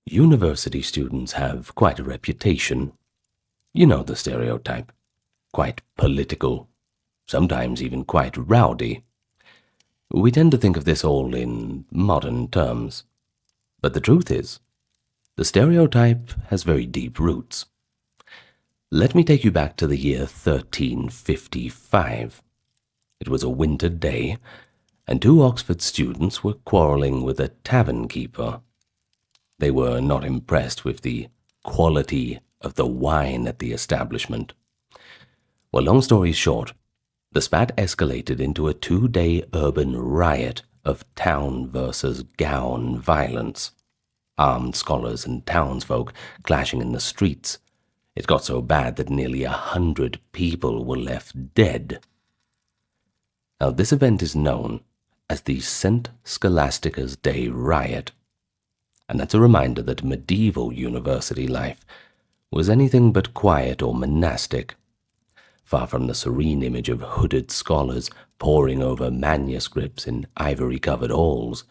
University students have quite a reputation. You know the stereotype. Quite political, sometimes even quite rowdy. We tend to think of this all in modern terms. But the truth is, the stereotype has very deep roots. Let me take you back to the year 1355. It was a winter day, and two Oxford students were quarrelling with a tavern keeper. They were not impressed with the quality of the wine at the establishment. Well, long story short, the spat escalated into a 2-day urban riot of town versus gown violence. Armed scholars and townsfolk clashing in the streets. It got so bad that nearly 100 people were left dead. Now, this event is known as the St. Scholastica's Day Riot, and that's a reminder that medieval university life was anything but quiet or monastic. Far from the serene image of hooded scholars poring over manuscripts in ivory-covered halls,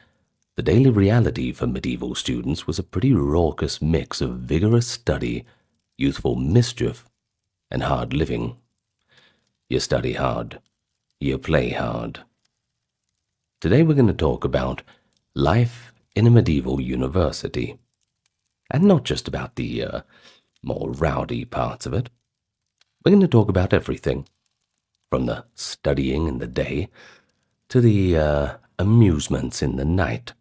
the daily reality for medieval students was a pretty raucous mix of vigorous study, youthful mischief, and hard living. You study hard, you play hard. Today we're going to talk about life in a medieval university, and not just about the more rowdy parts of it. We're going to talk about everything, from the studying in the day to the amusements in the night.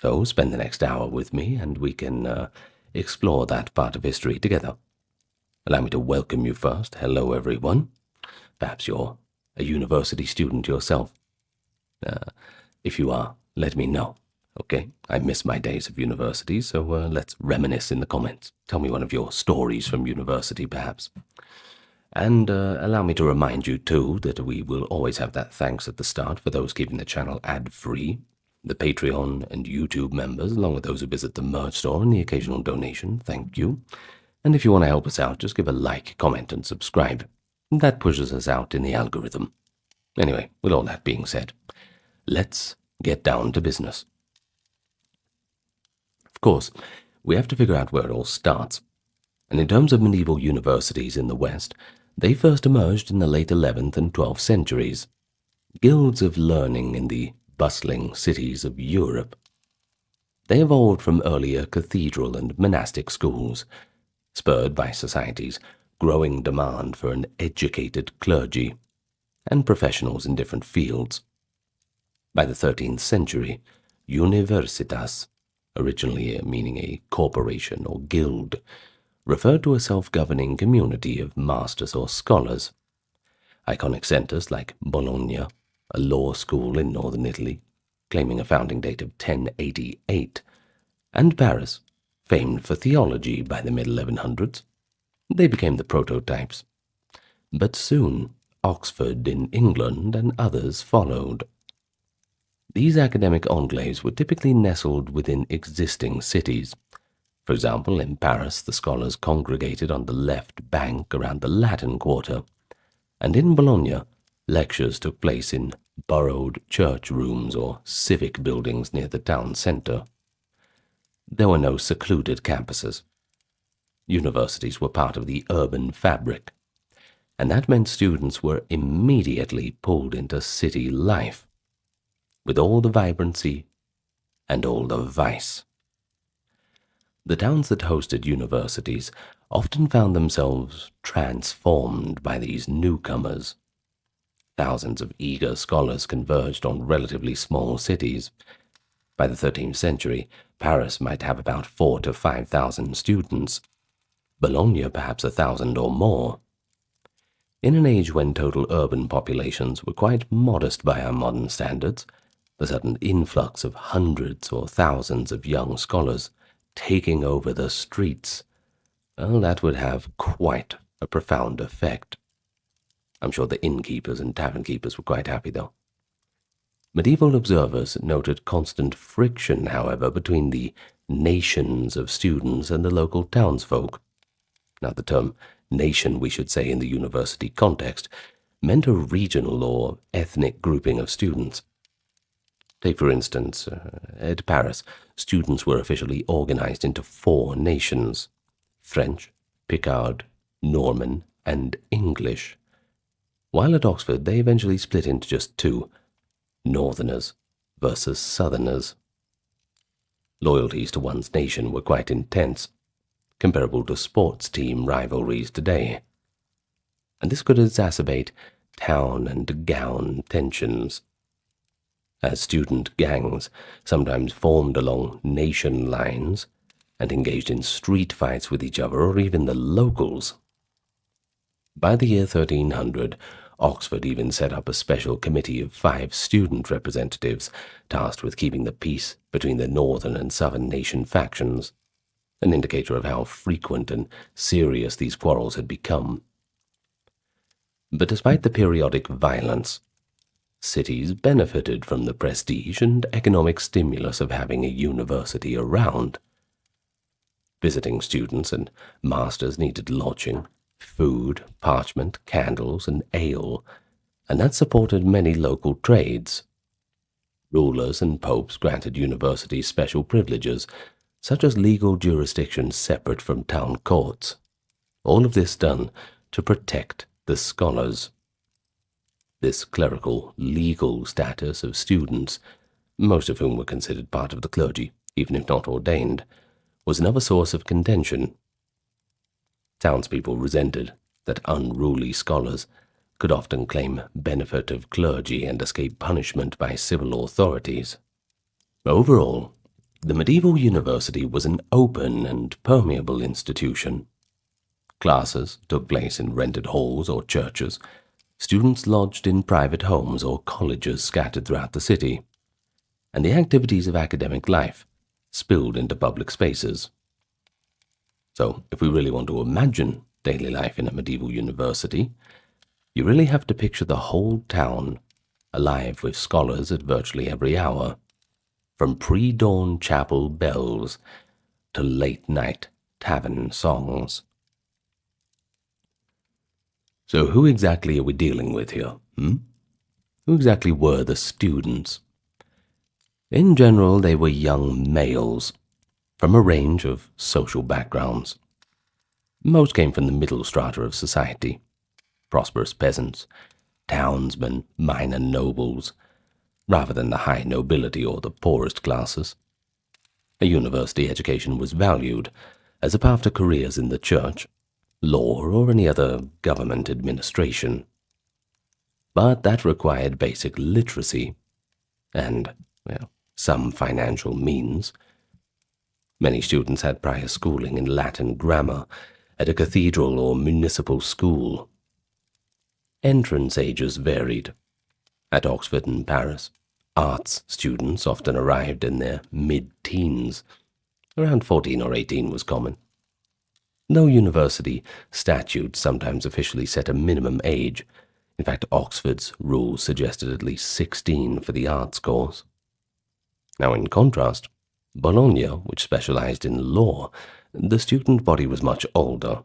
So spend the next hour with me and we can explore that part of history together. Allow me to welcome you first. Hello, everyone. Perhaps you're a university student yourself. If you are, let me know. Okay, I miss my days of university, so let's reminisce in the comments. Tell me one of your stories from university, perhaps. And allow me to remind you, too, that we will always have that thanks at the start for those keeping the channel ad-free, the Patreon and YouTube members, along with those who visit the merch store and the occasional donation. Thank you. And if you want to help us out, just give a like, comment, and subscribe. That pushes us out in the algorithm. Anyway, with all that being said, let's get down to business. Of course, we have to figure out where it all starts. And in terms of medieval universities in the West, they first emerged in the late 11th and 12th centuries. Guilds of learning in the bustling cities of Europe. They evolved from earlier cathedral and monastic schools, spurred by society's growing demand for an educated clergy and professionals in different fields. By the 13th century, universitas, originally meaning a corporation or guild, referred to a self-governing community of masters or scholars. Iconic centers like Bologna, a law school in northern Italy, claiming a founding date of 1088, and Paris, famed for theology by the mid-1100s, they became the prototypes. But soon, Oxford in England and others followed. These academic enclaves were typically nestled within existing cities. For example, in Paris, the scholars congregated on the left bank around the Latin Quarter, and in Bologna, lectures took place in borrowed church rooms or civic buildings near the town centre. There were no secluded campuses. Universities were part of the urban fabric, and that meant students were immediately pulled into city life, with all the vibrancy and all the vice. The towns that hosted universities often found themselves transformed by these newcomers. Thousands of eager scholars converged on relatively small cities. By the 13th century, Paris might have about 4,000 to 5,000 students. Bologna perhaps 1,000 or more. In an age when total urban populations were quite modest by our modern standards, the sudden influx of hundreds or thousands of young scholars taking over the streets, well, that would have quite a profound effect. I'm sure the innkeepers and tavern keepers were quite happy, though. Medieval observers noted constant friction, however, between the nations of students and the local townsfolk. Now, the term nation, we should say in the university context, meant a regional or ethnic grouping of students. Take, for instance, at Paris, students were officially organized into 4 nations: French, Picard, Norman, and English, while at Oxford they eventually split into just 2, Northerners versus Southerners. Loyalties to one's nation were quite intense, comparable to sports team rivalries today, and this could exacerbate town and gown tensions, as student gangs sometimes formed along nation lines and engaged in street fights with each other or even the locals. By the year 1300, Oxford even set up a special committee of 5 student representatives tasked with keeping the peace between the northern and southern nation factions, an indicator of how frequent and serious these quarrels had become. But despite the periodic violence, cities benefited from the prestige and economic stimulus of having a university around. Visiting students and masters needed lodging, food, parchment, candles, and ale, and that supported many local trades. Rulers and popes granted universities special privileges, such as legal jurisdiction separate from town courts. All of this done to protect the scholars. This clerical, legal status of students, most of whom were considered part of the clergy, even if not ordained, was another source of contention. Townspeople resented that unruly scholars could often claim benefit of clergy and escape punishment by civil authorities. Overall, the medieval university was an open and permeable institution. Classes took place in rented halls or churches, students lodged in private homes or colleges scattered throughout the city, and the activities of academic life spilled into public spaces. So, if we really want to imagine daily life in a medieval university, you really have to picture the whole town alive with scholars at virtually every hour, from pre-dawn chapel bells to late-night tavern songs. So who exactly are we dealing with here? Who exactly were the students? In general, they were young males, from a range of social backgrounds. Most came from the middle strata of society: prosperous peasants, townsmen, minor nobles, rather than the high nobility or the poorest classes. A university education was valued as a path to careers in the church, law, or any other government administration. But that required basic literacy and, some financial means. Many students had prior schooling in Latin grammar at a cathedral or municipal school. Entrance ages varied. At Oxford and Paris, arts students often arrived in their mid-teens. Around 14 or 18 was common. Though university statutes sometimes officially set a minimum age, in fact Oxford's rules suggested at least 16 for the arts course. Now in contrast, Bologna, which specialized in law, the student body was much older.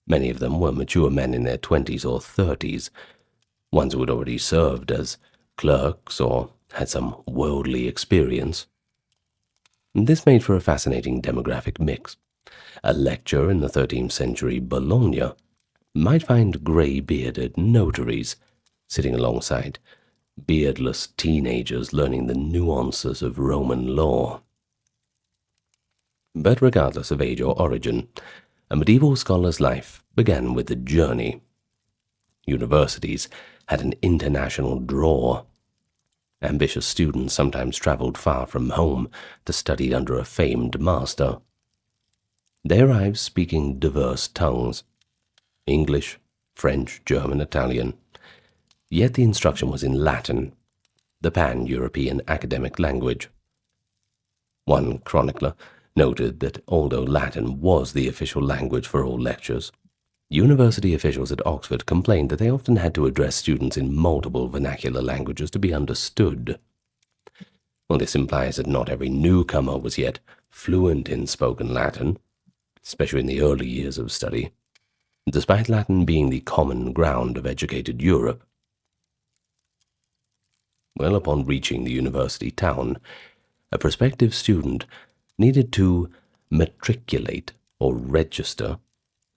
Many of them were mature men in their 20s or 30s, ones who had already served as clerks or had some worldly experience. This made for a fascinating demographic mix. A lecturer in the 13th century Bologna might find grey-bearded notaries sitting alongside beardless teenagers learning the nuances of Roman law. But regardless of age or origin, a medieval scholar's life began with a journey. Universities had an international draw. Ambitious students sometimes traveled far from home to study under a famed master. They arrived speaking diverse tongues: English, French, German, Italian. Yet the instruction was in Latin, the pan-European academic language. One chronicler noted that although Latin was the official language for all lectures, university officials at Oxford complained that they often had to address students in multiple vernacular languages to be understood. Well, this implies that not every newcomer was yet fluent in spoken Latin, especially in the early years of study, despite Latin being the common ground of educated Europe. Well, upon reaching the university town, a prospective student needed to matriculate or register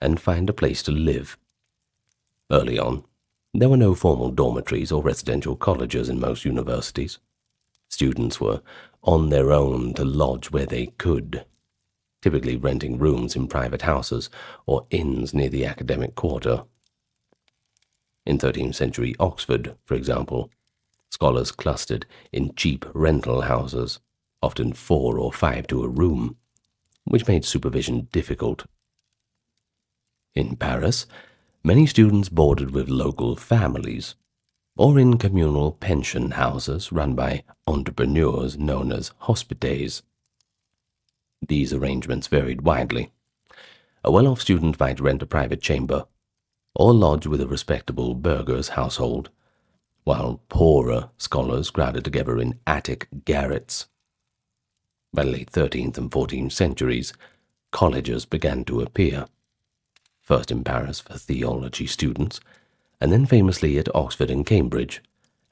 and find a place to live. Early on, there were no formal dormitories or residential colleges in most universities. Students were on their own to lodge where they could, typically renting rooms in private houses or inns near the academic quarter. In 13th century Oxford, for example, scholars clustered in cheap rental houses, often 4 or 5 to a room, which made supervision difficult. In Paris, many students boarded with local families, or in communal pension houses run by entrepreneurs known as hospites. These arrangements varied widely. A well-off student might rent a private chamber, or lodge with a respectable burgher's household, while poorer scholars crowded together in attic garrets. By the late 13th and 14th centuries, colleges began to appear, first in Paris for theology students, and then famously at Oxford and Cambridge,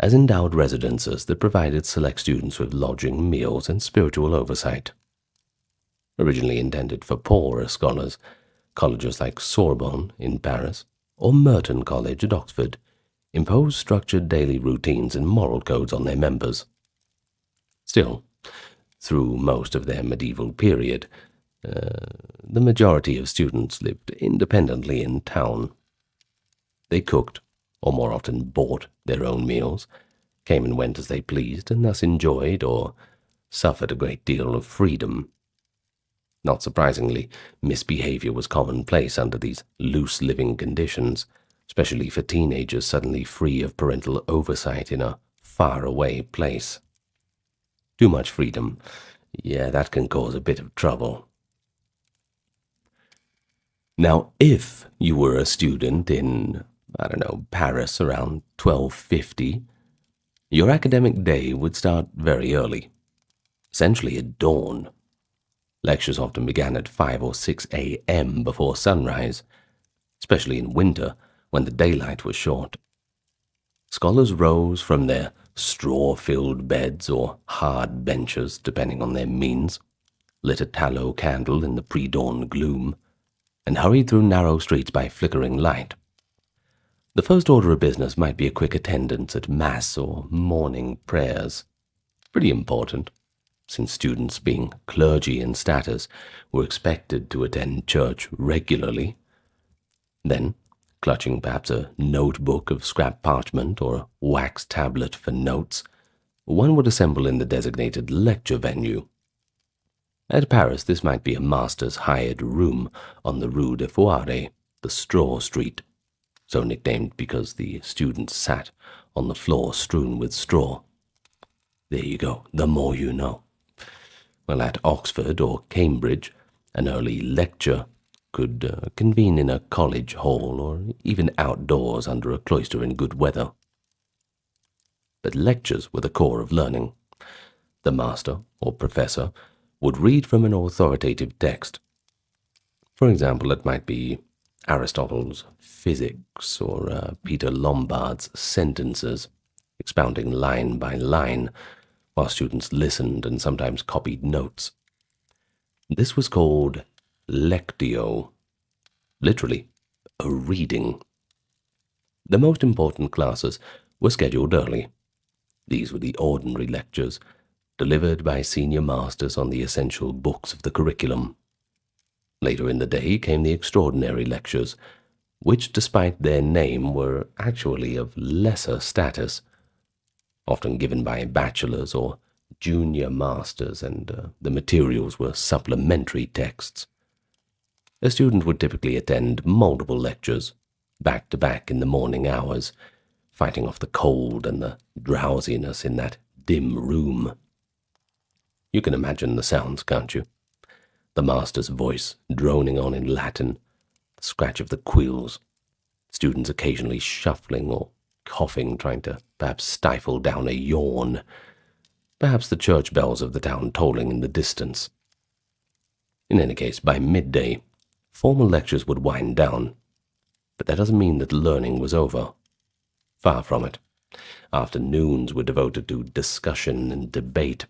as endowed residences that provided select students with lodging, meals, and spiritual oversight. Originally intended for poorer scholars, colleges like Sorbonne in Paris or Merton College at Oxford imposed structured daily routines and moral codes on their members. Still, through most of their medieval period, the majority of students lived independently in town. They cooked, or more often bought, their own meals, came and went as they pleased, and thus enjoyed or suffered a great deal of freedom. Not surprisingly, misbehavior was commonplace under these loose living conditions, especially for teenagers suddenly free of parental oversight in a faraway place. Too much freedom, yeah, that can cause a bit of trouble. Now, if you were a student in, Paris around 1250, your academic day would start very early, essentially at dawn. Lectures often began at 5 or 6 a.m. before sunrise, especially in winter when the daylight was short. Scholars rose from their straw-filled beds or hard benches, depending on their means, lit a tallow candle in the pre-dawn gloom, and hurried through narrow streets by flickering light. The first order of business might be a quick attendance at Mass or morning prayers. Pretty important, since students, being clergy in status, were expected to attend church regularly. Then, clutching perhaps a notebook of scrap parchment or a wax tablet for notes, one would assemble in the designated lecture venue. At Paris, this might be a master's hired room on the Rue de Foire, the Straw Street, so nicknamed because the students sat on the floor strewn with straw. There you go, the more you know. Well, at Oxford or Cambridge, an early lecture could convene in a college hall or even outdoors under a cloister in good weather. But lectures were the core of learning. The master or professor would read from an authoritative text. For example, it might be Aristotle's Physics or Peter Lombard's Sentences, expounding line by line, while students listened and sometimes copied notes. This was called lectio, literally a reading. The most important classes were scheduled early. These were the ordinary lectures, delivered by senior masters on the essential books of the curriculum. Later in the day came the extraordinary lectures, which, despite their name, were actually of lesser status, often given by bachelors or junior masters, and the materials were supplementary texts. A student would typically attend multiple lectures, back to back in the morning hours, fighting off the cold and the drowsiness in that dim room. You can imagine the sounds, can't you? The master's voice droning on in Latin, the scratch of the quills, students occasionally shuffling or coughing, trying to perhaps stifle down a yawn, perhaps the church bells of the town tolling in the distance. In any case, by midday, formal lectures would wind down, but that doesn't mean that learning was over. Far from it. Afternoons were devoted to discussion and debate.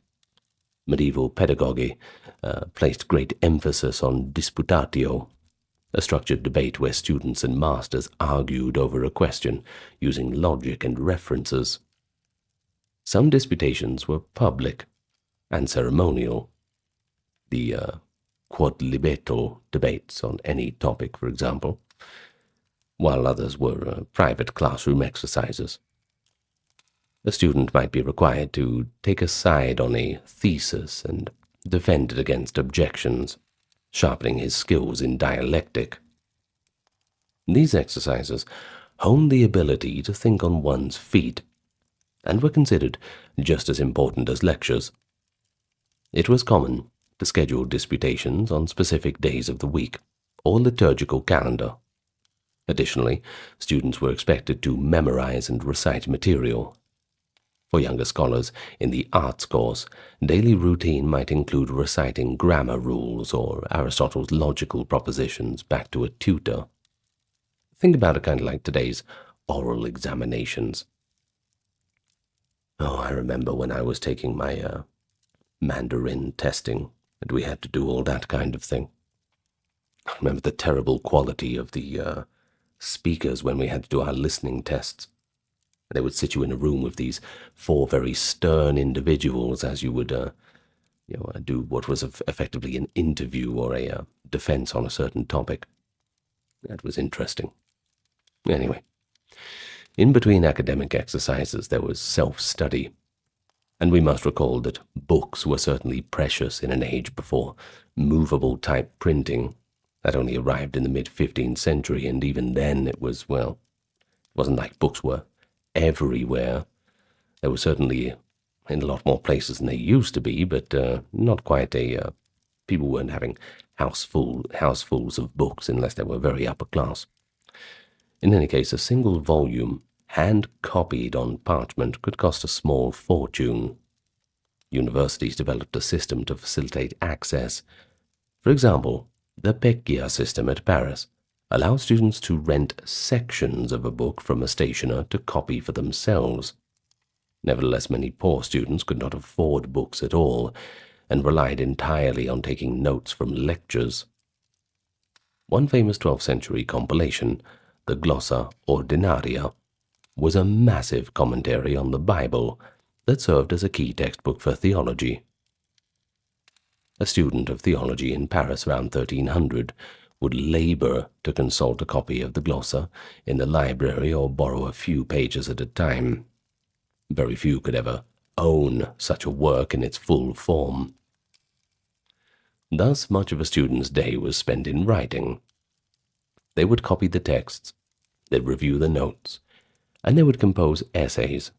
Medieval pedagogy placed great emphasis on disputatio, a structured debate where students and masters argued over a question using logic and references. Some disputations were public and ceremonial. The quodlibetal debates on any topic, for example, while others were private classroom exercises. A student might be required to take a side on a thesis and defend it against objections, sharpening his skills in dialectic. These exercises honed the ability to think on one's feet and were considered just as important as lectures. It was common to schedule disputations on specific days of the week or liturgical calendar. Additionally, students were expected to memorize and recite material. For younger scholars in the arts course, daily routine might include reciting grammar rules or Aristotle's logical propositions back to a tutor. Think about it kind of like today's oral examinations. Oh, I remember when I was taking my Mandarin testing, and we had to do all that kind of thing. I remember the terrible quality of the speakers when we had to do our listening tests. They would sit you in a room with these 4 very stern individuals as you would do what was effectively an interview or a defense on a certain topic. That was interesting. Anyway, in between academic exercises there was self-study, and we must recall that books were certainly precious in an age before movable type printing. That only arrived in the mid-15th century, and even then it was, well, it wasn't like books were everywhere. They were certainly in a lot more places than they used to be, but not quite people weren't having housefuls of books unless they were very upper class. In any case, a single volume, hand-copied on parchment, could cost a small fortune. Universities developed a system to facilitate access. For example, the Pecchia system at Paris allows students to rent sections of a book from a stationer to copy for themselves. Nevertheless, many poor students could not afford books at all and relied entirely on taking notes from lectures. One famous 12th century compilation, the Glossa Ordinaria, was a massive commentary on the Bible that served as a key textbook for theology. A student of theology in Paris around 1300 would labor to consult a copy of the Glossa in the library or borrow a few pages at a time. Very few could ever own such a work in its full form. Thus much of a student's day was spent in writing. They would copy the texts, they'd review the notes, and they would compose essays,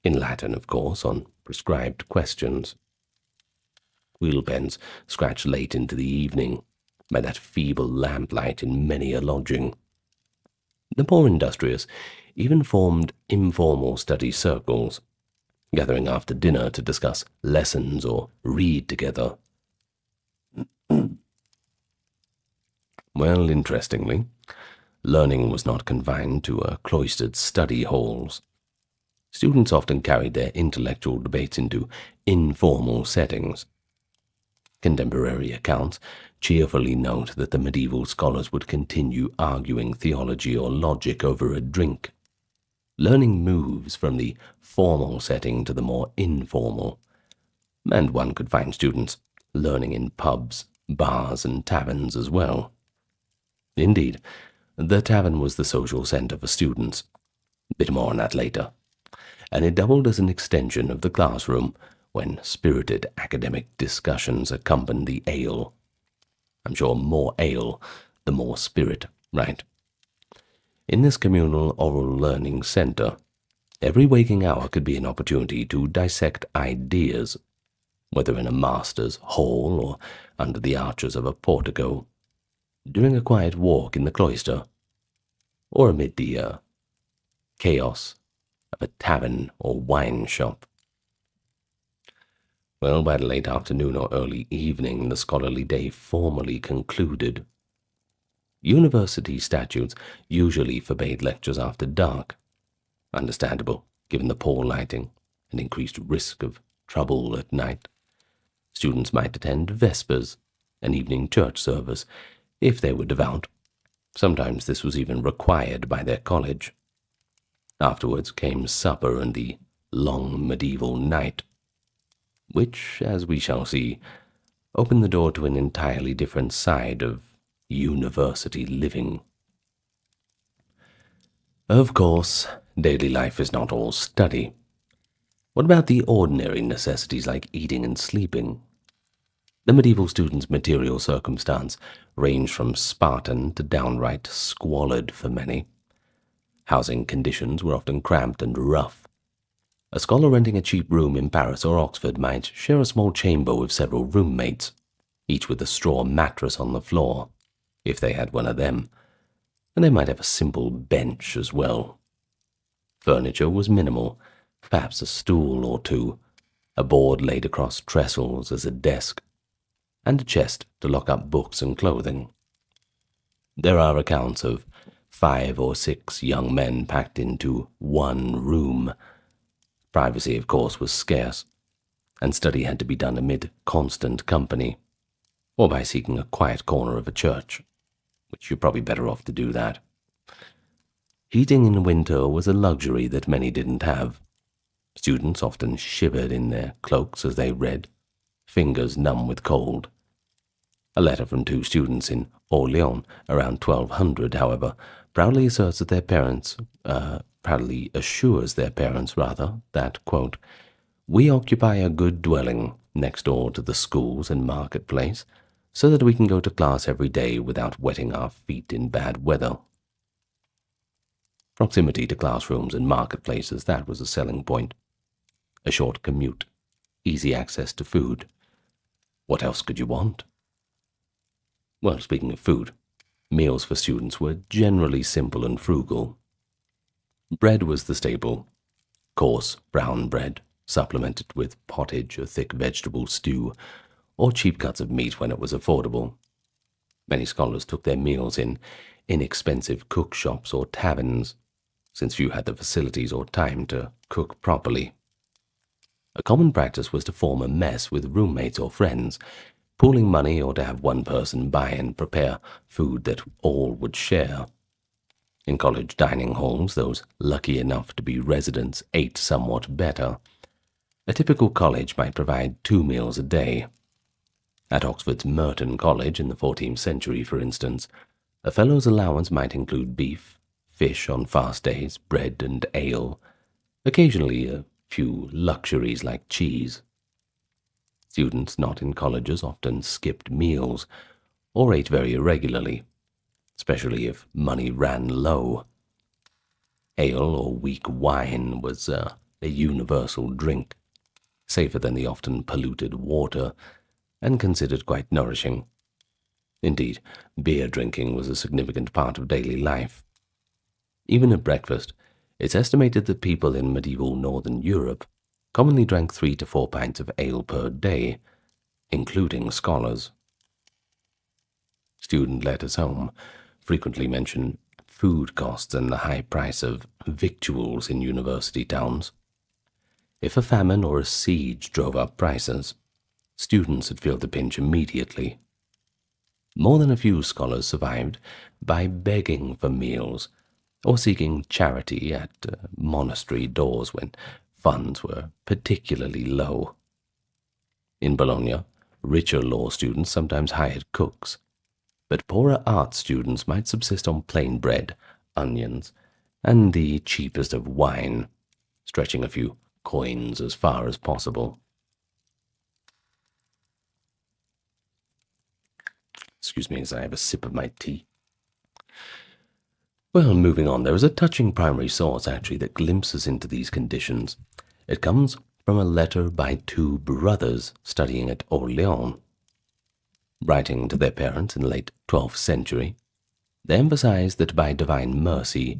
in Latin, of course, on prescribed questions. Wheel pens scratched late into the evening by that feeble lamplight in many a lodging. The more industrious even formed informal study circles, gathering after dinner to discuss lessons or read together. Well, interestingly, learning was not confined to cloistered study halls. Students often carried their intellectual debates into informal settings. Contemporary accounts cheerfully note that the medieval scholars would continue arguing theology or logic over a drink. Learning moves from the formal setting to the more informal, and one could find students learning in pubs, bars, and taverns as well. Indeed, the tavern was the social centre for students. A bit more on that later. And it doubled as an extension of the classroom when spirited academic discussions accompanied the ale. I'm sure more ale, the more spirit, right? In this communal oral learning centre, every waking hour could be an opportunity to dissect ideas, whether in a master's hall or under the arches of a portico, during a quiet walk in the cloister, or amid the chaos of a tavern or wine shop. Well, by the late afternoon or early evening, the scholarly day formally concluded. University statutes usually forbade lectures after dark. Understandable. given the poor lighting and increased risk of trouble at night. Students might attend vespers, an evening church service, if they were devout. Sometimes this was even required by their college. Afterwards came supper and the long medieval night, which, as we shall see, opened the door to an entirely different side of university living. Of course, daily life is not all study. What about the ordinary necessities like eating and sleeping? The medieval student's material circumstance ranged from Spartan to downright squalid for many. Housing conditions were often cramped and rough. A scholar renting a cheap room in Paris or Oxford might share a small chamber with several roommates, each with a straw mattress on the floor, if they had one of them, and they might have a simple bench as well. Furniture was minimal, perhaps a stool or two, a board laid across trestles as a desk, and a chest to lock up books and clothing. There are accounts of 5 or 6 young men packed into one room. Privacy, of course, was scarce, and study had to be done amid constant company, or by seeking a quiet corner of a church, which you're probably better off to do that. Heating in winter was a luxury that many didn't have. Students often shivered in their cloaks as they read, fingers numb with cold. A letter from 2 students in Orléans around 1200, however, proudly assures their parents that, quote, "We occupy a good dwelling next door to the schools and marketplace, so that we can go to class every day without wetting our feet in bad weather." Proximity to classrooms and marketplaces, that was a selling point. A short commute, easy access to food. What else could you want? Well, speaking of food, meals for students were generally simple and frugal. Bread was the staple, coarse brown bread, supplemented with pottage, a thick vegetable stew, or cheap cuts of meat when it was affordable. Many scholars took their meals in inexpensive cook shops or taverns, since few had the facilities or time to cook properly. A common practice was to form a mess with roommates or friends, pooling money, or to have one person buy and prepare food that all would share. In college dining halls, those lucky enough to be residents ate somewhat better. A typical college might provide 2 meals a day. At Oxford's Merton College in the 14th century, for instance, a fellow's allowance might include beef, fish on fast days, bread and ale, occasionally a few luxuries like cheese. Students not in colleges often skipped meals or ate very irregularly, especially if money ran low. Ale or weak wine was a universal drink, safer than the often polluted water, and considered quite nourishing. Indeed, beer drinking was a significant part of daily life. Even at breakfast, it's estimated that people in medieval Northern Europe commonly drank 3 to 4 pints of ale per day, including scholars. Student letters home frequently mention food costs and the high price of victuals in university towns. If a famine or a siege drove up prices, students would feel the pinch immediately. More than a few scholars survived by begging for meals or seeking charity at monastery doors when funds were particularly low. In Bologna, richer law students sometimes hired cooks, but poorer art students might subsist on plain bread, onions, and the cheapest of wine, stretching a few coins as far as possible. Excuse me as I have a sip of my tea. Well, moving on, there is a touching primary source, actually, that glimpses into these conditions. It comes from a letter by 2 brothers studying at Orléans. Writing to their parents in the late 12th century, they emphasize that by divine mercy,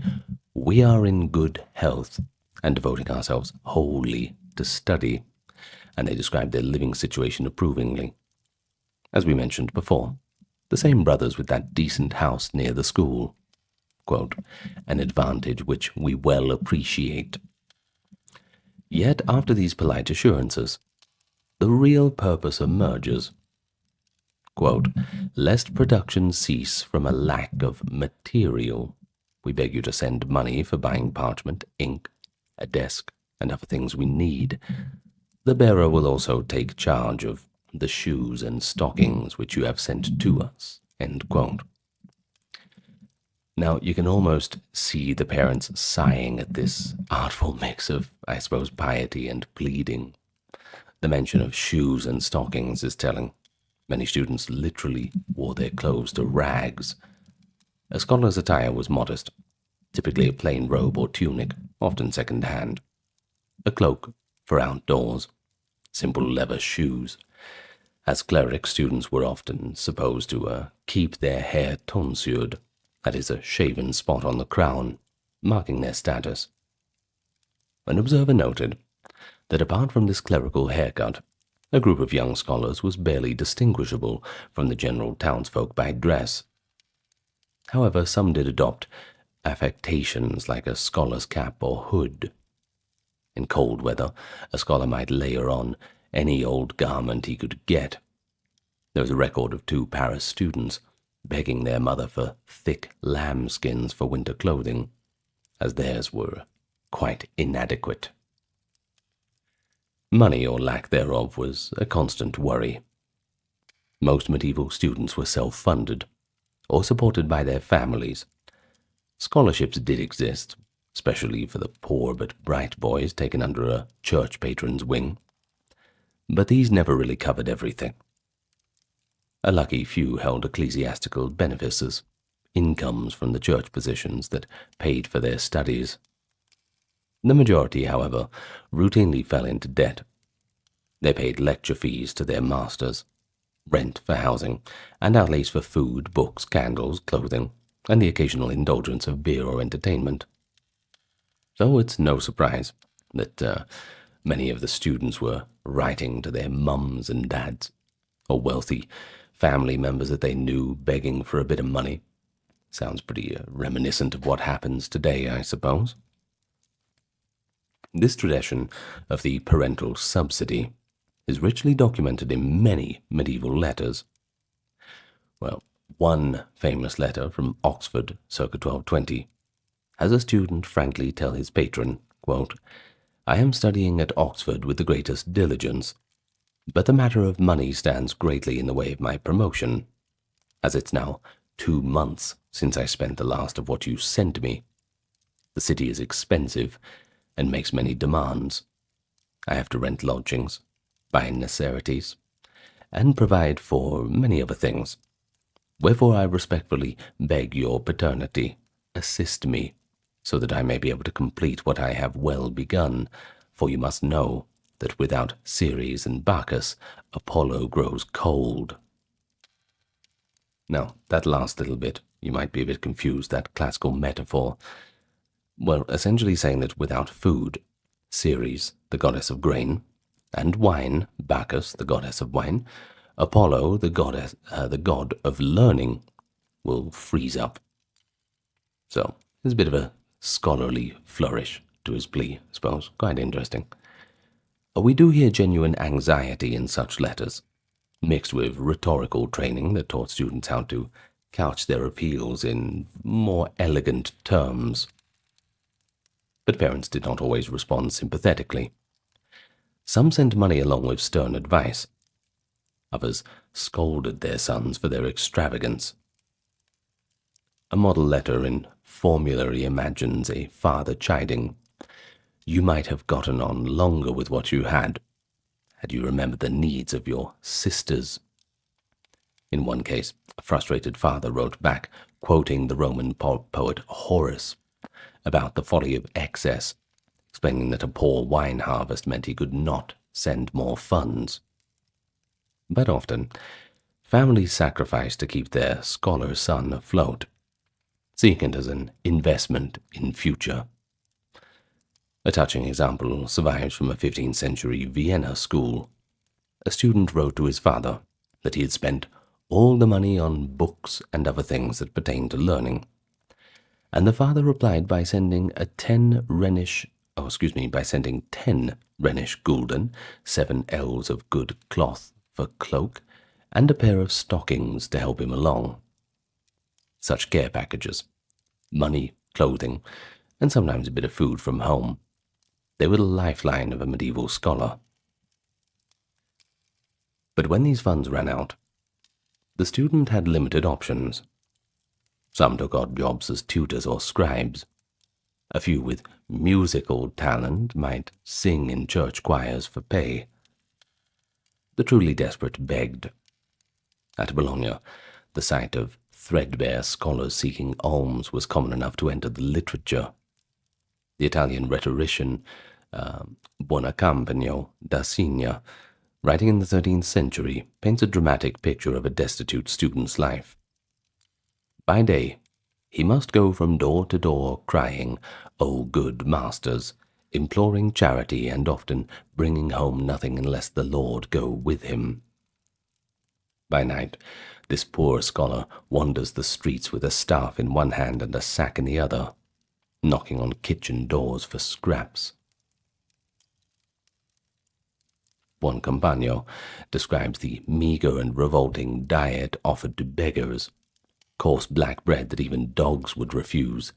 we are in good health and devoting ourselves wholly to study, and they describe their living situation approvingly. As we mentioned before, the same brothers with that decent house near the school. Quote, "An advantage which we well appreciate." Yet after these polite assurances, the real purpose emerges. Quote, lest production cease from a lack of material, we beg you to send money for buying parchment, ink, a desk, and other things we need. The bearer will also take charge of the shoes and stockings which you have sent to us. End quote. Now, you can almost see the parents sighing at this artful mix of, I suppose, piety and pleading. The mention of shoes and stockings is telling. Many students literally wore their clothes to rags. A scholar's attire was modest, typically a plain robe or tunic, often second-hand, a cloak for outdoors, simple leather shoes. As clerics, students were often supposed to keep their hair tonsured, that is, a shaven spot on the crown, marking their status. An observer noted that apart from this clerical haircut, a group of young scholars was barely distinguishable from the general townsfolk by dress. However, some did adopt affectations like a scholar's cap or hood. In cold weather, a scholar might layer on any old garment he could get. There was a record of 2 Paris students begging their mother for thick lambskins for winter clothing, as theirs were quite inadequate. Money, or lack thereof, was a constant worry. Most medieval students were self-funded, or supported by their families. Scholarships did exist, especially for the poor but bright boys taken under a church patron's wing, but these never really covered everything. A lucky few held ecclesiastical benefices, incomes from the church positions that paid for their studies. The majority, however, routinely fell into debt. They paid lecture fees to their masters, rent for housing, and outlays for food, books, candles, clothing, and the occasional indulgence of beer or entertainment. So it's no surprise that many of the students were writing to their mums and dads, or wealthy family members that they knew, begging for a bit of money. Sounds pretty reminiscent of what happens today, I suppose. This tradition of the parental subsidy is richly documented in many medieval letters. Well, one famous letter from Oxford, circa 1220, has a student frankly tell his patron, quote, I am studying at Oxford with the greatest diligence, but the matter of money stands greatly in the way of my promotion, as it's now 2 months since I spent the last of what you sent me. The city is expensive and makes many demands. I have to rent lodgings, buy necessities, and provide for many other things. Wherefore I respectfully beg your paternity, assist me, so that I may be able to complete what I have well begun, for you must know that without Ceres and Bacchus, Apollo grows cold. Now, that last little bit, you might be a bit confused, that classical metaphor. Well, essentially saying that without food, Ceres, the goddess of grain, and wine, Bacchus, the goddess of wine, Apollo, the god of learning, will freeze up. So, there's a bit of a scholarly flourish to his plea, I suppose. Quite interesting. We do hear genuine anxiety in such letters, mixed with rhetorical training that taught students how to couch their appeals in more elegant terms. But parents did not always respond sympathetically. Some sent money along with stern advice. Others scolded their sons for their extravagance. A model letter in formulary imagines a father chiding, you might have gotten on longer with what you had you remembered the needs of your sisters. In one case, a frustrated father wrote back, quoting the Roman poet Horace, about the folly of excess, explaining that a poor wine harvest meant he could not send more funds. But often, families sacrificed to keep their scholar son afloat, seeing it as an investment in future. A touching example survives from a 15th century Vienna school. A student wrote to his father that he had spent all the money on books and other things that pertained to learning, and the father replied by sending a 10 Rhenish by sending 10 Rhenish gulden, 7 ells of good cloth for cloak, and a pair of stockings to help him along. Such care packages, money, clothing, and sometimes a bit of food from home, they were the lifeline of a medieval scholar. But when these funds ran out, the student had limited options. Some took odd jobs as tutors or scribes. A few with musical talent might sing in church choirs for pay. The truly desperate begged. At Bologna, the sight of threadbare scholars seeking alms was common enough to enter the literature. The Italian rhetorician Buonacampagno da Signa, writing in the 13th century, paints a dramatic picture of a destitute student's life. By day, he must go from door to door crying, "O good masters," imploring charity and often bringing home nothing unless the Lord go with him. By night, this poor scholar wanders the streets with a staff in one hand and a sack in the other, knocking on kitchen doors for scraps. Buoncompagno describes the meager and revolting diet offered to beggars: coarse black bread that even dogs would refuse,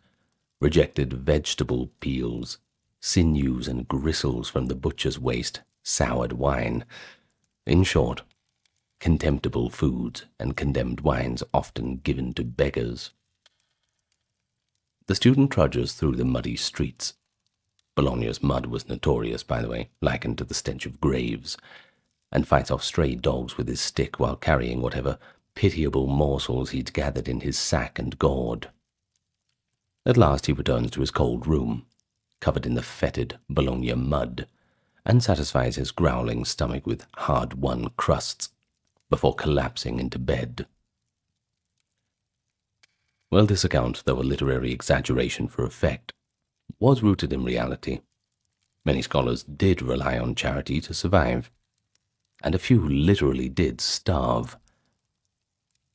rejected vegetable peels, sinews and gristles from the butcher's waste, soured wine. In short, contemptible foods and condemned wines often given to beggars. The student trudges through the muddy streets. Bologna's mud was notorious, by the way, likened to the stench of graves, and fights off stray dogs with his stick while carrying whatever pitiable morsels he'd gathered in his sack and gourd. At last he returns to his cold room, covered in the fetid Bologna mud, and satisfies his growling stomach with hard-won crusts before collapsing into bed. Well, this account, though a literary exaggeration for effect, was rooted in reality. Many scholars did rely on charity to survive, and a few literally did starve.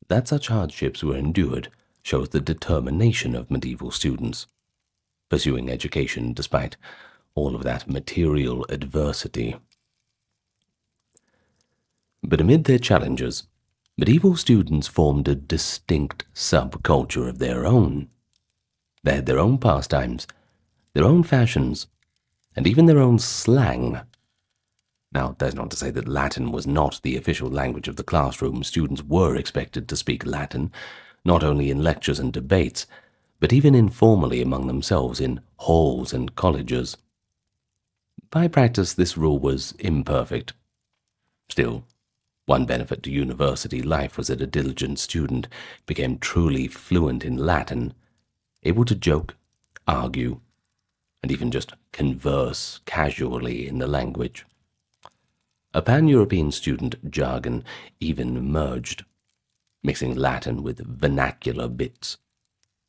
That such hardships were endured shows the determination of medieval students, pursuing education despite all of that material adversity. But amid their challenges, medieval students formed a distinct subculture of their own. They had their own pastimes, their own fashions, and even their own slang. Now, that's not to say that Latin was not the official language of the classroom. Students were expected to speak Latin, not only in lectures and debates, but even informally among themselves in halls and colleges. By practice, this rule was imperfect. Still, one benefit to university life was that a diligent student became truly fluent in Latin, able to joke, argue, and even just converse casually in the language. A pan-European student jargon even emerged, mixing Latin with vernacular bits.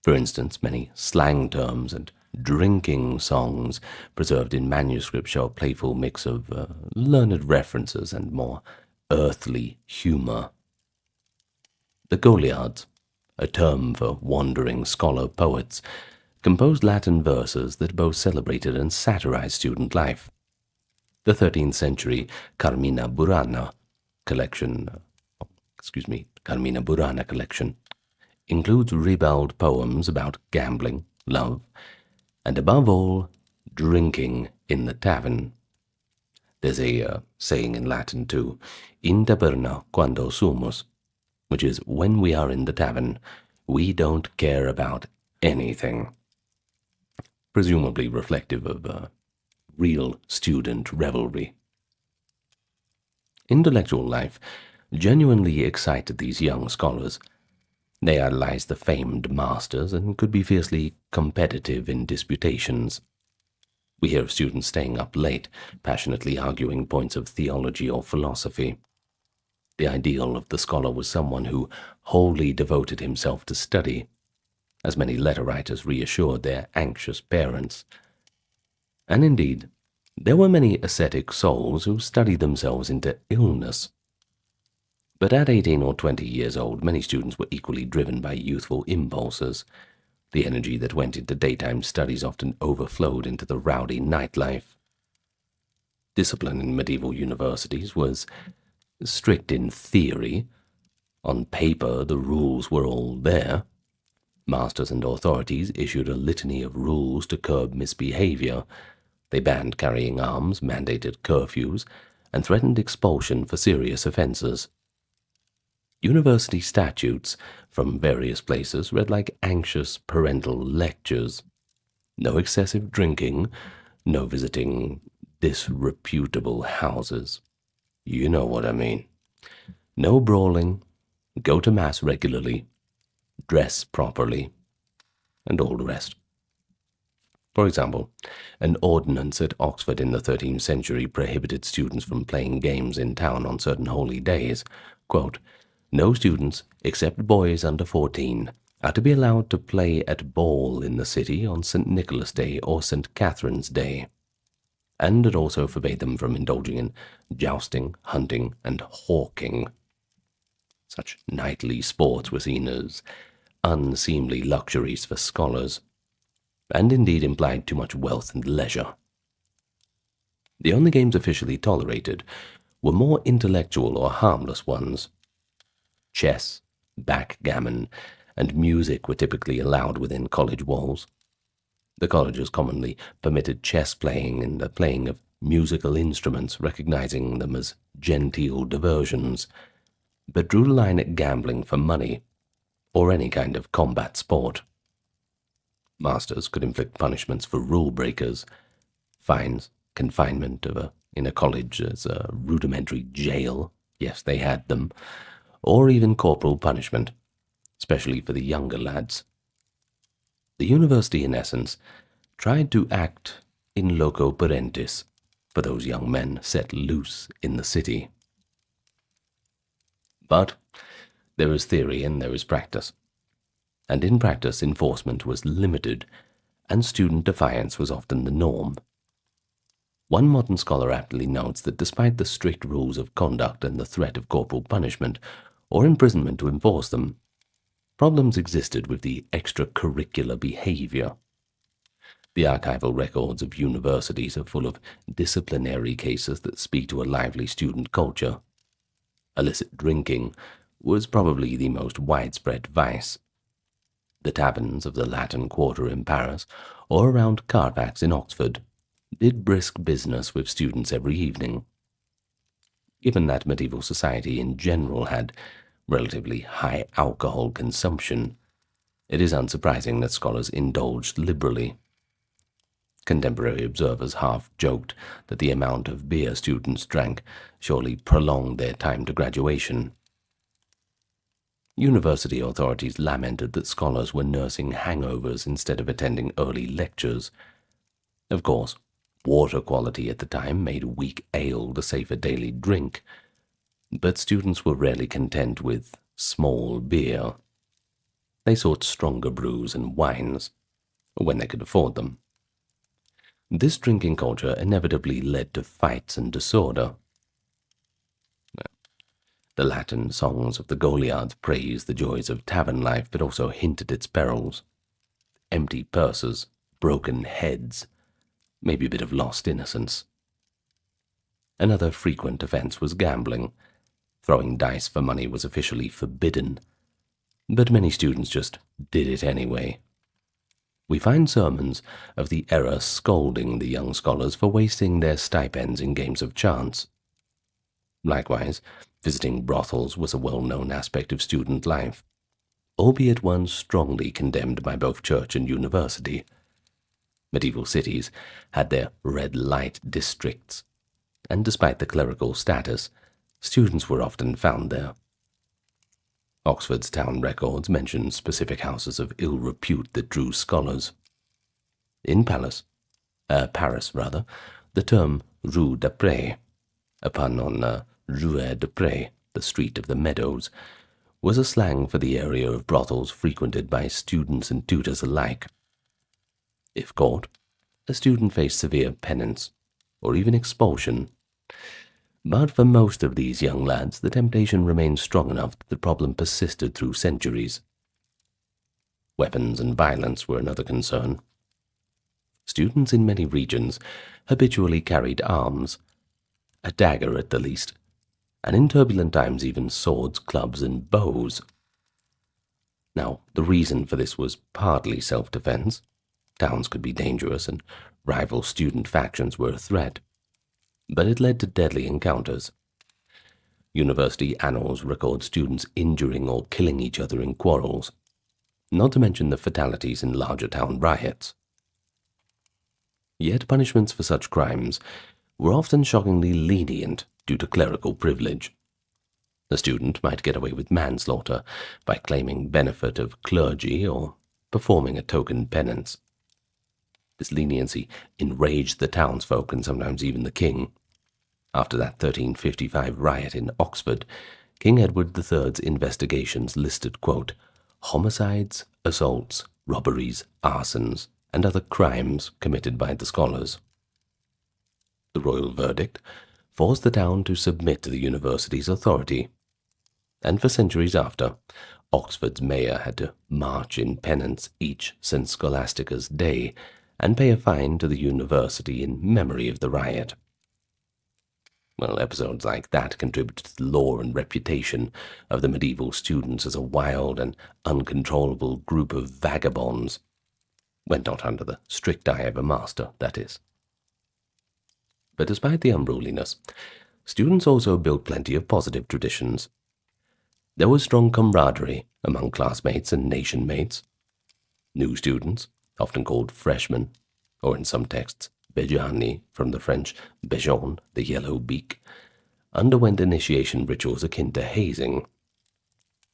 For instance, many slang terms and drinking songs preserved in manuscript show a playful mix of learned references and more earthly humor. The Goliards, a term for wandering scholar poets, composed Latin verses that both celebrated and satirized student life. The 13th century Carmina Burana collection includes ribald poems about gambling, love, and above all, drinking in the tavern. There's a saying in Latin too, in taberna quando sumus, which is, when we are in the tavern, we don't care about anything. Presumably reflective of real student revelry. Intellectual life genuinely excited these young scholars. They idolized the famed masters and could be fiercely competitive in disputations. We hear of students staying up late, passionately arguing points of theology or philosophy. The ideal of the scholar was someone who wholly devoted himself to study, as many letter writers reassured their anxious parents. And indeed, there were many ascetic souls who studied themselves into illness. But at 18 or 20 years old, many students were equally driven by youthful impulses, The energy that went into daytime studies often overflowed into the rowdy nightlife. Discipline in medieval universities was strict in theory. On paper, the rules were all there. Masters and authorities issued a litany of rules to curb misbehavior. They banned carrying arms, mandated curfews, and threatened expulsion for serious offenses. University statutes from various places read like anxious parental lectures. No excessive drinking, no visiting disreputable houses. You know what I mean. No brawling, go to mass regularly, dress properly, and all the rest. For example, an ordinance at Oxford in the 13th century prohibited students from playing games in town on certain holy days. Quote, "No students, except boys under 14, are to be allowed to play at ball in the city on St. Nicholas Day or St. Catherine's Day." And it also forbade them from indulging in jousting, hunting, and hawking. Such knightly sports were seen as unseemly luxuries for scholars, and indeed implied too much wealth and leisure. The only games officially tolerated were more intellectual or harmless ones. Chess, backgammon, and music were typically allowed within college walls. The colleges commonly permitted chess playing and the playing of musical instruments, recognizing them as genteel diversions, but drew the line at gambling for money or any kind of combat sport. Masters could inflict punishments for rule breakers, fines, confinement in a college as a rudimentary jail, yes, they had them, or even corporal punishment, especially for the younger lads. The university, in essence, tried to act in loco parentis for those young men set loose in the city. But there is theory and there is practice, and in practice enforcement was limited, and student defiance was often the norm. One modern scholar aptly notes that despite the strict rules of conduct and the threat of corporal punishment or imprisonment to enforce them, problems existed with the extracurricular behavior. The archival records of universities are full of disciplinary cases that speak to a lively student culture. Illicit drinking was probably the most widespread vice. The taverns of the Latin Quarter in Paris, or around Carfax in Oxford, did brisk business with students every evening. Given that medieval society in general had relatively high alcohol consumption, it is unsurprising that scholars indulged liberally. Contemporary observers half joked that the amount of beer students drank surely prolonged their time to graduation. University authorities lamented that scholars were nursing hangovers instead of attending early lectures. Of course, water quality at the time made weak ale the safer daily drink, but students were rarely content with small beer. They sought stronger brews and wines, when they could afford them. This drinking culture inevitably led to fights and disorder. The Latin songs of the Goliards praised the joys of tavern life, but also hinted its perils. Empty purses, broken heads, maybe a bit of lost innocence. Another frequent offense was gambling. Throwing dice for money was officially forbidden, but many students just did it anyway. We find sermons of the era scolding the young scholars for wasting their stipends in games of chance. Likewise, visiting brothels was a well-known aspect of student life, albeit one strongly condemned by both church and university. Medieval cities had their red light districts, and despite the clerical status, students were often found there. Oxford's town records mention specific houses of ill repute that drew scholars. In Paris, the term Rue d'Après, a pun on Rue de Pré, the street of the meadows, was a slang for the area of brothels frequented by students and tutors alike. If caught, a student faced severe penance, or even expulsion. But for most of these young lads, the temptation remained strong enough that the problem persisted through centuries. Weapons and violence were another concern. Students in many regions habitually carried arms, a dagger at the least, and in turbulent times even swords, clubs, and bows. Now, the reason for this was partly self-defense. Towns could be dangerous, and rival student factions were a threat. But it led to deadly encounters. University annals record students injuring or killing each other in quarrels, not to mention the fatalities in larger town riots. Yet punishments for such crimes were often shockingly lenient due to clerical privilege. A student might get away with manslaughter by claiming benefit of clergy or performing a token penance. This leniency enraged the townsfolk and sometimes even the king. After that 1355 riot in Oxford, King Edward III's investigations listed, quote, homicides, assaults, robberies, arsons, and other crimes committed by the scholars. The royal verdict forced the town to submit to the university's authority, and for centuries after, Oxford's mayor had to march in penance each St. Scholastica's Day and pay a fine to the university in memory of the riot. Well, episodes like that contributed to the lore and reputation of the medieval students as a wild and uncontrollable group of vagabonds, when not under the strict eye of a master, that is. But despite the unruliness, students also built plenty of positive traditions. There was strong camaraderie among classmates and nation mates. New students, often called freshmen, or in some texts, Bejani, from the French Bejon, the yellow beak, underwent initiation rituals akin to hazing.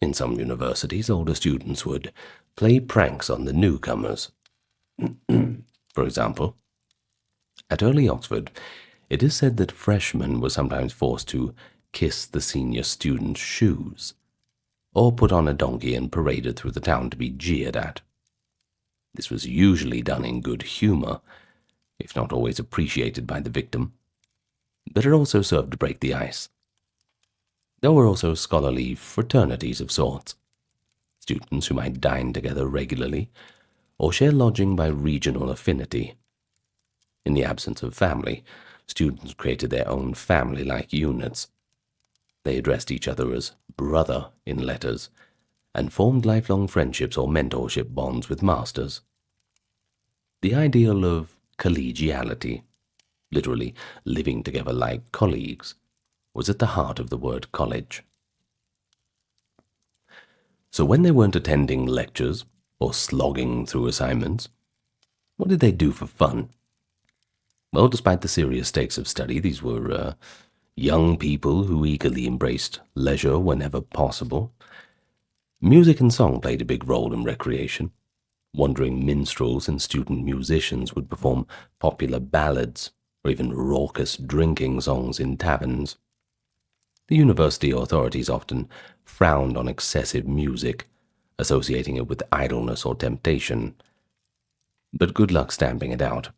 In some universities, older students would play pranks on the newcomers. For example, at early Oxford, it is said that freshmen were sometimes forced to kiss the senior student's shoes, or put on a donkey and paraded through the town to be jeered at. This was usually done in good humor, if not always appreciated by the victim, but it also served to break the ice. There were also scholarly fraternities of sorts, students who might dine together regularly, or share lodging by regional affinity. In the absence of family, students created their own family-like units. They addressed each other as brother in letters, and formed lifelong friendships or mentorship bonds with masters. The ideal of collegiality, literally living together like colleagues, was at the heart of the word college. So when they weren't attending lectures or slogging through assignments, what did they do for fun? Well, despite the serious stakes of study, these were young people who eagerly embraced leisure whenever possible. Music and song played a big role in recreation. Wandering minstrels and student musicians would perform popular ballads or even raucous drinking songs in taverns. The university authorities often frowned on excessive music, associating it with idleness or temptation. But good luck stamping it out.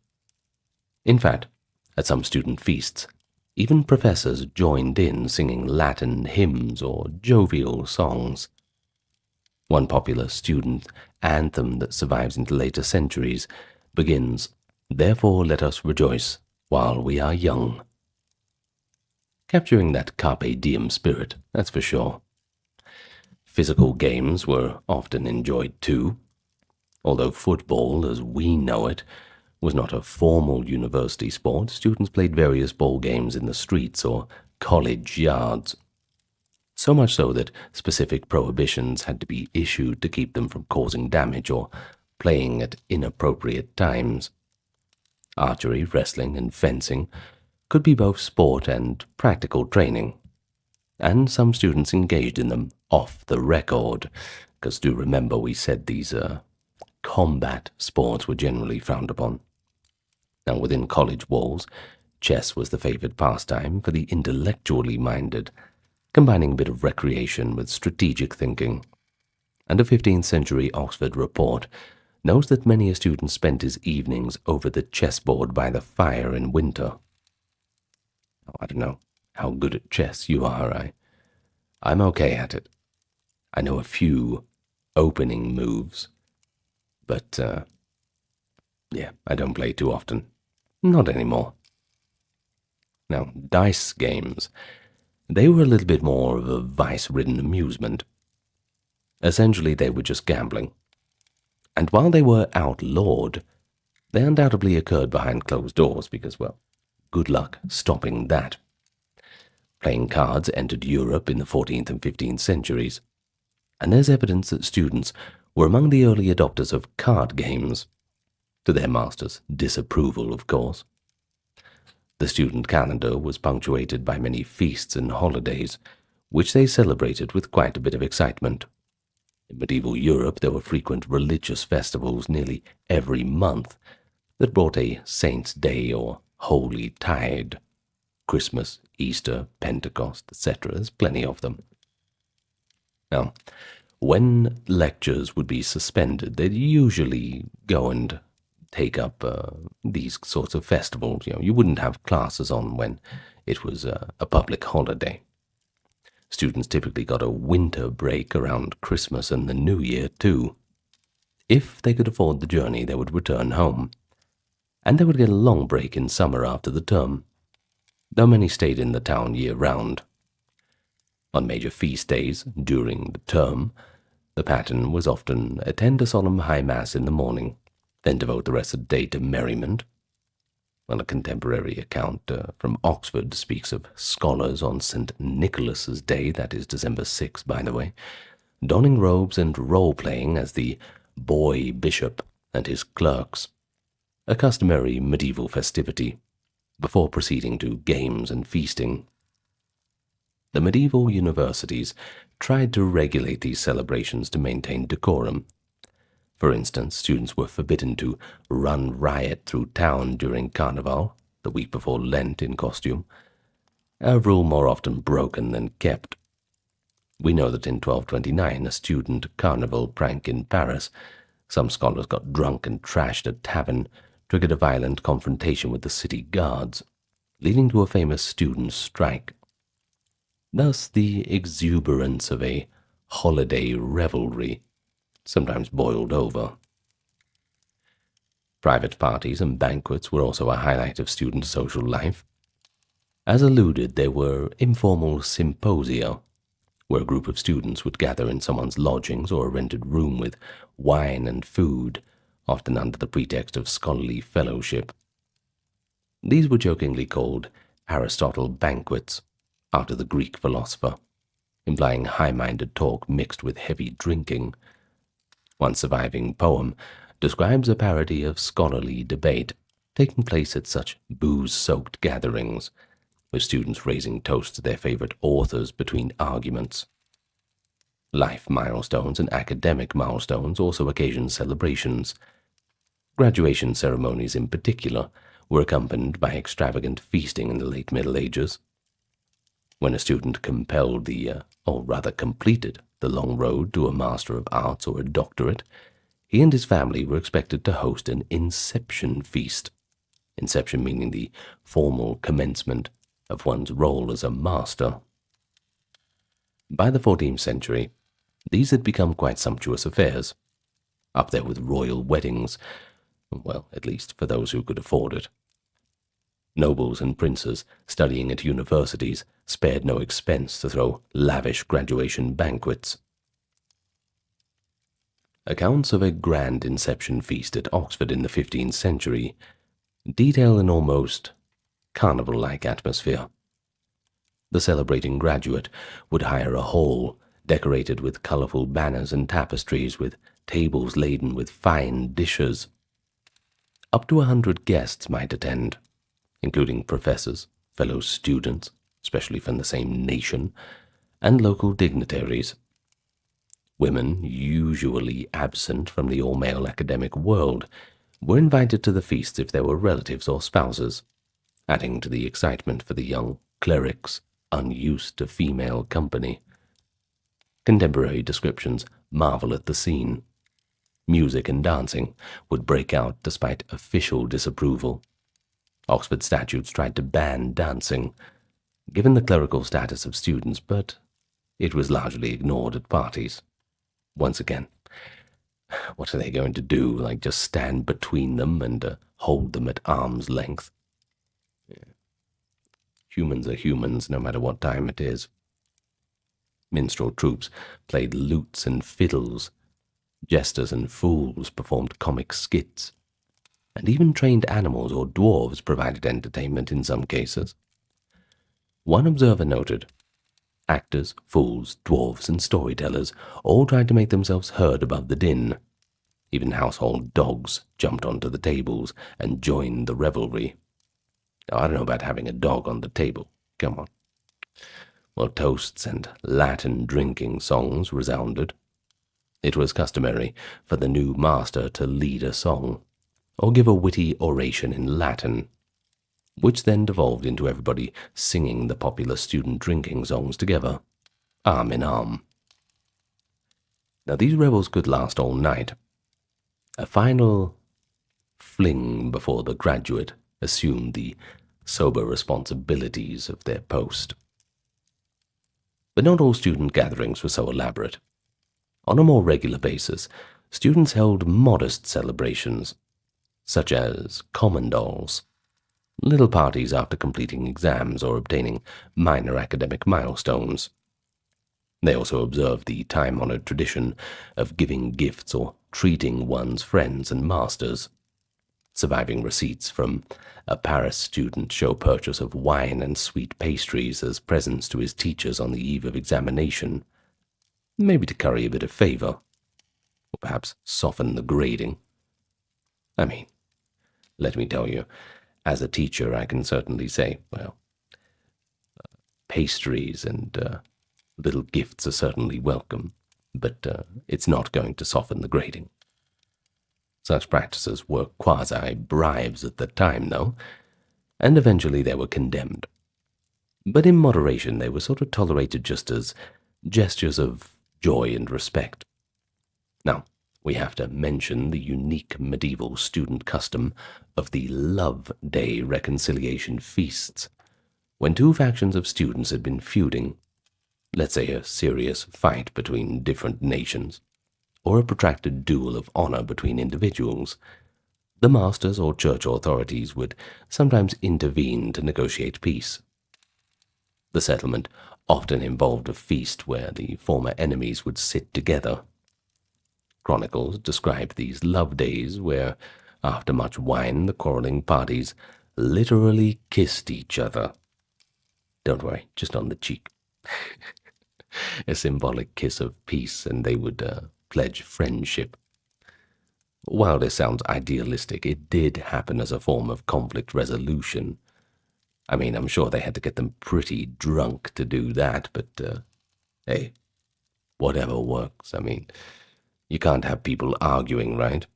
In fact, at some student feasts, even professors joined in singing Latin hymns or jovial songs. One popular student anthem that survives into later centuries begins, "Therefore let us rejoice while we are young." Capturing that carpe diem spirit, that's for sure. Physical games were often enjoyed too. Although football, as we know it, was not a formal university sport, students played various ball games in the streets or college yards. So much so that specific prohibitions had to be issued to keep them from causing damage or playing at inappropriate times. Archery, wrestling, and fencing could be both sport and practical training, and some students engaged in them off the record, because do remember we said these combat sports were generally frowned upon. Now, within college walls, chess was the favored pastime for the intellectually minded, combining a bit of recreation with strategic thinking. And a 15th century Oxford report notes that many a student spent his evenings over the chessboard by the fire in winter. Oh, I don't know how good at chess you are. I'm okay at it. I know a few opening moves, but, yeah, I don't play too often. Not anymore. Now, dice games. They were a little bit more of a vice-ridden amusement. Essentially, they were just gambling. And while they were outlawed, they undoubtedly occurred behind closed doors because, well, good luck stopping that. Playing cards entered Europe in the 14th and 15th centuries, and there's evidence that students were among the early adopters of card games, to their masters' disapproval, of course. The student calendar was punctuated by many feasts and holidays, which they celebrated with quite a bit of excitement. In medieval Europe, there were frequent religious festivals nearly every month that brought a saint's day or holy tide. Christmas, Easter, Pentecost, etc. There's plenty of them. Now, when lectures would be suspended, they'd usually go and take up these sorts of festivals. You wouldn't have classes on when it was a public holiday. Students typically got a winter break around Christmas and the New Year, too. If they could afford the journey, they would return home, and they would get a long break in summer after the term, though many stayed in the town year-round. On major feast days during the term, the pattern was often attend a solemn high mass in the morning, then devote the rest of the day to merriment. Well, a contemporary account from Oxford speaks of scholars on St. Nicholas's Day, that is December 6, by the way, donning robes and role-playing as the boy bishop and his clerks, a customary medieval festivity, before proceeding to games and feasting. The medieval universities tried to regulate these celebrations to maintain decorum. For instance, students were forbidden to run riot through town during Carnival, the week before Lent in costume, a rule more often broken than kept. We know that in 1229, a student carnival prank in Paris, some scholars got drunk and trashed a tavern, triggered a violent confrontation with the city guards, leading to a famous student strike. Thus, the exuberance of a holiday revelry sometimes boiled over. Private parties and banquets were also a highlight of student social life. As alluded, there were informal symposia, where a group of students would gather in someone's lodgings or a rented room with wine and food, often under the pretext of scholarly fellowship. These were jokingly called Aristotle banquets, after the Greek philosopher, implying high-minded talk mixed with heavy drinking. One surviving poem describes a parody of scholarly debate taking place at such booze-soaked gatherings, with students raising toasts to their favorite authors between arguments. Life milestones and academic milestones also occasioned celebrations. Graduation ceremonies in particular were accompanied by extravagant feasting in the late Middle Ages. When a student completed the long road to a Master of Arts or a doctorate, he and his family were expected to host an inception feast. Inception meaning the formal commencement of one's role as a master. By the 14th century, these had become quite sumptuous affairs, up there with royal weddings, well, at least for those who could afford it. Nobles and princes studying at universities spared no expense to throw lavish graduation banquets. Accounts of a grand inception feast at Oxford in the 15th century detail an almost carnival-like atmosphere. The celebrating graduate would hire a hall decorated with colorful banners and tapestries, with tables laden with fine dishes. Up to 100 guests might attend, including professors, fellow students, especially from the same nation, and local dignitaries. Women, usually absent from the all-male academic world, were invited to the feasts if there were relatives or spouses, adding to the excitement for the young clerics unused to female company. Contemporary descriptions marvel at the scene. Music and dancing would break out despite official disapproval. Oxford statutes tried to ban dancing, given the clerical status of students, but it was largely ignored at parties. Once again, What are they going to do? Like just stand between them and hold them at arm's length? Humans are humans, no matter what time it is. Minstrel troops played lutes and fiddles. Jesters and fools performed comic skits. And even trained animals or dwarves provided entertainment in some cases. One observer noted, actors, fools, dwarves, and storytellers all tried to make themselves heard above the din. Even household dogs jumped onto the tables and joined the revelry. Now, I don't know about having a dog on the table. Come on. Well, toasts and Latin drinking songs resounded. It was customary for the new master to lead a song, or give a witty oration in Latin, which then devolved into everybody singing the popular student drinking songs together, arm in arm. Now, these revels could last all night. A final fling before the graduate assumed the sober responsibilities of their post. But not all student gatherings were so elaborate. On a more regular basis, students held modest celebrations, such as commandols, little parties after completing exams or obtaining minor academic milestones. They also observed the time-honored tradition of giving gifts or treating one's friends and masters. Surviving receipts from a Paris student show purchase of wine and sweet pastries as presents to his teachers on the eve of examination, maybe to curry a bit of favor, or perhaps soften the grading. I mean, let me tell you, as a teacher I can certainly say, well, pastries and little gifts are certainly welcome, but it's not going to soften the grading. Such practices were quasi-bribes at the time, though, and eventually they were condemned. But in moderation they were sort of tolerated just as gestures of joy and respect. Now, we have to mention the unique medieval student custom of the Love Day reconciliation feasts, when two factions of students had been feuding, let's say a serious fight between different nations, or a protracted duel of honor between individuals. The masters or church authorities would sometimes intervene to negotiate peace. The settlement often involved a feast where the former enemies would sit together. Chronicles describe these love days where, after much wine, the quarreling parties literally kissed each other. Don't worry, just on the cheek. A symbolic kiss of peace, and they would pledge friendship. While this sounds idealistic, it did happen as a form of conflict resolution. I mean, I'm sure they had to get them pretty drunk to do that, but hey, whatever works. I mean, you can't have people arguing, right?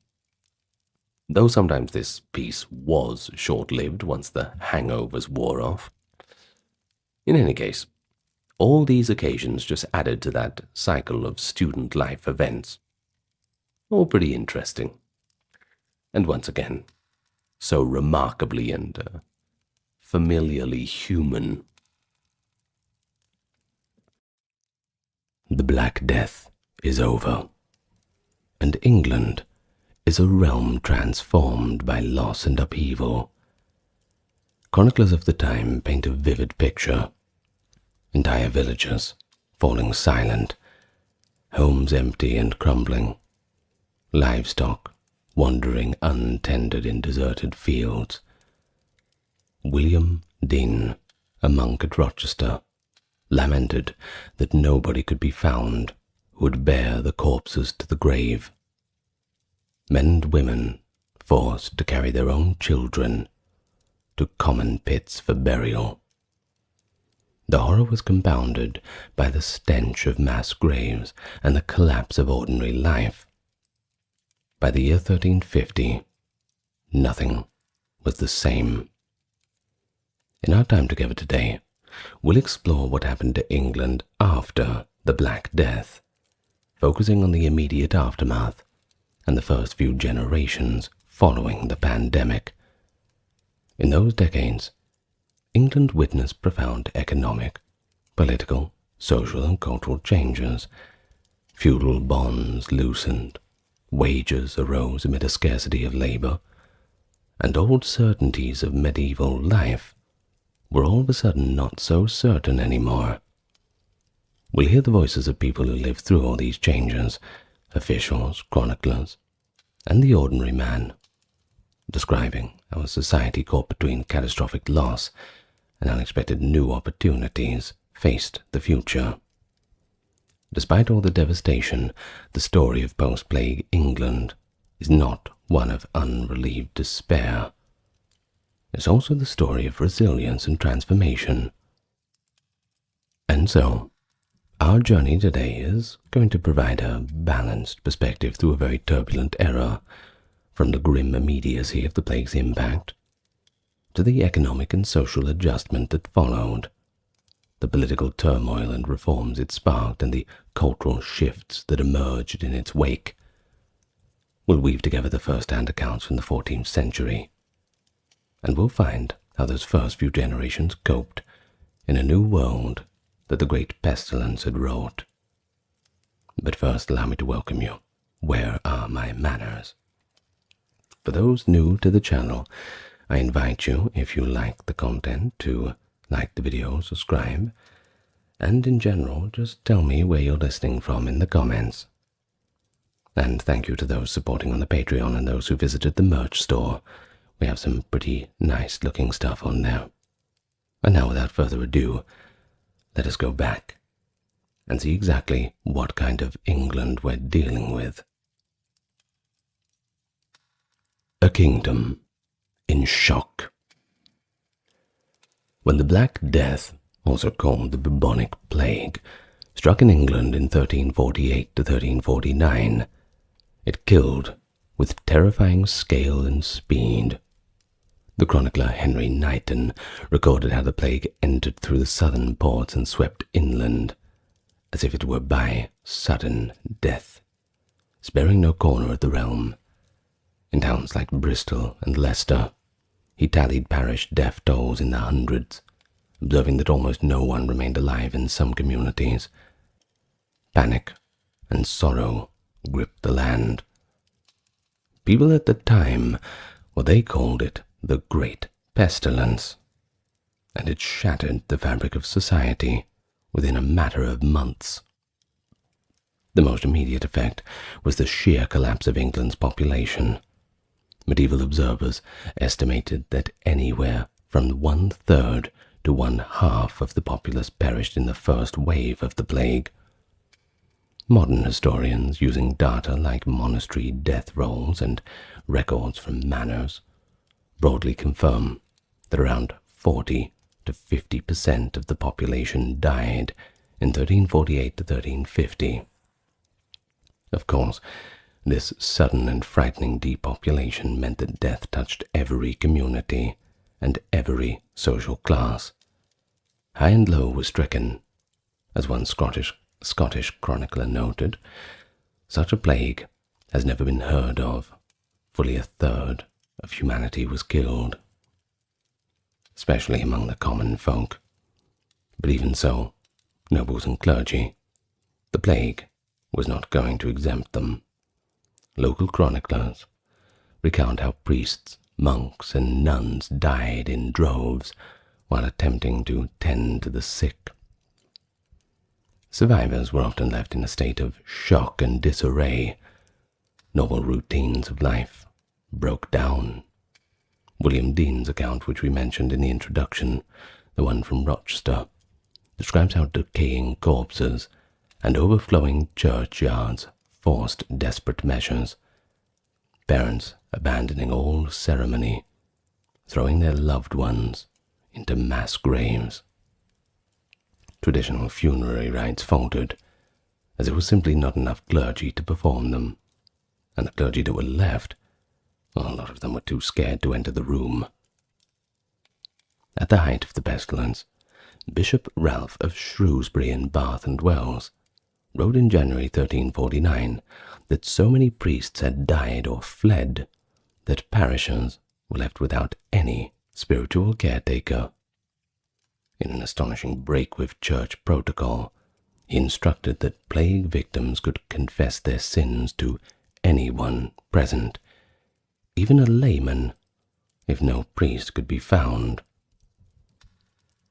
Though sometimes this peace was short-lived once the hangovers wore off. In any case, all these occasions just added to that cycle of student life events. All pretty interesting. And once again, so remarkably and familiarly human. The Black Death is over, and England is a realm transformed by loss and upheaval. Chroniclers of the time paint a vivid picture. Entire villages falling silent, homes empty and crumbling, livestock wandering untended in deserted fields. William Dean, a monk at Rochester, lamented that nobody could be found who would bear the corpses to the grave. Men and women forced to carry their own children to common pits for burial. The horror was compounded by the stench of mass graves and the collapse of ordinary life. By the year 1350, nothing was the same. In our time together today, we'll explore what happened to England after the Black Death, focusing on the immediate aftermath and the first few generations following the pandemic. In those decades, England witnessed profound economic, political, social and cultural changes. Feudal bonds loosened, wages arose amid a scarcity of labor, and old certainties of medieval life were all of a sudden not so certain anymore. We'll hear the voices of people who lived through all these changes, officials, chroniclers, and the ordinary man, describing how a society caught between catastrophic loss and unexpected new opportunities faced the future. Despite all the devastation, the story of post-plague England is not one of unrelieved despair. It's also the story of resilience and transformation. And so, our journey today is going to provide a balanced perspective through a very turbulent era, from the grim immediacy of the plague's impact to the economic and social adjustment that followed, the political turmoil and reforms it sparked, and the cultural shifts that emerged in its wake. We'll weave together the first-hand accounts from the 14th century, and we'll find how those first few generations coped in a new world that the great pestilence had wrought. But first, allow me to welcome you. Where are my manners? For those new to the channel, I invite you, if you like the content, to like the video, subscribe, and in general, just tell me where you're listening from in the comments. And thank you to those supporting on the Patreon and those who visited the merch store. We have some pretty nice looking stuff on there. And now, without further ado, let us go back and see exactly what kind of England we're dealing with. A kingdom in shock. When the Black Death, also called the bubonic plague, struck in England in 1348 to 1349, it killed with terrifying scale and speed. The chronicler Henry Knighton recorded how the plague entered through the southern ports and swept inland, as if it were by sudden death, sparing no corner of the realm. In towns like Bristol and Leicester, he tallied parish death tolls in the hundreds, observing that almost no one remained alive in some communities. Panic and sorrow gripped the land. People at the time, they called it the Great Pestilence, and it shattered the fabric of society within a matter of months. The most immediate effect was the sheer collapse of England's population. Medieval observers estimated that anywhere from 1/3 to 1/2 of the populace perished in the first wave of the plague. Modern historians, using data like monastery death rolls and records from manors, broadly confirm that around 40 to 50% of the population died in 1348 to 1350. Of course, this sudden and frightening depopulation meant that death touched every community and every social class. High and low were stricken. As one Scottish chronicler noted, such a plague has never been heard of. Fully 1/3 of humanity was killed, especially among the common folk. But even so, nobles and clergy, the plague was not going to exempt them. Local chroniclers recount how priests, monks, and nuns died in droves while attempting to tend to the sick. Survivors were often left in a state of shock and disarray. Normal routines of life broke down. William Dean's account, which we mentioned in the introduction, the one from Rochester, describes how decaying corpses and overflowing churchyards forced desperate measures. Parents abandoning all ceremony, throwing their loved ones into mass graves. Traditional funerary rites faltered, as there was simply not enough clergy to perform them, and the clergy that were left, a lot of them were too scared to enter the room. At the height of the pestilence, Bishop Ralph of Shrewsbury in Bath and Wells wrote in January 1349 that so many priests had died or fled that parishes were left without any spiritual caretaker. In an astonishing break with church protocol, he instructed that plague victims could confess their sins to anyone present, even a layman, if no priest could be found.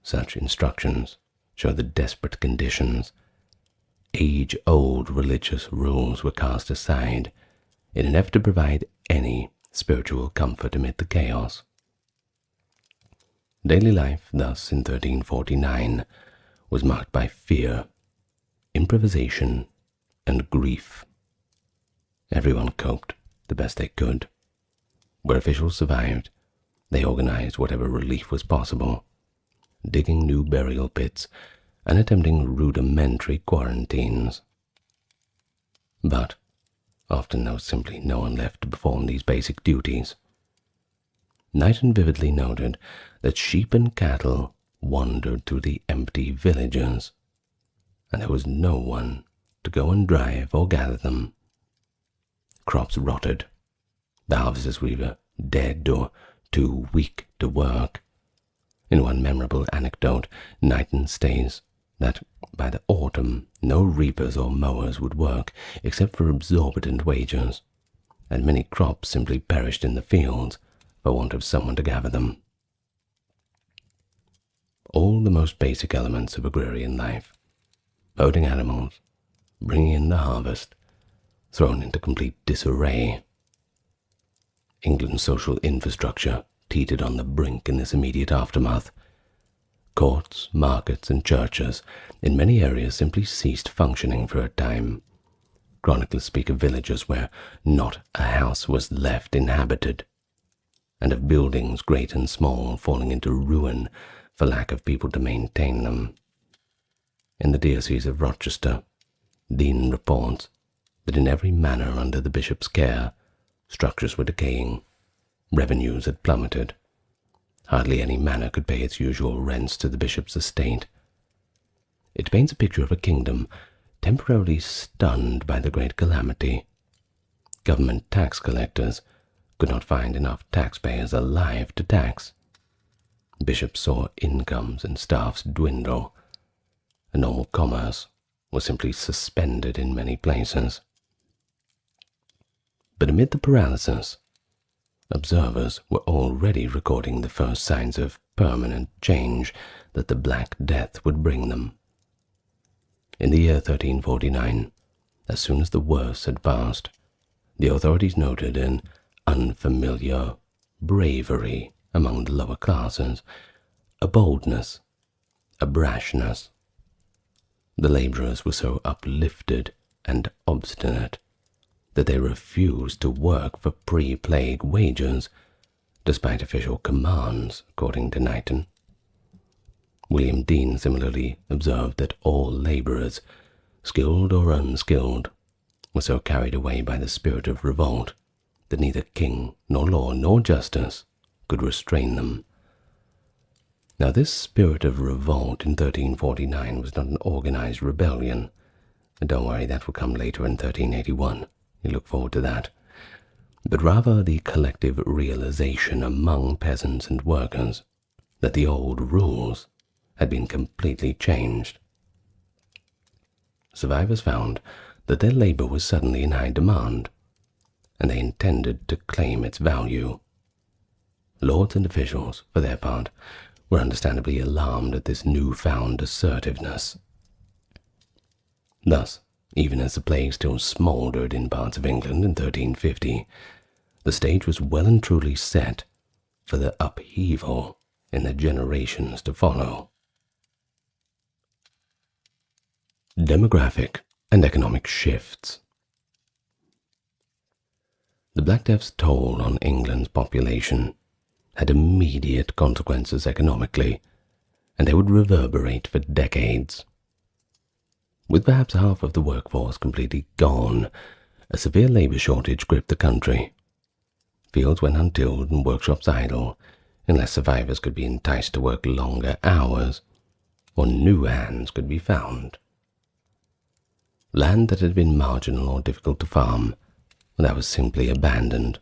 Such instructions show the desperate conditions. Age-old religious rules were cast aside in an effort to provide any spiritual comfort amid the chaos. Daily life, thus, in 1349, was marked by fear, improvisation, and grief. Everyone coped the best they could. Where officials survived, they organized whatever relief was possible, digging new burial pits and attempting rudimentary quarantines. But often there was simply no one left to perform these basic duties. Knighton vividly noted that sheep and cattle wandered through the empty villages, and there was no one to go and drive or gather them. Crops rotted. The harvesters were either dead or too weak to work. In one memorable anecdote, Knighton states that by the autumn no reapers or mowers would work except for exorbitant wages, and many crops simply perished in the fields for want of someone to gather them. All the most basic elements of agrarian life, herding animals, bringing in the harvest, thrown into complete disarray. England's social infrastructure teetered on the brink in this immediate aftermath. Courts, markets, and churches in many areas simply ceased functioning for a time. Chroniclers speak of villages where not a house was left inhabited, and of buildings great and small falling into ruin for lack of people to maintain them. In the diocese of Rochester, Dean reports that in every manor under the bishop's care, structures were decaying, revenues had plummeted. Hardly any manor could pay its usual rents to the bishop's estate. It paints a picture of a kingdom temporarily stunned by the great calamity. Government tax collectors could not find enough taxpayers alive to tax. Bishops saw incomes and staffs dwindle, and normal commerce was simply suspended in many places. But amid the paralysis, observers were already recording the first signs of permanent change that the Black Death would bring them. In the year 1349, as soon as the worst had passed, the authorities noted an unfamiliar bravery among the lower classes, a boldness, a brashness. The laborers were so uplifted and obstinate that they refused to work for pre-plague wages, despite official commands, according to Knighton. William Dean similarly observed that all laborers, skilled or unskilled, were so carried away by the spirit of revolt that neither king nor law nor justice could restrain them. Now this spirit of revolt in 1349 was not an organized rebellion. And don't worry, that will come later in 1381. You look forward to that. But rather the collective realization among peasants and workers that the old rules had been completely changed. Survivors found that their labor was suddenly in high demand, and they intended to claim its value. Lords and officials, for their part, were understandably alarmed at this newfound assertiveness. Thus, even as the plague still smouldered in parts of England in 1350, the stage was well and truly set for the upheaval in the generations to follow. Demographic and economic shifts. The Black Death's toll on England's population had immediate consequences economically, and they would reverberate for decades. With perhaps half of the workforce completely gone, a severe labor shortage gripped the country. Fields went untilled and workshops idle, unless survivors could be enticed to work longer hours, or new hands could be found. Land that had been marginal or difficult to farm, that was simply abandoned.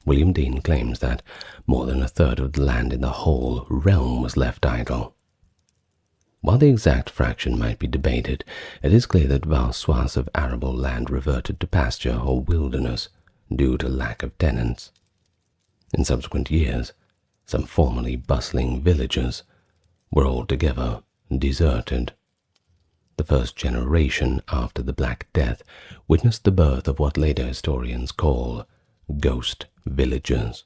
William Dean claims that more than a third of the land in the whole realm was left idle. While the exact fraction might be debated, it is clear that vast swaths of arable land reverted to pasture or wilderness due to lack of tenants. In subsequent years, some formerly bustling villages were altogether deserted. The first generation after the Black Death witnessed the birth of what later historians call ghost villages.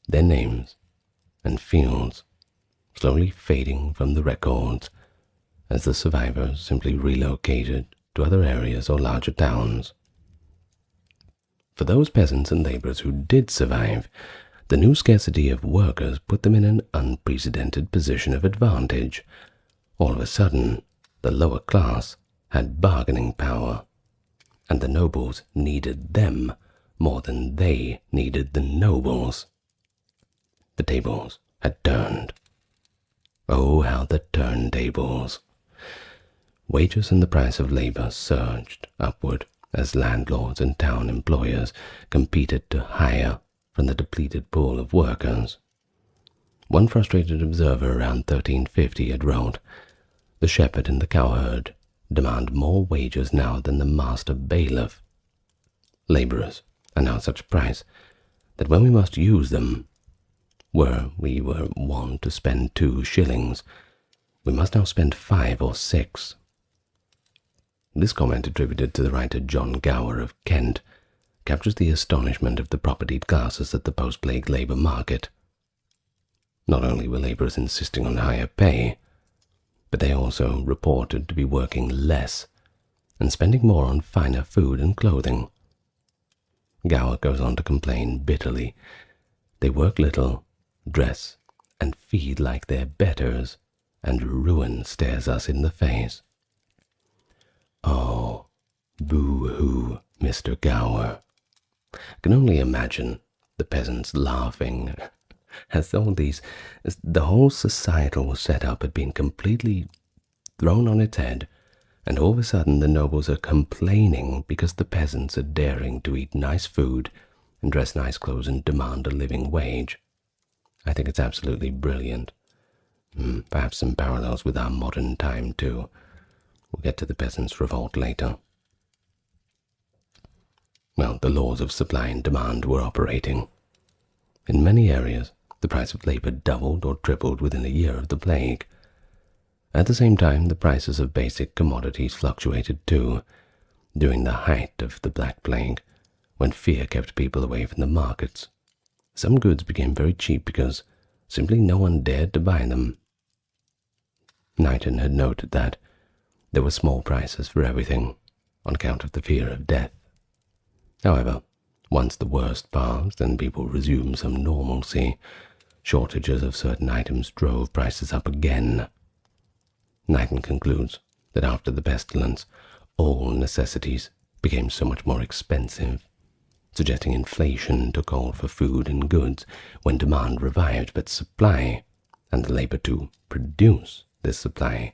Their names and fields slowly fading from the records as the survivors simply relocated to other areas or larger towns. For those peasants and laborers who did survive, the new scarcity of workers put them in an unprecedented position of advantage. All of a sudden, the lower class had bargaining power, and the nobles needed them more than they needed the nobles. The tables had turned. Oh, how the turntables! Wages and the price of labor surged upward as landlords and town employers competed to hire from the depleted pool of workers. One frustrated observer around 1350 had wrote, "The shepherd and the cowherd demand more wages now than the master bailiff. Laborers are now such a price that when we must use them, where we were wont to spend 2 shillings, we must now spend 5 or 6. This comment, attributed to the writer John Gower of Kent, captures the astonishment of the propertied classes at the post-plague labour market. Not only were labourers insisting on higher pay, but they also reported to be working less and spending more on finer food and clothing. Gower goes on to complain bitterly. They work little, dress, and feed like their betters, and ruin stares us in the face. Oh, boo-hoo, Mr. Gower. I can only imagine the peasants laughing as though the whole societal setup had been completely thrown on its head, and all of a sudden the nobles are complaining because the peasants are daring to eat nice food and dress nice clothes and demand a living wage. I think it's absolutely brilliant. Perhaps some parallels with our modern time too. We'll get to the peasants' revolt later. Well, the laws of supply and demand were operating. In many areas, the price of labor doubled or tripled within a year of the plague. At the same time, the prices of basic commodities fluctuated too. During the height of the Black Plague, when fear kept people away from the markets, some goods became very cheap because simply no one dared to buy them. Knighton had noted that there were small prices for everything on account of the fear of death. However, once the worst passed and people resumed some normalcy, shortages of certain items drove prices up again. Knighton concludes that after the pestilence, all necessities became so much more expensive, suggesting inflation took hold for food and goods when demand revived, but supply, and the labor to produce this supply,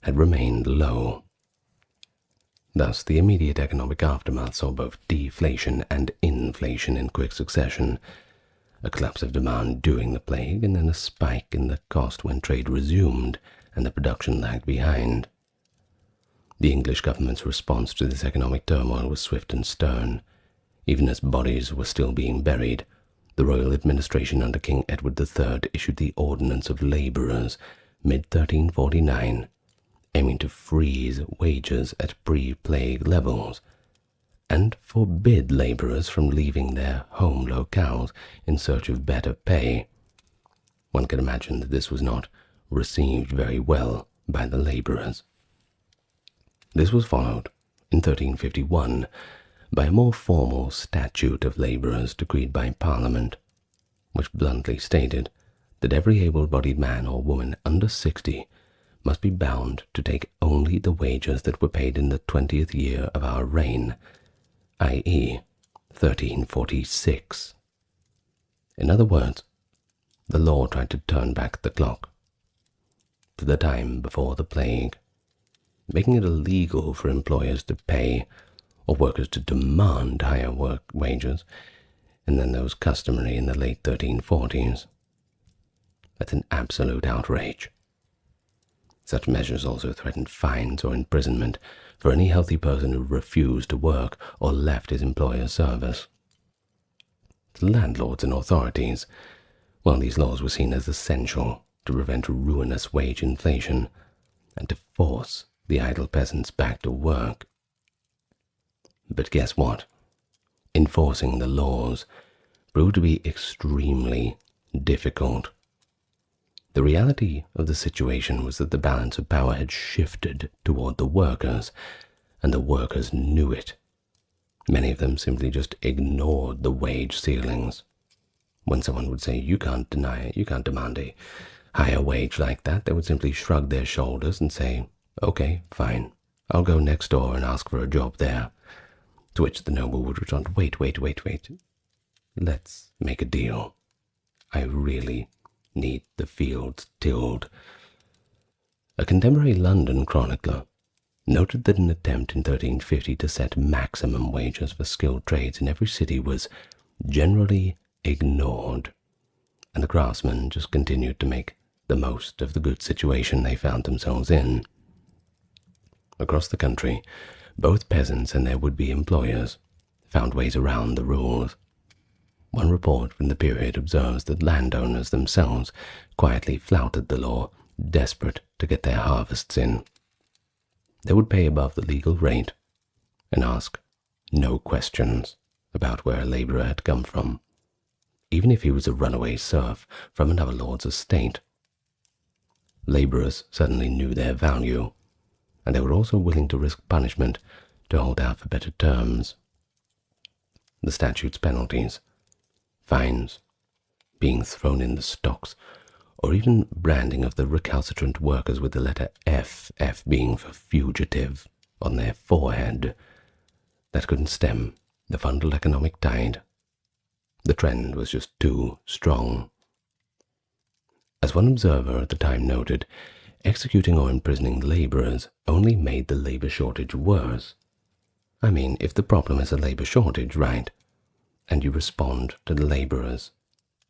had remained low. Thus, the immediate economic aftermath saw both deflation and inflation in quick succession, a collapse of demand during the plague, and then a spike in the cost when trade resumed and the production lagged behind. The English government's response to this economic turmoil was swift and stern. Even as bodies were still being buried, the royal administration under King Edward III issued the Ordinance of Labourers, mid-1349, aiming to freeze wages at pre-plague levels, and forbid labourers from leaving their home locales in search of better pay. One can imagine that this was not received very well by the labourers. This was followed, in 1351, by a more formal Statute of Labourers decreed by Parliament, which bluntly stated that every able-bodied man or woman under 60 must be bound to take only the wages that were paid in the 20th year of our reign, i.e., 1346. In other words, the law tried to turn back the clock to the time before the plague, making it illegal for employers to pay or workers to demand higher work wages than those customary in the late 1340s. That's an absolute outrage. Such measures also threatened fines or imprisonment for any healthy person who refused to work or left his employer's service. The landlords and authorities, well, these laws were seen as essential to prevent ruinous wage inflation and to force the idle peasants back to work. But guess what? Enforcing the laws proved to be extremely difficult. The reality of the situation was that the balance of power had shifted toward the workers, and the workers knew it. Many of them simply just ignored the wage ceilings. When someone would say, "You can't deny it, you can't demand a higher wage like that," they would simply shrug their shoulders and say, "Okay, fine, I'll go next door and ask for a job there." To which the noble would respond, wait. Let's make a deal. I really need the fields tilled." A contemporary London chronicler noted that an attempt in 1350 to set maximum wages for skilled trades in every city was generally ignored, and the craftsmen just continued to make the most of the good situation they found themselves in. Across the country, both peasants and their would-be employers found ways around the rules. One report from the period observes that landowners themselves quietly flouted the law, desperate to get their harvests in. They would pay above the legal rate and ask no questions about where a labourer had come from, even if he was a runaway serf from another lord's estate. Labourers suddenly knew their value, and they were also willing to risk punishment to hold out for better terms. The statute's penalties, fines, being thrown in the stocks, or even branding of the recalcitrant workers with the letter F, F being for fugitive, on their forehead, that couldn't stem the fundal economic tide. The trend was just too strong. As one observer at the time noted, executing or imprisoning labourers only made the labour shortage worse. I mean, if the problem is a labour shortage, right, and you respond to the labourers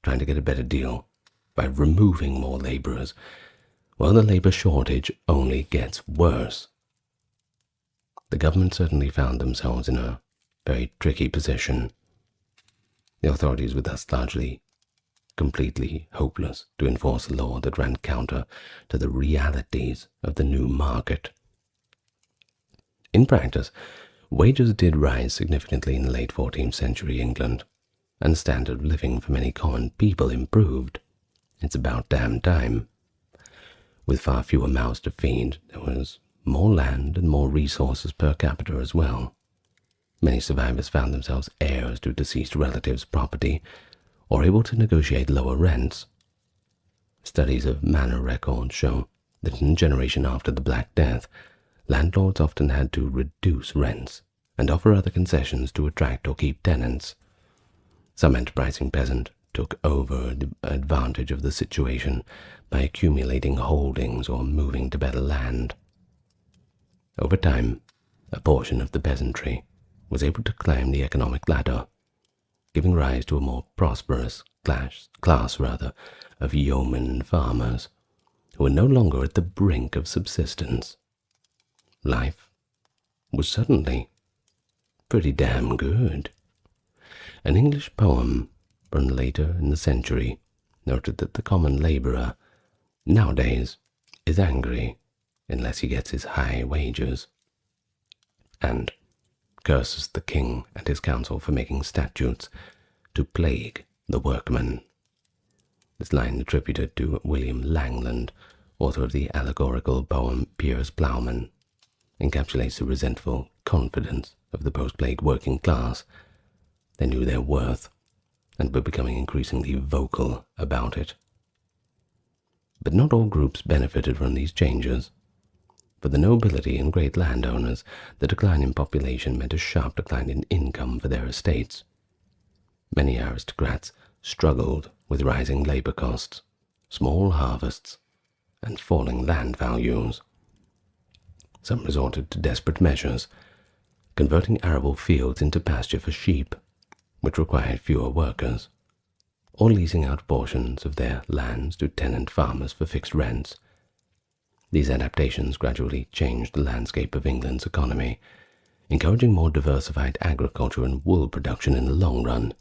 trying to get a better deal by removing more labourers, well, the labour shortage only gets worse. The government certainly found themselves in a very tricky position. The authorities were thus largely completely hopeless to enforce a law that ran counter to the realities of the new market. In practice, wages did rise significantly in the late 14th century England, and the standard of living for many common people improved. It's about damn time. With far fewer mouths to feed, there was more land and more resources per capita as well. Many survivors found themselves heirs to deceased relatives' property, or able to negotiate lower rents. Studies of manor records show that in the generation after the Black Death, landlords often had to reduce rents and offer other concessions to attract or keep tenants. Some enterprising peasant took over the advantage of the situation by accumulating holdings or moving to better land. Over time, a portion of the peasantry was able to climb the economic ladder, giving rise to a more prosperous class of yeoman farmers who were no longer at the brink of subsistence. Life was suddenly pretty damn good. An English poem from later in the century noted that the common labourer nowadays is angry unless he gets his high wages, and curses the king and his council for making statutes to plague the workman. This line, attributed to William Langland, author of the allegorical poem Piers Plowman, encapsulates the resentful confidence of the post-plague working class. They knew their worth and were becoming increasingly vocal about it. But not all groups benefited from these changes. For the nobility and great landowners, the decline in population meant a sharp decline in income for their estates. Many aristocrats struggled with rising labour costs, small harvests, and falling land values. Some resorted to desperate measures, converting arable fields into pasture for sheep, which required fewer workers, or leasing out portions of their lands to tenant farmers for fixed rents. These adaptations gradually changed the landscape of England's economy, encouraging more diversified agriculture and wool production in the long run.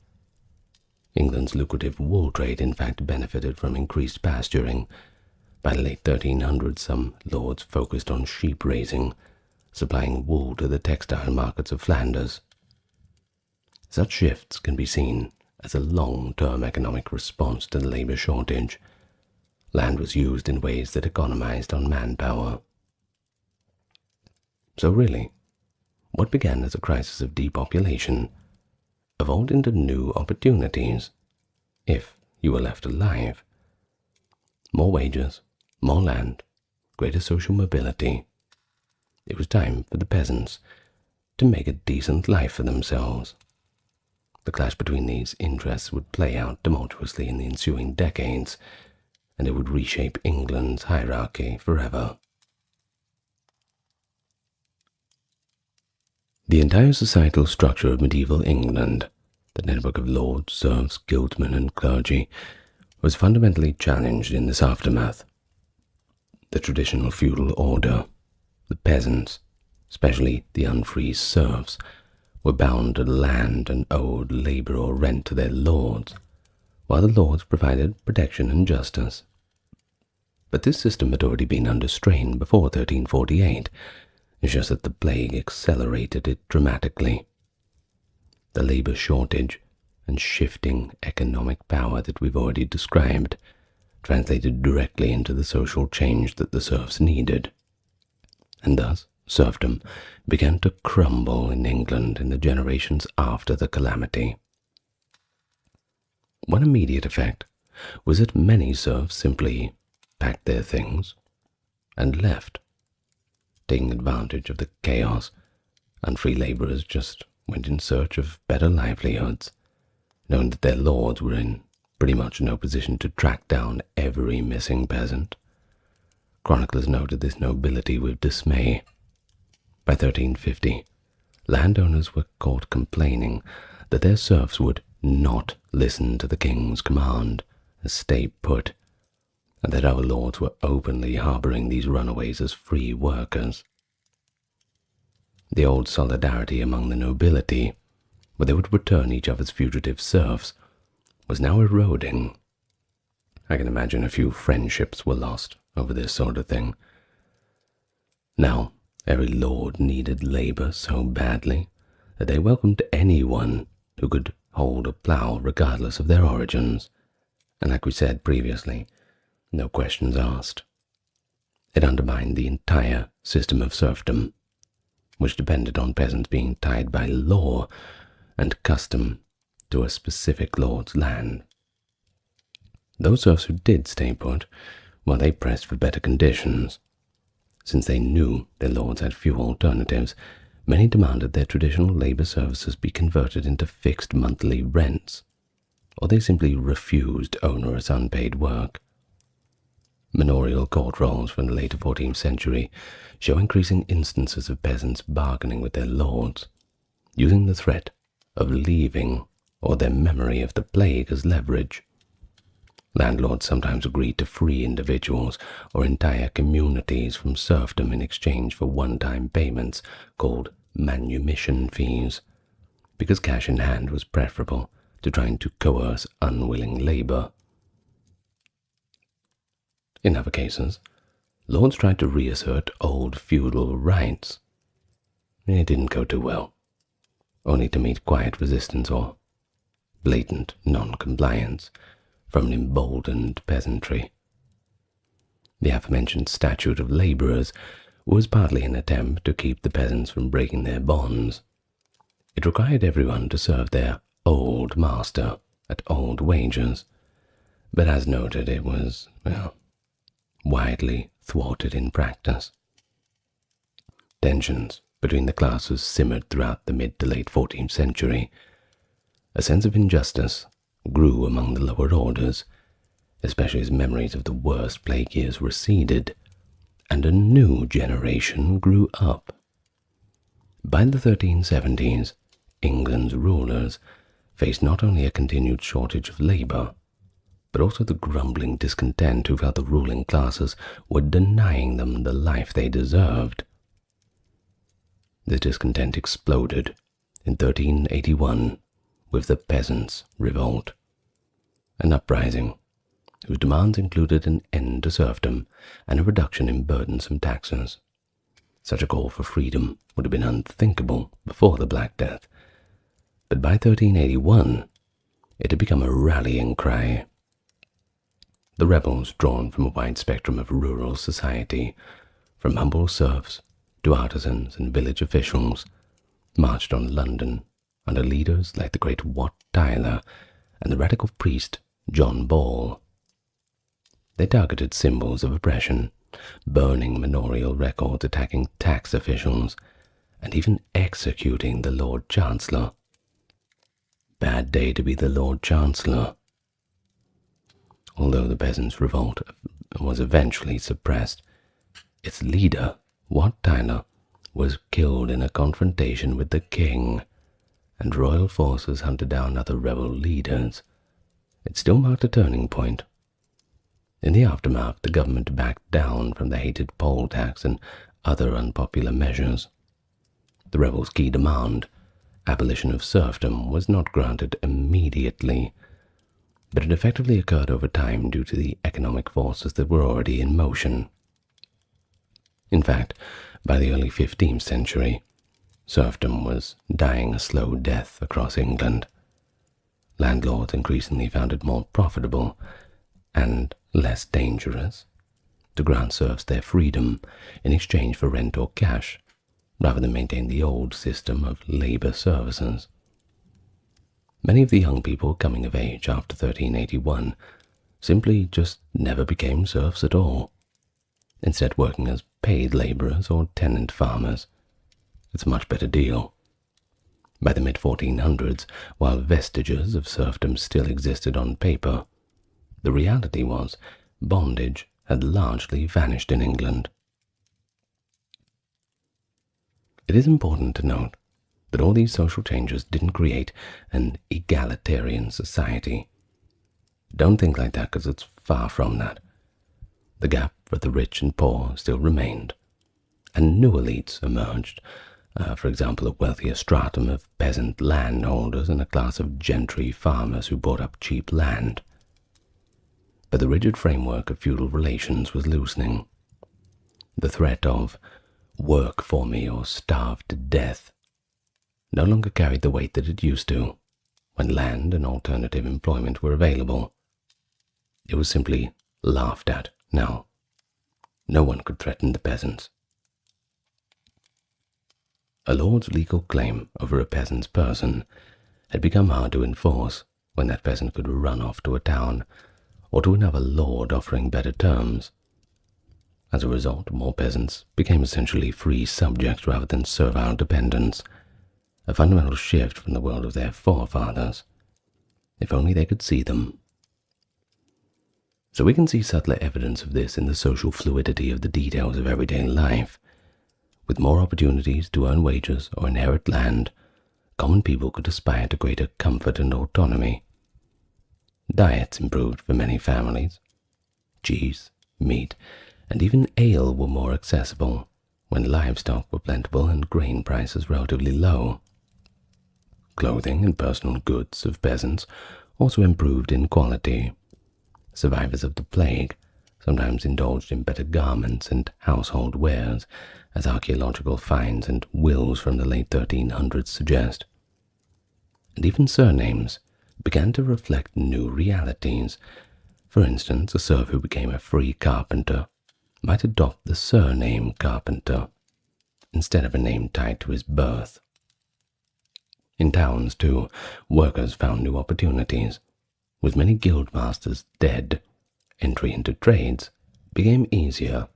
England's lucrative wool trade in fact benefited from increased pasturing. By the late 1300s, some lords focused on sheep raising, supplying wool to the textile markets of Flanders. Such shifts can be seen as a long-term economic response to the labor shortage. Land was used in ways that economized on manpower. So really, what began as a crisis of depopulation evolved into new opportunities, if you were left alive. More wages, more land, greater social mobility. It was time for the peasants to make a decent life for themselves. The clash between these interests would play out tumultuously in the ensuing decades, and it would reshape England's hierarchy forever. The entire societal structure of medieval England, the network of lords, serfs, guildsmen, and clergy, was fundamentally challenged in this aftermath. The traditional feudal order, the peasants, especially the unfree serfs, were bound to the land and owed labor or rent to their lords, while the lords provided protection and justice. But this system had already been under strain before 1348, it's just that the plague accelerated it dramatically. The labor shortage and shifting economic power that we've already described translated directly into the social change that the serfs needed. And thus, serfdom began to crumble in England in the generations after the calamity. One immediate effect was that many serfs simply packed their things and left. Taking advantage of the chaos, unfree laborers just went in search of better livelihoods, knowing that their lords were in pretty much no position to track down every missing peasant. Chroniclers noted this nobility with dismay. By 1350, landowners were caught complaining that their serfs would not listen to the king's command and stay put, and that our lords were openly harboring these runaways as free workers. The old solidarity among the nobility, where they would return each other's fugitive serfs, was now eroding. I can imagine a few friendships were lost over this sort of thing. Now, every lord needed labor so badly that they welcomed anyone who could hold a plow regardless of their origins, and like we said previously, no questions asked. It undermined the entire system of serfdom, which depended on peasants being tied by law and custom to a specific lord's land. Those serfs who did stay put, well, they pressed for better conditions. Since they knew their lords had few alternatives, many demanded their traditional labor services be converted into fixed monthly rents, or they simply refused onerous unpaid work. Manorial court rolls from the later 14th century show increasing instances of peasants bargaining with their lords, using the threat of leaving or their memory of the plague as leverage. Landlords sometimes agreed to free individuals or entire communities from serfdom in exchange for one-time payments called manumission fees, because cash in hand was preferable to trying to coerce unwilling labor. In other cases, lords tried to reassert old feudal rights. It didn't go too well, only to meet quiet resistance or blatant non-compliance from an emboldened peasantry. The aforementioned statute of laborers was partly an attempt to keep the peasants from breaking their bonds. It required everyone to serve their old master at old wages, but as noted, it was, widely thwarted in practice. Tensions between the classes simmered throughout the mid to late 14th century. A sense of injustice grew among the lower orders, especially as memories of the worst plague years receded, and a new generation grew up. By the 1370s, England's rulers faced not only a continued shortage of labor, but also the grumbling discontent who felt the ruling classes were denying them the life they deserved. The discontent exploded in 1381 with the Peasants' Revolt, an uprising whose demands included an end to serfdom and a reduction in burdensome taxes. Such a call for freedom would have been unthinkable before the Black Death, but by 1381 it had become a rallying cry. The rebels, drawn from a wide spectrum of rural society, from humble serfs to artisans and village officials, marched on London under leaders like the great Wat Tyler and the radical priest John Ball. They targeted symbols of oppression, burning manorial records, attacking tax officials, and even executing the Lord Chancellor. Bad day to be the Lord Chancellor. Although the Peasants' Revolt was eventually suppressed, its leader, Wat Tyler, was killed in a confrontation with the king, and royal forces hunted down other rebel leaders. It still marked a turning point. In the aftermath, the government backed down from the hated poll tax and other unpopular measures. The rebels' key demand, abolition of serfdom, was not granted immediately, but it effectively occurred over time due to the economic forces that were already in motion. In fact, by the early 15th century, serfdom was dying a slow death across England. Landlords increasingly found it more profitable and less dangerous to grant serfs their freedom in exchange for rent or cash, rather than maintain the old system of labor services. Many of the young people coming of age after 1381 simply just never became serfs at all, instead working as paid laborers or tenant farmers. It's a much better deal. By the mid-1400s, while vestiges of serfdom still existed on paper, the reality was bondage had largely vanished in England. It is important to note that all these social changes didn't create an egalitarian society. Don't think like that, because it's far from that. The gap for the rich and poor still remained, and new elites emerged, for example, a wealthier stratum of peasant landholders and a class of gentry farmers who bought up cheap land. But the rigid framework of feudal relations was loosening. The threat of "work for me or starve to death" no longer carried the weight that it used to, when land and alternative employment were available. It was simply laughed at now. No one could threaten the peasants. A lord's legal claim over a peasant's person had become hard to enforce when that peasant could run off to a town or to another lord offering better terms. As a result, more peasants became essentially free subjects rather than servile dependents, a fundamental shift from the world of their forefathers. If only they could see them. So we can see subtler evidence of this in the social fluidity of the details of everyday life. With more opportunities to earn wages or inherit land, common people could aspire to greater comfort and autonomy. Diets improved for many families. Cheese, meat, and even ale were more accessible when livestock were plentiful and grain prices relatively low. Clothing and personal goods of peasants also improved in quality. Survivors of the plague sometimes indulged in better garments and household wares, as archaeological finds and wills from the late 1300s suggest. And even surnames began to reflect new realities. For instance, a serf who became a free carpenter might adopt the surname Carpenter instead of a name tied to his birth. In towns, too, workers found new opportunities. With many guild masters dead, entry into trades became easier,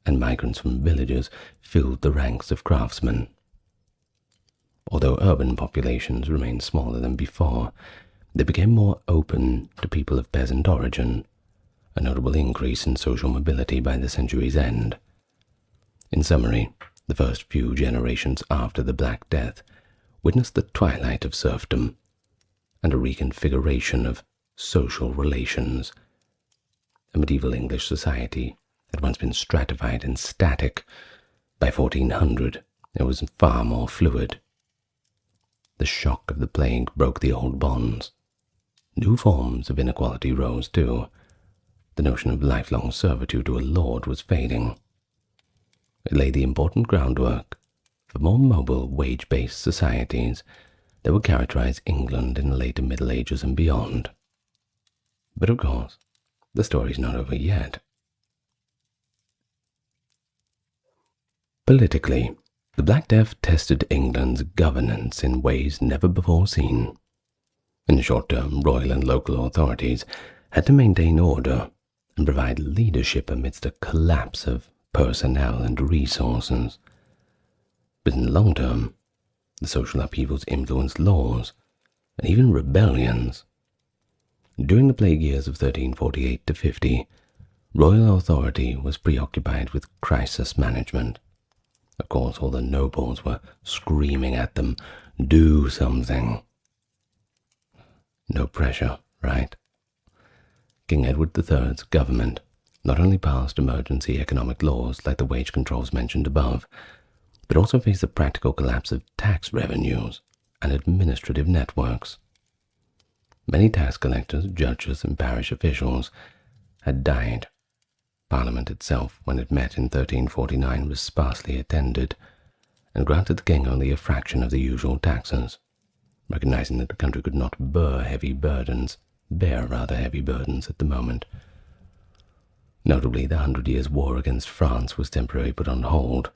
and migrants from villages filled the ranks of craftsmen. Although urban populations remained smaller than before, they became more open to people of peasant origin, a notable increase in social mobility by the century's end. In summary, the first few generations after the Black Death witnessed the twilight of serfdom and a reconfiguration of social relations. A medieval English society had once been stratified and static. By 1400, it was far more fluid. The shock of the plague broke the old bonds. New forms of inequality rose too. The notion of lifelong servitude to a lord was fading. It laid the important groundwork for more mobile, wage-based societies that would characterize England in the later Middle Ages and beyond. But of course, the story's not over yet. Politically, the Black Death tested England's governance in ways never before seen. In the short term, royal and local authorities had to maintain order and provide leadership amidst a collapse of personnel and resources. But in the long term, the social upheavals influenced laws and even rebellions. During the plague years of 1348 to 50, royal authority was preoccupied with crisis management. Of course, all the nobles were screaming at them, "Do something." No pressure, right? King Edward III's government not only passed emergency economic laws like the wage controls mentioned above, but also faced the practical collapse of tax revenues and administrative networks. Many tax collectors, judges, and parish officials had died. Parliament itself, when it met in 1349, was sparsely attended, and granted the king only a fraction of the usual taxes, recognizing that the country could not bear heavy burdens at the moment. Notably, the 100 Years' War against France was temporarily put on hold,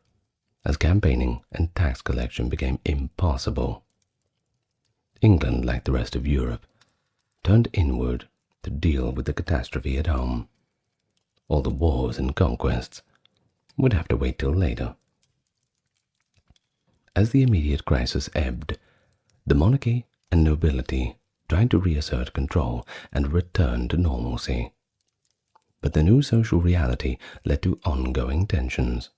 as campaigning and tax collection became impossible. England, like the rest of Europe, turned inward to deal with the catastrophe at home. All the wars and conquests would have to wait till later. As the immediate crisis ebbed, the monarchy and nobility tried to reassert control and return to normalcy. But the new social reality led to ongoing tensions.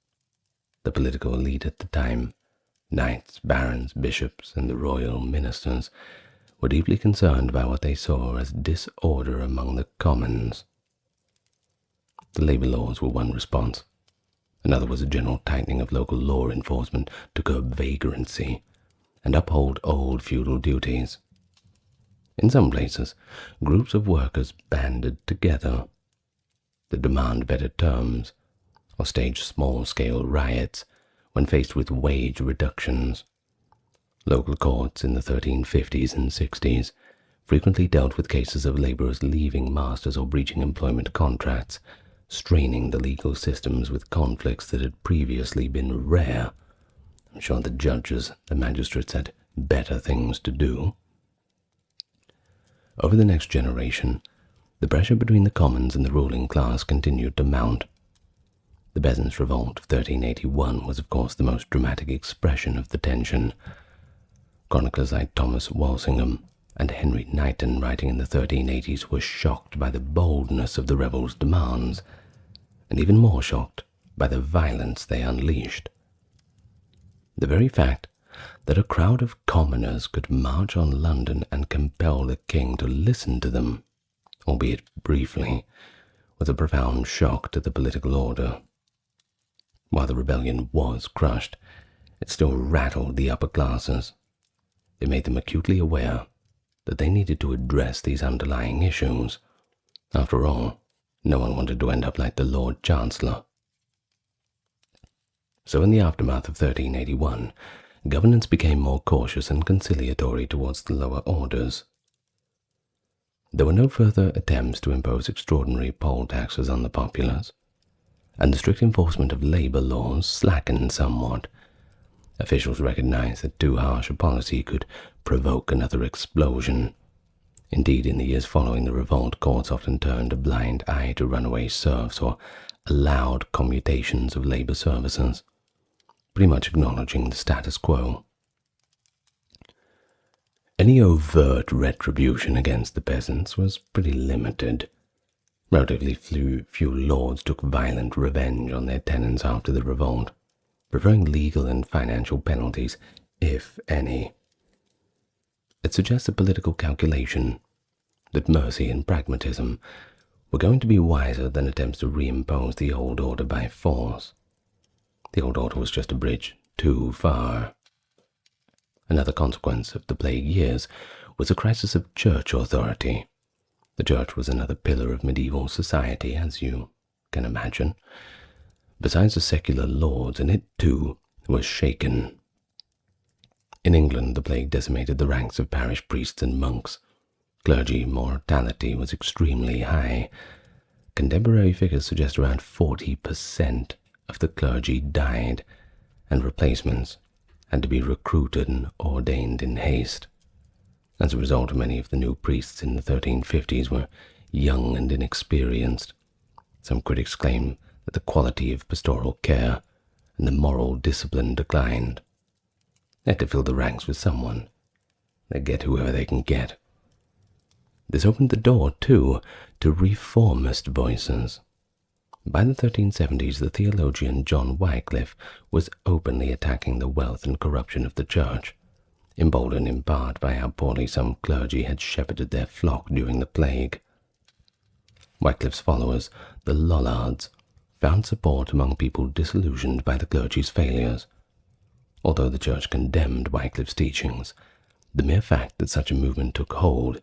The political elite at the time, knights, barons, bishops, and the royal ministers, were deeply concerned by what they saw as disorder among the commons. The labor laws were one response. Another was a general tightening of local law enforcement to curb vagrancy and uphold old feudal duties. In some places, groups of workers banded together to demand better terms or stage small-scale riots when faced with wage reductions. Local courts in the 1350s and 60s frequently dealt with cases of laborers leaving masters or breaching employment contracts, straining the legal systems with conflicts that had previously been rare. I'm sure the judges, the magistrates had better things to do. Over the next generation, the pressure between the commons and the ruling class continued to mount. The Peasants' Revolt of 1381 was, of course, the most dramatic expression of the tension. Chroniclers like Thomas Walsingham and Henry Knighton, writing in the 1380s, were shocked by the boldness of the rebels' demands, and even more shocked by the violence they unleashed. The very fact that a crowd of commoners could march on London and compel the king to listen to them, albeit briefly, was a profound shock to the political order. While the rebellion was crushed, it still rattled the upper classes. It made them acutely aware that they needed to address these underlying issues. After all, no one wanted to end up like the Lord Chancellor. So in the aftermath of 1381, governance became more cautious and conciliatory towards the lower orders. There were no further attempts to impose extraordinary poll taxes on the populace, and the strict enforcement of labor laws slackened somewhat. Officials recognized that too harsh a policy could provoke another explosion. Indeed, in the years following the revolt, courts often turned a blind eye to runaway serfs or allowed commutations of labor services, pretty much acknowledging the status quo. Any overt retribution against the peasants was pretty limited. Relatively few lords took violent revenge on their tenants after the revolt, preferring legal and financial penalties, if any. It suggests a political calculation. that mercy and pragmatism were going to be wiser than attempts to reimpose the old order by force. The old order was just a bridge too far. Another consequence of the plague years was a crisis of church authority. The church was another pillar of medieval society, as you can imagine. Besides the secular lords, and it too was shaken. In England, the plague decimated the ranks of parish priests and monks. Clergy mortality was extremely high. Contemporary figures suggest around 40% of the clergy died, and replacements had to be recruited and ordained in haste. As a result, many of the new priests in the 1350s were young and inexperienced. Some critics claim that the quality of pastoral care and the moral discipline declined. They had to fill the ranks with someone. They get whoever they can get. This opened the door, too, to reformist voices. By the 1370s, the theologian John Wycliffe was openly attacking the wealth and corruption of the church, emboldened in part by how poorly some clergy had shepherded their flock during the plague. Wycliffe's followers, the Lollards, found support among people disillusioned by the clergy's failures. Although the church condemned Wycliffe's teachings, the mere fact that such a movement took hold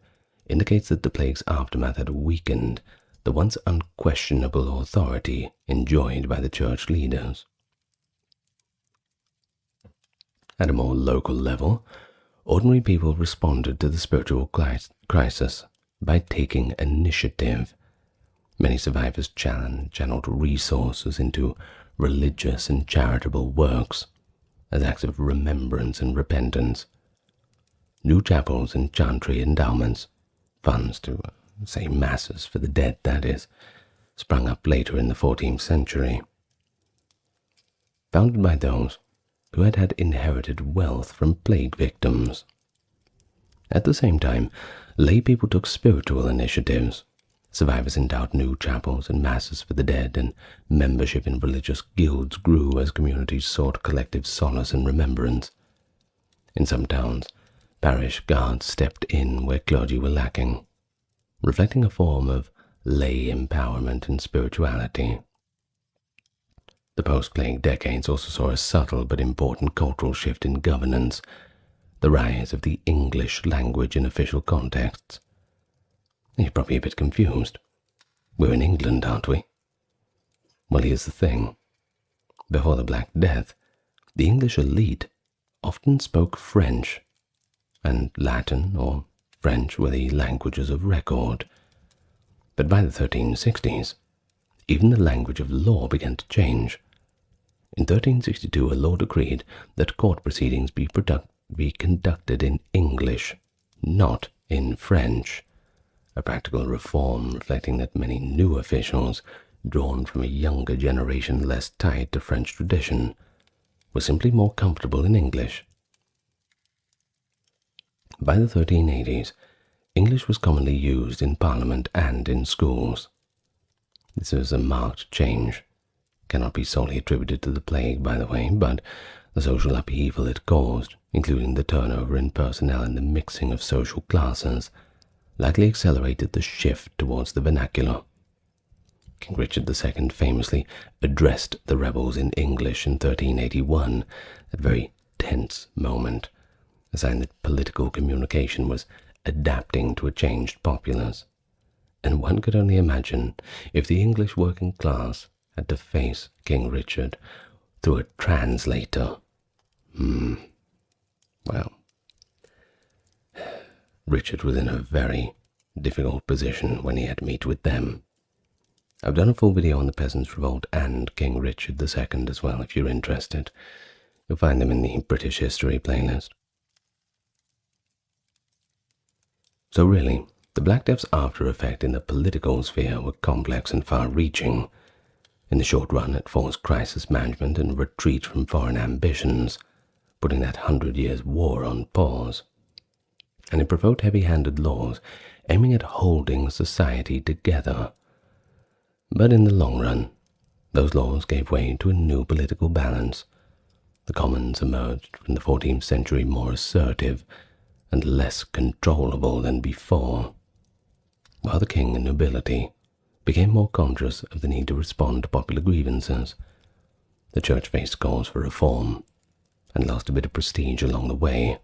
indicates that the plague's aftermath had weakened the once unquestionable authority enjoyed by the church leaders. At a more local level, ordinary people responded to the spiritual crisis by taking initiative. Many survivors channeled resources into religious and charitable works as acts of remembrance and repentance. New chapels and chantry endowments, funds to say masses for the dead, that is, sprung up later in the 14th century, founded by those who had had inherited wealth from plague victims. At the same time, lay people took spiritual initiatives. Survivors endowed new chapels and masses for the dead, and membership in religious guilds grew as communities sought collective solace and remembrance. In some towns, parish guards stepped in where clergy were lacking, reflecting a form of lay empowerment and spirituality. The post-plague decades also saw a subtle but important cultural shift in governance, the rise of the English language in official contexts. You're probably a bit confused. We're in England, aren't we? Well, here's the thing. Before the Black Death, the English elite often spoke French, and Latin or French were the languages of record. But by the 1360s, even the language of law began to change. In 1362, a law decreed that court proceedings be conducted in English, not in French. A practical reform reflecting that many new officials, drawn from a younger generation less tied to French tradition, were simply more comfortable in English. By the 1380s, English was commonly used in Parliament and in schools. This was a marked change. Cannot be solely attributed to the plague, by the way, but the social upheaval it caused, including the turnover in personnel and the mixing of social classes, likely accelerated the shift towards the vernacular. King Richard II famously addressed the rebels in English in 1381, a very tense moment, a sign that political communication was adapting to a changed populace. And one could only imagine if the English working class had to face King Richard through a translator. Well, Richard was in a very difficult position when he had to meet with them. I've done a full video on the Peasants' Revolt and King Richard II as well, if you're interested. You'll find them in the British History playlist. So really, the Black Death's after effect in the political sphere were complex and far-reaching. In the short run, it forced crisis management and retreat from foreign ambitions, putting that 100 Years' War on pause. And it provoked heavy-handed laws aiming at holding society together. But in the long run, those laws gave way to a new political balance. The commons emerged from the 14th century more assertive and less controllable than before. while the king and nobility became more conscious of the need to respond to popular grievances. The church faced calls for reform and lost a bit of prestige along the way.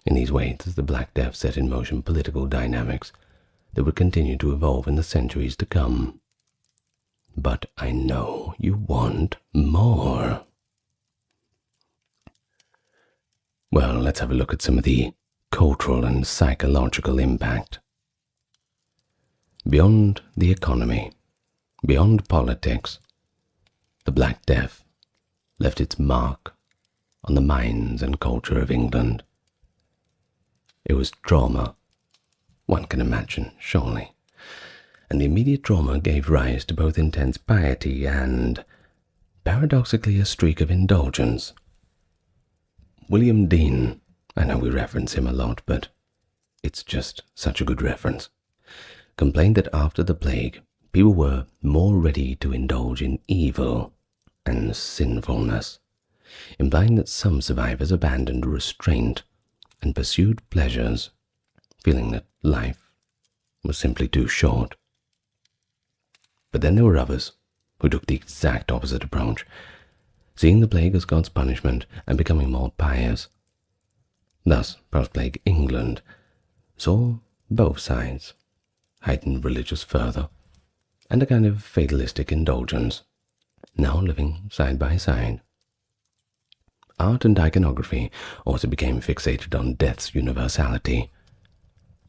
In these ways, the Black Death set in motion political dynamics that would continue to evolve in the centuries to come. But I know you want more. Well, let's have a look at some of the cultural and psychological impact. Beyond the economy, beyond politics, the Black Death left its mark on the minds and culture of England. It was trauma, one can imagine, surely, and the immediate trauma gave rise to both intense piety and, paradoxically, a streak of indulgence. William Dean, I know we reference him a lot, but it's just such a good reference, complained that after the plague, people were more ready to indulge in evil and sinfulness, implying that some survivors abandoned restraint and pursued pleasures, feeling that life was simply too short. But then there were others who took the exact opposite approach, seeing the plague as God's punishment and becoming more pious. Thus, post-plague England saw both sides, heightened religious fervor, and a kind of fatalistic indulgence, now living side by side. Art and iconography also became fixated on death's universality.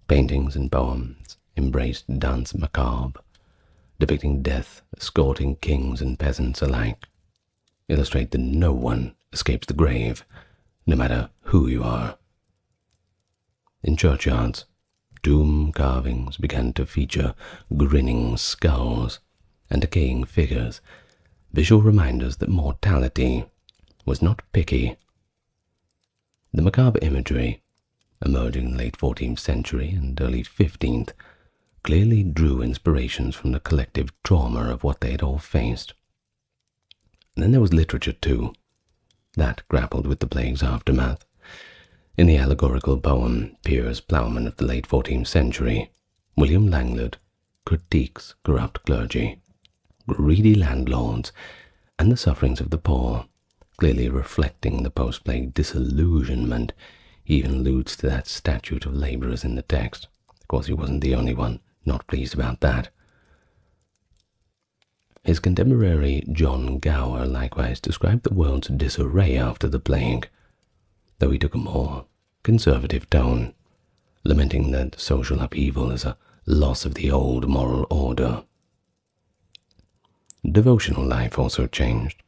Paintings and poems embraced danse macabre, depicting death escorting kings and peasants alike, illustrate that no one escapes the grave, no matter who you are. In churchyards, tomb carvings began to feature grinning skulls and decaying figures, visual reminders that mortality was not picky. The macabre imagery, emerging in the late 14th century and early 15th, clearly drew inspirations from the collective trauma of what they had all faced. And then there was literature too, that grappled with the plague's aftermath. In the allegorical poem Piers Plowman of the late 14th century, William Langland critiques corrupt clergy, greedy landlords, and the sufferings of the poor, clearly reflecting the post-plague disillusionment. He even alludes to that statute of labourers in the text. Of course, he wasn't the only one not pleased about that. His contemporary John Gower likewise described the world's disarray after the plague, though he took a more conservative tone, lamenting that social upheaval is a loss of the old moral order. Devotional life also changed.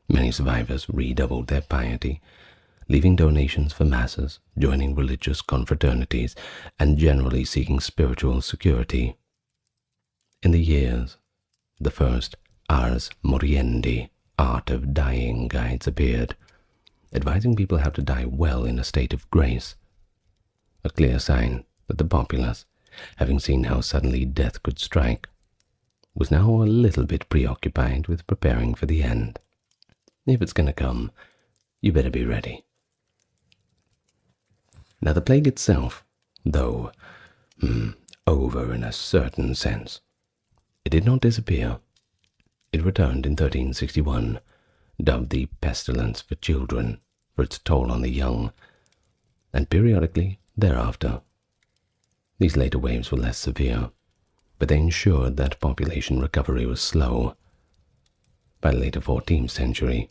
Many survivors redoubled their piety, leaving donations for masses, joining religious confraternities, and generally seeking spiritual security. In the years, the first Ars Moriendi, Art of Dying guides appeared, advising people how to die well in a state of grace, a clear sign that the populace, having seen how suddenly death could strike, was now a little bit preoccupied with preparing for the end. If it's going to come, you better be ready. Now the plague itself, though over in a certain sense, it did not disappear. It returned in 1361, dubbed the pestilence for children for its toll on the young, and periodically thereafter. These later waves were less severe, but they ensured that population recovery was slow. By the later 14th century,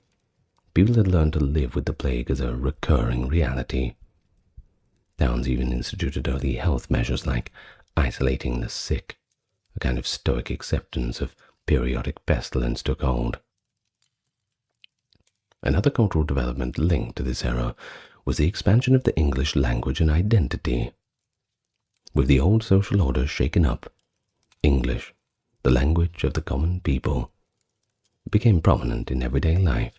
people had learned to live with the plague as a recurring reality. Towns even instituted early health measures like isolating the sick. A kind of stoic acceptance of periodic pestilence took hold. Another cultural development linked to this era was the expansion of the English language and identity. With the old social order shaken up, English, the language of the common people, became prominent in everyday life.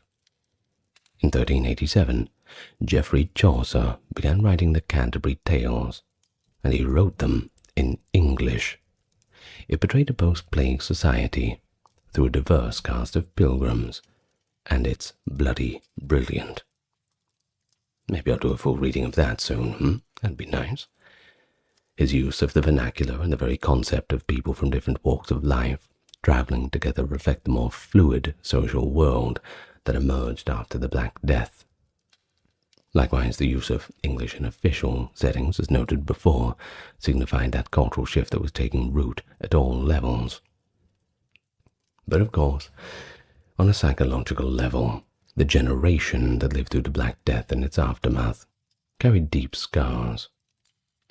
In 1387, Geoffrey Chaucer began writing the Canterbury Tales, and he wrote them in English. It portrayed a post-plague society through a diverse cast of pilgrims, and it's bloody brilliant. Maybe I'll do a full reading of that soon, That'd be nice. His use of the vernacular and the very concept of people from different walks of life traveling together reflect the more fluid social world that emerged after the Black Death. Likewise, the use of English in official settings, as noted before, signified that cultural shift that was taking root at all levels. But of course, on a psychological level, the generation that lived through the Black Death and its aftermath carried deep scars.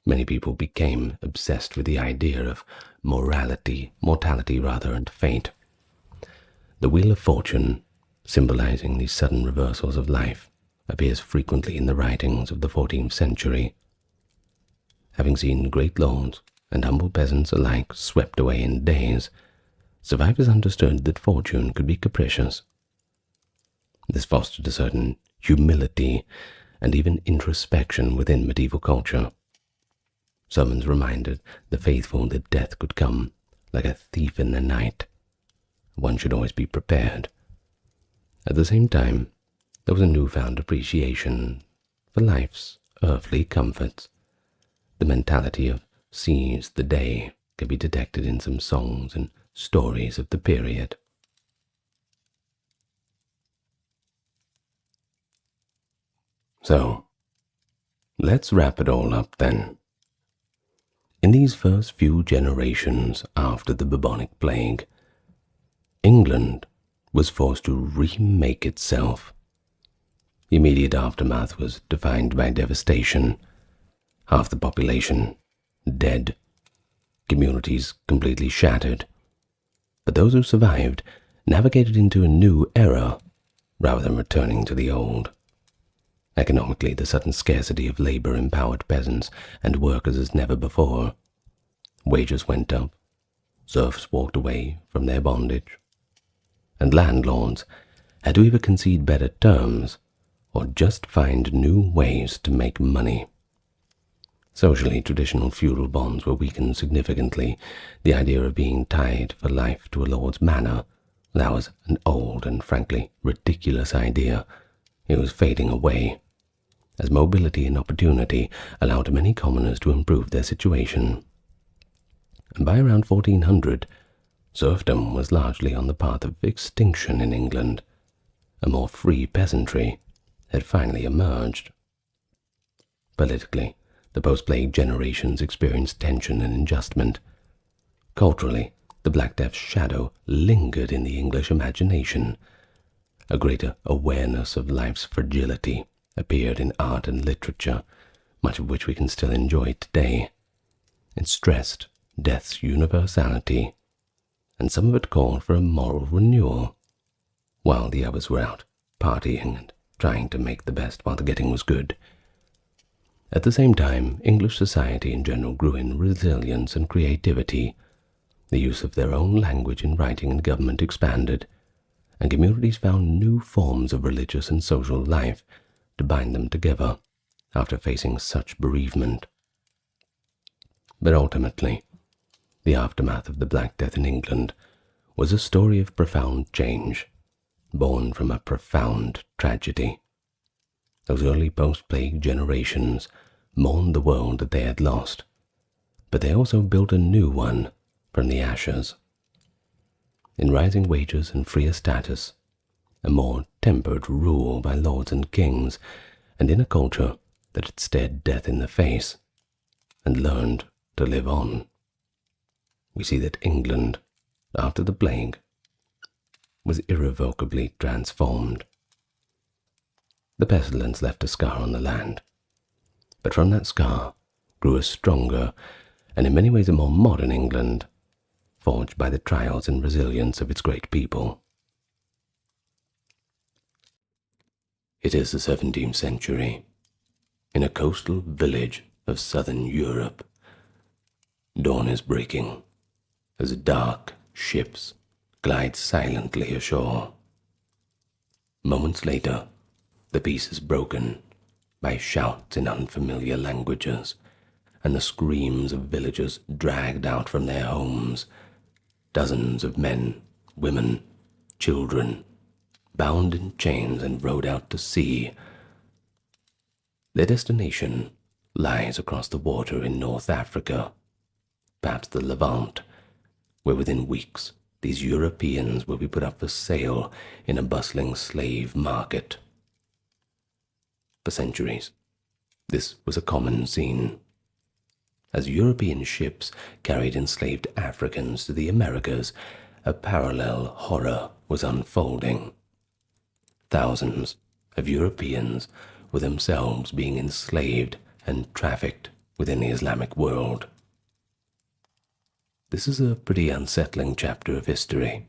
Many people became obsessed with the idea of mortality, and fate. The Wheel of Fortune, symbolizing the sudden reversals of life, appears frequently in the writings of the 14th century. Having seen great lords and humble peasants alike swept away in days, survivors understood that fortune could be capricious. This fostered a certain humility and even introspection within medieval culture. Sermons reminded the faithful that death could come like a thief in the night. One should always be prepared. At the same time, there was a newfound appreciation for life's earthly comforts. The mentality of seize the day can be detected in some songs and stories of the period. So, let's wrap it all up then. In these first few generations after the bubonic plague, England was forced to remake itself. The immediate aftermath was defined by devastation. Half the population dead, communities completely shattered. But those who survived navigated into a new era rather than returning to the old. Economically, the sudden scarcity of labor empowered peasants and workers as never before. Wages went up, serfs walked away from their bondage, and landlords had to either concede better terms or just find new ways to make money. Socially, traditional feudal bonds were weakened significantly. The idea of being tied for life to a lord's manor, that was an old and frankly ridiculous idea. It was fading away, as mobility and opportunity allowed many commoners to improve their situation. And by around 1400, serfdom was largely on the path of extinction in England. A more free peasantry had finally emerged. Politically, the post-plague generations experienced tension and adjustment. Culturally, the Black Death's shadow lingered in the English imagination. A greater awareness of life's fragility appeared in art and literature, much of which we can still enjoy today. It stressed death's universality, and some of it called for a moral renewal, while the others were out partying and trying to make the best while the getting was good. At the same time, English society in general grew in resilience and creativity. The use of their own language in writing and government expanded, and communities found new forms of religious and social life to bind them together after facing such bereavement. But ultimately, the aftermath of the Black Death in England was a story of profound change, born from a profound tragedy. Those early post-plague generations mourned the world that they had lost, but they also built a new one from the ashes. In rising wages and freer status, a more tempered rule by lords and kings, and in a culture that had stared death in the face and learned to live on, we see that England, after the plague, was irrevocably transformed. The pestilence left a scar on the land, but from that scar grew a stronger and in many ways a more modern England, forged by the trials and resilience of its great people. It is the 17th century, in a coastal village of southern Europe. Dawn is breaking as dark ships glide silently ashore. Moments later, the peace is broken by shouts in unfamiliar languages and the screams of villagers dragged out from their homes. Dozens of men, women, children, bound in chains and rowed out to sea. Their destination lies across the water in North Africa, perhaps the Levant, where within weeks these Europeans will be put up for sale in a bustling slave market. For centuries, this was a common scene. As European ships carried enslaved Africans to the Americas, a parallel horror was unfolding. Thousands of Europeans were themselves being enslaved and trafficked within the Islamic world. This is a pretty unsettling chapter of history.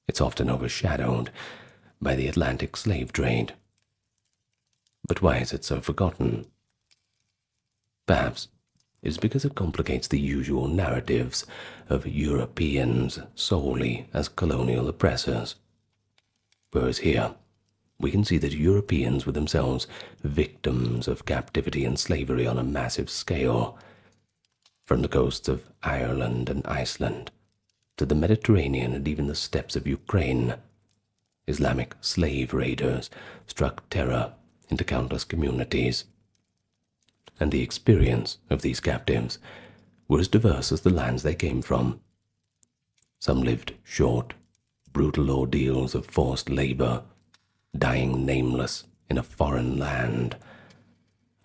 It's often overshadowed by the Atlantic slave trade. But why is it so forgotten? Perhaps it's because it complicates the usual narratives of Europeans solely as colonial oppressors. Whereas here, we can see that Europeans were themselves victims of captivity and slavery on a massive scale. From the coasts of Ireland and Iceland to the Mediterranean and even the steppes of Ukraine, Islamic slave raiders struck terror into countless communities. And the experience of these captives were as diverse as the lands they came from. Some lived short, brutal ordeals of forced labor, dying nameless in a foreign land.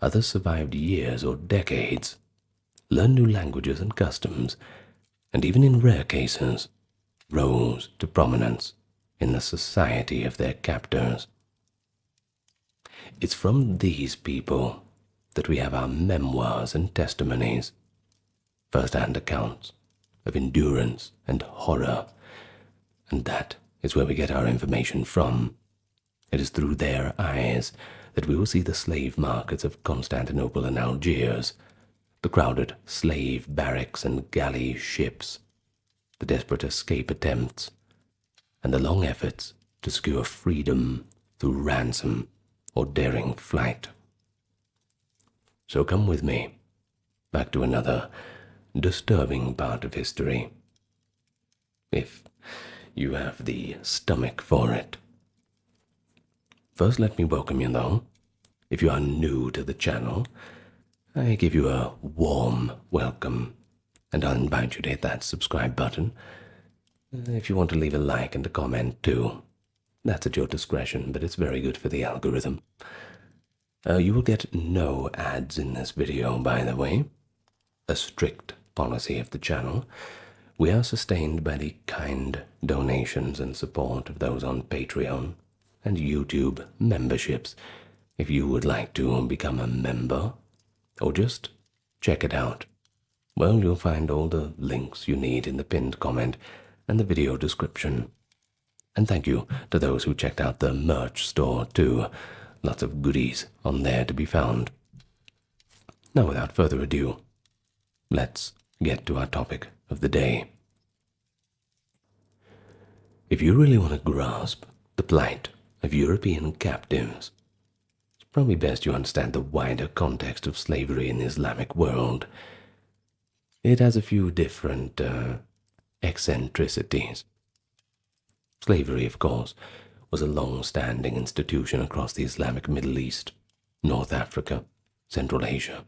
Others survived years or decades, learned new languages and customs, and even in rare cases, rose to prominence in the society of their captors. It's from these people that we have our memoirs and testimonies, first-hand accounts of endurance and horror, and that is where we get our information from. It is through their eyes that we will see the slave markets of Constantinople and Algiers, the crowded slave barracks and galley ships, the desperate escape attempts, and the long efforts to secure freedom through ransom or daring flight. So come with me back to another disturbing part of history, if you have the stomach for it. First, let me welcome you, though. If you are new to the channel, I give you a warm welcome, and I'll invite you to hit that subscribe button. If you want to leave a like and a comment too, that's at your discretion, but it's very good for the algorithm. You will get no ads in this video, by the way. A strict policy of the channel. We are sustained by the kind donations and support of those on Patreon and YouTube memberships. If you would like to become a member, or just check it out, well, you'll find all the links you need in the pinned comment and the video description. And thank you to those who checked out the merch store too. Lots of goodies on there to be found. Now, without further ado, let's get to our topic of the day. If you really want to grasp the plight of European captives, it's probably best you understand the wider context of slavery in the Islamic world. It has a few different eccentricities. Slavery, of course, was a long-standing institution across the Islamic Middle East, North Africa, Central Asia.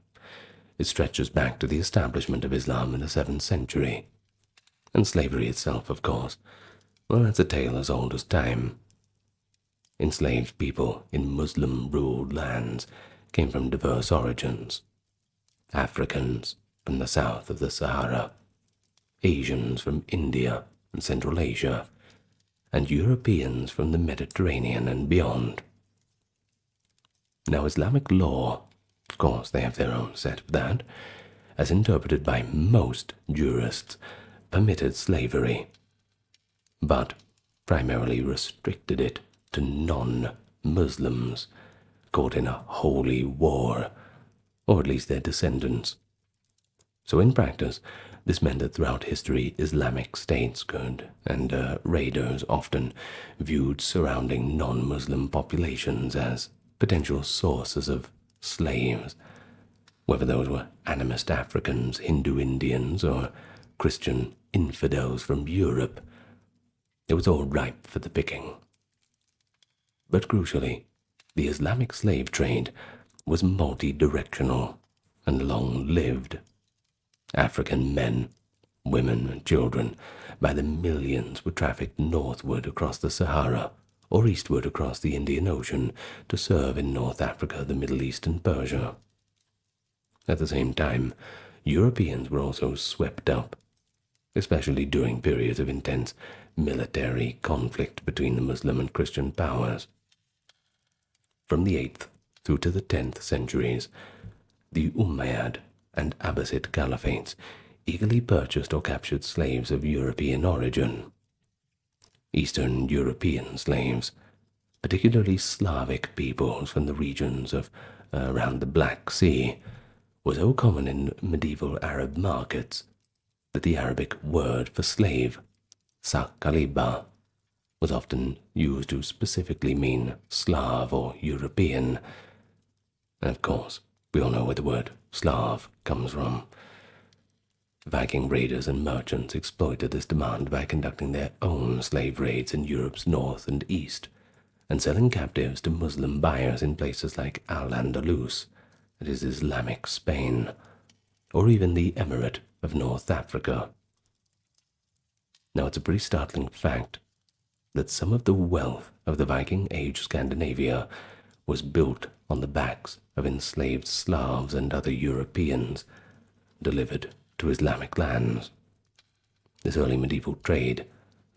It stretches back to the establishment of Islam in the 7th century. And slavery itself, of course, well, that's a tale as old as time. Enslaved people in Muslim-ruled lands came from diverse origins. Africans from the south of the Sahara, Asians from India and Central Asia, and Europeans from the Mediterranean and beyond. Now, Islamic law, of course, they have their own set of that, as interpreted by most jurists, permitted slavery, but primarily restricted it to non-Muslims caught in a holy war, or at least their descendants. So in practice, this meant that throughout history, Islamic states could, and raiders often viewed surrounding non-Muslim populations as potential sources of slaves, whether those were animist Africans, Hindu Indians, or Christian infidels from Europe. It was all ripe for the picking. But crucially, the Islamic slave trade was multi-directional, and long-lived. African men, women, and children by the millions were trafficked northward across the Sahara or eastward across the Indian Ocean to serve in North Africa, the Middle East, and Persia. At the same time, Europeans were also swept up, especially during periods of intense military conflict between the Muslim and Christian powers. From the 8th through to the 10th centuries, the Umayyad and Abbasid caliphates eagerly purchased or captured slaves of European origin. Eastern European slaves, particularly Slavic peoples from the regions of around the Black Sea, were so common in medieval Arab markets that the Arabic word for slave, sakaliba, was often used to specifically mean Slav or European. And of course, we all know where the word Slav comes from. Viking raiders and merchants exploited this demand by conducting their own slave raids in Europe's north and east, and selling captives to Muslim buyers in places like Al-Andalus, that is Islamic Spain, or even the Emirate of North Africa. Now, it's a pretty startling fact that some of the wealth of the Viking Age Scandinavia was built on the backs of enslaved Slavs and other Europeans delivered to Islamic lands. This early medieval trade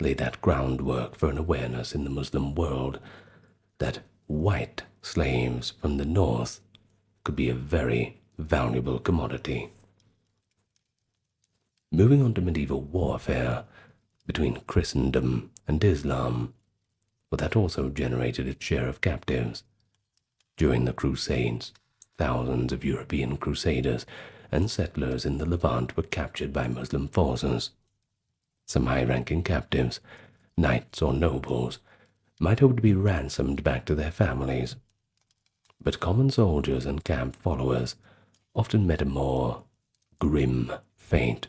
laid that groundwork for an awareness in the Muslim world that white slaves from the north could be a very valuable commodity. Moving on to medieval warfare between Christendom and Islam, well, that also generated its share of captives. During the Crusades, thousands of European crusaders and settlers in the Levant were captured by Muslim forces. Some high-ranking captives, knights or nobles, might hope to be ransomed back to their families, but common soldiers and camp followers often met a more grim fate.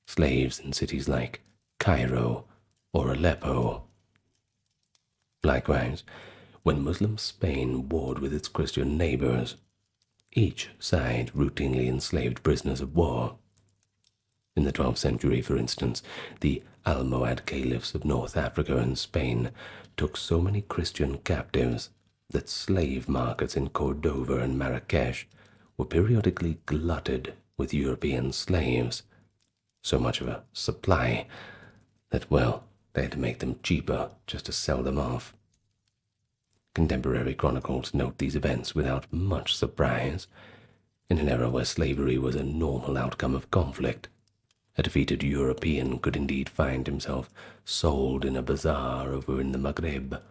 Slaves in cities like Cairo or Aleppo. Likewise, when Muslim Spain warred with its Christian neighbors, each side routinely enslaved prisoners of war. In the 12th century, for instance, the Almohad caliphs of North Africa and Spain took so many Christian captives that slave markets in Cordova and Marrakesh were periodically glutted with European slaves, so much of a supply that, well, they had to make them cheaper just to sell them off. Contemporary chronicles note these events without much surprise. In an era where slavery was a normal outcome of conflict, a defeated European could indeed find himself sold in a bazaar over in the Maghreb,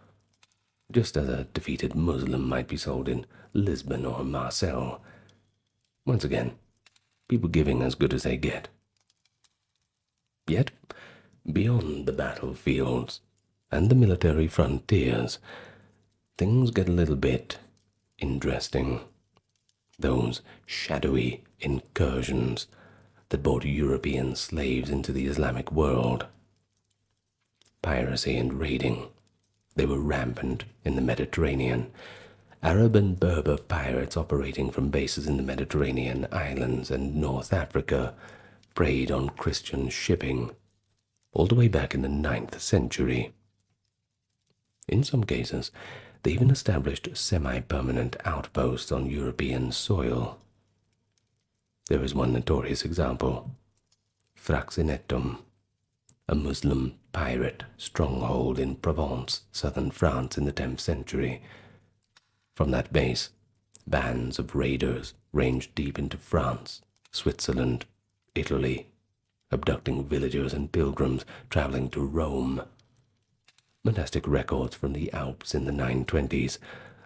just as a defeated Muslim might be sold in Lisbon or Marseille. Once again, people giving as good as they get. Yet, beyond the battlefields and the military frontiers, things get a little bit interesting. Those shadowy incursions that brought European slaves into the Islamic world. Piracy and raiding, they were rampant in the Mediterranean. Arab and Berber pirates operating from bases in the Mediterranean islands and North Africa preyed on Christian shipping all the way back in the 9th century. In some cases, they even established semi-permanent outposts on European soil. There is one notorious example, Fraxinetum, a Muslim pirate stronghold in Provence, southern France in the 10th century. From that base, bands of raiders ranged deep into France, Switzerland, Italy, abducting villagers and pilgrims traveling to Rome. Monastic records from the Alps in the 920s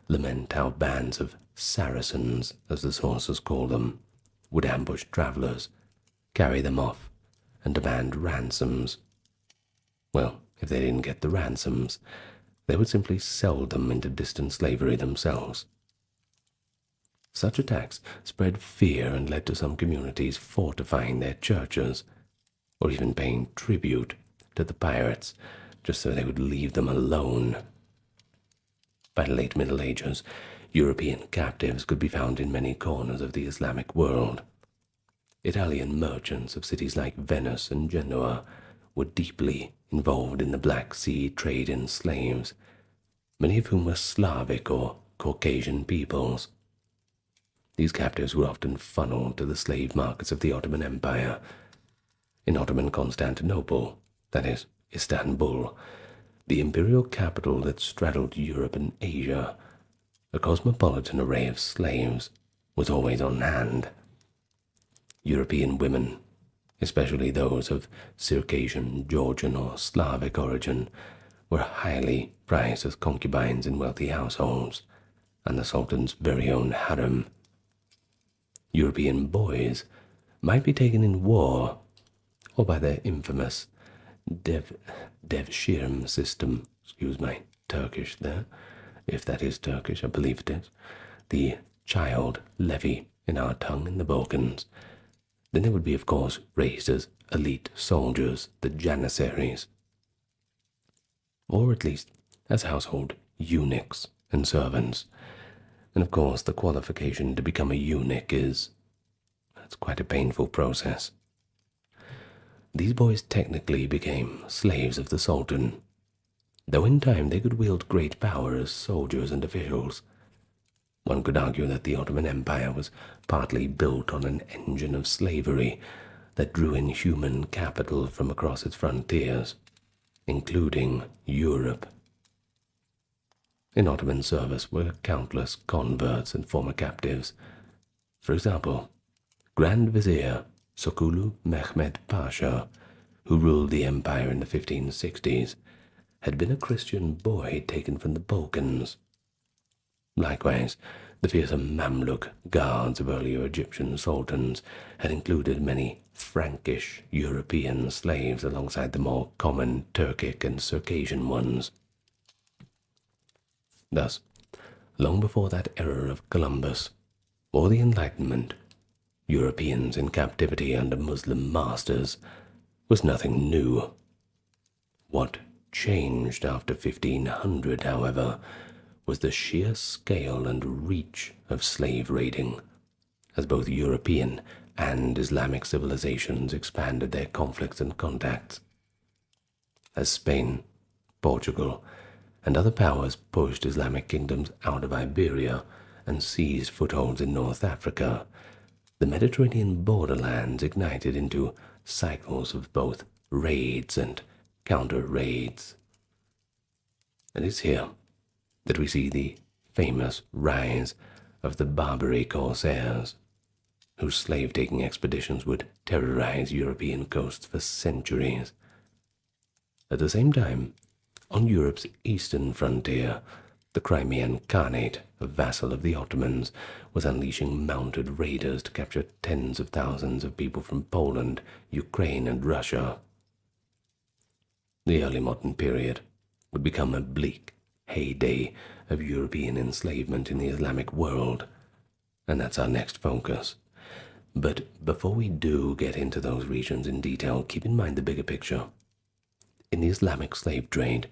lament how bands of Saracens, as the sources call them, would ambush travelers, carry them off, and demand ransoms. Well, if they didn't get the ransoms, they would simply sell them into distant slavery themselves. Such attacks spread fear and led to some communities fortifying their churches, or even paying tribute to the pirates just so they would leave them alone. By the late Middle Ages, European captives could be found in many corners of the Islamic world. Italian merchants of cities like Venice and Genoa were deeply involved in the Black Sea trade in slaves, many of whom were Slavic or Caucasian peoples. These captives were often funneled to the slave markets of the Ottoman Empire. In Ottoman Constantinople, that is, Istanbul, the imperial capital that straddled Europe and Asia, a cosmopolitan array of slaves was always on hand. European women, especially those of Circassian, Georgian, or Slavic origin, were highly prized as concubines in wealthy households and the Sultan's very own harem. European boys might be taken in war, or by their infamous devshirme system, excuse my Turkish there, if that is Turkish, I believe it is, the child levy in our tongue in the Balkans. Then they would be, of course, raised as elite soldiers, the janissaries, or at least as household eunuchs and servants. And of course, the qualification to become a eunuch it's quite a painful process. These boys technically became slaves of the Sultan, though in time they could wield great power as soldiers and officials. One could argue that the Ottoman Empire was partly built on an engine of slavery that drew in human capital from across its frontiers, including Europe. In Ottoman service were countless converts and former captives. For example, Grand Vizier Sokulu Mehmed Pasha, who ruled the empire in the 1560s, had been a Christian boy taken from the Balkans. Likewise, the fearsome Mamluk guards of earlier Egyptian sultans had included many Frankish European slaves alongside the more common Turkic and Circassian ones. Thus, long before that era of Columbus, or the Enlightenment, Europeans in captivity under Muslim masters was nothing new. What changed after 1500, however, was the sheer scale and reach of slave raiding, as both European and Islamic civilizations expanded their conflicts and contacts. As Spain, Portugal, and other powers pushed Islamic kingdoms out of Iberia and seized footholds in North Africa, the Mediterranean borderlands ignited into cycles of both raids and counter-raids. And it's here that we see the famous rise of the Barbary corsairs, whose slave-taking expeditions would terrorize European coasts for centuries. At the same time, on Europe's eastern frontier, the Crimean Khanate, a vassal of the Ottomans, was unleashing mounted raiders to capture tens of thousands of people from Poland, Ukraine, and Russia. The early modern period would become a bleak heyday of European enslavement in the Islamic world, and that's our next focus. But before we do get into those regions in detail, keep in mind the bigger picture. In the Islamic slave trade,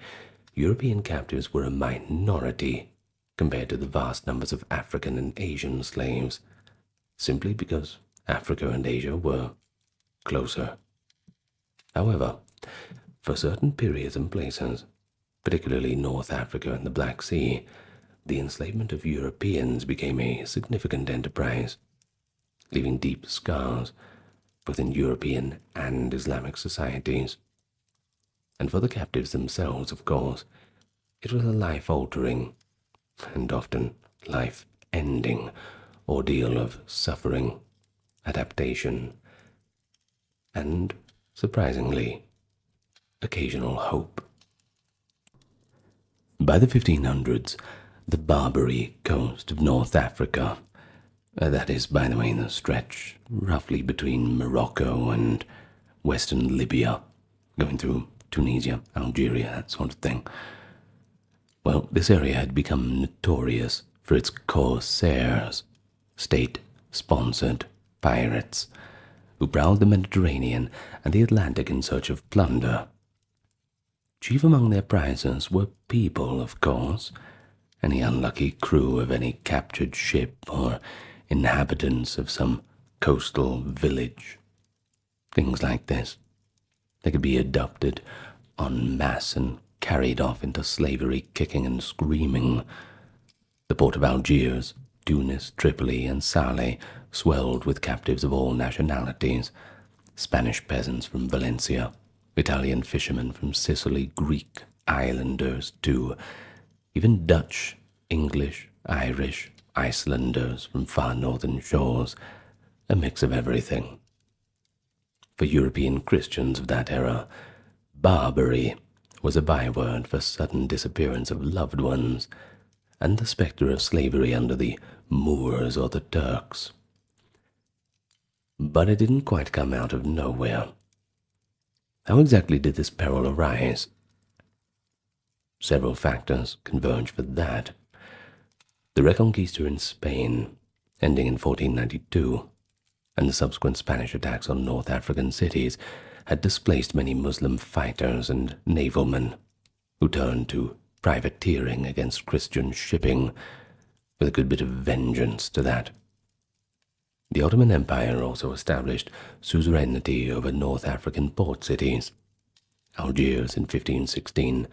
European captives were a minority compared to the vast numbers of African and Asian slaves, simply because Africa and Asia were closer. However, for certain periods and places, particularly North Africa and the Black Sea, the enslavement of Europeans became a significant enterprise, leaving deep scars both in European and Islamic societies. And for the captives themselves, of course, it was a life-altering, and often life-ending, ordeal of suffering, adaptation, and, surprisingly, occasional hope. By the 1500s, the Barbary coast of North Africa, that is, by the way, the stretch roughly between Morocco and western Libya, going through Tunisia, Algeria, that sort of thing. Well, this area had become notorious for its corsairs, state-sponsored pirates, who prowled the Mediterranean and the Atlantic in search of plunder. Chief among their prizes were people, of course, any unlucky crew of any captured ship or inhabitants of some coastal village. Things like this. They could be adopted en masse and carried off into slavery, kicking and screaming. The port of Algiers, Tunis, Tripoli, and Salé swelled with captives of all nationalities. Spanish peasants from Valencia, Italian fishermen from Sicily, Greek islanders too, even Dutch, English, Irish, Icelanders from far northern shores, a mix of everything. For European Christians of that era, Barbary was a byword for sudden disappearance of loved ones, and the spectre of slavery under the Moors or the Turks. But it didn't quite come out of nowhere. How exactly did this peril arise? Several factors converge for that. The Reconquista in Spain, ending in 1492, and the subsequent Spanish attacks on North African cities had displaced many Muslim fighters and navalmen who turned to privateering against Christian shipping, with a good bit of vengeance to that. The Ottoman Empire also established suzerainty over North African port cities, Algiers in 1516,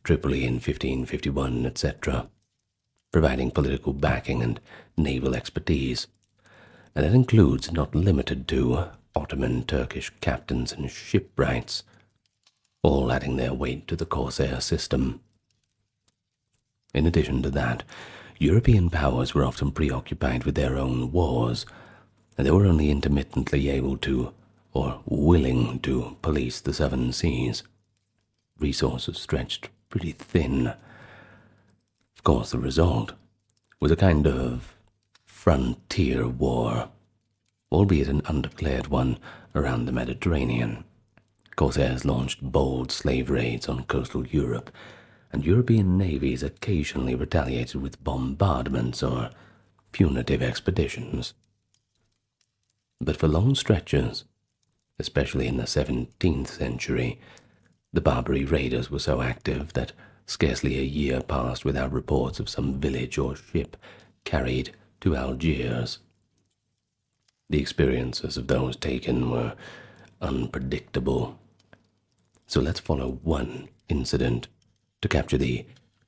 Tripoli in 1551, etc., providing political backing and naval expertise, and that includes, not limited to, Ottoman Turkish captains and shipwrights, all adding their weight to the corsair system. In addition to that, European powers were often preoccupied with their own wars, and they were only intermittently able to, or willing to, police the southern seas. Resources stretched pretty thin. Of course, the result was a kind of frontier war, albeit an undeclared one around the Mediterranean. Corsairs launched bold slave raids on coastal Europe, and European navies occasionally retaliated with bombardments or punitive expeditions. But for long stretches, especially in the 17th century, the Barbary raiders were so active that scarcely a year passed without reports of some village or ship carried to Algiers. The experiences of those taken were unpredictable. So let's follow one incident to capture the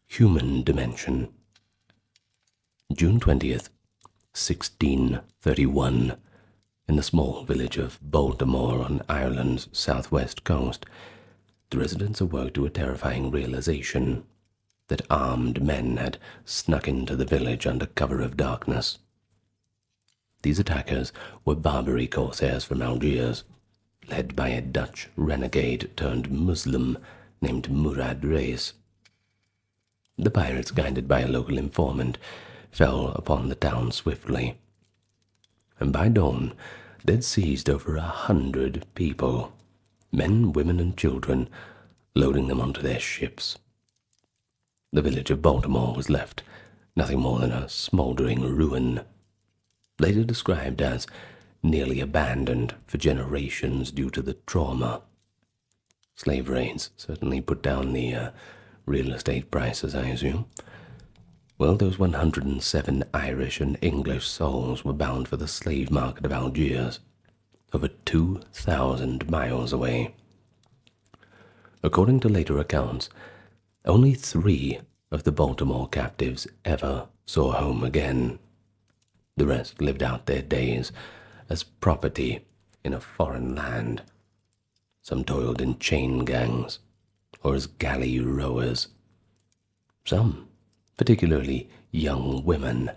human dimension. June 20th, 1631, in the small village of Baltimore on Ireland's southwest coast, the residents awoke to a terrifying realization that armed men had snuck into the village under cover of darkness. These attackers were Barbary corsairs from Algiers, led by a Dutch renegade turned Muslim named Murad Reis. The pirates, guided by a local informant, fell upon the town swiftly, and by dawn they'd seized over 100 people, men, women, and children, loading them onto their ships. The village of Baltimore was left nothing more than a smouldering ruin, later described as nearly abandoned for generations due to the trauma. Slave raids certainly put down the real estate prices, I assume. Well, those 107 Irish and English souls were bound for the slave market of Algiers, over 2,000 miles away. According to later accounts, only 3 of the Baltimore captives ever saw home again. The rest lived out their days as property in a foreign land. Some toiled in chain gangs or as galley rowers. Some, particularly young women,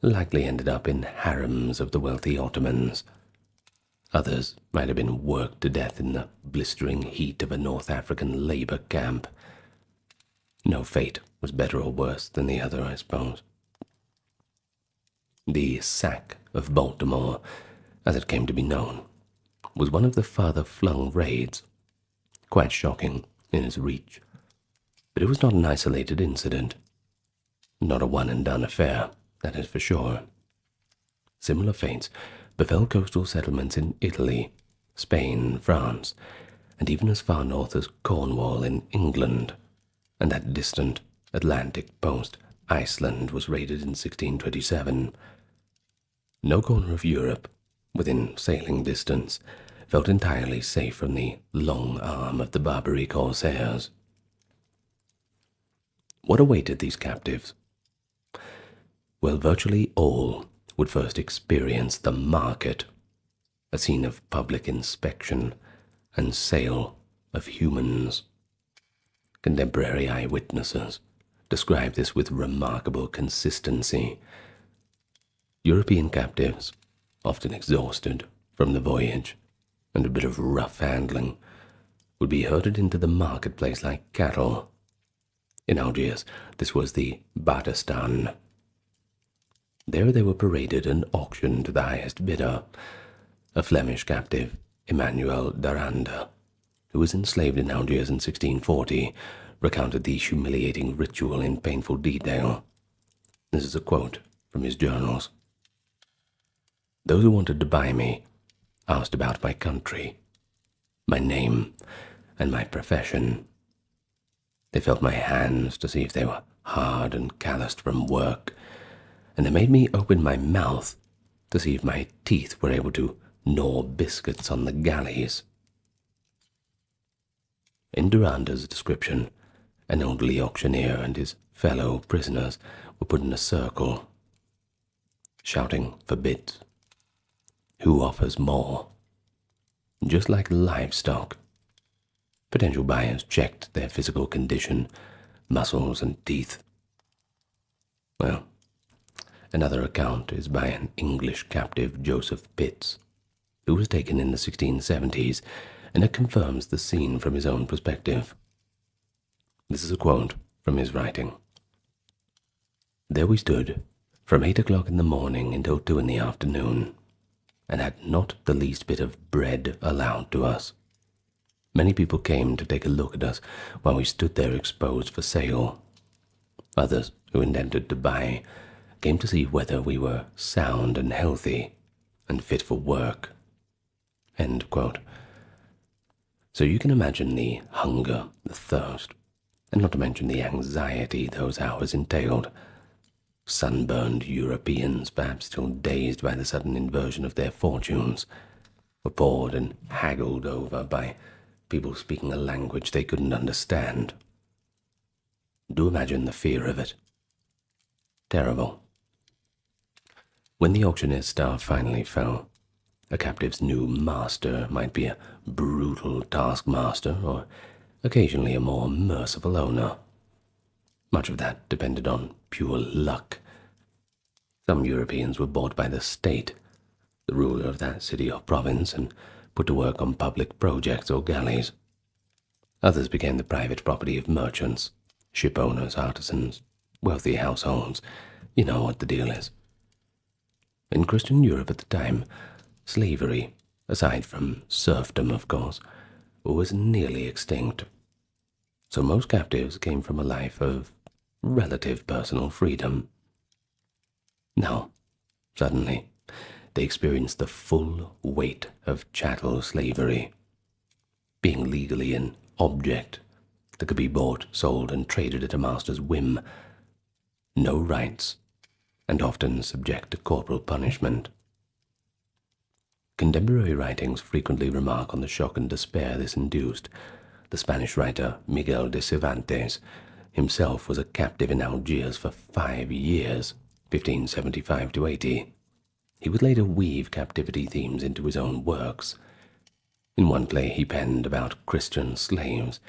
likely ended up in harems of the wealthy Ottomans. Others might have been worked to death in the blistering heat of a North African labor camp. No fate was better or worse than the other, I suppose. The sack of Baltimore, as it came to be known, was one of the farther-flung raids, quite shocking in its reach. But it was not an isolated incident, not a one-and-done affair, that is for sure. Similar fates befell coastal settlements in Italy, Spain, France, and even as far north as Cornwall in England, and that distant Atlantic post Iceland was raided in 1627. No corner of Europe, within sailing distance, felt entirely safe from the long arm of the Barbary corsairs. What awaited these captives? Well, virtually all would first experience the market, a scene of public inspection and sale of humans. Contemporary eyewitnesses describe this with remarkable consistency. European captives, often exhausted from the voyage and a bit of rough handling, would be herded into the marketplace like cattle. In Algiers, this was the Badistan. There they were paraded and auctioned to the highest bidder, a Flemish captive, Emmanuel d'Aranda, who was enslaved in Algiers in 1640, recounted the humiliating ritual in painful detail. This is a quote from his journals. Those who wanted to buy me asked about my country, my name, and my profession. They felt my hands to see if they were hard and calloused from work, and they made me open my mouth to see if my teeth were able to gnaw biscuits on the galleys. In D'Aranda's description, an elderly auctioneer and his fellow prisoners were put in a circle, shouting for bids. Who offers more? Just like livestock, potential buyers checked their physical condition, muscles and teeth. Well, another account is by an English captive, Joseph Pitts, who was taken in the 1670s, and it confirms the scene from his own perspective. This is a quote from his writing. There we stood, from 8 o'clock in the morning until 2 in the afternoon, and had not the least bit of bread allowed to us. Many people came to take a look at us while we stood there exposed for sale. Others, who intended to buy, came to see whether we were sound and healthy and fit for work. End quote. So you can imagine the hunger, the thirst, and not to mention the anxiety those hours entailed. Sunburned Europeans, perhaps still dazed by the sudden inversion of their fortunes, were poured and haggled over by people speaking a language they couldn't understand. Do imagine the fear of it. Terrible. When the auctioneer's staff finally fell, a captive's new master might be a brutal taskmaster or occasionally a more merciful owner. Much of that depended on pure luck. Some Europeans were bought by the state, the ruler of that city or province, and put to work on public projects or galleys. Others became the private property of merchants, ship owners, artisans, wealthy households. You know what the deal is. In Christian Europe at the time, slavery, aside from serfdom of course, was nearly extinct. So most captives came from a life of relative personal freedom. Now, suddenly, they experienced the full weight of chattel slavery, being legally an object that could be bought, sold, and traded at a master's whim. No rights, and often subject to corporal punishment. Contemporary writings frequently remark on the shock and despair this induced. The Spanish writer Miguel de Cervantes himself was a captive in Algiers for 5 years, 1575 to 80. He would later weave captivity themes into his own works. In one play he penned about Christian slaves,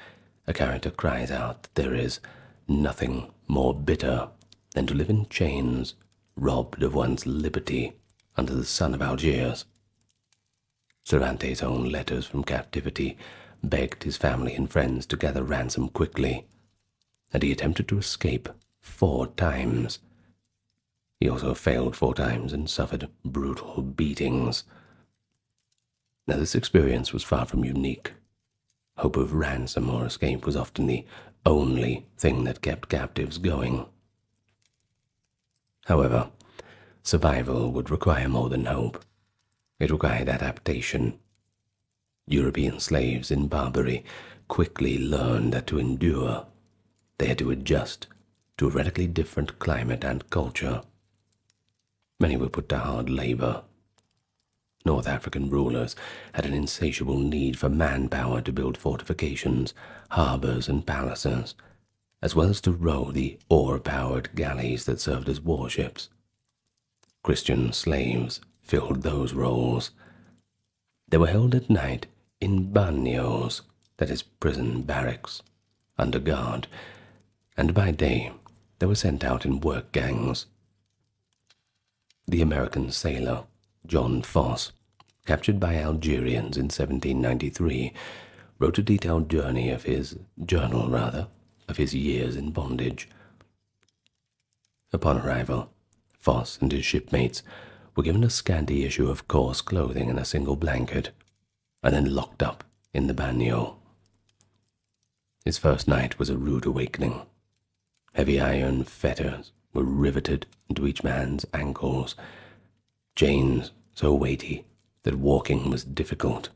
a character cries out that there is nothing more bitter than to live in chains, robbed of one's liberty under the sun of Algiers. Cervantes' own letters from captivity begged his family and friends to gather ransom quickly, and he attempted to escape 4 times. He also failed 4 times and suffered brutal beatings. Now this experience was far from unique. Hope of ransom or escape was often the only thing that kept captives going. However, survival would require more than hope. It required adaptation. European slaves in Barbary quickly learned that to endure, they had to adjust to a radically different climate and culture. Many were put to hard labor. North African rulers had an insatiable need for manpower to build fortifications, harbors, and palaces, as well as to row the oar-powered galleys that served as warships. Christian slaves filled those roles. They were held at night in bagnios, that is, prison barracks, under guard, and by day they were sent out in work gangs. The American sailor, John Foss, captured by Algerians in 1793, wrote a detailed journal of his years in bondage. Upon arrival, Foss and his shipmates were given a scanty issue of coarse clothing and a single blanket, and then locked up in the bagnio. His first night was a rude awakening. Heavy iron fetters were riveted into each man's ankles, chains so weighty that walking was difficult.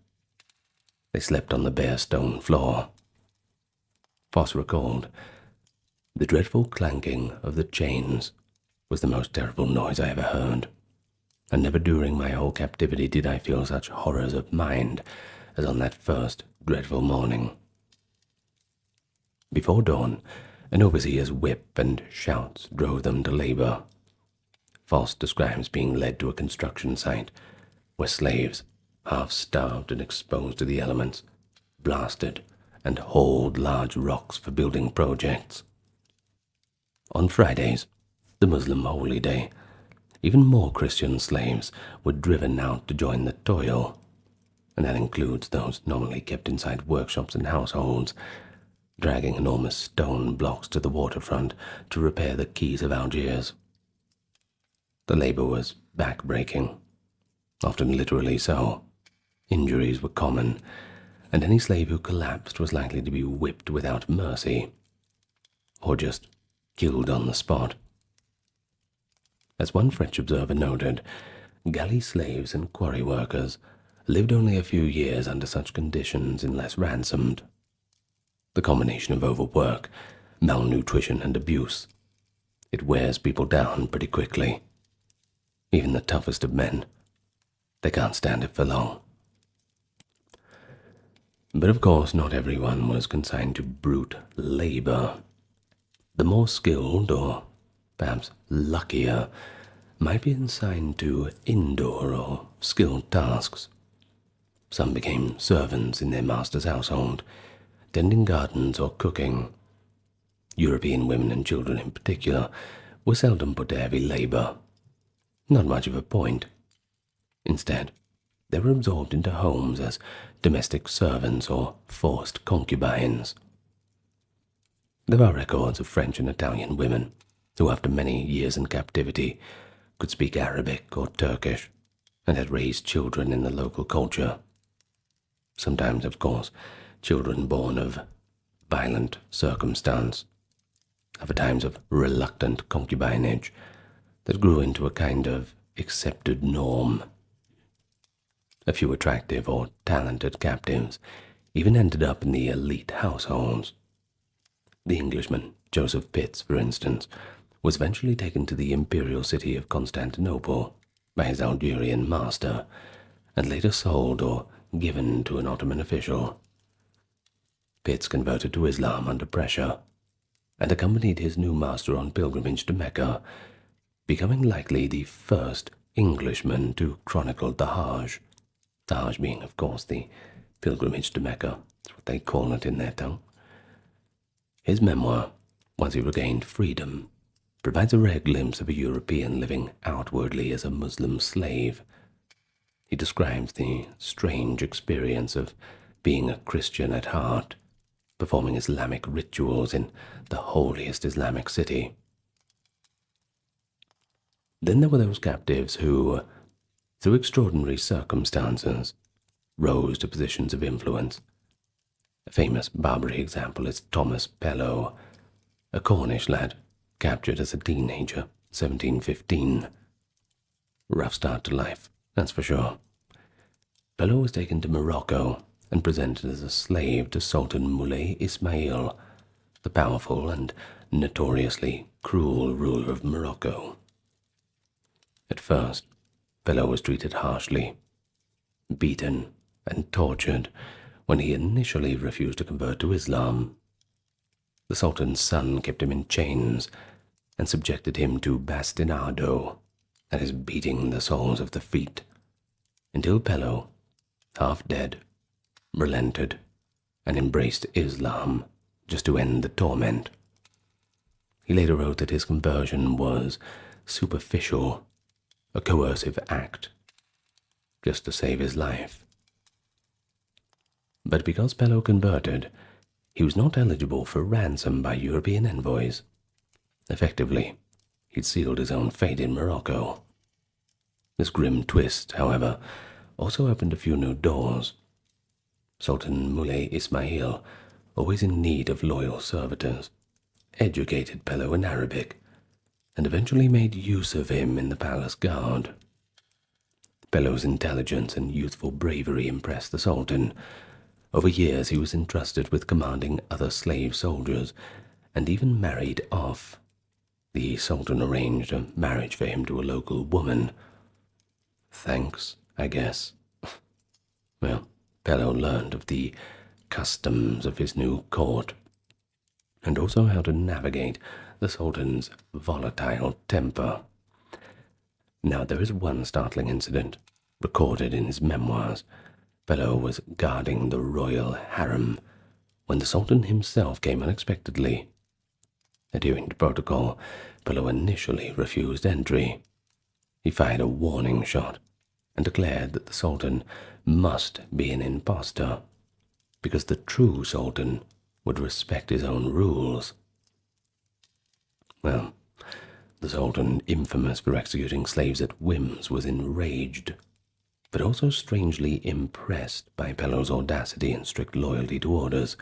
They slept on the bare stone floor. Foss recalled, "The dreadful clanking of the chains was the most terrible noise I ever heard, and never during my whole captivity did I feel such horrors of mind as on that first dreadful morning." Before dawn, an overseer's whip and shouts drove them to labor. Foss describes being led to a construction site where slaves, half-starved and exposed to the elements, blasted and hauled large rocks for building projects. On Fridays, the Muslim holy day, even more Christian slaves were driven out to join the toil, and that includes those normally kept inside workshops and households, dragging enormous stone blocks to the waterfront to repair the quays of Algiers. The labor was back-breaking, often literally so. Injuries were common, and any slave who collapsed was likely to be whipped without mercy, or just killed on the spot. As one French observer noted, galley slaves and quarry workers lived only a few years under such conditions unless ransomed. The combination of overwork, malnutrition, and abuse, it wears people down pretty quickly. Even the toughest of men, they can't stand it for long. But of course, not everyone was consigned to brute labor. The more skilled, or perhaps luckier, might be assigned to indoor or skilled tasks. Some became servants in their master's household, tending gardens or cooking. European women and children in particular were seldom put to heavy labor. Not much of a point. Instead, they were absorbed into homes as domestic servants or forced concubines. There are records of French and Italian women who, after many years in captivity, could speak Arabic or Turkish and had raised children in the local culture. Sometimes, of course, children born of violent circumstance, other times of reluctant concubinage that grew into a kind of accepted norm. A few attractive or talented captives even ended up in the elite households. The Englishman, Joseph Pitts, for instance, was eventually taken to the imperial city of Constantinople by his Algerian master, and later sold or given to an Ottoman official. Pitts converted to Islam under pressure, and accompanied his new master on pilgrimage to Mecca, becoming likely the first Englishman to chronicle the Hajj. The Hajj being, of course, the pilgrimage to Mecca. That's what they call it in their tongue. His memoir, Once He Regained Freedom, provides a rare glimpse of a European living outwardly as a Muslim slave. He describes the strange experience of being a Christian at heart, performing Islamic rituals in the holiest Islamic city. Then there were those captives who, through extraordinary circumstances, rose to positions of influence. A famous Barbary example is Thomas Pellow, a Cornish lad captured as a teenager, 1715. Rough start to life, that's for sure. Pellow was taken to Morocco and presented as a slave to Sultan Moulay Ismail, the powerful and notoriously cruel ruler of Morocco. At first, Bello was treated harshly, beaten and tortured when he initially refused to convert to Islam. The Sultan's son kept him in chains and subjected him to bastinado, that is, beating the soles of the feet, until Bello, half dead, relented and embraced Islam just to end the torment. He later wrote that his conversion was superficial, a coercive act, just to save his life. But because Bello converted, he was not eligible for ransom by European envoys. Effectively, he'd sealed his own fate in Morocco. This grim twist, however, also opened a few new doors. Sultan Moulay Ismail, always in need of loyal servitors, educated Bello in Arabic and eventually made use of him in the palace guard. Bello's intelligence and youthful bravery impressed the Sultan. Over years he was entrusted with commanding other slave soldiers and even married off. The Sultan arranged a marriage for him to a local woman. Thanks, I guess. Well, Bello learned of the customs of his new court, and also how to navigate the Sultan's volatile temper. Now, there is one startling incident recorded in his memoirs. Bello was guarding the royal harem when the Sultan himself came unexpectedly. Adhering to protocol, Bello initially refused entry. He fired a warning shot and declared that the Sultan must be an impostor, because the true Sultan would respect his own rules. Well, the Sultan, infamous for executing slaves at whims, was enraged, but also strangely impressed by Bello's audacity and strict loyalty to orders.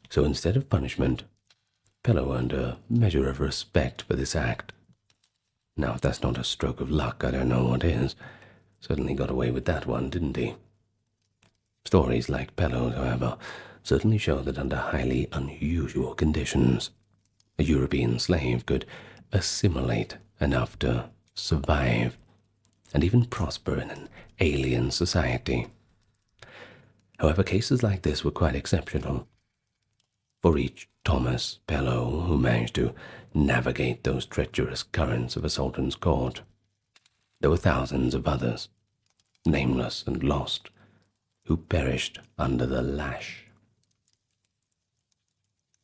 So instead of punishment, Bello earned a measure of respect for this act. Now, if that's not a stroke of luck, I don't know what is. Certainly got away with that one, didn't he? Stories like Bello's, however, certainly show that under highly unusual conditions, a European slave could assimilate enough to survive and even prosper in an alien society. However, cases like this were quite exceptional. For each Thomas Bello who managed to navigate those treacherous currents of a sultan's court, there were thousands of others, nameless and lost, who perished under the lash.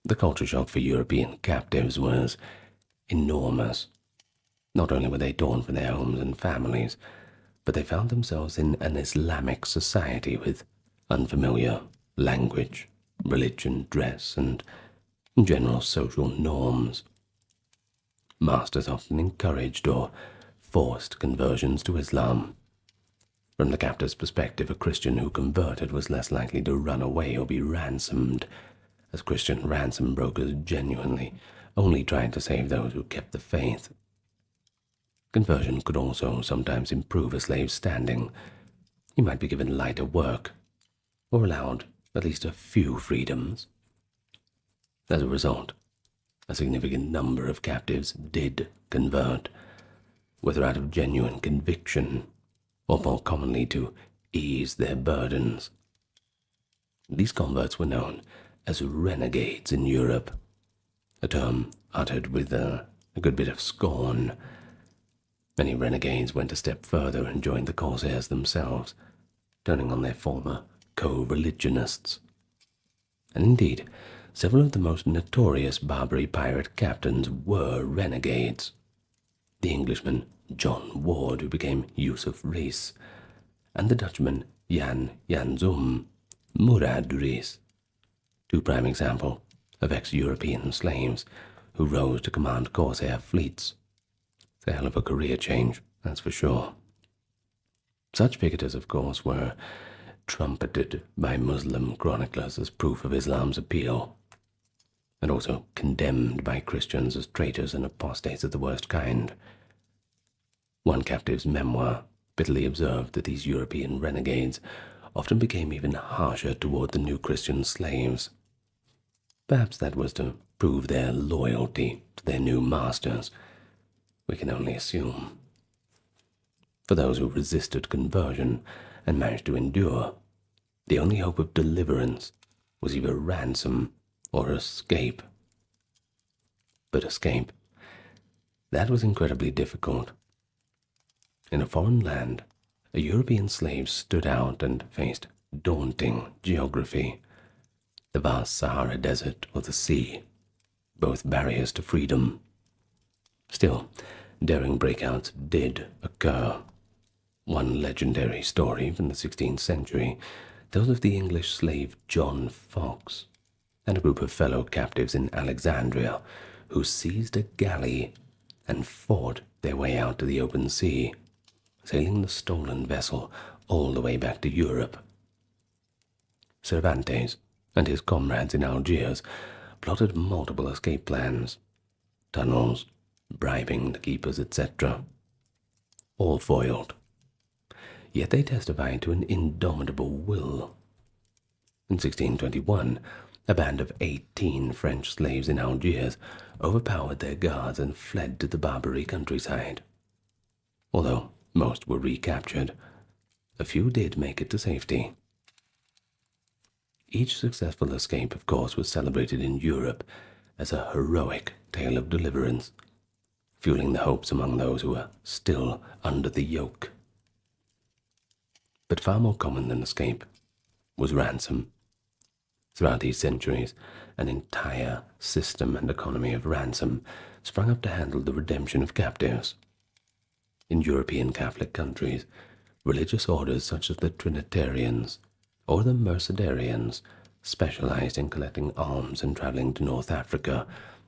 The culture shock for European captives was enormous. Not only were they torn from their homes and families, but they found themselves in an Islamic society with unfamiliar language, religion, dress, and general social norms. Masters often encouraged or forced conversions to Islam. From the captor's perspective, a Christian who converted was less likely to run away or be ransomed, as Christian ransom brokers genuinely only tried to save those who kept the faith. Conversion could also sometimes improve a slave's standing. He might be given lighter work, or allowed at least a few freedoms. As a result, a significant number of captives did convert, whether out of genuine conviction or more commonly to ease their burdens. These converts were known as renegades in Europe, a term uttered with a good bit of scorn. Many renegades went a step further and joined the corsairs themselves, turning on their former co-religionists. And indeed, several of the most notorious Barbary pirate captains were renegades. The Englishman John Ward, who became Yusuf Reis, and the Dutchman Jan Janzoom Murad Reis, two prime examples of ex-European slaves who rose to command corsair fleets. It's a hell of a career change, that's for sure. Such figures, of course, were trumpeted by Muslim chroniclers as proof of Islam's appeal, and also condemned by Christians as traitors and apostates of the worst kind. One captive's memoir bitterly observed that these European renegades often became even harsher toward the new Christian slaves. Perhaps that was to prove their loyalty to their new masters, we can only assume. For those who resisted conversion and managed to endure, the only hope of deliverance was either ransom or escape. But escape, that was incredibly difficult. In a foreign land, a European slave stood out and faced daunting geography. The vast Sahara Desert or the sea, both barriers to freedom. Still, daring breakouts did occur. One legendary story from the 16th century tells of the English slave John Fox and a group of fellow captives in Alexandria who seized a galley and fought their way out to the open sea, sailing the stolen vessel all the way back to Europe. Cervantes and his comrades in Algiers plotted multiple escape plans, tunnels, bribing the keepers, etc. All foiled. Yet they testified to an indomitable will. In 1621, a band of 18 French slaves in Algiers overpowered their guards and fled to the Barbary countryside. Although most were recaptured, a few did make it to safety. Each successful escape, of course, was celebrated in Europe as a heroic tale of deliverance, fueling the hopes among those who were still under the yoke. But far more common than escape was ransom. Throughout these centuries, an entire system and economy of ransom sprung up to handle the redemption of captives. In European Catholic countries, religious orders such as the Trinitarians or the Mercedarians specialized in collecting alms and traveling to North Africa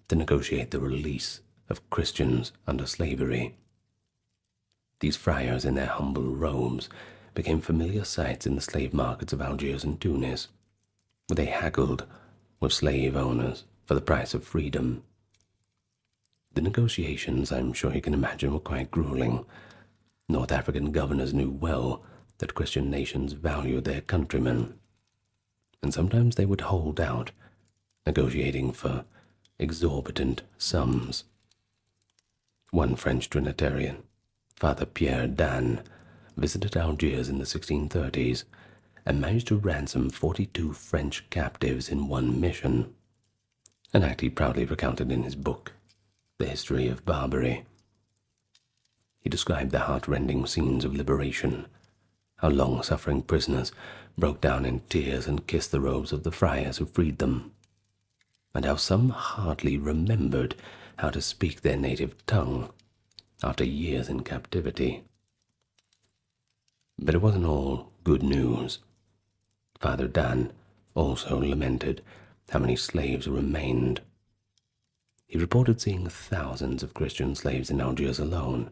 to negotiate the release of Christians under slavery. These friars in their humble robes became familiar sights in the slave markets of Algiers and Tunis, where they haggled with slave owners for the price of freedom. The negotiations, I'm sure you can imagine, were quite grueling. North African governors knew well that Christian nations valued their countrymen, and sometimes they would hold out, negotiating for exorbitant sums. One French Trinitarian, Father Pierre Dan, visited Algiers in the 1630s and managed to ransom 42 French captives in one mission, an act he proudly recounted in his book, The History of Barbary. He described the heart-rending scenes of liberation, how long-suffering prisoners broke down in tears and kissed the robes of the friars who freed them, and how some hardly remembered how to speak their native tongue after years in captivity. But it wasn't all good news. Father Dan also lamented how many slaves remained. He reported seeing thousands of Christian slaves in Algiers alone,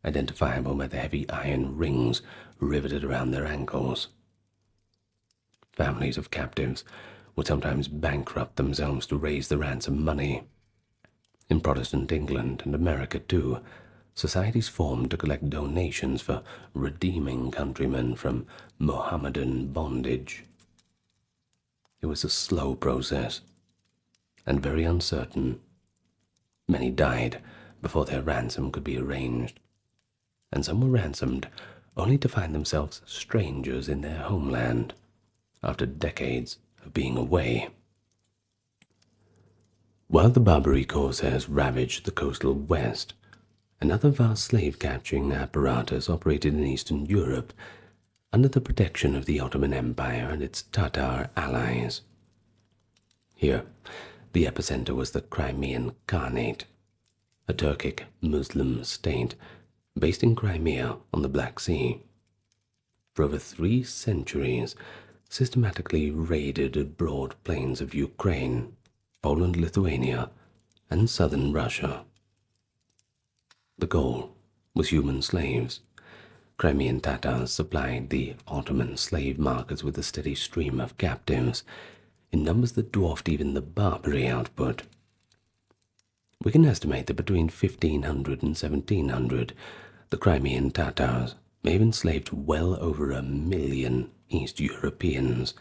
identifiable by the heavy iron rings riveted around their ankles. Families of captives would sometimes bankrupt themselves to raise the ransom money. In Protestant England and America, too, societies formed to collect donations for redeeming countrymen from Mohammedan bondage. It was a slow process, and very uncertain. Many died before their ransom could be arranged, and some were ransomed only to find themselves strangers in their homeland after decades of being away. While the Barbary corsairs ravaged the coastal west, another vast slave-capturing apparatus operated in Eastern Europe under the protection of the Ottoman Empire and its Tatar allies. Here, the epicenter was the Crimean Khanate, a Turkic Muslim state based in Crimea on the Black Sea. For over 3 centuries, systematically raided the broad plains of Ukraine, Poland, Lithuania, and southern Russia. The goal was human slaves. Crimean Tatars supplied the Ottoman slave markets with a steady stream of captives, in numbers that dwarfed even the Barbary output. We can estimate that between 1500 and 1700, the Crimean Tatars may have enslaved well over 1 million East Europeans,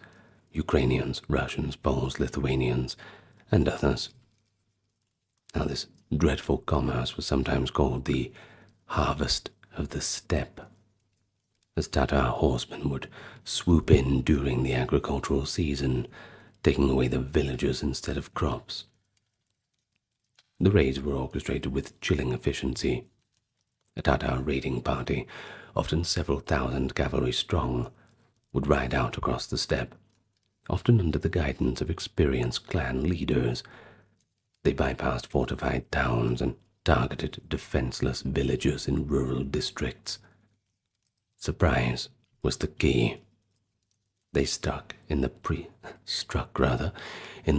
Ukrainians, Russians, Poles, Lithuanians, and others, Now, this dreadful commerce was sometimes called the harvest of the steppe, as Tatar horsemen would swoop in during the agricultural season, taking away the villagers instead of crops. The raids were orchestrated with chilling efficiency. A Tatar raiding party, often several thousand cavalry strong, would ride out across the steppe, often under the guidance of experienced clan leaders. They bypassed fortified towns and targeted defenseless villages in rural districts. Surprise was the key. They struck in the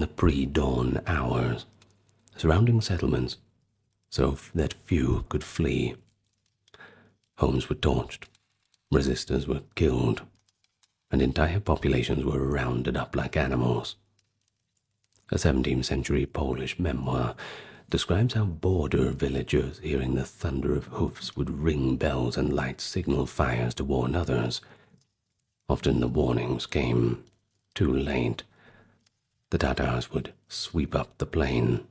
pre-dawn hours, surrounding settlements so that few could flee. Homes were torched, resistors were killed, and entire populations were rounded up like animals. A 17th century Polish memoir describes how border villagers, hearing the thunder of hoofs, would ring bells and light signal fires to warn others. Often the warnings came too late. The Tatars would sweep up the plain,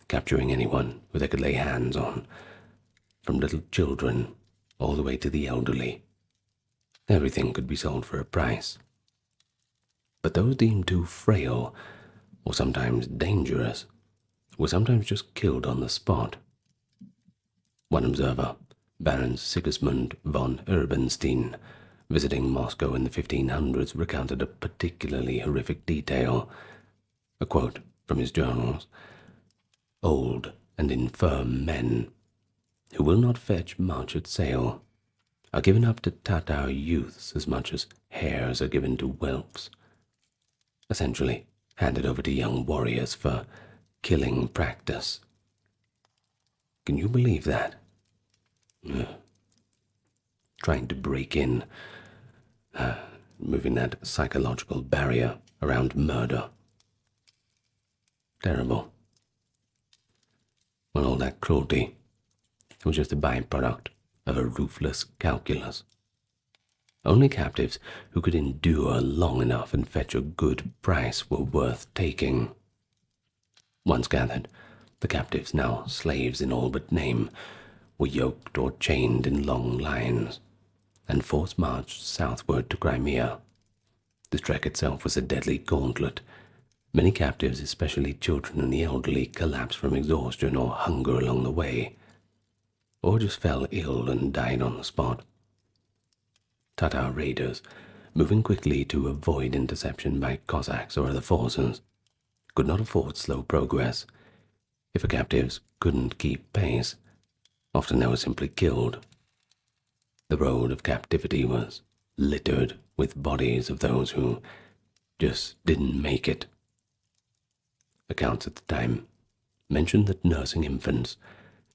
capturing anyone who they could lay hands on, from little children all the way to the elderly. Everything could be sold for a price. But those deemed too frail, or sometimes dangerous, were sometimes just killed on the spot. One observer, Baron Sigismund von Urbanstein, visiting Moscow in the 1500s, recounted a particularly horrific detail. A quote from his journals: "Old and infirm men, who will not fetch much at sale, are given up to Tatar youths as much as hares are given to whelps, essentially handed over to young warriors for killing practice." Can you believe that? Trying to break in, moving that psychological barrier around murder. Terrible. Well, all that cruelty was just a byproduct of a ruthless calculus. Only captives who could endure long enough and fetch a good price were worth taking. Once gathered, the captives, now slaves in all but name, were yoked or chained in long lines and force-marched southward to Crimea. The trek itself was a deadly gauntlet. Many captives, especially children and the elderly, collapsed from exhaustion or hunger along the way, or just fell ill and died on the spot. Tatar raiders, moving quickly to avoid interception by Cossacks or other forces, could not afford slow progress. If the captives couldn't keep pace, often they were simply killed. The road of captivity was littered with bodies of those who just didn't make it. Accounts at the time mentioned that nursing infants,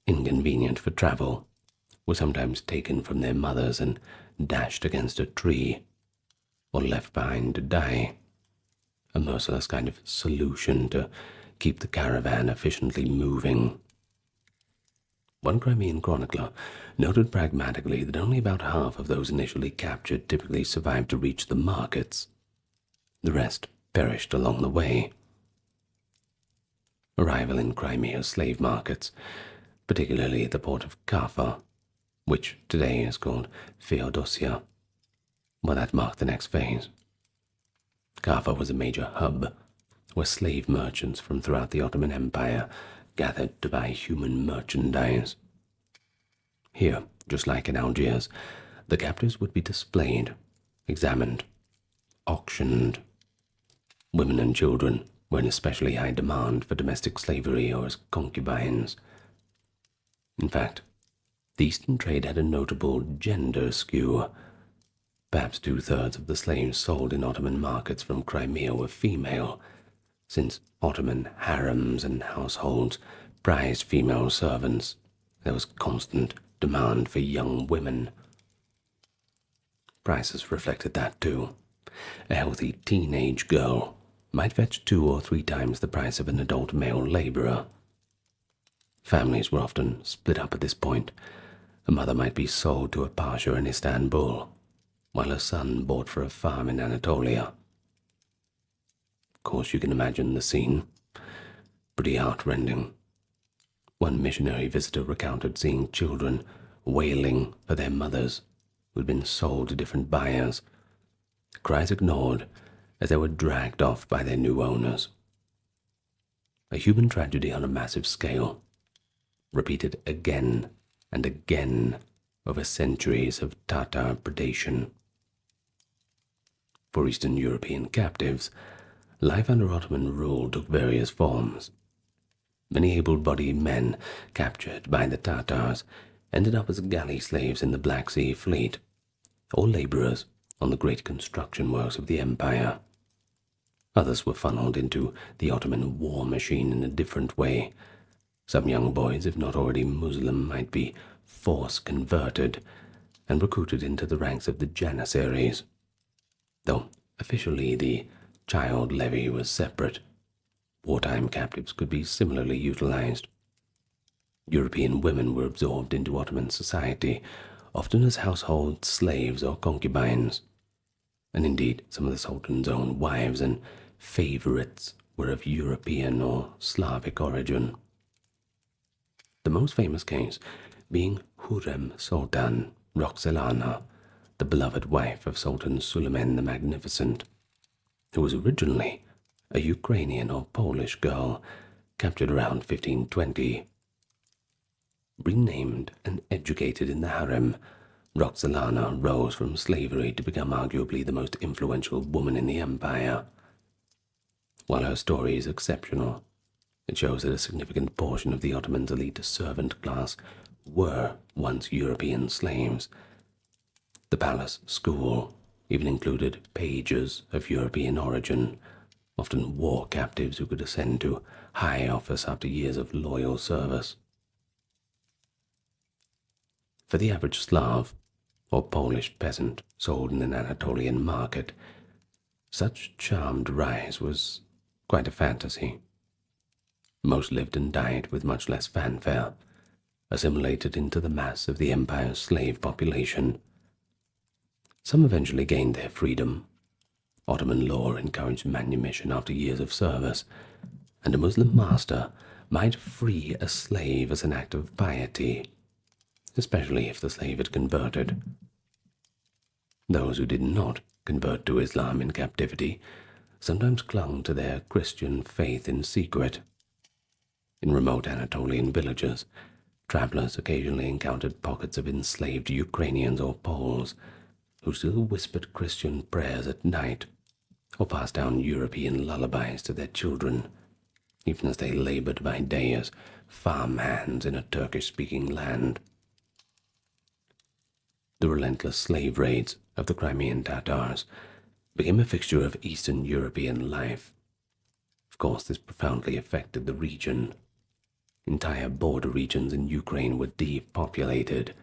inconvenient for travel, were sometimes taken from their mothers and dashed against a tree, or left behind to die, a merciless kind of solution to keep the caravan efficiently moving. One Crimean chronicler noted pragmatically that only about half of those initially captured typically survived to reach the markets. The rest perished along the way. Arrival in Crimea's slave markets, particularly the port of Kaffa, which today is called Feodosia, well, that marked the next phase. Kaffa was a major hub where slave merchants from throughout the Ottoman Empire gathered to buy human merchandise. Here, just like in Algiers, the captives would be displayed, examined, auctioned. Women and children were in especially high demand for domestic slavery or as concubines. In fact, the Eastern trade had a notable gender skew. Perhaps 2/3 of the slaves sold in Ottoman markets from Crimea were female, since Ottoman harems and households prized female servants. There was constant demand for young women. Prices reflected that too. A healthy teenage girl might fetch 2 or 3 times the price of an adult male laborer. Families were often split up at this point. A mother might be sold to a pasha in Istanbul, while a son bought for a farm in Anatolia. Of course, you can imagine the scene. Pretty heartrending. One missionary visitor recounted seeing children wailing for their mothers who had been sold to different buyers, cries ignored as they were dragged off by their new owners. A human tragedy on a massive scale, repeated again and again over centuries of Tatar predation. For Eastern European captives, life under Ottoman rule took various forms. Many able-bodied men captured by the Tatars ended up as galley slaves in the Black Sea fleet, or laborers on the great construction works of the empire. Others were funneled into the Ottoman war machine in a different way. Some young boys, if not already Muslim, might be force-converted and recruited into the ranks of the Janissaries, though officially the child levy was separate. Wartime captives could be similarly utilized. European women were absorbed into Ottoman society, often as household slaves or concubines, and indeed some of the Sultan's own wives and favorites were of European or Slavic origin. The most famous case being Hurrem Sultan Roxelana, the beloved wife of Sultan Suleiman the Magnificent, who was originally a Ukrainian or Polish girl captured around 1520. Renamed and educated in the harem, Roxelana rose from slavery to become arguably the most influential woman in the empire. While her story is exceptional, it shows that a significant portion of the Ottoman's elite servant class were once European slaves. The palace school even included pages of European origin, often war captives who could ascend to high office after years of loyal service. For the average Slav or Polish peasant sold in an Anatolian market, such charmed rise was quite a fantasy. Most lived and died with much less fanfare, assimilated into the mass of the empire's slave population. Some eventually gained their freedom. Ottoman law encouraged manumission after years of service, and a Muslim master might free a slave as an act of piety, especially if the slave had converted. Those who did not convert to Islam in captivity sometimes clung to their Christian faith in secret. In remote Anatolian villages, travelers occasionally encountered pockets of enslaved Ukrainians or Poles who still whispered Christian prayers at night or passed down European lullabies to their children, even as they labored by day as farm hands in a Turkish-speaking land. The relentless slave raids of the Crimean Tatars became a fixture of Eastern European life. Of course, this profoundly affected the region. Entire border regions in Ukraine were depopulated,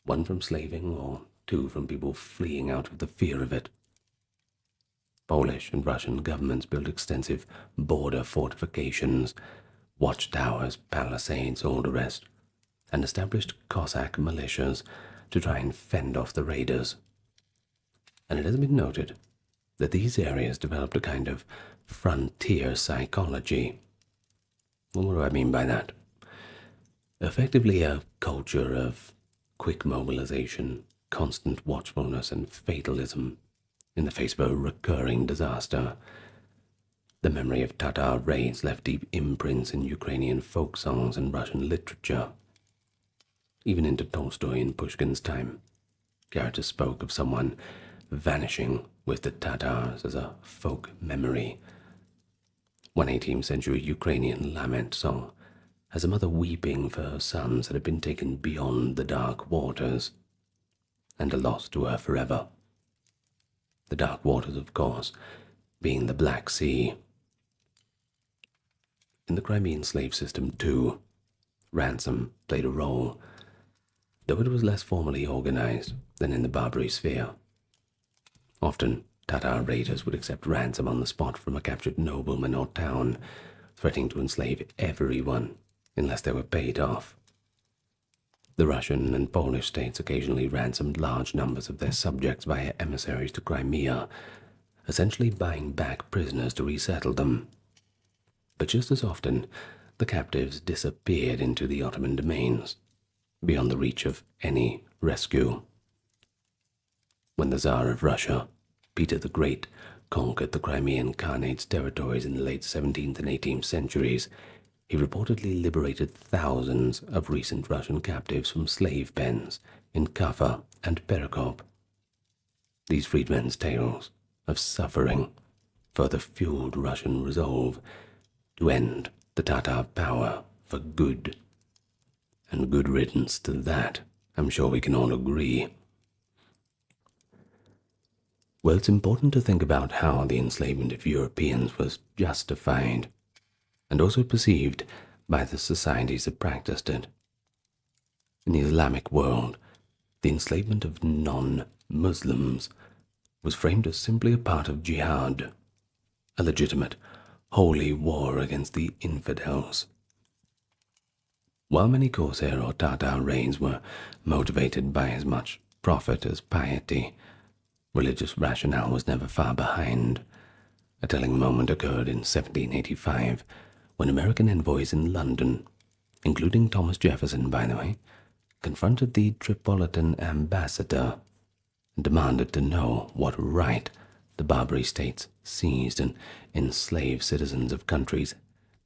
one from slaving or two from people fleeing out of the fear of it. Polish and Russian governments built extensive border fortifications, watchtowers, palisades, all the rest, and established Cossack militias to try and fend off the raiders. And it has been noted that these areas developed a kind of frontier psychology. Well, what do I mean by that? Effectively a culture of quick mobilization, constant watchfulness, and fatalism in the face of a recurring disaster. The memory of Tatar raids left deep imprints in Ukrainian folk songs and Russian literature. Even into Tolstoy and Pushkin's time, characters spoke of someone vanishing with the Tatars as a folk memory. One 18th century Ukrainian lament song has a mother weeping for her sons that had been taken beyond the dark waters and are lost to her forever. The dark waters, of course, being the Black Sea. In the Crimean slave system, too, ransom played a role, though it was less formally organized than in the Barbary sphere. Often, Tatar raiders would accept ransom on the spot from a captured nobleman or town, threatening to enslave everyone unless they were paid off. The Russian and Polish states occasionally ransomed large numbers of their subjects via emissaries to Crimea, essentially buying back prisoners to resettle them. But just as often, the captives disappeared into the Ottoman domains, beyond the reach of any rescue. When the Tsar of Russia, Peter the Great, conquered the Crimean Khanate's territories in the late 17th and 18th centuries, he reportedly liberated thousands of recent Russian captives from slave pens in Kaffa and Perekop. These freedmen's tales of suffering further fueled Russian resolve to end the Tatar power for good. And good riddance to that, I'm sure we can all agree. Well, it's important to think about how the enslavement of Europeans was justified and also perceived by the societies that practiced it. In the Islamic world, the enslavement of non-Muslims was framed as simply a part of jihad, a legitimate, holy war against the infidels. While many Corsair or Tatar raids were motivated by as much profit as piety, religious rationale was never far behind. A telling moment occurred in 1785 when American envoys in London, including Thomas Jefferson, by the way, confronted the Tripolitan ambassador and demanded to know what right the Barbary states seized and enslaved citizens of countries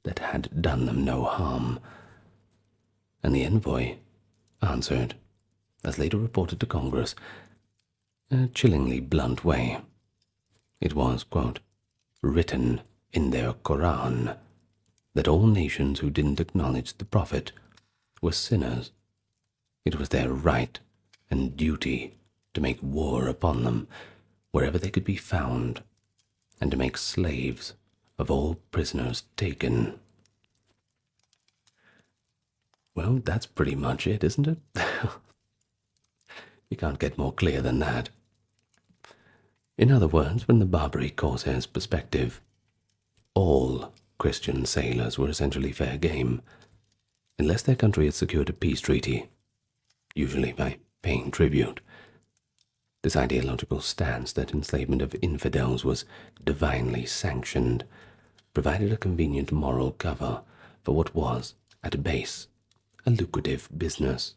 that had done them no harm. And the envoy answered, as later reported to Congress, in a chillingly blunt way. It was, quote, written in their Koran that all nations who didn't acknowledge the Prophet were sinners. It was their right and duty to make war upon them wherever they could be found, and to make slaves of all prisoners taken. Well, that's pretty much it, isn't it? You can't get more clear than that. In other words, from the Barbary Corsair's perspective, all Christian sailors were essentially fair game, unless their country had secured a peace treaty, usually by paying tribute. This ideological stance that enslavement of infidels was divinely sanctioned provided a convenient moral cover for what was, at base, a lucrative business.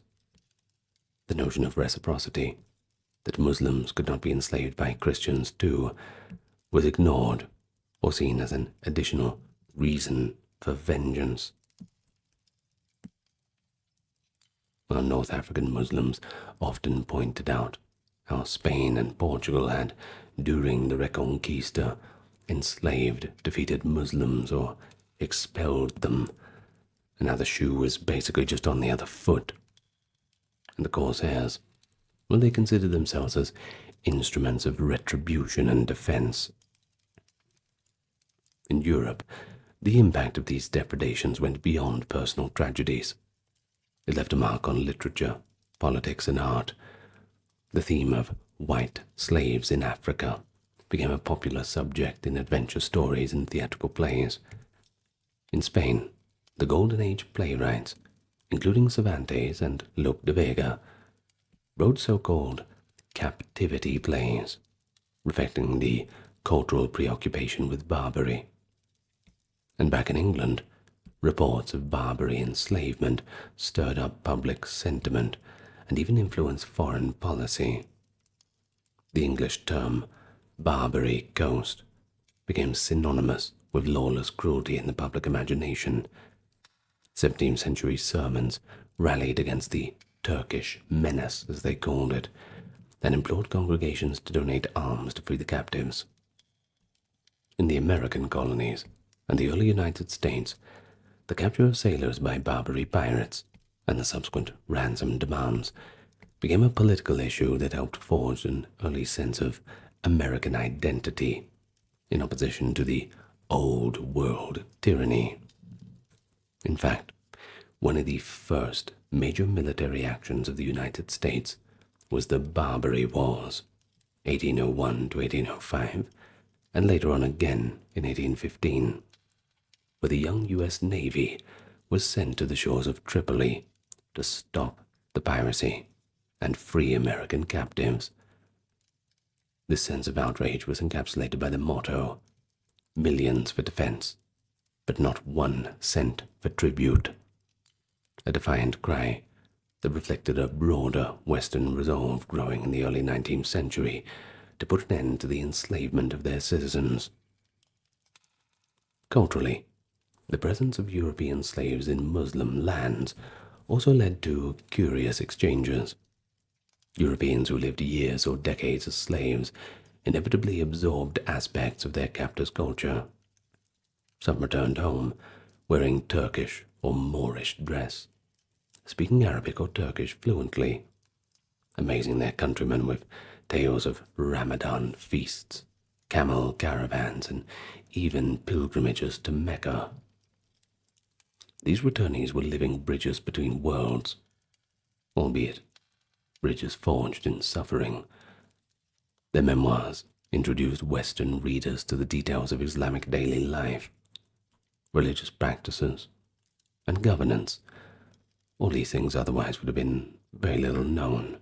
The notion of reciprocity, that Muslims could not be enslaved by Christians too, was ignored or seen as an additional reason for vengeance. While North African Muslims often pointed out how Spain and Portugal had, during the Reconquista, enslaved defeated Muslims or expelled them, and how the shoe was basically just on the other foot. And the Corsairs, well, they considered themselves as instruments of retribution and defense. In Europe, the impact of these depredations went beyond personal tragedies. It left a mark on literature, politics, and art. The theme of white slaves in Africa became a popular subject in adventure stories and theatrical plays. In Spain, the Golden Age playwrights, including Cervantes and Lope de Vega, wrote so-called captivity plays, reflecting the cultural preoccupation with Barbary. And back in England, reports of Barbary enslavement stirred up public sentiment and even influenced foreign policy. The English term Barbary Coast became synonymous with lawless cruelty in the public imagination. 17th century sermons rallied against the Turkish menace, as they called it, and implored congregations to donate arms to free the captives. In the American colonies and the early United States, the capture of sailors by Barbary pirates and the subsequent ransom demands became a political issue that helped forge an early sense of American identity in opposition to the old world tyranny. In fact, one of the first major military actions of the United States was the Barbary Wars, 1801 to 1805, and later on again in 1815, where the young U.S. Navy was sent to the shores of Tripoli to stop the piracy and free American captives. This sense of outrage was encapsulated by the motto, "Millions for defense, but not 1 cent for tribute. A defiant cry that reflected a broader Western resolve growing in the early 19th century to put an end to the enslavement of their citizens. Culturally, the presence of European slaves in Muslim lands also led to curious exchanges. Europeans who lived years or decades as slaves inevitably absorbed aspects of their captors' culture. Some returned home wearing Turkish or Moorish dress, speaking Arabic or Turkish fluently, amazing their countrymen with tales of Ramadan feasts, camel caravans, and even pilgrimages to Mecca. These returnees were living bridges between worlds, albeit bridges forged in suffering. Their memoirs introduced Western readers to the details of Islamic daily life, religious practices, and governance. All these things otherwise would have been very little known.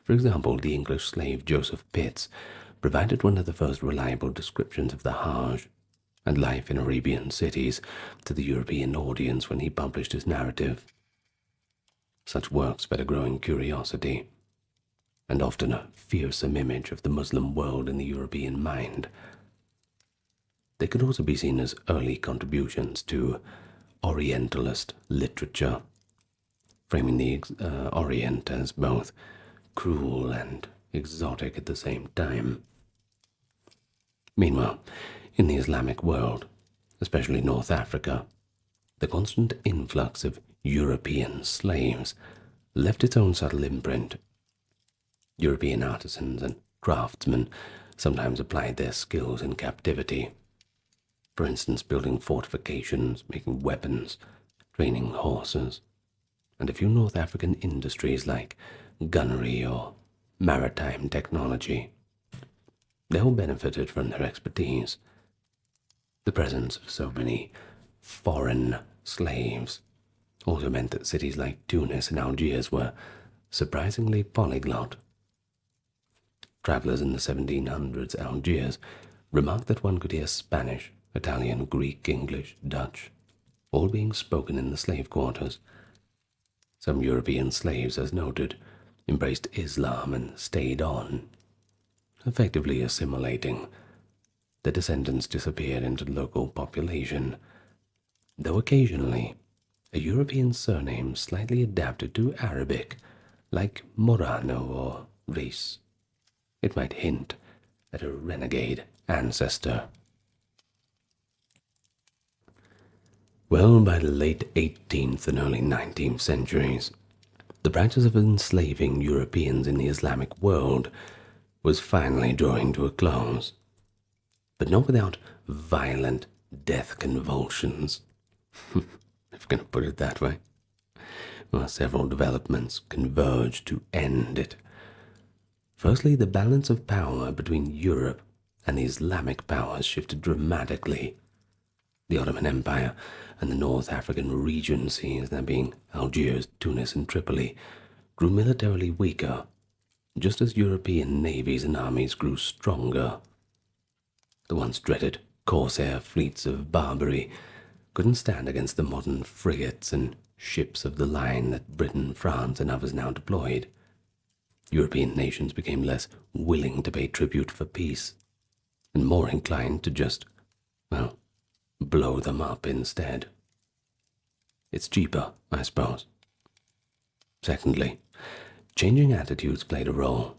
For example, the English slave Joseph Pitts provided one of the first reliable descriptions of the Hajj and life in Arabian cities to the European audience when he published his narrative. Such works fed a growing curiosity, and often a fearsome image of the Muslim world in the European mind. They could also be seen as early contributions to Orientalist literature, framing the Orient as both cruel and exotic at the same time. Meanwhile, in the Islamic world, especially North Africa, the constant influx of European slaves left its own subtle imprint. European artisans and craftsmen sometimes applied their skills in captivity, for instance building fortifications, making weapons, training horses, and a few North African industries like gunnery or maritime technology. They all benefited from their expertise. The presence of so many foreign slaves also meant that cities like Tunis and Algiers were surprisingly polyglot. Travelers in the 1700s Algiers remarked that one could hear Spanish, Italian, Greek, English, Dutch, all being spoken in the slave quarters. Some European slaves, as noted, embraced Islam and stayed on, effectively assimilating. Their descendants disappeared into the local population, though occasionally a European surname slightly adapted to Arabic, like Morano or Reis. It might hint at a renegade ancestor. Well, by the late 18th and early 19th centuries, the practice of enslaving Europeans in the Islamic world was finally drawing to a close, but not without violent death convulsions, if we're going to put it that way. Well, several developments converged to end it. Firstly, the balance of power between Europe and the Islamic powers shifted dramatically. The Ottoman Empire and the North African regencies, that being Algiers, Tunis, and Tripoli, grew militarily weaker, just as European navies and armies grew stronger. The once dreaded corsair fleets of Barbary couldn't stand against the modern frigates and ships of the line that Britain, France, and others now deployed. European nations became less willing to pay tribute for peace, and more inclined to just, well, blow them up instead. It's cheaper, I suppose. Secondly, changing attitudes played a role.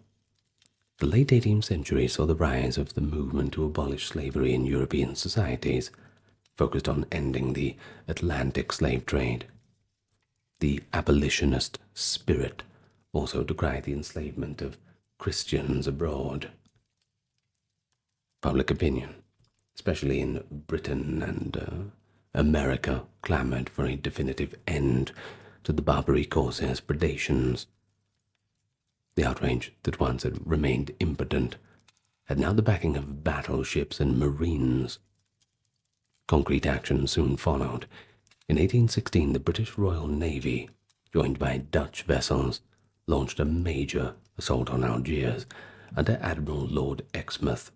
The late 18th century saw the rise of the movement to abolish slavery in European societies, focused on ending the Atlantic slave trade. The abolitionist spirit also decried the enslavement of Christians abroad. Public opinion, especially in Britain and America, clamored for a definitive end to the Barbary corsairs' predations. The outrage that once had remained impotent had now the backing of battleships and marines. Concrete action soon followed. In 1816, the British Royal Navy, joined by Dutch vessels, launched a major assault on Algiers under Admiral Lord Exmouth.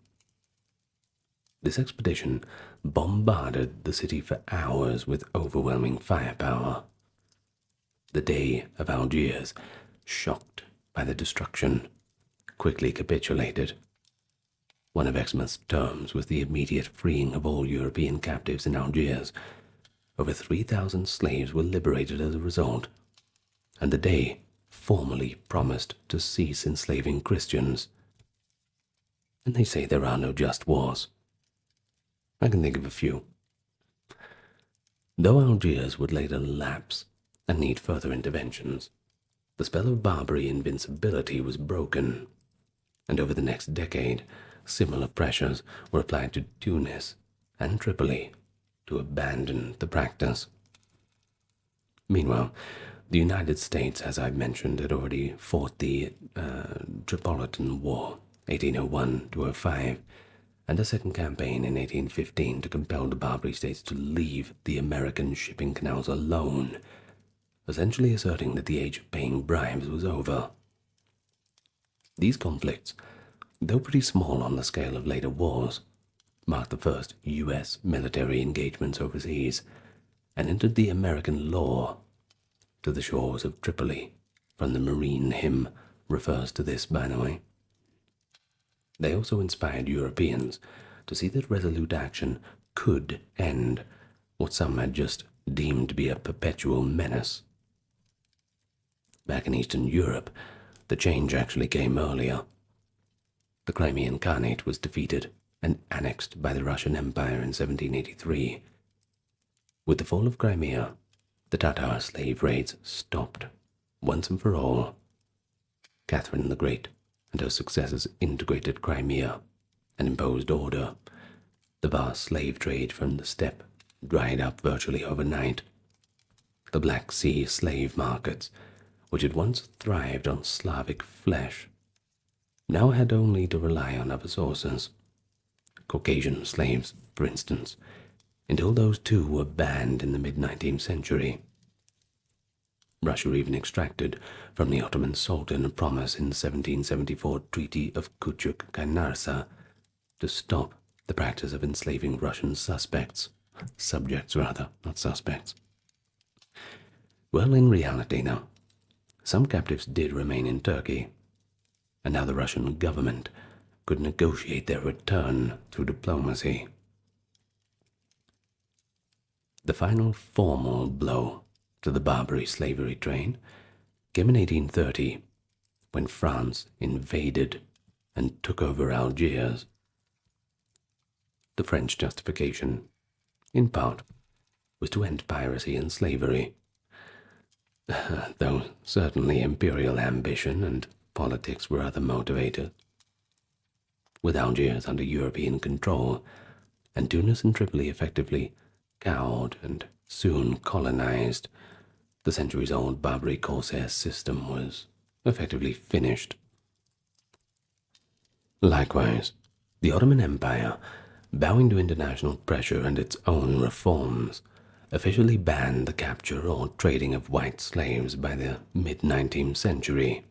This expedition bombarded the city for hours with overwhelming firepower. The Dey of Algiers, shocked by the destruction, quickly capitulated. One of Exmouth's terms was the immediate freeing of all European captives in Algiers. Over 3,000 slaves were liberated as a result, and the Dey formally promised to cease enslaving Christians. And they say there are no just wars. I can think of a few. Though Algiers would later lapse and need further interventions, the spell of Barbary invincibility was broken, and over the next decade, similar pressures were applied to Tunis and Tripoli to abandon the practice. Meanwhile, the United States, as I've mentioned, had already fought the Tripolitan War, 1801-05, and a second campaign in 1815 to compel the Barbary states to leave the American shipping canals alone, essentially asserting that the age of paying bribes was over. These conflicts, though pretty small on the scale of later wars, marked the first U.S. military engagements overseas and entered the American law. To the shores of Tripoli, from the Marine hymn refers to this, by the way. They also inspired Europeans to see that resolute action could end what some had just deemed to be a perpetual menace. Back in Eastern Europe, the change actually came earlier. The Crimean Khanate was defeated and annexed by the Russian Empire in 1783. With the fall of Crimea, the Tatar slave raids stopped once and for all. Catherine the Great and her successors integrated Crimea and imposed order. The vast slave trade from the steppe dried up virtually overnight. The Black Sea slave markets, which had once thrived on Slavic flesh, now had only to rely on other sources. Caucasian slaves, for instance, until those too were banned in the mid-19th century. Russia even extracted from the Ottoman Sultan a promise in the 1774 Treaty of Küçük-Kaynarca to stop the practice of enslaving Russian subjects, not suspects. Well, in reality now, some captives did remain in Turkey, and now the Russian government could negotiate their return through diplomacy. The final formal blow to the Barbary slavery trade came in 1830, when France invaded and took over Algiers. The French justification, in part, was to end piracy and slavery, though certainly imperial ambition and politics were other motivators. With Algiers under European control, and Tunis and Tripoli effectively cowed and soon colonized, the centuries-old Barbary corsair system was effectively finished. Likewise, the Ottoman Empire, bowing to international pressure and its own reforms, officially banned the capture or trading of white slaves by the mid-19th century,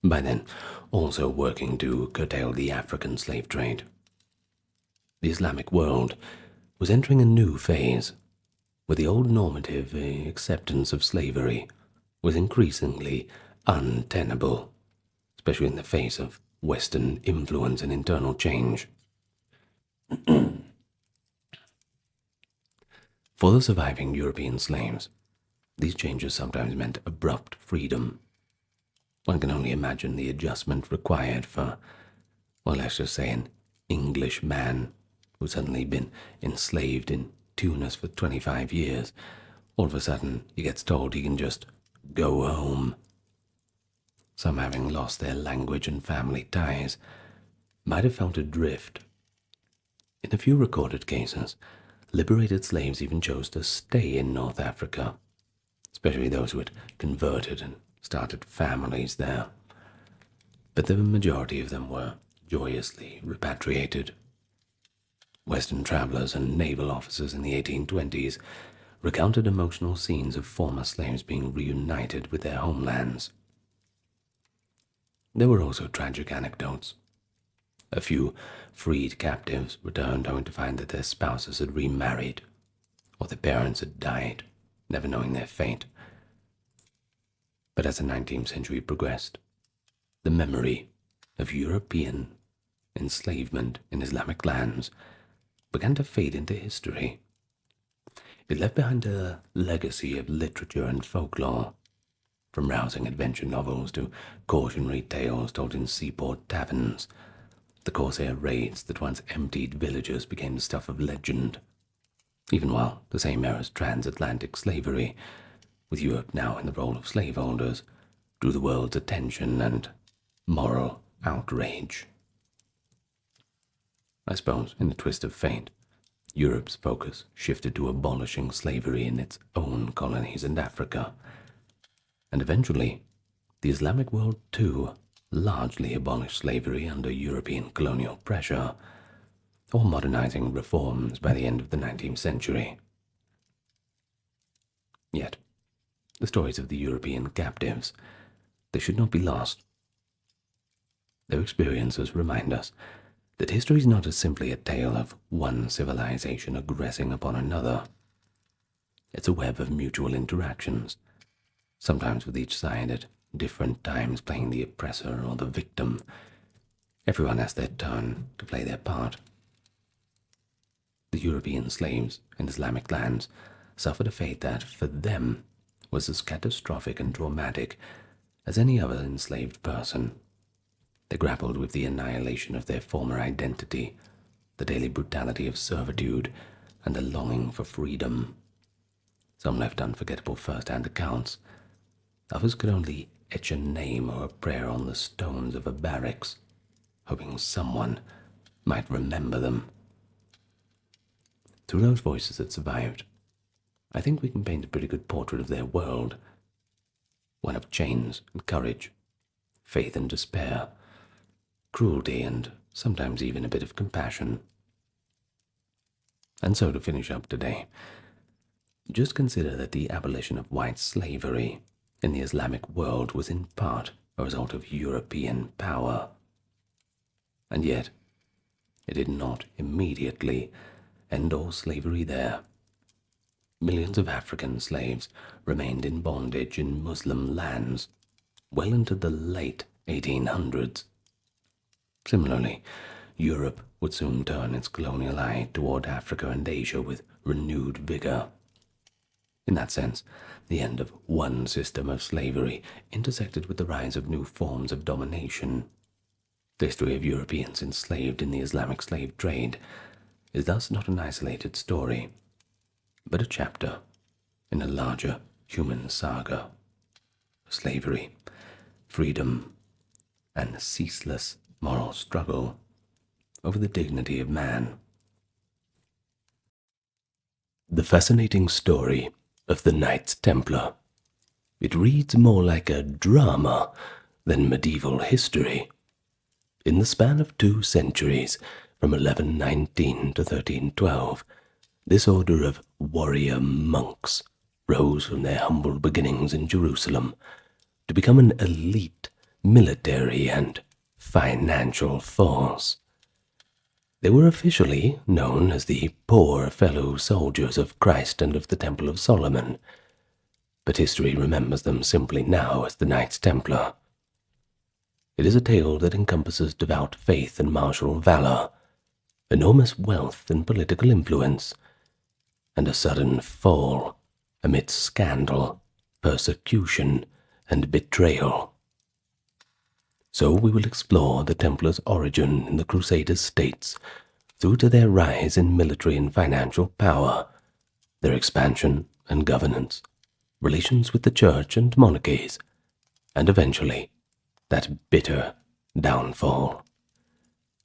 by then also working to curtail the African slave trade. The Islamic world was entering a new phase, where the old normative acceptance of slavery was increasingly untenable, especially in the face of Western influence and internal change. For the surviving European slaves, these changes sometimes meant abrupt freedom. One can only imagine the adjustment required for, well, let's just say an English man who's suddenly been enslaved in Tunis for 25 years. All of a sudden, he gets told he can just go home. Some, having lost their language and family ties, might have felt adrift. In a few recorded cases, liberated slaves even chose to stay in North Africa, especially those who had converted and started families there. But the majority of them were joyously repatriated. Western travelers and naval officers in the 1820s recounted emotional scenes of former slaves being reunited with their homelands. There were also tragic anecdotes. A few freed captives returned only to find that their spouses had remarried, or their parents had died, never knowing their fate. But as the 19th century progressed, the memory of European enslavement in Islamic lands began to fade into history. It left behind a legacy of literature and folklore, from rousing adventure novels to cautionary tales told in seaport taverns. The corsair raids that once emptied villages became the stuff of legend, even while the same era's transatlantic slavery, with Europe now in the role of slaveholders, drew the world's attention and moral outrage. I suppose, in the twist of fate, Europe's focus shifted to abolishing slavery in its own colonies in Africa, and eventually, the Islamic world too largely abolished slavery under European colonial pressure, or modernizing reforms by the end of the 19th century. Yet, the stories of the European captives, they should not be lost. Their experiences remind us that history is not as simply a tale of one civilization aggressing upon another. It's a web of mutual interactions, sometimes with each side at different times playing the oppressor or the victim. Everyone has their turn to play their part. The European slaves in Islamic lands suffered a fate that, for them, was as catastrophic and traumatic as any other enslaved person. They grappled with the annihilation of their former identity, the daily brutality of servitude, and the longing for freedom. Some left unforgettable first-hand accounts. Others could only etch a name or a prayer on the stones of a barracks, hoping someone might remember them. Through those voices that survived, I think we can paint a pretty good portrait of their world, one of chains and courage, faith and despair, cruelty and sometimes even a bit of compassion. And so to finish up today, just consider that the abolition of white slavery in the Islamic world was in part a result of European power. And yet, it did not immediately end all slavery there. Millions of African slaves remained in bondage in Muslim lands well into the late 1800s. Similarly, Europe would soon turn its colonial eye toward Africa and Asia with renewed vigor. In that sense, the end of one system of slavery intersected with the rise of new forms of domination. The history of Europeans enslaved in the Islamic slave trade is thus not an isolated story, but a chapter in a larger human saga. Slavery, freedom, and ceaseless moral struggle over the dignity of man. The fascinating story of the Knights Templar. It reads more like a drama than medieval history. In the span of 2 centuries, from 1119 to 1312, this order of warrior monks rose from their humble beginnings in Jerusalem to become an elite military and financial force. They were officially known as the poor fellow soldiers of Christ and of the Temple of Solomon, but history remembers them simply now as the Knights Templar. It is a tale that encompasses devout faith and martial valor, enormous wealth and political influence, and a sudden fall amidst scandal, persecution, and betrayal. So we will explore the Templars' origin in the Crusader states, through to their rise in military and financial power, their expansion and governance, relations with the church and monarchies, and eventually that bitter downfall.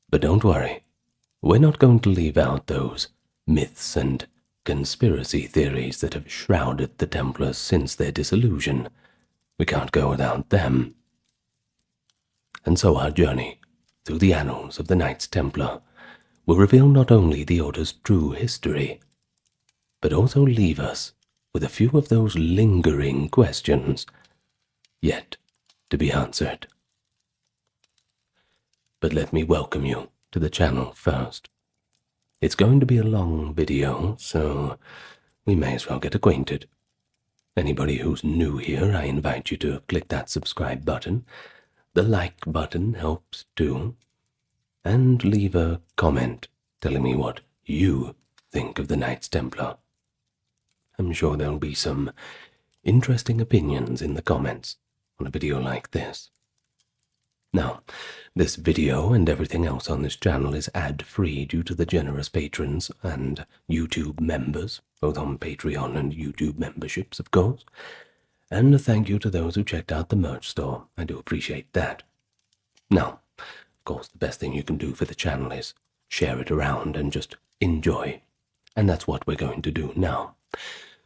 But don't worry, we're not going to leave out those myths and conspiracy theories that have shrouded the Templars since their dissolution. We can't go without them. And so our journey through the annals of the Knights Templar will reveal not only the Order's true history, but also leave us with a few of those lingering questions yet to be answered. But let me welcome you to the channel first. It's going to be a long video, so we may as well get acquainted. Anybody who's new here, I invite you to click that subscribe button. The like button helps too. And leave a comment telling me what you think of the Knights Templar. I'm sure there'll be some interesting opinions in the comments on a video like this. Now, this video and everything else on this channel is ad-free due to the generous patrons and YouTube members, both on Patreon and YouTube memberships, of course. And a thank you to those who checked out the merch store. I do appreciate that. Now, of course, the best thing you can do for the channel is share it around and just enjoy. And that's what we're going to do now.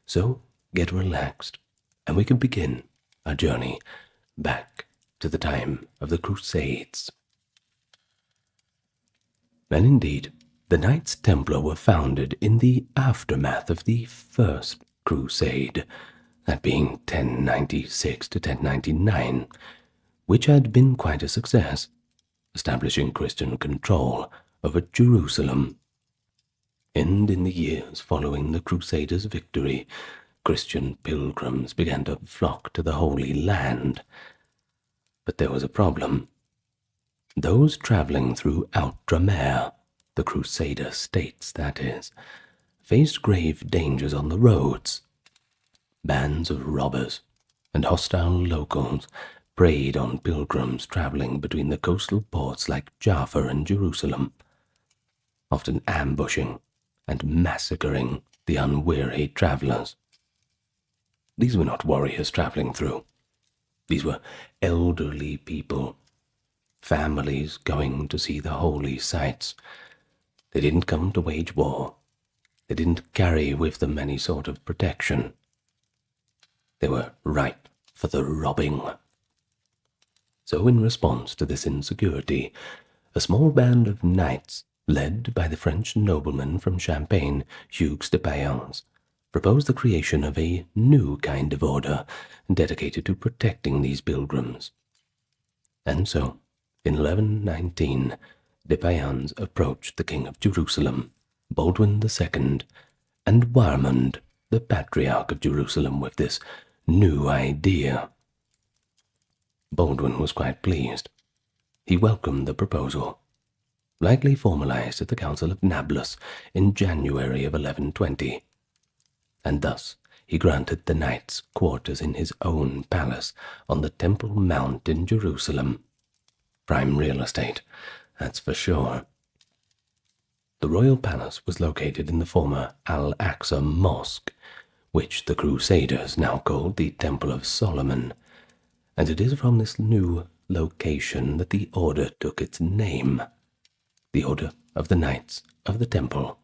So, get relaxed, and we can begin our journey back to the time of the Crusades. And indeed, the Knights Templar were founded in the aftermath of the First Crusade, that being 1096 to 1099, which had been quite a success, establishing Christian control over Jerusalem. And in the years following the Crusaders' victory, Christian pilgrims began to flock to the Holy Land. But there was a problem. Those traveling through Outremer, the Crusader states that is, faced grave dangers on the roads. Bands of robbers and hostile locals preyed on pilgrims traveling between the coastal ports like Jaffa and Jerusalem, often ambushing and massacring the unwearied travelers. These were not warriors traveling through. These were elderly people, families going to see the holy sites. They didn't come to wage war. They didn't carry with them any sort of protection. They were ripe for the robbing. So in response to this insecurity, a small band of knights, led by the French nobleman from Champagne, Hugues de Payens, proposed the creation of a new kind of order dedicated to protecting these pilgrims. And so, in 1119, de Payens approached the King of Jerusalem, Baldwin II, and Warmond, the Patriarch of Jerusalem, with this new idea. Baldwin was quite pleased. He welcomed the proposal, likely formalized at the Council of Nablus in January of 1120, and thus he granted the knights quarters in his own palace on the Temple Mount in Jerusalem. Prime real estate, that's for sure. The royal palace was located in the former Al-Aqsa Mosque, which the Crusaders now called the Temple of Solomon, and it is from this new location that the order took its name, the Order of the Knights of the Temple,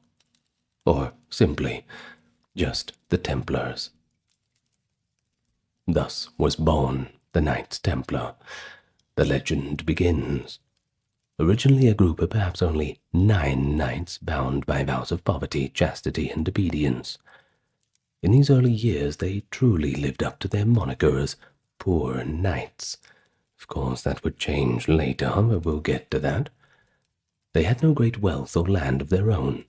or simply, just the Templars. Thus was born the Knights Templar. The legend begins. Originally a group of perhaps only 9 knights bound by vows of poverty, chastity, and obedience. In these early years they truly lived up to their moniker as poor knights. Of course that would change later, but we'll get to that. They had no great wealth or land of their own,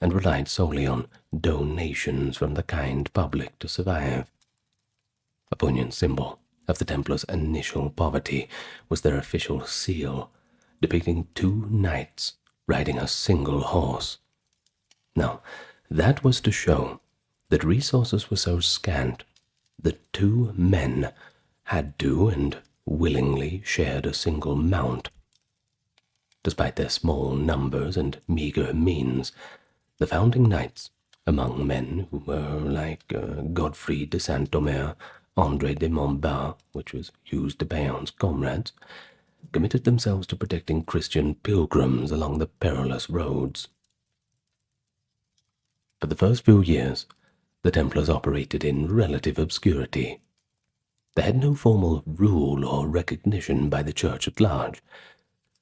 and relied solely on donations from the kind public to survive. A poignant symbol of the Templars' initial poverty was their official seal, depicting 2 knights riding a single horse. Now, that was to show that resources were so scant that 2 men had to and willingly shared a single mount. Despite their small numbers and meager means, the founding knights, among men who were like Godfrey de Saint-Omer, André de Montbard, which was Hugues de Payens' comrades, committed themselves to protecting Christian pilgrims along the perilous roads. For the first few years, the Templars operated in relative obscurity. They had no formal rule or recognition by the Church at large,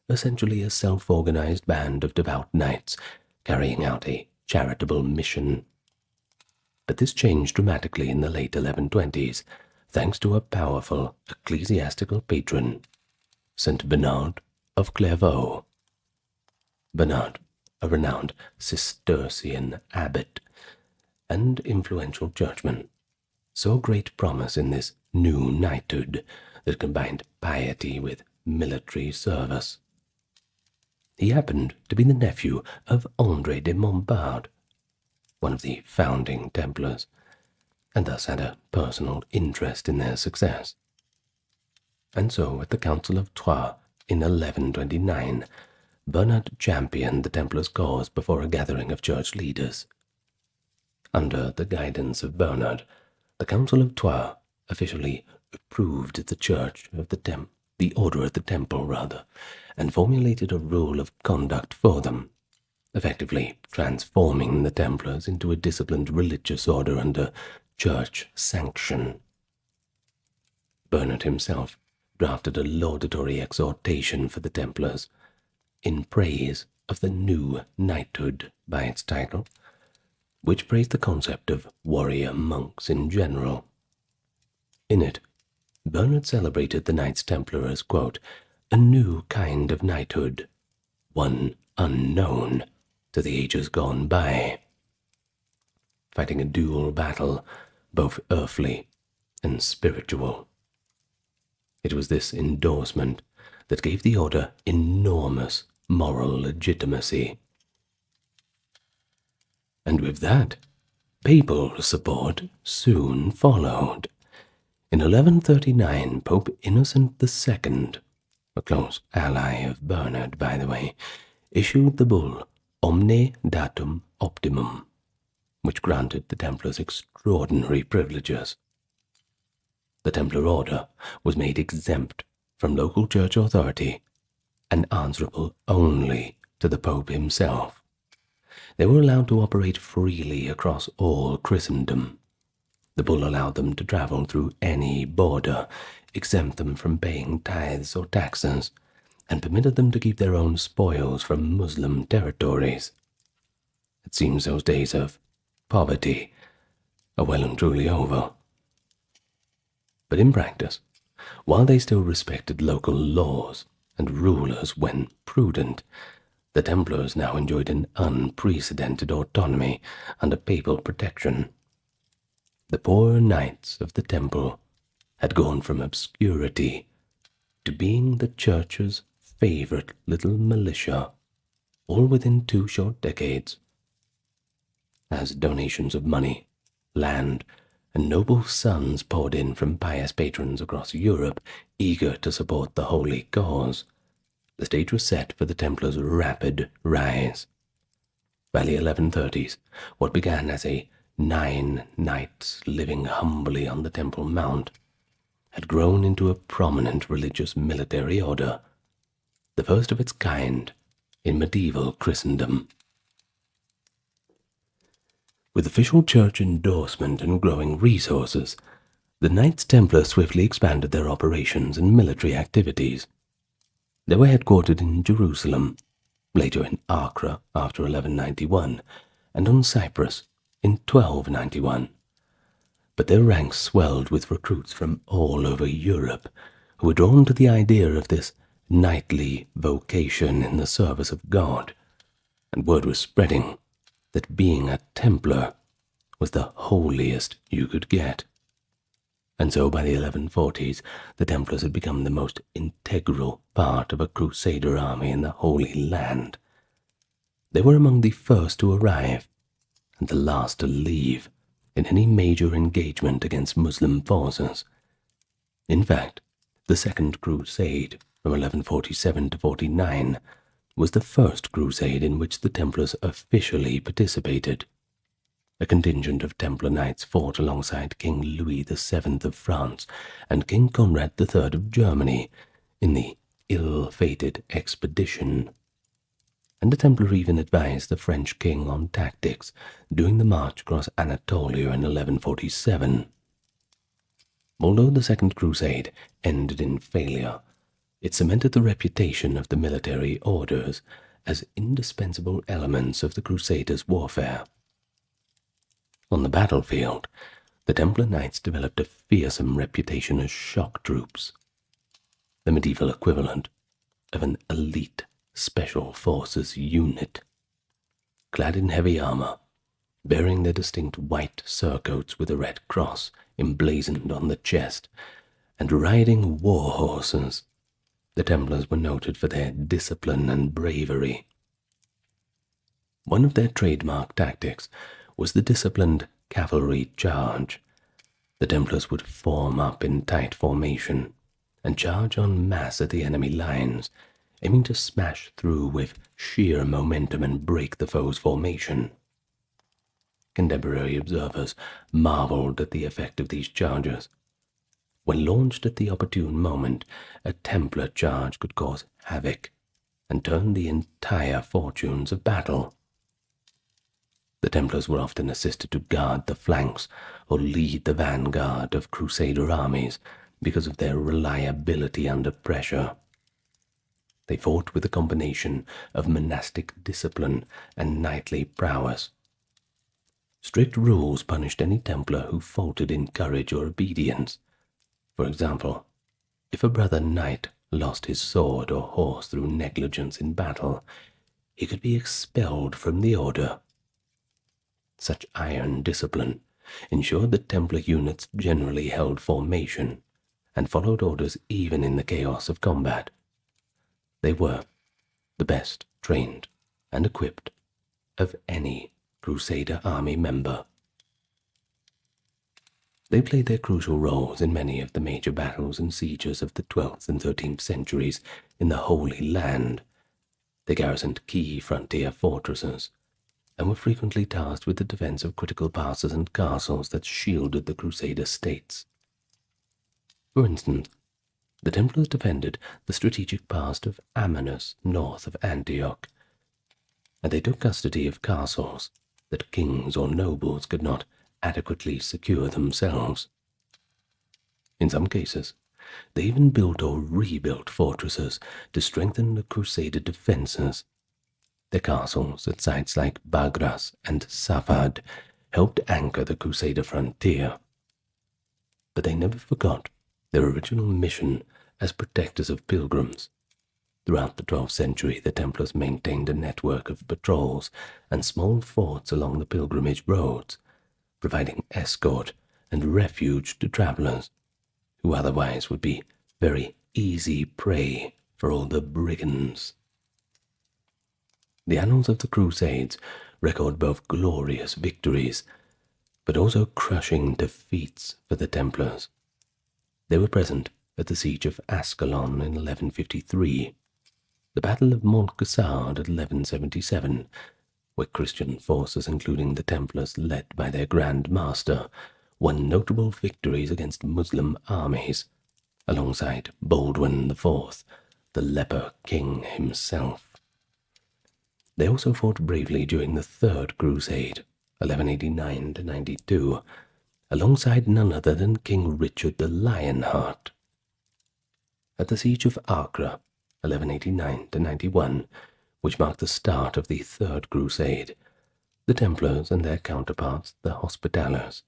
essentially a self-organized band of devout knights carrying out a charitable mission. But this changed dramatically in the late 1120s, thanks to a powerful ecclesiastical patron, Saint Bernard of Clairvaux. Bernard, a renowned Cistercian abbot and influential churchman, saw great promise in this new knighthood that combined piety with military service. He happened to be the nephew of André de Montbard, one of the founding Templars, and thus had a personal interest in their success. And so, at the Council of Troyes in 1129, Bernard championed the Templars' cause before a gathering of church leaders. Under the guidance of Bernard, the Council of Troyes officially approved the Church of the Order of the Temple, and formulated a rule of conduct for them, effectively transforming the Templars into a disciplined religious order under church sanction. Bernard himself drafted a laudatory exhortation for the Templars, in praise of the new knighthood by its title, which praised the concept of warrior monks in general. In it, Bernard celebrated the Knights Templar as, quote, a new kind of knighthood, one unknown to the ages gone by, fighting a dual battle, both earthly and spiritual. It was this endorsement that gave the order enormous moral legitimacy. And with that, papal support soon followed. In 1139, Pope Innocent II, a close ally of Bernard, by the way, issued the bull Omne Datum Optimum, which granted the Templars extraordinary privileges. The Templar order was made exempt from local church authority and answerable only to the Pope himself. They were allowed to operate freely across all Christendom. The bull allowed them to travel through any border, exempt them from paying tithes or taxes, and permitted them to keep their own spoils from Muslim territories. It seems those days of poverty are well and truly over. But in practice, while they still respected local laws and rulers when prudent, the Templars now enjoyed an unprecedented autonomy under papal protection. The poor knights of the Temple had gone from obscurity to being the Church's favorite little militia, all within 2 short decades. As donations of money, land, and noble sons poured in from pious patrons across Europe, eager to support the holy cause, the stage was set for the Templars' rapid rise. By the 1130s, what began as 9 knights living humbly on the Temple Mount had grown into a prominent religious military order, the first of its kind in medieval Christendom. With official church endorsement and growing resources, the Knights Templar swiftly expanded their operations and military activities. They were headquartered in Jerusalem, later in Acre after 1191, and on Cyprus in 1291. But their ranks swelled with recruits from all over Europe, who were drawn to the idea of this knightly vocation in the service of God, and word was spreading that being a Templar was the holiest you could get. And so by the 1140s, the Templars had become the most integral part of a Crusader army in the Holy Land. They were among the first to arrive, and the last to leave, in any major engagement against Muslim forces. In fact, the Second Crusade, from 1147 to 49, was the first crusade in which the Templars officially participated. A contingent of Templar knights fought alongside King Louis VII of France and King Conrad III of Germany in the ill-fated expedition. And the Templar even advised the French king on tactics during the march across Anatolia in 1147. Although the Second Crusade ended in failure, it cemented the reputation of the military orders as indispensable elements of the Crusaders' warfare. On the battlefield, the Templar Knights developed a fearsome reputation as shock troops, the medieval equivalent of an elite Special Forces unit. Clad in heavy armor, bearing their distinct white surcoats with a red cross emblazoned on the chest, and riding war horses, the Templars were noted for their discipline and bravery. One of their trademark tactics was the disciplined cavalry charge. The Templars would form up in tight formation and charge en masse at the enemy lines, aiming to smash through with sheer momentum and break the foe's formation. Contemporary observers marveled at the effect of these charges. When launched at the opportune moment, a Templar charge could cause havoc and turn the entire fortunes of battle. The Templars were often assisted to guard the flanks or lead the vanguard of Crusader armies because of their reliability under pressure. They fought with a combination of monastic discipline and knightly prowess. Strict rules punished any Templar who faltered in courage or obedience. For example, if a brother knight lost his sword or horse through negligence in battle, he could be expelled from the order. Such iron discipline ensured that Templar units generally held formation and followed orders even in the chaos of combat. They were the best trained and equipped of any Crusader army member. They played their crucial roles in many of the major battles and sieges of the 12th and 13th centuries in the Holy Land. They garrisoned key frontier fortresses and were frequently tasked with the defense of critical passes and castles that shielded the Crusader states. For instance, the Templars defended the strategic pass of Amanus north of Antioch, and they took custody of castles that kings or nobles could not adequately secure themselves. In some cases, they even built or rebuilt fortresses to strengthen the Crusader defenses. Their castles at sites like Bagras and Safad helped anchor the Crusader frontier. But they never forgot their original mission as protectors of pilgrims. Throughout the 12th century, the Templars maintained a network of patrols and small forts along the pilgrimage roads, providing escort and refuge to travelers who otherwise would be very easy prey for all the brigands. The annals of the Crusades record both glorious victories, but also crushing defeats for the Templars. They were present at the siege of Ascalon in 1153, the Battle of Montcassard at 1177, where Christian forces, including the Templars led by their Grand Master, won notable victories against Muslim armies, alongside Baldwin IV, the leper king himself. They also fought bravely during the Third Crusade, 1189–92, alongside none other than King Richard the Lionheart. At the siege of Acre, 1189–91, which marked the start of the Third Crusade, the Templars and their counterparts, the Hospitallers,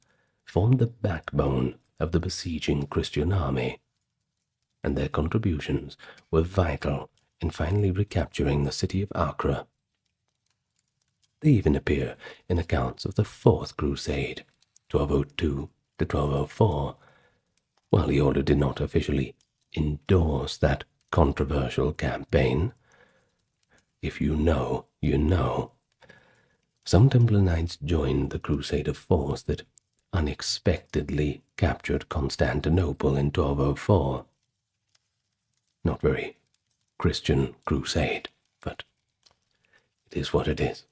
formed the backbone of the besieging Christian army, and their contributions were vital in finally recapturing the city of Acre. They even appear in accounts of the Fourth Crusade, 1202–1204, while the order did not officially endorse that controversial campaign. If you know, you know. Some Templar Knights joined the Crusader force that unexpectedly captured Constantinople in 1204. Not very Christian crusade, but it is what it is.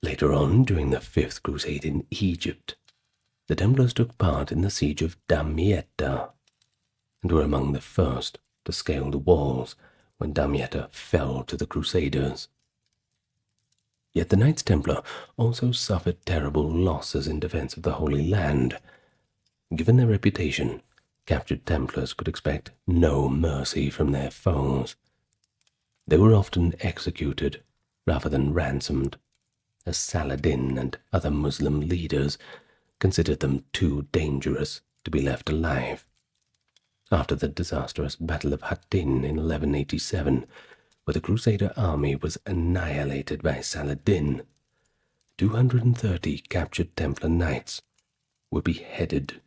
Later on, during the Fifth Crusade in Egypt, the Templars took part in the siege of Damietta, and were among the first to scale the walls when Damietta fell to the Crusaders. Yet the Knights Templar also suffered terrible losses in defense of the Holy Land. Given their reputation, captured Templars could expect no mercy from their foes. They were often executed rather than ransomed, as Saladin and other Muslim leaders considered them too dangerous to be left alive. After the disastrous Battle of Hattin in 1187, where the Crusader army was annihilated by Saladin, 230 captured Templar knights were beheaded,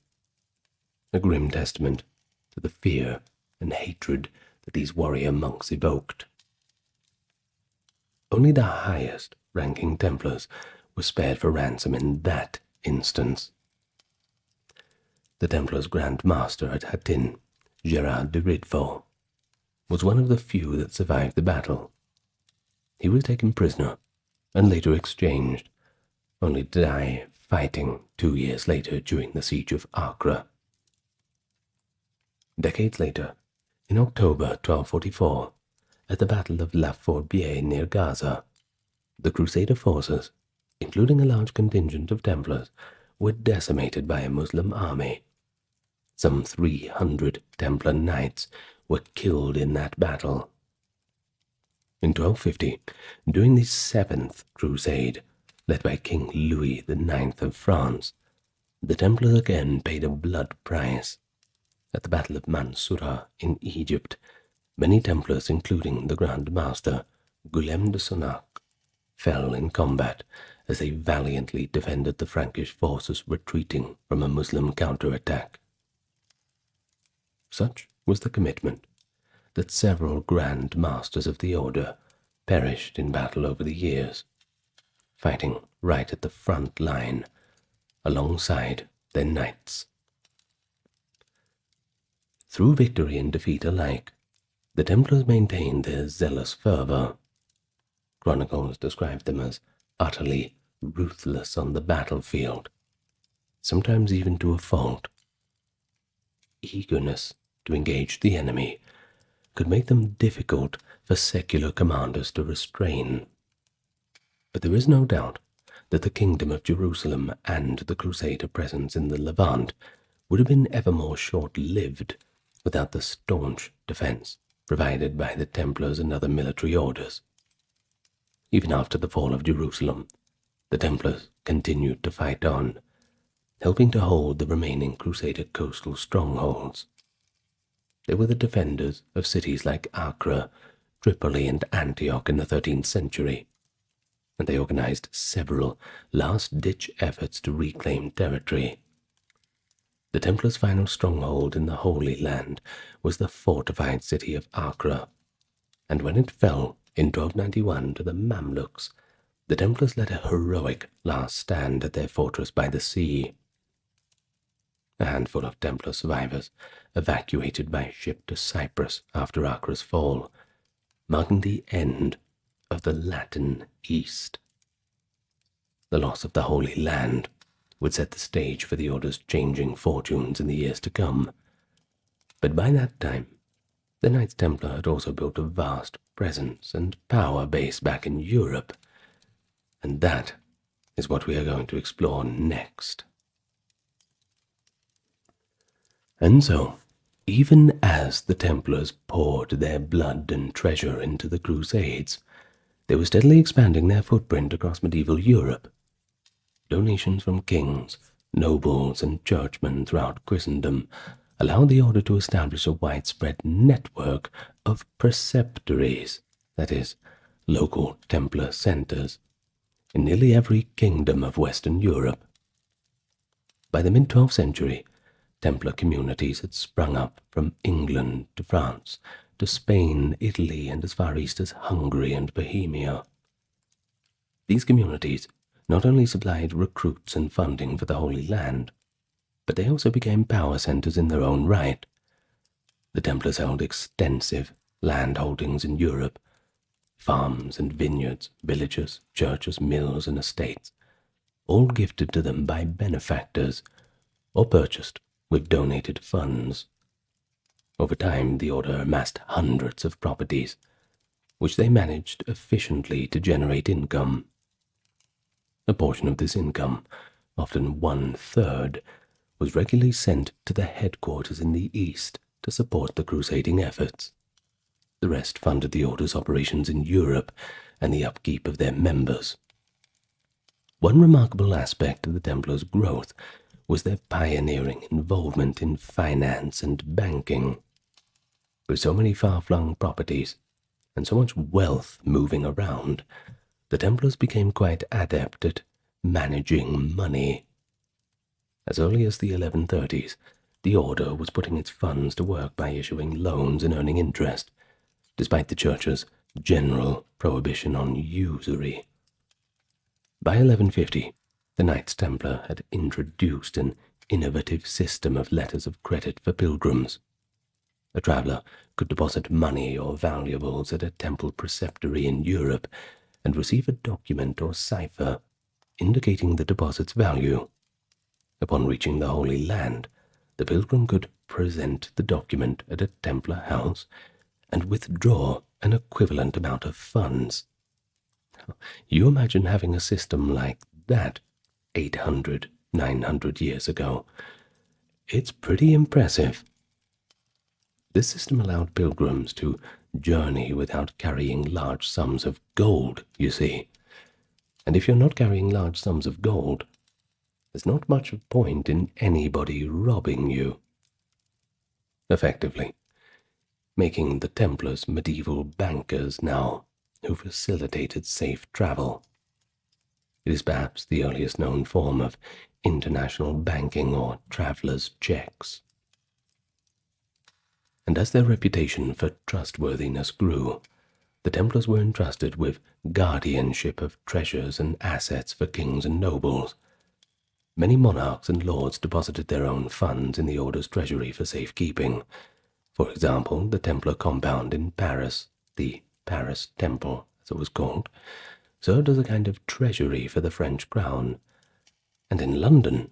a grim testament to the fear and hatred that these warrior monks evoked. Only the highest ranking Templars were spared for ransom in that instance. The Templars' Grand Master at Hattin, Gerard de Ridfort, was one of the few that survived the battle. He was taken prisoner and later exchanged, only to die fighting 2 years later during the siege of Acre. Decades later, in October 1244, at the Battle of La Fourbière near Gaza, the Crusader forces, including a large contingent of Templars, were decimated by a Muslim army. Some 300 Templar knights were killed in that battle. In 1250, during the Seventh Crusade, led by King Louis IX of France, the Templars again paid a blood price. At the Battle of Mansoura in Egypt, many Templars, including the Grand Master, Guillaume de Sonnac, fell in combat as they valiantly defended the Frankish forces retreating from a Muslim counterattack. Such was the commitment that several Grand Masters of the Order perished in battle over the years, fighting right at the front line alongside their knights. Through victory and defeat alike, the Templars maintained their zealous fervor. Chronicles describe them as utterly ruthless on the battlefield, sometimes even to a fault. Eagerness to engage the enemy could make them difficult for secular commanders to restrain. But there is no doubt that the Kingdom of Jerusalem and the Crusader presence in the Levant would have been ever more short-lived without the staunch defense provided by the Templars and other military orders. Even after the fall of Jerusalem, the Templars continued to fight on, helping to hold the remaining Crusader coastal strongholds. They were the defenders of cities like Acre, Tripoli, and Antioch in the 13th century, and they organized several last-ditch efforts to reclaim territory. The Templars' final stronghold in the Holy Land was the fortified city of Acre, and when it fell in 1291 to the Mamluks, the Templars led a heroic last stand at their fortress by the sea. A handful of Templar survivors evacuated by ship to Cyprus after Acre's fall, marking the end of the Latin East. The loss of the Holy Land would set the stage for the Order's changing fortunes in the years to come. But by that time, the Knights Templar had also built a vast presence and power base back in Europe, and that is what we are going to explore next. And so, even as the Templars poured their blood and treasure into the Crusades, they were steadily expanding their footprint across medieval Europe. Donations from kings, nobles, and churchmen throughout Christendom allowed the Order to establish a widespread network of preceptories, that is, local Templar centers, in nearly every kingdom of Western Europe. By the mid-12th century, Templar communities had sprung up from England to France, to Spain, Italy, and as far east as Hungary and Bohemia. These communities not only supplied recruits and funding for the Holy Land, but they also became power centers in their own right. The Templars held extensive land holdings in Europe, farms and vineyards, villages, churches, mills, and estates, all gifted to them by benefactors or purchased with donated funds. Over time, the Order amassed hundreds of properties, which they managed efficiently to generate income. A portion of this income, often 1/3, was regularly sent to the headquarters in the East to support the crusading efforts. The rest funded the Order's operations in Europe and the upkeep of their members. One remarkable aspect of the Templars' growth was their pioneering involvement in finance and banking. With so many far-flung properties, and so much wealth moving around, the Templars became quite adept at managing money. As early as the 1130s, the order was putting its funds to work by issuing loans and earning interest, despite the Church's general prohibition on usury. By 1150, the Knights Templar had introduced an innovative system of letters of credit for pilgrims. A traveller could deposit money or valuables at a temple preceptory in Europe and receive a document or cipher indicating the deposit's value. Upon reaching the Holy Land, the pilgrim could present the document at a Templar house and withdraw an equivalent amount of funds. You imagine having a system like that 800, 900 years ago. It's pretty impressive. This system allowed pilgrims to journey without carrying large sums of gold, you see. And if you're not carrying large sums of gold, there's not much point in anybody robbing you. Effectively, making the Templars medieval bankers now who facilitated safe travel. It is perhaps the earliest known form of international banking or travelers' checks. And as their reputation for trustworthiness grew, the Templars were entrusted with guardianship of treasures and assets for kings and nobles. Many monarchs and lords deposited their own funds in the order's treasury for safekeeping. For example, the Templar compound in Paris, the Paris Temple, as it was called, served as a kind of treasury for the French crown. And in London,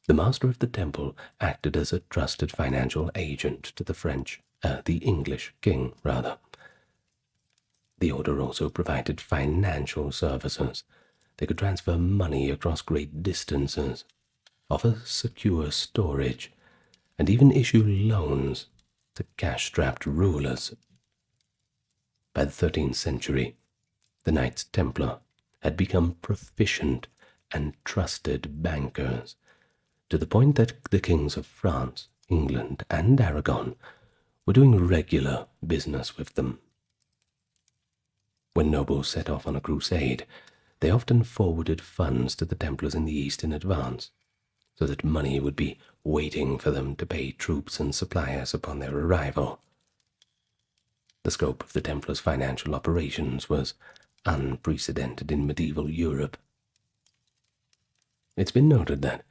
the master of the temple acted as a trusted financial agent to the English king, rather. The order also provided financial services. They could transfer money across great distances, offer secure storage, and even issue loans to cash-strapped rulers. By the 13th century, the Knights Templar had become proficient and trusted bankers, to the point that the kings of France, England, and Aragon were doing regular business with them. When nobles set off on a crusade, they often forwarded funds to the Templars in the East in advance, so that money would be waiting for them to pay troops and suppliers upon their arrival. The scope of the Templars' financial operations was unprecedented in medieval Europe. It's been noted that,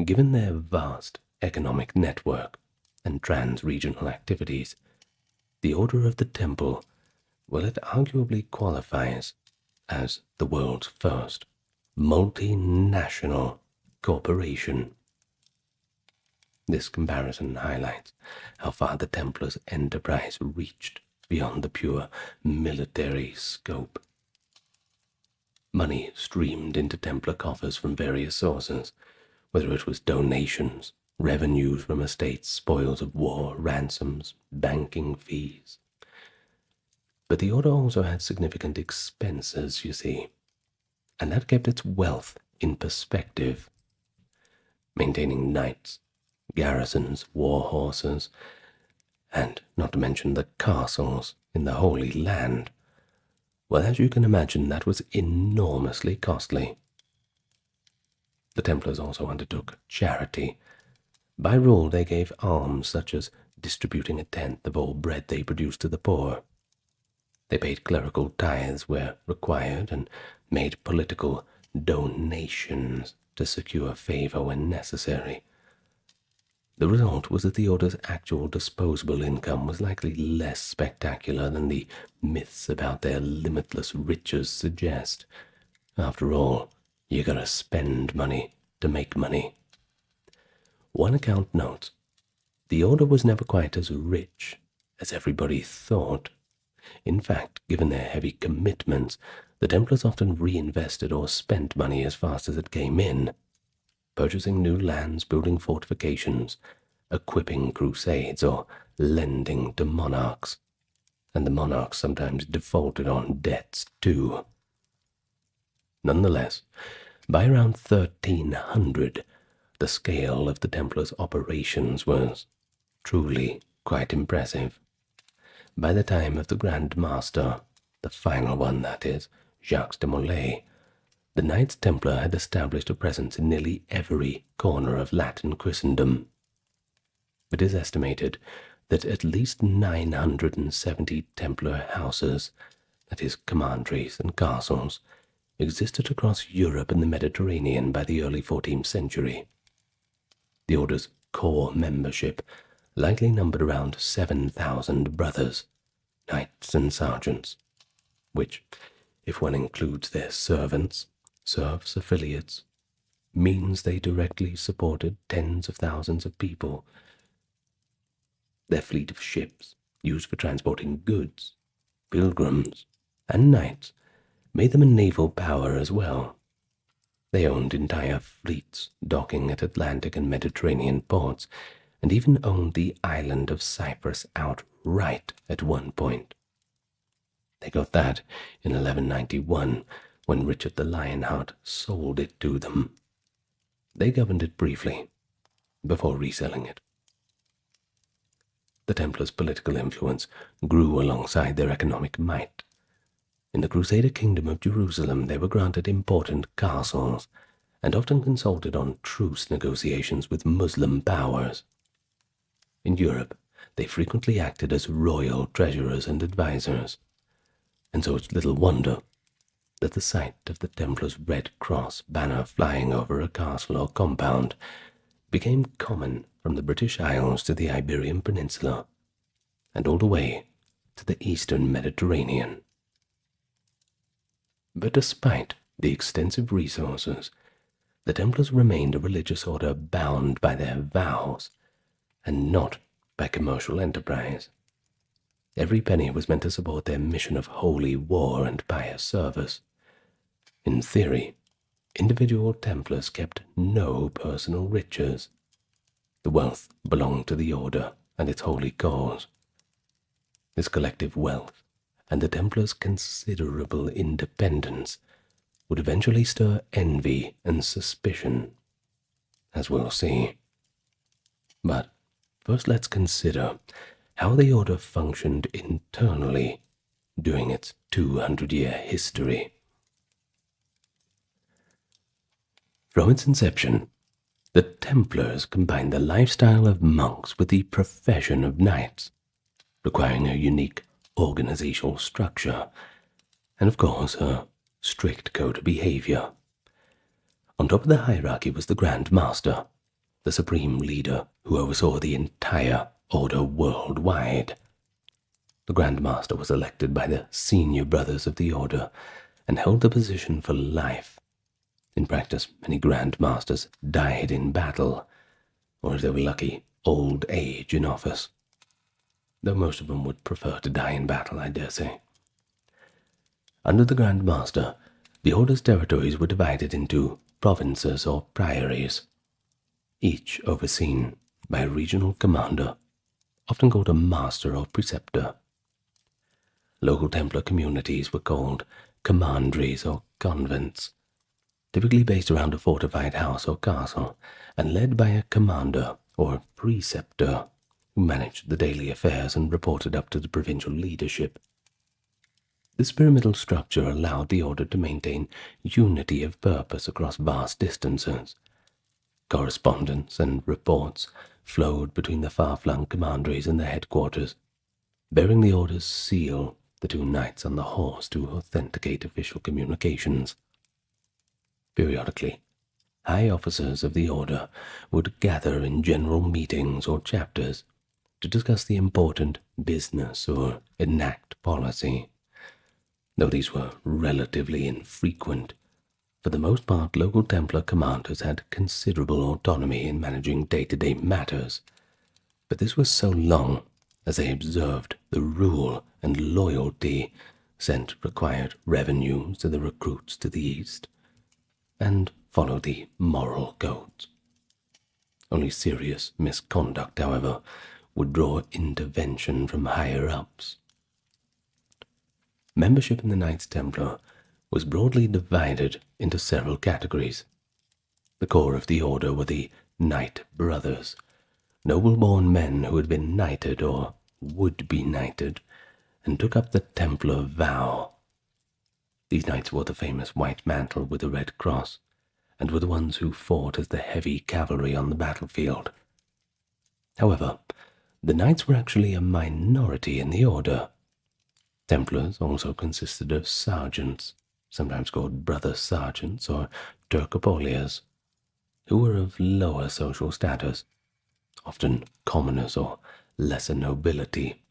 given their vast economic network and trans-regional activities, the Order of the Temple, well, it arguably qualifies as the world's first multinational corporation. This comparison highlights how far the Templars' enterprise reached beyond the pure military scope. Money streamed into Templar coffers from various sources, whether it was donations, revenues from estates, spoils of war, ransoms, banking fees. But the order also had significant expenses, you see, and that kept its wealth in perspective. Maintaining knights, garrisons, war horses, and not to mention the castles in the Holy Land, well, as you can imagine, that was enormously costly. The Templars also undertook charity. By rule, they gave alms, such as distributing a tenth of all bread they produced to the poor. They paid clerical tithes where required and made political donations to secure favor when necessary. The result was that the order's actual disposable income was likely less spectacular than the myths about their limitless riches suggest. After all, you gotta spend money to make money. One account notes, the order was never quite as rich as everybody thought. In fact, given their heavy commitments, the Templars often reinvested or spent money as fast as it came in, purchasing new lands, building fortifications, equipping crusades, or lending to monarchs. And the monarchs sometimes defaulted on debts too. Nonetheless, by around 1300, the scale of the Templars' operations was truly quite impressive. By the time of the Grand Master, the final one that is, Jacques de Molay, the Knights Templar had established a presence in nearly every corner of Latin Christendom. It is estimated that at least 970 Templar houses, that is, commanderies and castles, existed across Europe and the Mediterranean by the early 14th century. The order's core membership likely numbered around 7,000 brothers, knights and sergeants, which, if one includes their servants, serfs, affiliates, means they directly supported tens of thousands of people. Their fleet of ships, used for transporting goods, pilgrims, and knights, made them a naval power as well. They owned entire fleets docking at Atlantic and Mediterranean ports, and even owned the island of Cyprus outright at one point. They got that in 1191, when Richard the Lionheart sold it to them. They governed it briefly, before reselling it. The Templars' political influence grew alongside their economic might. In the Crusader Kingdom of Jerusalem, they were granted important castles, and often consulted on truce negotiations with Muslim powers. In Europe, they frequently acted as royal treasurers and advisors, and so it's little wonder that the sight of the Templars' Red Cross banner flying over a castle or compound became common from the British Isles to the Iberian Peninsula, and all the way to the eastern Mediterranean. But despite the extensive resources, the Templars remained a religious order bound by their vows, and not by commercial enterprise. Every penny was meant to support their mission of holy war and pious service. In theory, individual Templars kept no personal riches. The wealth belonged to the order and its holy cause. This collective wealth and the Templars' considerable independence would eventually stir envy and suspicion, as we'll see. But first let's consider how the order functioned internally during its 200-year history. From its inception, the Templars combined the lifestyle of monks with the profession of knights, requiring a unique organizational structure, and of course a strict code of behavior. On top of the hierarchy was the Grand Master, the supreme leader who oversaw the entire order worldwide. The Grand Master was elected by the senior brothers of the order and held the position for life. In practice, many Grand Masters died in battle, or if they were lucky, old age in office. Though most of them would prefer to die in battle, I dare say. Under the Grand Master, the Order's territories were divided into provinces or priories, each overseen by a regional commander, often called a master or preceptor. Local Templar communities were called commanderies or convents, typically based around a fortified house or castle, and led by a commander or preceptor who managed the daily affairs and reported up to the provincial leadership. This pyramidal structure allowed the order to maintain unity of purpose across vast distances. Correspondence and reports flowed between the far-flung commanderies and the headquarters, bearing the order's seal, the two knights on the horse to authenticate official communications. Periodically, high officers of the order would gather in general meetings or chapters to discuss the important business or enact policy. Though these were relatively infrequent, for the most part local Templar commanders had considerable autonomy in managing day-to-day matters, but this was so long as they observed the rule and loyalty sent required revenues to the recruits to the east, and follow the moral codes. Only serious misconduct, however, would draw intervention from higher-ups. Membership in the Knights Templar was broadly divided into several categories. The core of the order were the Knight Brothers, noble-born men who had been knighted or would be knighted, and took up the Templar vow. These knights wore the famous white mantle with the red cross, and were the ones who fought as the heavy cavalry on the battlefield. However, the knights were actually a minority in the order. Templars also consisted of sergeants, sometimes called brother sergeants or turcopoliers, who were of lower social status, often commoners or lesser nobility.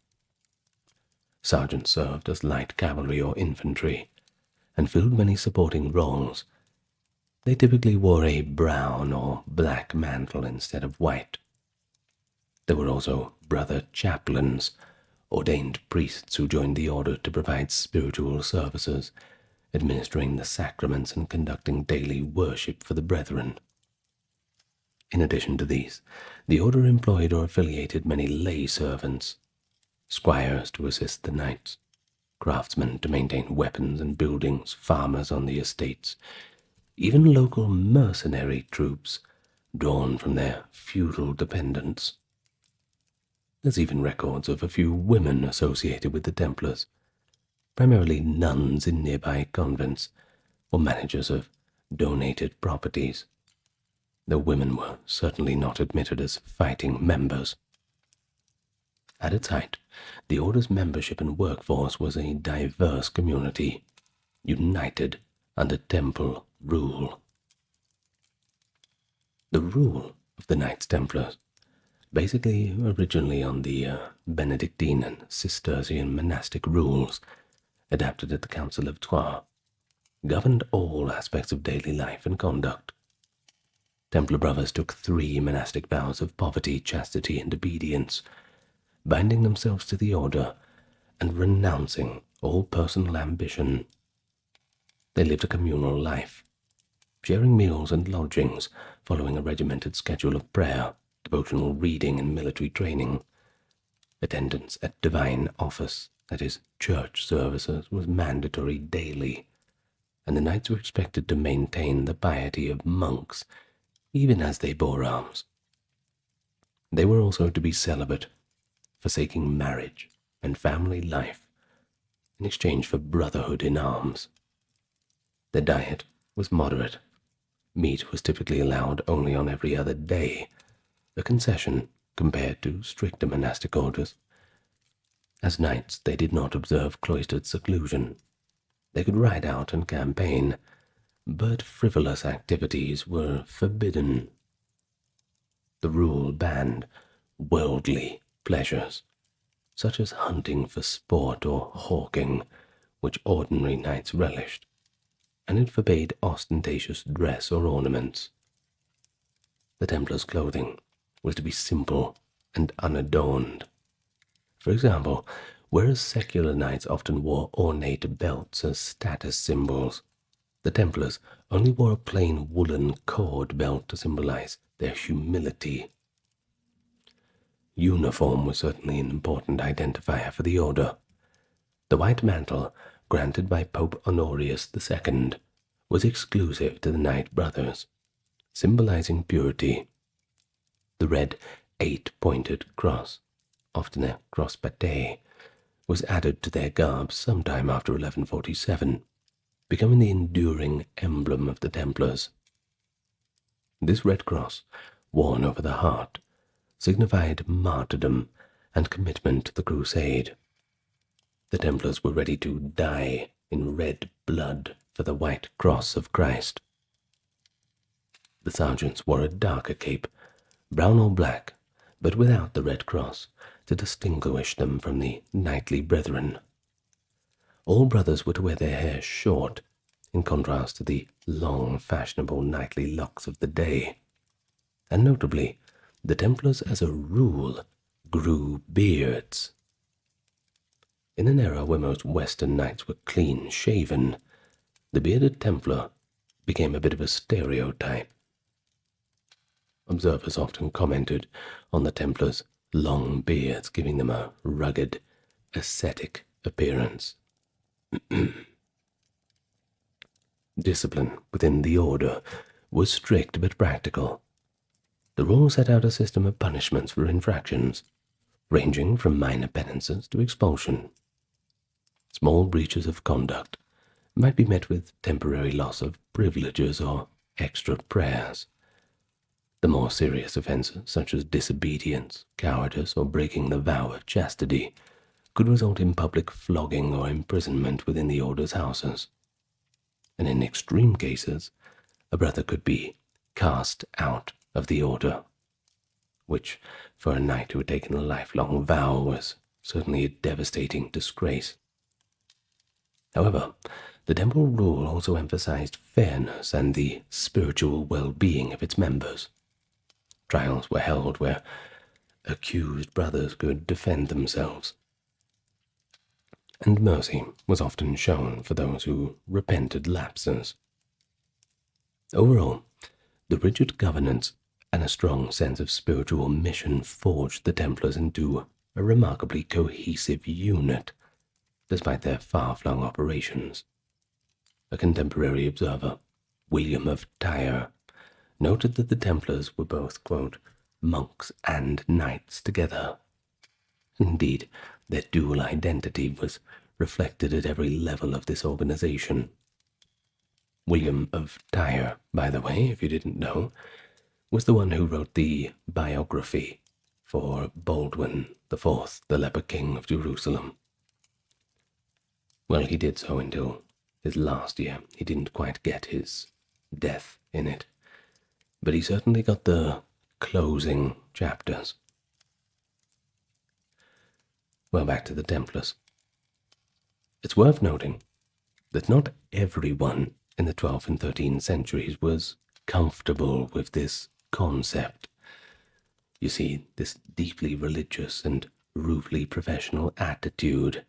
Sergeants served as light cavalry or infantry, and filled many supporting roles. They typically wore a brown or black mantle instead of white. There were also brother chaplains, ordained priests who joined the order to provide spiritual services, administering the sacraments and conducting daily worship for the brethren. In addition to these, the order employed or affiliated many lay servants, squires to assist the knights, craftsmen to maintain weapons and buildings, farmers on the estates, even local mercenary troops drawn from their feudal dependents. There's even records of a few women associated with the Templars, primarily nuns in nearby convents or managers of donated properties, though women were certainly not admitted as fighting members. At its height, the Order's membership and workforce was a diverse community, united under temple rule. The rule of the Knights Templars, basically originally on the Benedictine and Cistercian monastic rules adapted at the Council of Troyes, governed all aspects of daily life and conduct. Templar brothers took 3 monastic vows of poverty, chastity, and obedience, binding themselves to the order and renouncing all personal ambition. They lived a communal life, sharing meals and lodgings, following a regimented schedule of prayer, devotional reading, and military training. Attendance at divine office, that is, church services, was mandatory daily, and the knights were expected to maintain the piety of monks even as they bore arms. They were also to be celibate, forsaking marriage and family life in exchange for brotherhood in arms. Their diet was moderate. Meat was typically allowed only on every other day, a concession compared to stricter monastic orders. As knights, they did not observe cloistered seclusion. They could ride out and campaign, but frivolous activities were forbidden. The rule banned worldly pleasures, such as hunting for sport or hawking, which ordinary knights relished, and it forbade ostentatious dress or ornaments. The Templars' clothing was to be simple and unadorned. For example, whereas secular knights often wore ornate belts as status symbols, the Templars only wore a plain woolen cord belt to symbolize their humility. Uniform was certainly an important identifier for the order. The white mantle, granted by Pope Honorius II, was exclusive to the Knight Brothers, symbolizing purity. The red 8-pointed cross, often a cross paté, was added to their garb sometime after 1147, becoming the enduring emblem of the Templars. This red cross, worn over the heart, signified martyrdom and commitment to the crusade. The Templars were ready to die in red blood for the white cross of Christ. The sergeants wore a darker cape, brown or black, but without the red cross, to distinguish them from the knightly brethren. All brothers were to wear their hair short, in contrast to the long, fashionable knightly locks of the day. And notably, the Templars, as a rule, grew beards. In an era where most Western knights were clean-shaven, the bearded Templar became a bit of a stereotype. Observers often commented on the Templars' long beards, giving them a rugged, ascetic appearance. Discipline within the order was strict but practical. The rules set out a system of punishments for infractions, ranging from minor penances to expulsion. small breaches of conduct might be met with temporary loss of privileges or extra prayers. The more serious offenses, such as disobedience, cowardice, or breaking the vow of chastity, could result in public flogging or imprisonment within the order's houses. And in extreme cases, a brother could be cast out of the order, which, for a knight who had taken a lifelong vow, was certainly a devastating disgrace. However, the temple rule also emphasized fairness and the spiritual well-being of its members. Trials were held where accused brothers could defend themselves, and mercy was often shown for those who repented lapses. Overall, the rigid governance and a strong sense of spiritual mission forged the Templars into a remarkably cohesive unit, despite their far-flung operations. A contemporary observer, William of Tyre, noted that the Templars were both, quote, monks and knights together. Indeed, their dual identity was reflected at every level of this organization. William of Tyre, by the way, if you didn't know, was the one who wrote the biography for Baldwin IV, the leper king of Jerusalem. Well, he did so until his last year. He didn't quite get his death in it, but he certainly got the closing chapters. Well, back to the Templars. It's worth noting that not everyone in the 12th and 13th centuries was comfortable with this concept. You see, this deeply religious and rudely professional attitude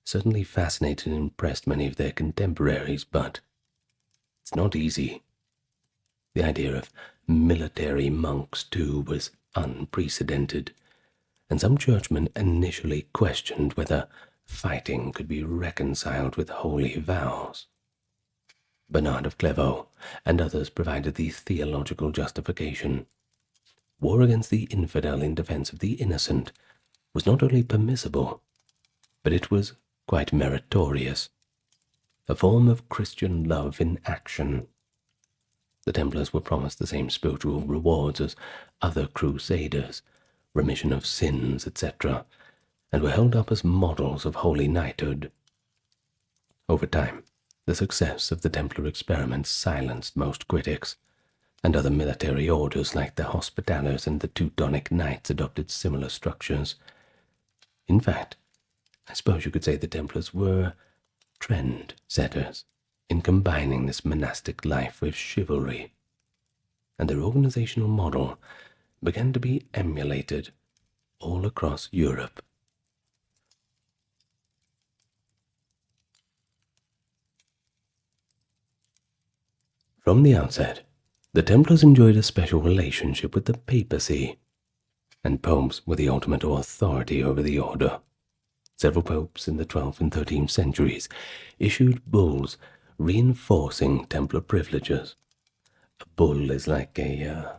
certainly fascinated and impressed many of their contemporaries, but it's not easy. The idea of military monks, too, was unprecedented, and some churchmen initially questioned whether fighting could be reconciled with holy vows. Bernard of Clairvaux and others provided the theological justification. War against the infidel in defense of the innocent was not only permissible, but it was quite meritorious, a form of Christian love in action. The Templars were promised the same spiritual rewards as other crusaders, remission of sins, etc., and were held up as models of holy knighthood. Over time, the success of the Templar experiment silenced most critics, and other military orders like the Hospitallers and the Teutonic Knights adopted similar structures. In fact, I suppose you could say the Templars were trend setters in combining this monastic life with chivalry, and their organizational model began to be emulated all across Europe. From the outset, the Templars enjoyed a special relationship with the papacy, and popes were the ultimate authority over the order. Several popes in the 12th and 13th centuries issued bulls reinforcing Templar privileges. A bull is like a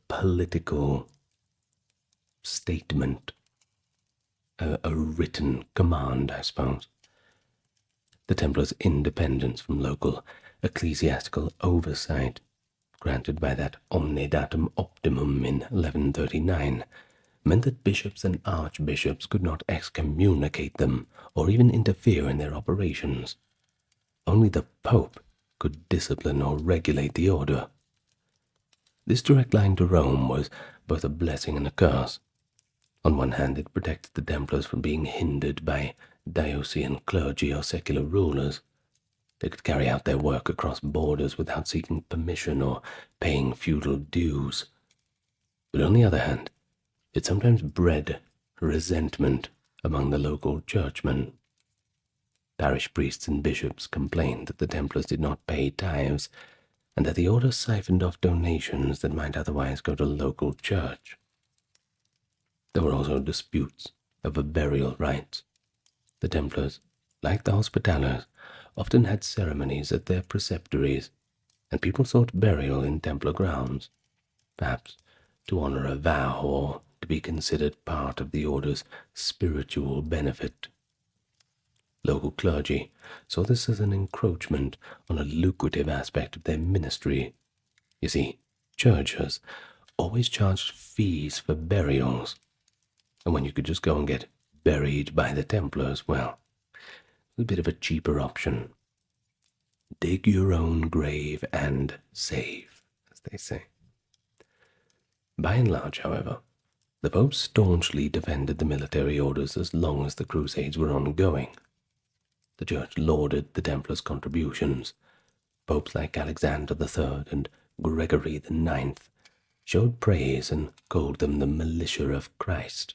political statement, a written command, I suppose. The Templars' independence from local ecclesiastical oversight, granted by that Omnidatum Optimum in 1139, meant that bishops and archbishops could not excommunicate them or even interfere in their operations. Only the Pope could discipline or regulate the order. This direct line to Rome was both a blessing and a curse. On one hand, it protected the Templars from being hindered by diocesan clergy or secular rulers. They could carry out their work across borders without seeking permission or paying feudal dues. But on the other hand, it sometimes bred resentment among the local churchmen. Parish priests and bishops complained that the Templars did not pay tithes, and that the order siphoned off donations that might otherwise go to local church. There were also disputes over burial rites. The Templars, like the Hospitallers, often had ceremonies at their preceptories, and people sought burial in Templar grounds, perhaps to honor a vow or to be considered part of the order's spiritual benefit. Local clergy saw this as an encroachment on a lucrative aspect of their ministry. You see, churches always charged fees for burials, and when you could just go and get buried by the Templars, well, a bit of a cheaper option. Dig your own grave and save, as they say. By and large, however, the Pope staunchly defended the military orders as long as the Crusades were ongoing. The Church lauded the Templars' contributions. Popes like Alexander III and Gregory IX showed praise and called them the militia of Christ.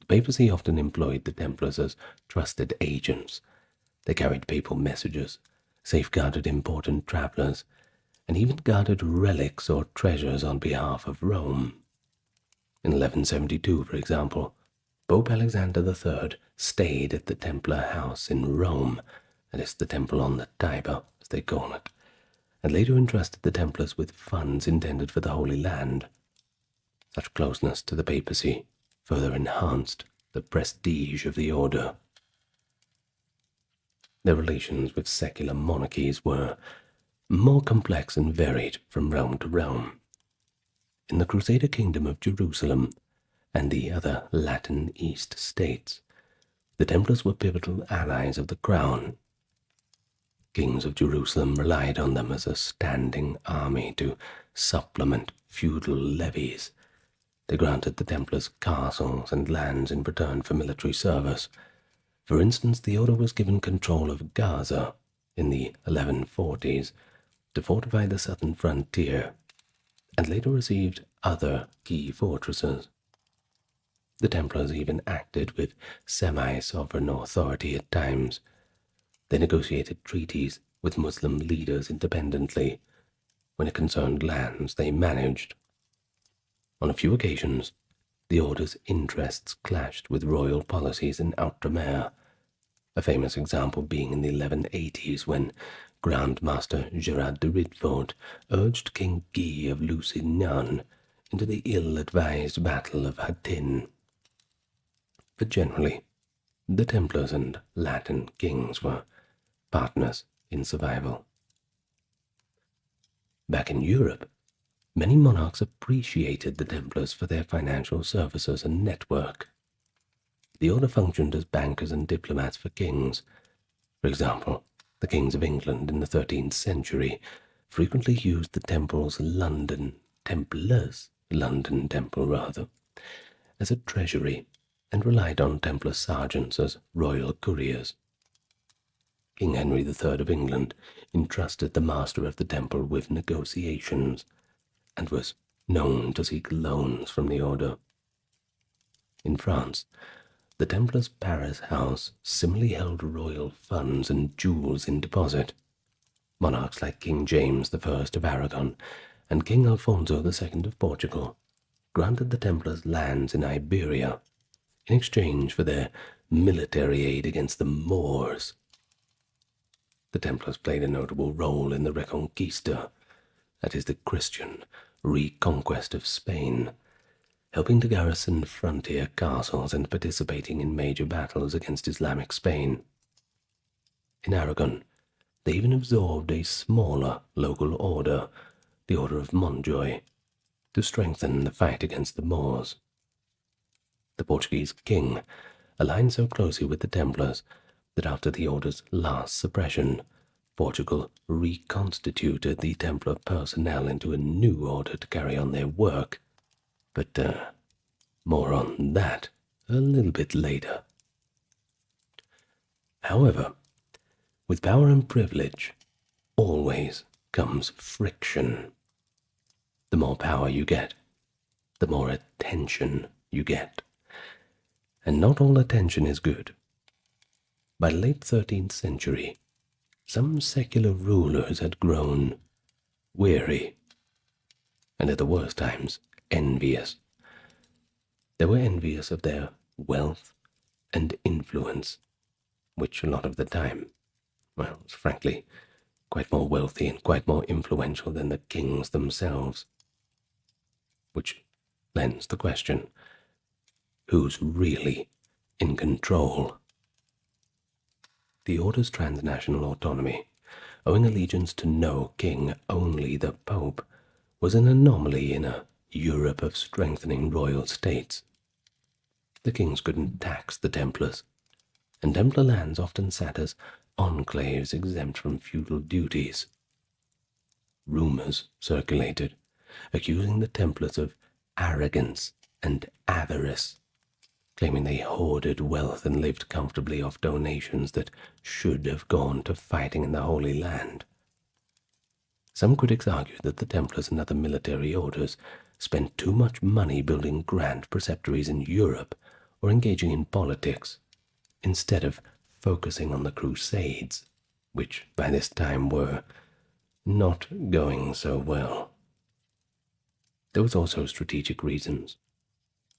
The papacy often employed the Templars as trusted agents. They carried papal messages, safeguarded important travelers, and even guarded relics or treasures on behalf of Rome. In 1172, for example, Pope Alexander III stayed at the Templar house in Rome, that is the temple on the Tiber, as they call it, and later entrusted the Templars with funds intended for the Holy Land. Such closeness to the papacy further enhanced the prestige of the order. Their relations with secular monarchies were more complex and varied from realm to realm. In the Crusader Kingdom of Jerusalem and the other Latin East states, the Templars were pivotal allies of the crown. Kings of Jerusalem relied on them as a standing army to supplement feudal levies. They granted the Templars castles and lands in return for military service. For instance, the order was given control of Gaza in the 1140s to fortify the southern frontier, and later received other key fortresses. The Templars even acted with semi-sovereign authority at times. They negotiated treaties with Muslim leaders independently. When it concerned lands they managed. On a few occasions, the order's interests clashed with royal policies in Outremer, a famous example being in the 1180s when Grand Master Gerard de Ridfort urged King Guy of Lusignan into the ill-advised Battle of Hattin. But generally, the Templars and Latin kings were partners in survival. Back in Europe, many monarchs appreciated the Templars for their financial services and network. The order functioned as bankers and diplomats for kings. For example, the kings of England in the 13th century frequently used the Templars' Templars' London Temple, as a treasury and relied on Templar sergeants as royal couriers. King Henry III of England entrusted the Master of the Temple with negotiations and was known to seek loans from the order. In France, the Templars' Paris house similarly held royal funds and jewels in deposit. Monarchs like King James I of Aragon and King Alfonso II of Portugal granted the Templars lands in Iberia in exchange for their military aid against the Moors. The Templars played a notable role in the Reconquista, that is the Christian reconquest of Spain, helping to garrison frontier castles and participating in major battles against Islamic Spain. In Aragon, they even absorbed a smaller local order, the Order of Montjoy, to strengthen the fight against the Moors. The Portuguese king aligned so closely with the Templars that after the order's last suppression, Portugal reconstituted the Templar personnel into a new order to carry on their work. But more on that a little bit later. However, with power and privilege always comes friction. The more power you get, the more attention you get. And not all attention is good. By the late 13th century, some secular rulers had grown weary, and at the worst times, envious. They were envious of their wealth and influence, which a lot of the time, well, was frankly quite more wealthy and quite more influential than the kings themselves. Which lends the question, who's really in control? the order's transnational autonomy, owing allegiance to no king, only the Pope, was an anomaly in a Europe of strengthening royal states. The kings couldn't tax the Templars, and Templar lands often sat as enclaves exempt from feudal duties. Rumors circulated, accusing the Templars of arrogance and avarice, claiming they hoarded wealth and lived comfortably off donations that should have gone to fighting in the Holy Land. Some critics argued that the Templars and other military orders spent too much money building grand preceptories in Europe or engaging in politics, instead of focusing on the Crusades, which by this time were not going so well. There was also strategic reasons.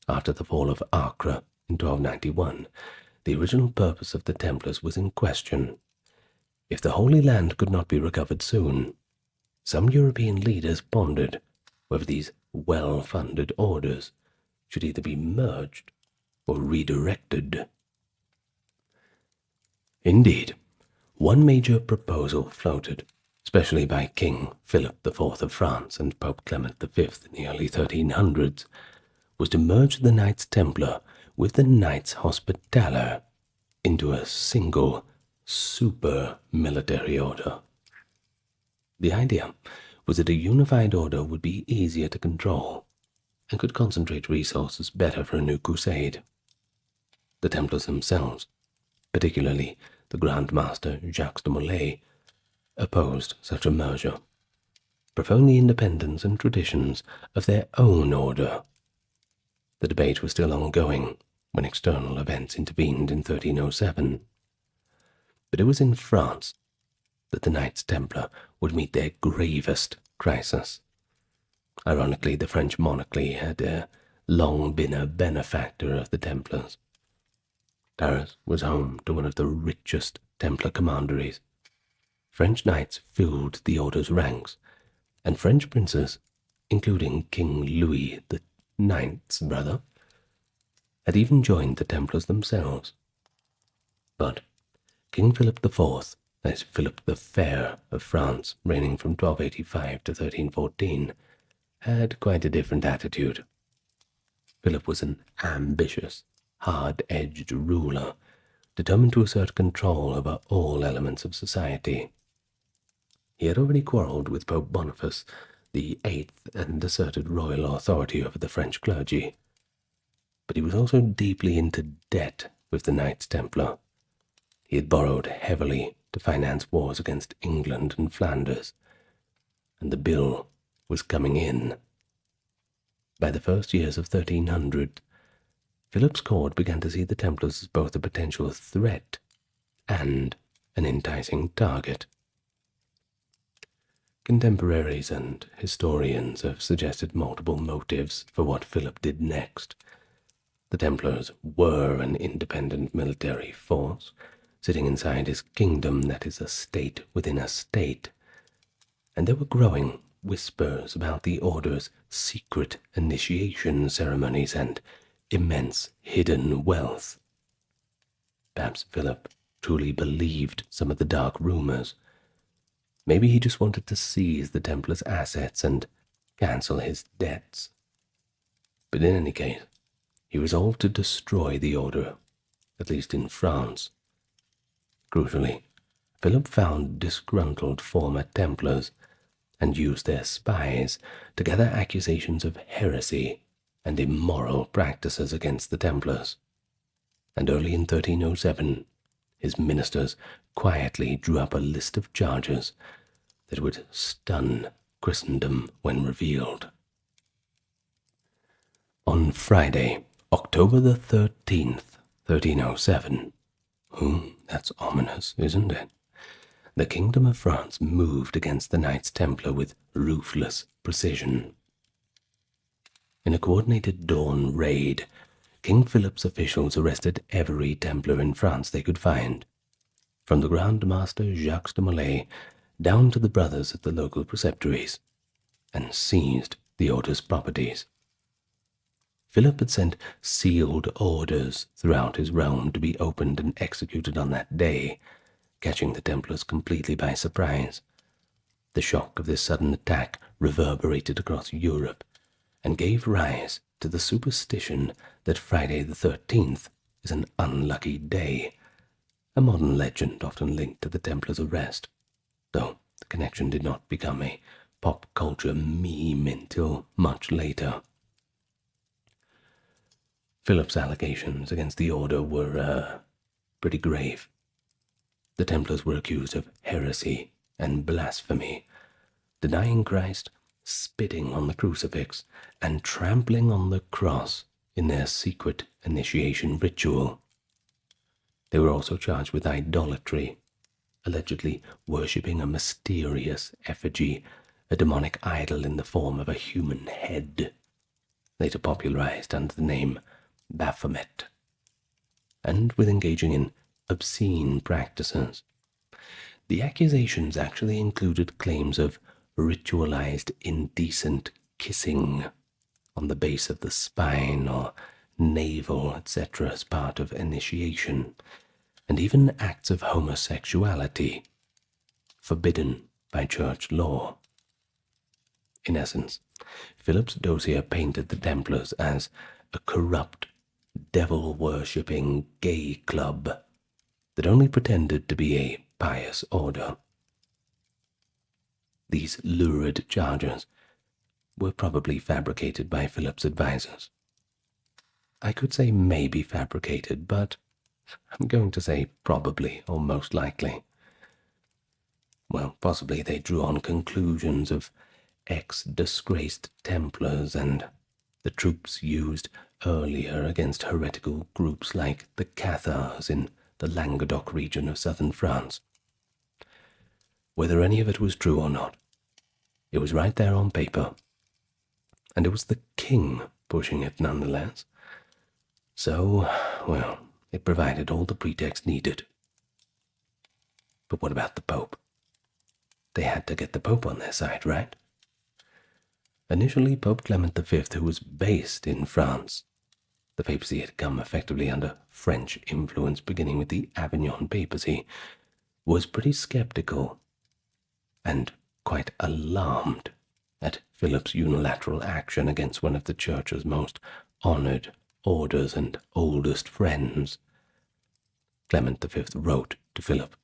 After the fall of Acre in 1291, the original purpose of the Templars was in question. If the Holy Land could not be recovered soon, some European leaders pondered whether these well-funded orders should either be merged or redirected. Indeed, one major proposal floated, especially by King Philip IV of France and Pope Clement V in the early 1300s, was to merge the Knights Templar with the Knights Hospitaller into a single super-military order. The idea was that a unified order would be easier to control and could concentrate resources better for a new crusade. The Templars themselves, particularly the Grand Master Jacques de Molay, opposed such a merger, preferring the independence and traditions of their own order. The debate was still ongoing when external events intervened in 1307. But it was in France that the Knights Templar would meet their gravest crisis. Ironically, the French monarchy had long been a benefactor of the Templars. Paris was home to one of the richest Templar commanderies. French knights filled the order's ranks, and French princes, including King Louis IX's brother, had even joined the Templars themselves. But King Philip IV, as Philip the Fair of France, reigning from 1285 to 1314, had quite a different attitude. Philip was an ambitious, hard-edged ruler, determined to assert control over all elements of society. He had already quarrelled with Pope Boniface VIII and asserted royal authority over the French clergy. But he was also deeply into debt with the Knights Templar. He had borrowed heavily to finance wars against England and Flanders, and the bill was coming in. By the first years of 1300, Philip's court began to see the Templars as both a potential threat and an enticing target. Contemporaries and historians have suggested multiple motives for what Philip did next. The Templars were an independent military force, sitting inside his kingdom that is a state within a state, and there were growing whispers about the order's secret initiation ceremonies and immense hidden wealth. Perhaps Philip truly believed some of the dark rumors. Maybe he just wanted to seize the Templars' assets and cancel his debts. But in any case, he resolved to destroy the order, at least in France. Crucially, Philip found disgruntled former Templars and used their spies to gather accusations of heresy and immoral practices against the Templars. And early in 1307, his ministers quietly drew up a list of charges that would stun Christendom when revealed. On Friday, October the 13th, 1307, that's ominous, isn't it? The Kingdom of France moved against the Knights Templar with ruthless precision. In a coordinated dawn raid, King Philip's officials arrested every Templar in France they could find, from the Grand Master Jacques de Molay down to the brothers at the local preceptories, and seized the order's properties. Philip had sent sealed orders throughout his realm to be opened and executed on that day, catching the Templars completely by surprise. The shock of this sudden attack reverberated across Europe and gave rise to the superstition that Friday the 13th is an unlucky day, a modern legend often linked to the Templars' arrest, though the connection did not become a pop culture meme until much later. Philip's allegations against the order were pretty grave. The Templars were accused of heresy and blasphemy, denying Christ, spitting on the crucifix, and trampling on the cross in their secret initiation ritual. They were also charged with idolatry, allegedly worshipping a mysterious effigy, a demonic idol in the form of a human head, later popularized under the name Baphomet, and with engaging in obscene practices. The accusations actually included claims of ritualized indecent kissing on the base of the spine or navel, etc., as part of initiation, and even acts of homosexuality, forbidden by church law. In essence, Philip's dossier painted the Templars as a corrupt, devil-worshipping gay club that only pretended to be a pious order. These lurid charges were probably fabricated by Philip's advisors. I could say maybe fabricated, but I'm going to say probably or most likely. Well, possibly they drew on conclusions of ex-disgraced Templars and the troops used earlier against heretical groups like the Cathars in the Languedoc region of southern France. Whether any of it was true or not, it was right there on paper, and it was the king pushing it nonetheless. So, well, it provided all the pretext needed. But what about the Pope? They had to get the Pope on their side, right? Initially, Pope Clement V, who was based in France, the papacy had come effectively under French influence beginning with the Avignon papacy, was pretty skeptical and quite alarmed at Philip's unilateral action against one of the Church's most honored orders and oldest friends. Clement V wrote to Philip,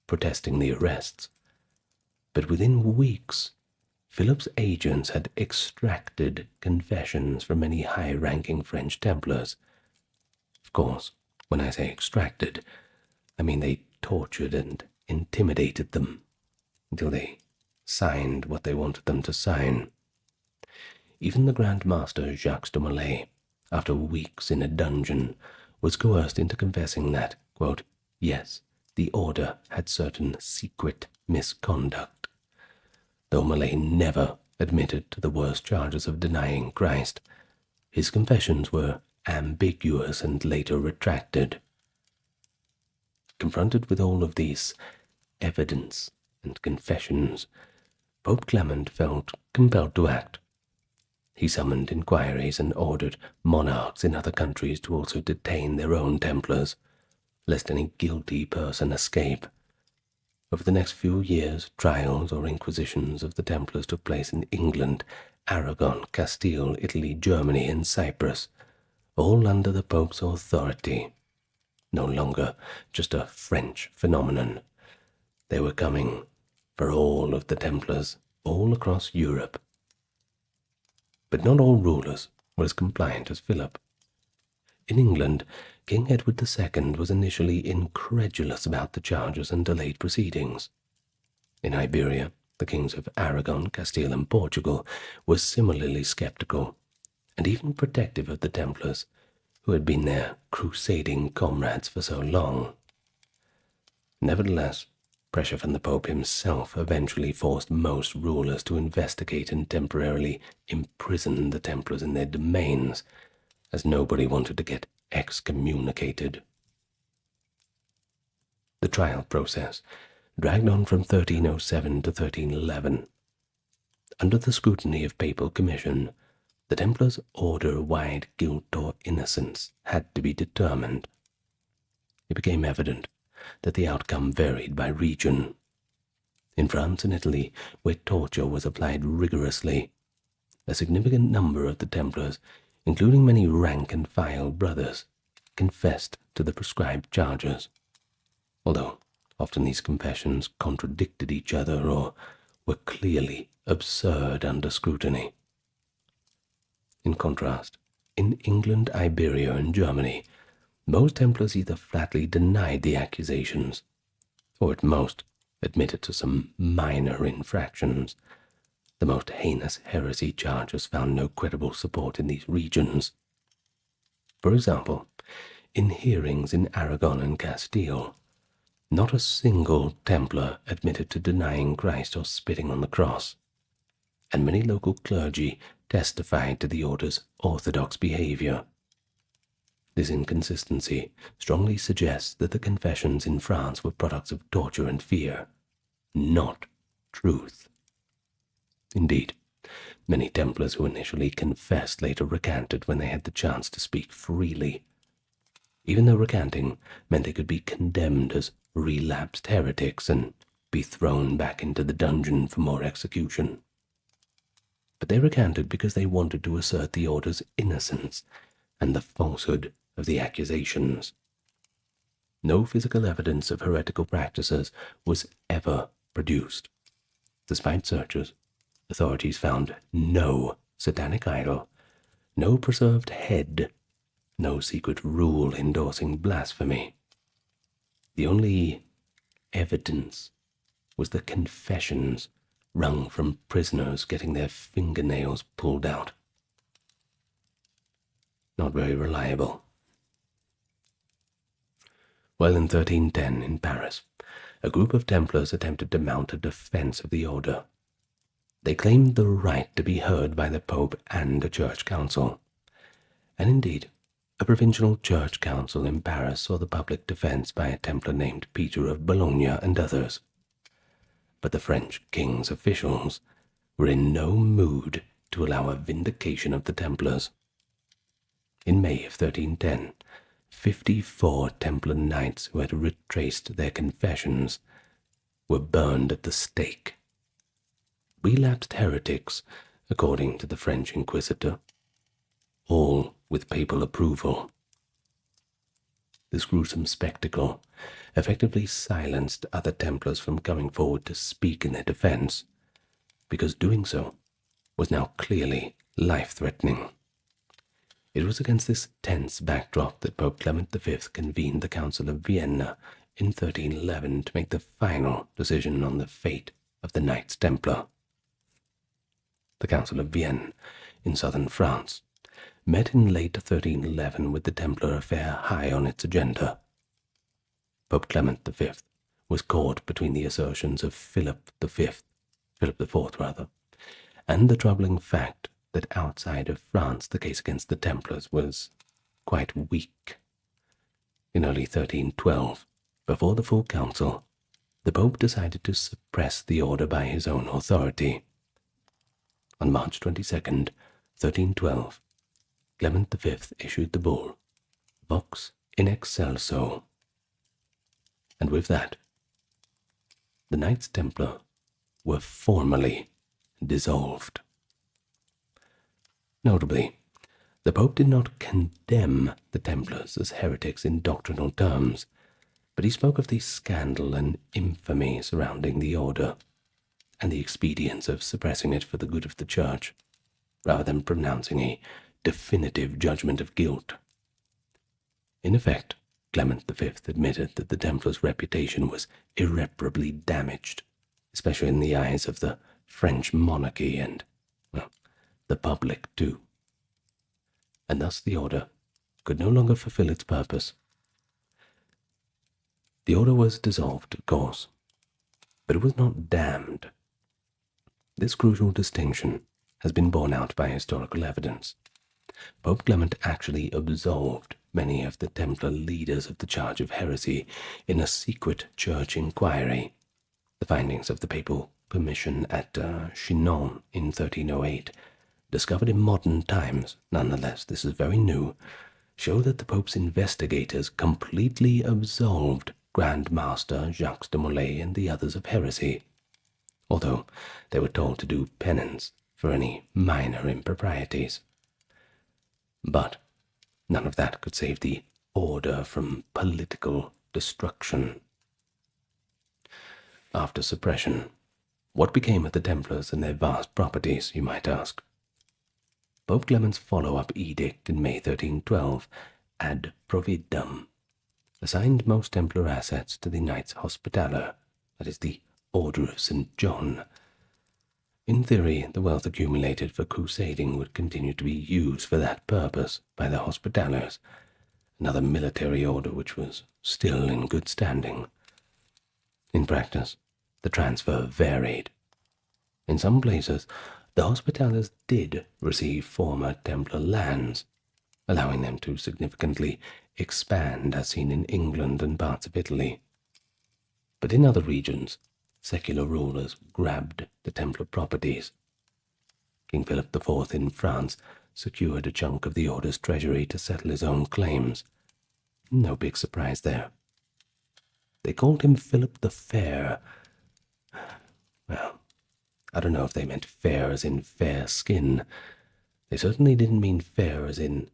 protesting the arrests, but within weeks, Philip's agents had extracted confessions from many high-ranking French Templars. Of course, when I say extracted, I mean they tortured and intimidated them until they signed what they wanted them to sign. Even the Grand Master Jacques de Molay, after weeks in a dungeon, was coerced into confessing that, quote, yes, the order had certain secret misconduct. Though Molay never admitted to the worst charges of denying Christ, his confessions were ambiguous and later retracted. Confronted with all of these evidence and confessions, Pope Clement felt compelled to act. He summoned inquiries and ordered monarchs in other countries to also detain their own Templars, lest any guilty person escape. Over the next few years, trials or inquisitions of the Templars took place in England, Aragon, Castile, Italy, Germany, and Cyprus, all under the Pope's authority. No longer just a French phenomenon. They were coming for all of the Templars all across Europe. But not all rulers were as compliant as Philip. In England, King Edward II was initially incredulous about the charges and delayed proceedings. In Iberia, the kings of Aragon, Castile, and Portugal were similarly skeptical, and even protective of the Templars, who had been their crusading comrades for so long. Nevertheless, pressure from the Pope himself eventually forced most rulers to investigate and temporarily imprison the Templars in their domains, as nobody wanted to get excommunicated. The trial process dragged on from 1307 to 1311. Under the scrutiny of papal commission, the Templars' order-wide guilt or innocence had to be determined. It became evident that the outcome varied by region. In France and Italy, where torture was applied rigorously, a significant number of the Templars, including many rank-and-file brothers, confessed to the prescribed charges, although often these confessions contradicted each other or were clearly absurd under scrutiny. In contrast, in England, Iberia, and Germany, most Templars either flatly denied the accusations, or at most admitted to some minor infractions. The most heinous heresy charges found no credible support in these regions. For example, in hearings in Aragon and Castile, not a single Templar admitted to denying Christ or spitting on the cross, and many local clergy testified to the order's orthodox behavior. This inconsistency strongly suggests that the confessions in France were products of torture and fear, not truth. Indeed, many Templars who initially confessed later recanted when they had the chance to speak freely, even though recanting meant they could be condemned as relapsed heretics and be thrown back into the dungeon for more execution. But they recanted because they wanted to assert the order's innocence and the falsehood of the accusations. No physical evidence of heretical practices was ever produced. Despite searches, authorities found no satanic idol, no preserved head, no secret rule endorsing blasphemy. The only evidence was the confessions wrung from prisoners getting their fingernails pulled out. Not very reliable. While in 1310 in Paris, a group of Templars attempted to mount a defense of the order. They claimed the right to be heard by the Pope and a church council. And indeed, a provincial church council in Paris saw the public defense by a Templar named Peter of Bologna and others. But the French king's officials were in no mood to allow a vindication of the Templars. In May of 1310, 54 Templar knights who had retraced their confessions were burned at the stake. Relapsed heretics, according to the French inquisitor, all with papal approval. This gruesome spectacle effectively silenced other Templars from coming forward to speak in their defense, because doing so was now clearly life-threatening. It was against this tense backdrop that Pope Clement V convened the Council of Vienna in 1311 to make the final decision on the fate of the Knights Templar. The Council of Vienna, in southern France, met in late 1311 with the Templar affair high on its agenda. Pope Clement V was caught between the assertions of Philip IV, and the troubling fact that outside of France the case against the Templars was quite weak. In early 1312, before the full council, the Pope decided to suppress the order by his own authority. On March 22nd, 1312, Clement V issued the bull, Vox in excelso. And with that, the Knights Templar were formally dissolved. Notably, the Pope did not condemn the Templars as heretics in doctrinal terms, but he spoke of the scandal and infamy surrounding the order, and the expedience of suppressing it for the good of the Church, rather than pronouncing a definitive judgment of guilt. In effect, Clement V admitted that the Templars' reputation was irreparably damaged, especially in the eyes of the French monarchy and, well, the public too. And thus the order could no longer fulfill its purpose. The order was dissolved, of course, but it was not damned. This crucial distinction has been borne out by historical evidence. Pope Clement actually absolved many of the Templar leaders of the charge of heresy in a secret church inquiry. The findings of the papal commission at Chinon in 1308, discovered in modern times, nonetheless, this is very new, show that the Pope's investigators completely absolved Grand Master Jacques de Molay and the others of heresy, although they were told to do penance for any minor improprieties. But none of that could save the order from political destruction. After suppression, what became of the Templars and their vast properties, you might ask? Pope Clement's follow-up edict in May 1312, Ad Providum, assigned most Templar assets to the Knights Hospitaller, that is, the Order of St. John. In theory, the wealth accumulated for crusading would continue to be used for that purpose by the Hospitallers, another military order which was still in good standing. In practice, the transfer varied. In some places, the Hospitallers did receive former Templar lands, allowing them to significantly expand as seen in England and parts of Italy. But in other regions, secular rulers grabbed the Templar properties. King Philip IV in France secured a chunk of the order's treasury to settle his own claims. No big surprise there. They called him Philip the Fair. Well, I don't know if they meant fair as in fair skin. They certainly didn't mean fair as in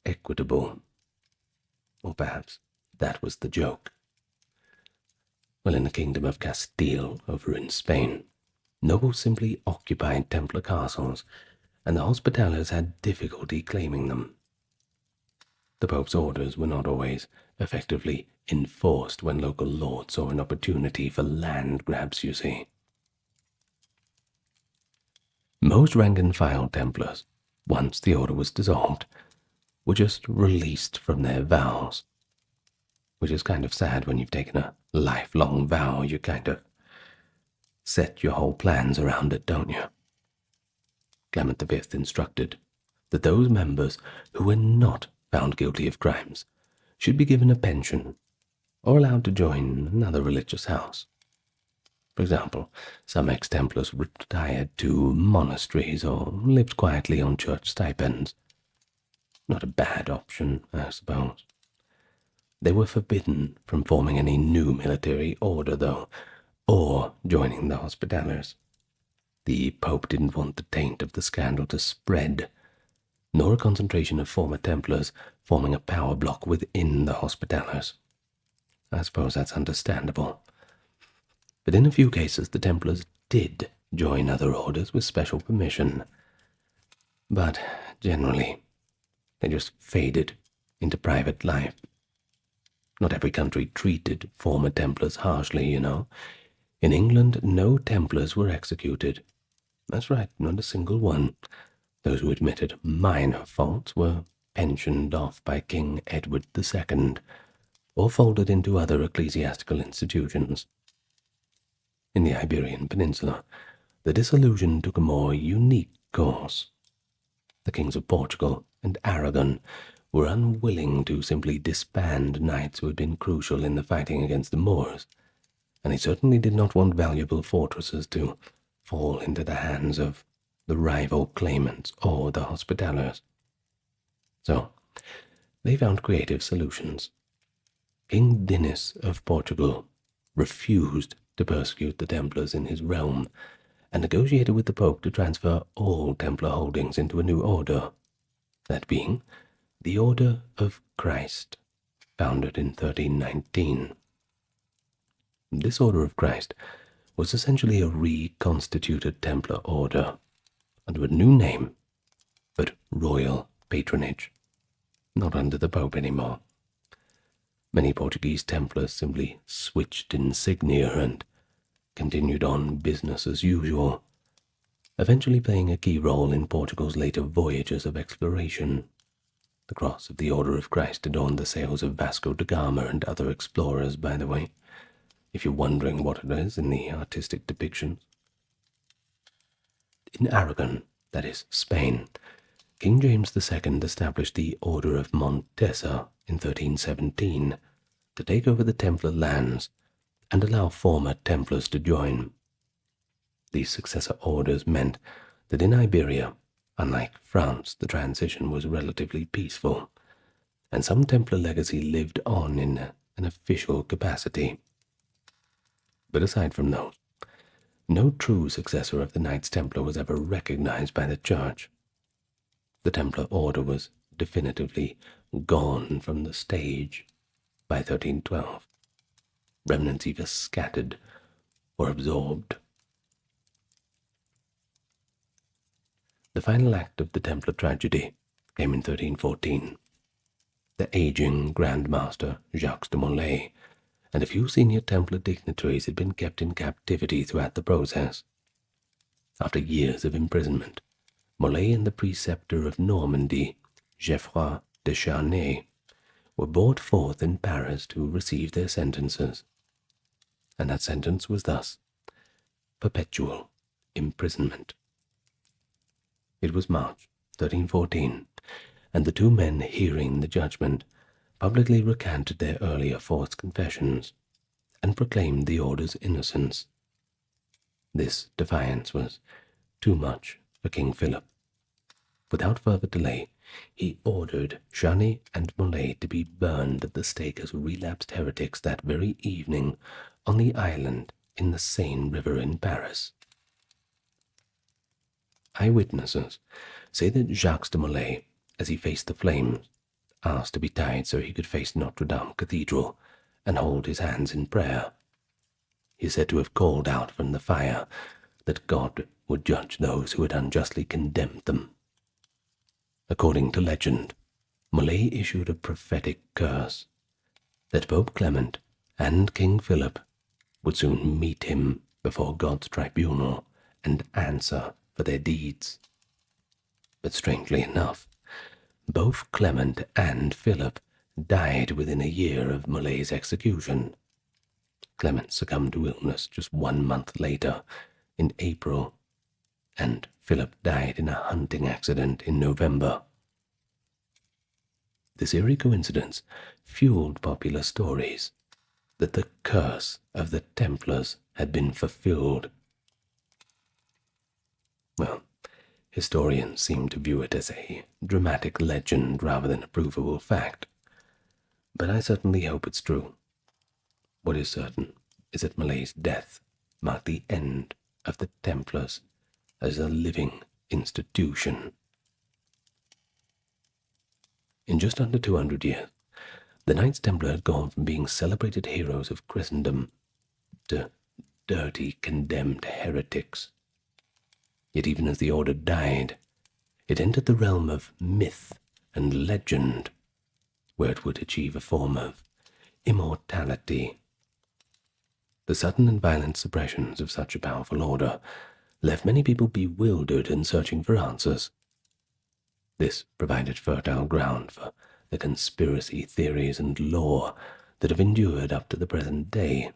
equitable. Or perhaps that was the joke. Well, in the kingdom of Castile, over in Spain, nobles simply occupied Templar castles, and the Hospitallers had difficulty claiming them. The Pope's orders were not always effectively enforced when local lords saw an opportunity for land grabs, you see. Most rank-and-file Templars, once the order was dissolved, were just released from their vows, which is kind of sad when you've taken a lifelong vow. You kind of set your whole plans around it, don't you? Clement V instructed that those members who were not found guilty of crimes should be given a pension or allowed to join another religious house. For example, some ex-Templars retired to monasteries or lived quietly on church stipends. Not a bad option, I suppose. They were forbidden from forming any new military order, though, or joining the Hospitallers. The Pope didn't want the taint of the scandal to spread, nor a concentration of former Templars forming a power block within the Hospitallers. I suppose that's understandable. But in a few cases, the Templars did join other orders with special permission. But generally, they just faded into private life. Not every country treated former Templars harshly, you know. In England, no Templars were executed. That's right, not a single one. Those who admitted minor faults were pensioned off by King Edward II, or folded into other ecclesiastical institutions. In the Iberian Peninsula, the dissolution took a more unique course. The kings of Portugal and Aragon were unwilling to simply disband knights who had been crucial in the fighting against the Moors, and they certainly did not want valuable fortresses to fall into the hands of the rival claimants or the Hospitallers. So, they found creative solutions. King Dinis of Portugal refused to persecute the Templars in his realm, and negotiated with the Pope to transfer all Templar holdings into a new order, that being the Order of Christ, founded in 1319. This Order of Christ was essentially a reconstituted Templar order, under a new name, but royal patronage, not under the Pope anymore. Many Portuguese Templars simply switched insignia and continued on business as usual, eventually playing a key role in Portugal's later voyages of exploration. The cross of the Order of Christ adorned the sails of Vasco da Gama and other explorers, by the way, if you're wondering what it is in the artistic depictions. In Aragon, that is, Spain, King James II established the Order of Montesa in 1317 to take over the Templar lands and allow former Templars to join. These successor orders meant that in Iberia, unlike France, the transition was relatively peaceful, and some Templar legacy lived on in an official capacity. But aside from those, no true successor of the Knights Templar was ever recognized by the Church. The Templar Order was definitively gone from the stage by 1312, remnants either scattered or absorbed. The final act of the Templar tragedy came in 1314. The aging Grand Master Jacques de Molay and a few senior Templar dignitaries had been kept in captivity throughout the process. After years of imprisonment, Molay and the preceptor of Normandy, Geoffroy de Charnay, were brought forth in Paris to receive their sentences, and that sentence was thus perpetual imprisonment. It was March 1314, and the two men, hearing the judgment, publicly recanted their earlier false confessions and proclaimed the order's innocence. This defiance was too much for King Philip. Without further delay, he ordered Charnay and Molay to be burned at the stake as relapsed heretics that very evening on the island in the Seine River in Paris. Eyewitnesses say that Jacques de Molay, as he faced the flames, asked to be tied so he could face Notre Dame Cathedral and hold his hands in prayer. He is said to have called out from the fire that God would judge those who had unjustly condemned them. According to legend, Molay issued a prophetic curse that Pope Clement and King Philip would soon meet him before God's tribunal and answer for their deeds. But strangely enough, both Clement and Philip died within a year of Molay's execution. Clement succumbed to illness just 1 month later, in April, and Philip died in a hunting accident in November. This eerie coincidence fueled popular stories that the curse of the Templars had been fulfilled. Well, historians seem to view it as a dramatic legend rather than a provable fact, but I certainly hope it's true. What is certain is that Molay's death marked the end of the Templars as a living institution. In just under 200 years, the Knights Templar had gone from being celebrated heroes of Christendom to dirty, condemned heretics. Yet even as the order died, it entered the realm of myth and legend, where it would achieve a form of immortality. The sudden and violent suppressions of such a powerful order left many people bewildered and searching for answers. This provided fertile ground for the conspiracy theories and lore that have endured up to the present day.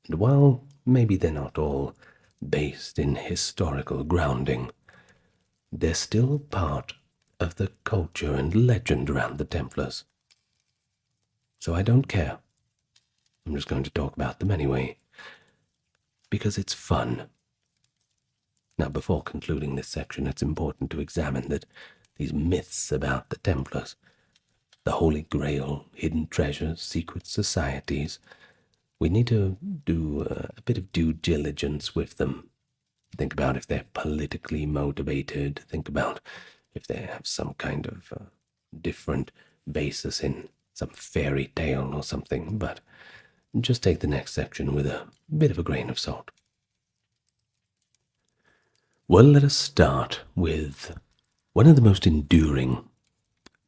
And while maybe they're not all based in historical grounding, they're still part of the culture and legend around the Templars. So I don't care. I'm just going to talk about them anyway, because it's fun. Now, before concluding this section, it's important to examine that these myths about the Templars, the Holy Grail, hidden treasures, secret societies, we need to do a bit of due diligence with them. Think about if they're politically motivated. Think about if they have some kind of different basis in some fairy tale or something, but just take the next section with a bit of a grain of salt. Well, let us start with one of the most enduring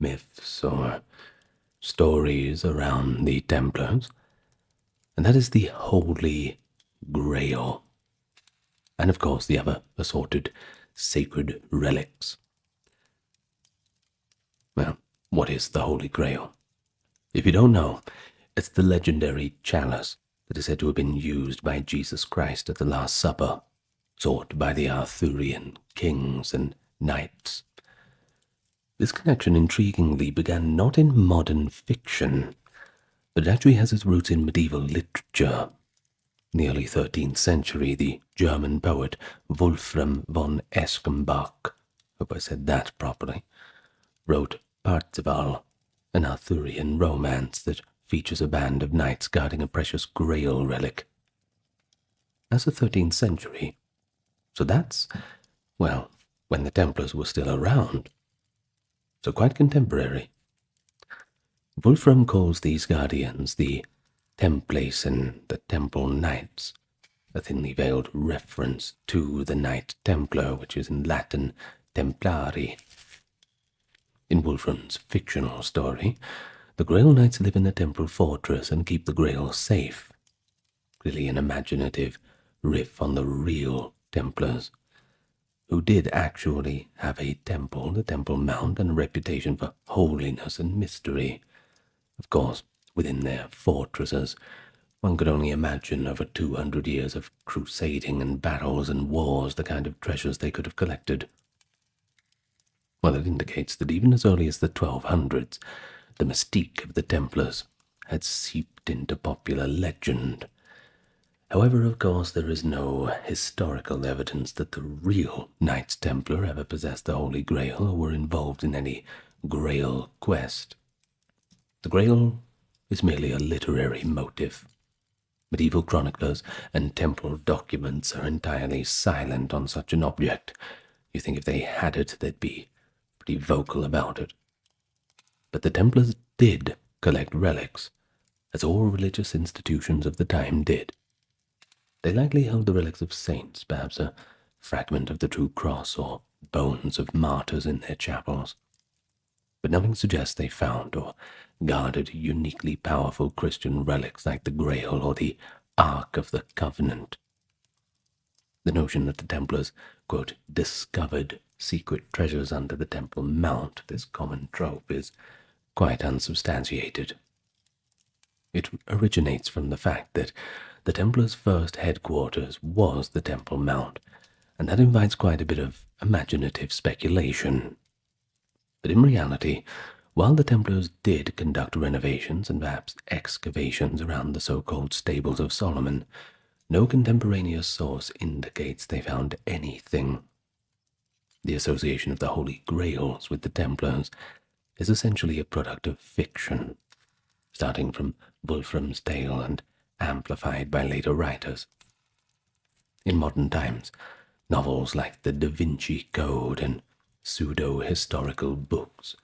myths or stories around the Templars, and that is the Holy Grail, and of course the other assorted sacred relics. Well, what is the Holy Grail? If you don't know, it's the legendary chalice that is said to have been used by Jesus Christ at the Last Supper, sought by the Arthurian kings and knights. This connection intriguingly began not in modern fiction, but it actually has its roots in medieval literature. In the early 13th century, the German poet Wolfram von Eschenbach, hope I said that properly, wrote Parzival, an Arthurian romance that features a band of knights guarding a precious Grail relic. That's the 13th century. So that's, well, when the Templars were still around. So quite contemporary. Wolfram calls these guardians the Templates and the Temple Knights, a thinly veiled reference to the Knight Templar, which is in Latin Templari. In Wolfram's fictional story, the Grail Knights live in a temple fortress and keep the Grail safe. Clearly an imaginative riff on the real Templars, who did actually have a temple, the Temple Mount, and a reputation for holiness and mystery. Of course, within their fortresses, one could only imagine over 200 years of crusading and battles and wars the kind of treasures they could have collected. Well, it indicates that even as early as the 1200s, the mystique of the Templars had seeped into popular legend. However, of course, there is no historical evidence that the real Knights Templar ever possessed the Holy Grail or were involved in any Grail quest. The Grail is merely a literary motif. Medieval chroniclers and temple documents are entirely silent on such an object. You think if they had it, they'd be pretty vocal about it. But the Templars did collect relics, as all religious institutions of the time did. They likely held the relics of saints, perhaps a fragment of the true cross or bones of martyrs in their chapels. But nothing suggests they found or guarded uniquely powerful Christian relics like the Grail or the Ark of the Covenant. The notion that the Templars, quote, discovered secret treasures under the Temple Mount, this common trope, is quite unsubstantiated. It originates from the fact that the Templars' first headquarters was the Temple Mount, and that invites quite a bit of imaginative speculation. But in reality, while the Templars did conduct renovations and perhaps excavations around the so-called Stables of Solomon, no contemporaneous source indicates they found anything. The association of the Holy Grails with the Templars is essentially a product of fiction, starting from Wolfram's tale and amplified by later writers. In modern times, novels like the Da Vinci Code and pseudo-historical books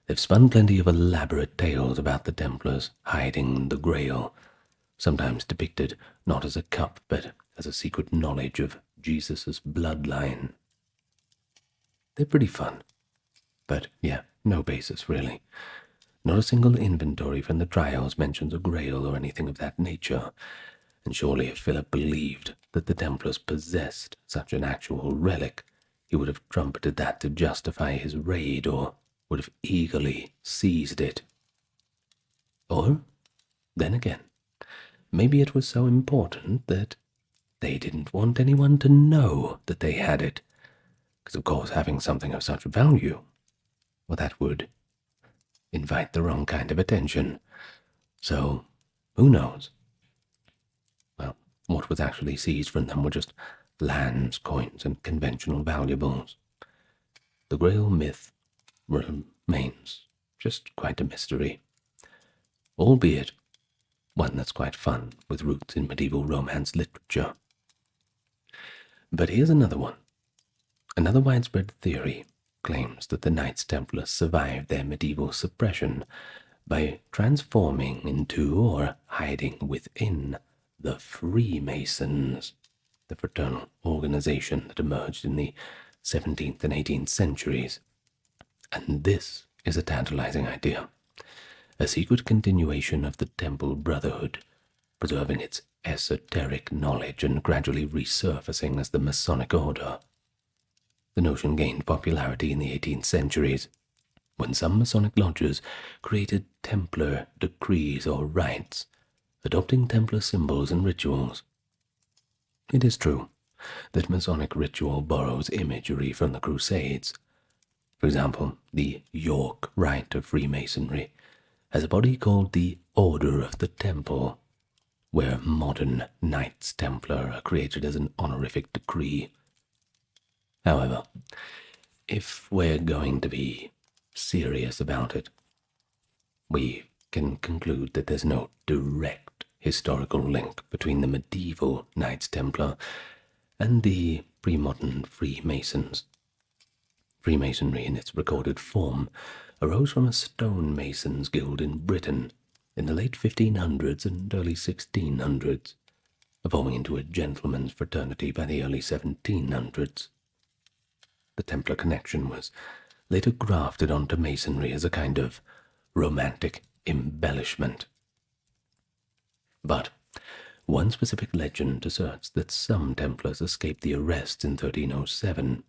have spun plenty of elaborate tales about the Templars hiding the Grail, sometimes depicted not as a cup but as a secret knowledge of Jesus' bloodline. They're pretty fun, but yeah, no basis really. Not a single inventory from the trials mentions a Grail or anything of that nature, and surely if Philip believed that the Templars possessed such an actual relic, he would have trumpeted that to justify his raid, or would have eagerly seized it. Or, then again, maybe it was so important that they didn't want anyone to know that they had it, because of course having something of such value, well, that would invite the wrong kind of attention. So, who knows? Well, what was actually seized from them were just lands, coins, and conventional valuables. The Grail myth remains just quite a mystery, albeit one that's quite fun, with roots in medieval Romance literature. But here's another one. Another widespread theory claims that the Knights Templar survived their medieval suppression by transforming into or hiding within the Freemasons, the fraternal organization that emerged in the 17th and 18th centuries. And this is a tantalizing idea, a secret continuation of the Temple Brotherhood, preserving its esoteric knowledge and gradually resurfacing as the Masonic Order. The notion gained popularity in the 18th centuries, when some Masonic lodges created Templar decrees or rites, adopting Templar symbols and rituals. It is true that Masonic ritual borrows imagery from the Crusades. For example, the York Rite of Freemasonry has a body called the Order of the Temple, where modern Knights Templar are created as an honorific decree. However, if we're going to be serious about it, we can conclude that there's no direct historical link between the medieval Knights Templar and the pre-modern Freemasons. Freemasonry in its recorded form arose from a stonemasons guild in Britain in the late 1500s and early 1600s, evolving into a gentleman's fraternity by the early 1700s. The Templar connection was later grafted onto Masonry as a kind of romantic embellishment. But one specific legend asserts that some Templars escaped the arrests in 1307,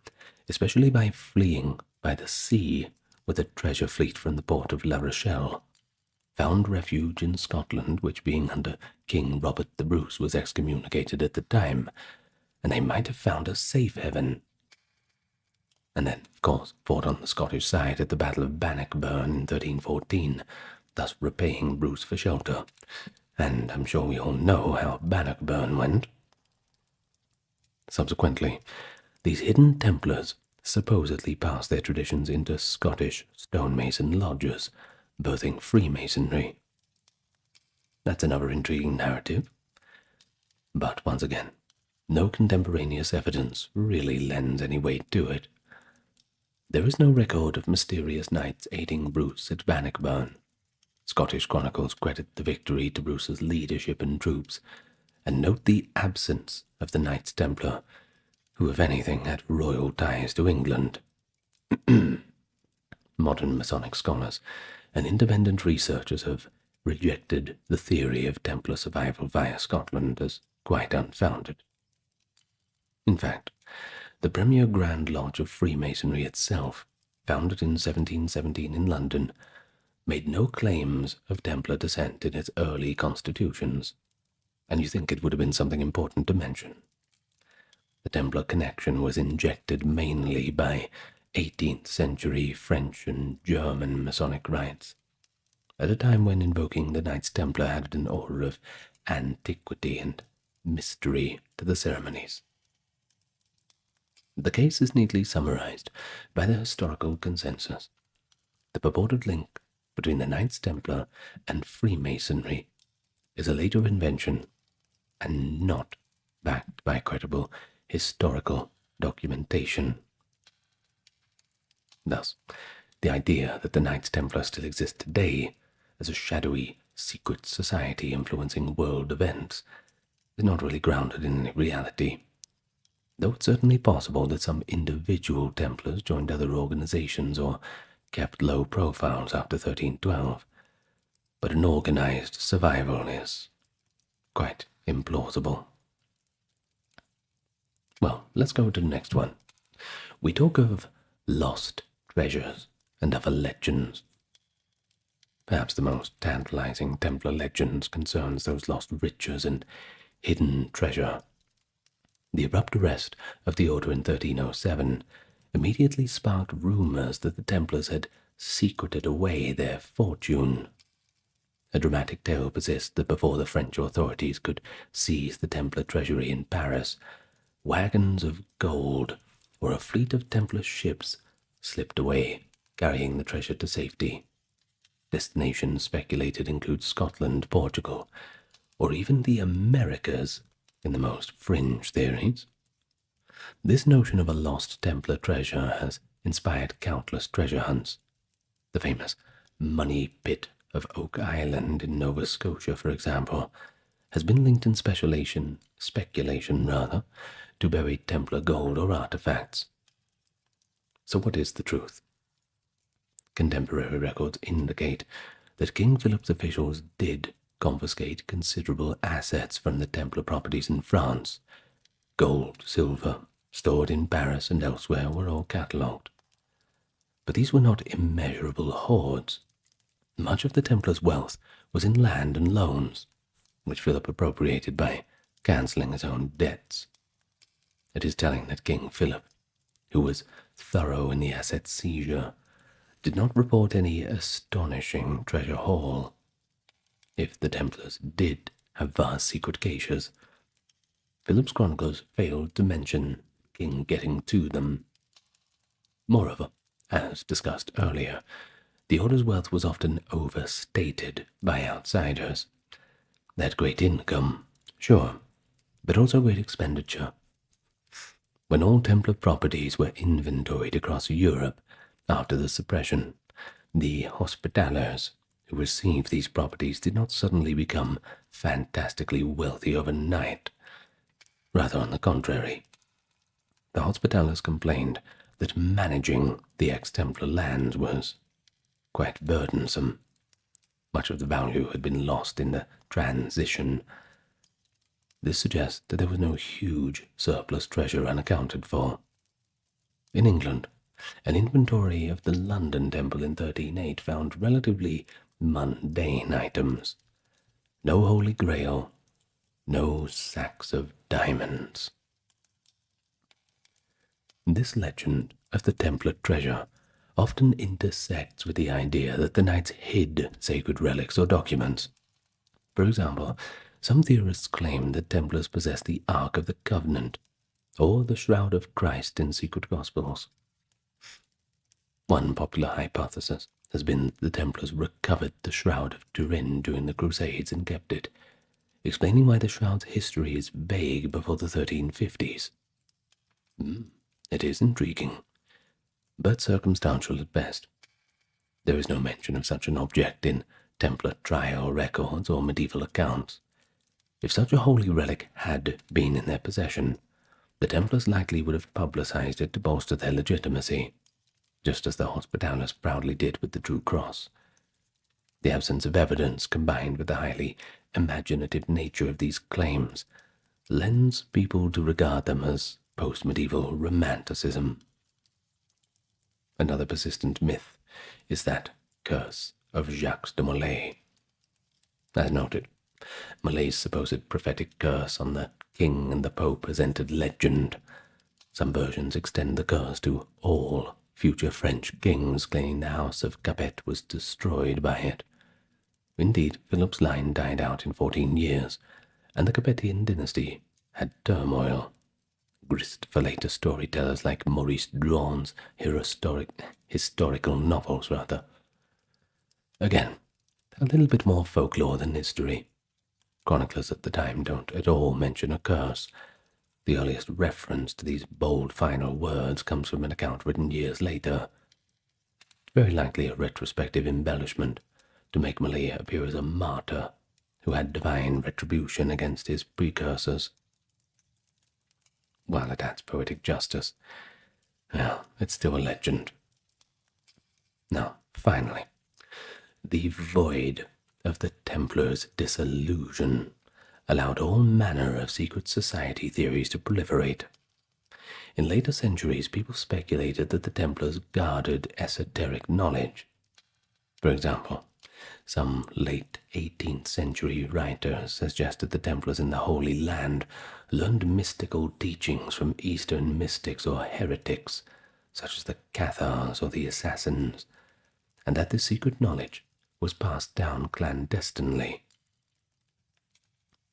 especially by fleeing by the sea with a treasure fleet from the port of La Rochelle, found refuge in Scotland, which being under King Robert the Bruce was excommunicated at the time, and they might have found a safe haven. And then, of course, fought on the Scottish side at the Battle of Bannockburn in 1314, thus repaying Bruce for shelter. And I'm sure we all know how Bannockburn went. Subsequently, these hidden Templars supposedly passed their traditions into Scottish stonemason lodges, birthing Freemasonry. That's another intriguing narrative. But once again, no contemporaneous evidence really lends any weight to it. There is no record of mysterious knights aiding Bruce at Bannockburn. Scottish chronicles credit the victory to Bruce's leadership and troops, and note the absence of the Knights Templar, who, if anything, had royal ties to England. Modern Masonic scholars and independent researchers have rejected the theory of Templar survival via Scotland as quite unfounded. In fact, the premier Grand Lodge of Freemasonry itself, founded in 1717 in London, made no claims of Templar descent in its early constitutions, and you think it would have been something important to mention. The Templar connection was injected mainly by 18th century French and German Masonic rites, at a time when invoking the Knights Templar added an aura of antiquity and mystery to the ceremonies. The case is neatly summarized by the historical consensus. The purported link between the Knights Templar and Freemasonry is a later invention and not backed by credible historical documentation. Thus, the idea that the Knights Templar still exist today as a shadowy, secret society influencing world events is not really grounded in any reality, though it's certainly possible that some individual Templars joined other organizations or kept low profiles after 1312, but an organized survival is quite implausible. Well, let's go to the next one. We talk of lost treasures and other legends. Perhaps the most tantalizing Templar legends concerns those lost riches and hidden treasure. The abrupt arrest of the order in 1307 immediately sparked rumors that the Templars had secreted away their fortune. A dramatic tale persists that before the French authorities could seize the Templar treasury in Paris, wagons of gold or a fleet of Templar ships slipped away, carrying the treasure to safety. Destinations speculated include Scotland, Portugal, or even the Americas in the most fringe theories. This notion of a lost Templar treasure has inspired countless treasure hunts. The famous Money Pit of Oak Island in Nova Scotia, for example, has been linked in speculation to buried Templar gold or artifacts. So what is the truth? Contemporary records indicate that King Philip's officials did confiscate considerable assets from the Templar properties in France. Gold, silver, stored in Paris and elsewhere were all catalogued. But these were not immeasurable hoards. Much of the Templars' wealth was in land and loans, which Philip appropriated by cancelling his own debts. It is telling that King Philip, who was thorough in the asset seizure, did not report any astonishing treasure haul. If the Templars did have vast secret caches, Philip's chroniclers failed to mention King getting to them. Moreover, as discussed earlier, The order's wealth was often overstated by outsiders. They had great income, sure, but also great expenditure. When all Templar properties were inventoried across Europe after the suppression, the Hospitallers who received these properties did not suddenly become fantastically wealthy overnight. Rather, on the contrary, the Hospitallers complained that managing the ex-Templar lands was quite burdensome. Much of the value had been lost in the transition. This suggests that there was no huge surplus treasure unaccounted for. In England, an inventory of the London Temple in 1308 found relatively mundane items. No Holy Grail, no sacks of diamonds. This legend of the Templar treasure often intersects with the idea that the knights hid sacred relics or documents. For example, some theorists claim that Templars possessed the Ark of the Covenant, or the Shroud of Christ in secret Gospels. One popular hypothesis has been that the Templars recovered the Shroud of Turin during the Crusades and kept it, explaining why the Shroud's history is vague before the 1350s. It is intriguing, but circumstantial at best. There is no mention of such an object in Templar trial records or medieval accounts. If such a holy relic had been in their possession, the Templars likely would have publicized it to bolster their legitimacy, just as the Hospitallers proudly did with the True Cross. The absence of evidence, combined with the highly imaginative nature of these claims, lends people to regard them as post-medieval romanticism. Another persistent myth is that curse of Jacques de Molay. As noted, Molay's supposed prophetic curse on the king and the pope has entered legend. Some versions extend the curse to all future French kings, claiming the house of Capet was destroyed by it. Indeed, Philip's line died out in 14 years, and the Capetian dynasty had turmoil. Grist for later storytellers like Maurice Drouin's historical novels, Again, a little bit more folklore than history. Chroniclers at the time don't at all mention a curse. The earliest reference to these bold final words comes from an account written years later. Very likely a retrospective embellishment to make Molay appear as a martyr who had divine retribution against his precursors. While it adds poetic justice, well, it's still a legend. Now, finally, the void of the Templars' disillusion allowed all manner of secret society theories to proliferate. In later centuries, people speculated that the Templars guarded esoteric knowledge. For example, some late 18th century writers suggested the Templars in the Holy Land learned mystical teachings from Eastern mystics or heretics, such as the Cathars or the Assassins, and that this secret knowledge was passed down clandestinely.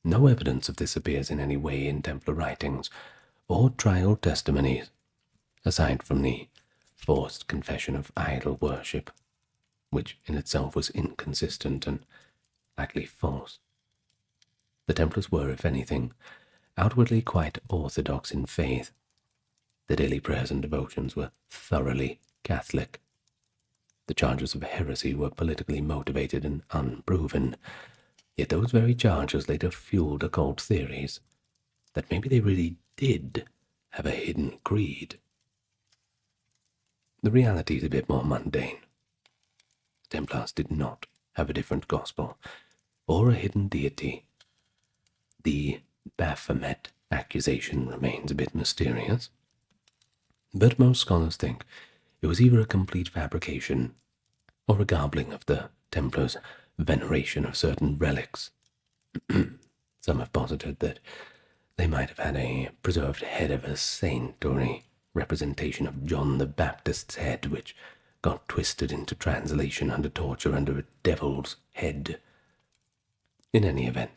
No evidence of this appears in any way in Templar writings or trial testimonies, aside from the forced confession of idol worship, which in itself was inconsistent and likely false. The Templars were, if anything, outwardly quite orthodox in faith. The daily prayers and devotions were thoroughly Catholic. The charges of heresy were politically motivated and unproven, yet those very charges later fueled occult theories that maybe they really did have a hidden creed. The reality is a bit more mundane. The Templars did not have a different gospel or a hidden deity. The Baphomet accusation remains a bit mysterious, but most scholars think it was either a complete fabrication or a garbling of the Templars' veneration of certain relics. Some have posited that they might have had a preserved head of a saint or a representation of John the Baptist's head, which got twisted into translation under torture under a devil's head. In any event,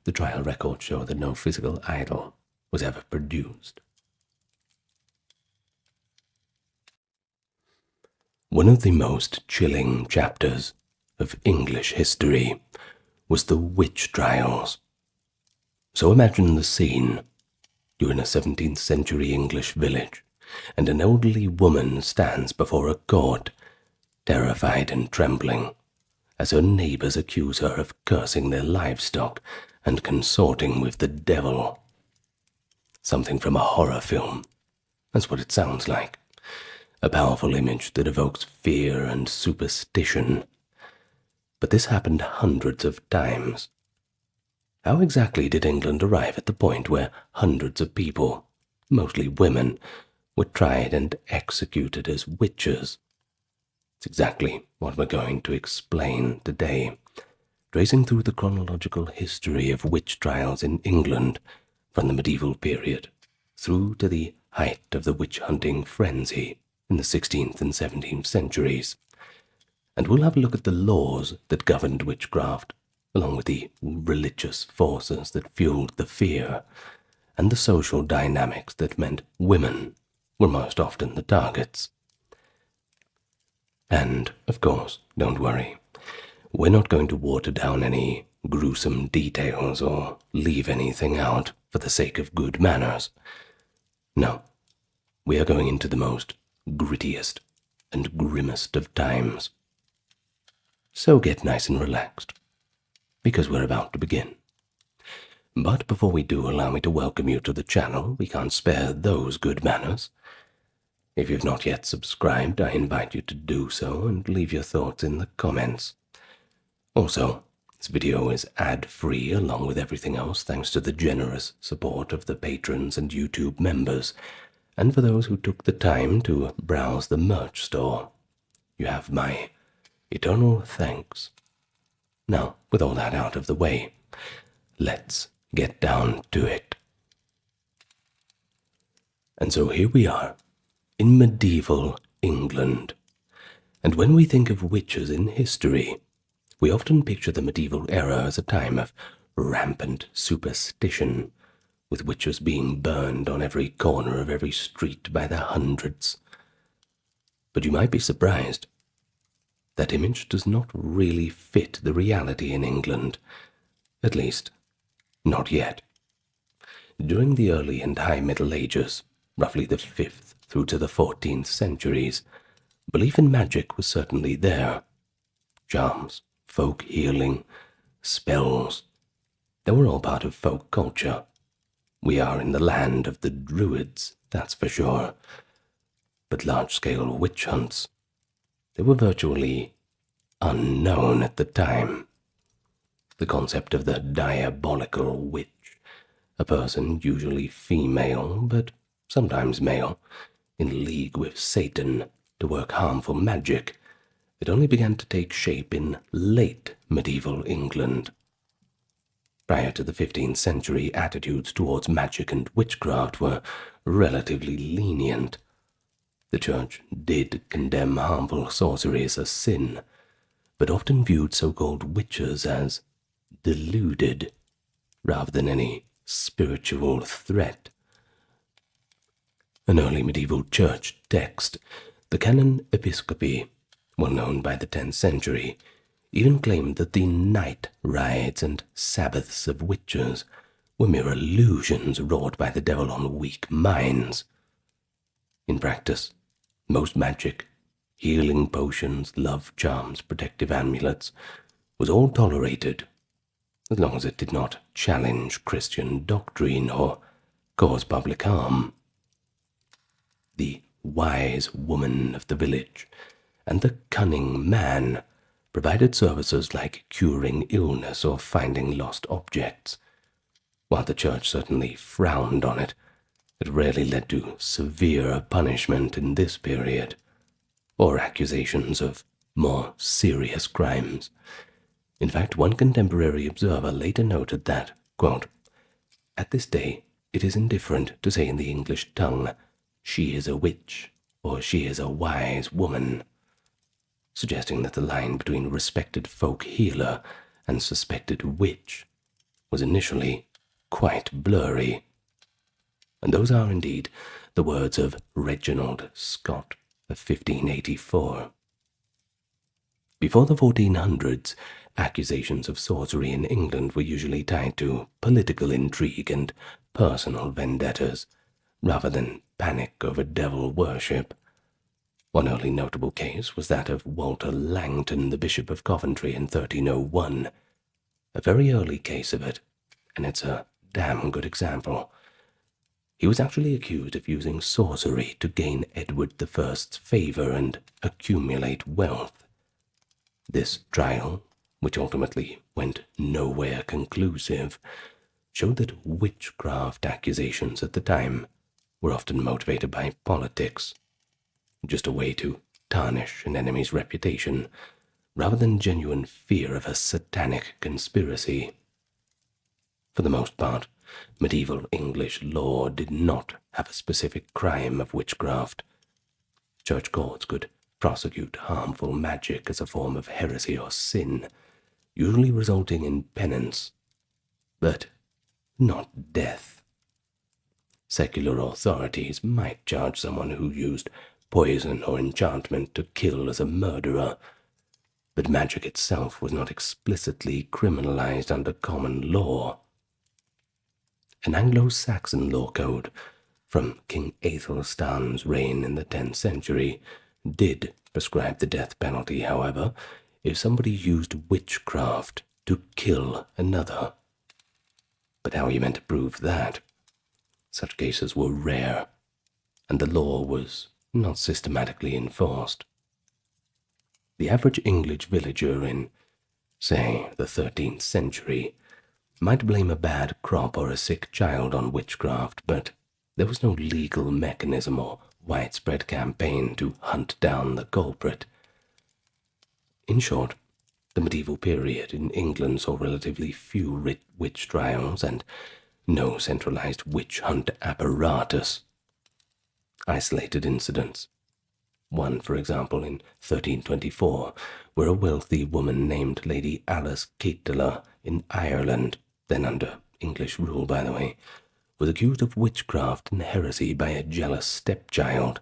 the trial records show that no physical idol was ever produced. One of the most chilling chapters of English history was the witch trials. So imagine the scene. You're in a 17th century English village, and an elderly woman stands before a court, terrified and trembling, as her neighbors accuse her of cursing their livestock and consorting with the devil. Something from a horror film. That's what it sounds like. A powerful image that evokes fear and superstition. But this happened hundreds of times. How exactly did England arrive at the point where hundreds of people, mostly women, were tried and executed as witches? It's exactly what we're going to explain today, tracing through the chronological history of witch trials in England from the medieval period through to the height of the witch-hunting frenzy in the 16th and 17th centuries. And we'll have a look at the laws that governed witchcraft, along with the religious forces that fueled the fear, and the social dynamics that meant women were most often the targets. And, of course, don't worry, we're not going to water down any gruesome details or leave anything out for the sake of good manners. No, we are going into the most grittiest and grimmest of times. So get nice and relaxed, because we're about to begin. But before we do, allow me to welcome you to the channel. We can't spare those good manners. If you've not yet subscribed, I invite you to do so and leave your thoughts in the comments. Also, this video is ad-free along with everything else thanks to the generous support of the patrons and YouTube members, and for those who took the time to browse the merch store. You have my eternal thanks. Now, with all that out of the way, let's get down to it. And so here we are, in medieval England. And when we think of witches in history, we often picture the medieval era as a time of rampant superstition, with witches being burned on every corner of every street by the hundreds. But you might be surprised. That image does not really fit the reality in England, at least, not yet. During the early and high Middle Ages, roughly the 5th through to the 14th centuries, belief in magic was certainly there. Charms, folk healing, spells, they were all part of folk culture. We are in the land of the Druids, that's for sure. But large-scale witch hunts, they were virtually unknown at the time. The concept of the diabolical witch, a person usually female, but sometimes male, in league with Satan to work harmful magic, it only began to take shape in late medieval England. Prior to the 15th century, attitudes towards magic and witchcraft were relatively lenient. The Church did condemn harmful sorcery as a sin, but often viewed so-called witches as deluded, rather than any spiritual threat. An early medieval church text, the Canon Episcopi, well known by the 10th century, even claimed that the night rides and sabbaths of witches were mere illusions wrought by the devil on weak minds. In practice, most magic, healing potions, love charms, protective amulets, was all tolerated, as long as it did not challenge Christian doctrine or cause public harm. The wise woman of the village and the cunning man provided services like curing illness or finding lost objects. While the church certainly frowned on it, it rarely led to severe punishment in this period, or accusations of more serious crimes. In fact, one contemporary observer later noted that, quote, "At this day it is indifferent to say in the English tongue, 'She is a witch,' or 'She is a wise woman,'" suggesting that the line between respected folk healer and suspected witch was initially quite blurry. And those are indeed the words of Reginald Scott of 1584. Before the 1400s, accusations of sorcery in England were usually tied to political intrigue and personal vendettas, rather than panic over devil worship. One early notable case was that of Walter Langton, the Bishop of Coventry, in 1301. A very early case of it, and it's a damn good example. He was actually accused of using sorcery to gain Edward I's favor and accumulate wealth. This trial, which ultimately went nowhere conclusive, showed that witchcraft accusations at the time were often motivated by politics, just a way to tarnish an enemy's reputation, rather than genuine fear of a satanic conspiracy. For the most part, medieval English law did not have a specific crime of witchcraft. Church courts could prosecute harmful magic as a form of heresy or sin, usually resulting in penance, but not death. Secular authorities might charge someone who used poison or enchantment to kill as a murderer, but magic itself was not explicitly criminalized under common law. An Anglo-Saxon law code from King Aethelstan's reign in the 10th century did prescribe the death penalty, however, if somebody used witchcraft to kill another. But how are you meant to prove that? Such cases were rare, and the law was not systematically enforced. The average English villager in, say, the 13th century might blame a bad crop or a sick child on witchcraft, but there was no legal mechanism or widespread campaign to hunt down the culprit. In short, the medieval period in England saw relatively few witch trials and no centralized witch hunt apparatus. Isolated incidents. One, for example, in 1324, where a wealthy woman named Lady Alice Ketteler in Ireland, then under English rule by the way, was accused of witchcraft and heresy by a jealous stepchild.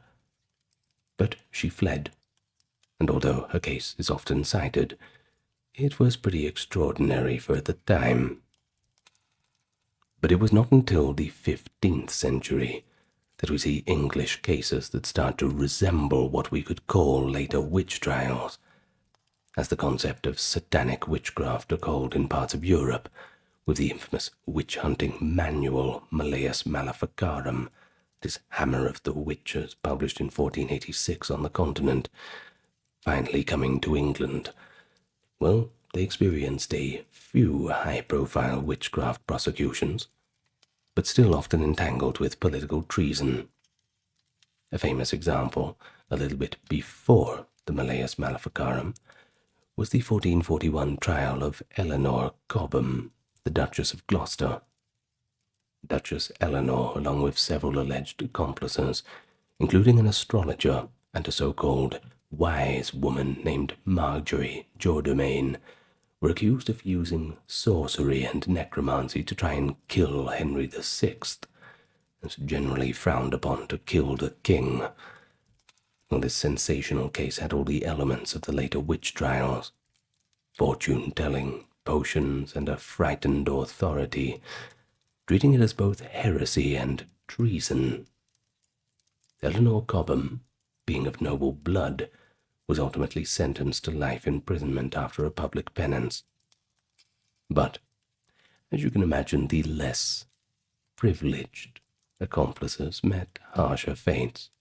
But she fled, and although her case is often cited, it was pretty extraordinary for the time. But it was not until the 15th century that we see English cases that start to resemble what we could call later witch trials, as the concept of satanic witchcraft took hold in parts of Europe, with the infamous witch-hunting manual Malleus Maleficarum, this hammer of the witches published in 1486 on the continent, finally coming to England. Well, they experienced a few high-profile witchcraft prosecutions, but still often entangled with political treason. A famous example, a little bit before the Malleus Maleficarum, was the 1441 trial of Eleanor Cobham, the Duchess of Gloucester. Duchess Eleanor, along with several alleged accomplices, including an astrologer and a so-called wise woman named Marjorie Jourdemain, were accused of using sorcery and necromancy to try and kill Henry VI, as generally frowned upon to kill the king. Well, this sensational case had all the elements of the later witch trials: fortune-telling, potions, and a frightened authority, treating it as both heresy and treason. Eleanor Cobham, being of noble blood, was ultimately sentenced to life imprisonment after a public penance. But, as you can imagine, the less privileged accomplices met harsher fates.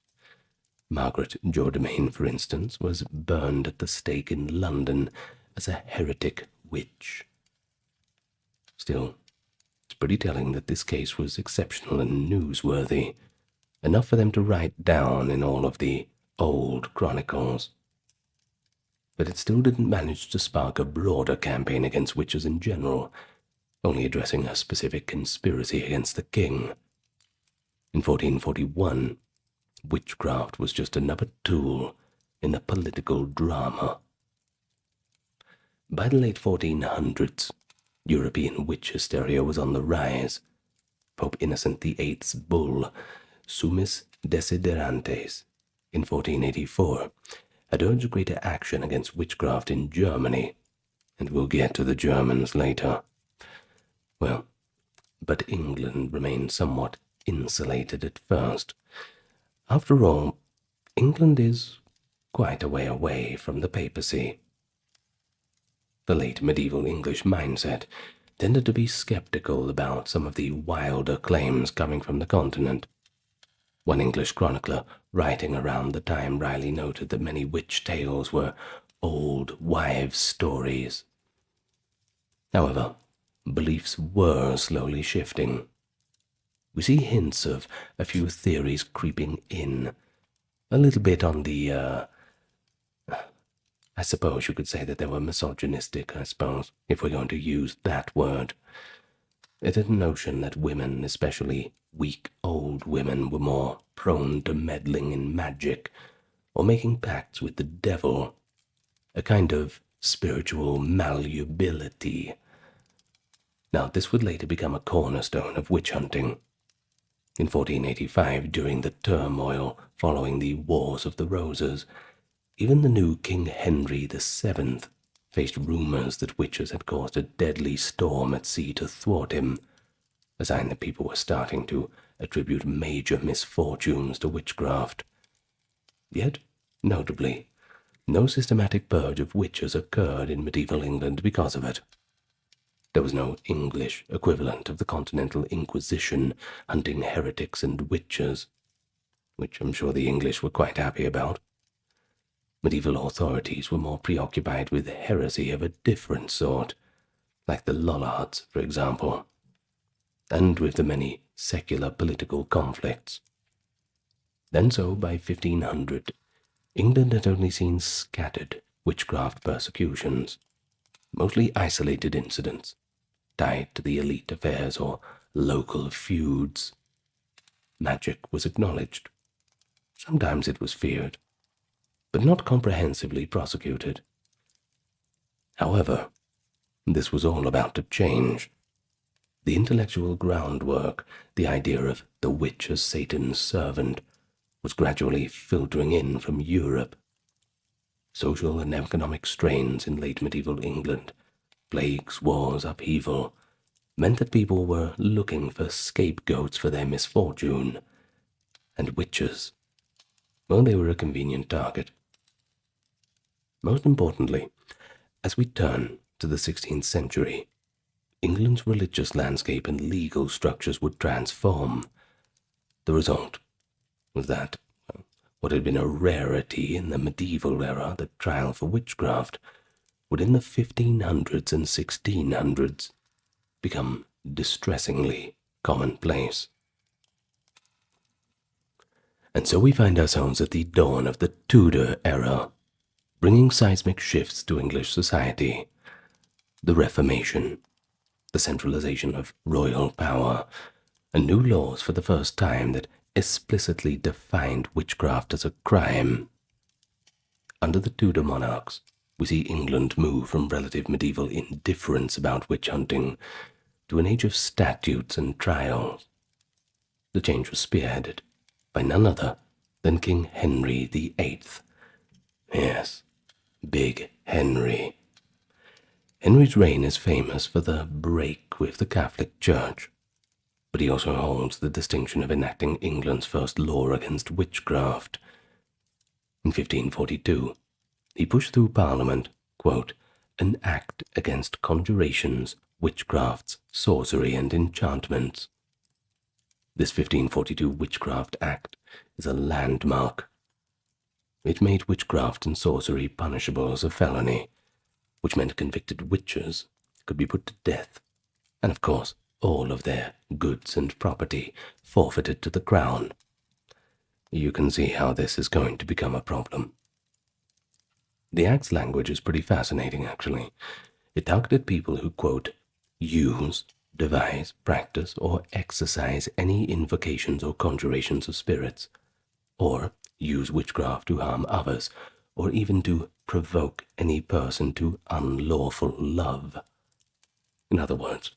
Margaret Jourdemain, for instance, was burned at the stake in London as a heretic witch. Still, it's pretty telling that this case was exceptional and newsworthy, enough for them to write down in all of the old chronicles. But it still didn't manage to spark a broader campaign against witches in general, only addressing a specific conspiracy against the king. In 1441, witchcraft was just another tool in the political drama. By the late 1400s, European witch hysteria was on the rise. Pope Innocent VIII's bull, Summis Desiderantes, in 1484, had urged greater action against witchcraft in Germany, and we'll get to the Germans later. Well, but England remained somewhat insulated at first. After all, England is quite a way away from the papacy. The late medieval English mindset tended to be skeptical about some of the wilder claims coming from the continent. One English chronicler writing around the time Riley noted that many witch tales were old wives' stories. However, beliefs were slowly shifting. We see hints of a few theories creeping in, a little bit on the, I suppose you could say that they were misogynistic, I suppose, if we're going to use that word. It is a notion that women, especially weak old women, were more prone to meddling in magic or making pacts with the devil, a kind of spiritual malleability. Now, this would later become a cornerstone of witch hunting. In 1485, during the turmoil following the Wars of the Roses, even the new King Henry VII faced rumors that witches had caused a deadly storm at sea to thwart him, a sign that people were starting to attribute major misfortunes to witchcraft. Yet, notably, no systematic purge of witches occurred in medieval England because of it. There was no English equivalent of the Continental Inquisition hunting heretics and witches, which I'm sure the English were quite happy about. Medieval authorities were more preoccupied with heresy of a different sort, like the Lollards, for example, and with the many secular political conflicts. Then so, by 1500, England had only seen scattered witchcraft persecutions, mostly isolated incidents, tied to the elite affairs or local feuds. Magic was acknowledged. Sometimes it was feared, but not comprehensively prosecuted. However, this was all about to change. The intellectual groundwork, the idea of the witch as Satan's servant, was gradually filtering in from Europe. Social and economic strains in late medieval England, plagues, wars, upheaval, meant that people were looking for scapegoats for their misfortune, and witches, well, they were a convenient target. Most importantly, as we turn to the 16th century, England's religious landscape and legal structures would transform. The result was that what had been a rarity in the medieval era, the trial for witchcraft, would in the 1500s and 1600s become distressingly commonplace. And so we find ourselves at the dawn of the Tudor era, bringing seismic shifts to English society. The Reformation, the centralization of royal power, and new laws for the first time that explicitly defined witchcraft as a crime. Under the Tudor monarchs, we see England move from relative medieval indifference about witch hunting to an age of statutes and trials. The change was spearheaded by none other than King Henry VIII. Yes, Big Henry. Henry's reign is famous for the break with the Catholic Church, but he also holds the distinction of enacting England's first law against witchcraft. In 1542, he pushed through Parliament, quote, an act against conjurations, witchcrafts, sorcery, and enchantments. This 1542 Witchcraft Act is a landmark. It made witchcraft and sorcery punishable as a felony, which meant convicted witches could be put to death, and of course all of their goods and property forfeited to the crown. You can see how this is going to become a problem. The Act's language is pretty fascinating, actually. It targeted people who, quote, use, devise, practice, or exercise any invocations or conjurations of spirits, or use witchcraft to harm others, or even to provoke any person to unlawful love. In other words,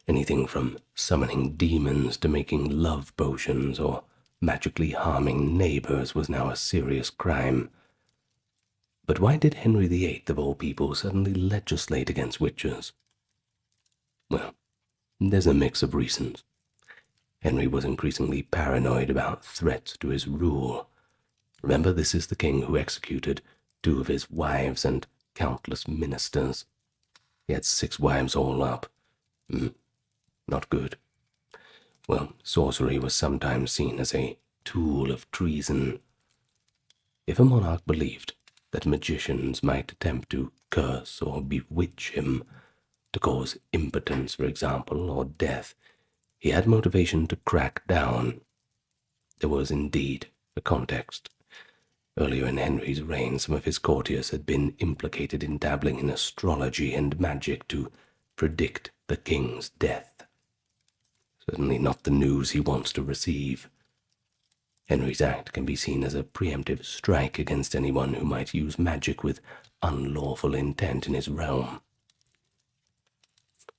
anything from summoning demons to making love potions or magically harming neighbors was now a serious crime. But why did Henry VIII, of all people, suddenly legislate against witches? Well, there's a mix of reasons. Henry was increasingly paranoid about threats to his rule. Remember, this is the king who executed 2 of his wives and countless ministers. He had 6 wives all up. Not good. Well, sorcery was sometimes seen as a tool of treason. If a monarch believed that magicians might attempt to curse or bewitch him, to cause impotence, for example, or death, he had motivation to crack down. There was indeed a context. Earlier in Henry's reign, some of his courtiers had been implicated in dabbling in astrology and magic to predict the king's death. Certainly not the news he wants to receive. Henry's act can be seen as a preemptive strike against anyone who might use magic with unlawful intent in his realm.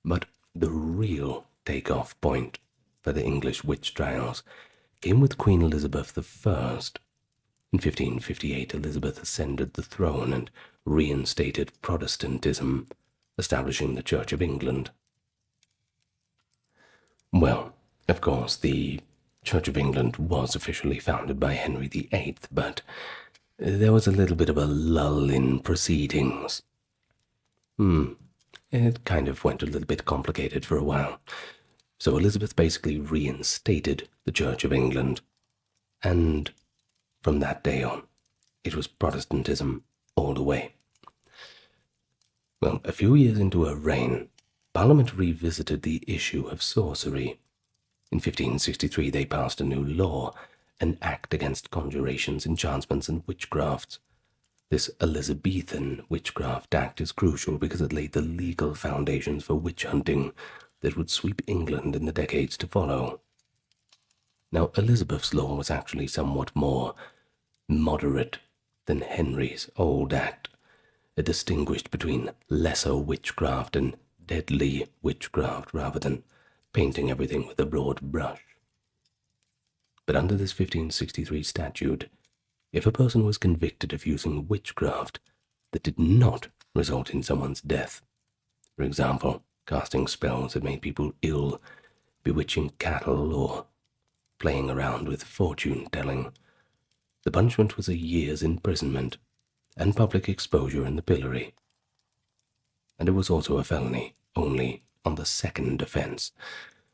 But the real takeoff point for the English witch trials came with Queen Elizabeth I. In 1558, Elizabeth ascended the throne and reinstated Protestantism, establishing the Church of England. Well, of course, the Church of England was officially founded by Henry VIII, but there was a little bit of a lull in proceedings. It kind of went a little bit complicated for a while. So Elizabeth basically reinstated the Church of England, and from that day on, it was Protestantism all the way. Well, a few years into her reign, Parliament revisited the issue of sorcery. In 1563, they passed a new law, an act against conjurations, enchantments, and witchcrafts. This Elizabethan Witchcraft Act is crucial because it laid the legal foundations for witch hunting that would sweep England in the decades to follow. Now, Elizabeth's law was actually somewhat more moderate than Henry's old act. It distinguished between lesser witchcraft and deadly witchcraft rather than painting everything with a broad brush. But under this 1563 statute, if a person was convicted of using witchcraft that did not result in someone's death, for example, casting spells that made people ill, bewitching cattle, or playing around with fortune-telling, the punishment was a year's imprisonment and public exposure in the pillory. And it was also a felony, only on the second offense,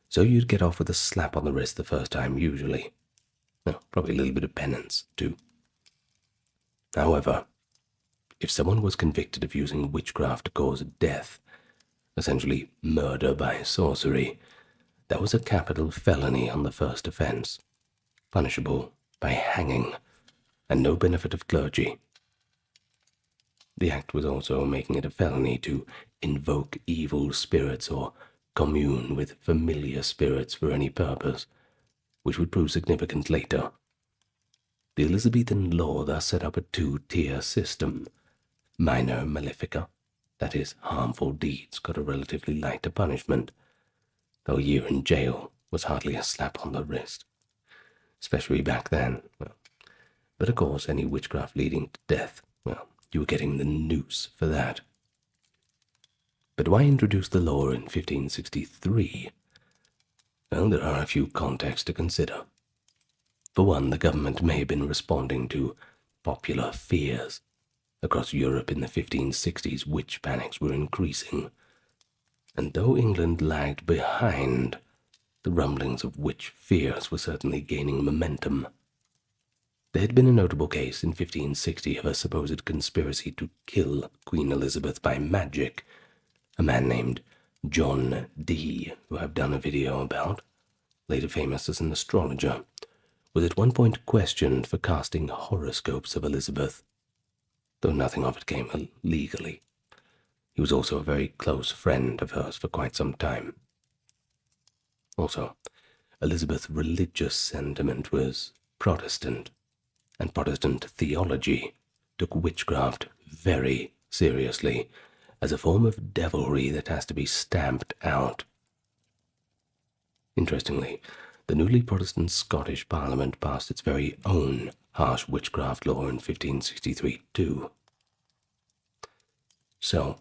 so you'd get off with a slap on the wrist the first time usually. Well, probably a little bit of penance, too. However, if someone was convicted of using witchcraft to cause death, essentially murder by sorcery, that was a capital felony on the first offense, punishable by hanging, and no benefit of clergy. The act was also making it a felony to invoke evil spirits or commune with familiar spirits for any purpose, which would prove significant later. The Elizabethan law thus set up a 2-tier system. Minor malefica, that is, harmful deeds, got a relatively lighter punishment, though a year in jail was hardly a slap on the wrist, especially back then. Well, but of course, any witchcraft leading to death, well, you were getting the noose for that. But why introduce the law in 1563? Well, there are a few contexts to consider. For one, the government may have been responding to popular fears. Across Europe in the 1560s, witch panics were increasing. And though England lagged behind, the rumblings of witch fears were certainly gaining momentum. There had been a notable case in 1560 of a supposed conspiracy to kill Queen Elizabeth by magic. A man named John Dee, who I've done a video about, later famous as an astrologer, was at one point questioned for casting horoscopes of Elizabeth, though nothing of it came legally. He was also a very close friend of hers for quite some time. Also, Elizabeth's religious sentiment was Protestant, and Protestant theology took witchcraft very seriously as a form of devilry that has to be stamped out. Interestingly, the newly Protestant Scottish Parliament passed its very own harsh witchcraft law in 1563 too. So,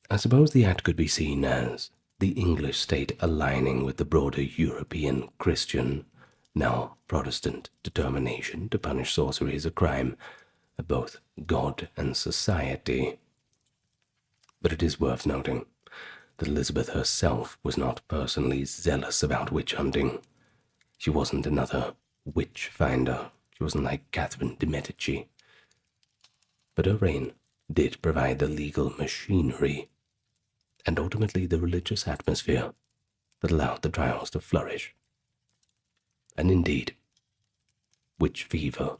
I suppose the act could be seen as the English state aligning with the broader European Christian, now Protestant, determination to punish sorcery as a crime of both God and society. But it is worth noting that Elizabeth herself was not personally zealous about witch hunting. She wasn't another witch finder. She wasn't like Catherine de' Medici. But her reign did provide the legal machinery and ultimately the religious atmosphere that allowed the trials to flourish. And indeed, witch fever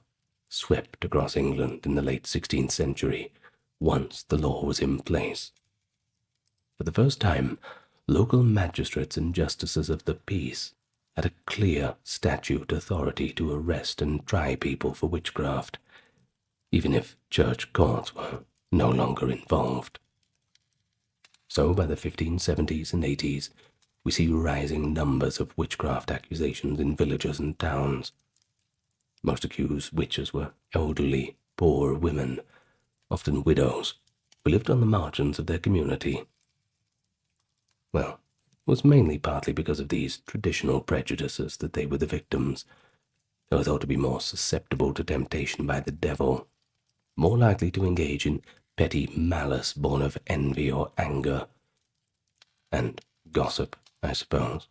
swept across England in the late 16th century once the law was in place. For the first time, local magistrates and justices of the peace had a clear statute authority to arrest and try people for witchcraft, even if church courts were no longer involved. So by the 1570s and 80s, we see rising numbers of witchcraft accusations in villages and towns. Most accused witches were elderly, poor women, often widows, who lived on the margins of their community. Well, it was mainly partly because of these traditional prejudices that they were the victims. They were thought to be more susceptible to temptation by the devil, more likely to engage in petty malice born of envy or anger, and gossip, I suppose.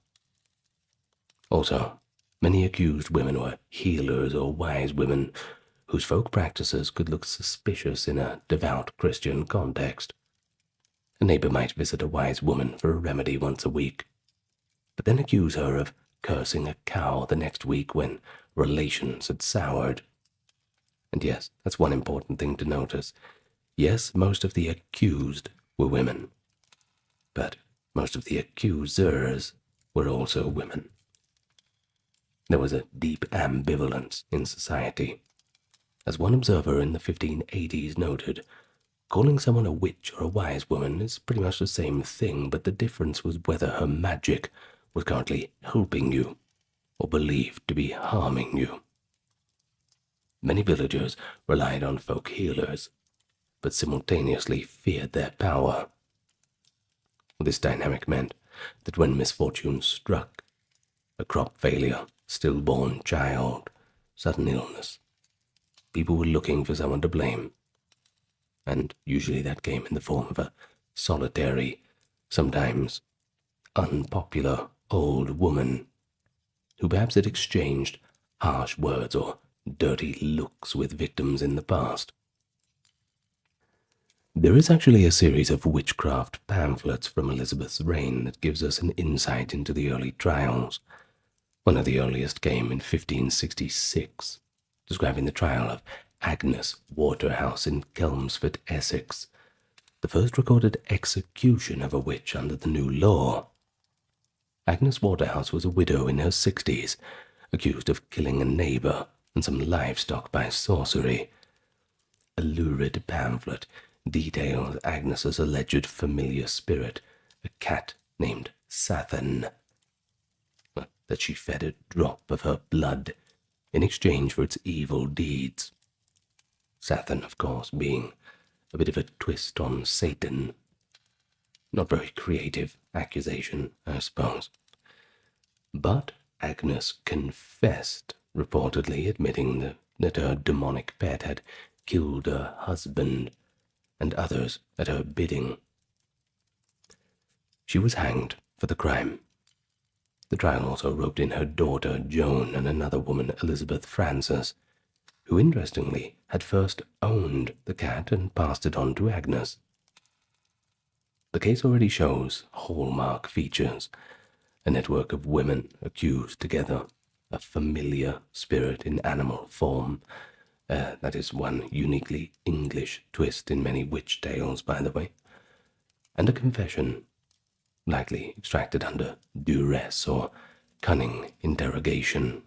Also, many accused women were healers or wise women whose folk practices could look suspicious in a devout Christian context. A neighbor might visit a wise woman for a remedy once a week, but then accuse her of cursing a cow the next week when relations had soured. And yes, that's one important thing to notice. Yes, most of the accused were women, but most of the accusers were also women. There was a deep ambivalence in society. As one observer in the 1580s noted, calling someone a witch or a wise woman is pretty much the same thing, but the difference was whether her magic was currently helping you or believed to be harming you. Many villagers relied on folk healers, but simultaneously feared their power. This dynamic meant that when misfortune struck, a crop failure, stillborn child, sudden illness, people were looking for someone to blame, and usually that came in the form of a solitary, sometimes unpopular old woman who perhaps had exchanged harsh words or dirty looks with victims in the past. There is actually a series of witchcraft pamphlets from Elizabeth's reign that gives us an insight into the early trials. One of the earliest came in 1566, describing the trial of Agnes Waterhouse in Kelmsford, Essex, the first recorded execution of a witch under the new law. Agnes Waterhouse was a widow in her 60s, accused of killing a neighbor and some livestock by sorcery. A lurid pamphlet details Agnes's alleged familiar spirit, a cat named Sathan, that she fed a drop of her blood in exchange for its evil deeds. Sathan, of course, being a bit of a twist on Satan. Not very creative accusation, I suppose. But Agnes confessed, reportedly admitting that her demonic pet had killed her husband and others at her bidding. She was hanged for the crime. The trial also roped in her daughter Joan and another woman, Elizabeth Frances, who interestingly had first owned the cat and passed it on to Agnes. The case already shows hallmark features: a network of women accused together, a familiar spirit in animal form. That is one uniquely English twist in many witch tales, by the way. And a confession, likely extracted under duress or cunning interrogation.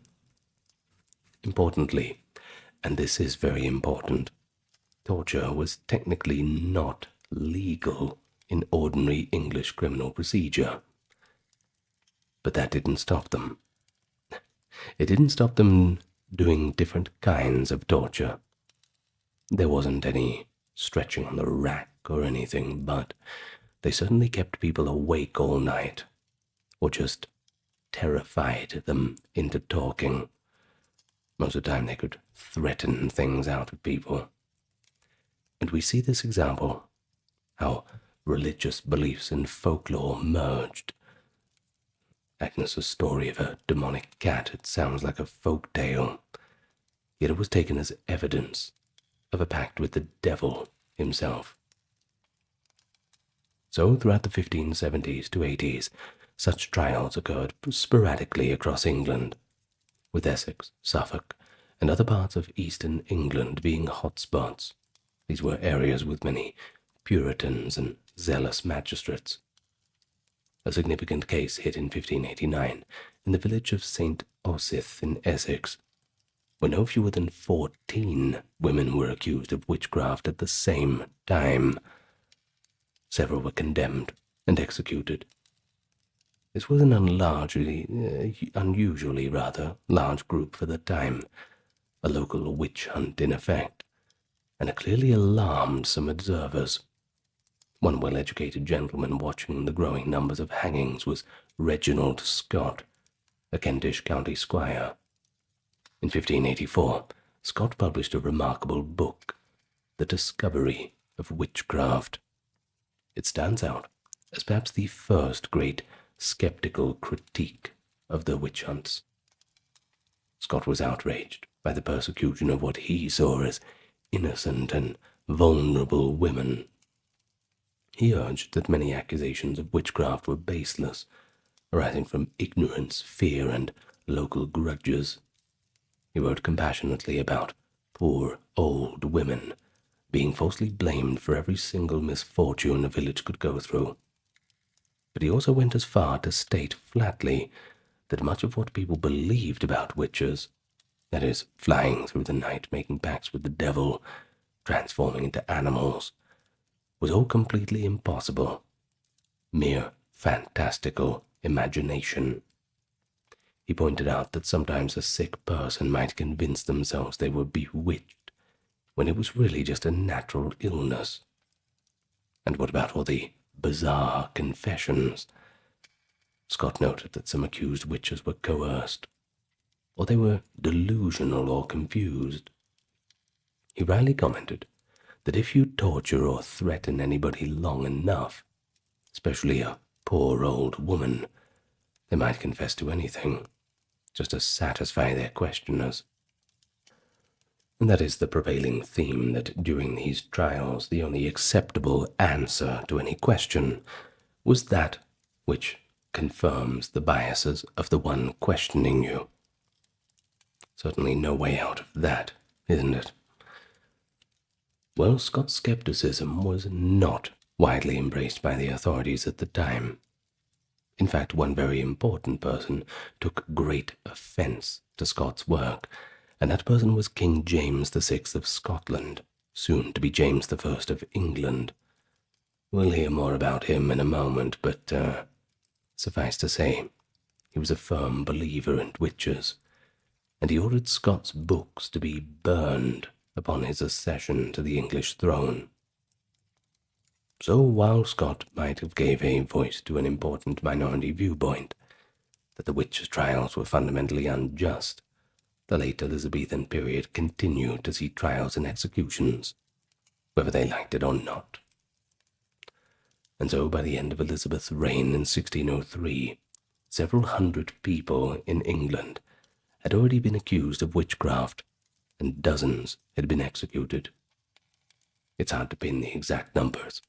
Importantly, and this is very important, torture was technically not legal in ordinary English criminal procedure. But that didn't stop them. It didn't stop them doing different kinds of torture. There wasn't any stretching on the rack or anything, but they certainly kept people awake all night, or just terrified them into talking. Most of the time they could threaten things out of people. And we see this example, how religious beliefs and folklore merged. Agnes's story of a demonic cat, it sounds like a folk tale, yet it was taken as evidence of a pact with the devil himself. So throughout the 1570s to 80s, such trials occurred sporadically across England, with Essex, Suffolk, and other parts of eastern England being hotspots. These were areas with many Puritans and zealous magistrates. A significant case hit in 1589 in the village of St. Osyth in Essex, where no fewer than 14 women were accused of witchcraft at the same time. Several were condemned and executed. This was an unusually rather large group for the time, a local witch hunt in effect, and it clearly alarmed some observers. One well-educated gentleman watching the growing numbers of hangings was Reginald Scott, a Kentish county squire. In 1584, Scott published a remarkable book, The Discovery of Witchcraft. It stands out as perhaps the first great skeptical critique of the witch hunts. Scott was outraged by the persecution of what he saw as innocent and vulnerable women. He urged that many accusations of witchcraft were baseless, arising from ignorance, fear, and local grudges. He wrote compassionately about poor old women being falsely blamed for every single misfortune a village could go through. But he also went as far to state flatly that much of what people believed about witches, that is, flying through the night, making pacts with the devil, transforming into animals, was all completely impossible, mere fantastical imagination. He pointed out that sometimes a sick person might convince themselves they were bewitched, when it was really just a natural illness. And what about all the bizarre confessions? Scott noted that some accused witches were coerced, or they were delusional or confused. He wryly commented that if you torture or threaten anybody long enough, especially a poor old woman, they might confess to anything, just to satisfy their questioners. And that is the prevailing theme, that during these trials the only acceptable answer to any question was that which confirms the biases of the one questioning you. Certainly no way out of that, isn't it? Well, Scott's skepticism was not widely embraced by the authorities at the time. In fact, one very important person took great offense to Scott's work, and that person was King James VI of Scotland, soon to be James I of England. We'll hear more about him in a moment, but suffice to say, he was a firm believer in witches, and he ordered Scott's books to be burned upon his accession to the English throne. So while Scott might have gave a voice to an important minority viewpoint, that the witches' trials were fundamentally unjust, the late Elizabethan period continued to see trials and executions, whether they liked it or not. And so by the end of Elizabeth's reign in 1603, several hundred people in England had already been accused of witchcraft, and dozens had been executed. It's hard to pin the exact numbers,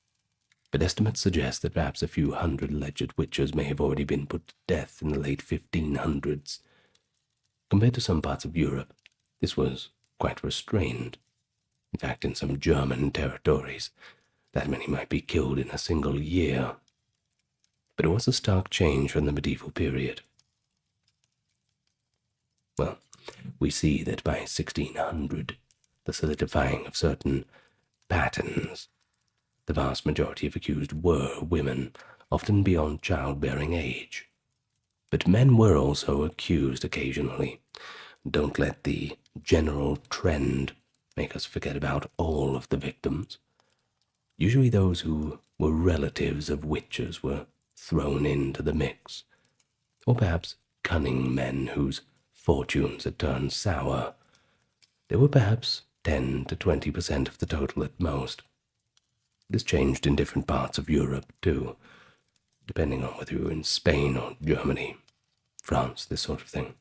but estimates suggest that perhaps a few hundred alleged witches may have already been put to death in the late 1500s. Compared to some parts of Europe, this was quite restrained. In fact, in some German territories, that many might be killed in a single year. But it was a stark change from the medieval period. Well, we see that by 1600, the solidifying of certain patterns, the vast majority of accused were women, often beyond childbearing age. But men were also accused occasionally. Don't let the general trend make us forget about all of the victims. Usually those who were relatives of witches were thrown into the mix, or perhaps cunning men whose fortunes had turned sour. They were perhaps 10 to 20% of the total at most. This changed in different parts of Europe too, depending on whether you were in Spain or Germany, France, this sort of thing.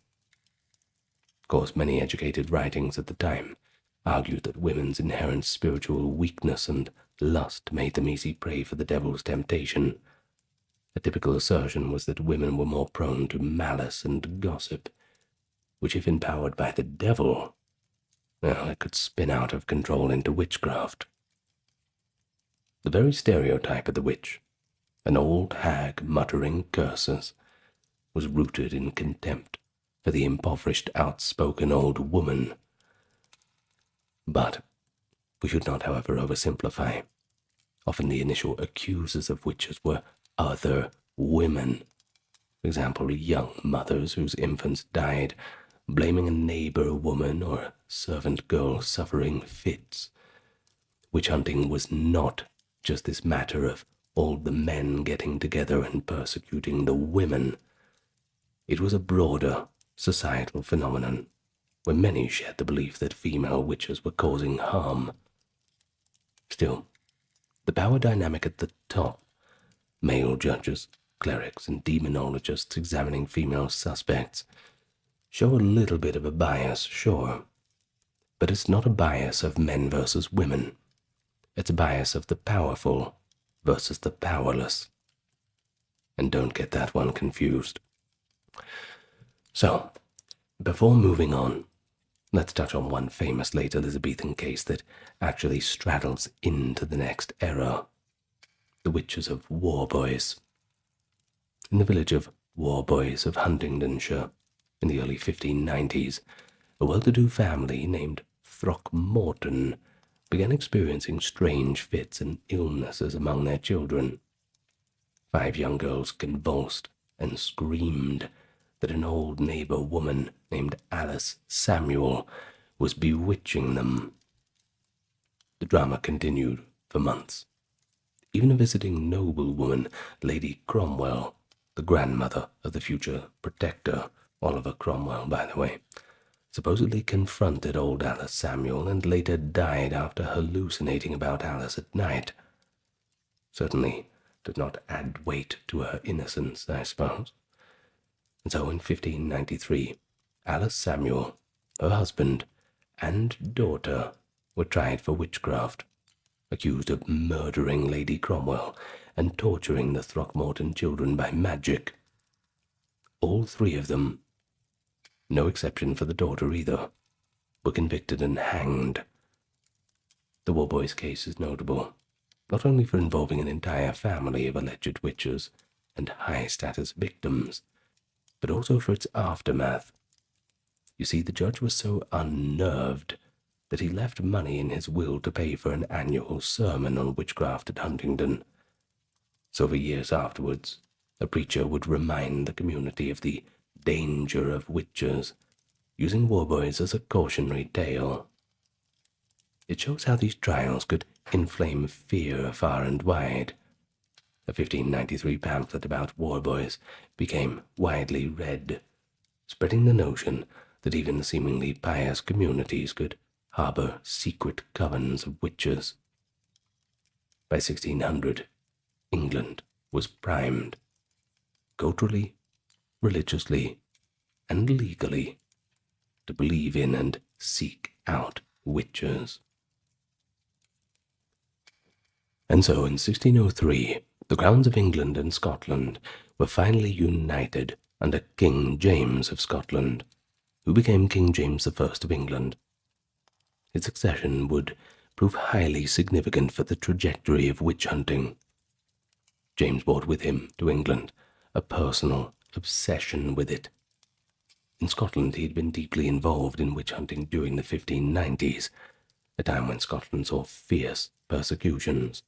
Of course, many educated writings at the time argued that women's inherent spiritual weakness and lust made them easy prey for the devil's temptation. A typical assertion was that women were more prone to malice and gossip, which, if empowered by the devil, well, it could spin out of control into witchcraft. The very stereotype of the witch, an old hag muttering curses, was rooted in contempt for the impoverished, outspoken old woman. But we should not, however, oversimplify. Often the initial accusers of witches were other women. For example, young mothers whose infants died, blaming a neighbor woman or a servant girl suffering fits. Witch hunting was not just this matter of all the men getting together and persecuting the women. It was a broader societal phenomenon, where many shared the belief that female witches were causing harm. Still, the power dynamic at the top, male judges, clerics, and demonologists examining female suspects, show a little bit of a bias, sure, but it's not a bias of men versus women. It's a bias of the powerful versus the powerless. And don't get that one confused. So, before moving on, let's touch on one famous late Elizabethan case that actually straddles into the next era: the witches of Warboys. In the village of Warboys of Huntingdonshire, in the early 1590s, a well-to-do family named Throckmorton began experiencing strange fits and illnesses among their children. 5 young girls convulsed and screamed that an old neighbor woman named Alice Samuel was bewitching them. The drama continued for months. Even a visiting noblewoman, Lady Cromwell, the grandmother of the future protector, Oliver Cromwell, by the way, supposedly confronted old Alice Samuel and later died after hallucinating about Alice at night. Certainly did not add weight to her innocence, I suppose. And so in 1593, Alice Samuel, her husband, and daughter were tried for witchcraft, accused of murdering Lady Cromwell and torturing the Throckmorton children by magic. All 3 of them, no exception for the daughter either, were convicted and hanged. The Warboys case is notable, not only for involving an entire family of alleged witches and high-status victims, but also for its aftermath. You see, the judge was so unnerved that he left money in his will to pay for an annual sermon on witchcraft at Huntingdon. So for years afterwards, a preacher would remind the community of the danger of witches, using Warboys as a cautionary tale. It shows how these trials could inflame fear far and wide. A 1593 pamphlet about Warboys became widely read, spreading the notion that even seemingly pious communities could harbor secret covens of witches. By 1600, England was primed, culturally, religiously, and legally, to believe in and seek out witches. And so in 1603, the crowns of England and Scotland were finally united under King James of Scotland, who became King James I of England. His succession would prove highly significant for the trajectory of witch hunting. James brought with him to England a personal obsession with it. In Scotland, he had been deeply involved in witch hunting during the 1590s, a time when Scotland saw fierce persecutions.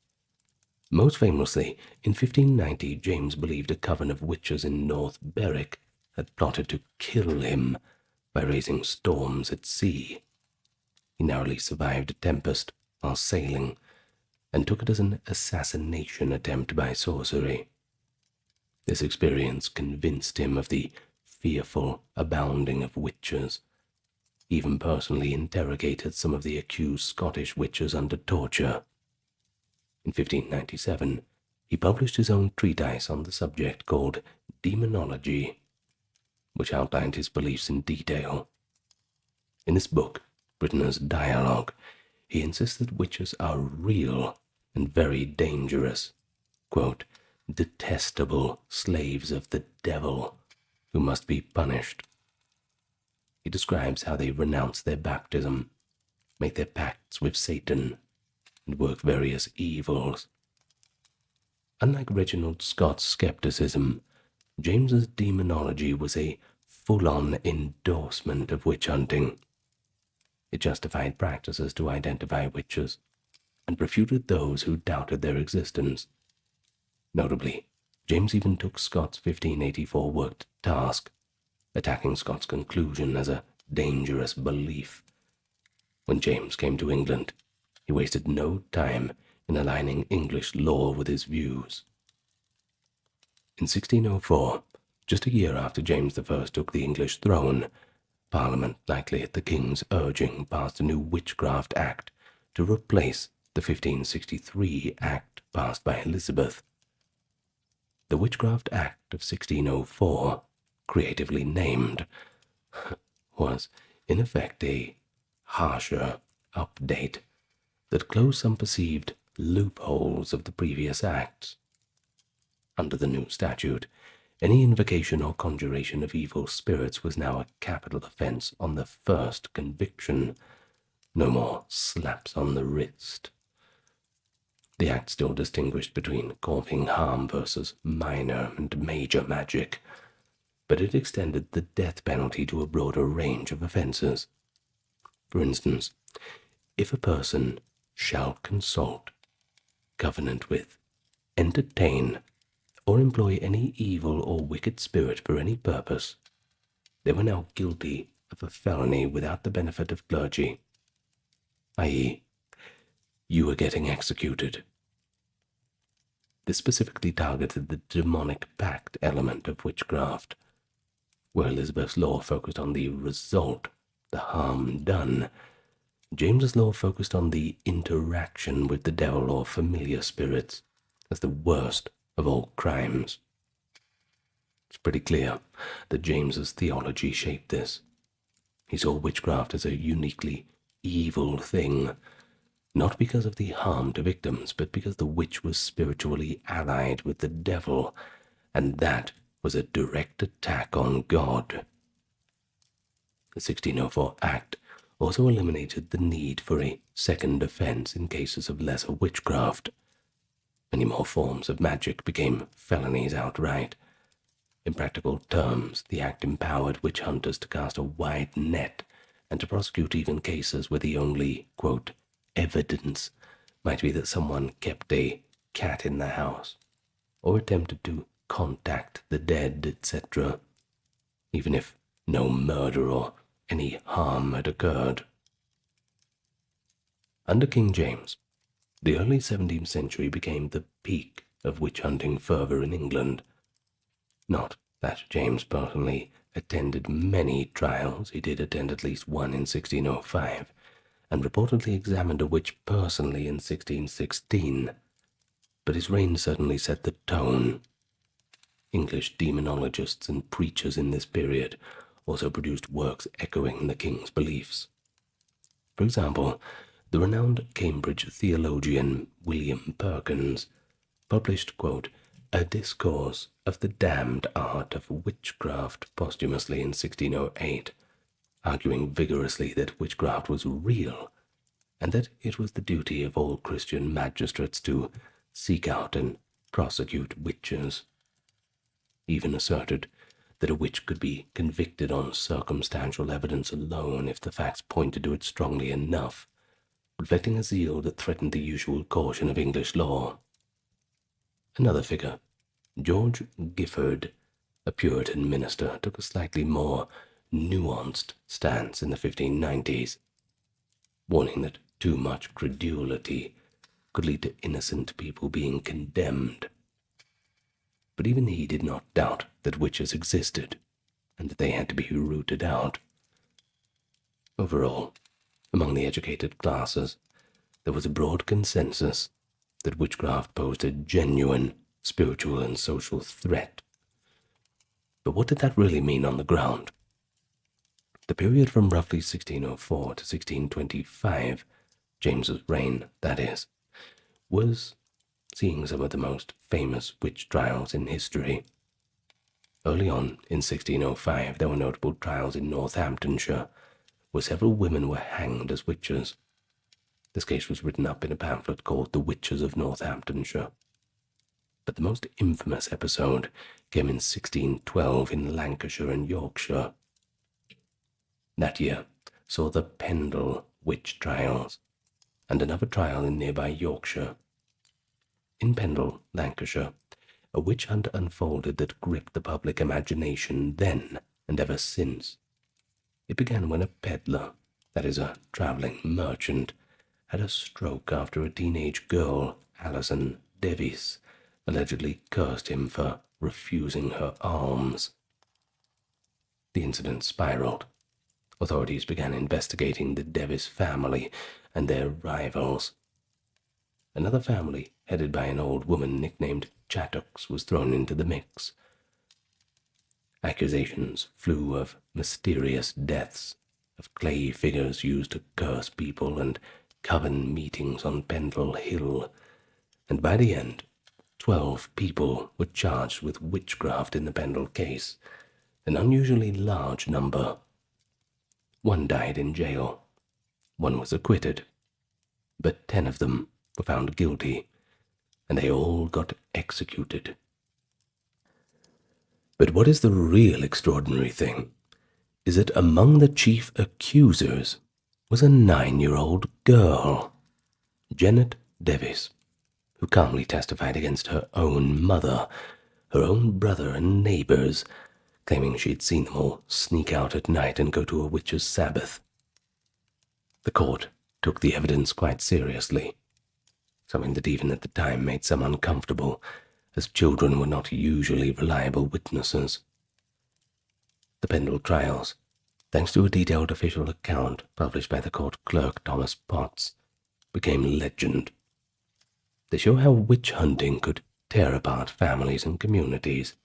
Most famously, in 1590, James believed a coven of witches in North Berwick had plotted to kill him by raising storms at sea. He narrowly survived a tempest while sailing, and took it as an assassination attempt by sorcery. This experience convinced him of the fearful abounding of witches, even personally interrogated some of the accused Scottish witches under torture. In 1597, he published his own treatise on the subject called Demonology, which outlined his beliefs in detail. In this book, written as dialogue, he insists that witches are real and very dangerous, quote, detestable slaves of the devil who must be punished. He describes how they renounce their baptism, make their pacts with Satan, and work various evils. Unlike Reginald Scott's skepticism, James's demonology was a full-on endorsement of witch hunting. It justified practices to identify witches and refuted those who doubted their existence. Notably, James even took Scott's 1584 work to task, attacking Scott's conclusion as a dangerous belief. When James came to England, he wasted no time in aligning English law with his views. In 1604, just a year after James I took the English throne, Parliament, likely at the King's urging, passed a new Witchcraft Act to replace the 1563 Act passed by Elizabeth. The Witchcraft Act of 1604, creatively named, was in effect a harsher update that closed some perceived loopholes of the previous acts. Under the new statute, any invocation or conjuration of evil spirits was now a capital offense on the first conviction. No more slaps on the wrist. The act still distinguished between causing harm versus minor and major magic, but it extended the death penalty to a broader range of offenses. For instance, if a person shall consult, covenant with, entertain, or employ any evil or wicked spirit for any purpose, they were now guilty of a felony without the benefit of clergy, i.e., you were getting executed. This specifically targeted the demonic pact element of witchcraft, where Elizabeth's law focused on the result, the harm done. James's law focused on the interaction with the devil or familiar spirits as the worst of all crimes. It's pretty clear that James's theology shaped this. He saw witchcraft as a uniquely evil thing, not because of the harm to victims, but because the witch was spiritually allied with the devil, and that was a direct attack on God. The 1604 Act also eliminated the need for a second offense in cases of lesser witchcraft. Many more forms of magic became felonies outright. In practical terms, the Act empowered witch hunters to cast a wide net and to prosecute even cases where the only, quote, evidence might be that someone kept a cat in the house or attempted to contact the dead, etc., even if no murder or any harm had occurred. Under King James, the early 17th century became the peak of witch hunting fervor in England. Not that James personally attended many trials. He did attend at least one in 1605, and reportedly examined a witch personally in 1616, but his reign certainly set the tone. English demonologists and preachers in this period also produced works echoing the king's beliefs. For example, the renowned Cambridge theologian William Perkins published, quote, a discourse of the damned art of witchcraft posthumously in 1608, arguing vigorously that witchcraft was real, and that it was the duty of all Christian magistrates to seek out and prosecute witches. Even asserted that a witch could be convicted on circumstantial evidence alone if the facts pointed to it strongly enough, reflecting a zeal that threatened the usual caution of English law. Another figure, George Gifford, a Puritan minister, took a slightly more nuanced stance in the 1590s, warning that too much credulity could lead to innocent people being condemned. But even he did not doubt that witches existed, and that they had to be rooted out. Overall, among the educated classes, there was a broad consensus that witchcraft posed a genuine spiritual and social threat. But what did that really mean on the ground? The period from roughly 1604 to 1625, James's reign, that is, was seeing some of the most famous witch trials in history. Early on, in 1605, there were notable trials in Northamptonshire, where several women were hanged as witches. This case was written up in a pamphlet called The Witches of Northamptonshire. But the most infamous episode came in 1612 in Lancashire and Yorkshire. That year saw the Pendle witch trials, and another trial in nearby Yorkshire. In Pendle, Lancashire, a witch hunt unfolded that gripped the public imagination then and ever since. It began when a peddler, that is a travelling merchant, had a stroke after a teenage girl, Alison Devis, allegedly cursed him for refusing her alms. The incident spiraled. Authorities began investigating the Devis family and their rivals. Another family, headed by an old woman nicknamed Chattox, was thrown into the mix. Accusations flew of mysterious deaths, of clay figures used to curse people, and coven meetings on Pendle Hill, and by the end, 12 people were charged with witchcraft in the Pendle case, an unusually large number. One died in jail, one was acquitted, but 10 of them were found guilty, and they all got executed. But what is the real extraordinary thing is that among the chief accusers was a 9-year-old girl, Janet Devis, who calmly testified against her own mother, her own brother and neighbors, claiming she'd seen them all sneak out at night and go to a witch's sabbath. The court took the evidence quite seriously, something that even at the time made some uncomfortable, as children were not usually reliable witnesses. The Pendle trials, thanks to a detailed official account published by the court clerk Thomas Potts, became legend. They show how witch hunting could tear apart families and communities.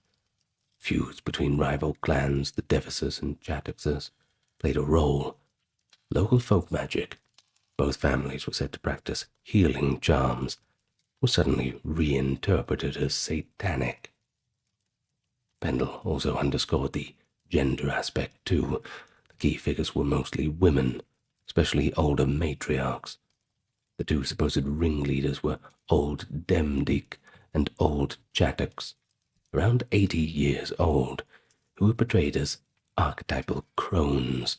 Feuds between rival clans, the Devises and Chattoxes, played a role. Local folk magic, both families were said to practice healing charms, was suddenly reinterpreted as satanic. Pendle also underscored the gender aspect too. The key figures were mostly women, especially older matriarchs. The two supposed ringleaders were Old Demdike and Old Chattox, around 80 years old, who were portrayed as archetypal crones.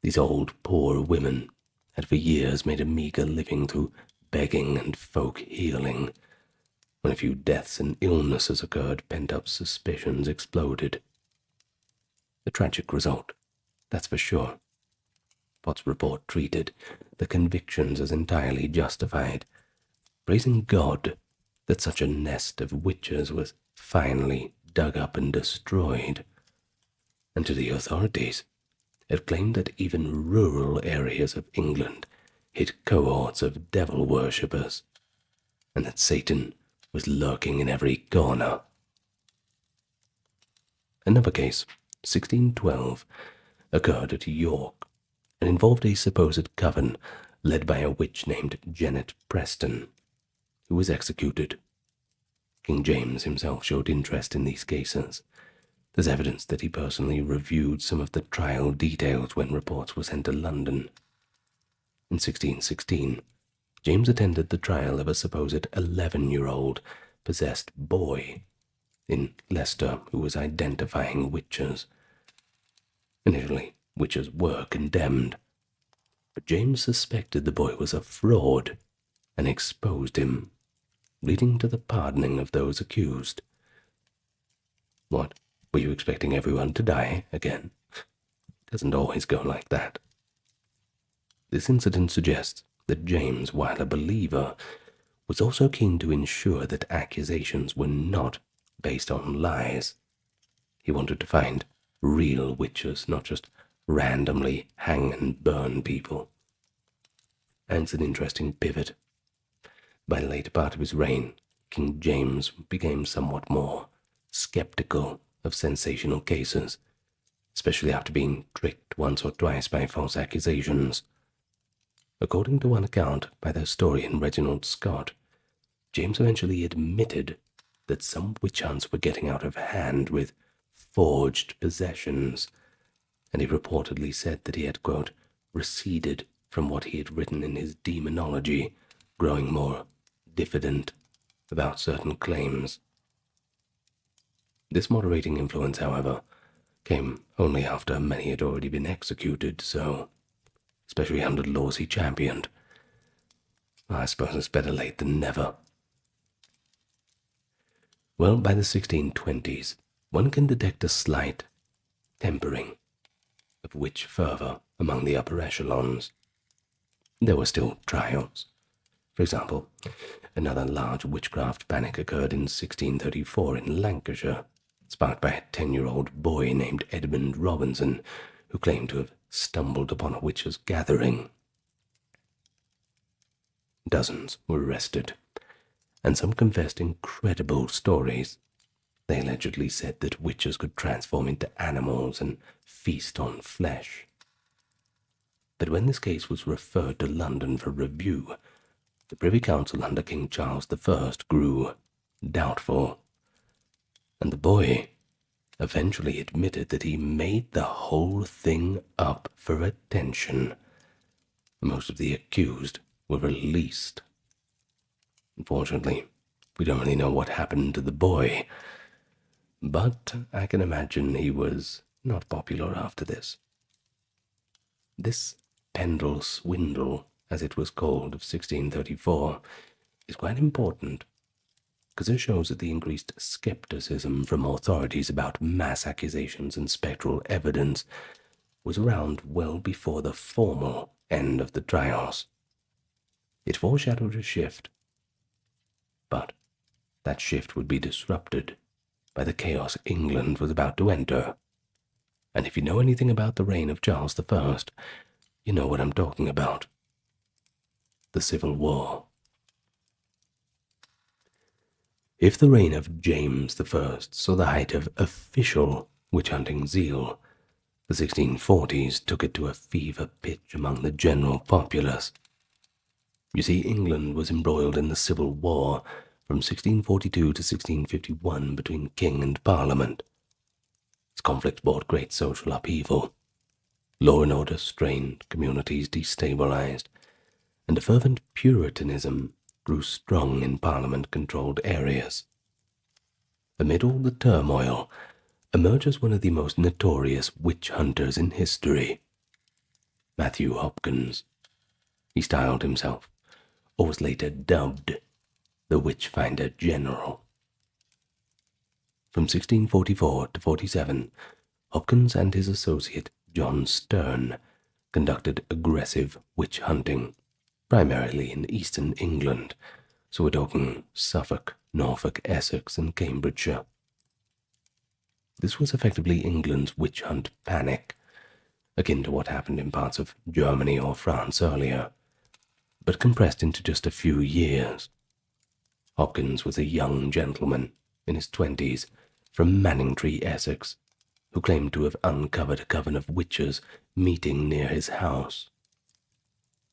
These old, poor women had for years made a meager living through begging and folk healing. When a few deaths and illnesses occurred, pent-up suspicions exploded. A tragic result, that's for sure. Potts' report treated the convictions as entirely justified, praising God that such a nest of witches was finally dug up and destroyed. And to the authorities, it claimed that even rural areas of England hid cohorts of devil worshippers, and that Satan was lurking in every corner. Another case, 1612, occurred at York and involved a supposed coven led by a witch named Janet Preston, who was executed. King James himself showed interest in these cases. There's evidence that he personally reviewed some of the trial details when reports were sent to London. In 1616, James attended the trial of a supposed 11-year-old possessed boy in Leicester who was identifying witches. Initially, witches were condemned, but James suspected the boy was a fraud and exposed him, leading to the pardoning of those accused. What, were you expecting everyone to die again? It doesn't always go like that. This incident suggests that James, while a believer, was also keen to ensure that accusations were not based on lies. He wanted to find real witches, not just randomly hang and burn people. And it's an interesting pivot. By the later part of his reign, King James became somewhat more skeptical of sensational cases, especially after being tricked once or twice by false accusations. According to one account by the historian Reginald Scott, James eventually admitted that some witch hunts were getting out of hand with forged possessions, and he reportedly said that he had, quote, receded from what he had written in his demonology, growing more diffident about certain claims. This moderating influence, however, came only after many had already been executed, so, especially under the laws he championed, I suppose it's better late than never. Well, by the 1620s, one can detect a slight tempering of witch fervor among the upper echelons. There were still trials. For example, another large witchcraft panic occurred in 1634 in Lancashire, sparked by a 10-year-old boy named Edmund Robinson, who claimed to have stumbled upon a witches' gathering. Dozens were arrested, and some confessed incredible stories. They allegedly said that witches could transform into animals and feast on flesh. But when this case was referred to London for review, the Privy Council under King Charles I grew doubtful, and the boy eventually admitted that he made the whole thing up for attention. Most of the accused were released. Unfortunately, we don't really know what happened to the boy, but I can imagine he was not popular after this. This Pendle swindle, as it was called, of 1634, is quite important, because it shows that the increased skepticism from authorities about mass accusations and spectral evidence was around well before the formal end of the trials. It foreshadowed a shift, but that shift would be disrupted by the chaos England was about to enter. And if you know anything about the reign of Charles I, you know what I'm talking about. The Civil War. If the reign of James I saw the height of official witch-hunting zeal, the 1640s took it to a fever pitch among the general populace. You see, England was embroiled in the Civil War from 1642 to 1651 between king and parliament. Its conflict brought great social upheaval. Law and order strained, communities destabilized, and a fervent Puritanism grew strong in parliament-controlled areas. Amid all the turmoil, emerges one of the most notorious witch hunters in history, Matthew Hopkins. He styled himself, or was later dubbed, the Witch-Finder General. From 1644 to 47, Hopkins and his associate John Stern conducted aggressive witch hunting, primarily in eastern England, so we're talking Suffolk, Norfolk, Essex, and Cambridgeshire. This was effectively England's witch hunt panic, akin to what happened in parts of Germany or France earlier, but compressed into just a few years. Hopkins was a young gentleman in his 20s from Manningtree, Essex, who claimed to have uncovered a coven of witches meeting near his house.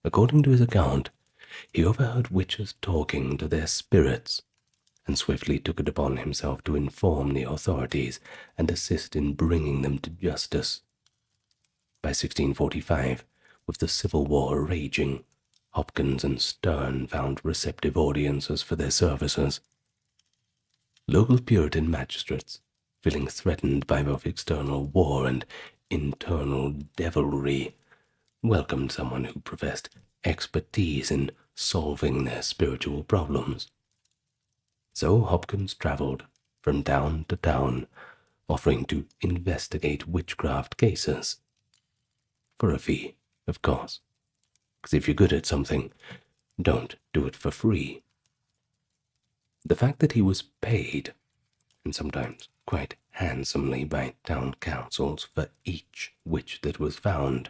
According to his account, he overheard witches talking to their spirits and swiftly took it upon himself to inform the authorities and assist in bringing them to justice. By 1645, with the Civil War raging, Hopkins and Stern found receptive audiences for their services. Local Puritan magistrates, feeling threatened by both external war and internal devilry, welcomed someone who professed expertise in solving their spiritual problems. So Hopkins traveled from town to town, offering to investigate witchcraft cases. For a fee, of course. Because if you're good at something, don't do it for free. The fact that he was paid, and sometimes quite handsomely by town councils for each witch that was found,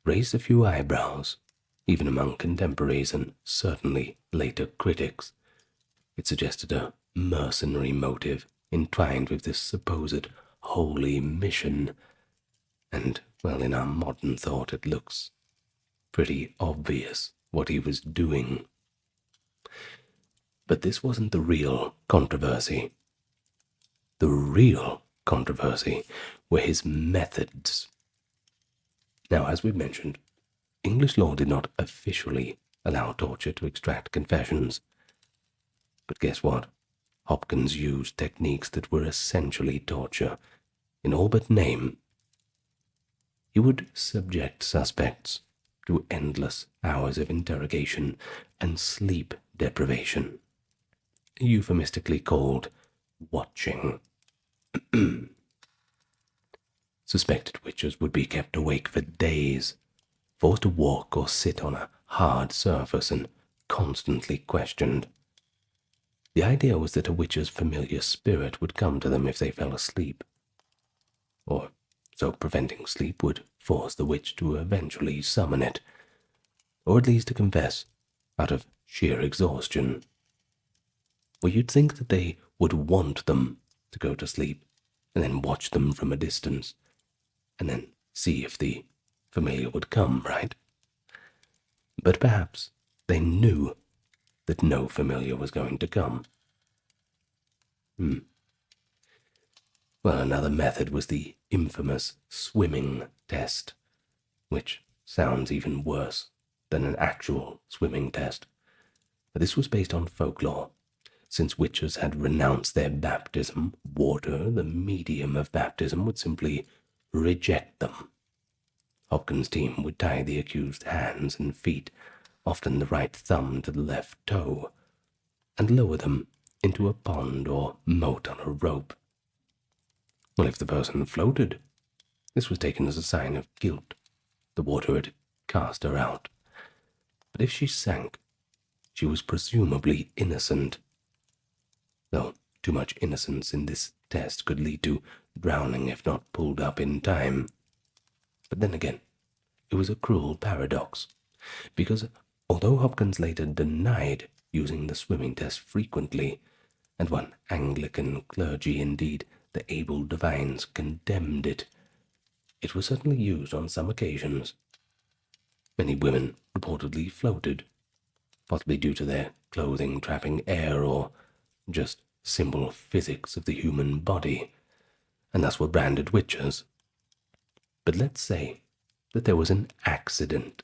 raised a few eyebrows, even among contemporaries and certainly later critics. It suggested a mercenary motive entwined with this supposed holy mission, and, well, in our modern thought, it looks pretty obvious what he was doing. But this wasn't the real controversy. The real controversy were his methods. Now, as we mentioned, English law did not officially allow torture to extract confessions. But guess what? Hopkins used techniques that were essentially torture, in all but name. He would subject suspects to endless hours of interrogation and sleep deprivation, euphemistically called watching. Suspected witches would be kept awake for days, forced to walk or sit on a hard surface and constantly questioned. The idea was that a witch's familiar spirit would come to them if they fell asleep, or so preventing sleep would force the witch to eventually summon it, or at least to confess out of sheer exhaustion. Well, you'd think that they would want them to go to sleep, and then watch them from a distance, and then see if the familiar would come, right? But perhaps they knew that no familiar was going to come. Well, another method was the infamous swimming test, which sounds even worse than an actual swimming test. But this was based on folklore. Since witches had renounced their baptism, water, the medium of baptism, would simply reject them. Hopkins' team would tie the accused's hands and feet, often the right thumb to the left toe, and lower them into a pond or moat on a rope. Well, if the person floated, this was taken as a sign of guilt. The water had cast her out. But if she sank, she was presumably innocent, though too much innocence in this test could lead to drowning if not pulled up in time. But then again, it was a cruel paradox, because although Hopkins later denied using the swimming test frequently, and one Anglican clergy, indeed the able divines, condemned it, it was certainly used on some occasions. Many women reportedly floated, possibly due to their clothing trapping air or just simple physics of the human body, and thus were branded witches. But let's say that there was an accident,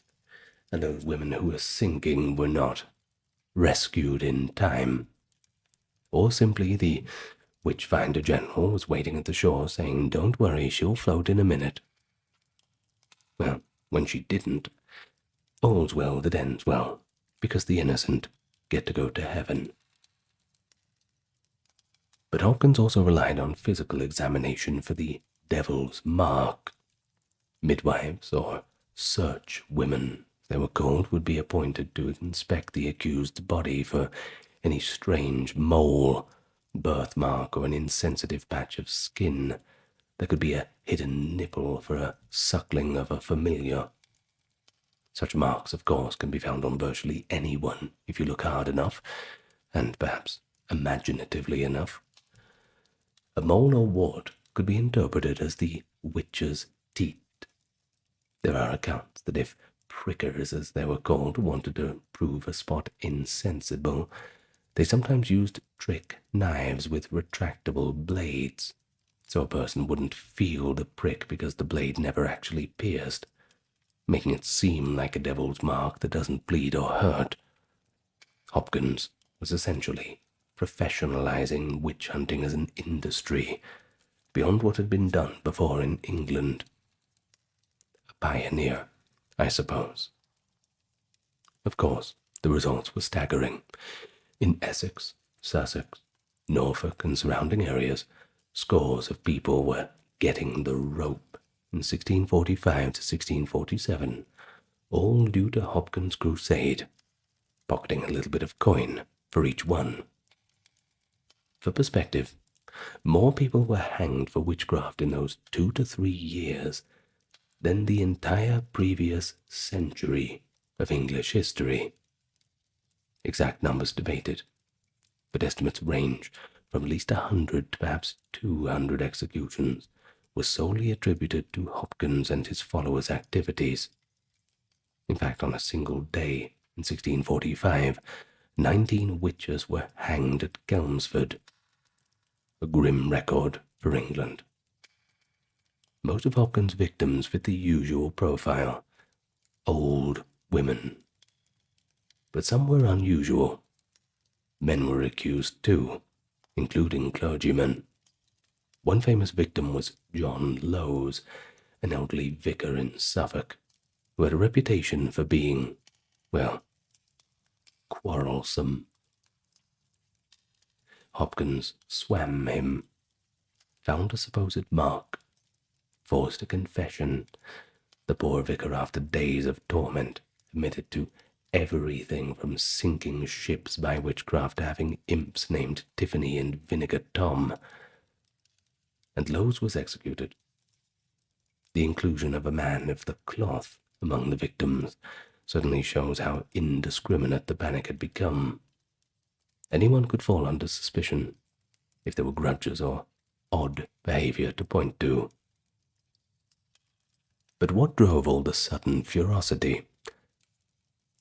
and those women who were sinking were not rescued in time, or simply the witch-finder general was waiting at the shore saying, "Don't worry, she'll float in a minute." Well, when she didn't, all's well that ends well, because the innocent get to go to heaven. But Hopkins also relied on physical examination for the devil's mark. Midwives, or search women, they were called, would be appointed to inspect the accused's body for any strange mole, birthmark, or an insensitive patch of skin. There could be a hidden nipple for a suckling of a familiar. Such marks, of course, can be found on virtually anyone if you look hard enough, and perhaps imaginatively enough. A mole or wart could be interpreted as the witch's teat. There are accounts that if prickers, as they were called, wanted to prove a spot insensible, they sometimes used trick knives with retractable blades, so a person wouldn't feel the prick because the blade never actually pierced, making it seem like a devil's mark that doesn't bleed or hurt. Hopkins was essentially professionalizing witch hunting as an industry beyond what had been done before in England. A pioneer, I suppose. Of course, the results were staggering. In Essex, Sussex, Norfolk, and surrounding areas, scores of people were getting the rope in 1645 to 1647, all due to Hopkins' crusade, pocketing a little bit of coin for each one. For perspective, more people were hanged for witchcraft in those 2 to 3 years than the entire previous century of English history. Exact numbers debated, but estimates range from at least 100 to perhaps 200 executions were solely attributed to Hopkins and his followers' activities. In fact, on a single day in 1645, 19 witches were hanged at Chelmsford, a grim record for England. Most of Hopkins' victims fit the usual profile: old women. But some were unusual. Men were accused too, including clergymen. One famous victim was John Lowes, an elderly vicar in Suffolk, who had a reputation for being, well, quarrelsome. Hopkins swam him, found a supposed mark, forced a confession. The poor vicar, after days of torment, admitted to everything from sinking ships by witchcraft to having imps named Tiffany and Vinegar Tom. And Lowes was executed. The inclusion of a man of the cloth among the victims certainly shows how indiscriminate the panic had become. Anyone could fall under suspicion if there were grudges or odd behavior to point to. But what drove all the sudden ferocity?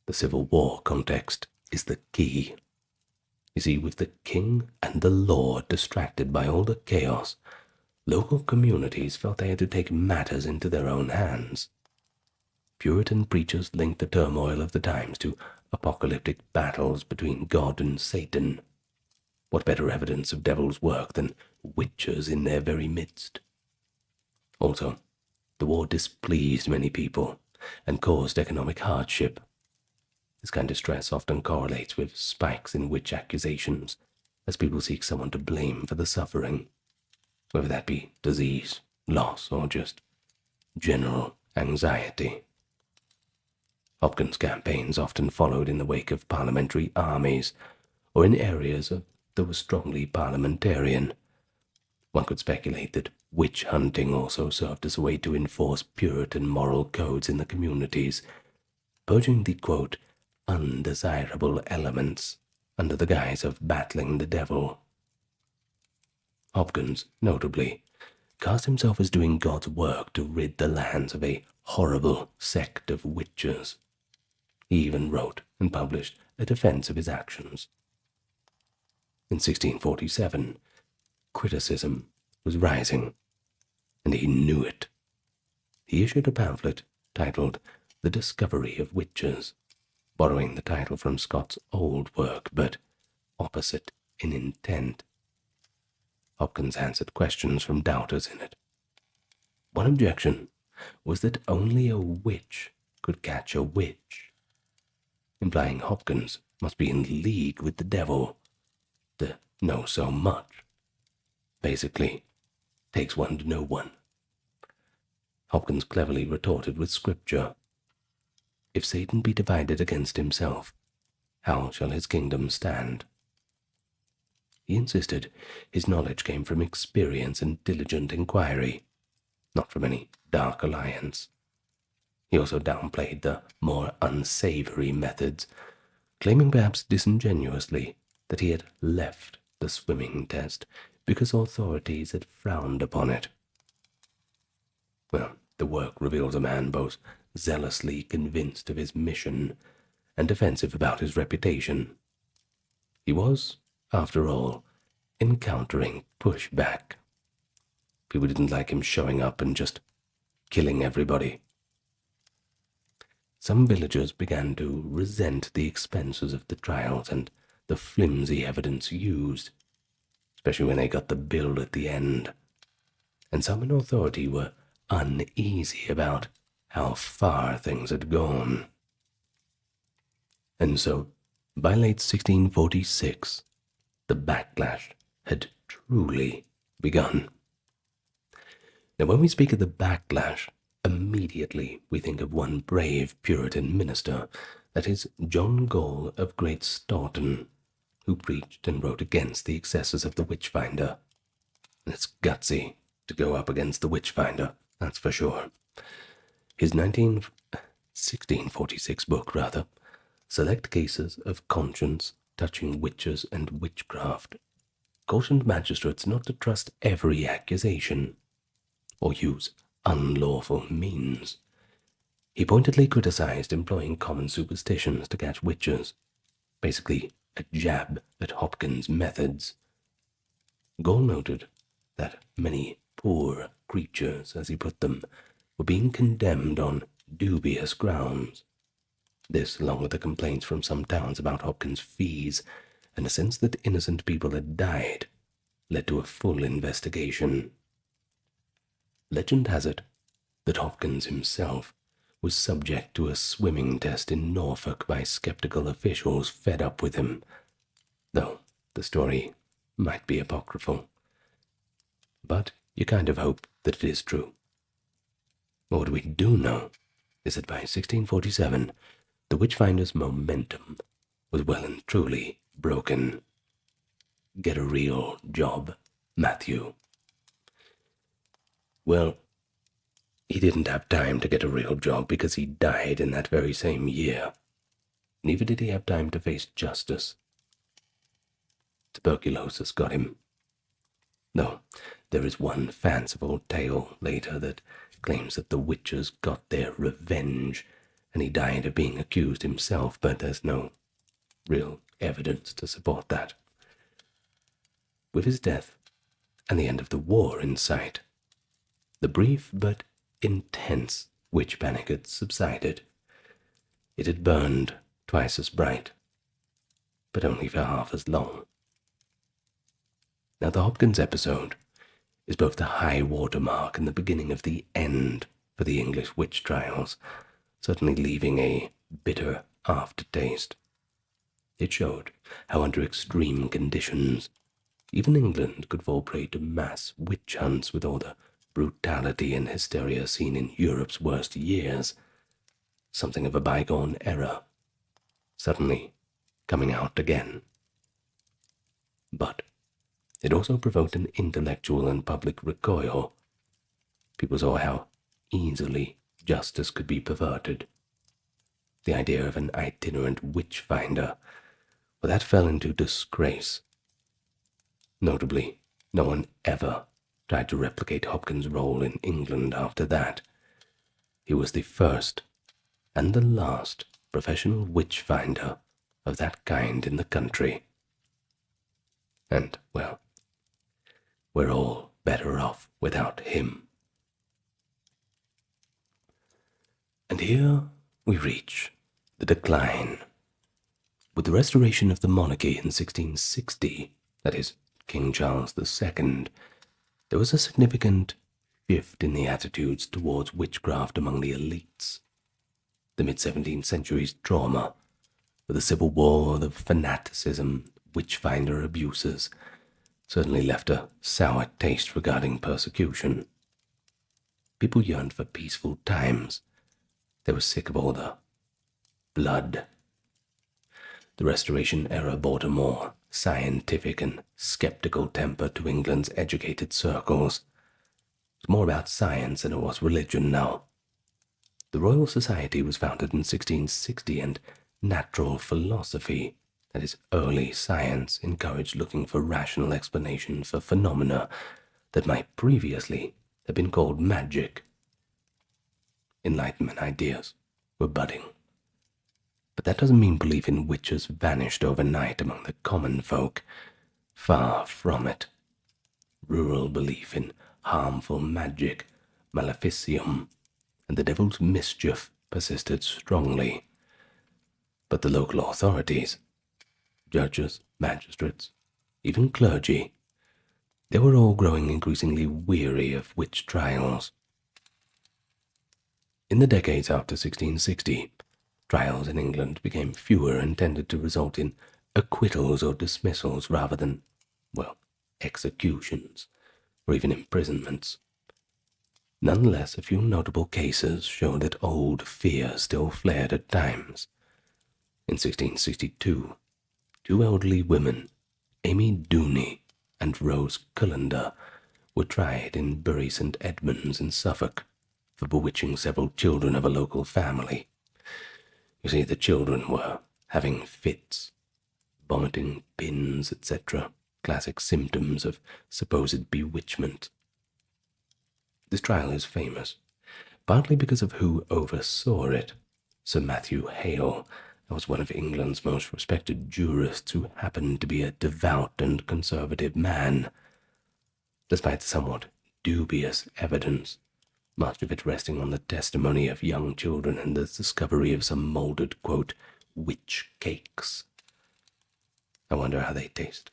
The Civil War context is the key. You see, with the king and the law distracted by all the chaos, local communities felt they had to take matters into their own hands. Puritan preachers linked the turmoil of the times to apocalyptic battles between God and Satan. What better evidence of devil's work than witches in their very midst? Also, the war displeased many people and caused economic hardship. This kind of stress often correlates with spikes in witch accusations, as people seek someone to blame for the suffering, whether that be disease, loss, or just general anxiety. Hopkins' campaigns often followed in the wake of parliamentary armies, or in areas that were strongly parliamentarian. One could speculate that witch hunting also served as a way to enforce Puritan moral codes in the communities, purging the, quote, undesirable elements under the guise of battling the devil. Hopkins, notably, cast himself as doing God's work to rid the lands of a horrible sect of witches. He even wrote and published a defense of his actions. In 1647, criticism was rising, and he knew it. He issued a pamphlet titled The Discovery of Witches, borrowing the title from Scott's old work, but opposite in intent. Hopkins answered questions from doubters in it. One objection was that only a witch could catch a witch, implying Hopkins must be in league with the devil to know so much. Basically, takes one to know one. Hopkins cleverly retorted with scripture. If Satan be divided against himself, how shall his kingdom stand? He insisted his knowledge came from experience and diligent inquiry, not from any dark alliance. He also downplayed the more unsavory methods, claiming perhaps disingenuously that he had left the swimming test because authorities had frowned upon it. Well, the work reveals a man both zealously convinced of his mission and defensive about his reputation. He was, after all, encountering pushback. People didn't like him showing up and just killing everybody. Some villagers began to resent the expenses of the trials and the flimsy evidence used, especially when they got the bill at the end. And some in authority were uneasy about how far things had gone. And so, by late 1646, the backlash had truly begun. Now, when we speak of the backlash, immediately we think of one brave Puritan minister, that is John Gall of Great Staughton, who preached and wrote against the excesses of the witch-finder. And it's gutsy to go up against the witch-finder, that's for sure. His 1646 book, Select Cases of Conscience Touching Witches and Witchcraft, cautioned magistrates not to trust every accusation or use unlawful means. He pointedly criticized employing common superstitions to catch witches, basically a jab at Hopkins' methods. Gall noted that many poor creatures, as he put them, were being condemned on dubious grounds. This, along with the complaints from some towns about Hopkins' fees and a sense that innocent people had died, led to a full investigation. Legend has it that Hopkins himself was subject to a swimming test in Norfolk by skeptical officials fed up with him, though the story might be apocryphal. But you kind of hope that it is true. What we do know is that by 1647, the witchfinder's momentum was well and truly broken. Get a real job, Matthew. Well, he didn't have time to get a real job because he died in that very same year. Neither did he have time to face justice. Tuberculosis got him. Though there is one fanciful tale later that claims that the witches got their revenge and he died of being accused himself, but there's no real evidence to support that. With his death and the end of the war in sight, the brief but intense witch panic had subsided. It had burned twice as bright, but only for half as long. Now, the Hopkins episode is both the high water mark and the beginning of the end for the English witch trials, certainly leaving a bitter aftertaste. It showed how under extreme conditions, even England could fall prey to mass witch hunts with all the brutality and hysteria seen in Europe's worst years. Something of a bygone era, suddenly coming out again. But it also provoked an intellectual and public recoil. People saw how easily justice could be perverted. The idea of an itinerant witch-finder, well, that fell into disgrace. Notably, no one ever tried to replicate Hopkins' role in England after that. He was the first and the last professional witch-finder of that kind in the country. And, well, we're all better off without him. And here we reach the decline. With the restoration of the monarchy in 1660, that is, King Charles II, there was a significant shift in the attitudes towards witchcraft among the elites. The mid-17th century's trauma, with the Civil War, the fanaticism, witchfinder abuses, certainly left a sour taste regarding persecution. People yearned for peaceful times. They were sick of all the blood. The Restoration era brought a more scientific and skeptical temper to England's educated circles. It was more about science than it was religion now. The Royal Society was founded in 1660, and natural philosophy, that is, early science, encouraged looking for rational explanations for phenomena that might previously have been called magic. Enlightenment ideas were budding. But that doesn't mean belief in witches vanished overnight among the common folk. Far from it. Rural belief in harmful magic, maleficium, and the devil's mischief persisted strongly. But the local authorities, judges, magistrates, even clergy, they were all growing increasingly weary of witch trials. In the decades after 1660, trials in England became fewer and tended to result in acquittals or dismissals rather than, well, executions or even imprisonments. Nonetheless, a few notable cases show that old fear still flared at times. In 1662, two elderly women, Amy Dooney and Rose Cullender, were tried in Bury St. Edmunds in Suffolk for bewitching several children of a local family. You see, the children were having fits, vomiting pins, etc., classic symptoms of supposed bewitchment. This trial is famous, partly because of who oversaw it. Sir Matthew Hale was one of England's most respected jurists who happened to be a devout and conservative man. Despite the somewhat dubious evidence, much of it resting on the testimony of young children and the discovery of some molded, quote, witch cakes. I wonder how they taste.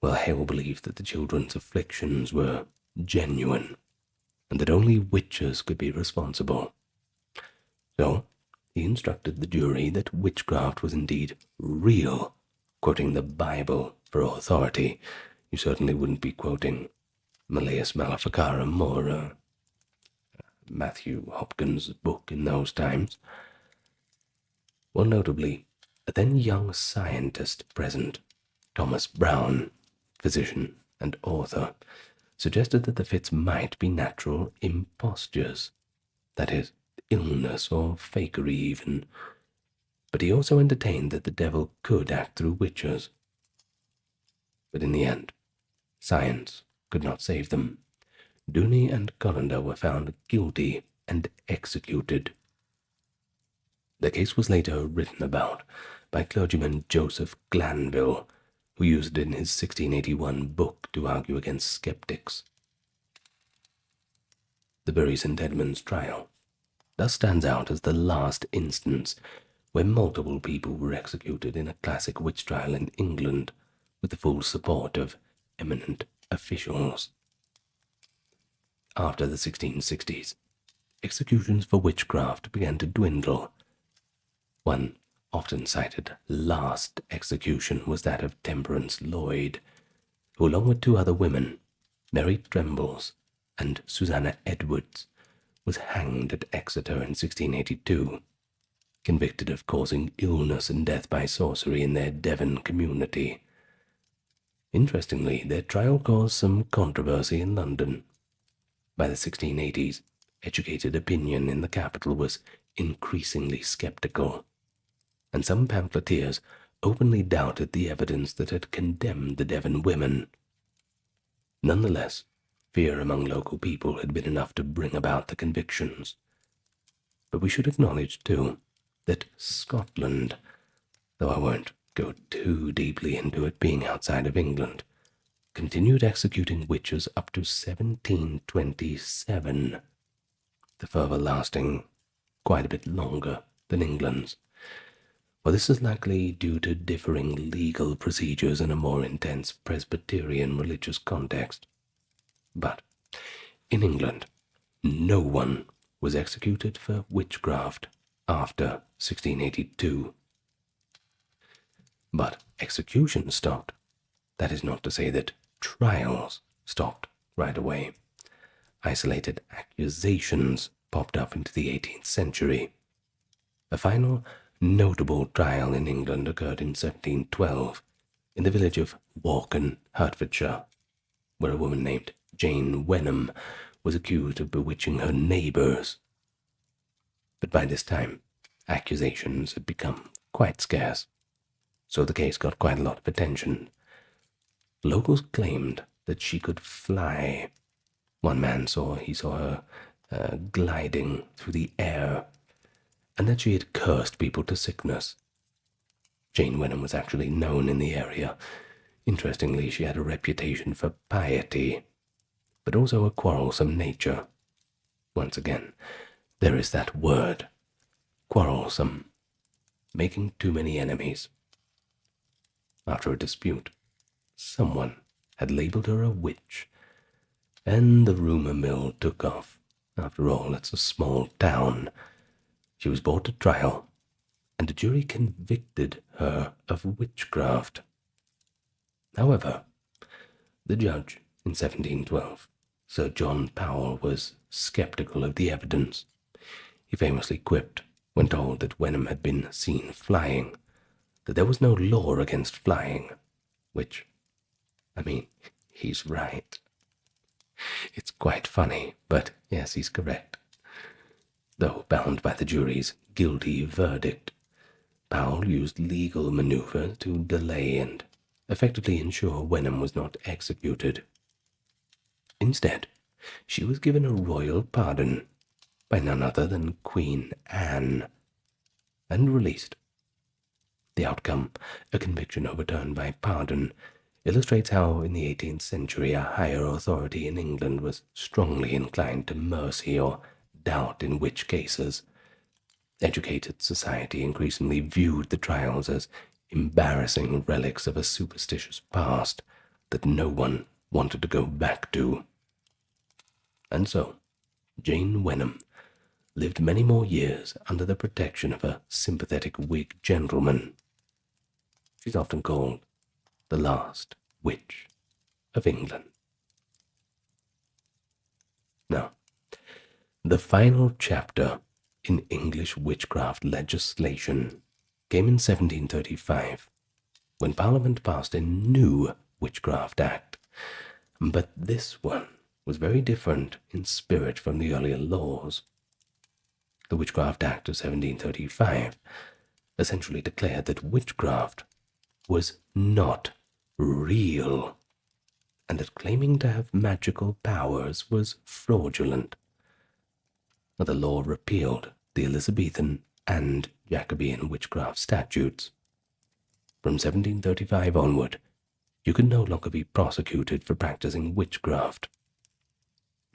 Well, Hale believed that the children's afflictions were genuine, and that only witches could be responsible. So, he instructed the jury that witchcraft was indeed real, quoting the Bible for authority. You certainly wouldn't be quoting Malleus Maleficarum or Matthew Hopkins' book in those times. Well, notably, a then young scientist present, Thomas Brown, physician and author, suggested that the fits might be natural impostures, that is, illness or fakery even, but he also entertained that the devil could act through witches. But in the end, science could not save them. Dooney and Cullender were found guilty and executed. The case was later written about by clergyman Joseph Glanville, who used it in his 1681 book to argue against skeptics. The Bury St. Edmunds trial thus stands out as the last instance where multiple people were executed in a classic witch trial in England with the full support of eminent officials. After the 1660s, executions for witchcraft began to dwindle. One often cited last execution was that of Temperance Lloyd, who along with two other women, Mary Trembles and Susanna Edwards, was hanged at Exeter in 1682, convicted of causing illness and death by sorcery in their Devon community. Interestingly, their trial caused some controversy in London. By the 1680s, educated opinion in the capital was increasingly skeptical, and some pamphleteers openly doubted the evidence that had condemned the Devon women. Nonetheless, fear among local people had been enough to bring about the convictions. But we should acknowledge, too, that Scotland, though I won't go too deeply into it being outside of England, continued executing witches up to 1727, the fervour lasting quite a bit longer than England's. Well, this is likely due to differing legal procedures in a more intense Presbyterian religious context. But in England, no one was executed for witchcraft after 1682. But executions stopped. That is not to say that trials stopped right away. Isolated accusations popped up into the 18th century. A final notable trial in England occurred in 1712 in the village of Walken, Hertfordshire, where a woman named Jane Wenham was accused of bewitching her neighbours. But by this time, accusations had become quite scarce, so the case got quite a lot of attention. Locals claimed that she could fly. One man saw her gliding through the air, and that she had cursed people to sickness. Jane Wenham was actually known in the area. Interestingly, she had a reputation for piety, but also a quarrelsome nature. Once again, there is that word, quarrelsome, making too many enemies. After a dispute, someone had labelled her a witch, and the rumour mill took off. After all, it's a small town. She was brought to trial, and a jury convicted her of witchcraft. However, the judge in 1712 Sir John Powell was skeptical of the evidence. He famously quipped, when told that Wenham had been seen flying, that there was no law against flying, which, I mean, he's right. It's quite funny, but yes, he's correct. Though bound by the jury's guilty verdict, Powell used legal maneuvers to delay and effectively ensure Wenham was not executed. Instead, she was given a royal pardon by none other than Queen Anne, and released. The outcome, a conviction overturned by pardon, illustrates how in the 18th century a higher authority in England was strongly inclined to mercy or doubt in witch cases. Educated society increasingly viewed the trials as embarrassing relics of a superstitious past that no one wanted to go back to. And so, Jane Wenham lived many more years under the protection of a sympathetic Whig gentleman. She's often called the last witch of England. Now, the final chapter in English witchcraft legislation came in 1735, when Parliament passed a new Witchcraft Act, but this one was very different in spirit from the earlier laws. The Witchcraft Act of 1735 essentially declared that witchcraft was not real, and that claiming to have magical powers was fraudulent. The law repealed the Elizabethan and Jacobean witchcraft statutes. From 1735 onward, you could no longer be prosecuted for practicing witchcraft.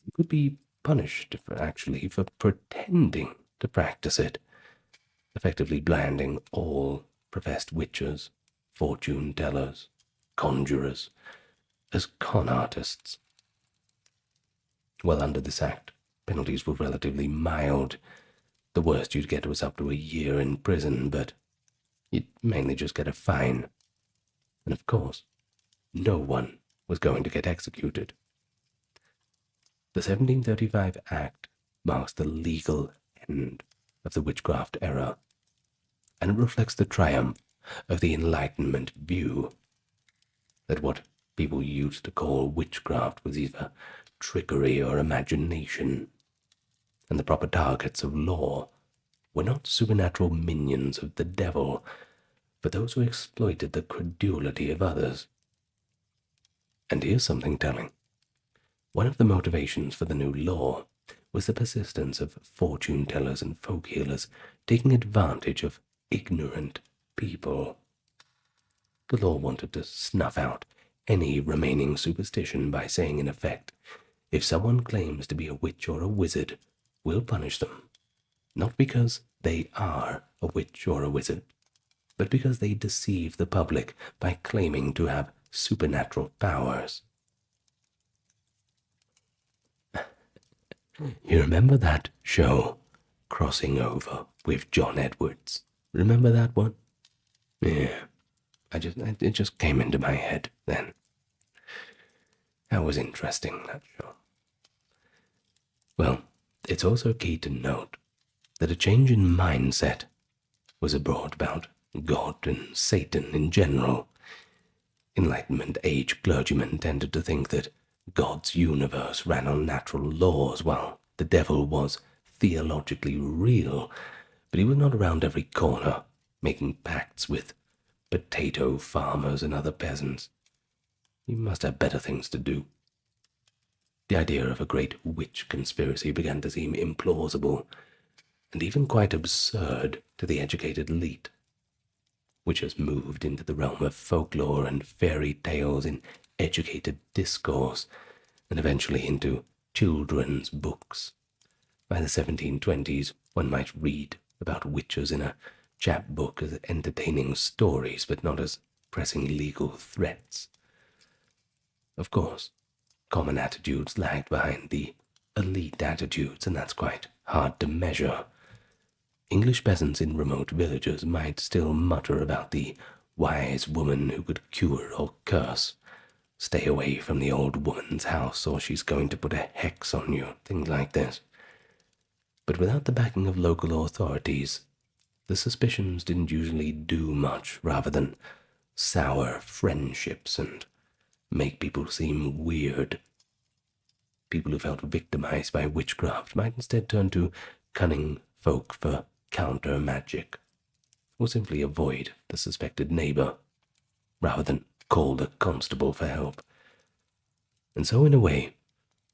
You could be punished for pretending to practice it, effectively branding all professed witches, fortune tellers, conjurers, as con artists. Well, under this act, penalties were relatively mild. The worst you'd get was up to a year in prison, but you'd mainly just get a fine. And of course, no one was going to get executed. The 1735 Act marks the legal end of the witchcraft era, and it reflects the triumph of the Enlightenment view that what people used to call witchcraft was either trickery or imagination, and the proper targets of law were not supernatural minions of the devil, but those who exploited the credulity of others. And here's something telling. One of the motivations for the new law was the persistence of fortune tellers and folk healers taking advantage of ignorant people. The law wanted to snuff out any remaining superstition by saying, in effect, if someone claims to be a witch or a wizard, we'll punish them, not because they are a witch or a wizard, but because they deceive the public by claiming to have supernatural powers. You remember that show, Crossing Over, with John Edwards? Remember that one? Yeah, it just came into my head then. That was interesting, that show. Well, it's also key to note that a change in mindset was brought about God and Satan in general. Enlightenment age clergymen tended to think that God's universe ran on natural laws, while the devil was theologically real, but he was not around every corner, making pacts with potato farmers and other peasants. He must have better things to do. The idea of a great witch conspiracy began to seem implausible, and even quite absurd to the educated elite, which has moved into the realm of folklore and fairy tales in educated discourse, and eventually into children's books. By the 1720s, one might read about witches in a chapbook as entertaining stories, but not as pressing legal threats. Of course, common attitudes lagged behind the elite attitudes, and that's quite hard to measure. English peasants in remote villages might still mutter about the wise woman who could cure or curse. stay away from the old woman's house or she's going to put a hex on you, things like this. But without the backing of local authorities, the suspicions didn't usually do much rather than sour friendships and make people seem weird. People who felt victimized by witchcraft might instead turn to cunning folk for counter magic, or simply avoid the suspected neighbor, rather than call the constable for help. And so, in a way,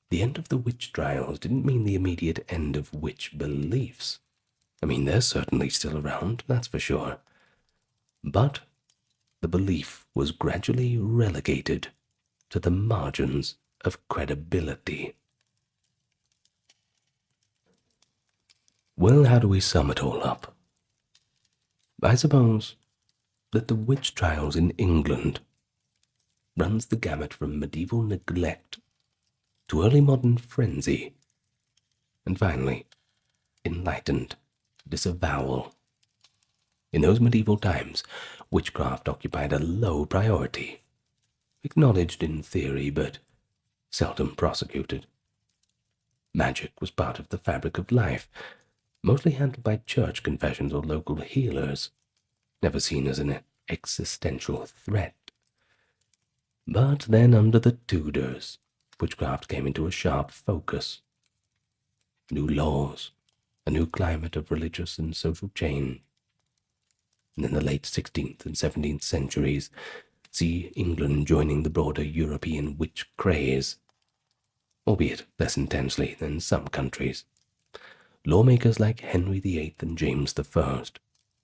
the end of the witch trials didn't mean the immediate end of witch beliefs. I mean, they're certainly still around, that's for sure. But the belief was gradually relegated to the margins of credibility. Well, how do we sum it all up? I suppose that the witch trials in England runs the gamut from medieval neglect to early modern frenzy, and finally, enlightened disavowal. In those medieval times, witchcraft occupied a low priority, acknowledged in theory but seldom prosecuted. Magic was part of the fabric of life, mostly handled by church confessions or local healers, never seen as an existential threat. But then under the Tudors, witchcraft came into a sharp focus. New laws, a new climate of religious and social change. And in the late 16th and 17th centuries, see England joining the broader European witch craze, albeit less intensely than some countries. Lawmakers like Henry VIII and James I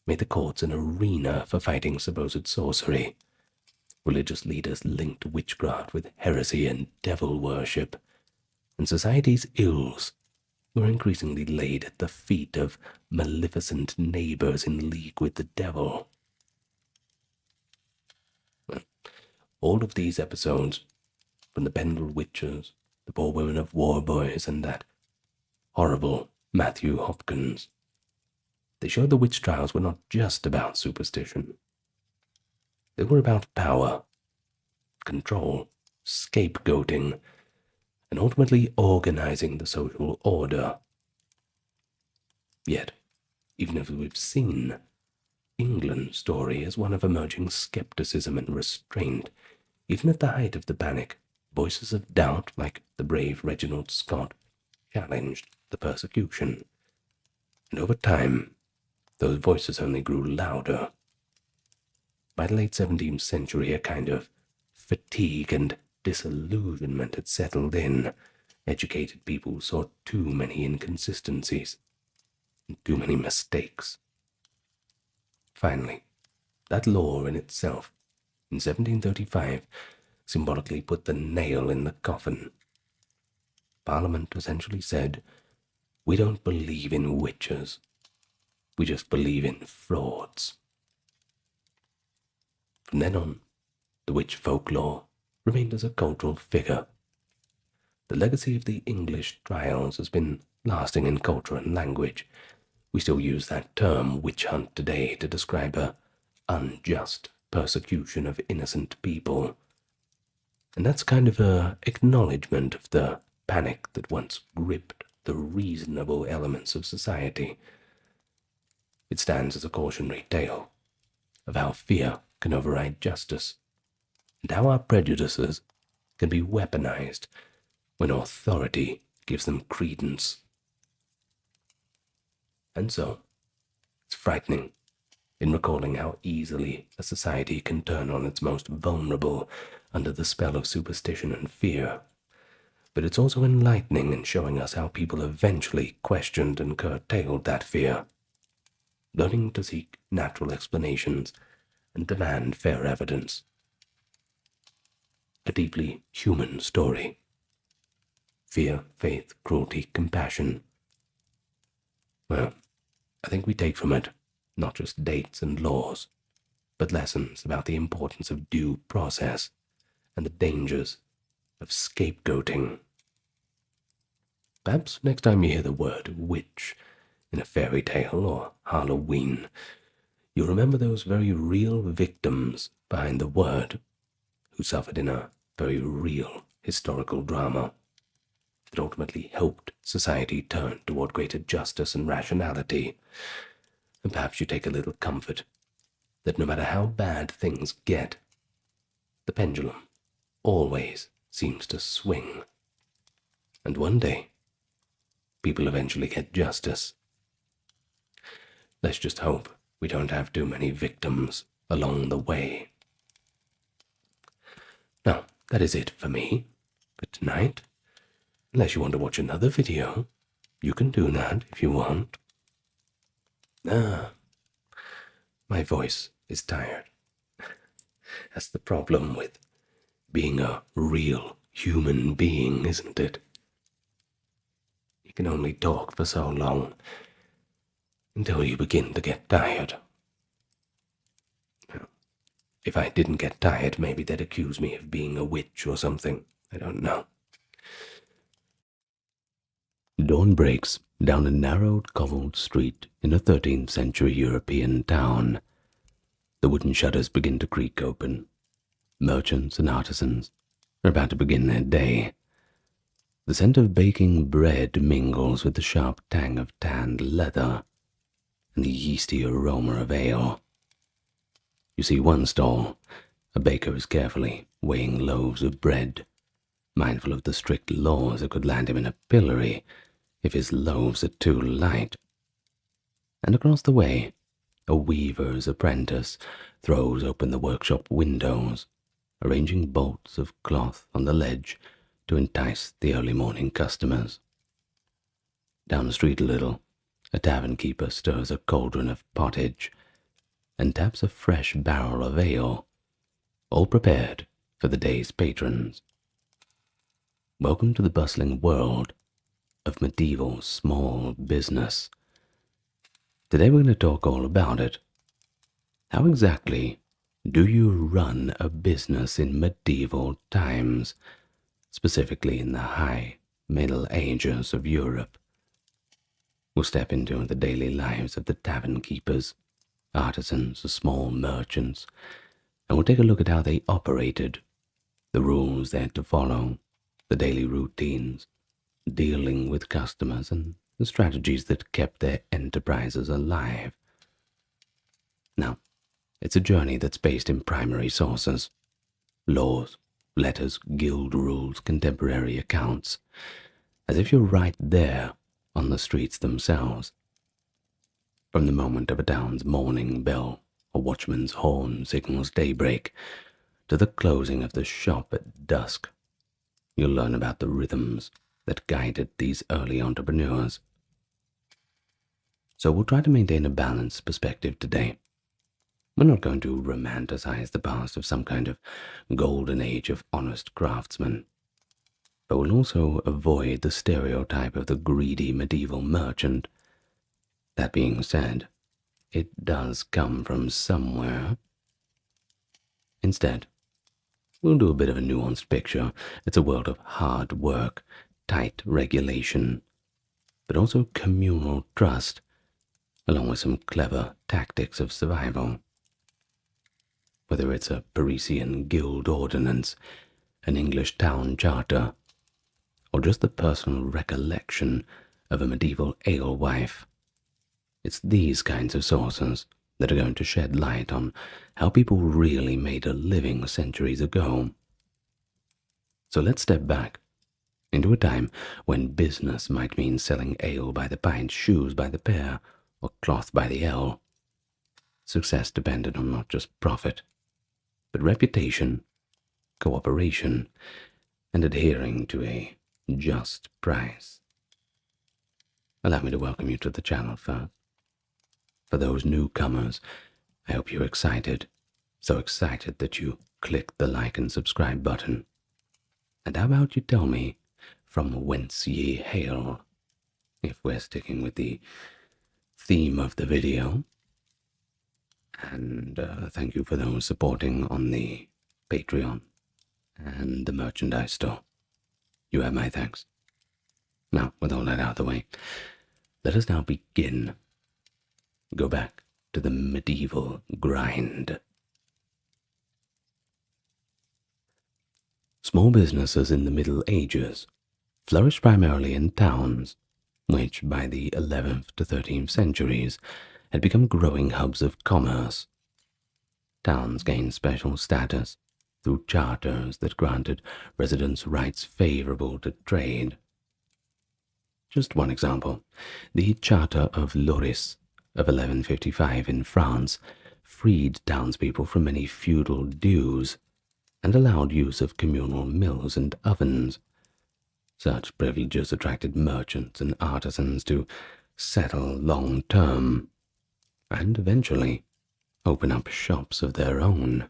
made the courts an arena for fighting supposed sorcery. Religious leaders linked witchcraft with heresy and devil worship, and society's ills were increasingly laid at the feet of maleficent neighbors in league with the devil. All of these episodes, from the Pendle Witches, the Poor Women of Warboys, and that horrible Matthew Hopkins, they showed the witch trials were not just about superstition. They were about power, control, scapegoating, and ultimately organizing the social order. Yet, even as we've seen, England's story is one of emerging skepticism and restraint. Even at the height of the panic, voices of doubt, like the brave Reginald Scott, challenged the persecution. And over time, those voices only grew louder. By the late 17th century, a kind of fatigue and disillusionment had settled in. Educated people saw too many inconsistencies and too many mistakes. Finally, that law in itself, in 1735, symbolically put the nail in the coffin. Parliament essentially said, "We don't believe in witches. We just believe in frauds." From then on, the witch folklore remained as a cultural figure. The legacy of the English trials has been lasting in culture and language. We still use that term, witch hunt, today to describe a unjust persecution of innocent people. And that's kind of a acknowledgement of the panic that once gripped the reasonable elements of society. It stands as a cautionary tale of how fear can override justice, and how our prejudices can be weaponized when authority gives them credence. And so, it's frightening in recalling how easily a society can turn on its most vulnerable under the spell of superstition and fear. But it's also enlightening in showing us how people eventually questioned and curtailed that fear, learning to seek natural explanations and demand fair evidence. A deeply human story. Fear, faith, cruelty, compassion. Well, I think we take from it not just dates and laws, but lessons about the importance of due process and the dangers of scapegoating. Perhaps next time you hear the word witch in a fairy tale or Halloween, you'll remember those very real victims behind the word who suffered in a very real historical drama that ultimately helped society turn toward greater justice and rationality. And perhaps you take a little comfort that no matter how bad things get, the pendulum always seems to swing. And one day, people eventually get justice. Let's just hope we don't have too many victims along the way. Now, that is it for me for tonight. Unless you want to watch another video, you can do that if you want. My voice is tired. That's the problem with being a real human being, isn't it? You can only talk for so long until you begin to get tired. If I didn't get tired, maybe they'd accuse me of being a witch or something. I don't know. Dawn breaks down a narrowed, cobbled street in a 13th century European town. The wooden shutters begin to creak open. Merchants and artisans are about to begin their day. The scent of baking bread mingles with the sharp tang of tanned leather and the yeasty aroma of ale. You see one stall. A baker is carefully weighing loaves of bread, mindful of the strict laws that could land him in a pillory if his loaves are too light. And across the way, a weaver's apprentice throws open the workshop windows, arranging bolts of cloth on the ledge to entice the early morning customers. Down the street a little, a tavern keeper stirs a cauldron of pottage and taps a fresh barrel of ale, all prepared for the day's patrons. Welcome to the bustling world of medieval small business. Today we're going to talk all about it. How exactly do you run a business in medieval times, specifically in the high Middle Ages of Europe? We'll step into the daily lives of the tavern keepers, artisans, the small merchants, and we'll take a look at how they operated, the rules they had to follow, the daily routines, dealing with customers, and the strategies that kept their enterprises alive. Now, it's a journey that's based in primary sources: laws, letters, guild rules, contemporary accounts, as if you're right there on the streets themselves. From the moment of a town's morning bell, a watchman's horn signals daybreak, to the closing of the shop at dusk, you'll learn about the rhythms that guided these early entrepreneurs. So we'll try to maintain a balanced perspective today. We're not going to romanticize the past of some kind of golden age of honest craftsmen, but we'll also avoid the stereotype of the greedy medieval merchant. That being said, it does come from somewhere. Instead, we'll do a bit of a nuanced picture. It's a world of hard work, tight regulation, but also communal trust, along with some clever tactics of survival. Whether it's a Parisian guild ordinance, an English town charter, or just the personal recollection of a medieval alewife, it's these kinds of sources that are going to shed light on how people really made a living centuries ago. So let's step back into a time when business might mean selling ale by the pint, shoes by the pair, or cloth by the ell. Success depended on not just profit, but reputation, cooperation, and adhering to a just price. Allow me to welcome you to the channel first. For those newcomers, I hope you're excited, so excited that you click the like and subscribe button. And how about you tell me from whence ye hail, if we're sticking with the theme of the video. And thank you for those supporting on the Patreon and the merchandise store. You have my thanks. Now, with all that out of the way, let us now begin. Go back to the medieval grind. Small businesses in the Middle Ages flourished primarily in towns, which by the 11th to 13th centuries had become growing hubs of commerce. Towns gained special status through charters that granted residents rights favorable to trade. Just one example, the Charter of Loris of 1155 in France freed townspeople from many feudal dues and allowed use of communal mills and ovens. Such privileges attracted merchants and artisans to settle long-term and eventually open up shops of their own.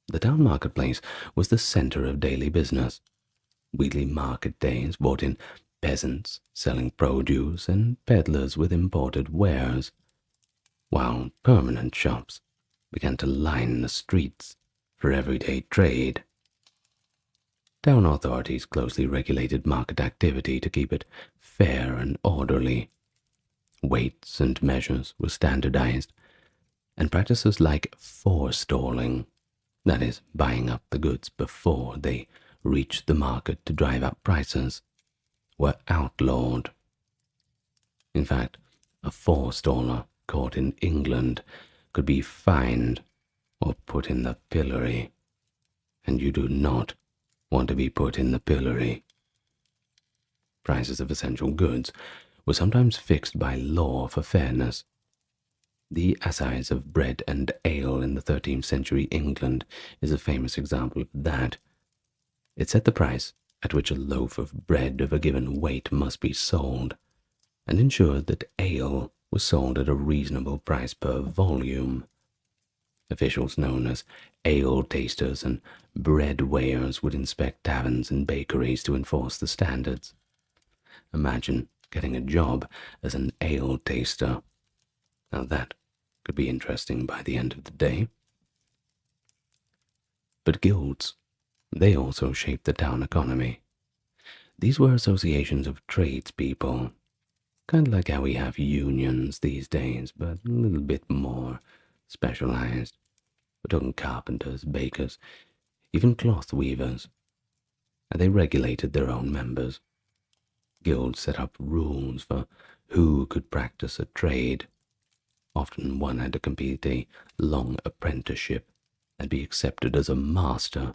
The town marketplace was the center of daily business. Weekly market days brought in peasants selling produce and peddlers with imported wares, while permanent shops began to line the streets for everyday trade. Town authorities closely regulated market activity to keep it fair and orderly. Weights and measures were standardized, and practices like forestalling, that is, buying up the goods before they reached the market to drive up prices, were outlawed. In fact, a forestaller caught in England could be fined or put in the pillory, and you do not want to be put in the pillory. Prices of essential goods were sometimes fixed by law for fairness. The assize of bread and ale in the 13th century England is a famous example of that. It set the price at which a loaf of bread of a given weight must be sold, and ensured that ale was sold at a reasonable price per volume. Officials known as ale tasters and bread weighers would inspect taverns and bakeries to enforce the standards. Imagine getting a job as an ale taster. Now that could be interesting by the end of the day. But guilds, they also shaped the town economy. These were associations of tradespeople, kind of like how we have unions these days, but a little bit more specialized. We're talking carpenters, bakers, even cloth weavers, and they regulated their own members. Guilds set up rules for who could practice a trade. Often one had to complete a long apprenticeship and be accepted as a master.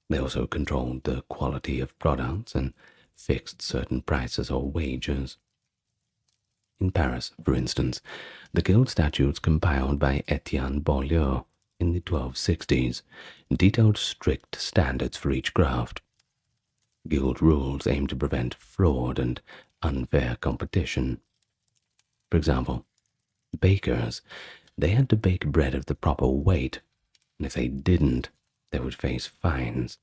They also controlled the quality of products and fixed certain prices or wages. In Paris, for instance, the guild statutes compiled by Etienne Beaulieu in the 1260s detailed strict standards for each craft. Guild rules aimed to prevent fraud and unfair competition. For example, bakers, they had to bake bread of the proper weight, and if they didn't, they would face fines.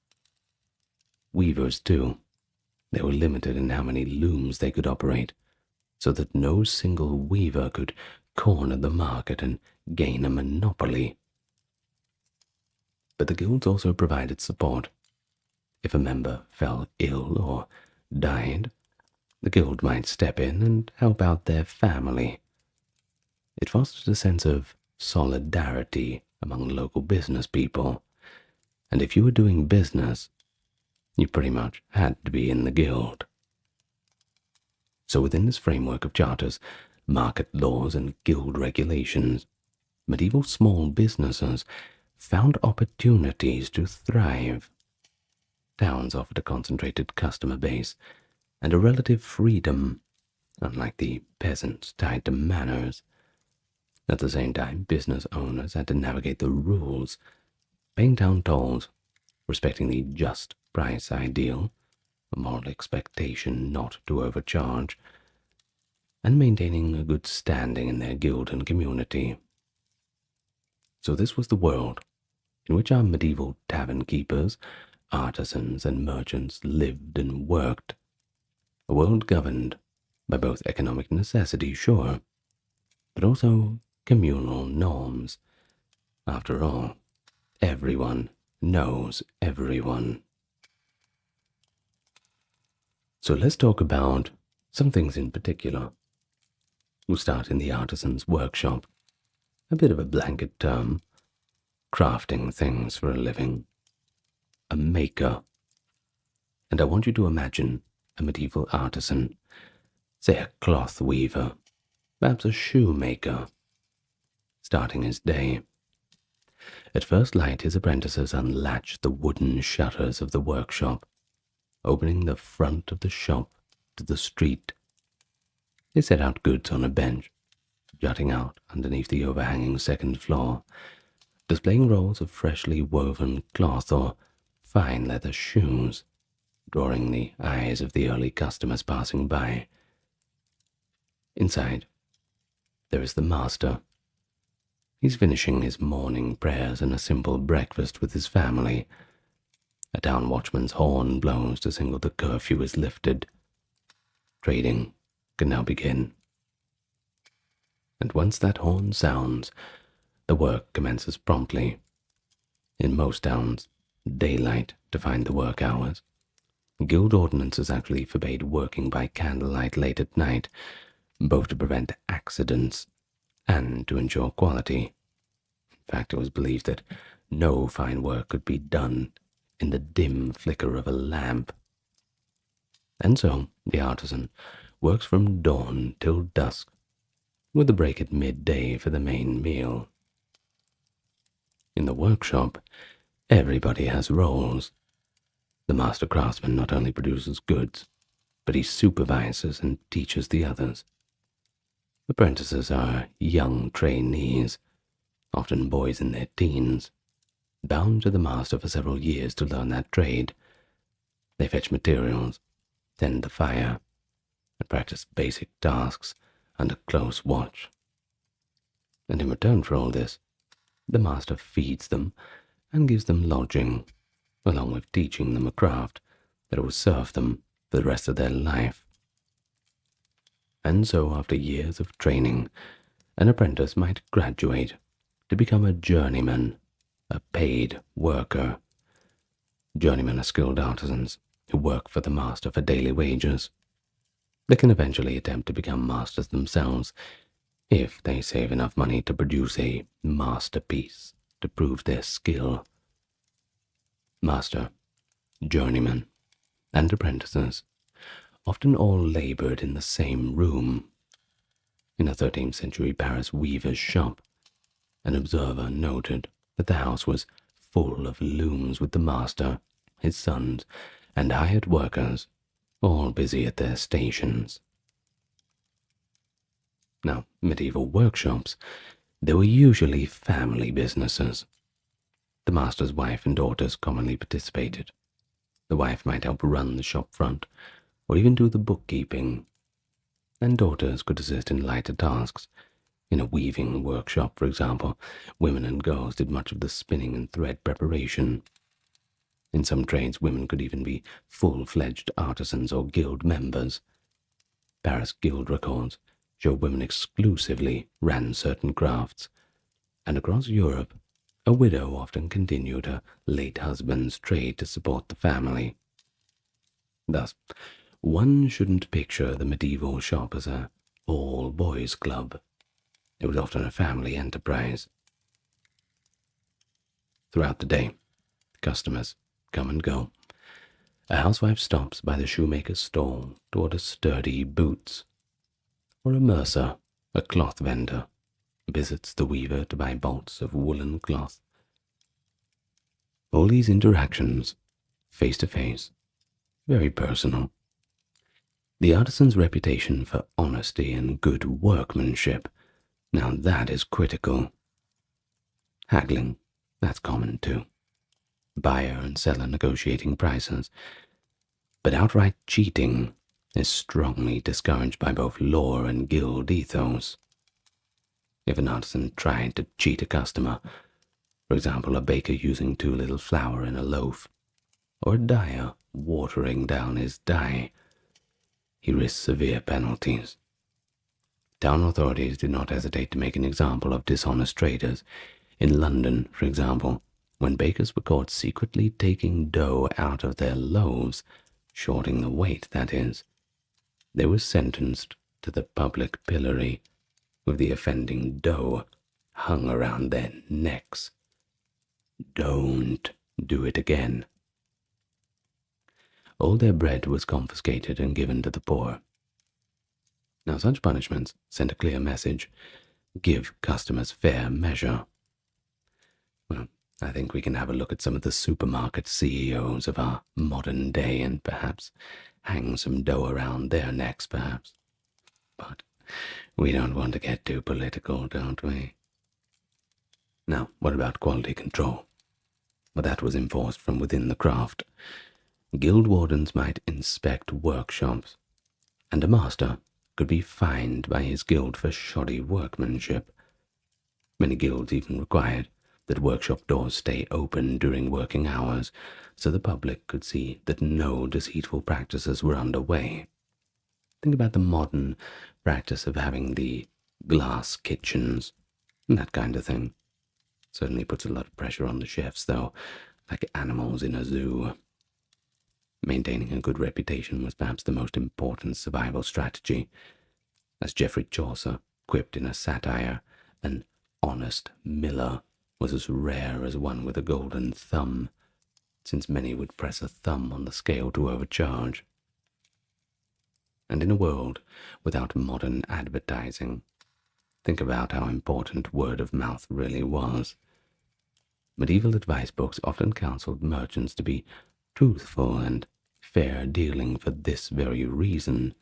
Weavers, too, they were limited in how many looms they could operate, so that no single weaver could corner the market and gain a monopoly. But the guilds also provided support. If a member fell ill or died, the guild might step in and help out their family. It fostered a sense of solidarity among local business people, and if you were doing business, you pretty much had to be in the guild. So within this framework of charters, market laws, and guild regulations, medieval small businesses found opportunities to thrive. Towns offered a concentrated customer base and a relative freedom, unlike the peasants tied to manors. At the same time, business owners had to navigate the rules, paying town tolls, respecting the just price ideal, a moral expectation not to overcharge, and maintaining a good standing in their guild and community. So this was the world in which our medieval tavern keepers, artisans, and merchants lived and worked. A world governed by both economic necessity, sure, but also communal norms. After all, everyone knows everyone. So let's talk about some things in particular. We'll start in the artisan's workshop, a bit of a blanket term, crafting things for a living. a maker. And I want you to imagine a medieval artisan, say a cloth weaver, perhaps a shoemaker, starting his day. At first light, his apprentices unlatched the wooden shutters of the workshop, opening the front of the shop to the street. They set out goods on a bench, jutting out underneath the overhanging second floor, displaying rolls of freshly woven cloth or fine leather shoes, drawing the eyes of the early customers passing by. Inside, there is the master. He's finishing his morning prayers and a simple breakfast with his family. A town watchman's horn blows to signal the curfew is lifted. Trading can now begin. And once that horn sounds, the work commences promptly. In most towns, daylight defined the work hours. Guild ordinances actually forbade working by candlelight late at night, both to prevent accidents and to ensure quality. In fact, it was believed that no fine work could be done in the dim flicker of a lamp. And so the artisan works from dawn till dusk, with a break at midday for the main meal. In the workshop, everybody has roles. The master craftsman not only produces goods, but he supervises and teaches the others. Apprentices are young trainees, often boys in their teens, bound to the master for several years to learn that trade. They fetch materials, tend the fire, and practice basic tasks under close watch. And in return for all this, the master feeds them and gives them lodging, along with teaching them a craft that will serve them for the rest of their life. And so, after years of training, an apprentice might graduate to become a journeyman, a paid worker. Journeymen are skilled artisans who work for the master for daily wages. They can eventually attempt to become masters themselves if they save enough money to produce a masterpiece to prove their skill. Master, journeyman, and apprentices often all labored in the same room. In a 13th century Paris weaver's shop, an observer noted that the house was full of looms with the master, his sons, and hired workers, all busy at their stations. Now, medieval workshops, they were usually family businesses. The master's wife and daughters commonly participated. The wife might help run the shop front, or even do the bookkeeping, and daughters could assist in lighter tasks. In a weaving workshop, for example, women and girls did much of the spinning and thread preparation. In some trades, women could even be full-fledged artisans or guild members. Paris guild records show women exclusively ran certain crafts, and across Europe, a widow often continued her late husband's trade to support the family. Thus, one shouldn't picture the medieval shop as a all-boys club. It was often a family enterprise. Throughout the day, customers come and go. A housewife stops by the shoemaker's stall to order sturdy boots, or a mercer, a cloth vendor, visits the weaver to buy bolts of woolen cloth. All these interactions, face to face, very personal. The artisan's reputation for honesty and good workmanship, now that is critical. Haggling, that's common too. Buyer and seller negotiating prices. But outright cheating is strongly discouraged by both law and guild ethos. If an artisan tried to cheat a customer, for example, a baker using too little flour in a loaf, or a dyer watering down his dye, he risks severe penalties. Town authorities did not hesitate to make an example of dishonest traders. In London, for example, when bakers were caught secretly taking dough out of their loaves, shorting the weight, that is, they were sentenced to the public pillory, with the offending dough hung around their necks. Don't do it again, all their bread was confiscated and given to the poor. Now such punishments sent a clear message: give customers fair measure. Well, I think we can have a look at some of the supermarket CEOs of our modern day and perhaps hang some dough around their necks, perhaps. But we don't want to get too political, don't we? Now, what about quality control? Well, that was enforced from within the craft. Guild wardens might inspect workshops, and a master could be fined by his guild for shoddy workmanship. Many guilds even required that workshop doors stay open during working hours so the public could see that no deceitful practices were underway. Think about the modern practice of having the glass kitchens and that kind of thing. Certainly puts a lot of pressure on the chefs, though, like animals in a zoo. Maintaining a good reputation was perhaps the most important survival strategy. As Geoffrey Chaucer quipped in a satire, an honest miller was as rare as one with a golden thumb, since many would press a thumb on the scale to overcharge. And in a world without modern advertising, think about how important word of mouth really was. Medieval advice books often counseled merchants to be truthful and fair dealing for this very reason.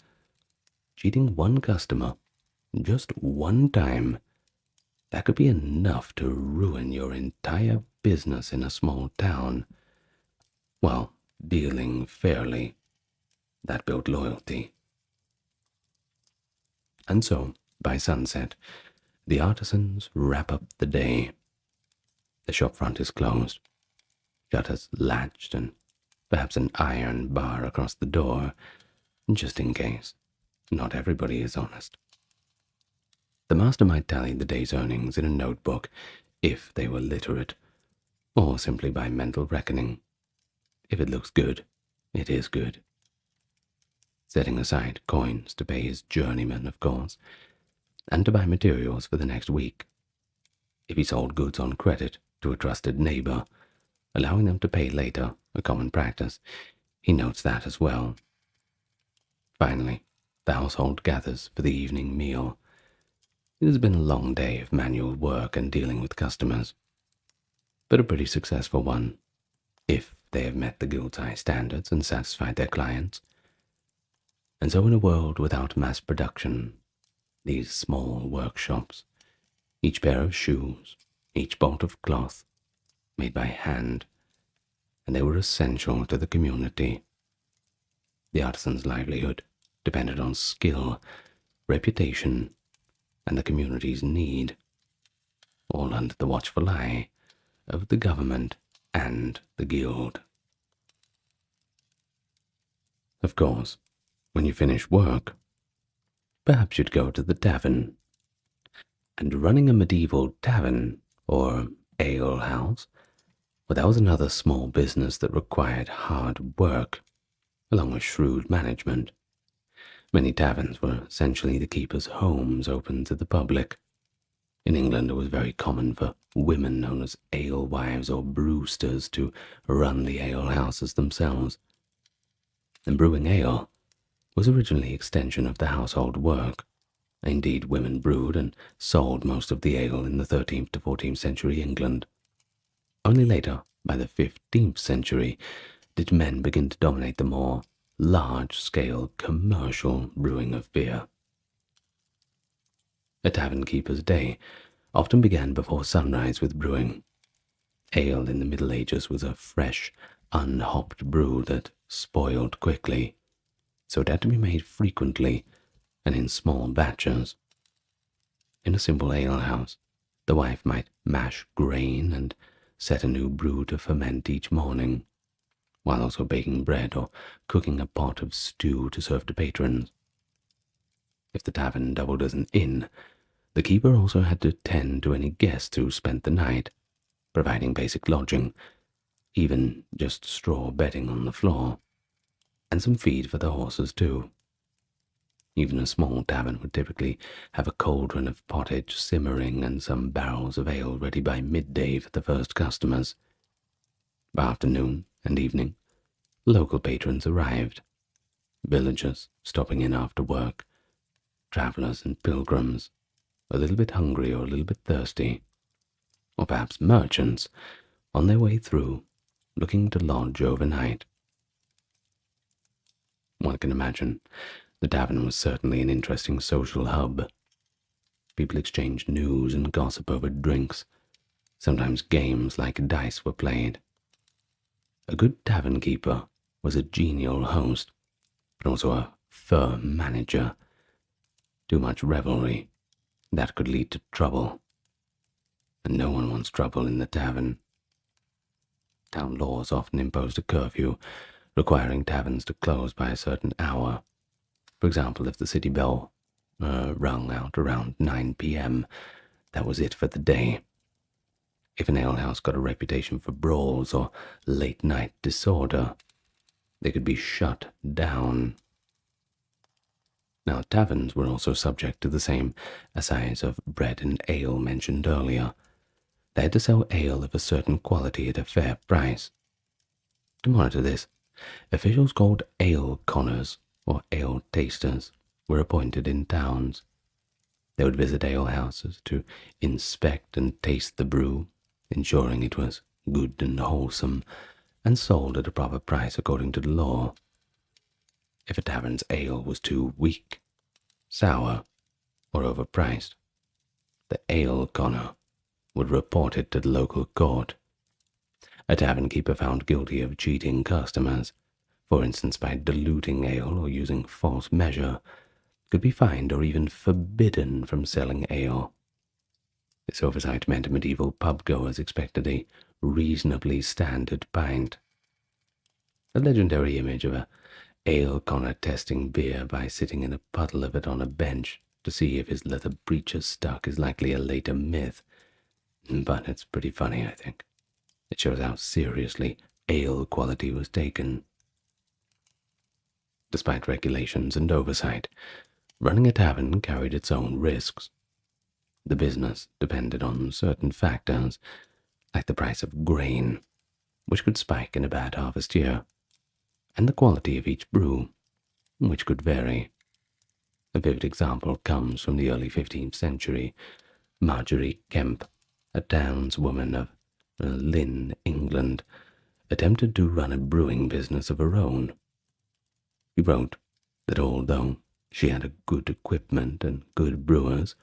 Cheating one customer just one time, that could be enough to ruin your entire business in a small town. Well, dealing fairly, that built loyalty. And so, by sunset, the artisans wrap up the day. The shop front is closed, shutters latched, and perhaps an iron bar across the door, just in case. Not everybody is honest. The master might tally the day's earnings in a notebook, if they were literate, or simply by mental reckoning. If it looks good, it is good. Setting aside coins to pay his journeyman, of course, and to buy materials for the next week. If he sold goods on credit to a trusted neighbor, allowing them to pay later, a common practice, he notes that as well. Finally, the household gathers for the evening meal. It has been a long day of manual work and dealing with customers, but a pretty successful one, if they have met the guild's high standards and satisfied their clients. And so in a world without mass production, these small workshops, each pair of shoes, each bolt of cloth, made by hand, and they were essential to the community. The artisan's livelihood depended on skill, reputation, and the community's need, all under the watchful eye of the government and the guild. Of course, when you finish work, perhaps you'd go to the tavern. And running a medieval tavern, or ale house, well, that was another small business that required hard work, along with shrewd management. Many taverns were essentially the keepers' homes open to the public. In England, it was very common for women known as alewives or brewsters to run the alehouses themselves. And brewing ale was originally an extension of the household work. Indeed, women brewed and sold most of the ale in the 13th to 14th century England. Only later, by the 15th century, did men begin to dominate the more large-scale commercial brewing of beer. A tavern keeper's day often began before sunrise with brewing. Ale in the Middle Ages was a fresh, unhopped brew that spoiled quickly, so it had to be made frequently and in small batches. In a simple alehouse, the wife might mash grain and set a new brew to ferment each morning, while also baking bread or cooking a pot of stew to serve to patrons. If the tavern doubled as an inn, the keeper also had to tend to any guests who spent the night, providing basic lodging, even just straw bedding on the floor, and some feed for the horses too. Even a small tavern would typically have a cauldron of pottage simmering and some barrels of ale ready by midday for the first customers. By afternoon and evening, local patrons arrived, villagers stopping in after work, travellers and pilgrims, a little bit hungry or a little bit thirsty, or perhaps merchants on their way through, looking to lodge overnight. One can imagine the tavern was certainly an interesting social hub. People exchanged news and gossip over drinks. Sometimes games like dice were played. A good tavern keeper was a genial host, but also a firm manager. Too much revelry, that could lead to trouble. And no one wants trouble in the tavern. Town laws often imposed a curfew, requiring taverns to close by a certain hour. For example, if the city bell rung out around 9 p.m., that was it for the day. If an alehouse got a reputation for brawls or late-night disorder, they could be shut down. Now, taverns were also subject to the same assize of bread and ale mentioned earlier. They had to sell ale of a certain quality at a fair price. To monitor this, officials called ale conners, or ale tasters, were appointed in towns. They would visit alehouses to inspect and taste the brew, ensuring it was good and wholesome, and sold at a proper price according to the law. If a tavern's ale was too weak, sour, or overpriced, the ale conner would report it to the local court. A tavern keeper found guilty of cheating customers, for instance by diluting ale or using false measure, could be fined or even forbidden from selling ale. This oversight meant medieval pub-goers expected a reasonably standard pint. The legendary image of a ale conner testing beer by sitting in a puddle of it on a bench to see if his leather breeches stuck is likely a later myth, but it's pretty funny, I think. It shows how seriously ale quality was taken. Despite regulations and oversight, running a tavern carried its own risks. The business depended on certain factors, like the price of grain, which could spike in a bad harvest year, and the quality of each brew, which could vary. A vivid example comes from the early 15th century. Marjorie Kemp, a townswoman of Lynn, England, attempted to run a brewing business of her own. She wrote that although she had a good equipment and good brewers,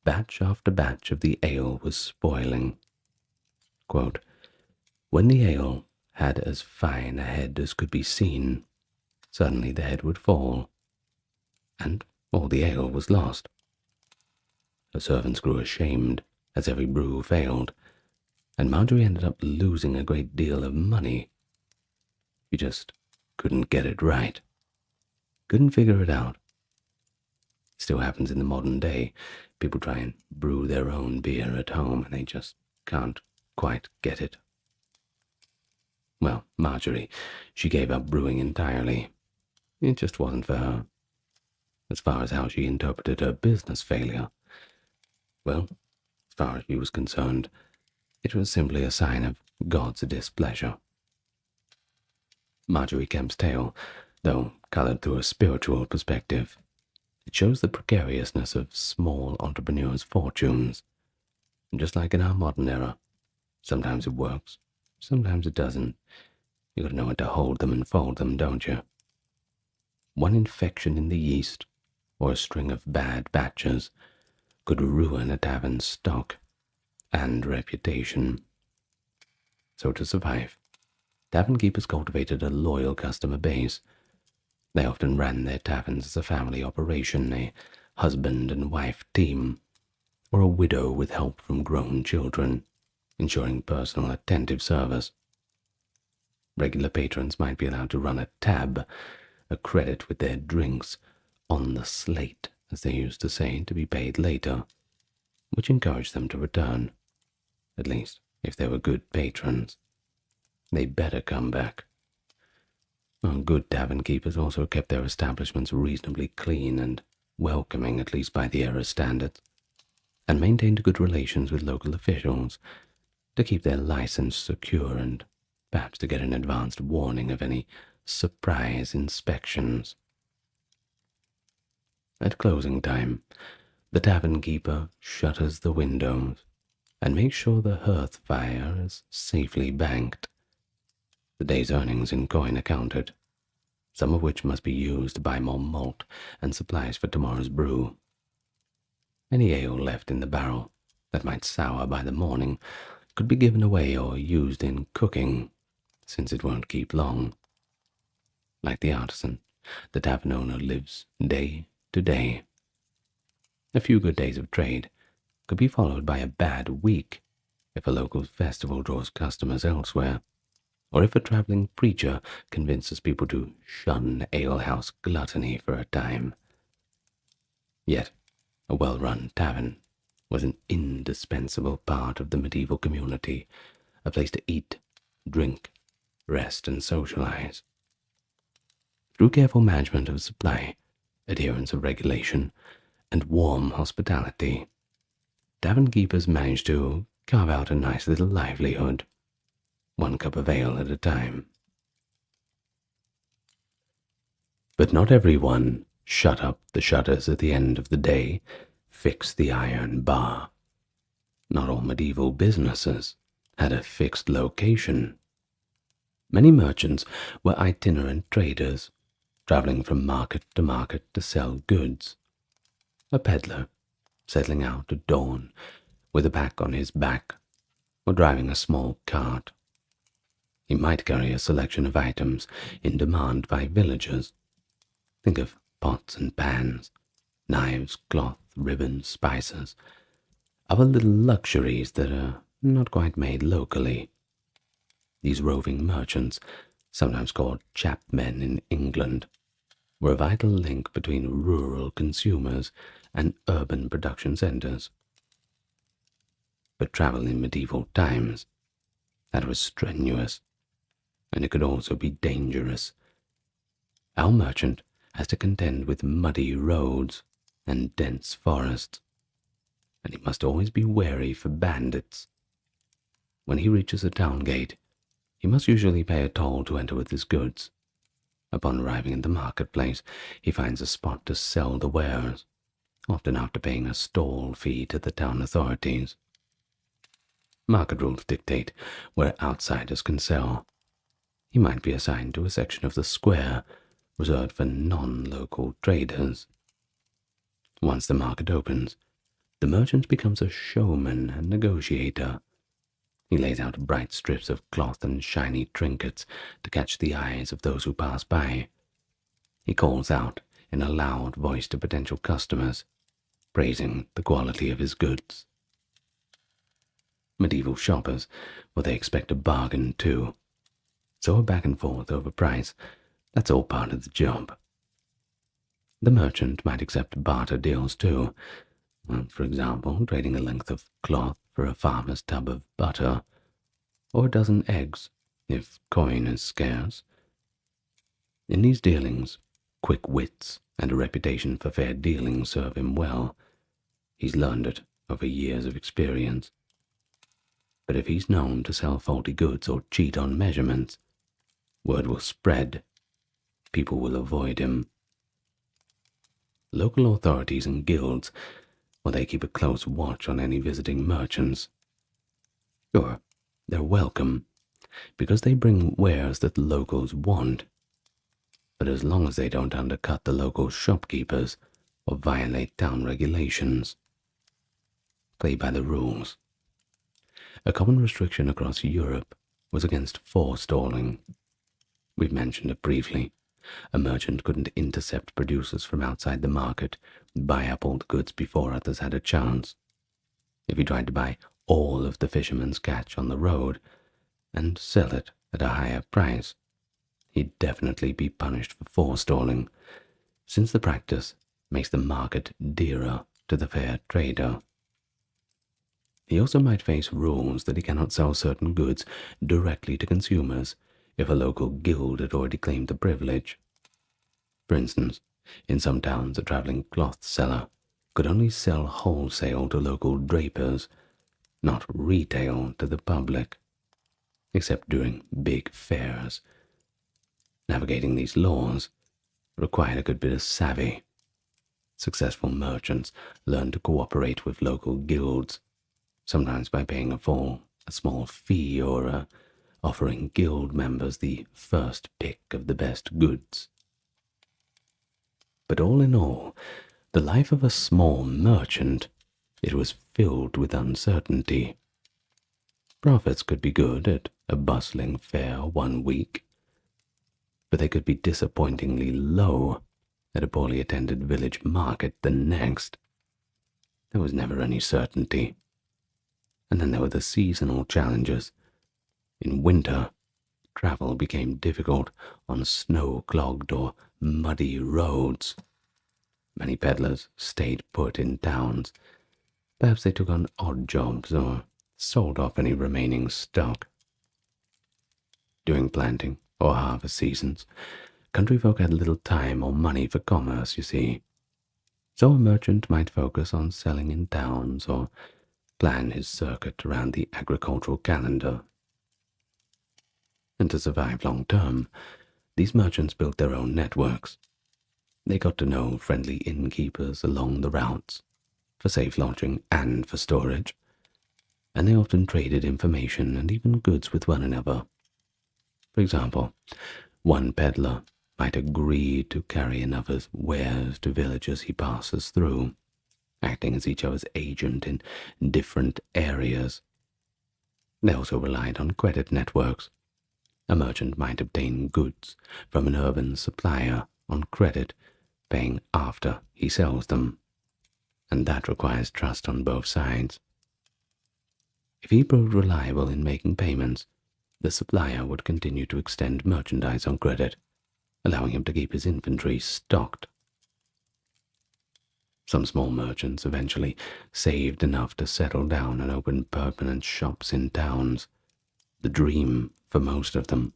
batch after batch of the ale was spoiling. Quote, "When the ale had as fine a head as could be seen, suddenly the head would fall, and all the ale was lost. Her servants grew ashamed as every brew failed, and Marjorie ended up losing a great deal of money. She just couldn't get it right. Couldn't figure it out. It still happens in the modern day. People try and brew their own beer at home, and they just can't quite get it. Well, Marjorie, she gave up brewing entirely. It just wasn't for her. As far as how she interpreted her business failure, well, as far as she was concerned, it was simply a sign of God's displeasure." Marjorie Kemp's tale, though colored through a spiritual perspective, it shows the precariousness of small entrepreneurs' fortunes. And just like in our modern era, sometimes it works, sometimes it doesn't. You gotta know how to hold them and fold them, don't you? One infection in the yeast, or a string of bad batches, could ruin a tavern's stock and reputation. So to survive, tavern keepers cultivated a loyal customer base. They often ran their taverns as a family operation, a husband and wife team, or a widow with help from grown children, ensuring personal attentive service. Regular patrons might be allowed to run a tab, a credit with their drinks, on the slate, as they used to say, to be paid later, which encouraged them to return, at least if they were good patrons. They better come back. Good tavern keepers also kept their establishments reasonably clean and welcoming, at least by the era's standards, and maintained good relations with local officials to keep their license secure and perhaps to get an advanced warning of any surprise inspections. At closing time, the tavern keeper shutters the windows and makes sure the hearth fire is safely banked. The day's earnings in coin accounted, some of which must be used to buy more malt and supplies for tomorrow's brew. Any ale left in the barrel that might sour by the morning could be given away or used in cooking, since it won't keep long. Like the artisan, the tavern owner lives day to day. A few good days of trade could be followed by a bad week if a local festival draws customers elsewhere, or if a traveling preacher convinces people to shun alehouse gluttony for a time. Yet, a well-run tavern was an indispensable part of the medieval community, a place to eat, drink, rest, and socialize. Through careful management of supply, adherence of regulation, and warm hospitality, tavern keepers managed to carve out a nice little livelihood, one cup of ale at a time. But not everyone shut up the shutters at the end of the day, fix the iron bar. Not all medieval businesses had a fixed location. Many merchants were itinerant traders, traveling from market to sell goods. A peddler, settling out at dawn, with a pack on his back, or driving a small cart. He might carry a selection of items in demand by villagers. Think of pots and pans, knives, cloth, ribbons, spices, other little luxuries that are not quite made locally. These roving merchants, sometimes called chapmen in England, were a vital link between rural consumers and urban production centers. But travel in medieval times, that was strenuous, and it could also be dangerous. Our merchant has to contend with muddy roads and dense forests, and he must always be wary for bandits. When he reaches a town gate, he must usually pay a toll to enter with his goods. Upon arriving in the marketplace, he finds a spot to sell the wares, often after paying a stall fee to the town authorities. Market rules dictate where outsiders can sell. He might be assigned to a section of the square reserved for non-local traders. Once the market opens, the merchant becomes a showman and negotiator. He lays out bright strips of cloth and shiny trinkets to catch the eyes of those who pass by. He calls out in a loud voice to potential customers, praising the quality of his goods. Medieval shoppers, well, they expect a bargain too. So a back and forth over price, that's all part of the job. The merchant might accept barter deals too. For example, trading a length of cloth for a farmer's tub of butter, or a dozen eggs, if coin is scarce. In these dealings, quick wits and a reputation for fair dealing serve him well. He's learned it over years of experience. But if he's known to sell faulty goods or cheat on measurements, word will spread. People will avoid him. Local authorities and guilds, well, they keep a close watch on any visiting merchants. Sure, they're welcome, because they bring wares that locals want. But as long as they don't undercut the local shopkeepers or violate town regulations, play by the rules. A common restriction across Europe was against forestalling. We've mentioned it briefly. A merchant couldn't intercept producers from outside the market, buy up old goods before others had a chance. If he tried to buy all of the fisherman's catch on the road and sell it at a higher price, he'd definitely be punished for forestalling, since the practice makes the market dearer to the fair trader. He also might face rules that he cannot sell certain goods directly to consumers if a local guild had already claimed the privilege. For instance, in some towns a traveling cloth seller could only sell wholesale to local drapers, not retail to the public. except during big fairs. Navigating these laws required a good bit of savvy. Successful merchants learned to cooperate with local guilds, sometimes by paying a small fee or offering guild members the first pick of the best goods. But all in all, the life of a small merchant, it was filled with uncertainty. Profits could be good at a bustling fair one week, but they could be disappointingly low at a poorly attended village market the next. There was never any certainty. And then there were the seasonal challenges. In winter, travel became difficult on snow-clogged or muddy roads. Many peddlers stayed put in towns. Perhaps they took on odd jobs or sold off any remaining stock. During planting or harvest seasons, country folk had little time or money for commerce, you see. So a merchant might focus on selling in towns or plan his circuit around the agricultural calendar. And to survive long term, these merchants built their own networks. They got to know friendly innkeepers along the routes, for safe lodging and for storage, and they often traded information and even goods with one another. For example, one peddler might agree to carry another's wares to villages he passes through, acting as each other's agent in different areas. They also relied on credit networks. A merchant might obtain goods from an urban supplier on credit, paying after he sells them, and that requires trust on both sides. If he proved reliable in making payments, the supplier would continue to extend merchandise on credit, allowing him to keep his inventory stocked. Some small merchants eventually saved enough to settle down and open permanent shops in towns, the dream for most of them.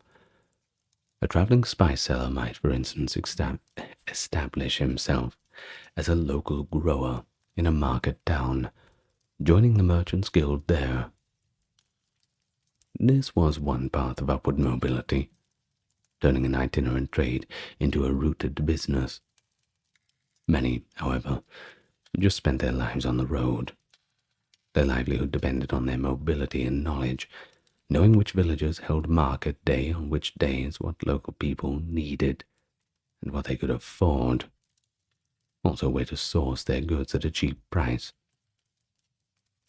A traveling spice seller might, for instance, establish himself as a local grower in a market town, joining the Merchants' Guild there. This was one path of upward mobility, turning an itinerant trade into a rooted business. Many, however, just spent their lives on the road. Their livelihood depended on their mobility and knowledge, knowing which villages held market day on which days, what local people needed, and what they could afford. Also where to source their goods at a cheap price.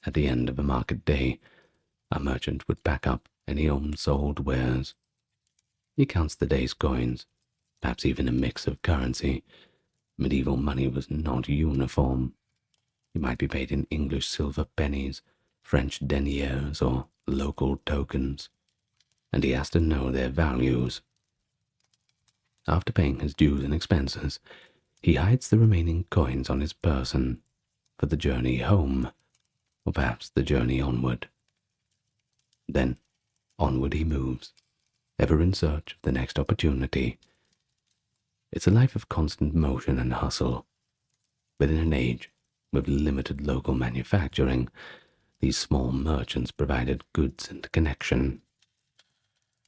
At the end of a market day, a merchant would pack up any unsold wares. He counts the day's coins, perhaps even a mix of currency. Medieval money was not uniform. He might be paid in English silver pennies, French deniers, or local tokens, and he has to know their values. After paying his dues and expenses, he hides the remaining coins on his person for the journey home, or perhaps the journey onward. Then, onward he moves, ever in search of the next opportunity. It's a life of constant motion and hustle, but in an age with limited local manufacturing, these small merchants provided goods and connection.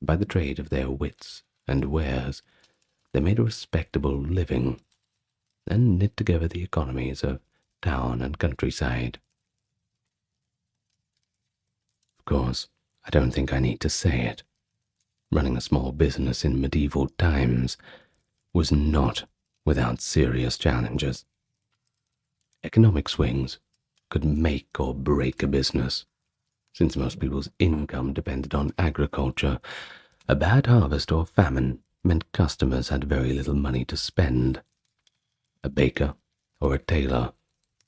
By the trade of their wits and wares, they made a respectable living, and knit together the economies of town and countryside. Of course, I don't think I need to say it. Running a small business in medieval times was not without serious challenges. Economic swings could make or break a business. Since most people's income depended on agriculture, a bad harvest or famine meant customers had very little money to spend. A baker or a tailor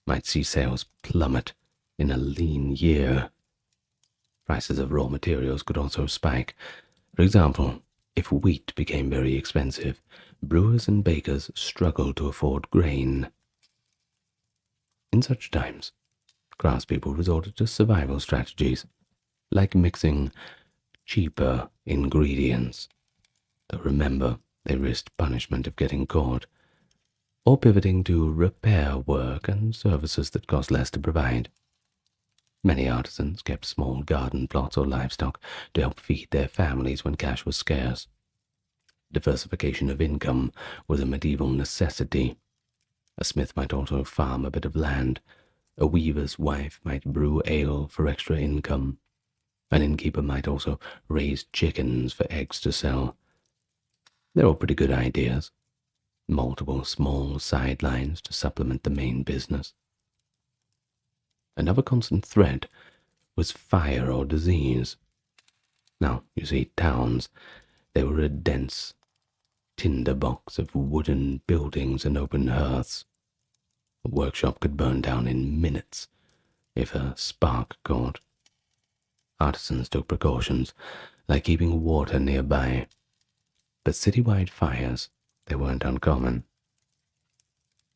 might see sales plummet in a lean year. Prices of raw materials could also spike. For example, if wheat became very expensive, brewers and bakers struggled to afford grain. In such times, craftspeople resorted to survival strategies, like mixing cheaper ingredients, though remember, they risked punishment of getting caught, or pivoting to repair work and services that cost less to provide. Many artisans kept small garden plots or livestock to help feed their families when cash was scarce. Diversification of income was a medieval necessity. A smith might also farm a bit of land. A weaver's wife might brew ale for extra income. An innkeeper might also raise chickens for eggs to sell. They're all pretty good ideas. Multiple small sidelines to supplement the main business. Another constant threat was fire or disease. Now, you see, towns, they were a dense tinderbox of wooden buildings and open hearths. A workshop could burn down in minutes if a spark caught. Artisans took precautions, like keeping water nearby. But citywide fires, they weren't uncommon.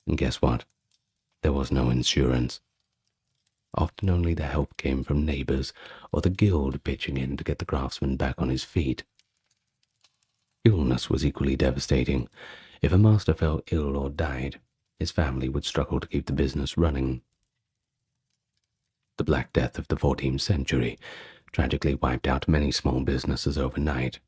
And guess what? There was no insurance. Often only the help came from neighbors or the guild pitching in to get the craftsman back on his feet. Illness was equally devastating. If a master fell ill or died, his family would struggle to keep the business running. The Black Death of the 14th century tragically wiped out many small businesses overnight.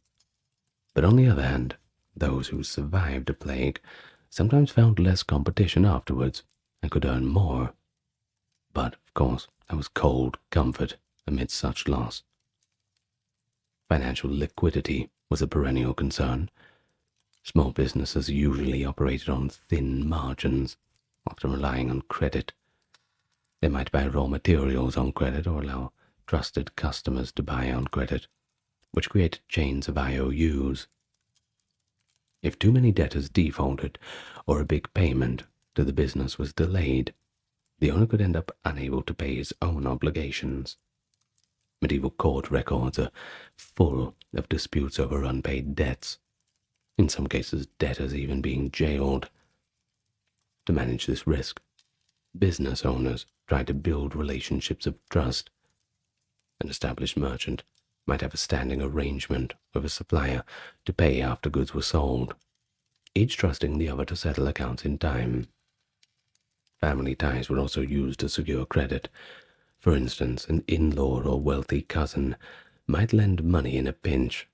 But on the other hand, those who survived a plague sometimes found less competition afterwards and could earn more. But, of course, there was cold comfort amid such loss. Financial liquidity was a perennial concern. Small businesses usually operated on thin margins, often relying on credit. They might buy raw materials on credit or allow trusted customers to buy on credit, which created chains of IOUs. If too many debtors defaulted or a big payment to the business was delayed, the owner could end up unable to pay his own obligations. Medieval court records are full of disputes over unpaid debts, in some cases debtors even being jailed. To manage this risk, business owners tried to build relationships of trust. An established merchant might have a standing arrangement with a supplier to pay after goods were sold, each trusting the other to settle accounts in time. Family ties were also used to secure credit. For instance, an in-law or wealthy cousin might lend money in a pinch.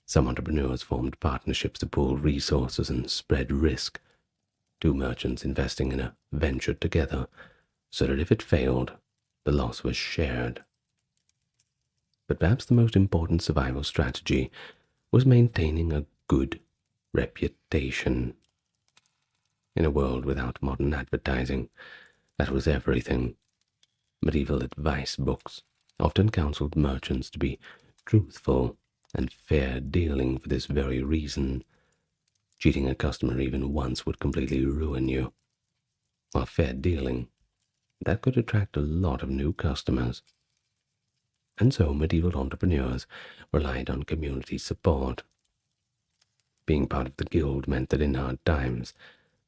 Some entrepreneurs formed partnerships to pool resources and spread risk, two merchants investing in a venture together, so that if it failed, the loss was shared. But perhaps the most important survival strategy was maintaining a good reputation. In a world without modern advertising, that was everything. Medieval advice books often counseled merchants to be truthful and fair dealing for this very reason. Cheating a customer even once would completely ruin you, while fair dealing, that could attract a lot of new customers. And so medieval entrepreneurs relied on community support. Being part of the guild meant that in hard times,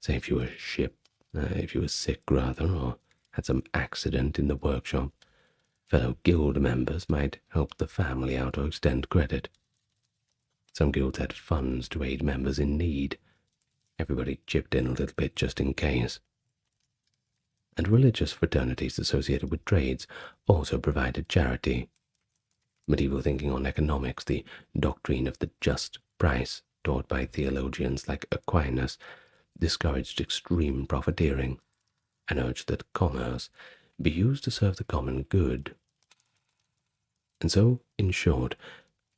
say if you were sick rather, or had some accident in the workshop, fellow guild members might help the family out or extend credit. Some guilds had funds to aid members in need. Everybody chipped in a little bit just in case. And religious fraternities associated with trades also provided charity. Medieval thinking on economics, the doctrine of the just price taught by theologians like Aquinas, discouraged extreme profiteering and urged that commerce be used to serve the common good. And so, in short,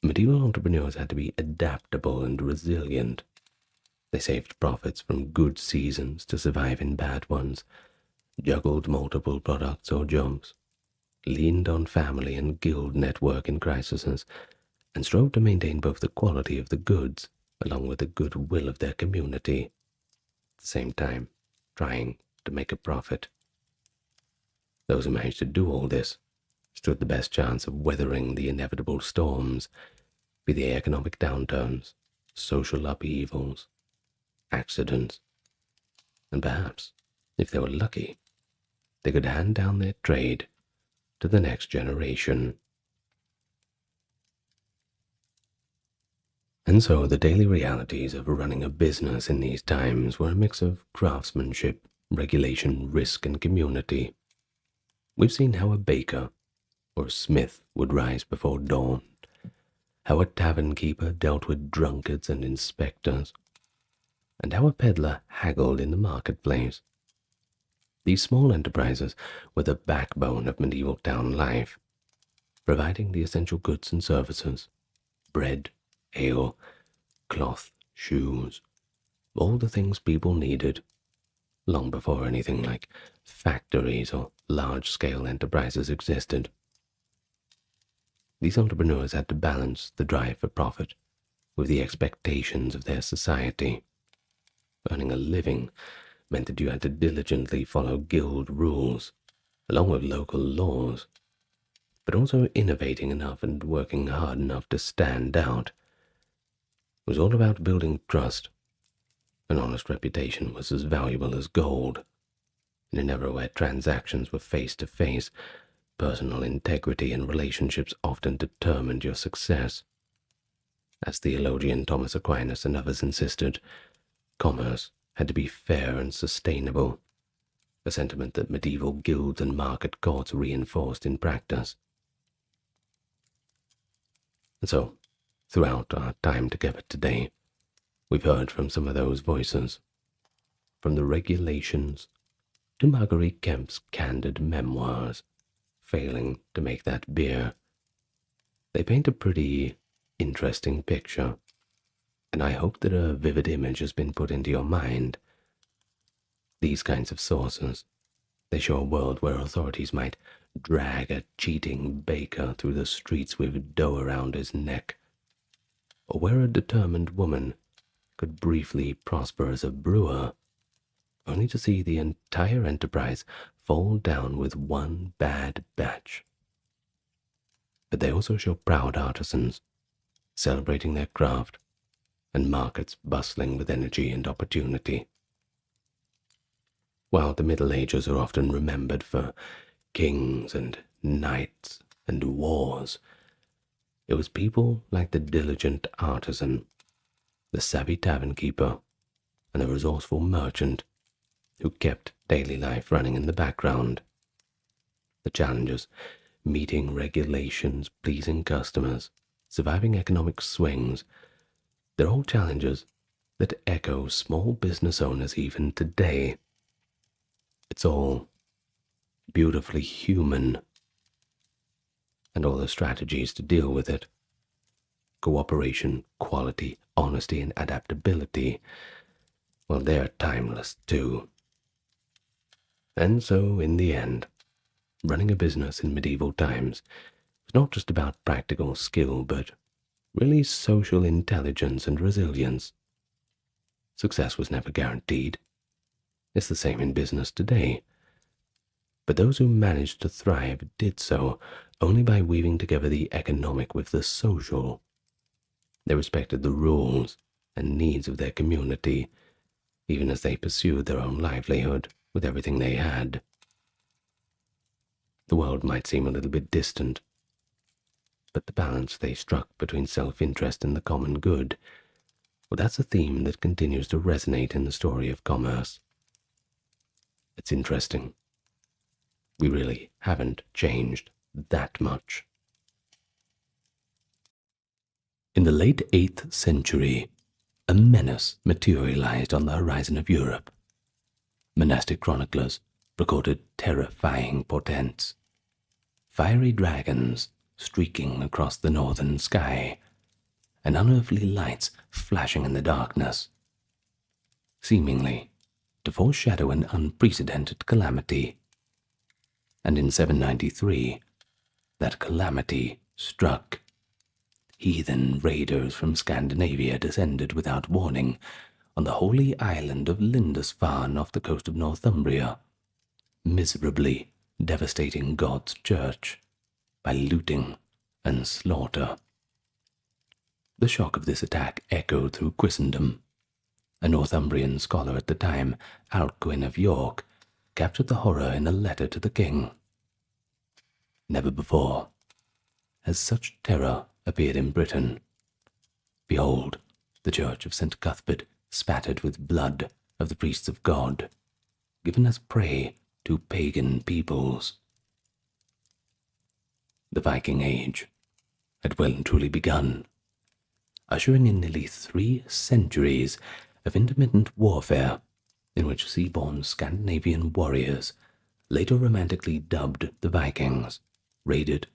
medieval entrepreneurs had to be adaptable and resilient. They saved profits from good seasons to survive in bad ones, juggled multiple products or jobs, leaned on family and guild network in crises, and strove to maintain both the quality of the goods along with the goodwill of their community, at the same time trying to make a profit. Those who managed to do all this stood the best chance of weathering the inevitable storms, be they economic downturns, social upheavals, accidents, and perhaps, if they were lucky, they could hand down their trade to the next generation. And so the daily realities of running a business in these times were a mix of craftsmanship, regulation, risk, and community. We've seen how a baker or a smith would rise before dawn, how a tavern keeper dealt with drunkards and inspectors, and how a peddler haggled in the marketplace. These small enterprises were the backbone of medieval town life, providing the essential goods and services: bread, ale, cloth, shoes, all the things people needed, long before anything like factories or large-scale enterprises existed. These entrepreneurs had to balance the drive for profit with the expectations of their society. Earning a living meant that you had to diligently follow guild rules, along with local laws, but also innovating enough and working hard enough to stand out. It was all about building trust. An honest reputation was as valuable as gold. In an era where transactions were face-to-face, personal integrity and relationships often determined your success. As theologian Thomas Aquinas and others insisted, commerce had to be fair and sustainable, a sentiment that medieval guilds and market courts reinforced in practice. And so, throughout our time together today, we've heard from some of those voices, from the regulations to Marguerite Kemp's candid memoirs, failing to make that beer. They paint a pretty interesting picture, and I hope that a vivid image has been put into your mind. These kinds of sources, they show a world where authorities might drag a cheating baker through the streets with dough around his neck, or where a determined woman could briefly prosper as a brewer, only to see the entire enterprise fall down with one bad batch. But they also show proud artisans celebrating their craft and markets bustling with energy and opportunity. While the Middle Ages are often remembered for kings and knights and wars, it was people like the diligent artisan, the savvy tavern keeper, and the resourceful merchant who kept daily life running in the background. The challenges: meeting regulations, pleasing customers, surviving economic swings, they're all challenges that echo small business owners even today. It's all beautifully human, and all the strategies to deal with it: cooperation, quality, honesty, and adaptability, well, they're timeless too. And so, in the end, running a business in medieval times was not just about practical skill, but really social intelligence and resilience. Success was never guaranteed. It's the same in business today. But those who managed to thrive did so only by weaving together the economic with the social. They respected the rules and needs of their community, even as they pursued their own livelihood with everything they had. The world might seem a little bit distant, but the balance they struck between self-interest and the common good, well, that's a theme that continues to resonate in the story of commerce. It's interesting. We really haven't changed that much. In the late 8th century, a menace materialized on the horizon of Europe. Monastic chroniclers recorded terrifying portents: fiery dragons streaking across the northern sky, and unearthly lights flashing in the darkness, seemingly to foreshadow an unprecedented calamity. And in 793, that calamity struck. Heathen raiders from Scandinavia descended without warning on the holy island of Lindisfarne off the coast of Northumbria, miserably devastating God's church by looting and slaughter. The shock of this attack echoed through Christendom. A Northumbrian scholar at the time, Alcuin of York, captured the horror in a letter to the king. Never before has such terror appeared in Britain. Behold, the church of St. Cuthbert spattered with blood of the priests of God, given as prey to pagan peoples. The Viking Age had well and truly begun, ushering in nearly 3 centuries of intermittent warfare in which sea-born Scandinavian warriors, later romantically dubbed the Vikings, raided,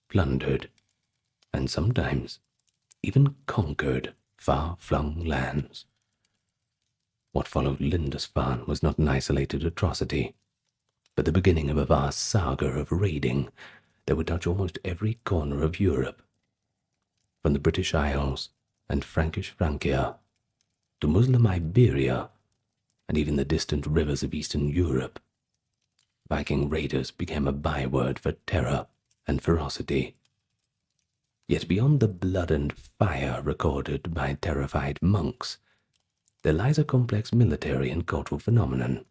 plundered, and sometimes even conquered far-flung lands. What followed Lindisfarne was not an isolated atrocity, but the beginning of a vast saga of raiding that would touch almost every corner of Europe, from the British Isles and Frankish Francia to Muslim Iberia and even the distant rivers of Eastern Europe. Viking raiders became a byword for terror and ferocity. Yet beyond the blood and fire recorded by terrified monks, there lies a complex military and cultural phenomenon.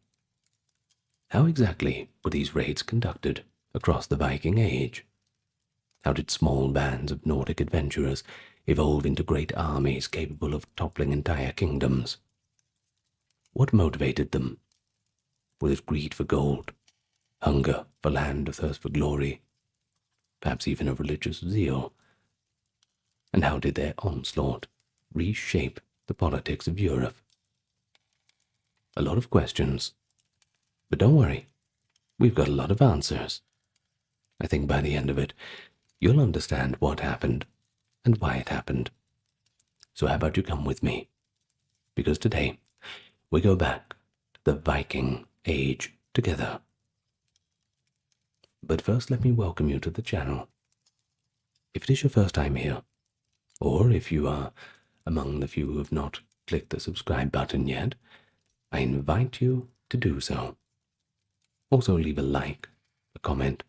How exactly were these raids conducted across the Viking Age? How did small bands of Nordic adventurers evolve into great armies capable of toppling entire kingdoms? What motivated them? Was it greed for gold, hunger for land, a thirst for glory, perhaps even a religious zeal? And how did their onslaught reshape the politics of Europe? A lot of questions, but don't worry, we've got a lot of answers. I think by the end of it, you'll understand what happened and why it happened. So how about you come with me? Because today, we go back to the Viking Age together. But first, let me welcome you to the channel. If it is your first time here, or if you are among the few who have not clicked the subscribe button yet, I invite you to do so. Also leave a like, a comment.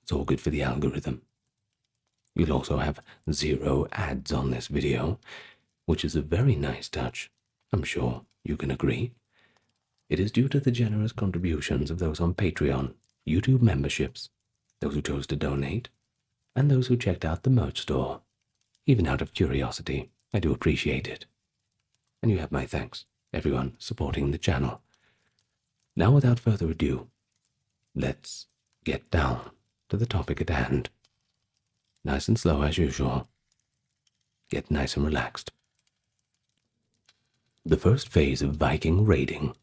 It's all good for the algorithm. You'll also have 0 ads on this video, which is a very nice touch. I'm sure you can agree. It is due to the generous contributions of those on Patreon, YouTube memberships, those who chose to donate, and those who checked out the merch store. Even out of curiosity, I do appreciate it. And you have my thanks, everyone supporting the channel. Now, without further ado, let's get down to the topic at hand. Nice and slow as usual. Get nice and relaxed. The first phase of Viking raiding,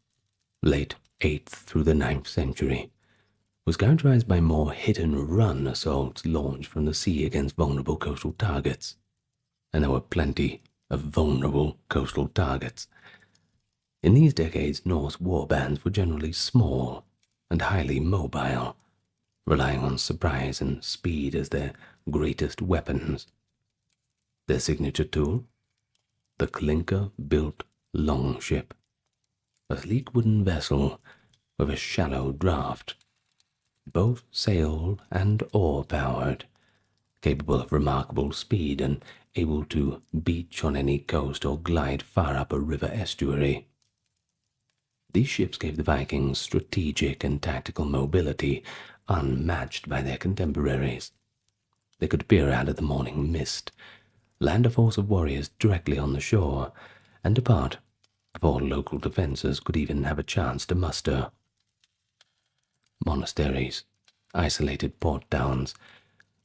late 8th through the 9th century, was characterized by more hit-and-run assaults launched from the sea against vulnerable coastal targets. And there were plenty of vulnerable coastal targets. In these decades, Norse warbands were generally small and highly mobile, relying on surprise and speed as their greatest weapons. Their signature tool? The clinker-built longship, a sleek wooden vessel with a shallow draft, both sail and oar-powered, capable of remarkable speed and able to beach on any coast or glide far up a river estuary. These ships gave the Vikings strategic and tactical mobility unmatched by their contemporaries. They could peer out of the morning mist, land a force of warriors directly on the shore, and depart before local defenses could even have a chance to muster. Monasteries, isolated port towns,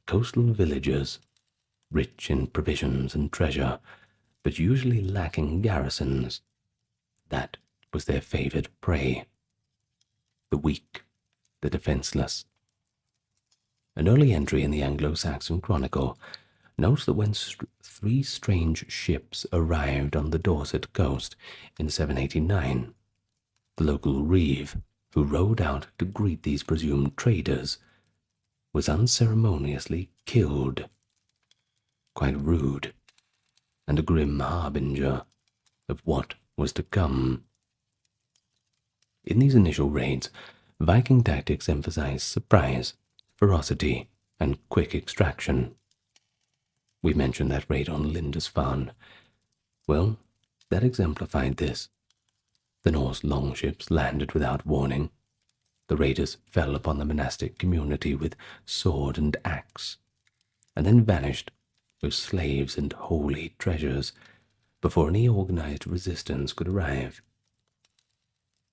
coastal villages, rich in provisions and treasure, but usually lacking garrisons. That was their favored prey. The weak, the defenseless. An early entry in the Anglo-Saxon Chronicle notes that when 3 strange ships arrived on the Dorset coast in 789, the local reeve, who rowed out to greet these presumed traders, was unceremoniously killed. Quite rude, and a grim harbinger of what was to come. In these initial raids, Viking tactics emphasized surprise, ferocity, and quick extraction. We mentioned that raid on Lindisfarne. Well, that exemplified this. The Norse longships landed without warning. The raiders fell upon the monastic community with sword and axe, and then vanished with slaves and holy treasures before any organized resistance could arrive.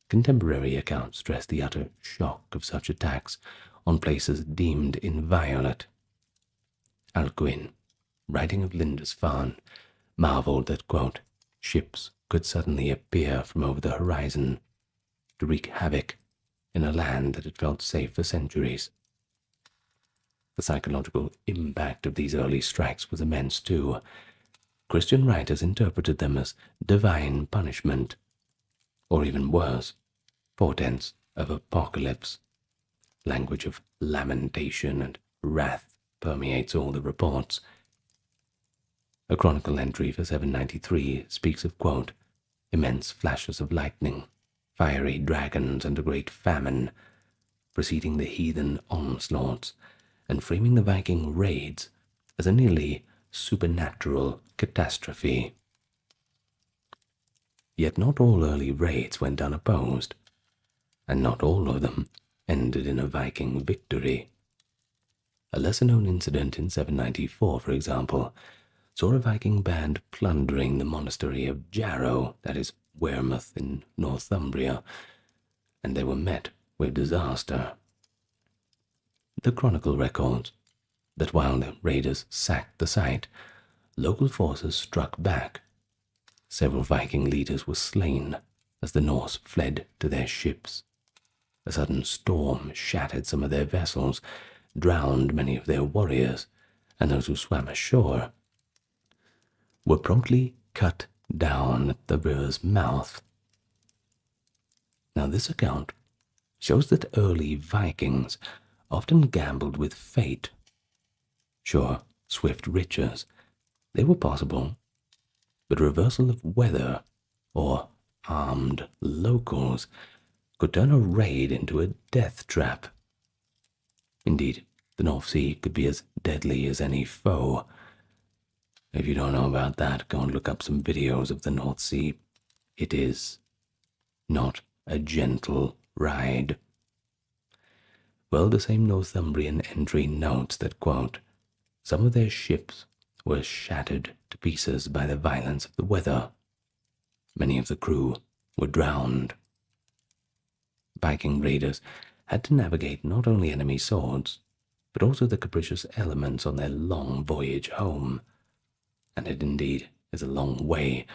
Contemporary accounts stress the utter shock of such attacks on places deemed inviolate, Alcuin, writing of Lindisfarne, marveled that, quote, ships could suddenly appear from over the horizon to wreak havoc in a land that had felt safe for centuries. The psychological impact of these early strikes was immense too. Christian writers interpreted them as divine punishment, or even worse, portents of apocalypse. Language of lamentation and wrath permeates all the reports. A chronicle entry for 793 speaks of, quote, immense flashes of lightning, fiery dragons, and a great famine, preceding the heathen onslaughts, and framing the Viking raids as a nearly supernatural catastrophe. Yet not all early raids went unopposed, and not all of them ended in a Viking victory. A lesser-known incident in 794, for example, saw a Viking band plundering the monastery of Jarrow, that is, Wearmouth in Northumbria, and they were met with disaster. The chronicle records that while the raiders sacked the site, local forces struck back. Several Viking leaders were slain as the Norse fled to their ships. A sudden storm shattered some of their vessels, drowned many of their warriors, and those who swam ashore were promptly cut down at the river's mouth. Now this account shows that early Vikings often gambled with fate. Sure, swift riches, they were possible, but reversal of weather or armed locals could turn a raid into a death trap. Indeed, the North Sea could be as deadly as any foe. If you don't know about that, go and look up some videos of the North Sea. It is not a gentle ride. Well, the same Northumbrian entry notes that, quote, some of their ships were shattered to pieces by the violence of the weather. Many of the crew were drowned. Viking raiders had to navigate not only enemy swords, but also the capricious elements on their long voyage home. And it indeed is a long way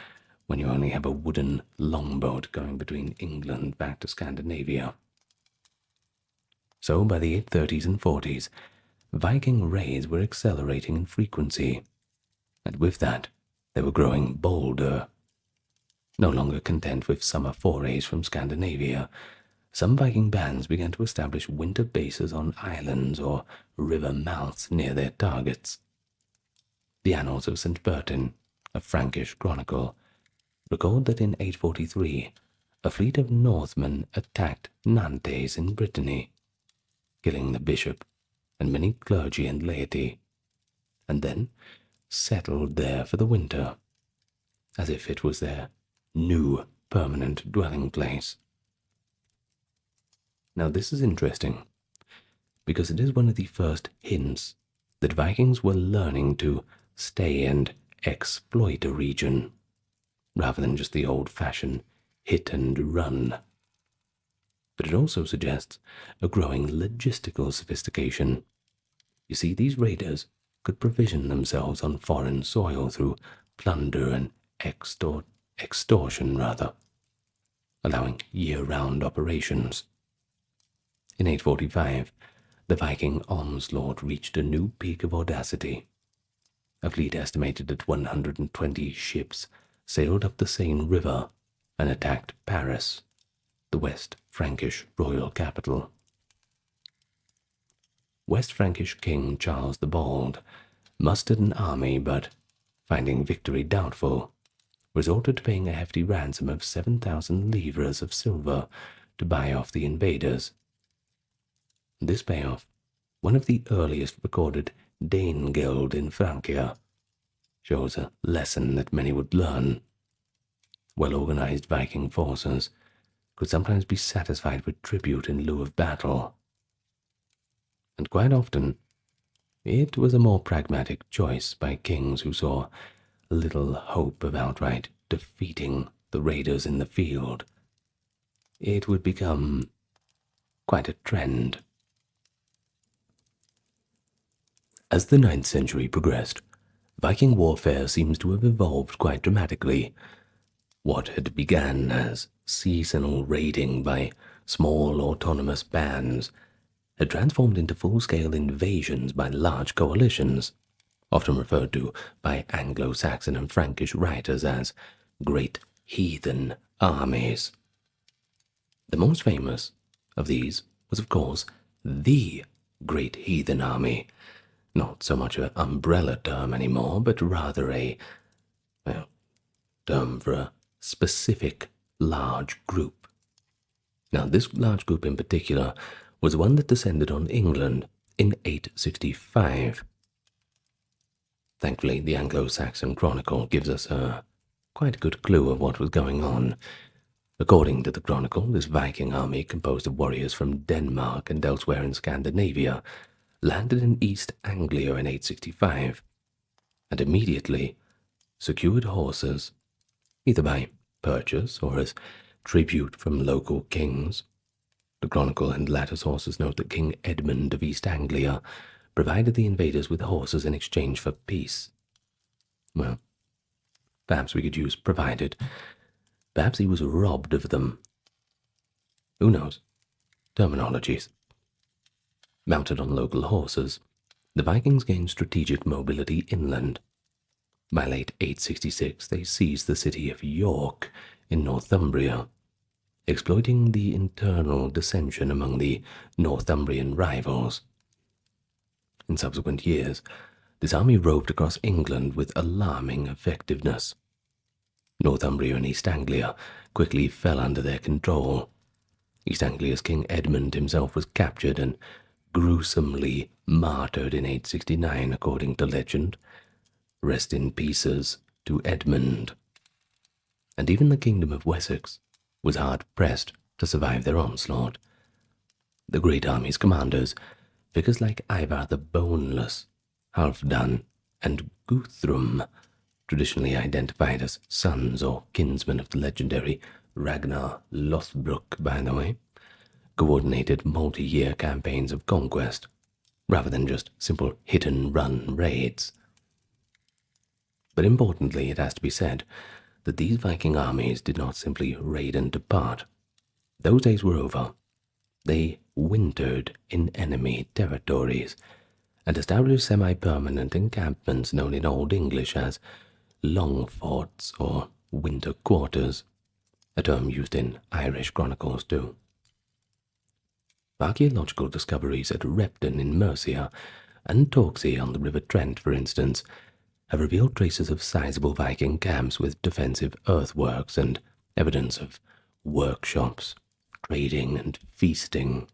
when you only have a wooden longboat going between England back to Scandinavia. So by the 830s and 40s, Viking raids were accelerating in frequency, and with that, they were growing bolder. No longer content with summer forays from Scandinavia, some Viking bands began to establish winter bases on islands or river mouths near their targets. The Annals of St. Bertin, a Frankish chronicle, record that in 843 a fleet of Northmen attacked Nantes in Brittany, killing the bishop and many clergy and laity, and then settled there for the winter, as if it was their new permanent dwelling place. Now this is interesting, because it is one of the first hints that Vikings were learning to stay and exploit a region, rather than just the old-fashioned hit and run. But it also suggests a growing logistical sophistication. You see, these raiders could provision themselves on foreign soil through plunder and extortion, allowing year-round operations. In 845, the Viking onslaught reached a new peak of audacity. A fleet estimated at 120 ships sailed up the Seine River and attacked Paris, the West Frankish royal capital. West Frankish King Charles the Bald mustered an army, but, finding victory doubtful, resorted to paying a hefty ransom of 7,000 livres of silver to buy off the invaders. This payoff, one of the earliest recorded Danegeld in Francia, shows a lesson that many would learn. Well-organized Viking forces could sometimes be satisfied with tribute in lieu of battle, and quite often it was a more pragmatic choice by kings who saw little hope of outright defeating the raiders in the field. It would become quite a trend. As the 9th century progressed, Viking warfare seems to have evolved quite dramatically. What had begun as seasonal raiding by small autonomous bands had transformed into full-scale invasions by large coalitions, often referred to by Anglo-Saxon and Frankish writers as great heathen armies. The most famous of these was, of course, the Great Heathen Army, not so much an umbrella term anymore, but rather a, term for a specific large group. Now, this large group in particular was one that descended on England in 865. Thankfully, the Anglo-Saxon Chronicle gives us a quite good clue of what was going on. According to the Chronicle, this Viking army, composed of warriors from Denmark and elsewhere in Scandinavia, landed in East Anglia in 865, and immediately secured horses, either by purchase or as tribute from local kings. The Chronicle and later sources note that King Edmund of East Anglia provided the invaders with horses in exchange for peace. Well, perhaps we could use provided. Perhaps he was robbed of them. Who knows? Terminologies. Mounted on local horses, the Vikings gained strategic mobility inland. By late 866, they seized the city of York in Northumbria, exploiting the internal dissension among the Northumbrian rivals. In subsequent years, this army roved across England with alarming effectiveness. Northumbria and East Anglia quickly fell under their control. East Anglia's King Edmund himself was captured and gruesomely martyred in 869, according to legend. Rest in pieces to Edmund. And even the kingdom of Wessex was hard-pressed to survive their onslaught. The great army's commanders, figures like Ivar the Boneless, Halfdan, and Guthrum, traditionally identified as sons or kinsmen of the legendary Ragnar Lothbrok, by the way, coordinated multi-year campaigns of conquest, rather than just simple hit-and-run raids. But importantly, it has to be said that these Viking armies did not simply raid and depart. Those days were over. They wintered in enemy territories and established semi-permanent encampments known in Old English as long forts or winter quarters, a term used in Irish chronicles too. Archaeological discoveries at Repton in Mercia and Torksey on the River Trent, for instance, have revealed traces of sizable Viking camps with defensive earthworks and evidence of workshops, trading and feasting,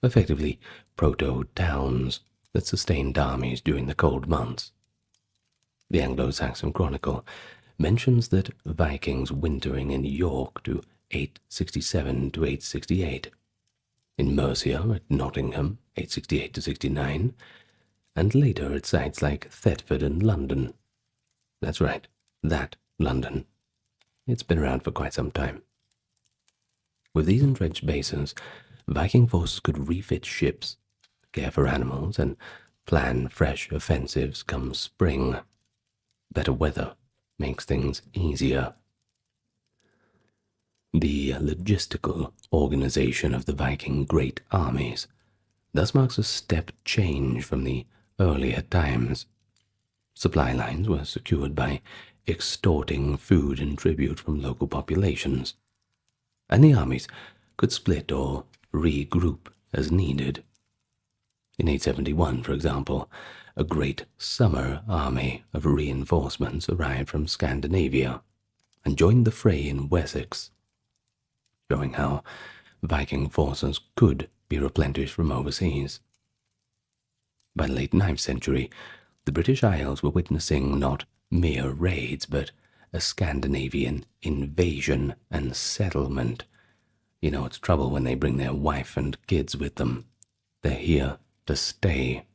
effectively proto-towns that sustained armies during the cold months. The Anglo-Saxon Chronicle mentions that Vikings wintering in York to 867 to 868, in Mercia at Nottingham 868 to 69, and later at sites like Thetford and London. That's right, that London. It's been around for quite some time. With these entrenched bases, Viking forces could refit ships, care for animals, and plan fresh offensives come spring. Better weather makes things easier. The logistical organization of the Viking great armies thus marks a step change from the earlier times. Supply lines were secured by extorting food and tribute from local populations, and the armies could split or regroup as needed. In 871, for example, a great summer army of reinforcements arrived from Scandinavia and joined the fray in Wessex, showing how Viking forces could be replenished from overseas. By the late 9th century, the British Isles were witnessing not mere raids, but a Scandinavian invasion and settlement. You know it's trouble when they bring their wife and kids with them. They're here to stay.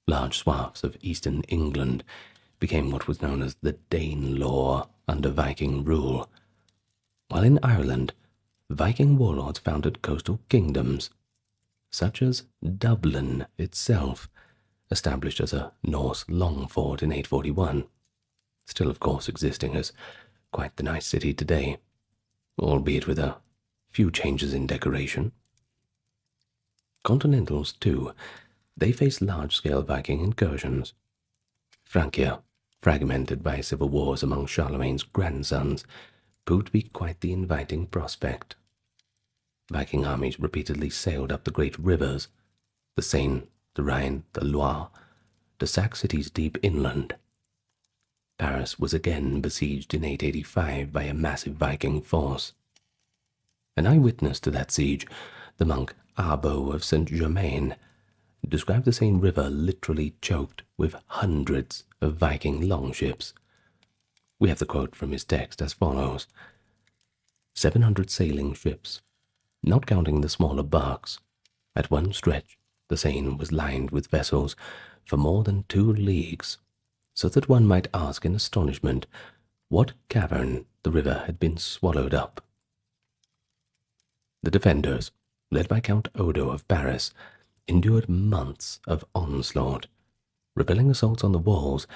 Large swaths of eastern England became what was known as the Danelaw under Viking rule, while in Ireland, Viking warlords founded coastal kingdoms, such as Dublin itself, established as a Norse long fort in 841, still of course existing as quite the nice city today, albeit with a few changes in decoration. Continentals, too, they faced large-scale Viking incursions. Francia, fragmented by civil wars among Charlemagne's grandsons, proved to be quite the inviting prospect. Viking armies repeatedly sailed up the great rivers, the Seine, the Rhine, the Loire, to sack cities deep inland. Paris was again besieged in 885 by a massive Viking force. An eyewitness to that siege, the monk Arbo of Saint-Germain, described the Seine River literally choked with hundreds of Viking longships. We have the quote from his text as follows: 700 sailing ships, not counting the smaller barks. At one stretch, the Seine was lined with vessels for more than 2 leagues, so that one might ask in astonishment what cavern the river had been swallowed up. The defenders, led by Count Odo of Paris, endured months of onslaught, repelling assaults on the walls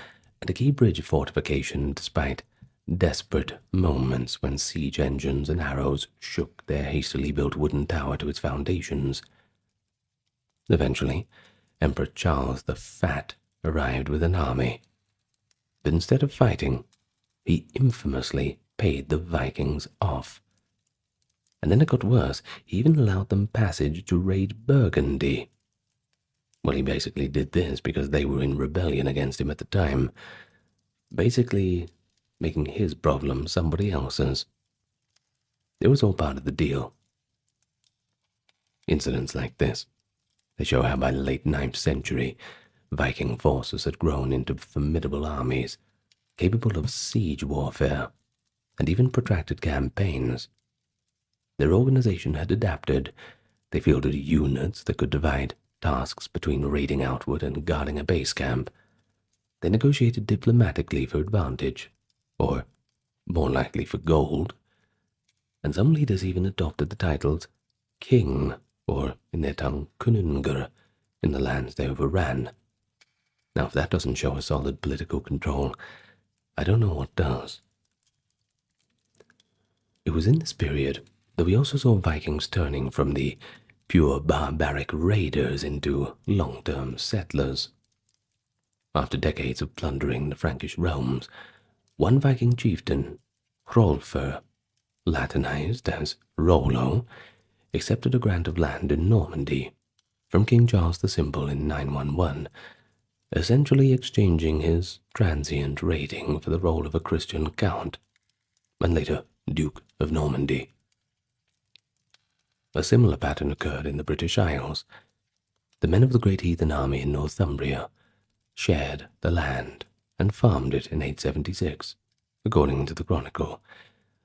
and a key bridge fortification despite desperate moments when siege engines and arrows shook their hastily built wooden tower to its foundations. Eventually, Emperor Charles the Fat arrived with an army, but instead of fighting, he infamously paid the Vikings off. And then it got worse. He even allowed them passage to raid Burgundy. Well, he basically did this because they were in rebellion against him at the time, basically making his problem somebody else's. It was all part of the deal. Incidents like this, they show how by the late 9th century, Viking forces had grown into formidable armies, capable of siege warfare, and even protracted campaigns. Their organization had adapted. They fielded units that could divide tasks between raiding outward and guarding a base camp. They negotiated diplomatically for advantage, or more likely for gold, and some leaders even adopted the titles king, or in their tongue konungur, in the lands they overran. Now, if that doesn't show a solid political control, I don't know what does. It was in this period that we also saw Vikings turning from the pure barbaric raiders into long-term settlers. After decades of plundering the Frankish realms, one Viking chieftain, Hrolfr, Latinized as Rollo, accepted a grant of land in Normandy from King Charles the Simple in 911, essentially exchanging his transient raiding for the role of a Christian count, and later Duke of Normandy. A similar pattern occurred in the British Isles. The men of the great heathen army in Northumbria shared the land and farmed it in 876, according to the Chronicle,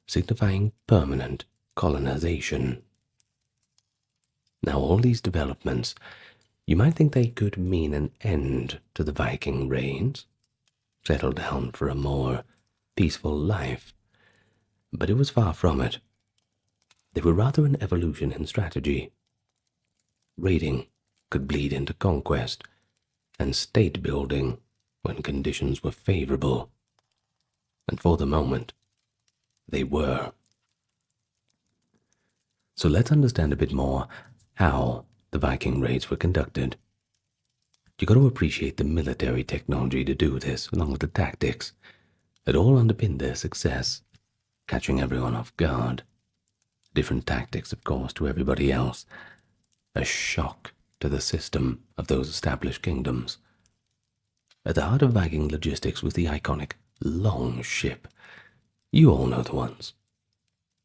signifying permanent colonization. Now, all these developments, you might think they could mean an end to the Viking Raids, settle down for a more peaceful life, but it was far from it. They were rather an evolution in strategy. Raiding could bleed into conquest and state building when conditions were favorable, and for the moment, they were. So let's understand a bit more how the Viking raids were conducted. You got to appreciate the military technology to do this, along with the tactics. It all underpinned their success, catching everyone off guard. Different tactics, of course, to everybody else. A shock to the system of those established kingdoms. At the heart of Viking logistics was the iconic long ship. You all know the ones.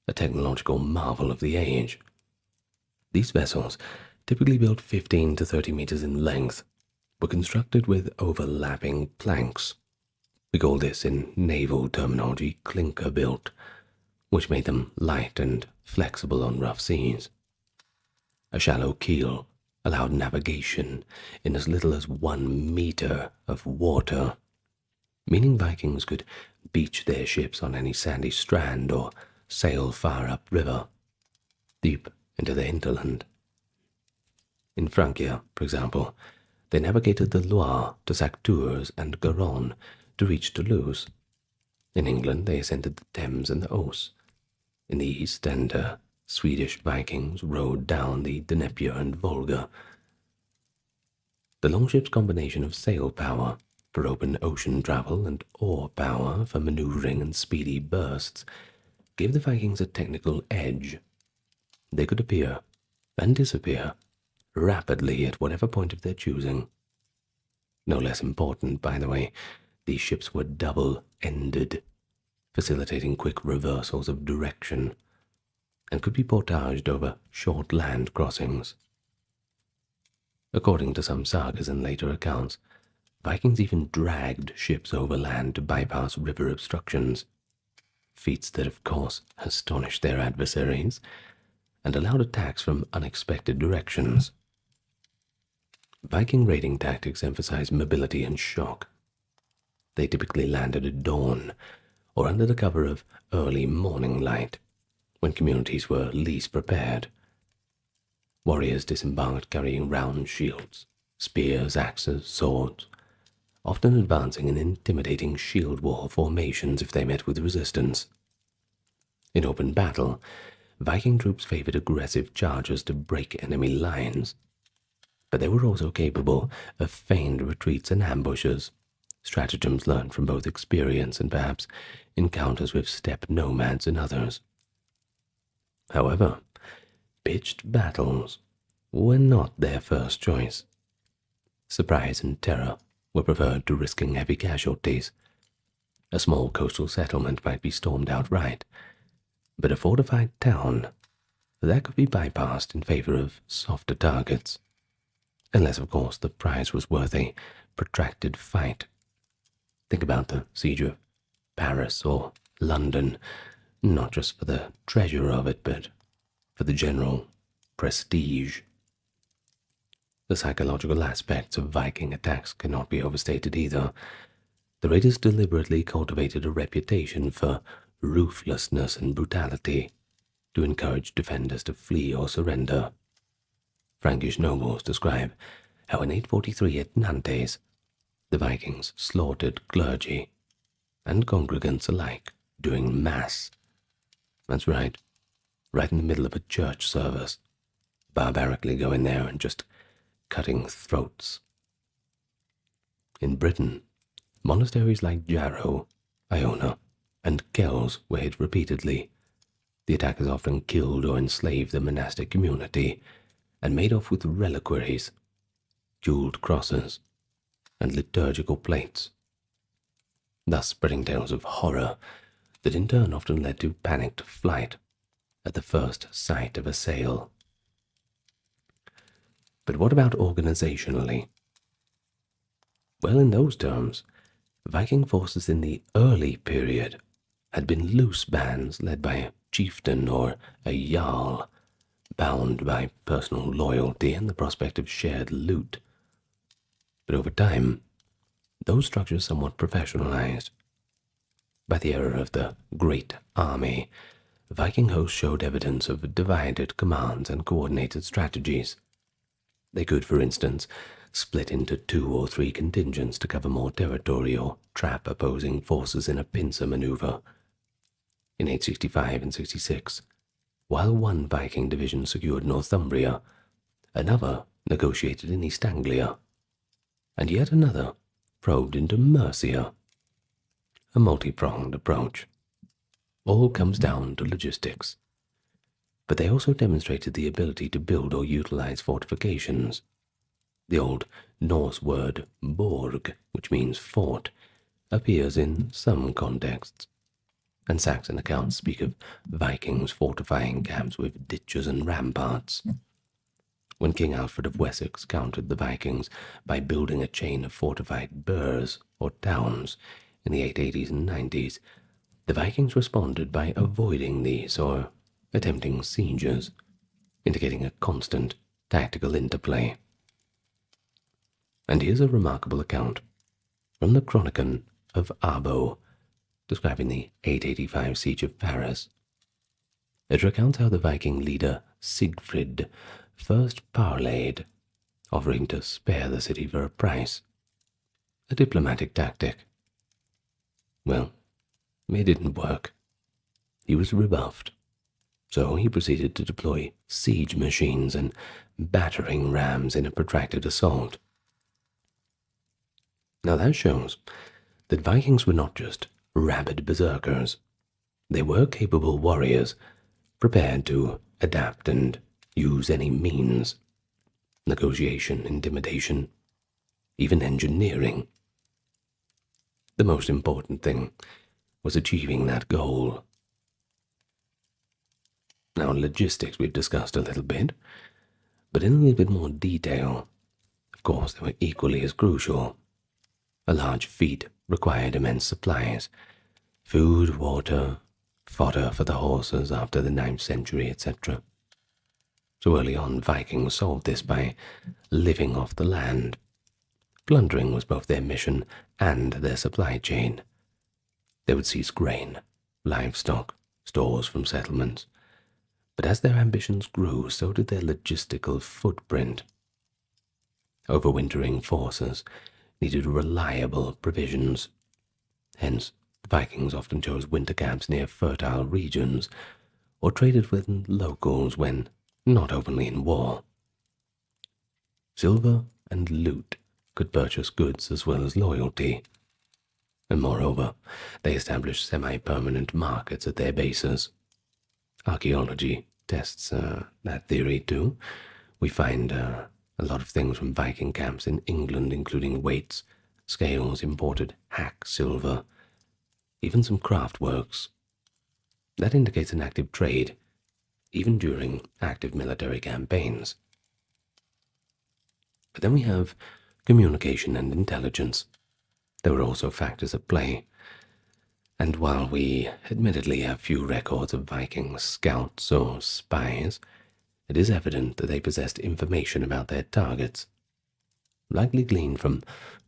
A technological marvel of the age. These vessels, typically built 15 to 30 meters in length, were constructed with overlapping planks. We call this in naval terminology clinker-built, which made them light and flexible on rough seas. A shallow keel allowed navigation in as little as 1 meter of water, meaning Vikings could beach their ships on any sandy strand or sail far upriver, deep into the hinterland. In Francia, for example, They navigated the Loire to sack Tours and Garonne to reach Toulouse. In England, they ascended the Thames and the Ouse. In the east, Swedish Vikings rowed down the Dnieper and Volga. The longship's combination of sail power for open ocean travel and oar power for maneuvering and speedy bursts gave the Vikings a technical edge. They could appear and disappear rapidly at whatever point of their choosing. No less important, by the way, these ships were double-ended, facilitating quick reversals of direction, and could be portaged over short land crossings. According to some sagas and later accounts, Vikings even dragged ships overland to bypass river obstructions, feats that of course astonished their adversaries and allowed attacks from unexpected directions. Viking raiding tactics emphasized mobility and shock. They typically landed at dawn or under the cover of early morning light, when communities were least prepared. Warriors disembarked carrying round shields, spears, axes, swords, often advancing in intimidating shield wall formations if they met with resistance. In open battle, Viking troops favored aggressive charges to break enemy lines, but they were also capable of feigned retreats and ambushes, stratagems learned from both experience and perhaps encounters with steppe nomads and others. However, pitched battles were not their first choice. Surprise and terror were preferred to risking heavy casualties. A small coastal settlement might be stormed outright, but a fortified town, that could be bypassed in favor of softer targets, unless of course the prize was worth a protracted fight. Think about the siege of Paris or London, not just for the treasure of it, but for the general prestige. The psychological aspects of Viking attacks cannot be overstated either. The raiders deliberately cultivated a reputation for ruthlessness and brutality to encourage defenders to flee or surrender. Frankish nobles describe how in 843 at Nantes, the Vikings slaughtered clergy and congregants alike doing mass. That's right in the middle of a church service, barbarically go in there and just cutting throats. In Britain, monasteries like Jarrow, Iona, and Kells were hit repeatedly. The attackers often killed or enslaved the monastic community and made off with reliquaries, jeweled crosses, and liturgical plates, thus spreading tales of horror that in turn often led to panicked flight at the first sight of a sail. But what about organizationally? Well, in those terms, Viking forces in the early period had been loose bands led by a chieftain or a jarl, bound by personal loyalty and the prospect of shared loot. But over time, those structures somewhat professionalized. By the era of the Great Army, Viking hosts showed evidence of divided commands and coordinated strategies. They could, for instance, split into 2 or 3 contingents to cover more territory or trap opposing forces in a pincer maneuver. In 865 and 66, while one Viking division secured Northumbria, another negotiated in East Anglia, and yet another probed into Mercia. A multi-pronged approach. All comes down to logistics. But they also demonstrated the ability to build or utilize fortifications. The old Norse word borg, which means fort, appears in some contexts, and Saxon accounts speak of Vikings fortifying camps with ditches and ramparts. When King Alfred of Wessex countered the Vikings by building a chain of fortified burhs or towns in the 880s and 90s, the Vikings responded by avoiding these or attempting sieges, indicating a constant tactical interplay. And here's a remarkable account from the Chronicon of Abo, describing the 885 siege of Paris. It recounts how the Viking leader Sigfrid first parleyed, offering to spare the city for a price. A diplomatic tactic. Well, it didn't work. He was rebuffed, so he proceeded to deploy siege machines and battering rams in a protracted assault. Now that shows that Vikings were not just rabid berserkers. They were capable warriors, prepared to adapt and use any means. Negotiation, intimidation, even engineering. The most important thing was achieving that goal. Now, logistics we've discussed a little bit, but in a little bit more detail. Of course, they were equally as crucial. A large fleet required immense supplies: food, water, fodder for the horses after the 9th century, etc. So early on, Vikings solved this by living off the land. Plundering was both their mission and their supply chain. They would seize grain, livestock, stores from settlements. But as their ambitions grew, so did their logistical footprint. Overwintering forces needed reliable provisions. Hence, the Vikings often chose winter camps near fertile regions, or traded with locals when not openly in war. Silver and loot could purchase goods as well as loyalty. And moreover, they established semi-permanent markets at their bases. Archaeology tests that theory too. We find a lot of things from Viking camps in England, including weights, scales, imported hack silver, even some craft works. That indicates an active trade, even during active military campaigns. But then we have communication and intelligence. There were also factors at play. And while we admittedly have few records of Viking scouts or spies, it is evident that they possessed information about their targets, likely gleaned from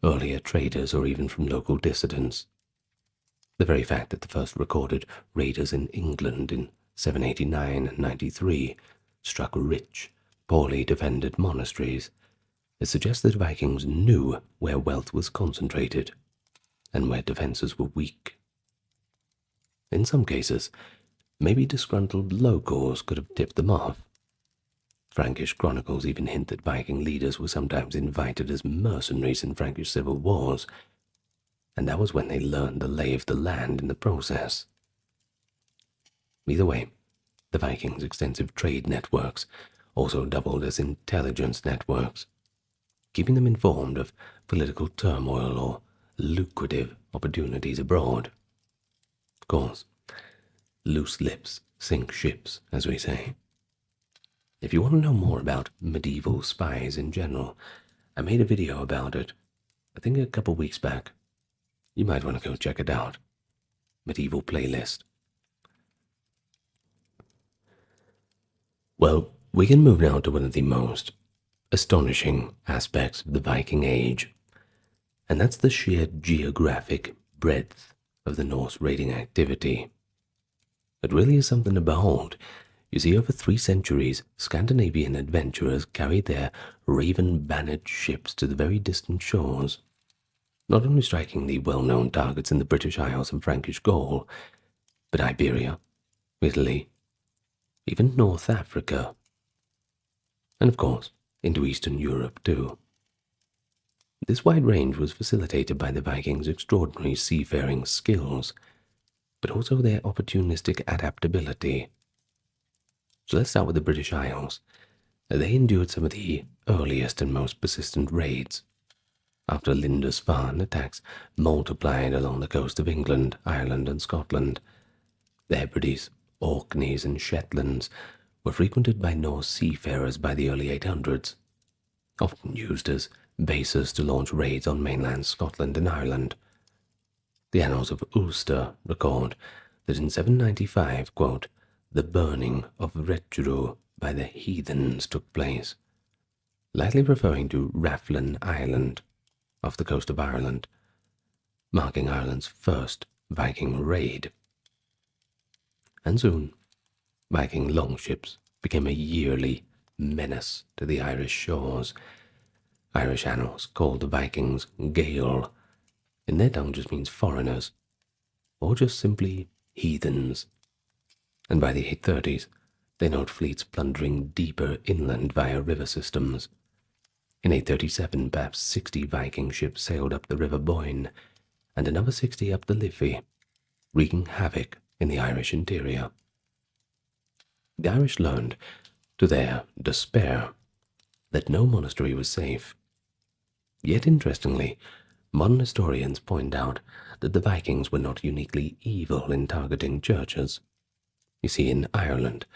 earlier traders or even from local dissidents. The very fact that the first recorded raiders in England in 789 and 93 struck rich, poorly defended monasteries, it suggests that Vikings knew where wealth was concentrated and where defenses were weak. In some cases, maybe disgruntled locals could have tipped them off. Frankish chronicles even hint that Viking leaders were sometimes invited as mercenaries in Frankish civil wars, and that was when they learned the lay of the land in the process. Either way, the Vikings' extensive trade networks also doubled as intelligence networks, keeping them informed of political turmoil or lucrative opportunities abroad. Of course, loose lips sink ships, as we say. If you want to know more about medieval spies in general, I made a video about it, I think a couple weeks back. You might want to go check it out. Medieval playlist. Well, we can move now to one of the most astonishing aspects of the Viking Age, and that's the sheer geographic breadth of the Norse raiding activity. It really is something to behold. You see, over 3 centuries, Scandinavian adventurers carried their raven-bannered ships to the very distant shores, not only striking the well-known targets in the British Isles and Frankish Gaul, but Iberia, Italy, even North Africa, and of course, into Eastern Europe too. This wide range was facilitated by the Vikings' extraordinary seafaring skills, but also their opportunistic adaptability. So let's start with the British Isles. They endured some of the earliest and most persistent raids. After Lindisfarne, attacks multiplied along the coast of England, Ireland, and Scotland. The Hebrides, Orkneys, and Shetlands were frequented by Norse seafarers by the early 800s, often used as bases to launch raids on mainland Scotland and Ireland. The Annals of Ulster record that in 795, quote, the burning of Retru by the heathens took place, likely referring to Rathlin Island off the coast of Ireland, marking Ireland's first Viking raid. And soon, Viking longships became a yearly menace to the Irish shores, Irish annals called the Vikings Gael. In their tongue just means foreigners, or just simply heathens. And by the 830s, they note fleets plundering deeper inland via river systems. In 837, perhaps 60 Viking ships sailed up the River Boyne, and another 60 up the Liffey, wreaking havoc in the Irish interior. The Irish learned, to their despair, that no monastery was safe. Yet interestingly, modern historians point out that the Vikings were not uniquely evil in targeting churches. You see, in Ireland,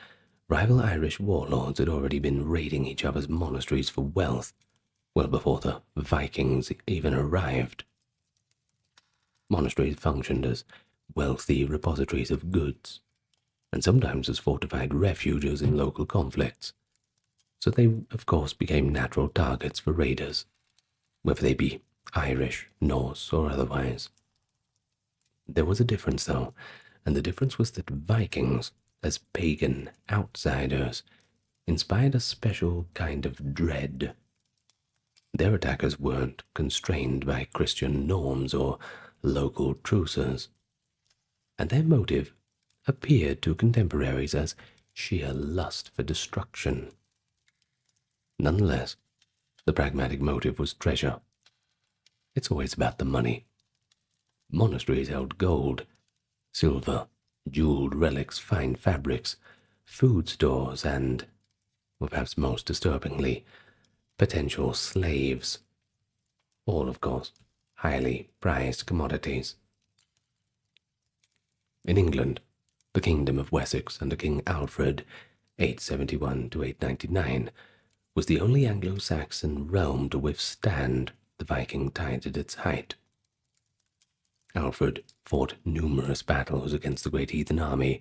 rival Irish warlords had already been raiding each other's monasteries for wealth, well before the Vikings even arrived. Monasteries functioned as wealthy repositories of goods, and sometimes as fortified refuges in local conflicts, so they, of course, became natural targets for raiders, whether they be Irish, Norse, or otherwise. There was a difference, though, and the difference was that Vikings, as pagan outsiders, inspired a special kind of dread. Their attackers weren't constrained by Christian norms or local truces, and their motive appeared to contemporaries as sheer lust for destruction. Nonetheless, the pragmatic motive was treasure. It's always about the money. Monasteries held gold, silver, jeweled relics, fine fabrics, food stores, and, or perhaps most disturbingly, potential slaves. All, of course, highly prized commodities. In England, the Kingdom of Wessex under King Alfred, 871 to 899, was the only Anglo-Saxon realm to withstand the Viking tide at its height. Alfred fought numerous battles against the great heathen army,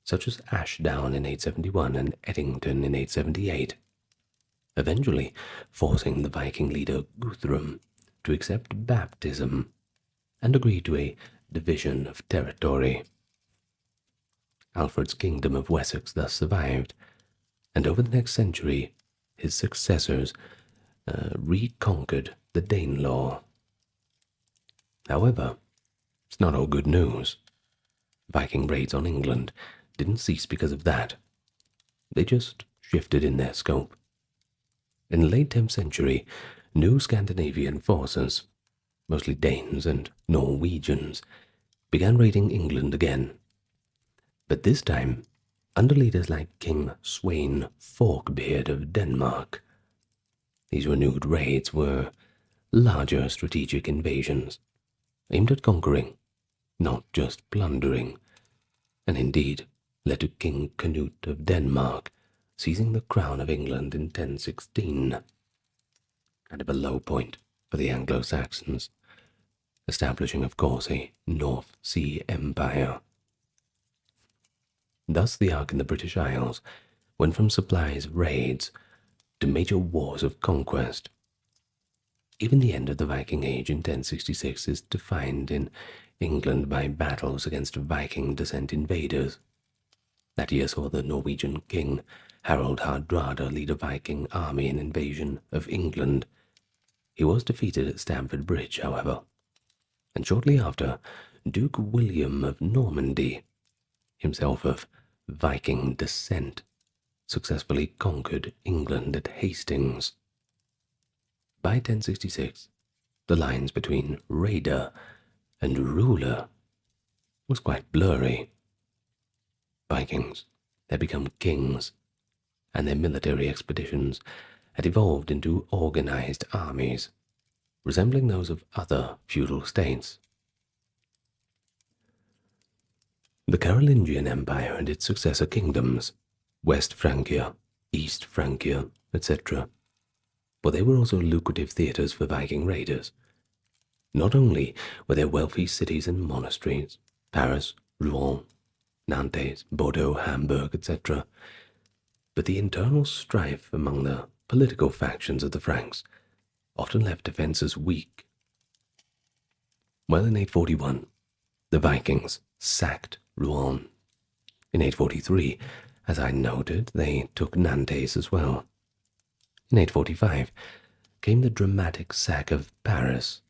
such as Ashdown in 871 and Eddington in 878, eventually forcing the Viking leader Guthrum to accept baptism and agree to a division of territory. Alfred's Kingdom of Wessex thus survived, and over the next century his successors reconquered the Danelaw. However, it's not all good news. Viking raids on England didn't cease because of that. They just shifted in their scope. In the late 10th century, new Scandinavian forces, mostly Danes and Norwegians, began raiding England again. But this time, under leaders like King Sweyn Forkbeard of Denmark. These renewed raids were larger strategic invasions, aimed at conquering, not just plundering, and indeed led to King Canute of Denmark seizing the crown of England in 1016, kind of a low point for the Anglo-Saxons, establishing, of course, a North Sea empire. Thus the arc in the British Isles went from supplies raids to major wars of conquest. Even the end of the Viking Age in 1066 is defined in England by battles against Viking descent invaders. That year saw the Norwegian king Harald Hardrada lead a Viking army in invasion of England. He was defeated at Stamford Bridge, however, and shortly after, Duke William of Normandy, himself of Viking descent, successfully conquered England at Hastings. By 1066, the lines between raider and ruler was quite blurry. Vikings had become kings, and their military expeditions had evolved into organized armies, resembling those of other feudal states. The Carolingian Empire and its successor kingdoms, West Francia, East Francia, etc., but they were also lucrative theatres for Viking raiders. Not only were there wealthy cities and monasteries, Paris, Rouen, Nantes, Bordeaux, Hamburg, etc., but the internal strife among the political factions of the Franks often left defences weak. Well, in 841, the Vikings sacked Rouen. In 843, as I noted, they took Nantes as well. In 845, came the dramatic sack of Paris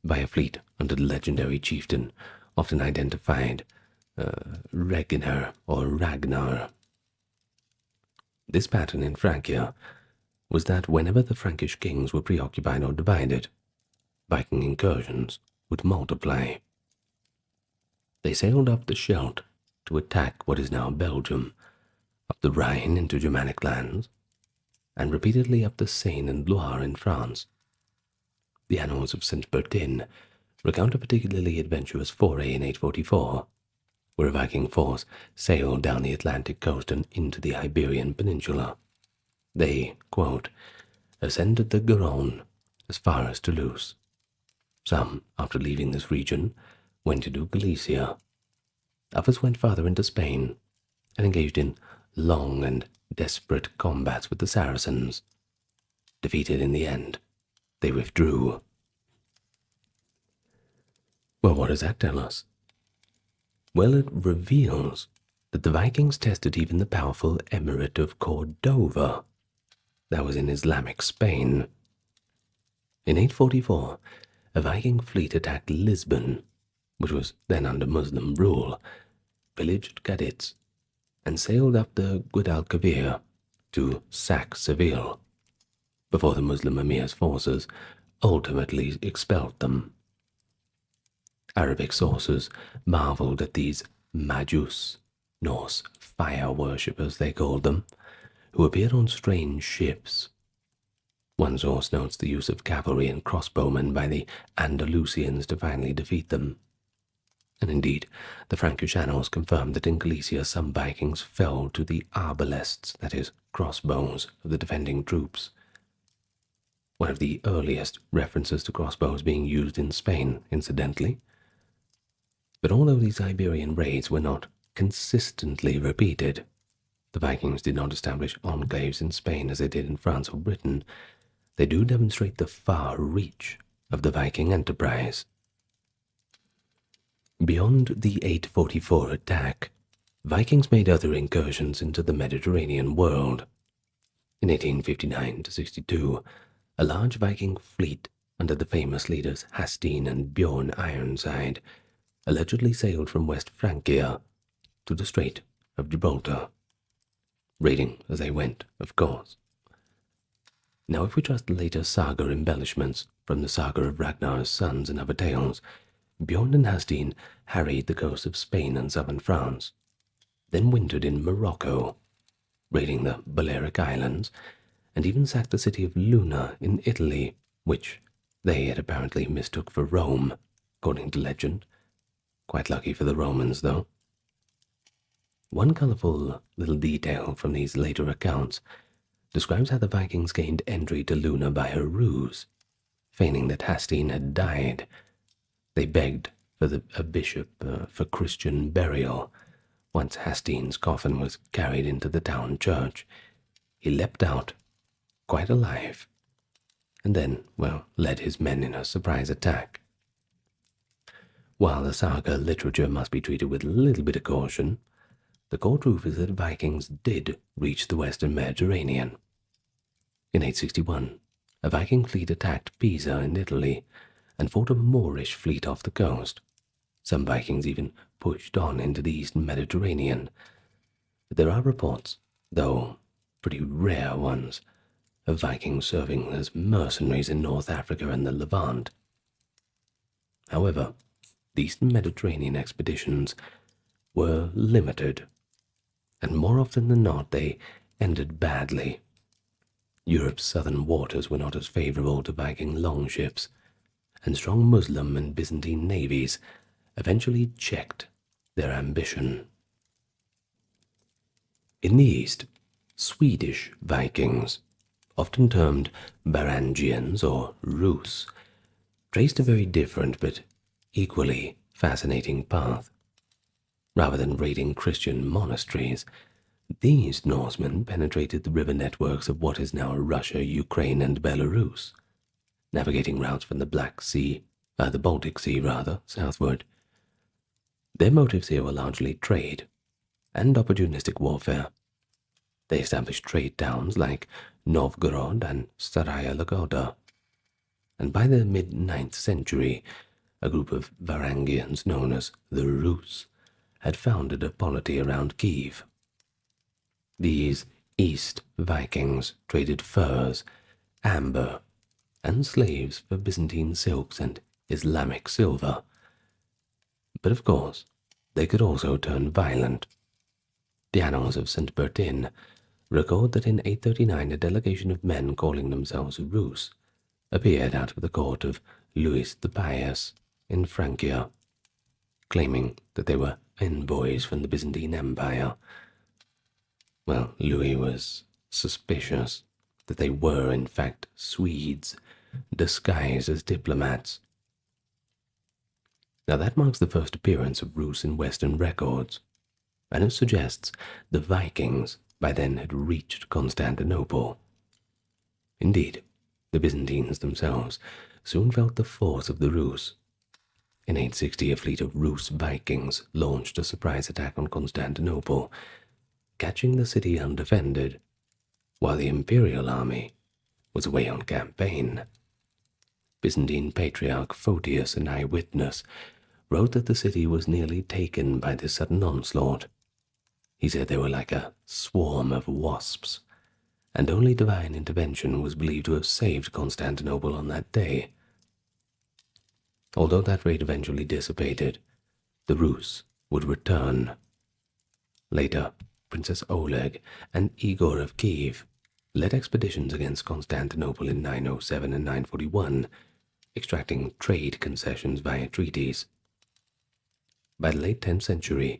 by a fleet under the legendary chieftain, often identified Reginer or Ragnar. This pattern in Francia was that whenever the Frankish kings were preoccupied or divided, Viking incursions would multiply. They sailed up the Scheldt to attack what is now Belgium, up the Rhine into Germanic lands, and repeatedly up the Seine and Loire in France. The annals of St. Bertin recount a particularly adventurous foray in 844, where a Viking force sailed down the Atlantic coast and into the Iberian Peninsula. They, quote, ascended the Garonne as far as Toulouse. Some, after leaving this region, went into Galicia. Others went farther into Spain and engaged in long and desperate combats with the Saracens. Defeated in the end, they withdrew. Well, what does that tell us? Well, it reveals that the Vikings tested even the powerful emirate of Cordova. That was in Islamic Spain. In 844, a Viking fleet attacked Lisbon, which was then under Muslim rule, pillaged Cadiz, and sailed up the Guadalquivir to sack Seville, before the Muslim emir's forces ultimately expelled them. Arabic sources marveled at these Majus, Norse fire worshippers they called them, who appeared on strange ships. One source notes the use of cavalry and crossbowmen by the Andalusians to finally defeat them. And indeed, the Frankish annals confirm that in Galicia some Vikings fell to the arbalests, that is, crossbows, of the defending troops. One of the earliest references to crossbows being used in Spain, incidentally. But although these Iberian raids were not consistently repeated, the Vikings did not establish enclaves in Spain as they did in France or Britain. They do demonstrate the far reach of the Viking enterprise. Beyond the 844 attack, Vikings made other incursions into the Mediterranean world. In 1859-62, a large Viking fleet under the famous leaders Hastin and Bjorn Ironside allegedly sailed from West Francia to the Strait of Gibraltar, raiding as they went, of course. Now, if we trust later saga embellishments from the saga of Ragnar's sons and other tales, Bjorn and Hastin harried the coast of Spain and southern France, then wintered in Morocco, raiding the Balearic Islands, and even sacked the city of Luna in Italy, which they had apparently mistook for Rome, according to legend. Quite lucky for the Romans, though. One colourful little detail from these later accounts describes how the Vikings gained entry to Luna by a ruse. Feigning that Hastin had died, they begged for a bishop for Christian burial. Once Hastin's coffin was carried into the town church, he leapt out, quite alive, and then, led his men in a surprise attack. While the saga literature must be treated with a little bit of caution, the core truth is that Vikings did reach the western Mediterranean. In 861, a Viking fleet attacked Pisa in Italy and fought a Moorish fleet off the coast. Some Vikings even pushed on into the eastern Mediterranean. But there are reports, though pretty rare ones, of Vikings serving as mercenaries in North Africa and the Levant. However, the eastern Mediterranean expeditions were limited, and more often than not they ended badly. Europe's southern waters were not as favorable to Viking longships, and strong Muslim and Byzantine navies eventually checked their ambition. In the east, Swedish Vikings, often termed Varangians or Rus, traced a very different but equally fascinating path. Rather than raiding Christian monasteries, these Norsemen penetrated the river networks of what is now Russia, Ukraine, and Belarus, navigating routes from the Baltic Sea, southward. Their motives here were largely trade and opportunistic warfare. They established trade towns like Novgorod and Staraya Lagoda, and by the mid-9th century, a group of Varangians known as the Rus had founded a polity around Kiev. These East Vikings traded furs, amber, and slaves for Byzantine silks and Islamic silver. But of course, they could also turn violent. The annals of St. Bertin record that in 839 a delegation of men calling themselves Rus appeared out of the court of Louis the Pious in Francia, claiming that they were envoys from the Byzantine Empire. Well, Louis was suspicious that they were in fact Swedes, disguised as diplomats. Now that marks the first appearance of Rus in Western records, and it suggests the Vikings by then had reached Constantinople. Indeed, the Byzantines themselves soon felt the force of the Rus. In 860, a fleet of Rus Vikings launched a surprise attack on Constantinople, catching the city undefended, while the imperial army was away on campaign. Byzantine Patriarch Photius, an eyewitness, wrote that the city was nearly taken by this sudden onslaught. He said they were like a swarm of wasps, and only divine intervention was believed to have saved Constantinople on that day. Although that raid eventually dissipated, the Rus would return. Later, Princess Oleg and Igor of Kiev led expeditions against Constantinople in 907 and 941, extracting trade concessions via treaties. By the late 10th century,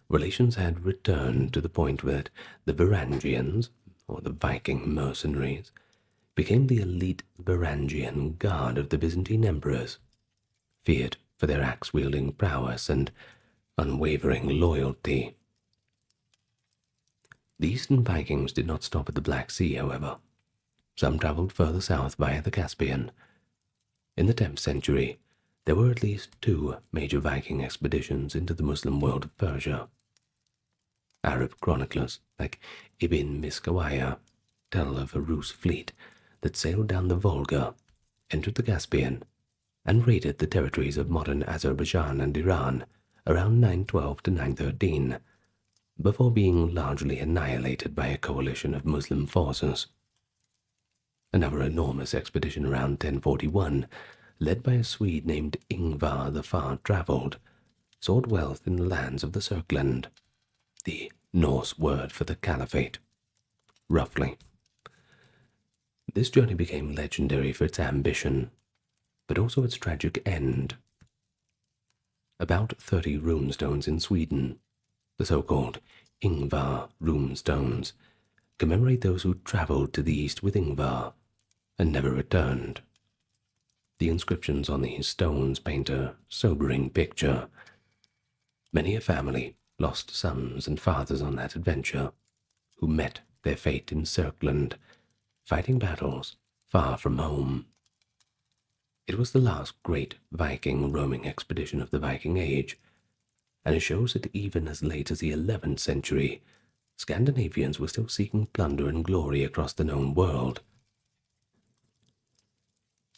relations had returned to the point that the Varangians, or the Viking mercenaries, became the elite Varangian guard of the Byzantine emperors, feared for their axe-wielding prowess and unwavering loyalty. The Eastern Vikings did not stop at the Black Sea, however. Some traveled further south via the Caspian. In the 10th century, there were at least 2 major Viking expeditions into the Muslim world of Persia. Arab chroniclers like Ibn Miskawayh tell of a Rus fleet that sailed down the Volga, entered the Caspian, and raided the territories of modern Azerbaijan and Iran around 912 to 913, before being largely annihilated by a coalition of Muslim forces. Another enormous expedition around 1041, led by a Swede named Ingvar the Far-Travelled, sought wealth in the lands of the Circland, the Norse word for the Caliphate, roughly. This journey became legendary for its ambition, but also its tragic end. About 30 runestones in Sweden, the so-called Ingvar runestones, commemorate those who travelled to the east with Ingvar and never returned. The inscriptions on these stones paint a sobering picture. Many a family lost sons and fathers on that adventure, who met their fate in Circland, fighting battles far from home. It was the last great Viking roaming expedition of the Viking Age, and it shows that even as late as the 11th century, Scandinavians were still seeking plunder and glory across the known world.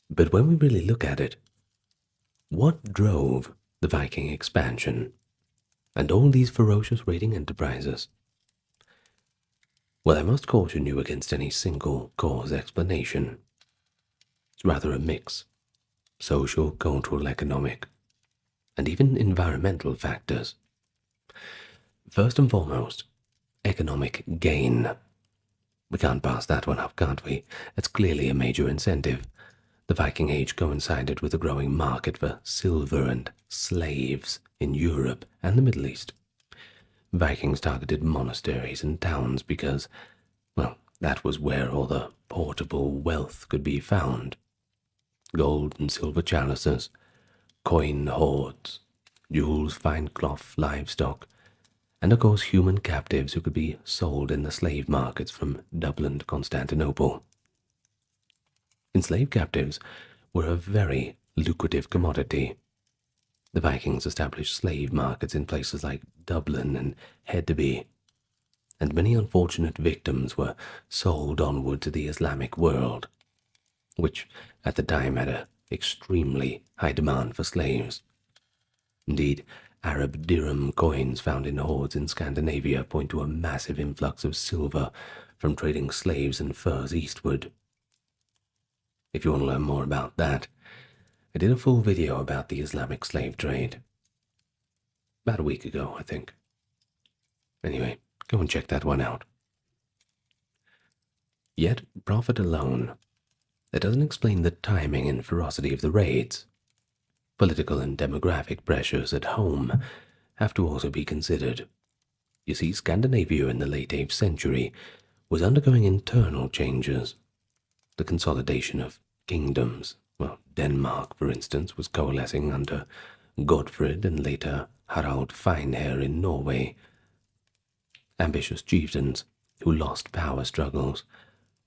But when we really look at it, what drove the Viking expansion and all these ferocious raiding enterprises? Well, I must caution you against any single cause explanation. It's rather a mix: social, cultural, economic, and even environmental factors. First and foremost, economic gain. We can't pass that one up, can't we? It's clearly a major incentive. The Viking Age coincided with a growing market for silver and slaves in Europe and the Middle East. Vikings targeted monasteries and towns because, well, that was where all the portable wealth could be found. Gold and silver chalices, coin hoards, jewels, fine cloth, livestock, and of course human captives who could be sold in the slave markets from Dublin to Constantinople. Enslaved captives were a very lucrative commodity. The Vikings established slave markets in places like Dublin and Hedeby, and many unfortunate victims were sold onward to the Islamic world. which at the time had an extremely high demand for slaves. Indeed, Arab dirham coins found in hoards in Scandinavia point to a massive influx of silver from trading slaves and furs eastward. If you want to learn more about that, I did a full video about the Islamic slave trade. About a week ago, I think. Anyway, go and check that one out. Yet, profit alone, that doesn't explain the timing and ferocity of the raids. Political and demographic pressures at home have to also be considered. You see, Scandinavia in the late 8th century was undergoing internal changes. The consolidation of kingdoms, well, Denmark, for instance, was coalescing under Godfred and later Harald Finehair in Norway. Ambitious chieftains who lost power struggles,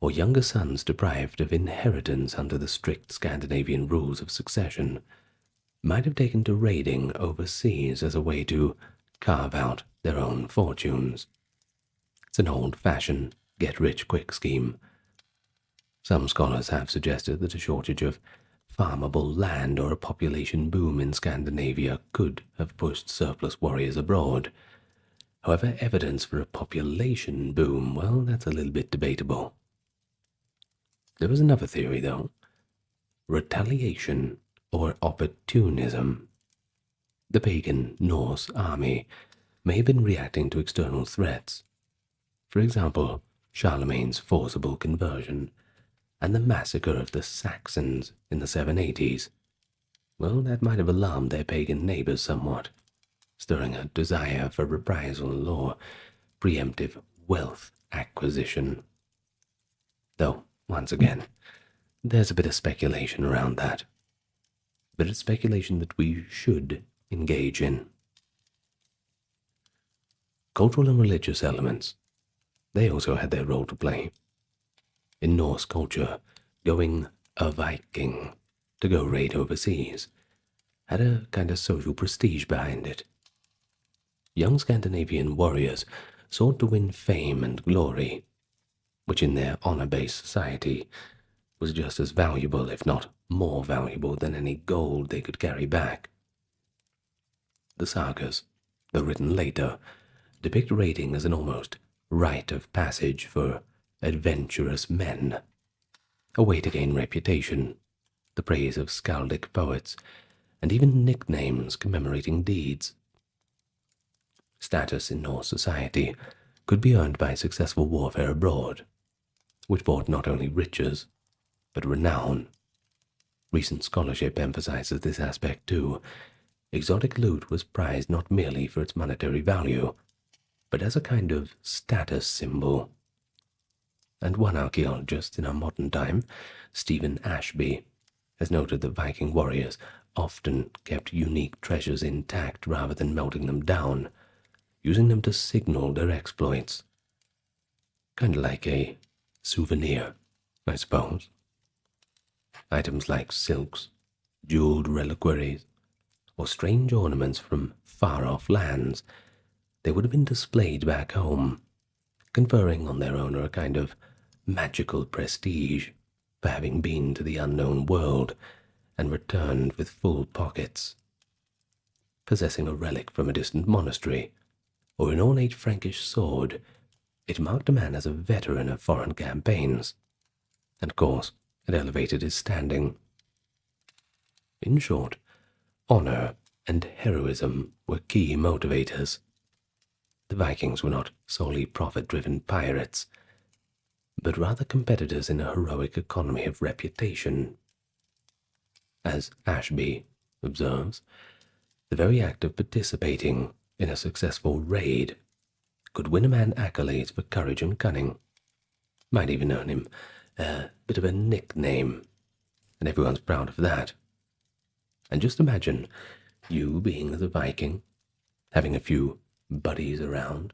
or younger sons deprived of inheritance under the strict Scandinavian rules of succession, might have taken to raiding overseas as a way to carve out their own fortunes. It's an old-fashioned get-rich-quick scheme. Some scholars have suggested that a shortage of farmable land or a population boom in Scandinavia could have pushed surplus warriors abroad. However, evidence for a population boom, well, that's a little bit debatable. There was another theory, though. Retaliation or opportunism. The pagan Norse army may have been reacting to external threats. For example, Charlemagne's forcible conversion and the massacre of the Saxons in the 780s. Well, that might have alarmed their pagan neighbors somewhat, stirring a desire for reprisal or preemptive wealth acquisition. Though, once again, there's a bit of speculation around that. But it's speculation that we should engage in. Cultural and religious elements, they also had their role to play. In Norse culture, going a Viking, to go raid overseas, had a kind of social prestige behind it. Young Scandinavian warriors sought to win fame and glory, which in their honor-based society was just as valuable, if not more valuable, than any gold they could carry back. The sagas, though written later, depict raiding as an almost rite of passage for adventurous men, a way to gain reputation, the praise of skaldic poets, and even nicknames commemorating deeds. Status in Norse society could be earned by successful warfare abroad, which brought not only riches, but renown. Recent scholarship emphasizes this aspect too. Exotic loot was prized not merely for its monetary value, but as a kind of status symbol. And one archaeologist in our modern time, Stephen Ashby, has noted that Viking warriors often kept unique treasures intact rather than melting them down, using them to signal their exploits. Kind of like a souvenir, I suppose. Items like silks, jeweled reliquaries, or strange ornaments from far-off lands, they would have been displayed back home, conferring on their owner a kind of magical prestige for having been to the unknown world and returned with full pockets. Possessing a relic from a distant monastery, or an ornate Frankish sword, it marked a man as a veteran of foreign campaigns, and of course, it elevated his standing. In short, honor and heroism were key motivators. The Vikings were not solely profit-driven pirates, but rather competitors in a heroic economy of reputation. As Ashby observes, the very act of participating in a successful raid could win a man accolades for courage and cunning, might even earn him a bit of a nickname, and everyone's proud of that. And just imagine you being the Viking, having a few buddies around,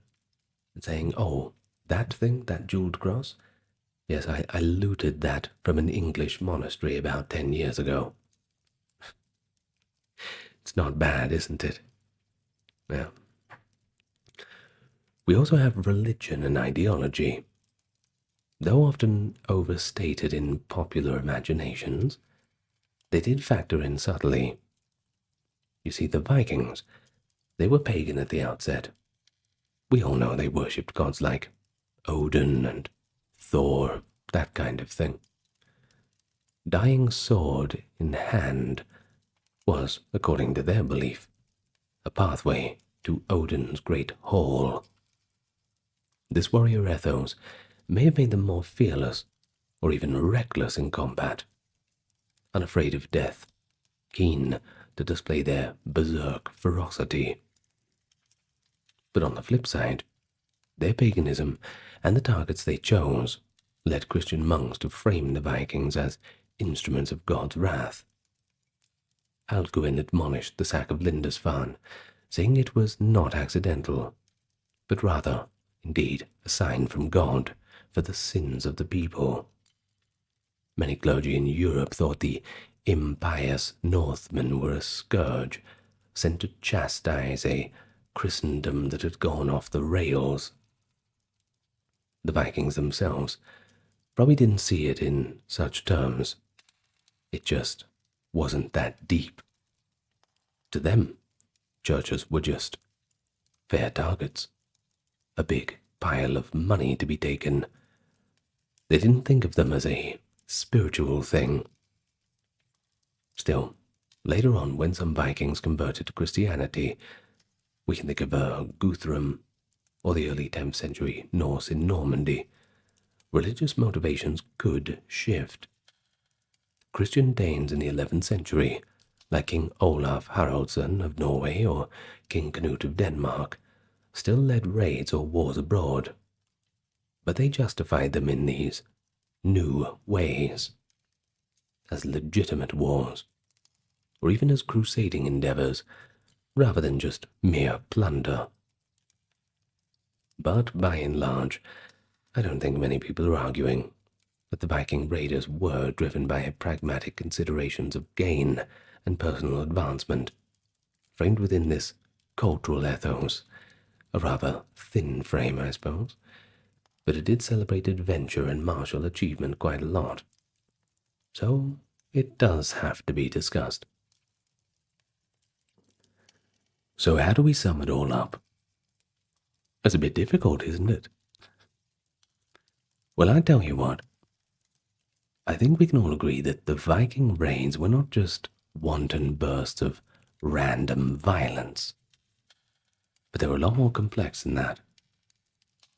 and saying, "Oh, that thing, that jeweled cross? Yes, I looted that from an English monastery about 10 years ago." It's not bad, isn't it? Well, we also have religion and ideology. Though often overstated in popular imaginations, they did factor in subtly. You see, the Vikings, they were pagan at the outset. We all know they worshipped gods like Odin and Thor, that kind of thing. Dying sword in hand was, according to their belief, a pathway to Odin's great hall. This warrior ethos may have made them more fearless or even reckless in combat, unafraid of death, keen to display their berserk ferocity. But on the flip side, their paganism and the targets they chose led Christian monks to frame the Vikings as instruments of God's wrath. Alcuin admonished the sack of Lindisfarne, saying it was not accidental, but rather, indeed, a sign from God for the sins of the people. Many clergy in Europe thought the impious Northmen were a scourge, sent to chastise a Christendom that had gone off the rails. The Vikings themselves probably didn't see it in such terms. It just wasn't that deep. To them, churches were just fair targets, a big pile of money to be taken. They didn't think of them as a spiritual thing. Still, later on, when some Vikings converted to Christianity, we can think of Guthrum or the early 10th century Norse in Normandy, religious motivations could shift. Christian Danes in the 11th century, like King Olaf Haraldsson of Norway or King Canute of Denmark, still led raids or wars abroad, but they justified them in these new ways, as legitimate wars, or even as crusading endeavors, rather than just mere plunder. But by and large, I don't think many people are arguing that the Viking raiders were driven by pragmatic considerations of gain and personal advancement, framed within this cultural ethos, a rather thin frame, I suppose, but it did celebrate adventure and martial achievement quite a lot. So it does have to be discussed. So how do we sum it all up? It's a bit difficult, isn't it? Well, I tell you what, I think we can all agree that the Viking raids were not just wanton bursts of random violence, but they were a lot more complex than that.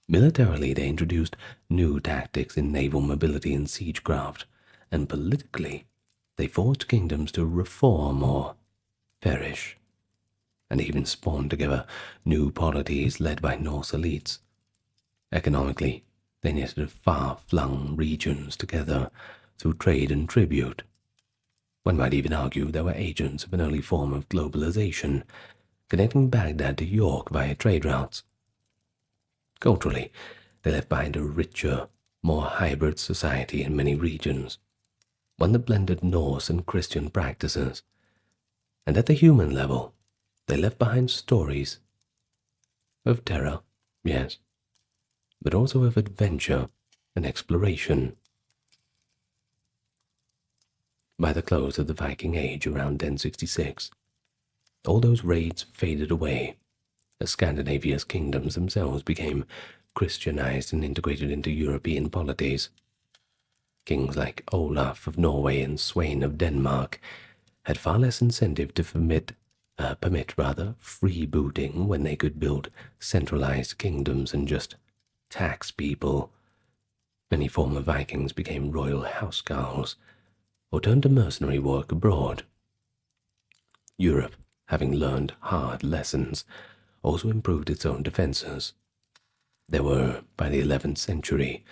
Militarily, they introduced new tactics in naval mobility and siegecraft, and politically, they forced kingdoms to reform or perish, and even spawned together new polities led by Norse elites. Economically, they knitted far-flung regions together through trade and tribute. One might even argue they were agents of an early form of globalization, connecting Baghdad to York via trade routes. Culturally, they left behind a richer, more hybrid society in many regions, one that blended Norse and Christian practices. And at the human level, they left behind stories of terror, yes, but also of adventure and exploration. By the close of the Viking Age around 1066, all those raids faded away as Scandinavia's kingdoms themselves became Christianized and integrated into European polities. Kings like Olaf of Norway and Sweyn of Denmark had far less incentive to permit freebooting when they could build centralized kingdoms and just tax people. Many former Vikings became royal housecarls or turned to mercenary work abroad. Europe, having learned hard lessons, also improved its own defenses. There were, by the 11th century,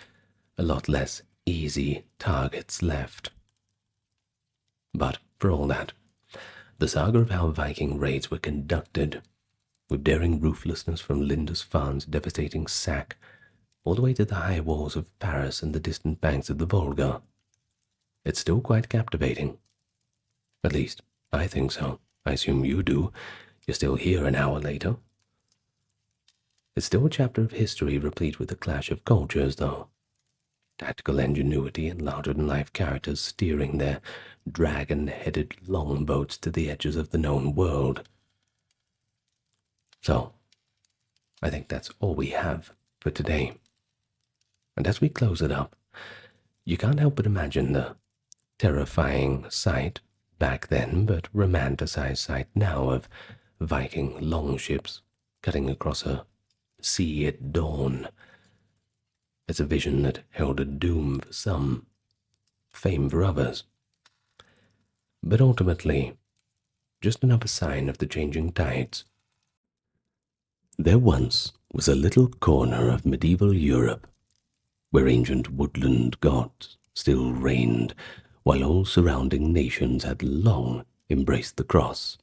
a lot less easy targets left. But for all that, the saga of how Viking raids were conducted, with daring ruthlessness from Lindisfarne's devastating sack all the way to the high walls of Paris and the distant banks of the Volga, it's still quite captivating. At least, I think so. I assume you do. You're still here an hour later. It's still a chapter of history replete with the clash of cultures, though. tactical ingenuity and larger-than-life characters steering their dragon-headed longboats to the edges of the known world. So, I think that's all we have for today. And as we close it up, you can't help but imagine the terrifying sight back then, but romanticized sight now of Viking longships cutting across a sea at dawn. It's a vision that held a doom for some, fame for others. But ultimately, just another sign of the changing tides. There once was a little corner of medieval Europe where ancient woodland gods still reigned, while all surrounding nations had long embraced the cross.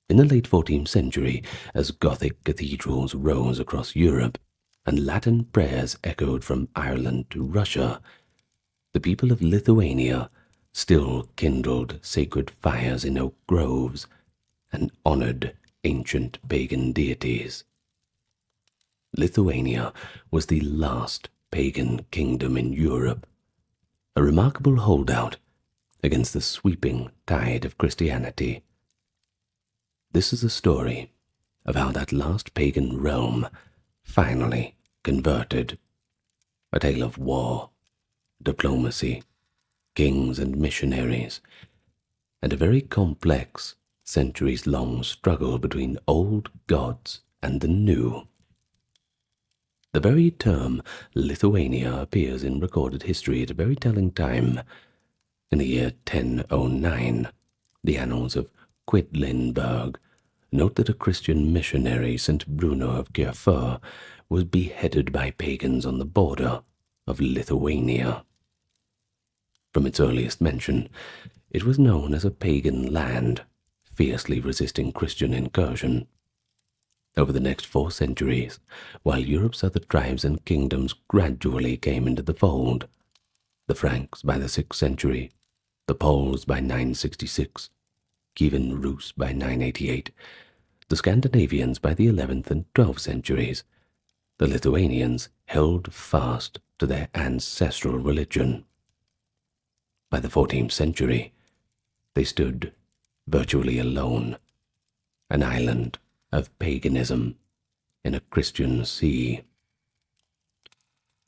In the late 14th century, as Gothic cathedrals rose across Europe and Latin prayers echoed from Ireland to Russia, the people of Lithuania still kindled sacred fires in oak groves and honored ancient pagan deities. Lithuania was the last pagan kingdom in Europe, a remarkable holdout against the sweeping tide of Christianity. This is a story of how that last pagan realm finally converted, a tale of war, diplomacy, kings and missionaries, and a very complex, centuries-long struggle between old gods and the new. The very term Lithuania appears in recorded history at a very telling time. In the year 1009, the annals of Gutenburg note that a Christian missionary, St. Bruno of Kierfur, was beheaded by pagans on the border of Lithuania. From its earliest mention, it was known as a pagan land, fiercely resisting Christian incursion. Over the next 4 centuries, while Europe's other tribes and kingdoms gradually came into the fold, the Franks by the 6th century, the Poles by 966, Kievan Rus by 988, the Scandinavians by the 11th and 12th centuries, the Lithuanians held fast to their ancestral religion. By the 14th century, they stood virtually alone, an island of paganism in a Christian sea.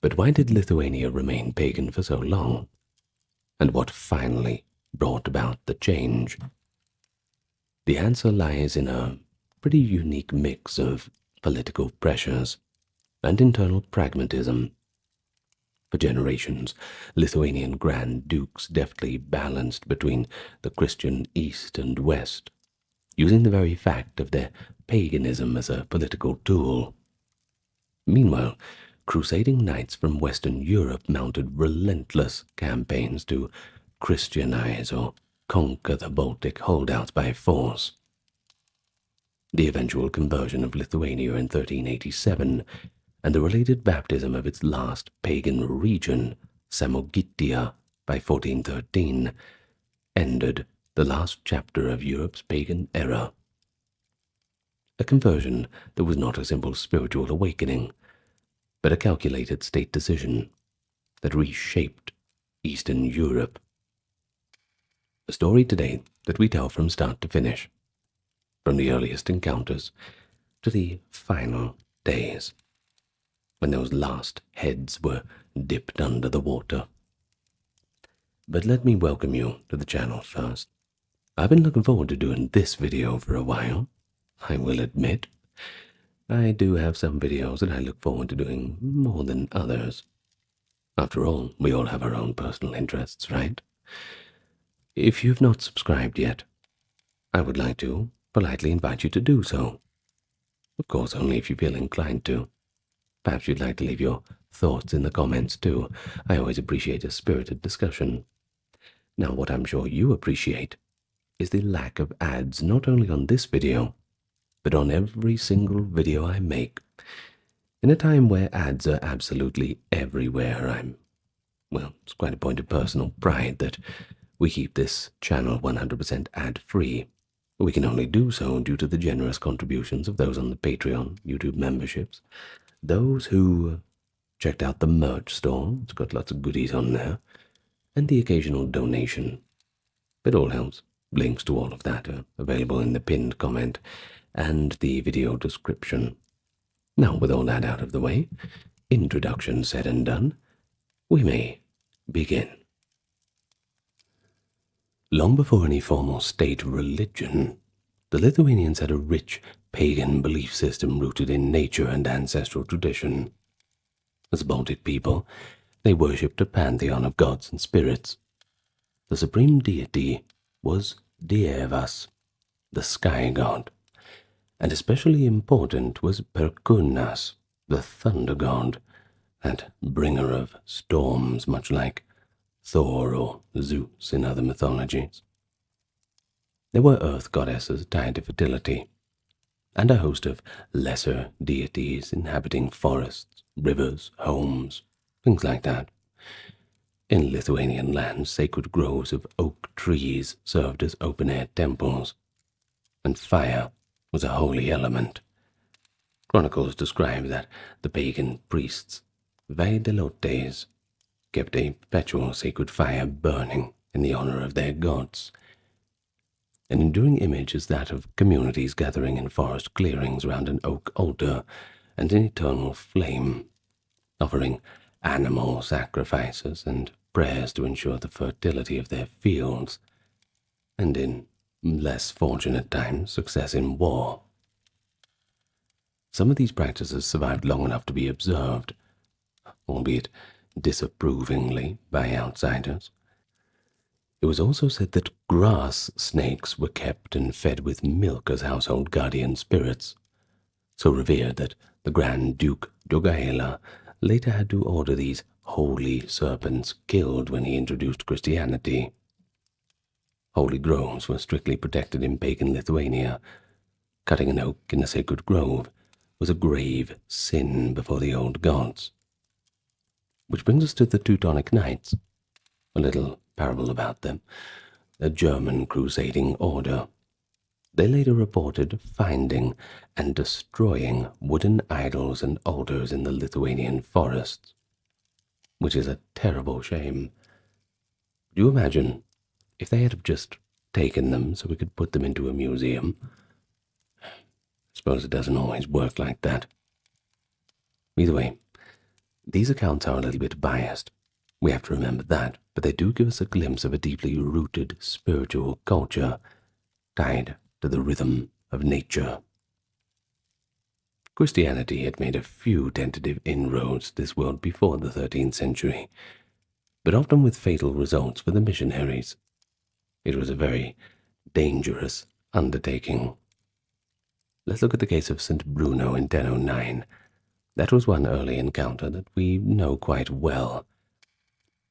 But why did Lithuania remain pagan for so long? And what finally brought about the change? The answer lies in a pretty unique mix of political pressures and internal pragmatism. For generations, Lithuanian Grand Dukes deftly balanced between the Christian East and West, using the very fact of their paganism as a political tool. Meanwhile, crusading knights from Western Europe mounted relentless campaigns to Christianize or conquer the Baltic holdouts by force. The eventual conversion of Lithuania in 1387 and the related baptism of its last pagan region, Samogitia, by 1413, ended the last chapter of Europe's pagan era. A conversion that was not a simple spiritual awakening, but a calculated state decision that reshaped Eastern Europe. A story today that we tell from start to finish, from the earliest encounters to the final days, when those last heads were dipped under the water. But let me welcome you to the channel first. I've been looking forward to doing this video for a while, I will admit. I do have some videos that I look forward to doing more than others. After all, we all have our own personal interests, right? If you've not subscribed yet, I would like to politely invite you to do so. Of course, only if you feel inclined to. Perhaps you'd like to leave your thoughts in the comments too. I always appreciate a spirited discussion. Now, what I'm sure you appreciate is the lack of ads not only on this video, but on every single video I make. In a time where ads are absolutely everywhere, it's quite a point of personal pride that we keep this channel 100% ad-free. We can only do so due to the generous contributions of those on the Patreon, YouTube memberships, those who checked out the merch store. It's got lots of goodies on there, and the occasional donation. It all helps. Links to all of that are available in the pinned comment and the video description. Now, with all that out of the way, introduction said and done, we may begin. Long before any formal state religion, the Lithuanians had a rich pagan belief system rooted in nature and ancestral tradition. As a Baltic people, they worshipped a pantheon of gods and spirits. The supreme deity was Dievas, the sky god, and especially important was Perkunas, the thunder god, that bringer of storms, much like Thor or Zeus in other mythologies. There were earth goddesses tied to fertility, and a host of lesser deities inhabiting forests, rivers, homes, things like that. In Lithuanian lands, sacred groves of oak trees served as open-air temples, and fire was a holy element. Chronicles describe that the pagan priests, Vaidelotes, kept a perpetual sacred fire burning in the honor of their gods. An enduring image is that of communities gathering in forest clearings around an oak altar and an eternal flame, offering animal sacrifices and prayers to ensure the fertility of their fields, and in less fortunate times, success in war. Some of these practices survived long enough to be observed, albeit disapprovingly, by outsiders. It was also said that grass snakes were kept and fed with milk as household guardian spirits, so revered that the Grand Duke Jogaila later had to order these holy serpents killed when he introduced Christianity. Holy groves were strictly protected in pagan Lithuania. Cutting an oak in a sacred grove was a grave sin before the old gods. Which brings us to the Teutonic Knights. A little parable about them. A German crusading order. They later reported finding and destroying wooden idols and altars in the Lithuanian forests, which is a terrible shame. Do you imagine if they had just taken them so we could put them into a museum? I suppose it doesn't always work like that. Either way, these accounts are a little bit biased. We have to remember that, but they do give us a glimpse of a deeply rooted spiritual culture tied to the rhythm of nature. Christianity had made a few tentative inroads to this world before the 13th century, but often with fatal results for the missionaries. It was a very dangerous undertaking. Let's look at the case of St. Bruno in 1009. That was one early encounter that we know quite well.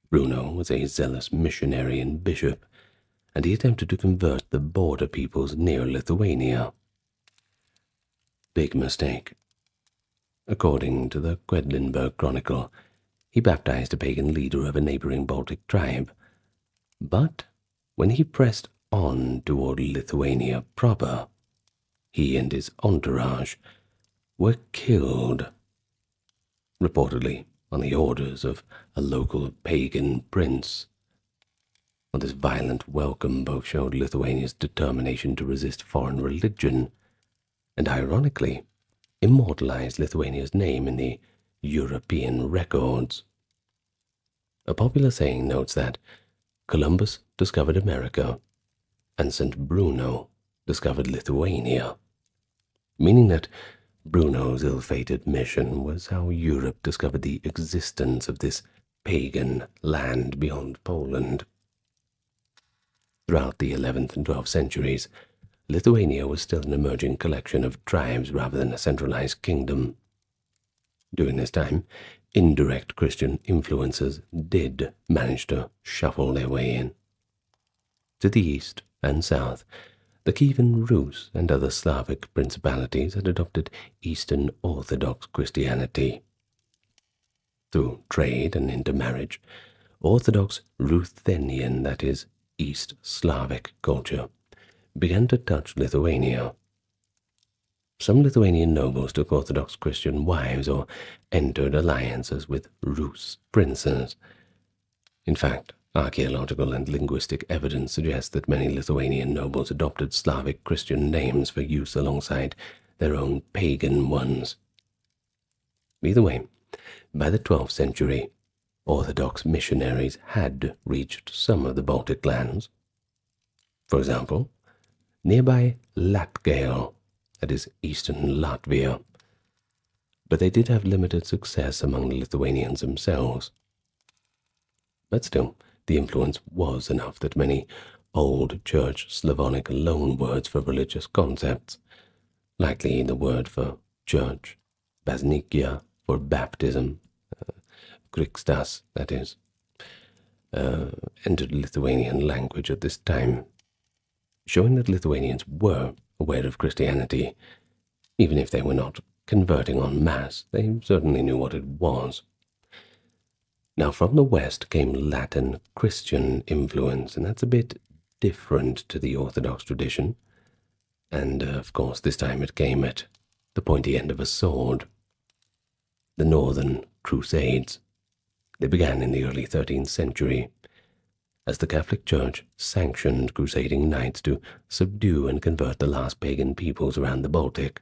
Bruno was a zealous missionary and bishop, and he attempted to convert the border peoples near Lithuania. Big mistake. According to the Gutenburg Chronicle, he baptized a pagan leader of a neighboring Baltic tribe. But when he pressed on toward Lithuania proper, he and his entourage were killed, reportedly on the orders of a local pagan prince. Well, this violent welcome both showed Lithuania's determination to resist foreign religion and, ironically, immortalized Lithuania's name in the European records. A popular saying notes that Columbus discovered America and St. Bruno discovered Lithuania, meaning that Bruno's ill-fated mission was how Europe discovered the existence of this pagan land beyond Poland. Throughout the 11th and 12th centuries, Lithuania was still an emerging collection of tribes rather than a centralized kingdom. During this time, indirect Christian influences did manage to shuffle their way in. To the east and south, the Kievan Rus and other Slavic principalities had adopted Eastern Orthodox Christianity. Through trade and intermarriage, Orthodox Ruthenian, that is, East Slavic culture, began to touch Lithuania. Some Lithuanian nobles took Orthodox Christian wives or entered alliances with Rus princes. In fact, archaeological and linguistic evidence suggests that many Lithuanian nobles adopted Slavic Christian names for use alongside their own pagan ones. Either way, by the 12th century, Orthodox missionaries had reached some of the Baltic lands. For example, nearby Latgale, that is eastern Latvia, but they did have limited success among the Lithuanians themselves. But still, the influence was enough that many Old Church Slavonic loanwords for religious concepts, likely the word for church, basnikia for baptism, krikstas, that is, entered Lithuanian language at this time, showing that Lithuanians were aware of Christianity. Even if they were not converting en masse, they certainly knew what it was. Now, from the west came Latin Christian influence, and that's a bit different to the Orthodox tradition. And, of course, this time it came at the pointy end of a sword. The Northern Crusades. They began in the early 13th century, as the Catholic Church sanctioned crusading knights to subdue and convert the last pagan peoples around the Baltic.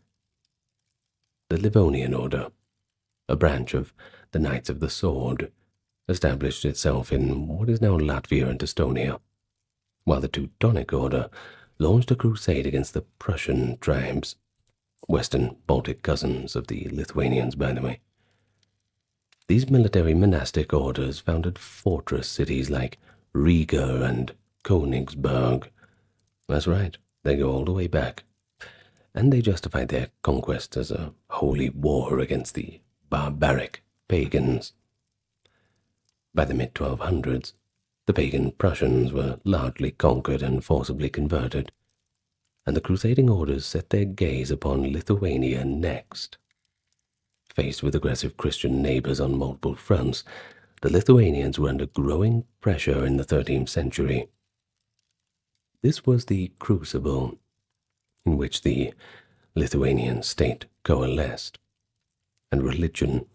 The Livonian Order, a branch of the Knights of the Sword, established itself in what is now Latvia and Estonia, while the Teutonic Order launched a crusade against the Prussian tribes, Western Baltic cousins of the Lithuanians, by the way. These military monastic orders founded fortress cities like Riga and Königsberg. That's right, they go all the way back. And they justified their conquest as a holy war against the barbaric pagans. By the mid-1200s, the pagan Prussians were largely conquered and forcibly converted, and the crusading orders set their gaze upon Lithuania next. Faced with aggressive Christian neighbors on multiple fronts, the Lithuanians were under growing pressure in the 13th century. This was the crucible in which the Lithuanian state coalesced, and religion,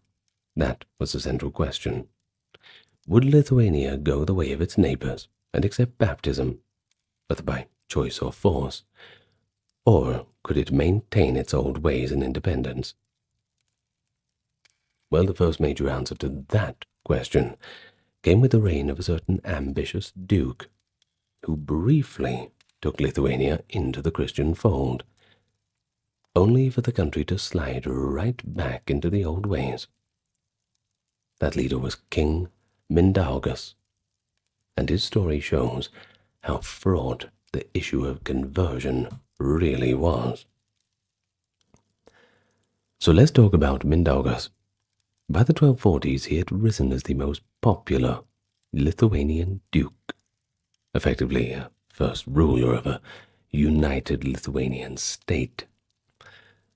that was the central question. Would Lithuania go the way of its neighbors and accept baptism, whether by choice or force, or could it maintain its old ways and independence? Well, the first major answer to that question came with the reign of a certain ambitious duke, who briefly took Lithuania into the Christian fold, only for the country to slide right back into the old ways. That leader was King Mindaugas, and his story shows how fraught the issue of conversion really was. So let's talk about Mindaugas. By the 1240s, he had risen as the most popular Lithuanian duke, effectively a first ruler of a united Lithuanian state.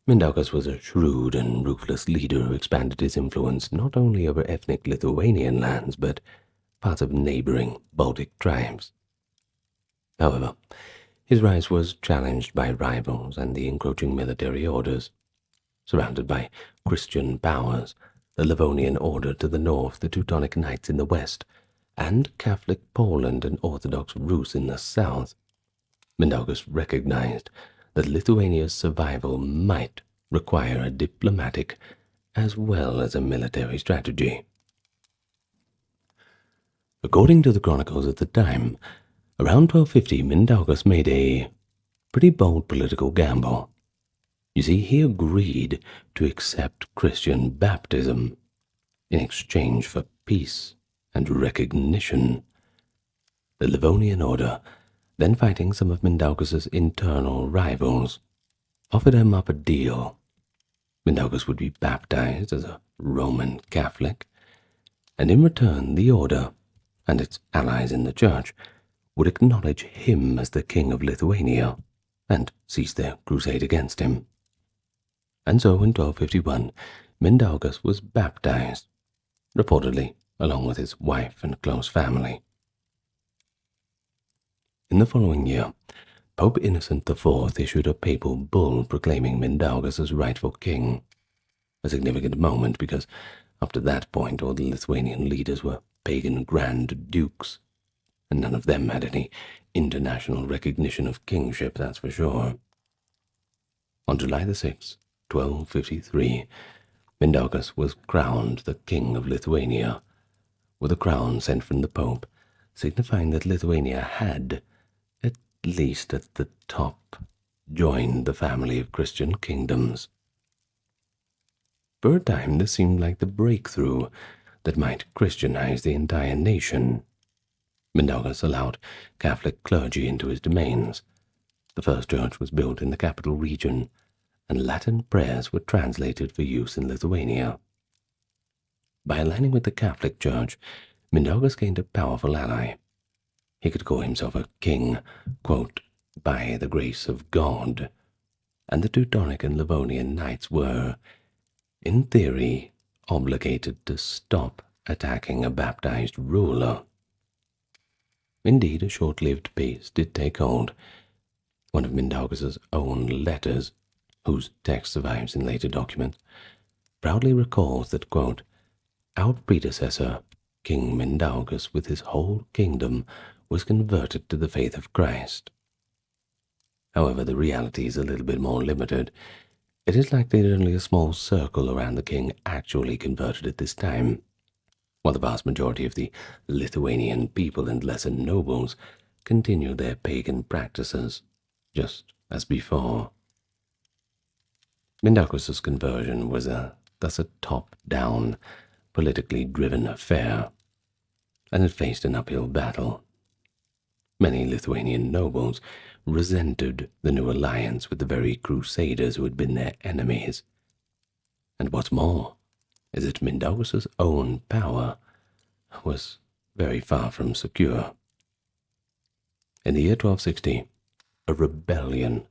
Mindaugas was a shrewd and ruthless leader who expanded his influence not only over ethnic Lithuanian lands, but parts of neighboring Baltic tribes. However, his rise was challenged by rivals and the encroaching military orders. Surrounded by Christian powers, the Livonian Order to the north, the Teutonic Knights in the west, and Catholic Poland and Orthodox Rus in the south, Mindaugas recognized that Lithuania's survival might require a diplomatic as well as a military strategy. According to the chronicles at the time, around 1250 Mindaugas made a pretty bold political gamble. You see, he agreed to accept Christian baptism in exchange for peace and recognition. The Livonian Order, then fighting some of Mindaugas' internal rivals, offered him up a deal. Mindaugas would be baptized as a Roman Catholic, and in return the order and its allies in the church would acknowledge him as the king of Lithuania and cease their crusade against him. And so in 1251, Mindaugas was baptized, reportedly along with his wife and close family. In the following year, Pope Innocent IV issued a papal bull proclaiming Mindaugas as rightful king, a significant moment because up to that point all the Lithuanian leaders were pagan grand dukes, and none of them had any international recognition of kingship, that's for sure. On July the 6th, 1253, Mindaugas was crowned the King of Lithuania, with a crown sent from the Pope, signifying that Lithuania had, at least at the top, joined the family of Christian kingdoms. For a time this seemed like the breakthrough that might Christianize the entire nation. Mindaugas allowed Catholic clergy into his domains. The first church was built in the capital region, and Latin prayers were translated for use in Lithuania. By aligning with the Catholic Church, Mindaugas gained a powerful ally. He could call himself a king, quote, by the grace of God, and the Teutonic and Livonian knights were, in theory, obligated to stop attacking a baptized ruler. Indeed, a short-lived peace did take hold. One of Mindaugas's own letters, whose text survives in later documents, proudly recalls that, quote, our predecessor, King Mindaugas, with his whole kingdom, was converted to the faith of Christ. However, the reality is a little bit more limited. It is likely that only a small circle around the king actually converted at this time, while the vast majority of the Lithuanian people and lesser nobles continued their pagan practices, just as before. Mindaugas' conversion was thus a top-down, politically driven affair, and it faced an uphill battle. Many Lithuanian nobles resented the new alliance with the very crusaders who had been their enemies. And what's more, is that Mindaugas' own power was very far from secure. In the year 1260, a rebellion,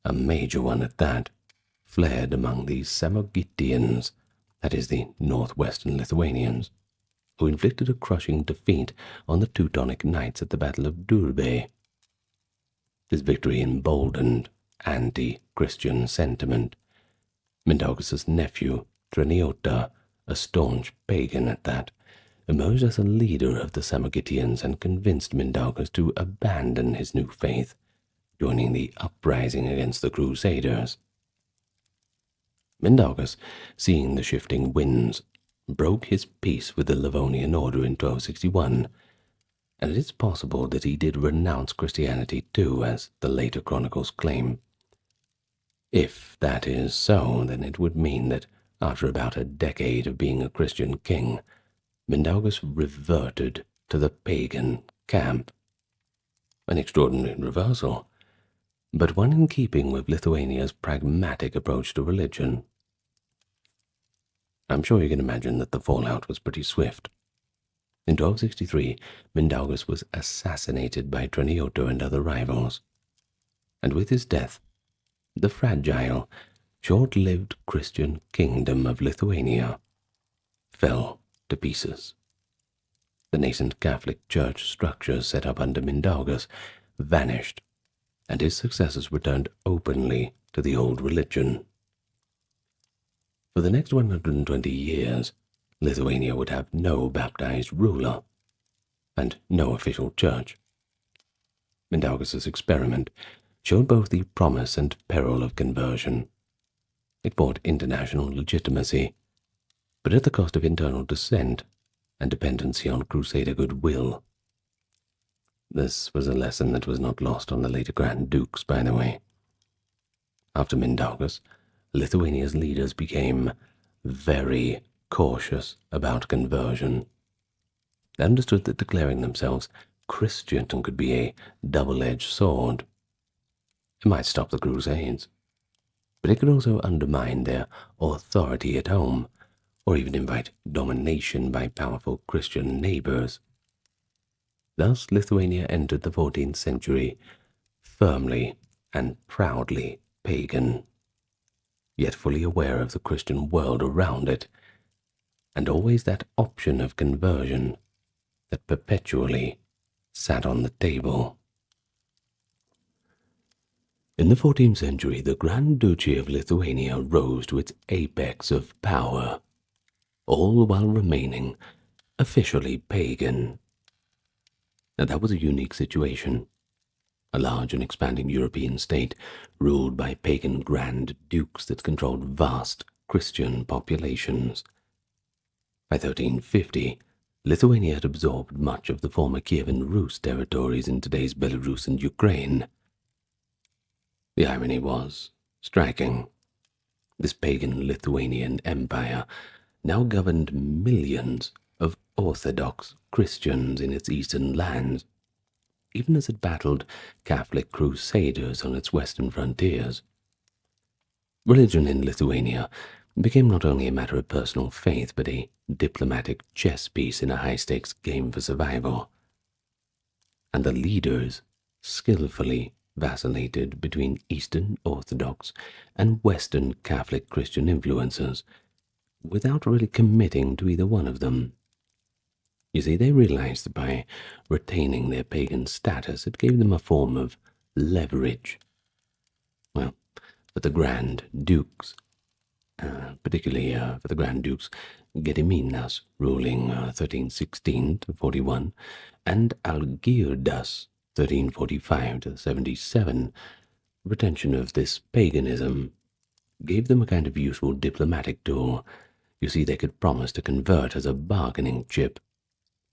a major one at that, flared among the Samogitians, that is the northwestern Lithuanians, who inflicted a crushing defeat on the Teutonic Knights at the Battle of Durbe. This victory emboldened anti-Christian sentiment. Mindaugas' nephew, Treniota, a staunch pagan at that, emerged as a leader of the Samogitians and convinced Mindaugas to abandon his new faith, joining the uprising against the Crusaders. Mindaugas, seeing the shifting winds, broke his peace with the Livonian order in 1261, and it is possible that he did renounce Christianity too, as the later chronicles claim. If that is so, then it would mean that after about a decade of being a Christian king, Mindaugas reverted to the pagan camp. An extraordinary reversal, but one in keeping with Lithuania's pragmatic approach to religion. I'm sure you can imagine that the fallout was pretty swift. In 1263, Mindaugas was assassinated by Treniota and other rivals, and with his death, the fragile, short-lived Christian kingdom of Lithuania fell to pieces. The nascent Catholic Church structure set up under Mindaugas vanished, and his successors returned openly to the old religion. For the next 120 years, Lithuania would have no baptized ruler and no official church. Mindaugas' experiment showed both the promise and peril of conversion. It brought international legitimacy, but at the cost of internal dissent and dependency on Crusader goodwill. This was a lesson that was not lost on the later Grand Dukes, by the way. After Mindaugas, Lithuania's leaders became very cautious about conversion. They understood that declaring themselves Christian could be a double-edged sword. It might stop the Crusades, but it could also undermine their authority at home, or even invite domination by powerful Christian neighbors. Thus Lithuania entered the 14th century firmly and proudly pagan, yet fully aware of the Christian world around it, and always that option of conversion that perpetually sat on the table. In the 14th century, the Grand Duchy of Lithuania rose to its apex of power, all while remaining officially pagan. Now, that was a unique situation. A large and expanding European state ruled by pagan Grand Dukes that controlled vast Christian populations. By 1350, Lithuania had absorbed much of the former Kievan Rus territories in today's Belarus and Ukraine. The irony was striking. This pagan Lithuanian empire now governed millions of Orthodox Christians in its eastern lands, even as it battled Catholic crusaders on its western frontiers. Religion in Lithuania became not only a matter of personal faith, but a diplomatic chess piece in a high-stakes game for survival. And the leaders skillfully vacillated between Eastern Orthodox and Western Catholic Christian influences, without really committing to either one of them. You see, they realized that by retaining their pagan status, it gave them a form of leverage. Well, for the Grand Dukes, particularly for the Grand Dukes Gediminas, ruling 1316 to 41, and Algirdas, 1345 to 77, retention of this paganism gave them a kind of useful diplomatic tool. You see, they could promise to convert as a bargaining chip,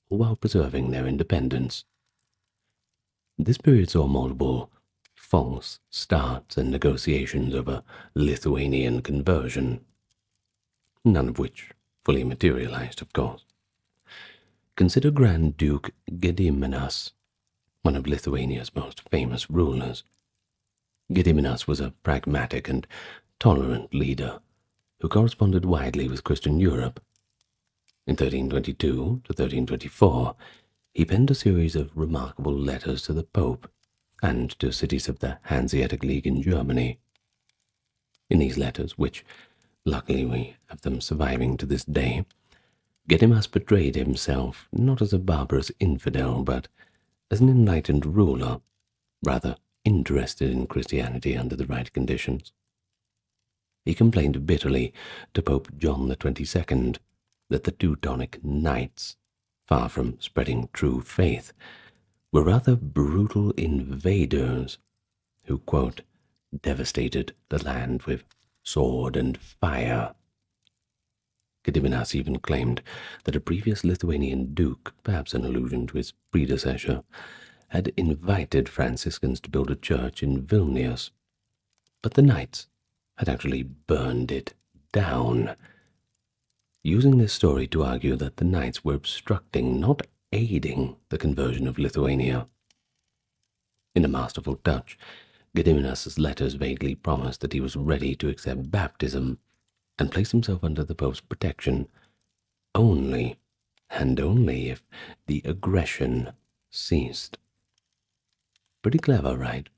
while preserving their independence. This period saw multiple false starts and negotiations over Lithuanian conversion, none of which fully materialized, of course. Consider Grand Duke Gediminas, one of Lithuania's most famous rulers. Gediminas was a pragmatic and tolerant leader who corresponded widely with Christian Europe. In 1322 to 1324, he penned a series of remarkable letters to the Pope and to cities of the Hanseatic League in Germany. In these letters, which luckily we have them surviving to this day, Gediminas portrayed himself not as a barbarous infidel, but as an enlightened ruler, rather interested in Christianity under the right conditions. He complained bitterly to Pope John the 22nd that the Teutonic Knights, far from spreading true faith, were rather brutal invaders who, quote, devastated the land with sword and fire. Gediminas even claimed that a previous Lithuanian duke, perhaps an allusion to his predecessor, had invited Franciscans to build a church in Vilnius, but the Knights had actually burned it down, using this story to argue that the Knights were obstructing, not aiding, the conversion of Lithuania. In a masterful touch, Gediminas's letters vaguely promised that he was ready to accept baptism and place himself under the Pope's protection only, and only if the aggression ceased. Pretty clever, right?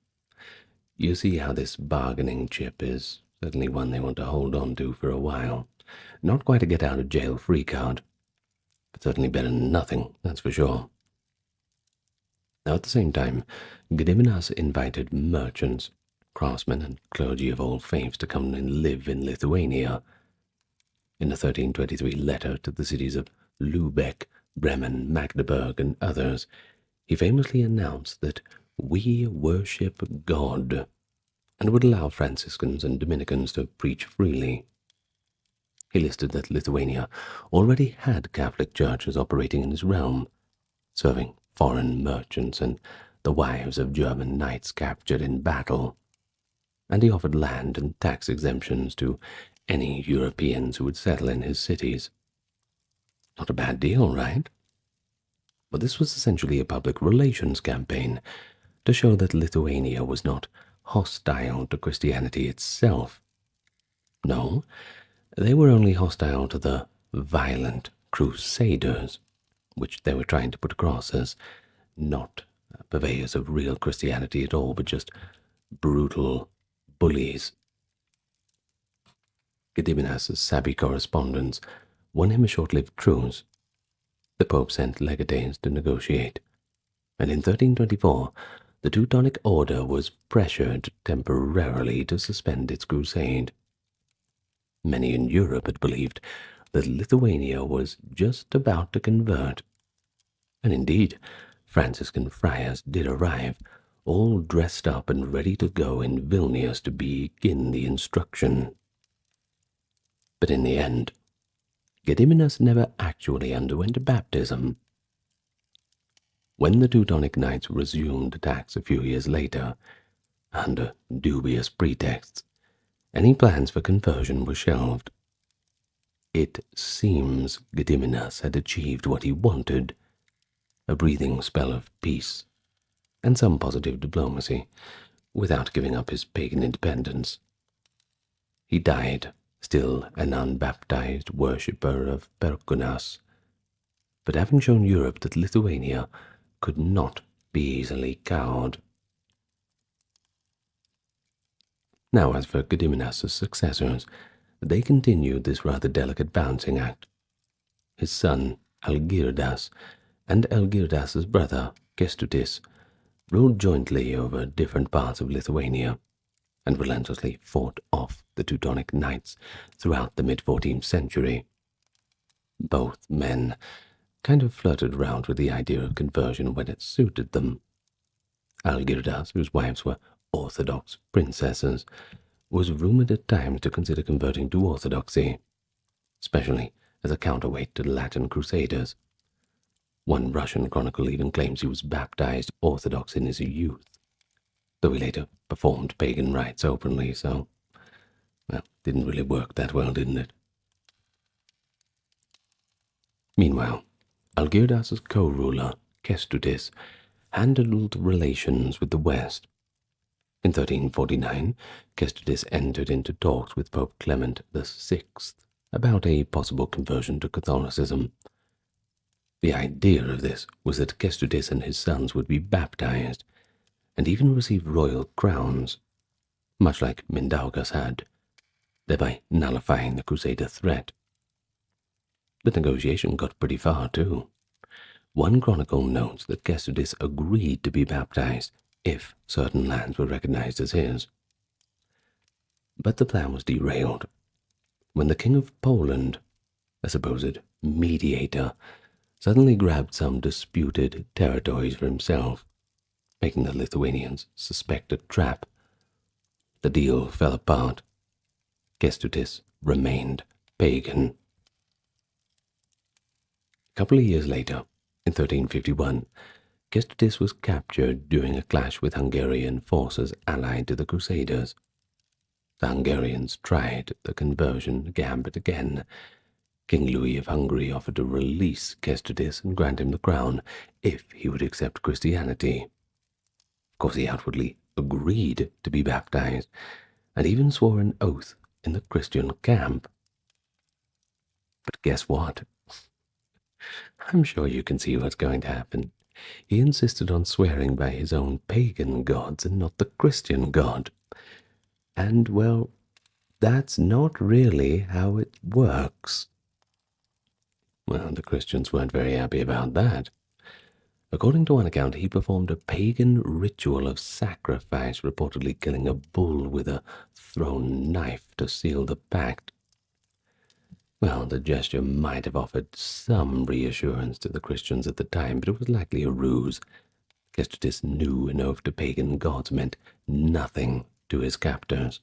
You see how this bargaining chip is certainly one they want to hold on to for a while. Not quite a get-out-of-jail-free card, but certainly better than nothing, that's for sure. Now, at the same time, Gediminas invited merchants, craftsmen, and clergy of all faiths to come and live in Lithuania. In a 1323 letter to the cities of Lübeck, Bremen, Magdeburg, and others, he famously announced that we worship God, and would allow Franciscans and Dominicans to preach freely. He listed that Lithuania already had Catholic churches operating in his realm, serving foreign merchants and the wives of German knights captured in battle, and he offered land and tax exemptions to any Europeans who would settle in his cities. Not a bad deal, right? But this was essentially a public relations campaign to show that Lithuania was not hostile to Christianity itself. No, they were only hostile to the violent crusaders, which they were trying to put across as not purveyors of real Christianity at all, but just brutal bullies. Gediminas's savvy correspondence won him a short-lived truce. The Pope sent legates to negotiate, and in 1324 the Teutonic Order was pressured temporarily to suspend its crusade. Many in Europe had believed that Lithuania was just about to convert, and indeed, Franciscan friars did arrive, all dressed up and ready to go in Vilnius to begin the instruction. But in the end, Gediminas never actually underwent baptism. When the Teutonic Knights resumed attacks a few years later, under dubious pretexts, any plans for conversion were shelved. It seems Gediminas had achieved what he wanted, a breathing spell of peace and some positive diplomacy, without giving up his pagan independence. He died, still an unbaptized worshipper of Perkunas, but having shown Europe that Lithuania could not be easily cowed. Now, as for Gediminas' successors, they continued this rather delicate balancing act. His son, Algirdas, and Algirdas's brother, Kęstutis, ruled jointly over different parts of Lithuania, and relentlessly fought off the Teutonic Knights throughout the mid-14th century. Both men kind of flirted around with the idea of conversion when it suited them. Algirdas, whose wives were Orthodox princesses, was rumored at times to consider converting to Orthodoxy, especially as a counterweight to the Latin Crusaders. One Russian chronicle even claims he was baptized Orthodox in his youth, though he later performed pagan rites openly, so, well, didn't really work that well, didn't it? Meanwhile, Algirdas's co-ruler, Kęstutis, handled relations with the West. In 1349, Kęstutis entered into talks with Pope Clement VI about a possible conversion to Catholicism. The idea of this was that Kęstutis and his sons would be baptized, and even receive royal crowns, much like Mindaugas had, thereby nullifying the Crusader threat. The negotiation got pretty far, too. One chronicle notes that Kęstutis agreed to be baptized if certain lands were recognized as his. But the plan was derailed when the King of Poland, a supposed mediator, suddenly grabbed some disputed territories for himself, making the Lithuanians suspect a trap. The deal fell apart. Kęstutis remained pagan. A couple of years later, in 1351, Kęstutis was captured during a clash with Hungarian forces allied to the Crusaders. The Hungarians tried the conversion gambit again. King Louis of Hungary offered to release Kęstutis and grant him the crown if he would accept Christianity. Of course, he outwardly agreed to be baptized, and even swore an oath in the Christian camp. But guess what? I'm sure you can see what's going to happen. He insisted on swearing by his own pagan gods and not the Christian god. And, well, that's not really how it works. Well, the Christians weren't very happy about that. According to one account, he performed a pagan ritual of sacrifice, reportedly killing a bull with a thrown knife to seal the pact. Well, the gesture might have offered some reassurance to the Christians at the time, but it was likely a ruse. Kęstutis knew an oath to pagan gods meant nothing to his captors.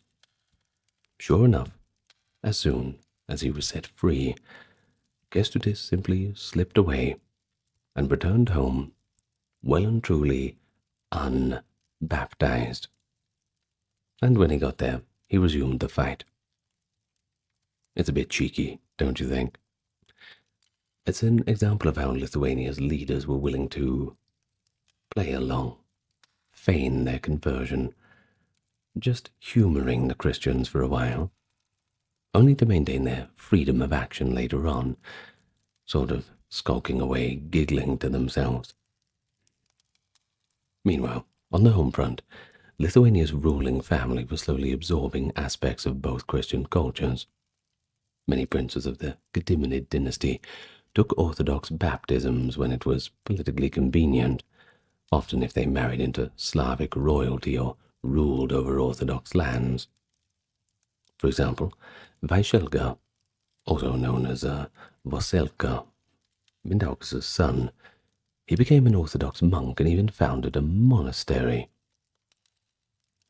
Sure enough, as soon as he was set free, Kęstutis simply slipped away and returned home, well and truly unbaptized. And when he got there, he resumed the fight. It's a bit cheeky, don't you think? It's an example of how Lithuania's leaders were willing to play along, feign their conversion, just humoring the Christians for a while, only to maintain their freedom of action later on, sort of skulking away, giggling to themselves. Meanwhile, on the home front, Lithuania's ruling family was slowly absorbing aspects of both Christian cultures. Many princes of the Gediminid dynasty took Orthodox baptisms when it was politically convenient, often if they married into Slavic royalty or ruled over Orthodox lands. For example, Vaishelga, also known as Voselka, Mindaugas' son, he became an Orthodox monk and even founded a monastery.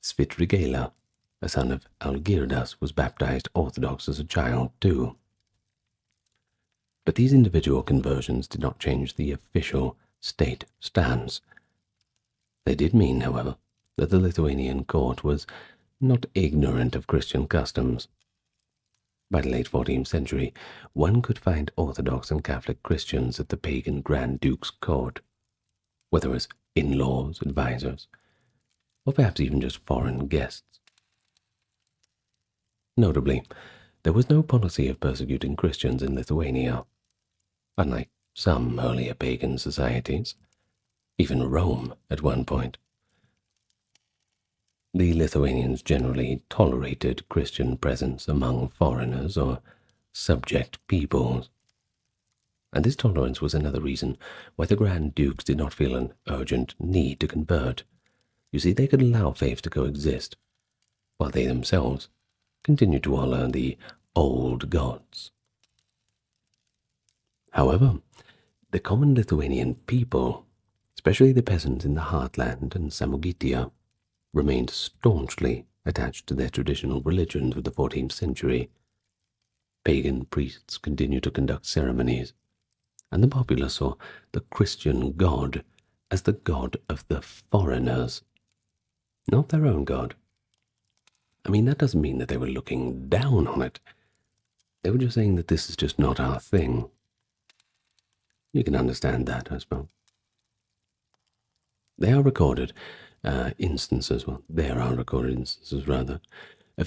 Svitrigela, a son of Algirdas, was baptized Orthodox as a child too. But these individual conversions did not change the official state stance. They did mean, however, that the Lithuanian court was not ignorant of Christian customs. By the late 14th century, one could find Orthodox and Catholic Christians at the pagan Grand Duke's court, whether as in-laws, advisors, or perhaps even just foreign guests. Notably, there was no policy of persecuting Christians in Lithuania, unlike some earlier pagan societies, even Rome at one point. The Lithuanians generally tolerated Christian presence among foreigners or subject peoples, and this tolerance was another reason why the Grand Dukes did not feel an urgent need to convert. You see, they could allow faiths to coexist, while they themselves continued to honor the old gods. However, the common Lithuanian people, especially the peasants in the heartland and Samogitia, remained staunchly attached to their traditional religions of the 14th century. Pagan priests continued to conduct ceremonies, and the populace saw the Christian god as the god of the foreigners, not their own god. I mean, that doesn't mean that they were looking down on it. They were just saying that this is just not our thing. You can understand that, I suppose. There are recorded instances of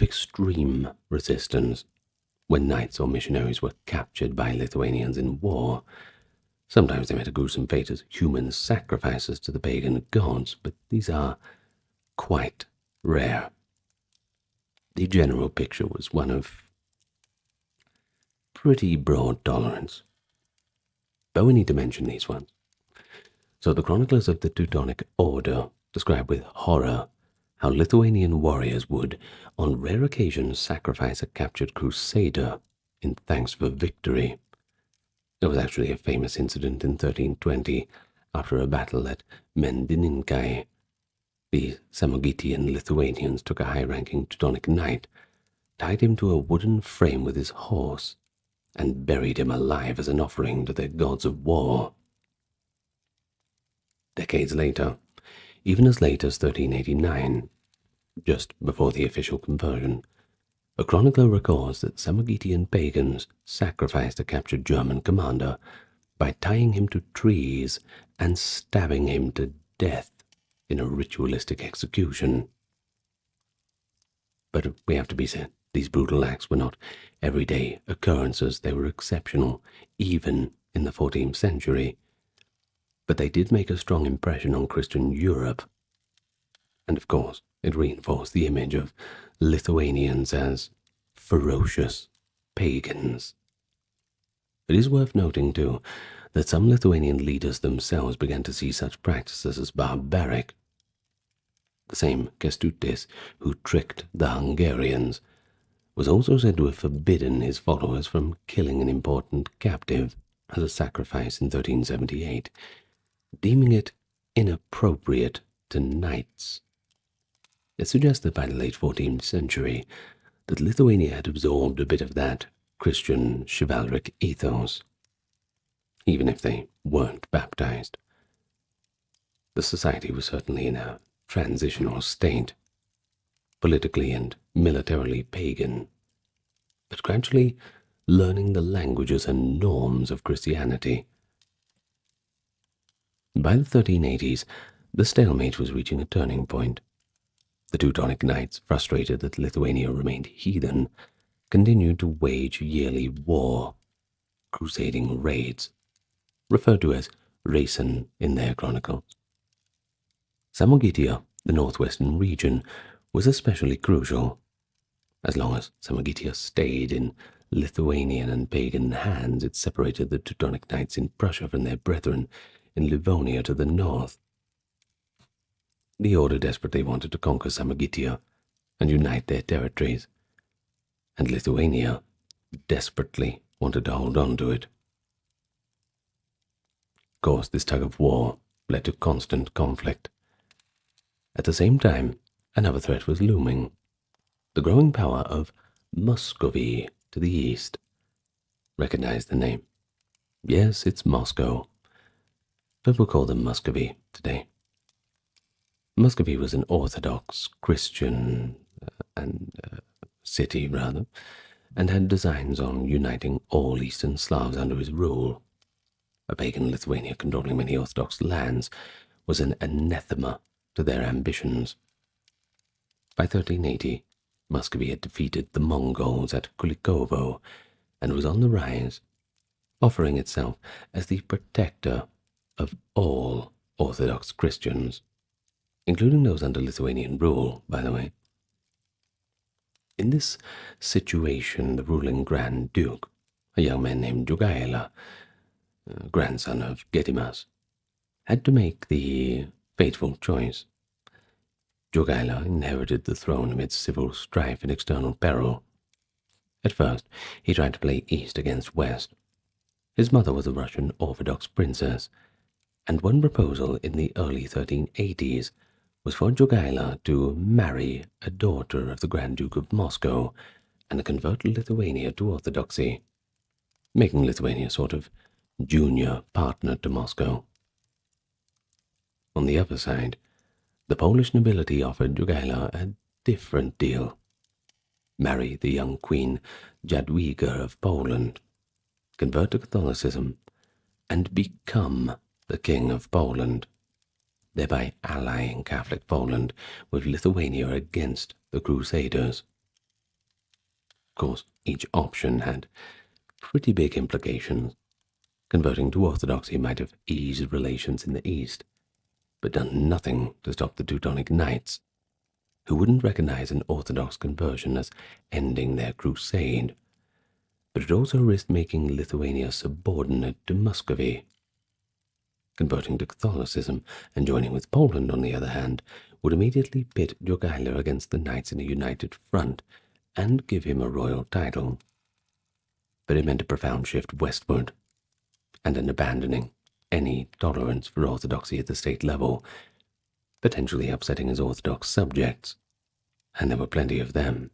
extreme resistance when knights or missionaries were captured by Lithuanians in war. Sometimes they met a gruesome fate as human sacrifices to the pagan gods, but these are quite rare. The general picture was one of pretty broad tolerance, but we need to mention these ones. So the chroniclers of the Teutonic Order describe with horror how Lithuanian warriors would, on rare occasions, sacrifice a captured crusader in thanks for victory. There was actually a famous incident in 1320 after a battle at Mendininkai. The Samogitian Lithuanians took a high-ranking Teutonic knight, tied him to a wooden frame with his horse, and buried him alive as an offering to their gods of war. Decades later, even as late as 1389, just before the official conversion, a chronicler records that Samogitian pagans sacrificed a captured German commander by tying him to trees and stabbing him to death in a ritualistic execution. But we have to be said, these brutal acts were not everyday occurrences. They were exceptional, even in the 14th century. But they did make a strong impression on Christian Europe. And of course, it reinforced the image of Lithuanians as ferocious pagans. It is worth noting, too, that some Lithuanian leaders themselves began to see such practices as barbaric. The same Kęstutis who tricked the Hungarians was also said to have forbidden his followers from killing an important captive as a sacrifice in 1378, deeming it inappropriate to knights. It suggests that by the late 14th century that Lithuania had absorbed a bit of that Christian chivalric ethos, even if they weren't baptized. The society was certainly in a transitional state, politically and militarily pagan, but gradually learning the languages and norms of Christianity. By the 1380s, the stalemate was reaching a turning point. The Teutonic Knights, frustrated that Lithuania remained heathen, continued to wage yearly war, crusading raids, referred to as Racen in their chronicles. Samogitia, the northwestern region, was especially crucial. As long as Samogitia stayed in Lithuanian and pagan hands, it separated the Teutonic Knights in Prussia from their brethren in Livonia to the north. The order desperately wanted to conquer Samogitiya and unite their territories, and Lithuania desperately wanted to hold on to it. Of course, this tug of war led to constant conflict. At the same time, another threat was looming: the growing power of Muscovy to the east. Recognize the name? Yes, it's Moscow, but we'll call them Muscovy today. Muscovy was an Orthodox Christian city, and had designs on uniting all Eastern Slavs under his rule. A pagan Lithuania controlling many Orthodox lands was an anathema to their ambitions. By 1380, Muscovy had defeated the Mongols at Kulikovo and was on the rise, offering itself as the protector of all Orthodox Christians, including those under Lithuanian rule, by the way. In this situation, the ruling Grand Duke, a young man named Jogaila, grandson of Gedimas, had to make the fateful choice. Jogaila inherited the throne amid civil strife and external peril. At first, he tried to play east against west. His mother was a Russian Orthodox princess, and one proposal in the early 1380s was for Jogaila to marry a daughter of the Grand Duke of Moscow and convert Lithuania to Orthodoxy, making Lithuania a sort of junior partner to Moscow. On the other side, the Polish nobility offered Jogaila a different deal: marry the young Queen Jadwiga of Poland, convert to Catholicism, and become the King of Poland, thereby allying Catholic Poland with Lithuania against the Crusaders. Of course, each option had pretty big implications. Converting to Orthodoxy might have eased relations in the East, but done nothing to stop the Teutonic Knights, who wouldn't recognize an Orthodox conversion as ending their crusade, but it also risked making Lithuania subordinate to Muscovy. Converting to Catholicism and joining with Poland, on the other hand, would immediately pit Jogaila against the Knights in a united front and give him a royal title. But it meant a profound shift westward, and an abandoning any tolerance for orthodoxy at the state level, potentially upsetting his Orthodox subjects, and there were plenty of them.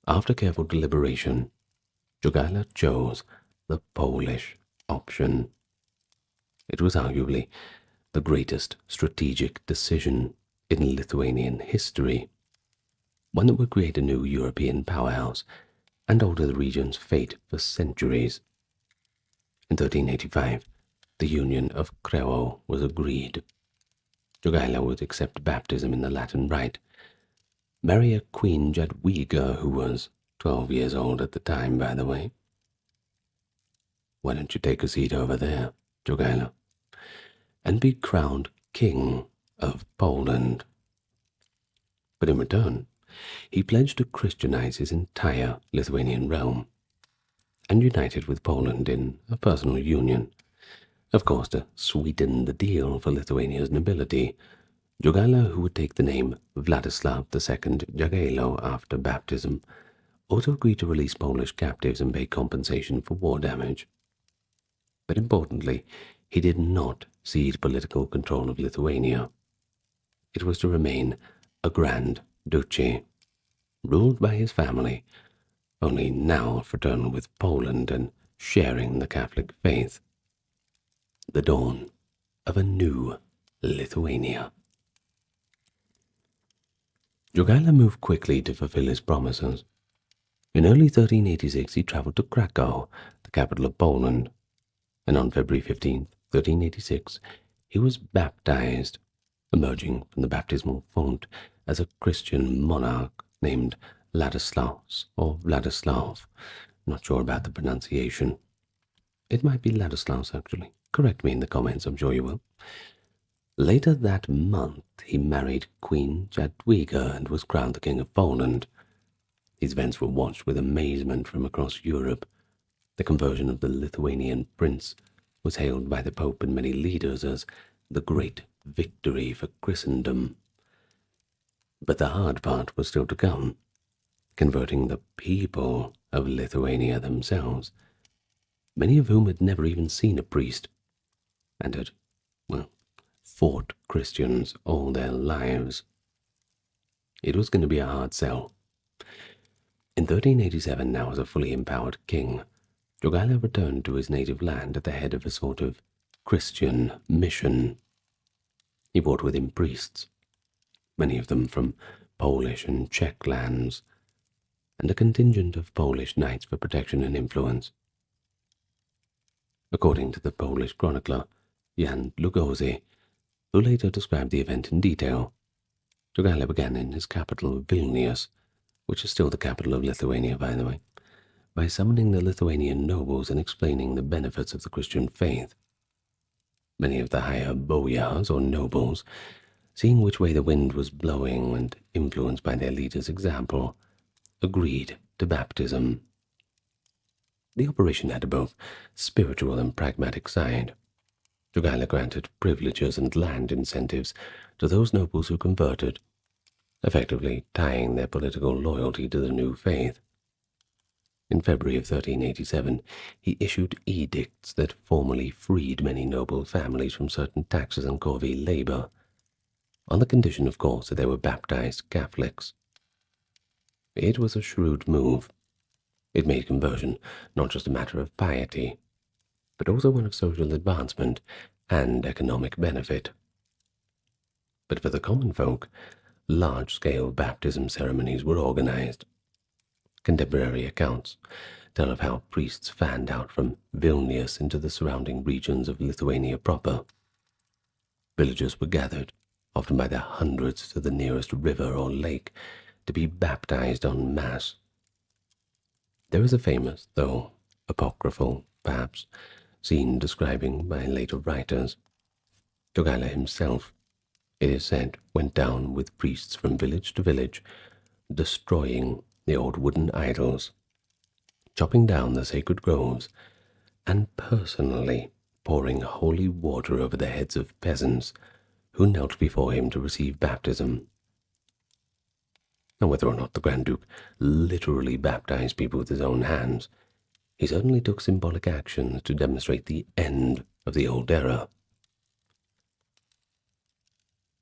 After careful deliberation, Jogaila chose the Polish option. It was arguably the greatest strategic decision in Lithuanian history, one that would create a new European powerhouse and alter the region's fate for centuries. In 1385, the Union of Crewo was agreed. Jogaila would accept baptism in the Latin Rite, marry a Queen Jadwiga, who was 12 years old at the time, by the way. Why don't you take a seat over there, Jogaila, and be crowned King of Poland? But in return, he pledged to Christianize his entire Lithuanian realm, and united with Poland in a personal union. Of course, to sweeten the deal for Lithuania's nobility, Jogaila, who would take the name Vladislav II Jagiello after baptism, also agreed to release Polish captives and pay compensation for war damage. But importantly, he did not cede political control of Lithuania. It was to remain a Grand Duchy, ruled by his family, only now fraternal with Poland and sharing the Catholic faith. The dawn of a new Lithuania. Jogaila moved quickly to fulfill his promises. In early 1386, he traveled to Krakow, the capital of Poland, and on February 15, 1386, he was baptized, emerging from the baptismal font as a Christian monarch named Ladislaus, or Vladislav. Not sure about the pronunciation. It might be Ladislaus, actually. Correct me in the comments, I'm sure you will. Later that month, he married Queen Jadwiga and was crowned the King of Poland. These events were watched with amazement from across Europe. The conversion of the Lithuanian prince was hailed by the Pope and many leaders as the great victory for Christendom. But the hard part was still to come, converting the people of Lithuania themselves, many of whom had never even seen a priest, and had, well, fought Christians all their lives. It was going to be a hard sell. In 1387, now as a fully empowered king, Jogaila returned to his native land at the head of a sort of Christian mission. He brought with him priests, many of them from Polish and Czech lands, and a contingent of Polish knights for protection and influence. According to the Polish chronicler Jan Lugosi, who later described the event in detail, Jogaila began in his capital Vilnius, which is still the capital of Lithuania, by the way, by summoning the Lithuanian nobles and explaining the benefits of the Christian faith. Many of the higher boyars or nobles, seeing which way the wind was blowing and influenced by their leader's example, agreed to baptism. The operation had a both spiritual and pragmatic side. Jogaila granted privileges and land incentives to those nobles who converted, effectively tying their political loyalty to the new faith. In February of 1387, he issued edicts that formally freed many noble families from certain taxes and corvée labor, on the condition, of course, that they were baptized Catholics. It was a shrewd move. It made conversion not just a matter of piety, but also one of social advancement and economic benefit. But for the common folk, large-scale baptism ceremonies were organized. Contemporary accounts tell of how priests fanned out from Vilnius into the surrounding regions of Lithuania proper. Villagers were gathered, often by the hundreds, to the nearest river or lake to be baptized en masse. There is a famous, though apocryphal, perhaps, scene describing by later writers. Jogaila himself, it is said, went down with priests from village to village, destroying the old wooden idols, chopping down the sacred groves, and personally pouring holy water over the heads of peasants who knelt before him to receive baptism. And whether or not the Grand Duke literally baptized people with his own hands, he certainly took symbolic actions to demonstrate the end of the old era.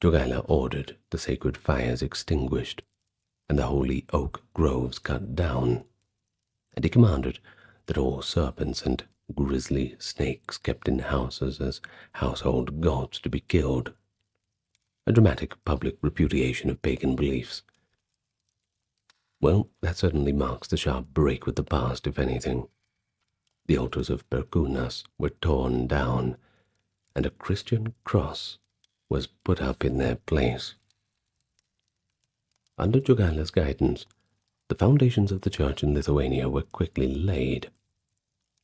Jogaila ordered the sacred fires extinguished and the holy oak groves cut down, and he commanded that all serpents and grisly snakes kept in houses as household gods to be killed, a dramatic public repudiation of pagan beliefs. Well, that certainly marks the sharp break with the past, if anything. The altars of Perkunas were torn down, and a Christian cross was put up in their place. Under Jogaila's guidance, the foundations of the church in Lithuania were quickly laid.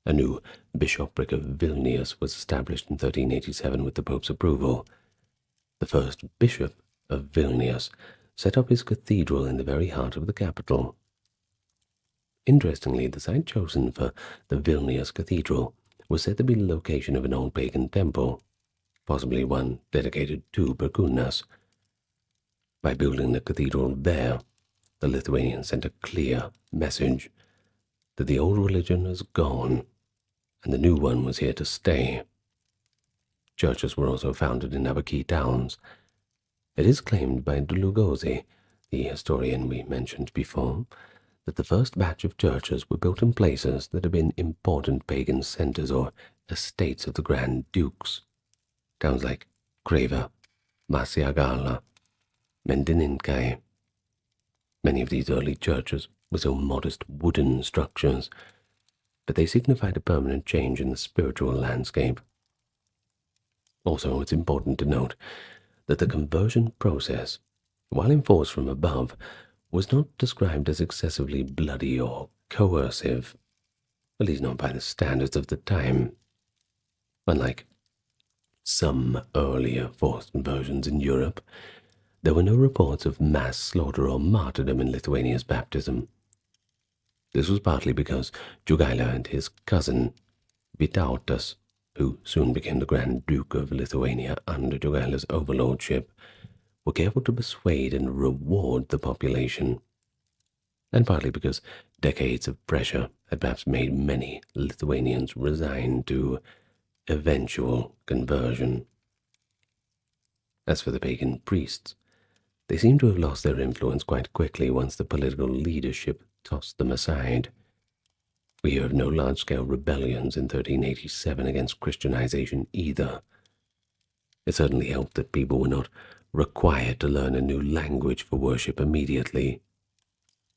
A new bishopric of Vilnius was established in 1387 with the Pope's approval. The first bishop of Vilnius set up his cathedral in the very heart of the capital. Interestingly, the site chosen for the Vilnius cathedral was said to be the location of an old pagan temple, possibly one dedicated to Perkunas. By building the cathedral there, the Lithuanians sent a clear message that the old religion is gone and the new one was here to stay. Churches were also founded in other key towns. It is claimed by Lugosi, the historian we mentioned before, that the first batch of churches were built in places that had been important pagan centers or estates of the Grand Dukes. Towns like Creva, Masiagala, Mendininkai. Many of these early churches were so modest wooden structures, but they signified a permanent change in the spiritual landscape. Also, it's important to note that the conversion process, while enforced from above, was not described as excessively bloody or coercive, at least not by the standards of the time. Unlike some earlier forced conversions in Europe, there were no reports of mass slaughter or martyrdom in Lithuania's baptism. This was partly because Jogaila and his cousin, Vytautas, who soon became the Grand Duke of Lithuania under Jogaila's overlordship, were careful to persuade and reward the population, and partly because decades of pressure had perhaps made many Lithuanians resign to eventual conversion. As for the pagan priests, they seem to have lost their influence quite quickly once the political leadership tossed them aside. We hear of no large-scale rebellions in 1387 against Christianization either. It certainly helped that people were not required to learn a new language for worship immediately.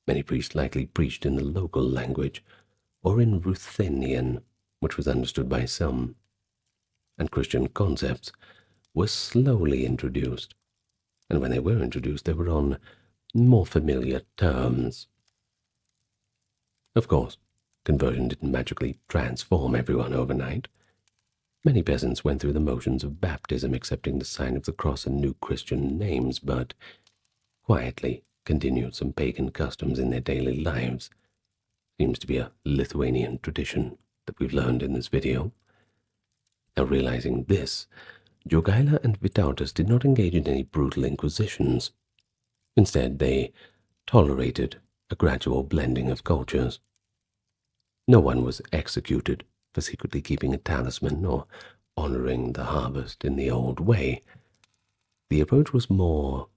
Many priests likely preached in the local language, or in Ruthenian, which was understood by some, and Christian concepts were slowly introduced, and when they were introduced they were on more familiar terms. Of course, conversion didn't magically transform everyone overnight. Many peasants went through the motions of baptism, accepting the sign of the cross and new Christian names, but quietly continued some pagan customs in their daily lives. Seems to be a Lithuanian tradition that we've learned in this video. Now, realizing this, Jogaila and Vytautas did not engage in any brutal inquisitions. Instead, they tolerated a gradual blending of cultures. No one was executed for secretly keeping a talisman or honoring the harvest in the old way. The approach was more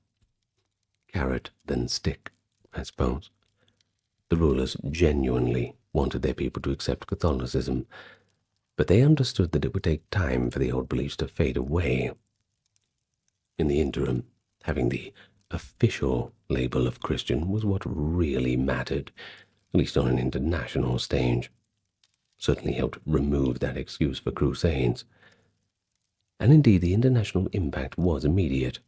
carrot than stick, I suppose. The rulers genuinely wanted their people to accept Catholicism, but they understood that it would take time for the old beliefs to fade away. In the interim, having the official label of Christian was what really mattered, at least on an international stage. Certainly helped remove that excuse for crusades. And indeed, the international impact was immediate.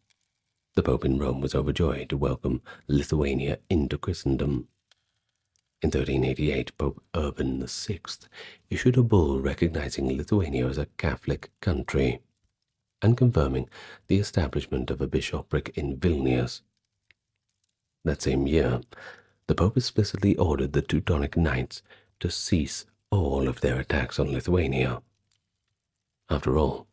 The Pope in Rome was overjoyed to welcome Lithuania into Christendom. In 1388, Pope Urban VI issued a bull recognizing Lithuania as a Catholic country and confirming the establishment of a bishopric in Vilnius. That same year, the Pope explicitly ordered the Teutonic Knights to cease all of their attacks on Lithuania. After all,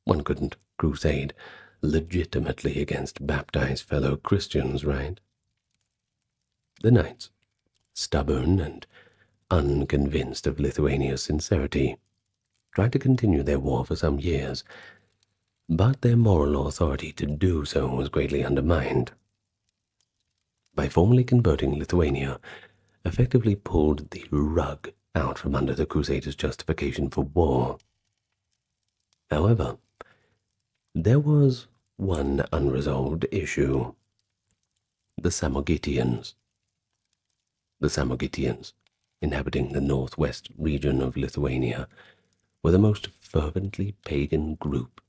one couldn't crusade legitimately against baptized fellow Christians, right? The Knights, stubborn and unconvinced of Lithuania's sincerity, tried to continue their war for some years, but their moral authority to do so was greatly undermined. By formally converting Lithuania, effectively pulled the rug out from under the Crusaders' justification for war. However, there was one unresolved issue: the Samogitians. The Samogitians, inhabiting the northwest region of Lithuania, were the most fervently pagan group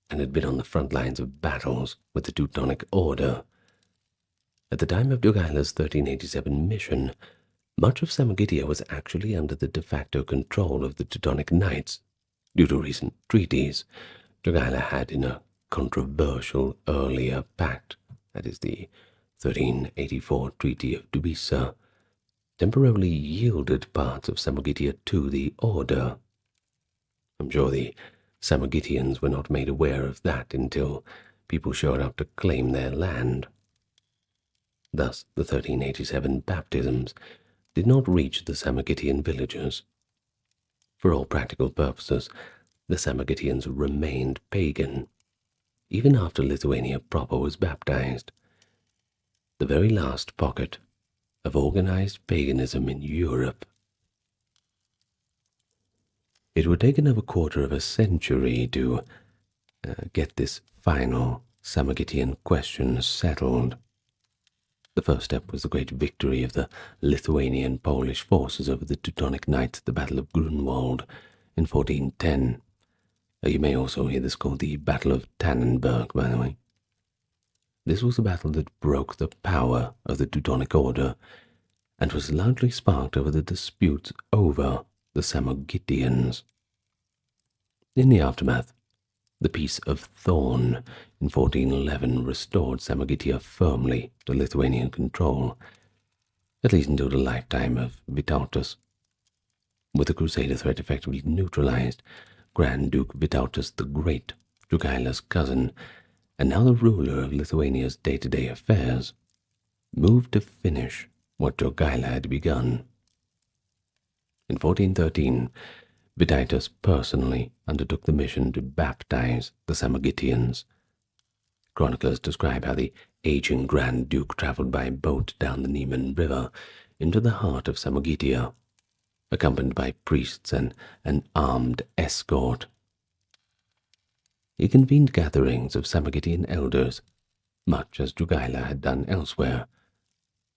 and had been on the front lines of battles with the Teutonic Order. At the time of Jogaila's 1387 mission, much of Samogitia was actually under the de facto control of the Teutonic Knights. Due to recent treaties, Jogaila had, in a controversial earlier pact, that is the 1384 Treaty of Dubisa, temporarily yielded parts of Samogitia to the Order. I'm sure the Samogitians were not made aware of that until people showed up to claim their land. Thus, the 1387 baptisms did not reach the Samogitian villagers. For all practical purposes, the Samogitians remained pagan, even after Lithuania proper was baptized. The very last pocket of organized paganism in Europe. It would take another quarter of a century to get this final Samogitian question settled. The first step was the great victory of the Lithuanian Polish forces over the Teutonic Knights at the Battle of Grunwald in 1410. You may also hear this called the Battle of Tannenberg, by the way. This was a battle that broke the power of the Teutonic Order and was largely sparked over the disputes over the Samogitians. In the aftermath, the Peace of Thorn in 1411 restored Samogitia firmly to Lithuanian control, at least until the lifetime of Vytautas. With the Crusader threat effectively neutralized, Grand Duke Vytautas the Great, Jogaila's cousin, and now the ruler of Lithuania's day-to-day affairs, moved to finish what Jogaila had begun. In 1413, Vytautas personally undertook the mission to baptize the Samogitians. Chroniclers describe how the aging Grand Duke traveled by boat down the Niemen River into the heart of Samogitia, accompanied by priests and an armed escort. He convened gatherings of Samogitian elders, much as Jogaila had done elsewhere,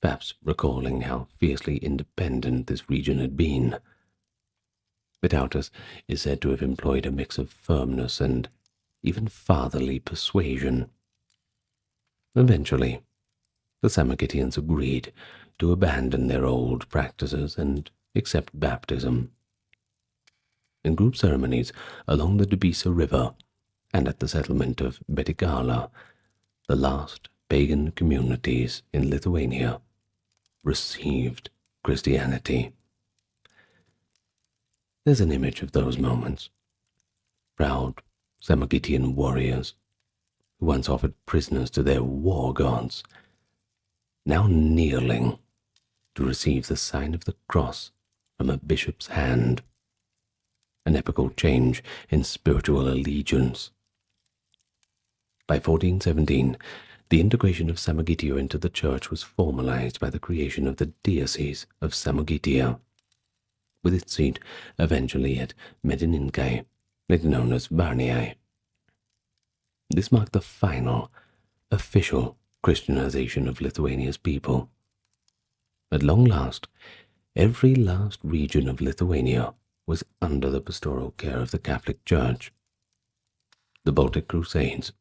perhaps recalling how fiercely independent this region had been. Vytautas is said to have employed a mix of firmness and even fatherly persuasion. Eventually, the Samogitians agreed to abandon their old practices and accept baptism. In group ceremonies along the Dubisa River and at the settlement of Betigala, the last pagan communities in Lithuania received Christianity. There's an image of those moments. Proud Samogitian warriors who once offered prisoners to their war gods, now kneeling to receive the sign of the cross from a bishop's hand, an epical change in spiritual allegiance. By 1417, the integration of Samogitia into the church was formalized by the creation of the Diocese of Samogitia, with its seat eventually at Medininkai, later known as Varniai. This marked the final, official Christianization of Lithuania's people. At long last, every last region of Lithuania was under the pastoral care of the Catholic Church. The Baltic Crusades,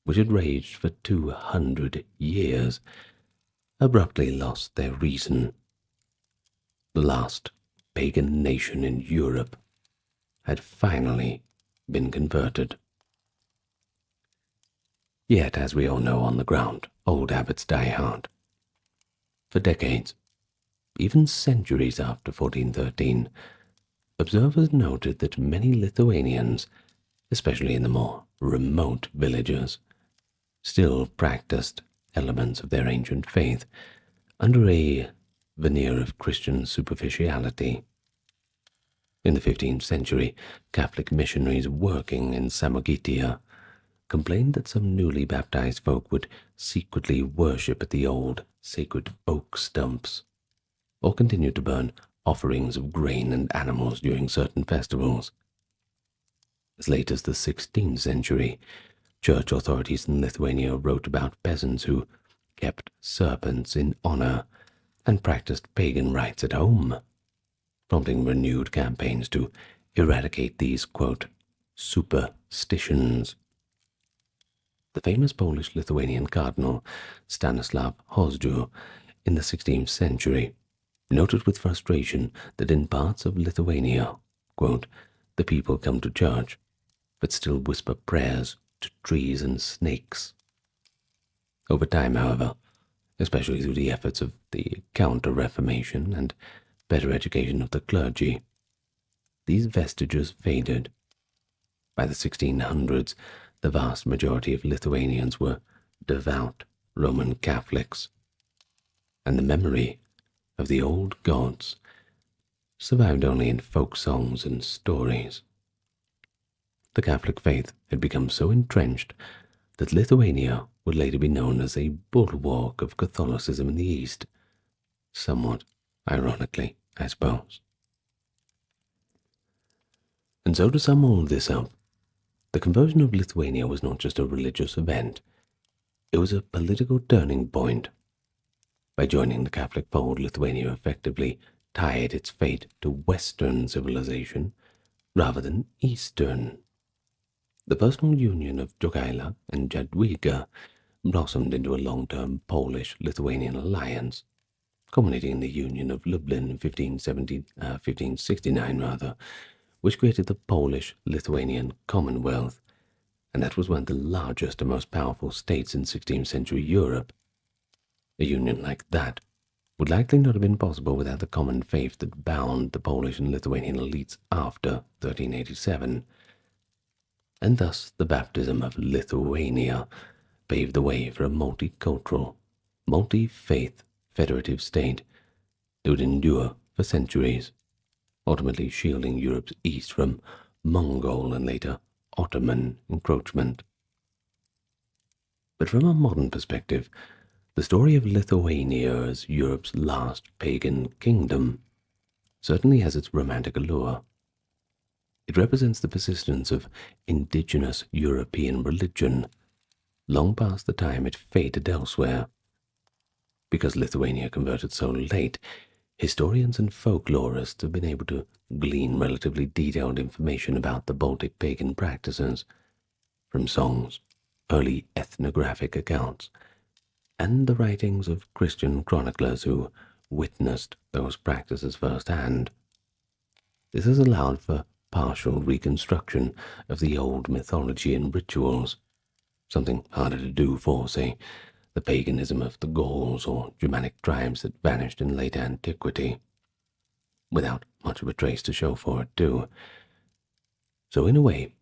which had raged for 200 years, abruptly lost their reason. The last pagan nation in Europe had finally been converted. Yet, as we all know on the ground, old habits die hard. For decades, even centuries after 1413, observers noted that many Lithuanians, especially in the more remote villages, still practiced elements of their ancient faith under a veneer of Christian superficiality. In the 15th century, Catholic missionaries working in Samogitia complained that some newly baptized folk would secretly worship at the old sacred oak stumps, or continue to burn offerings of grain and animals during certain festivals. As late as the 16th century, church authorities in Lithuania wrote about peasants who kept serpents in honor and practiced pagan rites at home, prompting renewed campaigns to eradicate these, quote, superstitions. The famous Polish-Lithuanian cardinal Stanislav Hozdu in the 16th century noted with frustration that in parts of Lithuania, quote, the people come to church, but still whisper prayers to trees and snakes. Over time, however, especially through the efforts of the Counter-Reformation and better education of the clergy, these vestiges faded. By the 1600s, the vast majority of Lithuanians were devout Roman Catholics, and the memory of the old gods survived only in folk songs and stories. The Catholic faith had become so entrenched that Lithuania would later be known as a bulwark of Catholicism in the East, somewhat ironically, I suppose. And so to sum all this up, the conversion of Lithuania was not just a religious event, it was a political turning point. By joining the Catholic fold, Lithuania effectively tied its fate to Western civilization rather than Eastern. The personal union of Jogaila and Jadwiga blossomed into a long-term Polish-Lithuanian alliance, culminating in the Union of Lublin in 1569, which created the Polish-Lithuanian Commonwealth, and that was one of the largest and most powerful states in 16th century Europe. A union like that would likely not have been possible without the common faith that bound the Polish and Lithuanian elites after 1387, and thus the baptism of Lithuania paved the way for a multicultural, multi-faith federative state that would endure for centuries, ultimately shielding Europe's east from Mongol and later Ottoman encroachment. But from a modern perspective, the story of Lithuania as Europe's last pagan kingdom certainly has its romantic allure. It represents the persistence of indigenous European religion long past the time it faded elsewhere. Because Lithuania converted so late, historians and folklorists have been able to glean relatively detailed information about the Baltic pagan practices from songs, early ethnographic accounts, and the writings of Christian chroniclers who witnessed those practices firsthand. This has allowed for partial reconstruction of the old mythology and rituals, something harder to do for, say, the paganism of the Gauls or Germanic tribes that vanished in late antiquity, without much of a trace to show for it, too. So in a way,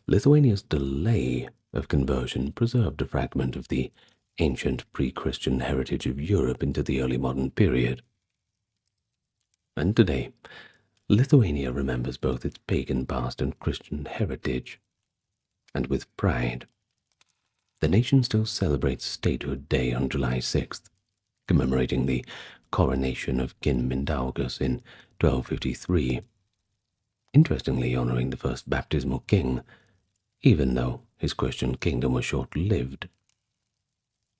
Lithuania's delay of conversion preserved a fragment of the ancient pre-Christian heritage of Europe into the early modern period. And today, Lithuania remembers both its pagan past and Christian heritage, and with pride. The nation still celebrates Statehood Day on July 6th, commemorating the coronation of King Mindaugas in 1253, interestingly honoring the first baptismal king, even though his Christian kingdom was short-lived.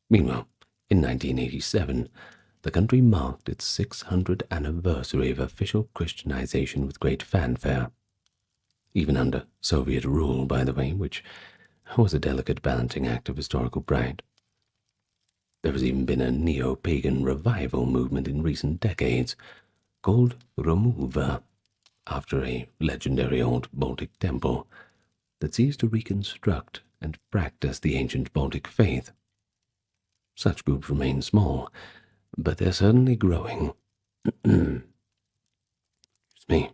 Meanwhile, in 1987, the country marked its 600th anniversary of official Christianization with great fanfare, even under Soviet rule, by the way, which was a delicate balancing act of historical pride. There has even been a neo-pagan revival movement in recent decades called Remover, after a legendary old Baltic temple that seeks to reconstruct and practice the ancient Baltic faith. Such groups remain small, but they're certainly growing. Excuse me.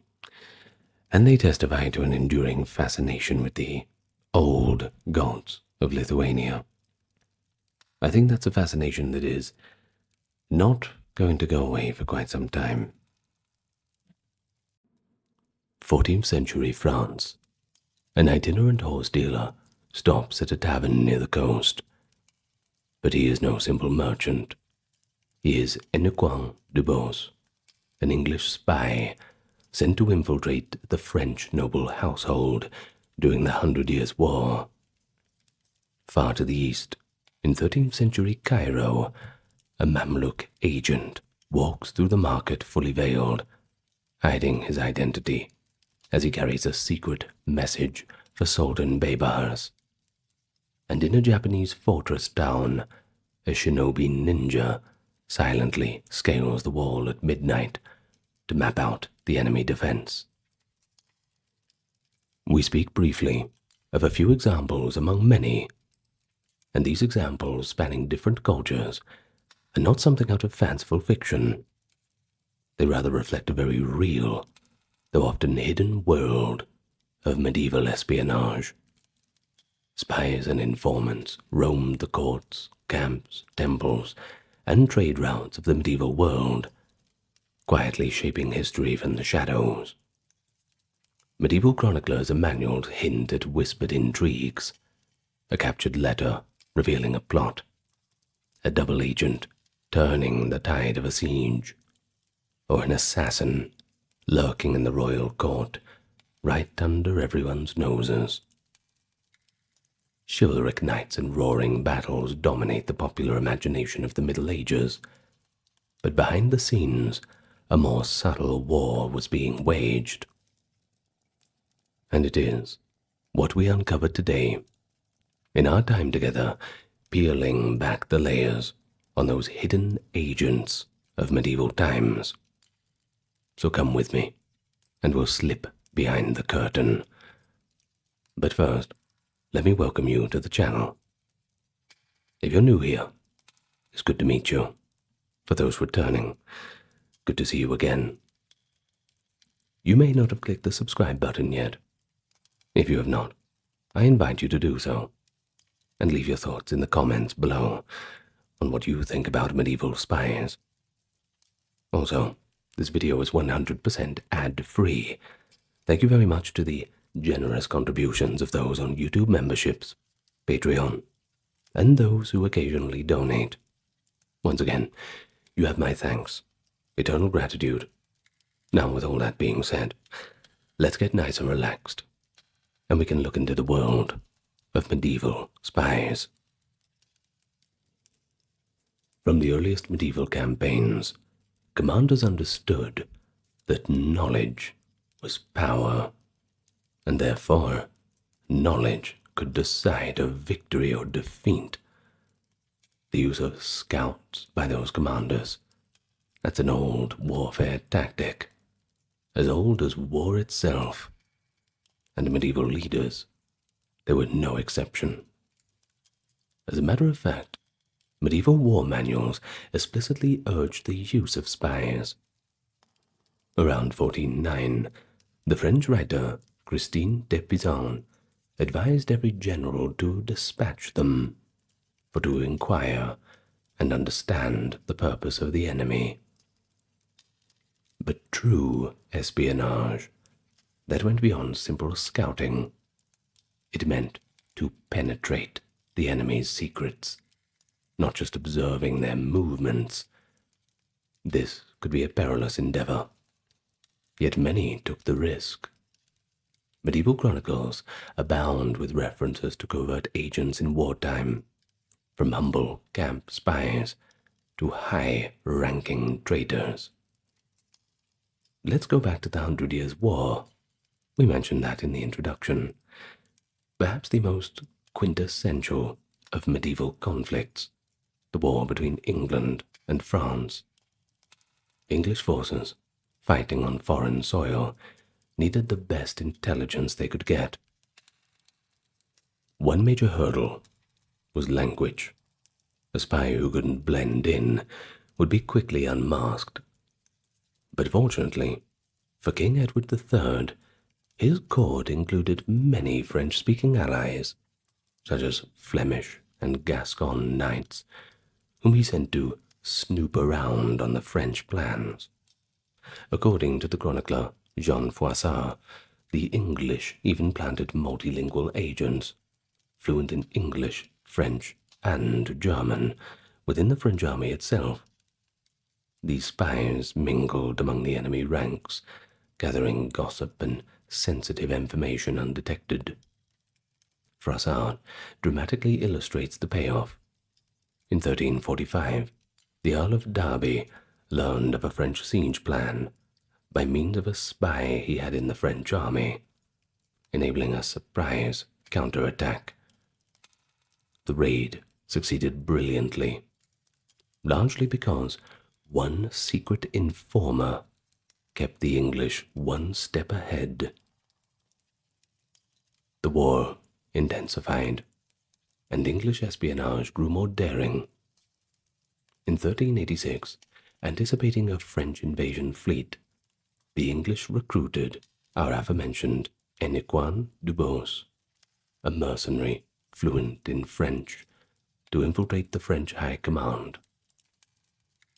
And they testify to an enduring fascination with the old gods of Lithuania. I think that's a fascination that is not going to go away for quite some time. 14th century France. An itinerant horse dealer stops at a tavern near the coast. But he is no simple merchant. He is Eniquin de Bos, an English spy sent to infiltrate the French noble household during the 100 Years' War. Far to the east, in 13th century Cairo, a Mamluk agent walks through the market fully veiled, hiding his identity as he carries a secret message for Sultan Baybars. And in a Japanese fortress town, a shinobi ninja silently scales the wall at midnight to map out the enemy defense. We speak briefly of a few examples among many, and these examples spanning different cultures are not something out of fanciful fiction. They rather reflect a very real, though often hidden world of medieval espionage. Spies and informants roamed the courts, camps, temples, and trade routes of the medieval world, quietly shaping history from the shadows. Medieval chroniclers and manuals hint at whispered intrigues, a captured letter revealing a plot, a double agent turning the tide of a siege, or an assassin lurking in the royal court right under everyone's noses. Chivalric knights and roaring battles dominate the popular imagination of the Middle Ages, but behind the scenes, a more subtle war was being waged. And it is what we uncover today, in our time together, peeling back the layers on those hidden agents of medieval times. So come with me, and we'll slip behind the curtain. But first, let me welcome you to the channel. If you're new here, it's good to meet you. For those returning, good to see you again. You may not have clicked the subscribe button yet. If you have not, I invite you to do so, and leave your thoughts in the comments below on what you think about medieval spies. Also, this video is 100% ad-free. Thank you very much to the generous contributions of those on YouTube memberships, Patreon, and those who occasionally donate. Once again, you have my thanks, eternal gratitude. Now, with all that being said, let's get nice and relaxed, and we can look into the world of medieval spies. From the earliest medieval campaigns, commanders understood that knowledge was power, and therefore knowledge could decide a victory or defeat. The use of scouts by those commanders, that's an old warfare tactic, as old as war itself, and medieval leaders, they were no exception. As a matter of fact, medieval war manuals explicitly urged the use of spies. Around 1409, the French writer Christine de Pizan advised every general to dispatch them, for to inquire and understand the purpose of the enemy. But true espionage, that went beyond simple scouting. It meant to penetrate the enemy's secrets, not just observing their movements. This could be a perilous endeavor, yet many took the risk. Medieval chronicles abound with references to covert agents in wartime, from humble camp spies to high-ranking traitors. Let's go back to the 100 Years' War. We mentioned that in the introduction. Perhaps the most quintessential of medieval conflicts, the war between England and France. English forces, fighting on foreign soil, needed the best intelligence they could get. One major hurdle was language. A spy who couldn't blend in would be quickly unmasked. But fortunately, for King Edward III, his court included many French-speaking allies, such as Flemish and Gascon knights, whom he sent to snoop around on the French plans. According to the chronicler Jean Froissart, the English even planted multilingual agents, fluent in English, French, and German, within the French army itself. These spies mingled among the enemy ranks, gathering gossip and sensitive information undetected. Froissart dramatically illustrates the payoff. In 1345, the Earl of Derby learned of a French siege plan by means of a spy he had in the French army, enabling a surprise counterattack. The raid succeeded brilliantly, largely because one secret informer kept the English one step ahead. The war intensified, and English espionage grew more daring. In 1386, anticipating a French invasion fleet, the English recruited our aforementioned Antoine Dubos, a mercenary fluent in French, to infiltrate the French high command.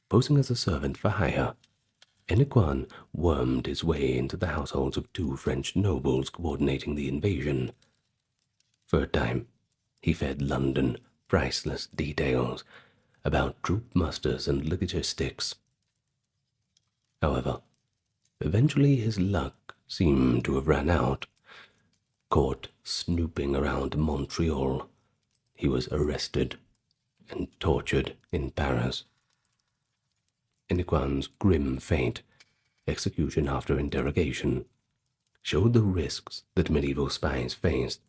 Posing as a servant for hire, Antoine wormed his way into the households of two French nobles coordinating the invasion. For a time, he fed London priceless details about troop musters and logistics. However, eventually his luck seemed to have run out. Caught snooping around Montreal, he was arrested and tortured in Paris. Antoine's grim fate, execution after interrogation, showed the risks that medieval spies faced.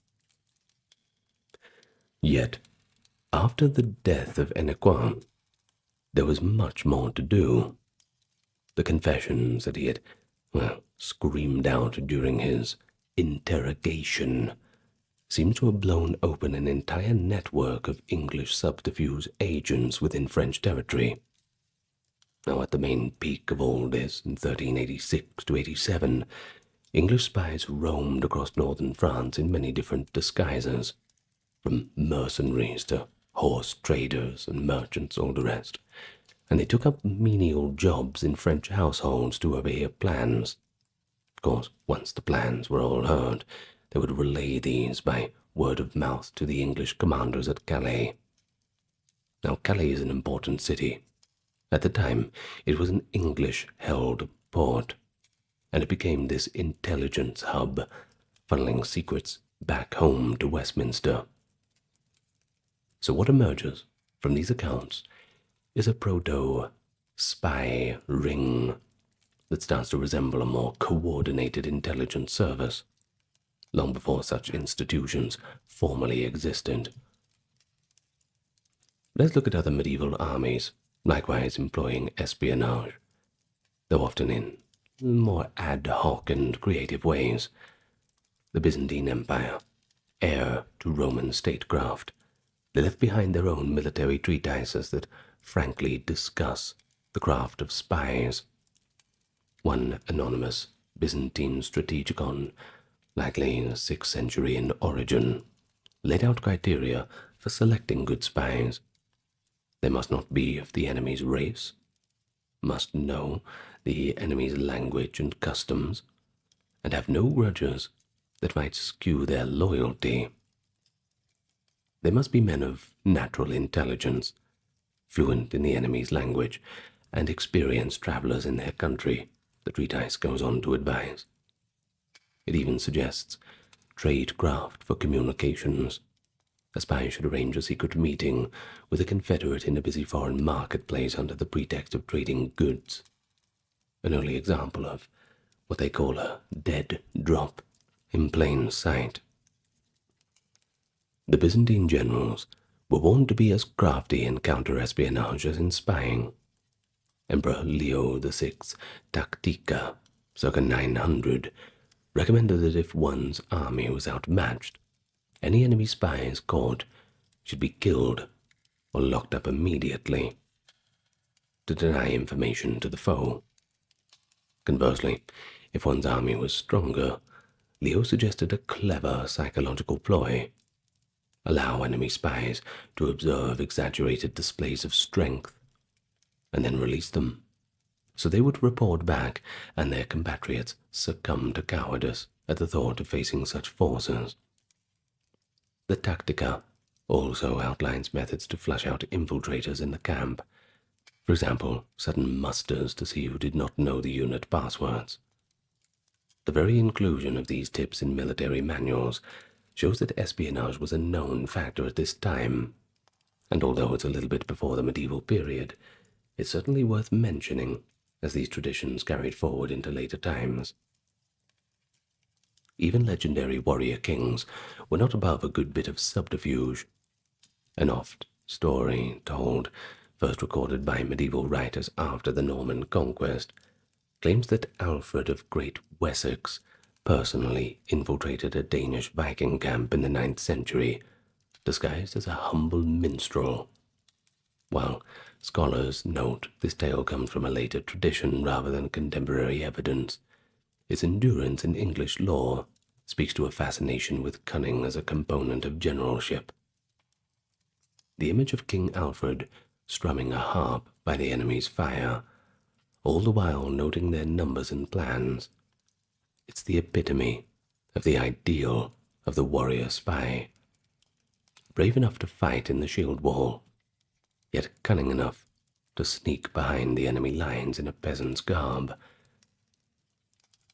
Yet, after the death of Antoine, there was much more to do. The confessions that he had, screamed out during his interrogation seems to have blown open an entire network of English subterfuge agents within French territory. Now, at the main peak of all this, in 1386 to 87, English spies roamed across northern France in many different disguises, from mercenaries to horse traders and merchants, all the rest, and they took up menial jobs in French households to overhear plans. Of course, once the plans were all heard, they would relay these by word of mouth to the English commanders at Calais. Now, Calais is an important city. At the time, it was an English-held port, and it became this intelligence hub, funneling secrets back home to Westminster. So what emerges from these accounts is a proto-spy ring that starts to resemble a more coordinated intelligence service, long before such institutions formally existed. Let's look at other medieval armies, likewise employing espionage, though often in more ad hoc and creative ways. The Byzantine Empire, heir to Roman statecraft, they left behind their own military treatises that frankly discuss the craft of spies. One anonymous Byzantine strategicon, likely 6th century in origin, laid out criteria for selecting good spies. They must not be of the enemy's race, must know the enemy's language and customs, and have no grudges that might skew their loyalty. They must be men of natural intelligence, fluent in the enemy's language, and experienced travelers in their country, the treatise goes on to advise. It even suggests tradecraft for communications. A spy should arrange a secret meeting with a confederate in a busy foreign marketplace under the pretext of trading goods. An early example of what they call a dead drop in plain sight. The Byzantine generals were warned to be as crafty in counter-espionage as in spying. Emperor Leo VI's Tactica, circa 900, recommended that if one's army was outmatched, any enemy spies caught should be killed or locked up immediately to deny information to the foe. Conversely, if one's army was stronger, Leo suggested a clever psychological ploy. Allow enemy spies to observe exaggerated displays of strength, and then release them, so they would report back and their compatriots succumb to cowardice at the thought of facing such forces. The Tactica also outlines methods to flush out infiltrators in the camp, for example, sudden musters to see who did not know the unit passwords. The very inclusion of these tips in military manuals shows that espionage was a known factor at this time, and although it's a little bit before the medieval period, it's certainly worth mentioning as these traditions carried forward into later times. Even legendary warrior kings were not above a good bit of subterfuge. An oft story told, first recorded by medieval writers after the Norman conquest, claims that Alfred of Great Wessex personally infiltrated a Danish Viking camp in the 9th century, disguised as a humble minstrel. While scholars note this tale comes from a later tradition rather than contemporary evidence, its endurance in English lore speaks to a fascination with cunning as a component of generalship. The image of King Alfred strumming a harp by the enemy's fire, all the while noting their numbers and plans, it's the epitome of the ideal of the warrior spy. Brave enough to fight in the shield wall, yet cunning enough to sneak behind the enemy lines in a peasant's garb.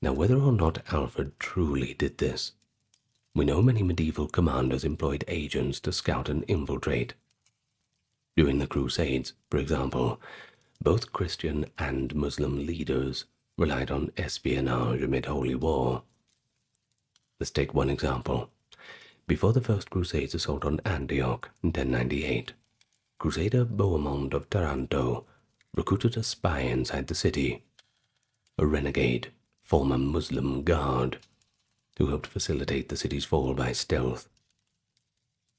Now, whether or not Alfred truly did this, we know many medieval commanders employed agents to scout and infiltrate. During the Crusades, for example, both Christian and Muslim leaders relied on espionage amid holy war. Let's take one example. Before the First Crusade's assault on Antioch in 1098, Crusader Bohemond of Taranto recruited a spy inside the city, a renegade, former Muslim guard, who helped facilitate the city's fall by stealth.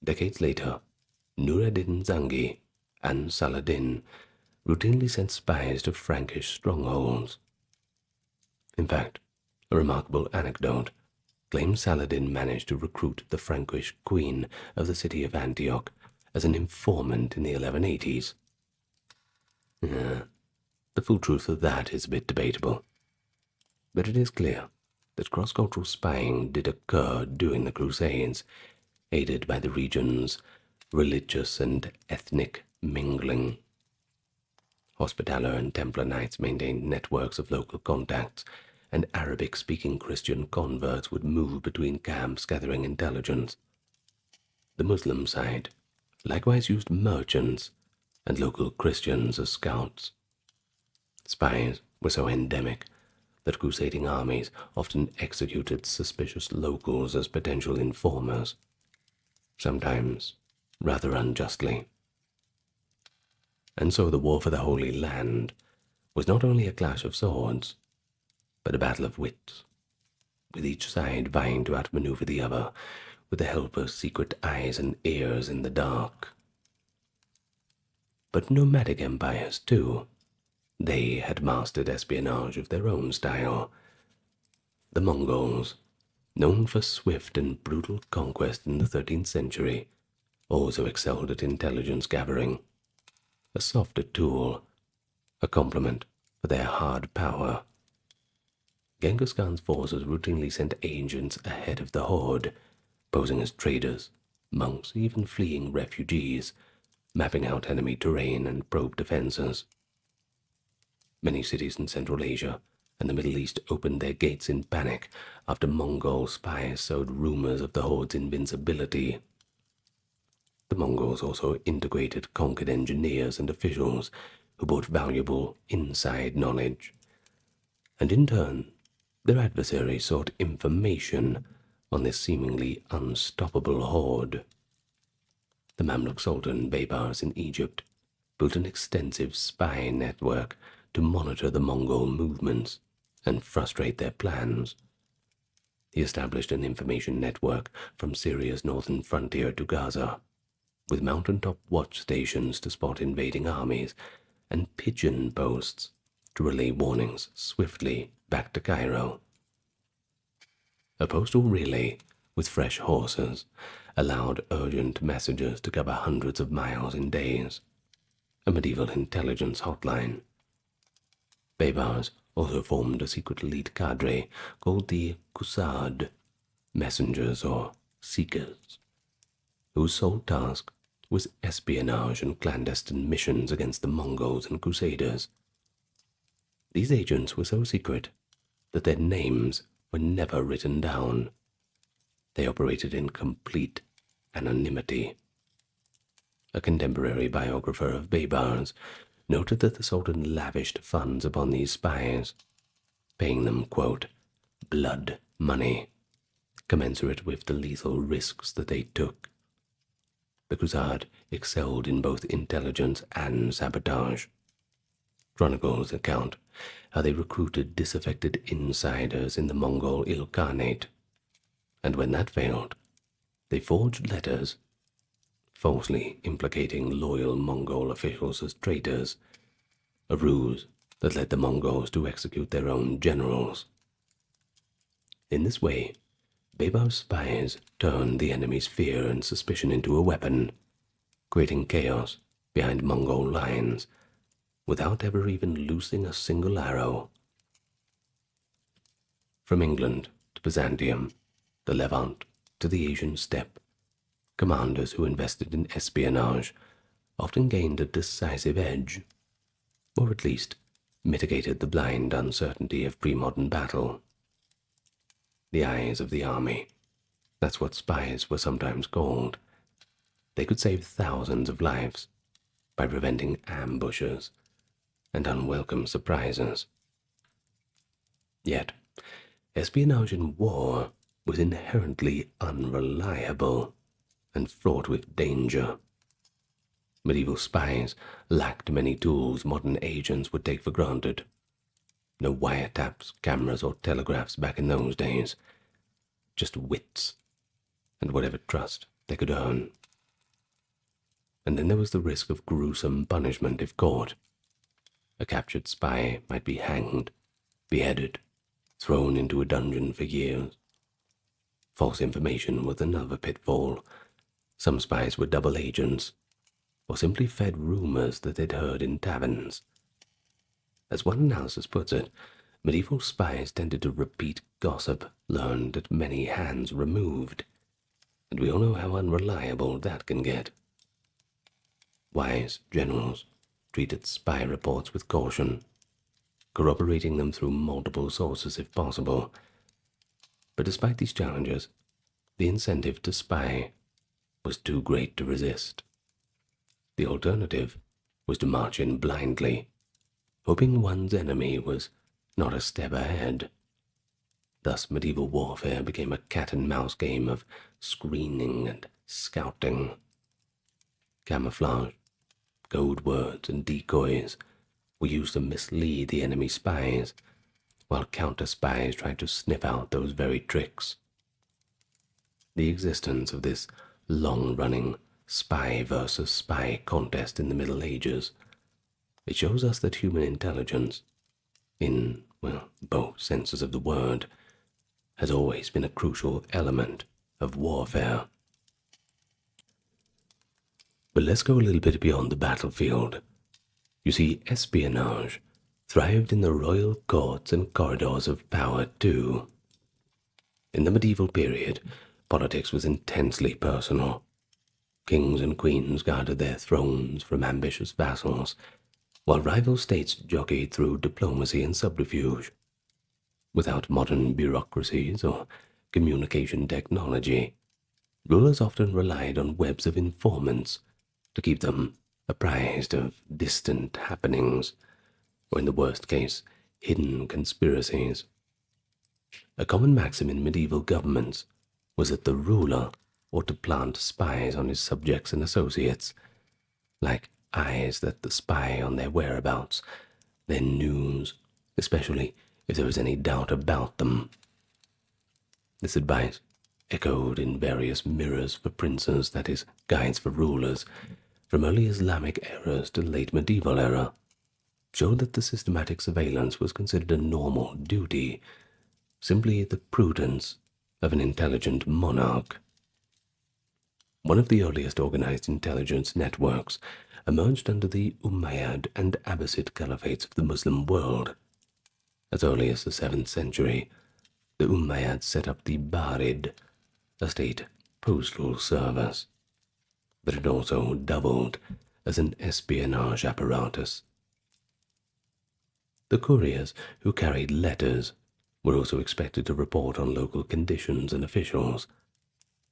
Decades later, Nur ad-Din Zangi and Saladin routinely sent spies to Frankish strongholds. In fact, A remarkable anecdote claims Saladin managed to recruit the Frankish queen of the city of Antioch as an informant in the 1180s. The full truth of that is a bit debatable, but it is clear that cross-cultural spying did occur during the Crusades, aided by the region's religious and ethnic mingling. Hospitaller and Templar Knights maintained networks of local contacts, and Arabic-speaking Christian converts would move between camps gathering intelligence. The Muslim side likewise used merchants and local Christians as scouts. Spies were so endemic that crusading armies often executed suspicious locals as potential informers, sometimes rather unjustly. And so the war for the Holy Land was not only a clash of swords, but a battle of wits, with each side vying to outmaneuver the other with the help of secret eyes and ears in the dark. But nomadic empires, too, they had mastered espionage of their own style. The Mongols, known for swift and brutal conquest in the 13th century, also excelled at intelligence gathering, a softer tool, a complement for their hard power. Genghis Khan's forces routinely sent agents ahead of the horde, posing as traders, monks, even fleeing refugees, mapping out enemy terrain and probe defenses. Many cities in Central Asia and the Middle East opened their gates in panic after Mongol spies sowed rumors of the horde's invincibility. The Mongols also integrated conquered engineers and officials who brought valuable inside knowledge, and in turn, their adversaries sought information on this seemingly unstoppable horde. The Mamluk Sultan Baybars in Egypt built an extensive spy network to monitor the Mongol movements and frustrate their plans. He established an information network from Syria's northern frontier to Gaza, with mountaintop watch stations to spot invading armies and pigeon posts to relay warnings swiftly back to Cairo. A postal relay with fresh horses allowed urgent messages to cover hundreds of miles in days, a medieval intelligence hotline. Baybars also formed a secret elite cadre called the Kusad, messengers or seekers, whose sole task was espionage and clandestine missions against the Mongols and Crusaders. These agents were so secret that their names were never written down. They operated in complete anonymity. A contemporary biographer of Baybars noted that the Sultan lavished funds upon these spies, paying them, quote, blood money, commensurate with the lethal risks that they took. The Kusad excelled in both intelligence and sabotage. Chronicles account how they recruited disaffected insiders in the Mongol Ilkhanate, and when that failed, they forged letters, falsely implicating loyal Mongol officials as traitors, a ruse that led the Mongols to execute their own generals. In this way, Baybar's spies turned the enemy's fear and suspicion into a weapon, creating chaos behind Mongol lines without ever even loosing a single arrow. From England to Byzantium, the Levant to the Asian steppe, commanders who invested in espionage often gained a decisive edge, or at least mitigated the blind uncertainty of pre-modern battle. The eyes of the army, that's what spies were sometimes called. They could save thousands of lives by preventing ambushes and unwelcome surprises. Yet, espionage in war was inherently unreliable and fraught with danger. Medieval spies lacked many tools modern agents would take for granted. No wiretaps, cameras, or telegraphs back in those days. Just wits and whatever trust they could earn. And then there was the risk of gruesome punishment if caught. A captured spy might be hanged, beheaded, thrown into a dungeon for years. False information was another pitfall. Some spies were double agents, or simply fed rumors that they'd heard in taverns. As one analysis puts it, medieval spies tended to repeat gossip learned at many hands removed, and we all know how unreliable that can get. Wise generals treated spy reports with caution, corroborating them through multiple sources if possible. But despite these challenges, the incentive to spy was too great to resist. The alternative was to march in blindly, hoping one's enemy was not a step ahead. Thus medieval warfare became a cat-and-mouse game of screening and scouting. Camouflage, code words, and decoys were used to mislead the enemy spies, while counter-spies tried to sniff out those very tricks. The existence of this long-running spy versus spy contest in the Middle Ages, it shows us that human intelligence, in, both senses of the word, has always been a crucial element of warfare. But let's go a little bit beyond the battlefield. You see, espionage thrived in the royal courts and corridors of power too. In the medieval period, politics was intensely personal. Kings and queens guarded their thrones from ambitious vassals, while rival states jockeyed through diplomacy and subterfuge. Without modern bureaucracies or communication technology, rulers often relied on webs of informants to keep them apprised of distant happenings, or in the worst case, hidden conspiracies. A common maxim in medieval governments was that the ruler ought to plant spies on his subjects and associates, like eyes that spy on their whereabouts, their news, especially if there was any doubt about them. This advice, echoed in various mirrors for princes, that is, guides for rulers, from early Islamic eras to late medieval era, showed that the systematic surveillance was considered a normal duty, simply the prudence of an intelligent monarch. One of the earliest organized intelligence networks emerged under the Umayyad and Abbasid caliphates of the Muslim world. As early as the 7th century, the Umayyads set up the Barid, a state postal service, that had also doubled as an espionage apparatus. The couriers who carried letters were also expected to report on local conditions and officials,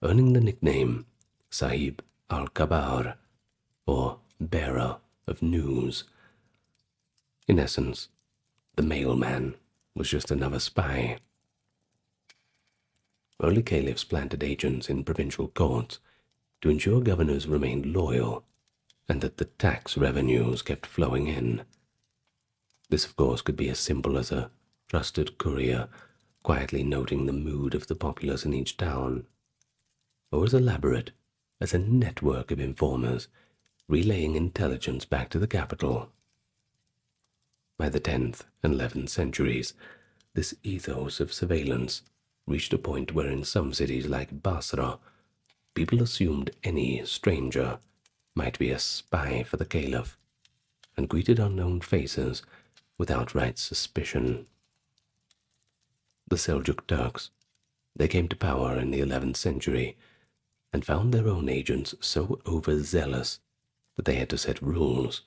earning the nickname Sahib al-Kabar, or bearer of news. In essence, the mailman was just another spy. Early caliphs planted agents in provincial courts to ensure governors remained loyal and that the tax revenues kept flowing in. This, of course, could be as simple as a trusted courier quietly noting the mood of the populace in each town, or as elaborate as a network of informers relaying intelligence back to the capital. By the 10th and 11th centuries, this ethos of surveillance reached a point where in some cities like Basra, people assumed any stranger might be a spy for the caliph and greeted unknown faces with outright suspicion. The Seljuk Turks, they came to power in the 11th century and found their own agents so overzealous that they had to set rules.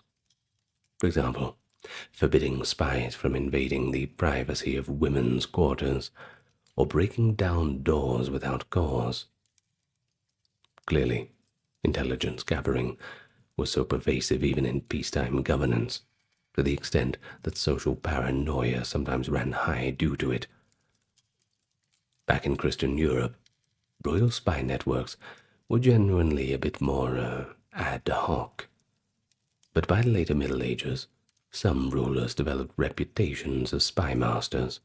For example, forbidding spies from invading the privacy of women's quarters or breaking down doors without cause. Clearly, intelligence gathering was so pervasive even in peacetime governance, to the extent that social paranoia sometimes ran high due to it. Back in Christian Europe, royal spy networks were genuinely a bit more ad hoc. But by the later Middle Ages, some rulers developed reputations as spy masters.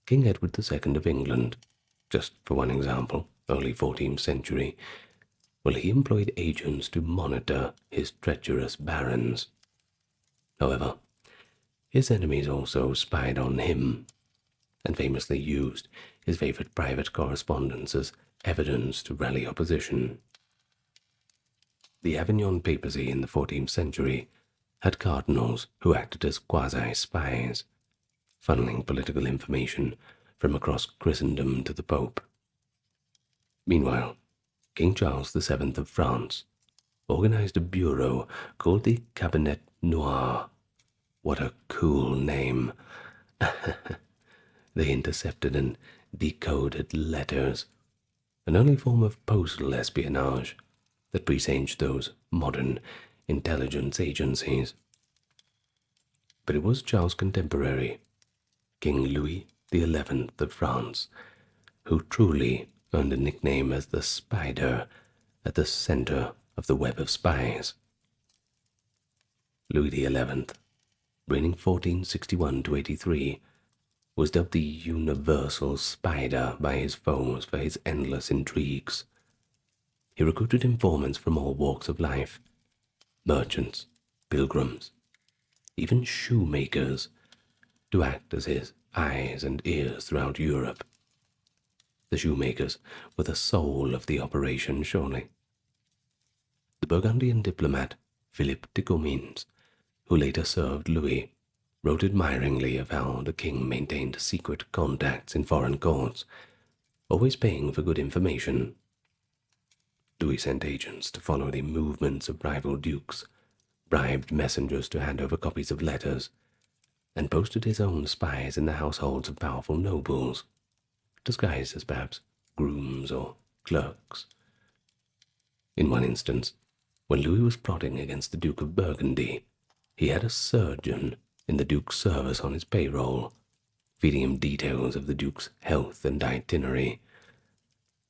King Edward II of England, just for one example, early 14th century, well, he employed agents to monitor his treacherous barons. However, his enemies also spied on him. and famously used his favorite private correspondence as evidence to rally opposition. The Avignon papacy in the 14th century had cardinals who acted as quasi-spies, funneling political information from across Christendom to the Pope. Meanwhile, King Charles VII of France organized a bureau called the Cabinet Noir. What a cool name! They intercepted and decoded letters, an early form of postal espionage that presaged those modern intelligence agencies. But it was Charles' contemporary, King Louis XI of France, who truly earned a nickname as the Spider at the center of the web of spies. Louis XI, reigning 1461 to 83, was dubbed the Universal Spider by his foes for his endless intrigues. He recruited informants from all walks of life, merchants, pilgrims, even shoemakers, to act as his eyes and ears throughout Europe. The shoemakers were the soul of the operation, surely. The Burgundian diplomat Philippe de Comines, who later served Louis, wrote admiringly of how the king maintained secret contacts in foreign courts, always paying for good information. Louis sent agents to follow the movements of rival dukes, bribed messengers to hand over copies of letters, and posted his own spies in the households of powerful nobles, disguised as perhaps grooms or clerks. In one instance, when Louis was plotting against the Duke of Burgundy, he had a surgeon in the Duke's service on his payroll, feeding him details of the Duke's health and itinerary.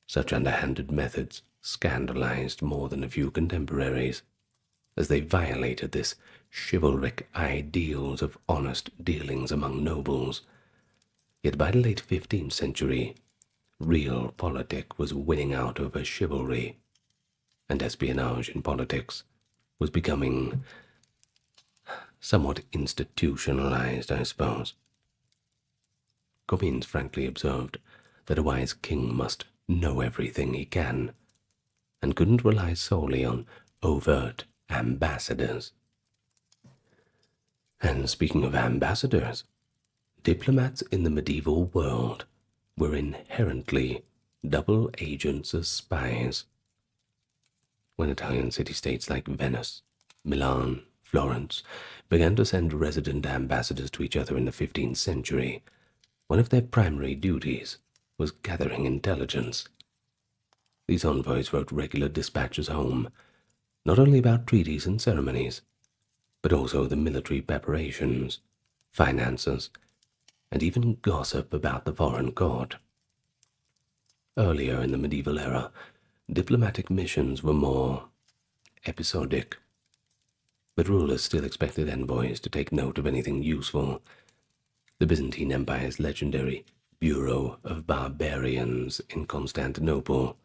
Such underhanded methods scandalized more than a few contemporaries, as they violated this chivalric ideals of honest dealings among nobles. Yet by the late 15th century, real politic was winning out over chivalry, and espionage in politics was becoming somewhat institutionalized, I suppose. Comines frankly observed that a wise king must know everything he can, and couldn't rely solely on overt ambassadors. And speaking of ambassadors, diplomats in the medieval world were inherently double agents as spies. When Italian city-states like Venice, Milan, Florence began to send resident ambassadors to each other in the 15th century, one of their primary duties was gathering intelligence. These envoys wrote regular dispatches home, not only about treaties and ceremonies, but also the military preparations, finances, and even gossip about the foreign court. Earlier in the medieval era, diplomatic missions were more episodic, but rulers still expected envoys to take note of anything useful. The Byzantine Empire's legendary Bureau of Barbarians in Constantinople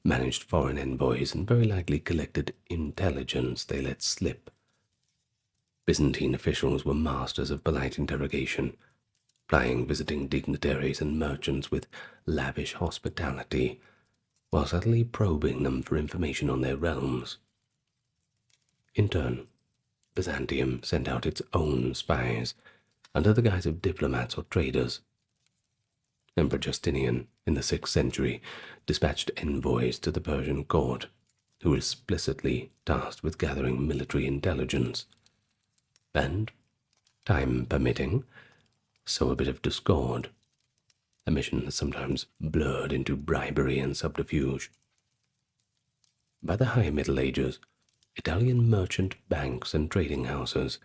managed foreign envoys and very likely collected intelligence they let slip. Byzantine officials were masters of polite interrogation, plying visiting dignitaries and merchants with lavish hospitality, while subtly probing them for information on their realms. In turn, Byzantium sent out its own spies, under the guise of diplomats or traders. Emperor Justinian, in the 6th century, dispatched envoys to the Persian court, who were explicitly tasked with gathering military intelligence. And, time permitting, sow a bit of discord, a mission that sometimes blurred into bribery and subterfuge. By the High Middle Ages, Italian merchant banks and trading houses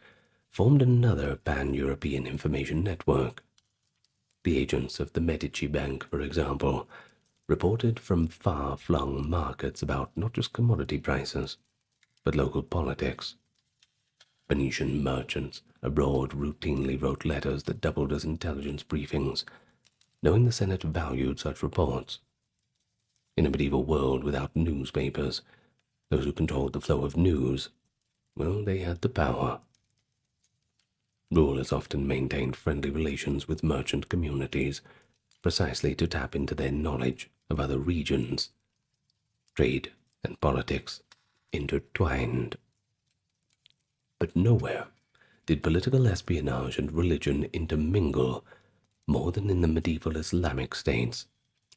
formed another pan-European information network. The agents of the Medici Bank, for example, reported from far-flung markets about not just commodity prices, but local politics. Venetian merchants abroad routinely wrote letters that doubled as intelligence briefings, knowing the Senate valued such reports. In a medieval world without newspapers, those who controlled the flow of news, well, they had the power. Rulers often maintained friendly relations with merchant communities, precisely to tap into their knowledge of other regions. Trade and politics intertwined. But nowhere did political espionage and religion intermingle more than in the medieval Islamic states,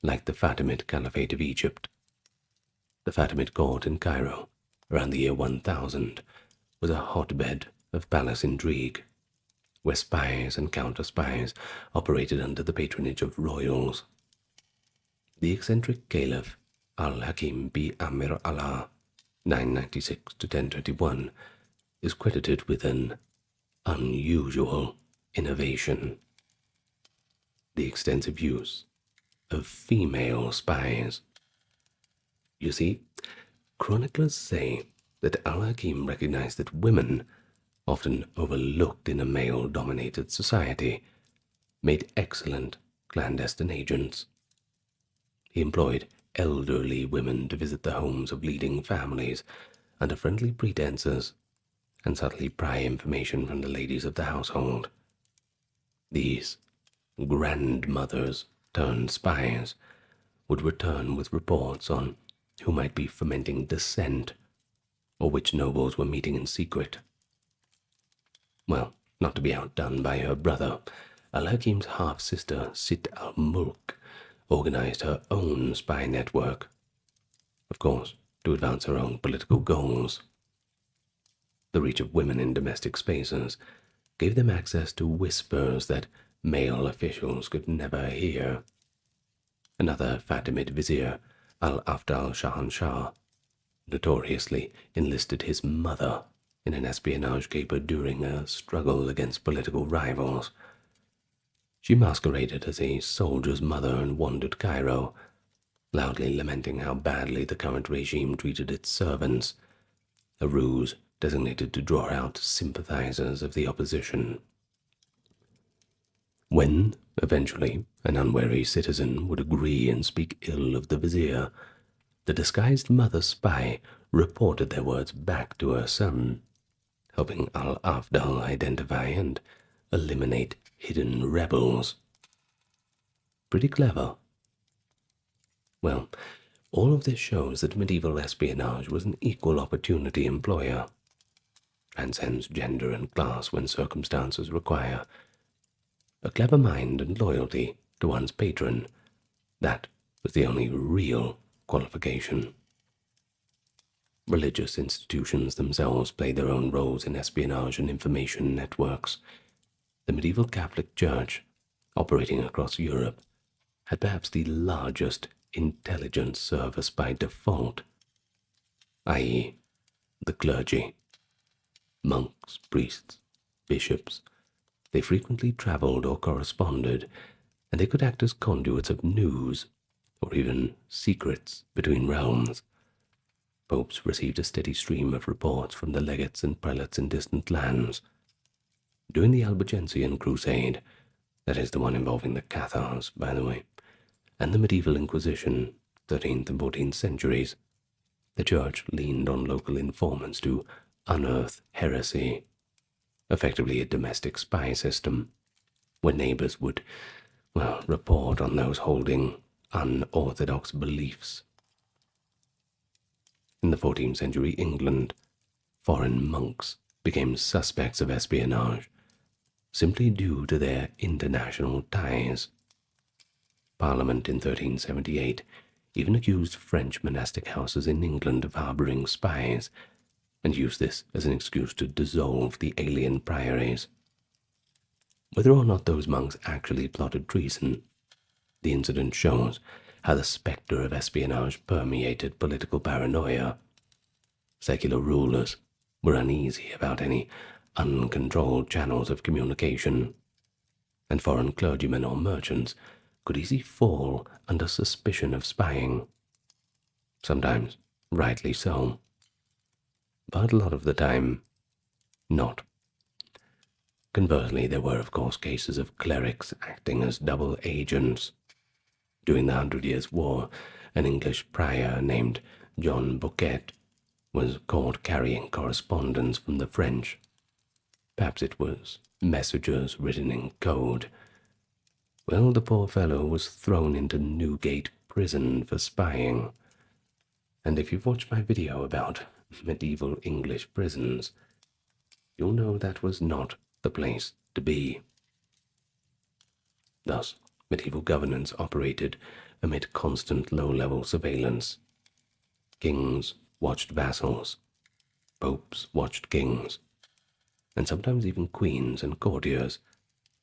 like the Fatimid Caliphate of Egypt. The Fatimid court in Cairo, around the year 1000, was a hotbed of palace intrigue, where spies and counter-spies operated under the patronage of royals. The eccentric caliph al-Hakim bi Amir Allah, 996 to 1021, is credited with an unusual innovation: the extensive use of female spies. You see, chroniclers say that al-Hakim recognized that women, often overlooked in a male-dominated society, made excellent clandestine agents. He employed elderly women to visit the homes of leading families under friendly pretenses and subtly pry information from the ladies of the household. These grandmothers turned spies would return with reports on who might be fomenting dissent or which nobles were meeting in secret. Well, not to be outdone by her brother, al-Hakim's half-sister Sit al-Mulk organized her own spy network, of course, to advance her own political goals. The reach of women in domestic spaces gave them access to whispers that male officials could never hear. Another Fatimid vizier, al-Afdal Shahanshah, notoriously enlisted his mother in an espionage caper during a struggle against political rivals. She masqueraded as a soldier's mother and wandered Cairo, loudly lamenting how badly the current regime treated its servants, a ruse designated to draw out sympathizers of the opposition. When, eventually, an unwary citizen would agree and speak ill of the vizier, the disguised mother spy reported their words back to her son, helping al-Afdal identify and eliminate hidden rebels. Pretty clever. Well, all of this shows that medieval espionage was an equal opportunity employer. Transcends gender and class when circumstances require. A clever mind and loyalty to one's patron, that was the only real qualification. Religious institutions themselves played their own roles in espionage and information networks. The medieval Catholic Church, operating across Europe, had perhaps the largest intelligence service by default, i.e., the clergy. Monks, priests, bishops, they frequently traveled or corresponded, and they could act as conduits of news, or even secrets between realms. Popes received a steady stream of reports from the legates and prelates in distant lands. During the Albigensian Crusade, that is the one involving the Cathars, by the way, and the medieval Inquisition, 13th and 14th centuries, the Church leaned on local informants to unearth heresy, effectively a domestic spy system, where neighbors would, report on those holding unorthodox beliefs. In the 14th century England, foreign monks became suspects of espionage, simply due to their international ties. Parliament in 1378 even accused French monastic houses in England of harboring spies, and used this as an excuse to dissolve the alien priories. Whether or not those monks actually plotted treason, the incident shows how the specter of espionage permeated political paranoia. Secular rulers were uneasy about any uncontrolled channels of communication, and foreign clergymen or merchants could easily fall under suspicion of spying. Sometimes rightly so, but a lot of the time, not. Conversely, there were, of course, cases of clerics acting as double agents. During the 100 Years' War, an English prior named John Bouquet was caught carrying correspondence from the French. Perhaps it was messages written in code. Well, the poor fellow was thrown into Newgate prison for spying. And if you've watched my video about medieval English prisons, you'll know that was not the place to be. Thus, medieval governance operated amid constant low-level surveillance. Kings watched vassals, popes watched kings, and sometimes even queens and courtiers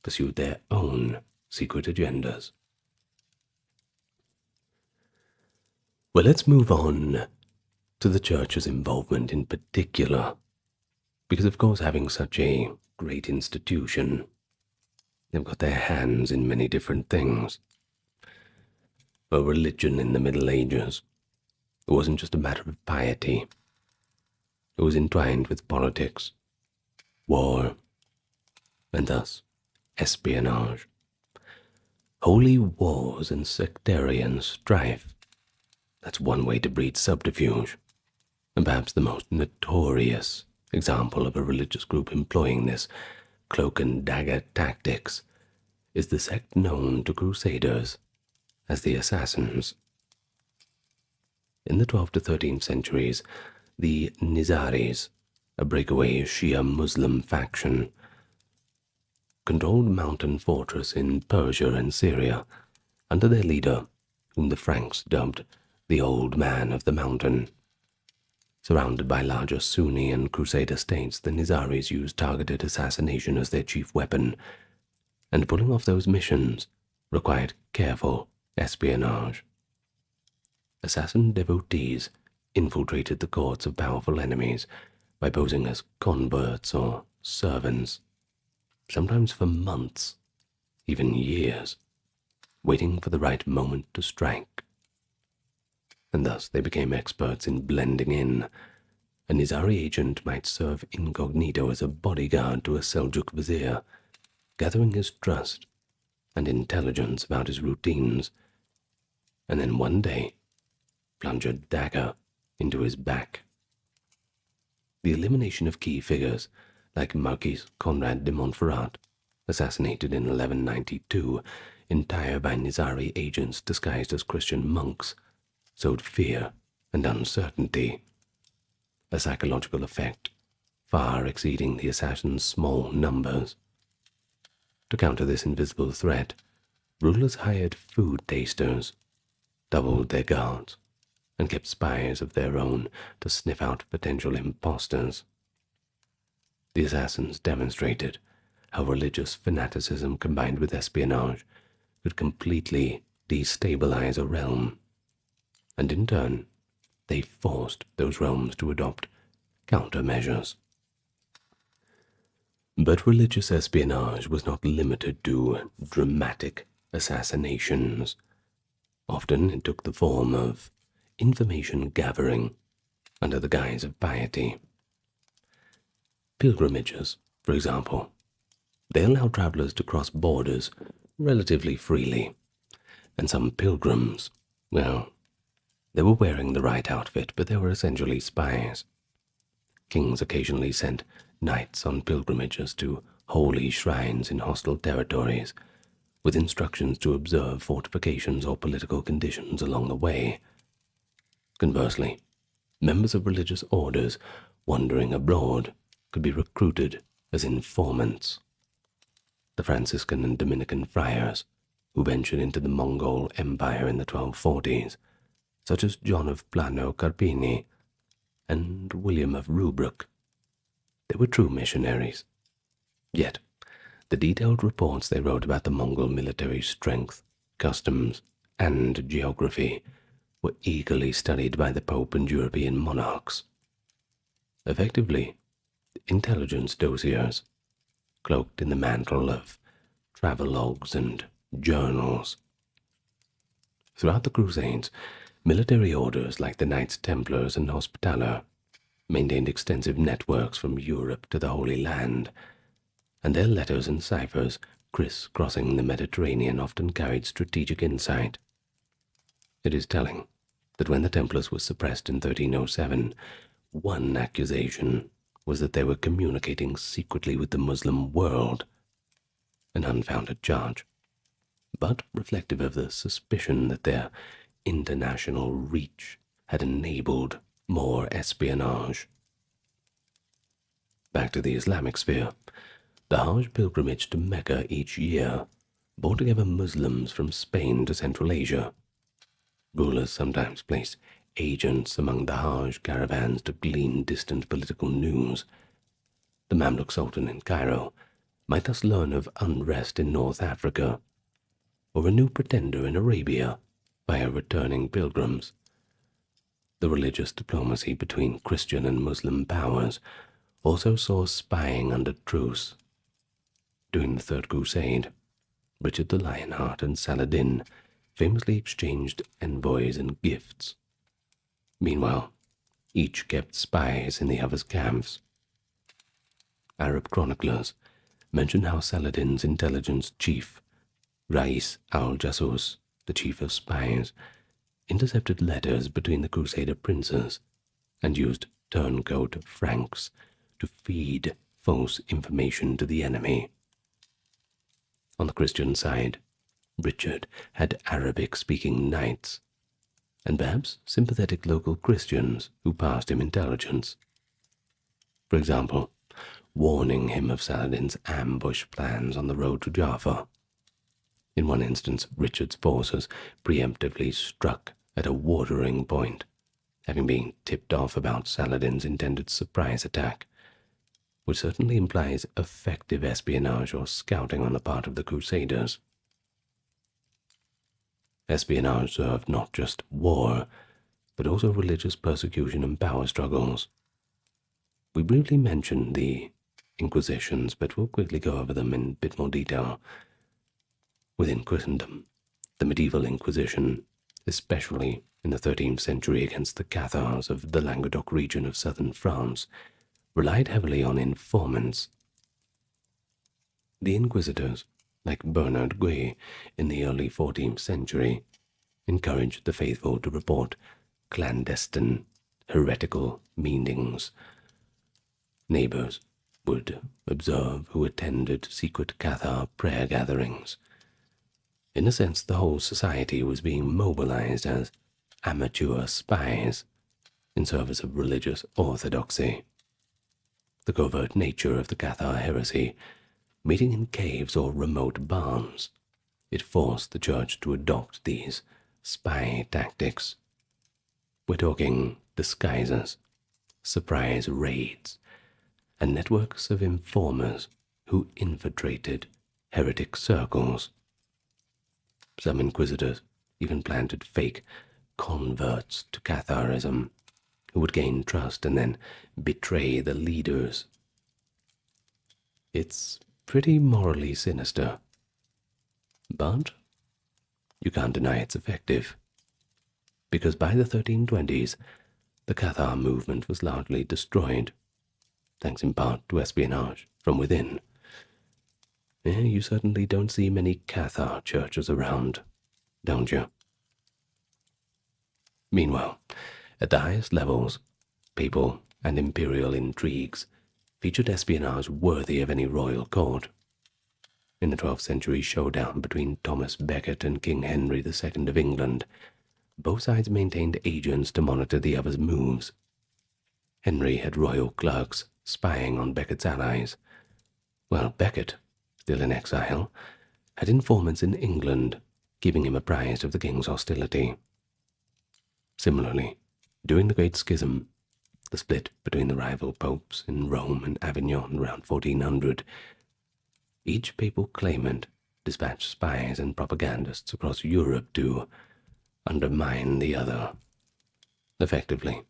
pursued their own secret agendas. Well, let's move on to the church's involvement in particular, because of course having such a great institution, they've got their hands in many different things. Well, religion in the Middle Ages, it wasn't just a matter of piety. It was entwined with politics, war, and thus espionage. Holy wars and sectarian strife. That's one way to breed subterfuge, and perhaps the most notorious example of a religious group employing this cloak and dagger tactics is the sect known to crusaders as the Assassins. In the 12th to 13th centuries, the Nizaris, a breakaway Shia Muslim faction, controlled mountain fortress in Persia and Syria under their leader, whom the Franks dubbed the Old Man of the Mountain. Surrounded by larger Sunni and Crusader states, the Nizaris used targeted assassination as their chief weapon, and pulling off those missions required careful espionage. Assassin devotees infiltrated the courts of powerful enemies by posing as converts or servants, sometimes for months, even years, waiting for the right moment to strike. And thus they became experts in blending in. A Nizari agent might serve incognito as a bodyguard to a Seljuk vizier, gathering his trust and intelligence about his routines, and then one day plunge a dagger into his back. The elimination of key figures like Marquis Conrad de Montferrat, assassinated in 1192, entire by Nizari agents disguised as Christian monks, sowed fear and uncertainty, a psychological effect far exceeding the assassins' small numbers. To counter this invisible threat, rulers hired food tasters, doubled their guards, and kept spies of their own to sniff out potential impostors. The assassins demonstrated how religious fanaticism combined with espionage could completely destabilize a realm, and in turn, they forced those realms to adopt countermeasures. But religious espionage was not limited to dramatic assassinations. Often it took the form of information gathering under the guise of piety. Pilgrimages, for example, they allow travelers to cross borders relatively freely, and some pilgrims, well, they were wearing the right outfit, but they were essentially spies. Kings occasionally sent knights on pilgrimages to holy shrines in hostile territories, with instructions to observe fortifications or political conditions along the way. Conversely, members of religious orders wandering abroad could be recruited as informants. The Franciscan and Dominican friars, who ventured into the Mongol Empire in the 1240s, such as John of Plano Carpini and William of Rubruck, they were true missionaries. Yet, the detailed reports they wrote about the Mongol military strength, customs, and geography were eagerly studied by the Pope and European monarchs. Effectively, intelligence dossiers, cloaked in the mantle of travelogues and journals. Throughout the Crusades, military orders like the Knights Templars and Hospitaller maintained extensive networks from Europe to the Holy Land, and their letters and ciphers criss-crossing the Mediterranean often carried strategic insight. It is telling that when the Templars were suppressed in 1307, one accusation was that they were communicating secretly with the Muslim world, an unfounded charge, but reflective of the suspicion that their international reach had enabled more espionage. Back to the Islamic sphere, the Hajj pilgrimage to Mecca each year brought together Muslims from Spain to Central Asia. Rulers sometimes placed agents among the Hajj caravans to glean distant political news. The Mamluk Sultan in Cairo might thus learn of unrest in North Africa, or a new pretender in Arabia via returning pilgrims. The religious diplomacy between Christian and Muslim powers also saw spying under truce. During the Third Crusade, Richard the Lionheart and Saladin famously exchanged envoys and gifts. Meanwhile, each kept spies in the other's camps. Arab chroniclers mention how Saladin's intelligence chief, Rais al-Jasus, the chief of spies, intercepted letters between the Crusader princes and used turncoat Franks to feed false information to the enemy. On the Christian side, Richard had Arabic-speaking knights, and perhaps sympathetic local Christians who passed him intelligence. For example, warning him of Saladin's ambush plans on the road to Jaffa. In one instance, Richard's forces preemptively struck at a watering point, having been tipped off about Saladin's intended surprise attack, which certainly implies effective espionage or scouting on the part of the Crusaders. Espionage served not just war, but also religious persecution and power struggles. We briefly mentioned the Inquisitions, but we'll quickly go over them in a bit more detail. Within Christendom, the medieval Inquisition, especially in the 13th century against the Cathars of the Languedoc region of southern France, relied heavily on informants. The inquisitors, like Bernard Guy in the early 14th century, encouraged the faithful to report clandestine, heretical meetings. Neighbors would observe who attended secret Cathar prayer gatherings. In a sense, the whole society was being mobilized as amateur spies in service of religious orthodoxy. The covert nature of the Cathar heresy, meeting in caves or remote barns, it forced the church to adopt these spy tactics. We're talking disguises, surprise raids, and networks of informers who infiltrated heretic circles. Some inquisitors even planted fake converts to Catharism who would gain trust and then betray the leaders. It's pretty morally sinister, but you can't deny it's effective, because by the 1320s, the Cathar movement was largely destroyed, thanks in part to espionage from within. You certainly don't see many Cathar churches around, don't you? Meanwhile, at the highest levels, papal and imperial intrigues featured espionage worthy of any royal court. In the 12th century showdown between Thomas Becket and King Henry II of England, both sides maintained agents to monitor the other's moves. Henry had royal clerks spying on Becket's allies, while Becket, still in exile, had informants in England, keeping him apprised of the king's hostility. Similarly, during the Great Schism, the split between the rival popes in Rome and Avignon around 1400, each papal claimant dispatched spies and propagandists across Europe to undermine the other. Effectively,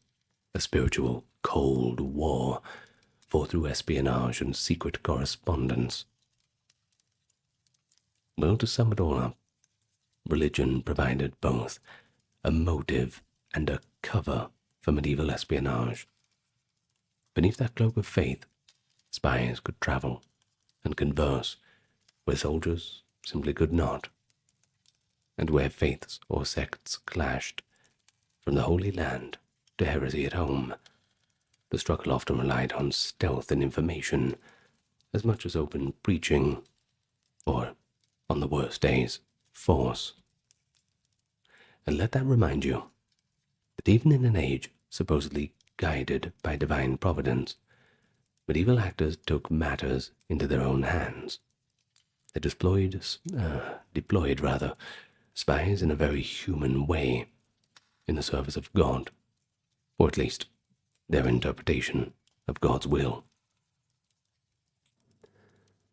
a spiritual Cold War fought through espionage and secret correspondence. Well, to sum it all up, religion provided both a motive and a cover for medieval espionage. Beneath that cloak of faith, spies could travel and converse where soldiers simply could not, and where faiths or sects clashed, from the Holy Land to heresy at home, The struggle often relied on stealth and information, as much as open preaching, or, on the worst days, force. And let that remind you that even in an age supposedly guided by divine providence, medieval actors took matters into their own hands. They deployed spies in a very human way, in the service of God, or at least their interpretation of God's will.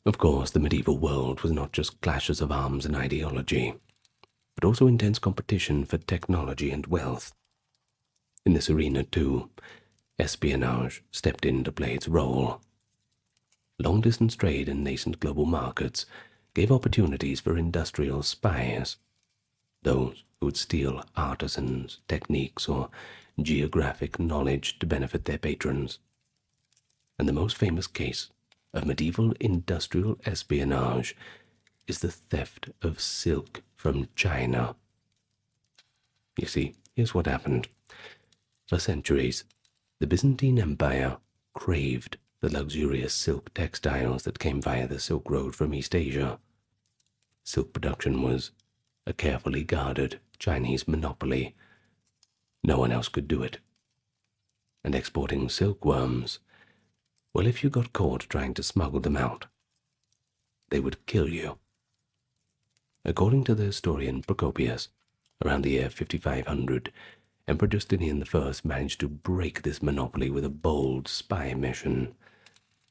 Of course, the medieval world was not just clashes of arms and ideology, but also intense competition for technology and wealth. In this arena, too, espionage stepped in to play its role. Long-distance trade and nascent global markets gave opportunities for industrial spies, those who would steal artisans, techniques, or geographic knowledge to benefit their patrons. And the most famous case of medieval industrial espionage is the theft of silk from China. You see, here's what happened. For centuries, the Byzantine Empire craved the luxurious silk textiles that came via the Silk Road from East Asia. Silk production was a carefully guarded Chinese monopoly. No one else could do it. And exporting silkworms, well, if you got caught trying to smuggle them out, they would kill you. According to the historian Procopius, around the year 5500, Emperor Justinian I managed to break this monopoly with a bold spy mission.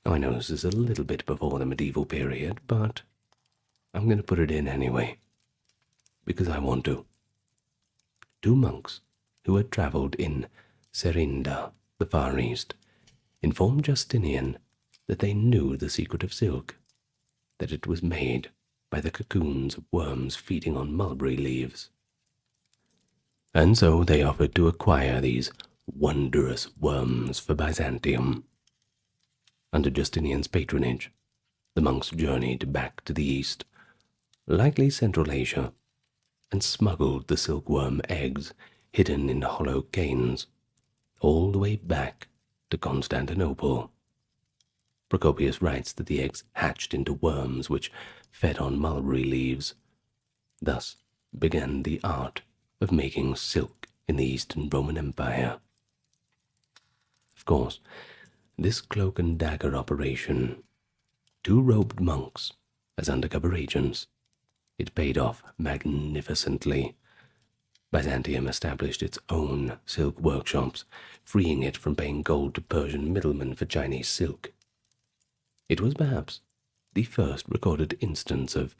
I know this is a little bit before the medieval period, but I'm going to put it in anyway, because I want to. Two monks who had traveled in Serinda, the Far East, informed Justinian that they knew the secret of silk, that it was made by the cocoons of worms feeding on mulberry leaves. And so they offered to acquire these wondrous worms for Byzantium. Under Justinian's patronage, the monks journeyed back to the east, likely Central Asia, and smuggled the silkworm eggs hidden in hollow canes, all the way back to Constantinople. Procopius writes that the eggs hatched into worms which fed on mulberry leaves. Thus began the art of making silk in the Eastern Roman Empire. Of course, this cloak and dagger operation, two robed monks as undercover agents, it paid off magnificently. Byzantium established its own silk workshops, freeing it from paying gold to Persian middlemen for Chinese silk. It was perhaps the first recorded instance of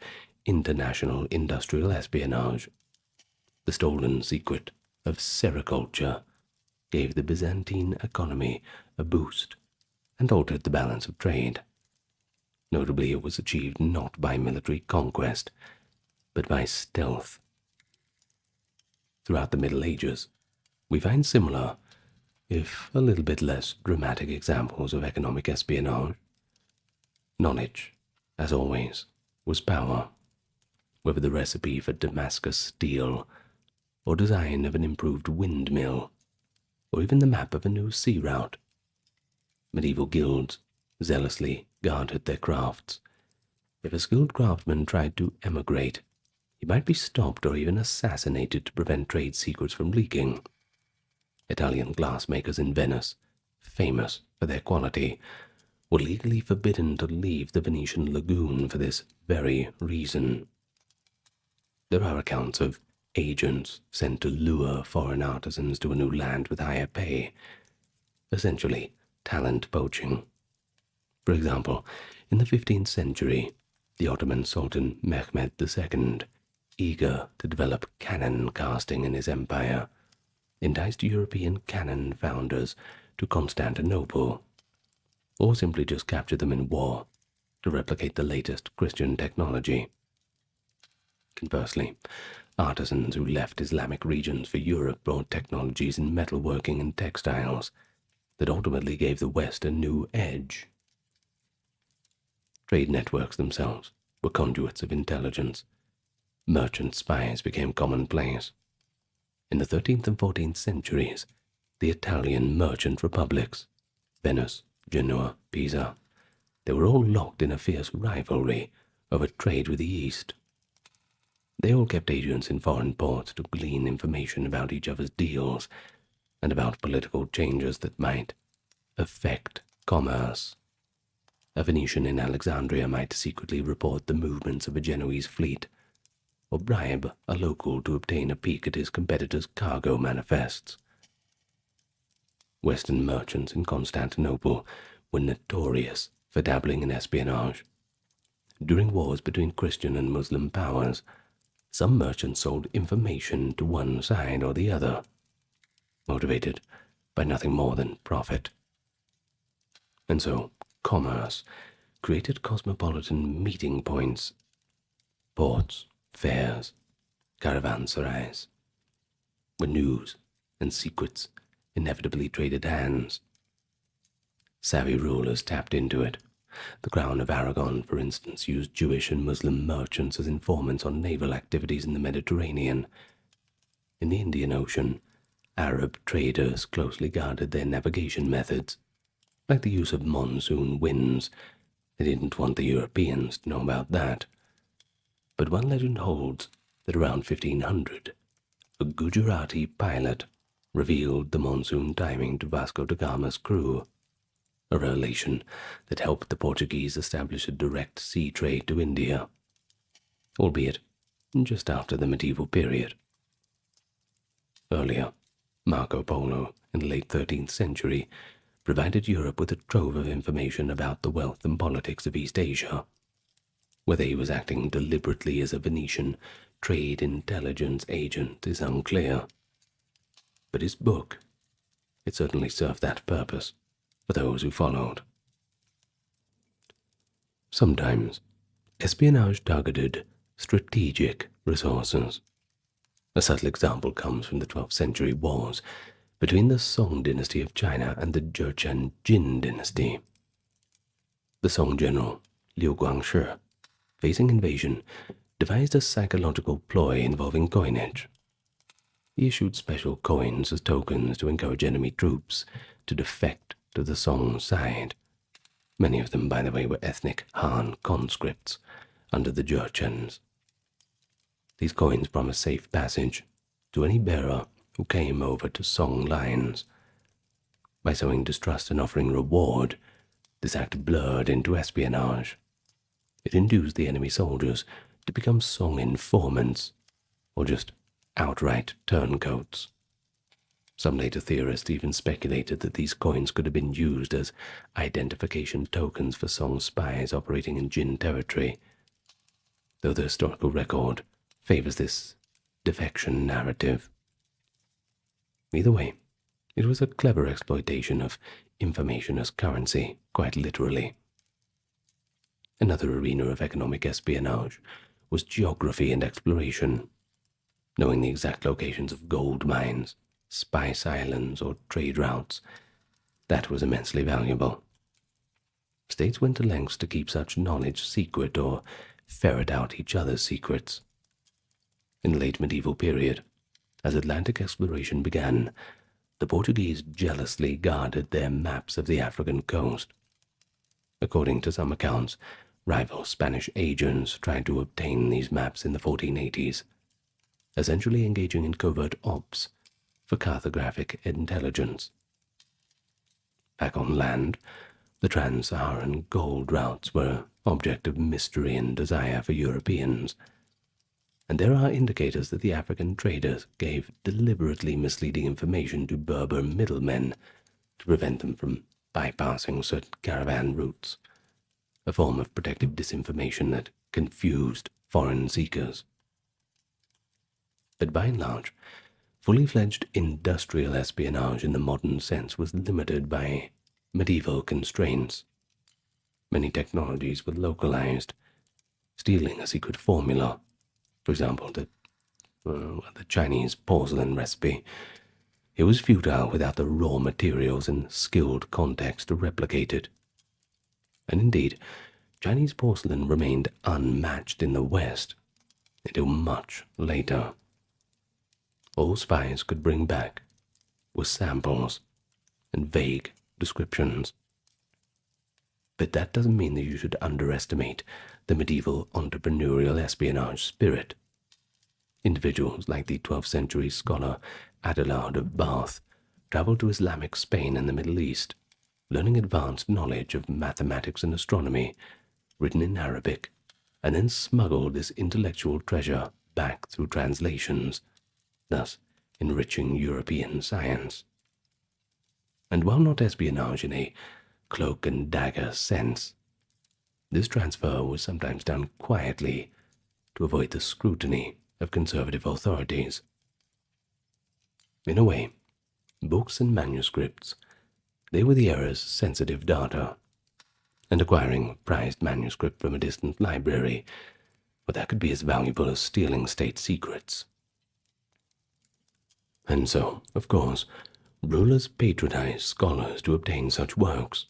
international industrial espionage. The stolen secret of sericulture gave the Byzantine economy a boost and altered the balance of trade. Notably, it was achieved not by military conquest, but by stealth. Throughout the Middle Ages, we find similar, if a little bit less dramatic examples of economic espionage. Knowledge, as always, was power, whether the recipe for Damascus steel, or design of an improved windmill, or even the map of a new sea route. Medieval guilds zealously guarded their crafts. If a skilled craftsman tried to emigrate, he might be stopped or even assassinated to prevent trade secrets from leaking. Italian glassmakers in Venice, famous for their quality, were legally forbidden to leave the Venetian lagoon for this very reason. There are accounts of agents sent to lure foreign artisans to a new land with higher pay, essentially talent poaching. For example, in the 15th century, the Ottoman Sultan Mehmed II, eager to develop cannon casting in his empire, enticed European cannon founders to Constantinople, or simply just captured them in war to replicate the latest Christian technology. Conversely, artisans who left Islamic regions for Europe brought technologies in metalworking and textiles that ultimately gave the West a new edge. Trade networks themselves were conduits of intelligence. Merchant spies became commonplace. In the 13th and 14th centuries, the Italian merchant republics Venice, Genoa, Pisa, they were all locked in a fierce rivalry over trade with the East. They all kept agents in foreign ports to glean information about each other's deals and about political changes that might affect commerce. A Venetian in Alexandria might secretly report the movements of a Genoese fleet, or bribe a local to obtain a peek at his competitor's cargo manifests. Western merchants in Constantinople were notorious for dabbling in espionage. During wars between Christian and Muslim powers, some merchants sold information to one side or the other, motivated by nothing more than profit. And so, commerce created cosmopolitan meeting points, ports, fairs, caravanserais, where news and secrets inevitably traded hands. Savvy rulers tapped into it. The Crown of Aragon, for instance, used Jewish and Muslim merchants as informants on naval activities in the Mediterranean. In the Indian Ocean, Arab traders closely guarded their navigation methods. Like the use of monsoon winds, they didn't want the Europeans to know about that. But one legend holds that around 1500, a Gujarati pilot revealed the monsoon timing to Vasco da Gama's crew, a revelation that helped the Portuguese establish a direct sea trade to India, albeit just after the medieval period. Earlier, Marco Polo, in the late 13th century, provided Europe with a trove of information about the wealth and politics of East Asia. Whether he was acting deliberately as a Venetian trade intelligence agent is unclear. But his book, it certainly served that purpose for those who followed. Sometimes, espionage targeted strategic resources. A subtle example comes from the 12th century wars between the Song dynasty of China and the Jurchen Jin dynasty. The Song general, Liu Guangshi, facing invasion, devised a psychological ploy involving coinage. He issued special coins as tokens to encourage enemy troops to defect to the Song side. Many of them, by the way, were ethnic Han conscripts under the Jurchens. These coins promised safe passage to any bearer who came over to Song lines. By sowing distrust and offering reward, this act blurred into espionage. It induced the enemy soldiers to become Song informants, or just outright turncoats. Some later theorists even speculated that these coins could have been used as identification tokens for Song spies operating in Jin territory, though the historical record favors this defection narrative. Either way, it was a clever exploitation of information as currency, quite literally. Another arena of economic espionage was geography and exploration. Knowing the exact locations of gold mines, spice islands, or trade routes, that was immensely valuable. States went to lengths to keep such knowledge secret or ferret out each other's secrets. In the late medieval period, as Atlantic exploration began, the Portuguese jealously guarded their maps of the African coast. According to some accounts, rival Spanish agents tried to obtain these maps in the 1480s, essentially engaging in covert ops for cartographic intelligence. Back on land, the trans-Saharan gold routes were object of mystery and desire for Europeans, and there are indicators that the African traders gave deliberately misleading information to Berber middlemen to prevent them from bypassing certain caravan routes, a form of protective disinformation that confused foreign seekers. But by and large, fully fledged industrial espionage in the modern sense was limited by medieval constraints. Many technologies were localized. Stealing a secret formula, for example, the Chinese porcelain recipe, it was futile without the raw materials and skilled contacts to replicate it. And indeed, Chinese porcelain remained unmatched in the West until much later. All spies could bring back were samples and vague descriptions. But that doesn't mean that you should underestimate the medieval entrepreneurial espionage spirit. Individuals like the 12th century scholar Adelard of Bath traveled to Islamic Spain and the Middle East, learning advanced knowledge of mathematics and astronomy, written in Arabic, and then smuggled this intellectual treasure back through translations, thus enriching European science. And while not espionage in a cloak and dagger sense, this transfer was sometimes done quietly to avoid the scrutiny of conservative authorities. In a way, books and manuscripts, they were the era's sensitive data, and acquiring a prized manuscript from a distant library, well, that could be as valuable as stealing state secrets. And so, of course, rulers patronized scholars to obtain such works,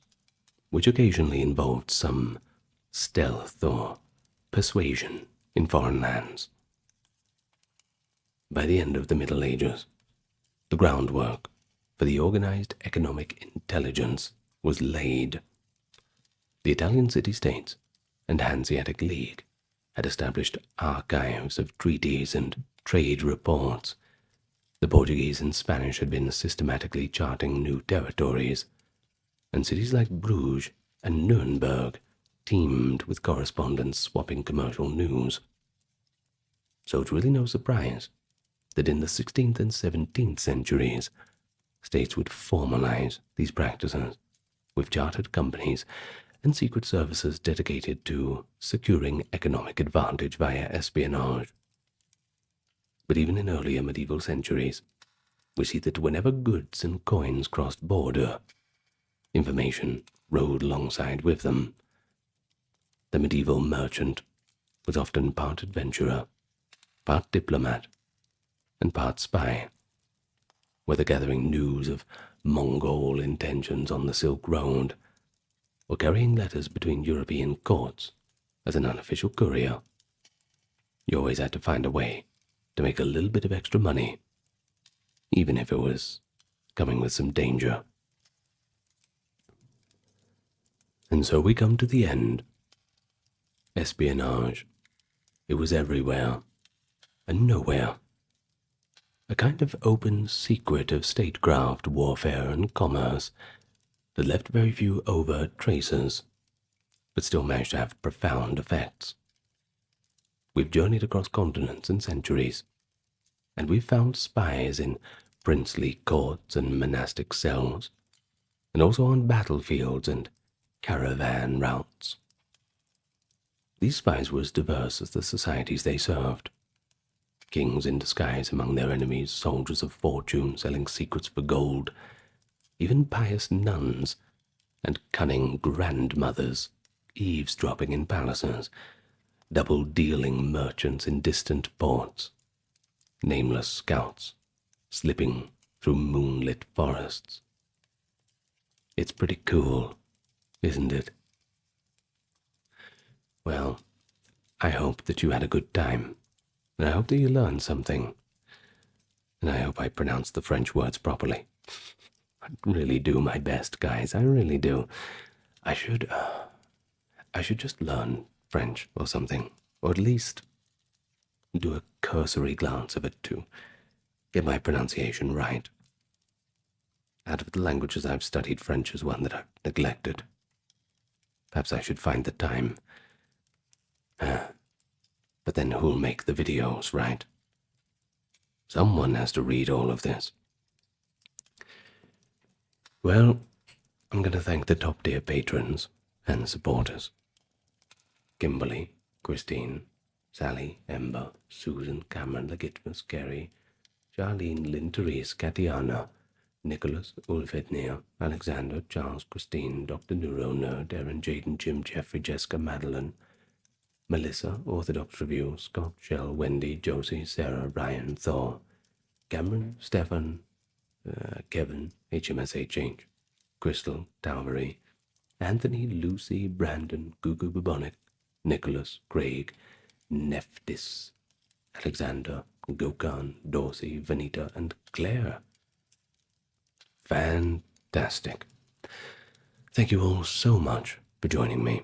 which occasionally involved some stealth or persuasion in foreign lands. By the end of the Middle Ages, the groundwork for the organized economic intelligence was laid. The Italian city-states and Hanseatic League had established archives of treaties and trade reports. The Portuguese and Spanish had been systematically charting new territories, and cities like Bruges and Nuremberg teemed with correspondents swapping commercial news. So it's really no surprise that in the 16th and 17th centuries, states would formalize these practices with chartered companies and secret services dedicated to securing economic advantage via espionage. But even in earlier medieval centuries, we see that whenever goods and coins crossed border, information rode alongside with them. The medieval merchant was often part adventurer, part diplomat, and part spy, whether gathering news of Mongol intentions on the Silk Road, or carrying letters between European courts as an unofficial courier. You always had to find a way to make a little bit of extra money, even if it was coming with some danger. And so we come to the end. Espionage. It was everywhere, and nowhere. A kind of open secret of statecraft, warfare, and commerce that left very few overt traces, but still managed to have profound effects. We've journeyed across continents and centuries, and we've found spies in princely courts and monastic cells, and also on battlefields and caravan routes. These spies were as diverse as the societies they served. Kings in disguise among their enemies, soldiers of fortune selling secrets for gold, even pious nuns and cunning grandmothers eavesdropping in palaces, double-dealing merchants in distant ports, nameless scouts slipping through moonlit forests. It's pretty cool, isn't it? Well, I hope that you had a good time, and I hope that you learned something, and I hope I pronounced the French words properly. I really do my best, guys, I really do. I should just learn French or something, or at least do a cursory glance of it to get my pronunciation right. Out of the languages I've studied, French is one that I've neglected. Perhaps I should find the time. But then who'll make the videos, right? Someone has to read all of this. Well, I'm going to thank the top-tier patrons and supporters. Kimberly, Christine, Sally, Ember, Susan, Cameron, Legitmus, Gary, Charlene, Lynn, Therese, Katiana, Nicholas, Ulfednir, Alexander, Charles, Christine, Dr. Neuro, Nerd, Aaron, Jaden, Jim, Jeffrey, Jessica, Madeline, Melissa, Orthodox Review, Scott, Shell, Wendy, Josie, Sarah, Ryan, Thor, Cameron, Stefan, Kevin, HMSHH, Crystal, Talvery, Anthony, Lucy, Brandon, Gugu Bubonic, Nicholas, Craig, Nephthys, Alexander, Gokhan, Dorsey, Vanita, and Claire. Fantastic. Thank you all so much for joining me.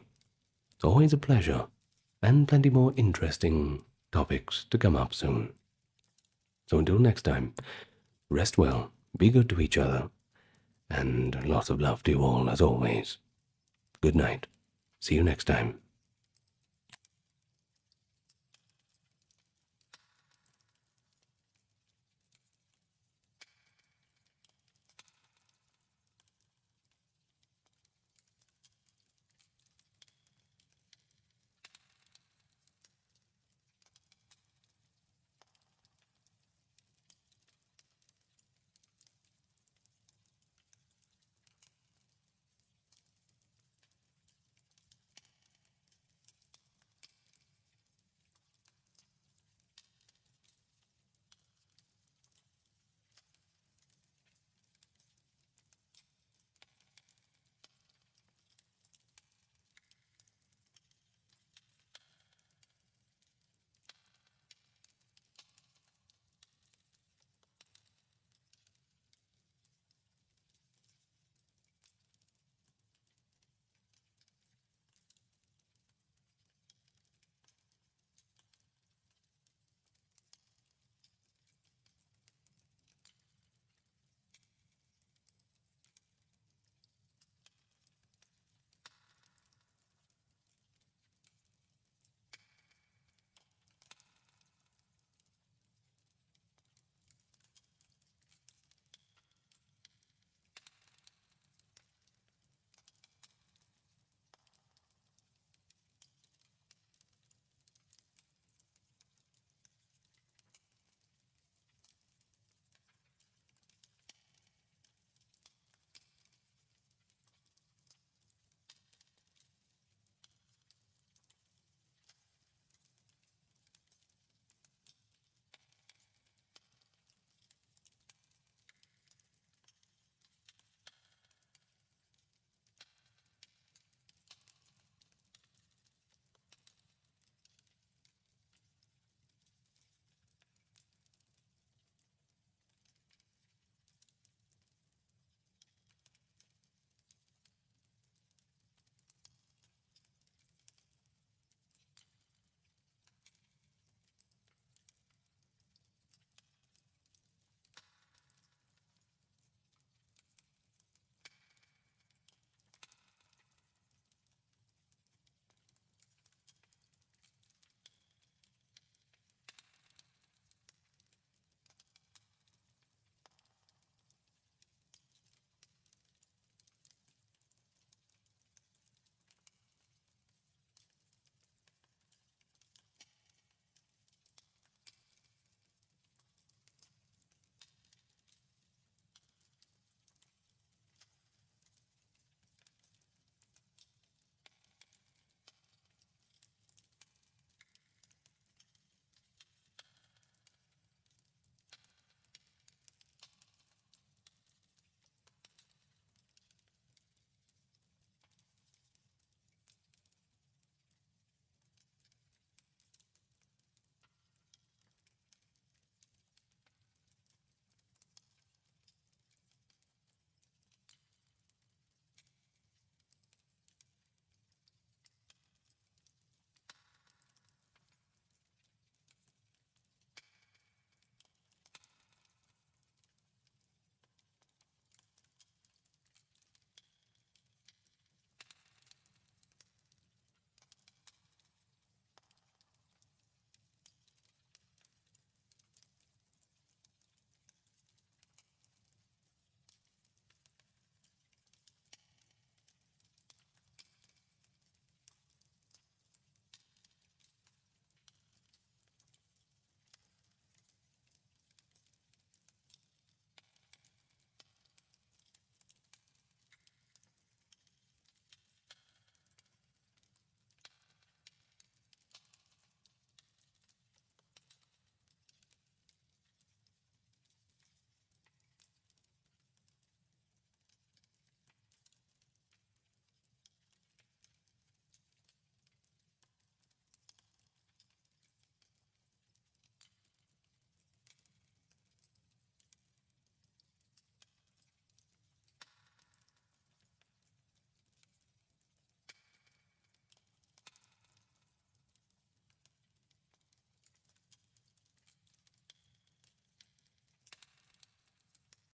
Always a pleasure, and plenty more interesting topics to come up soon. So until next time, rest well, be good to each other, and lots of love to you all as always. Good night. See you next time.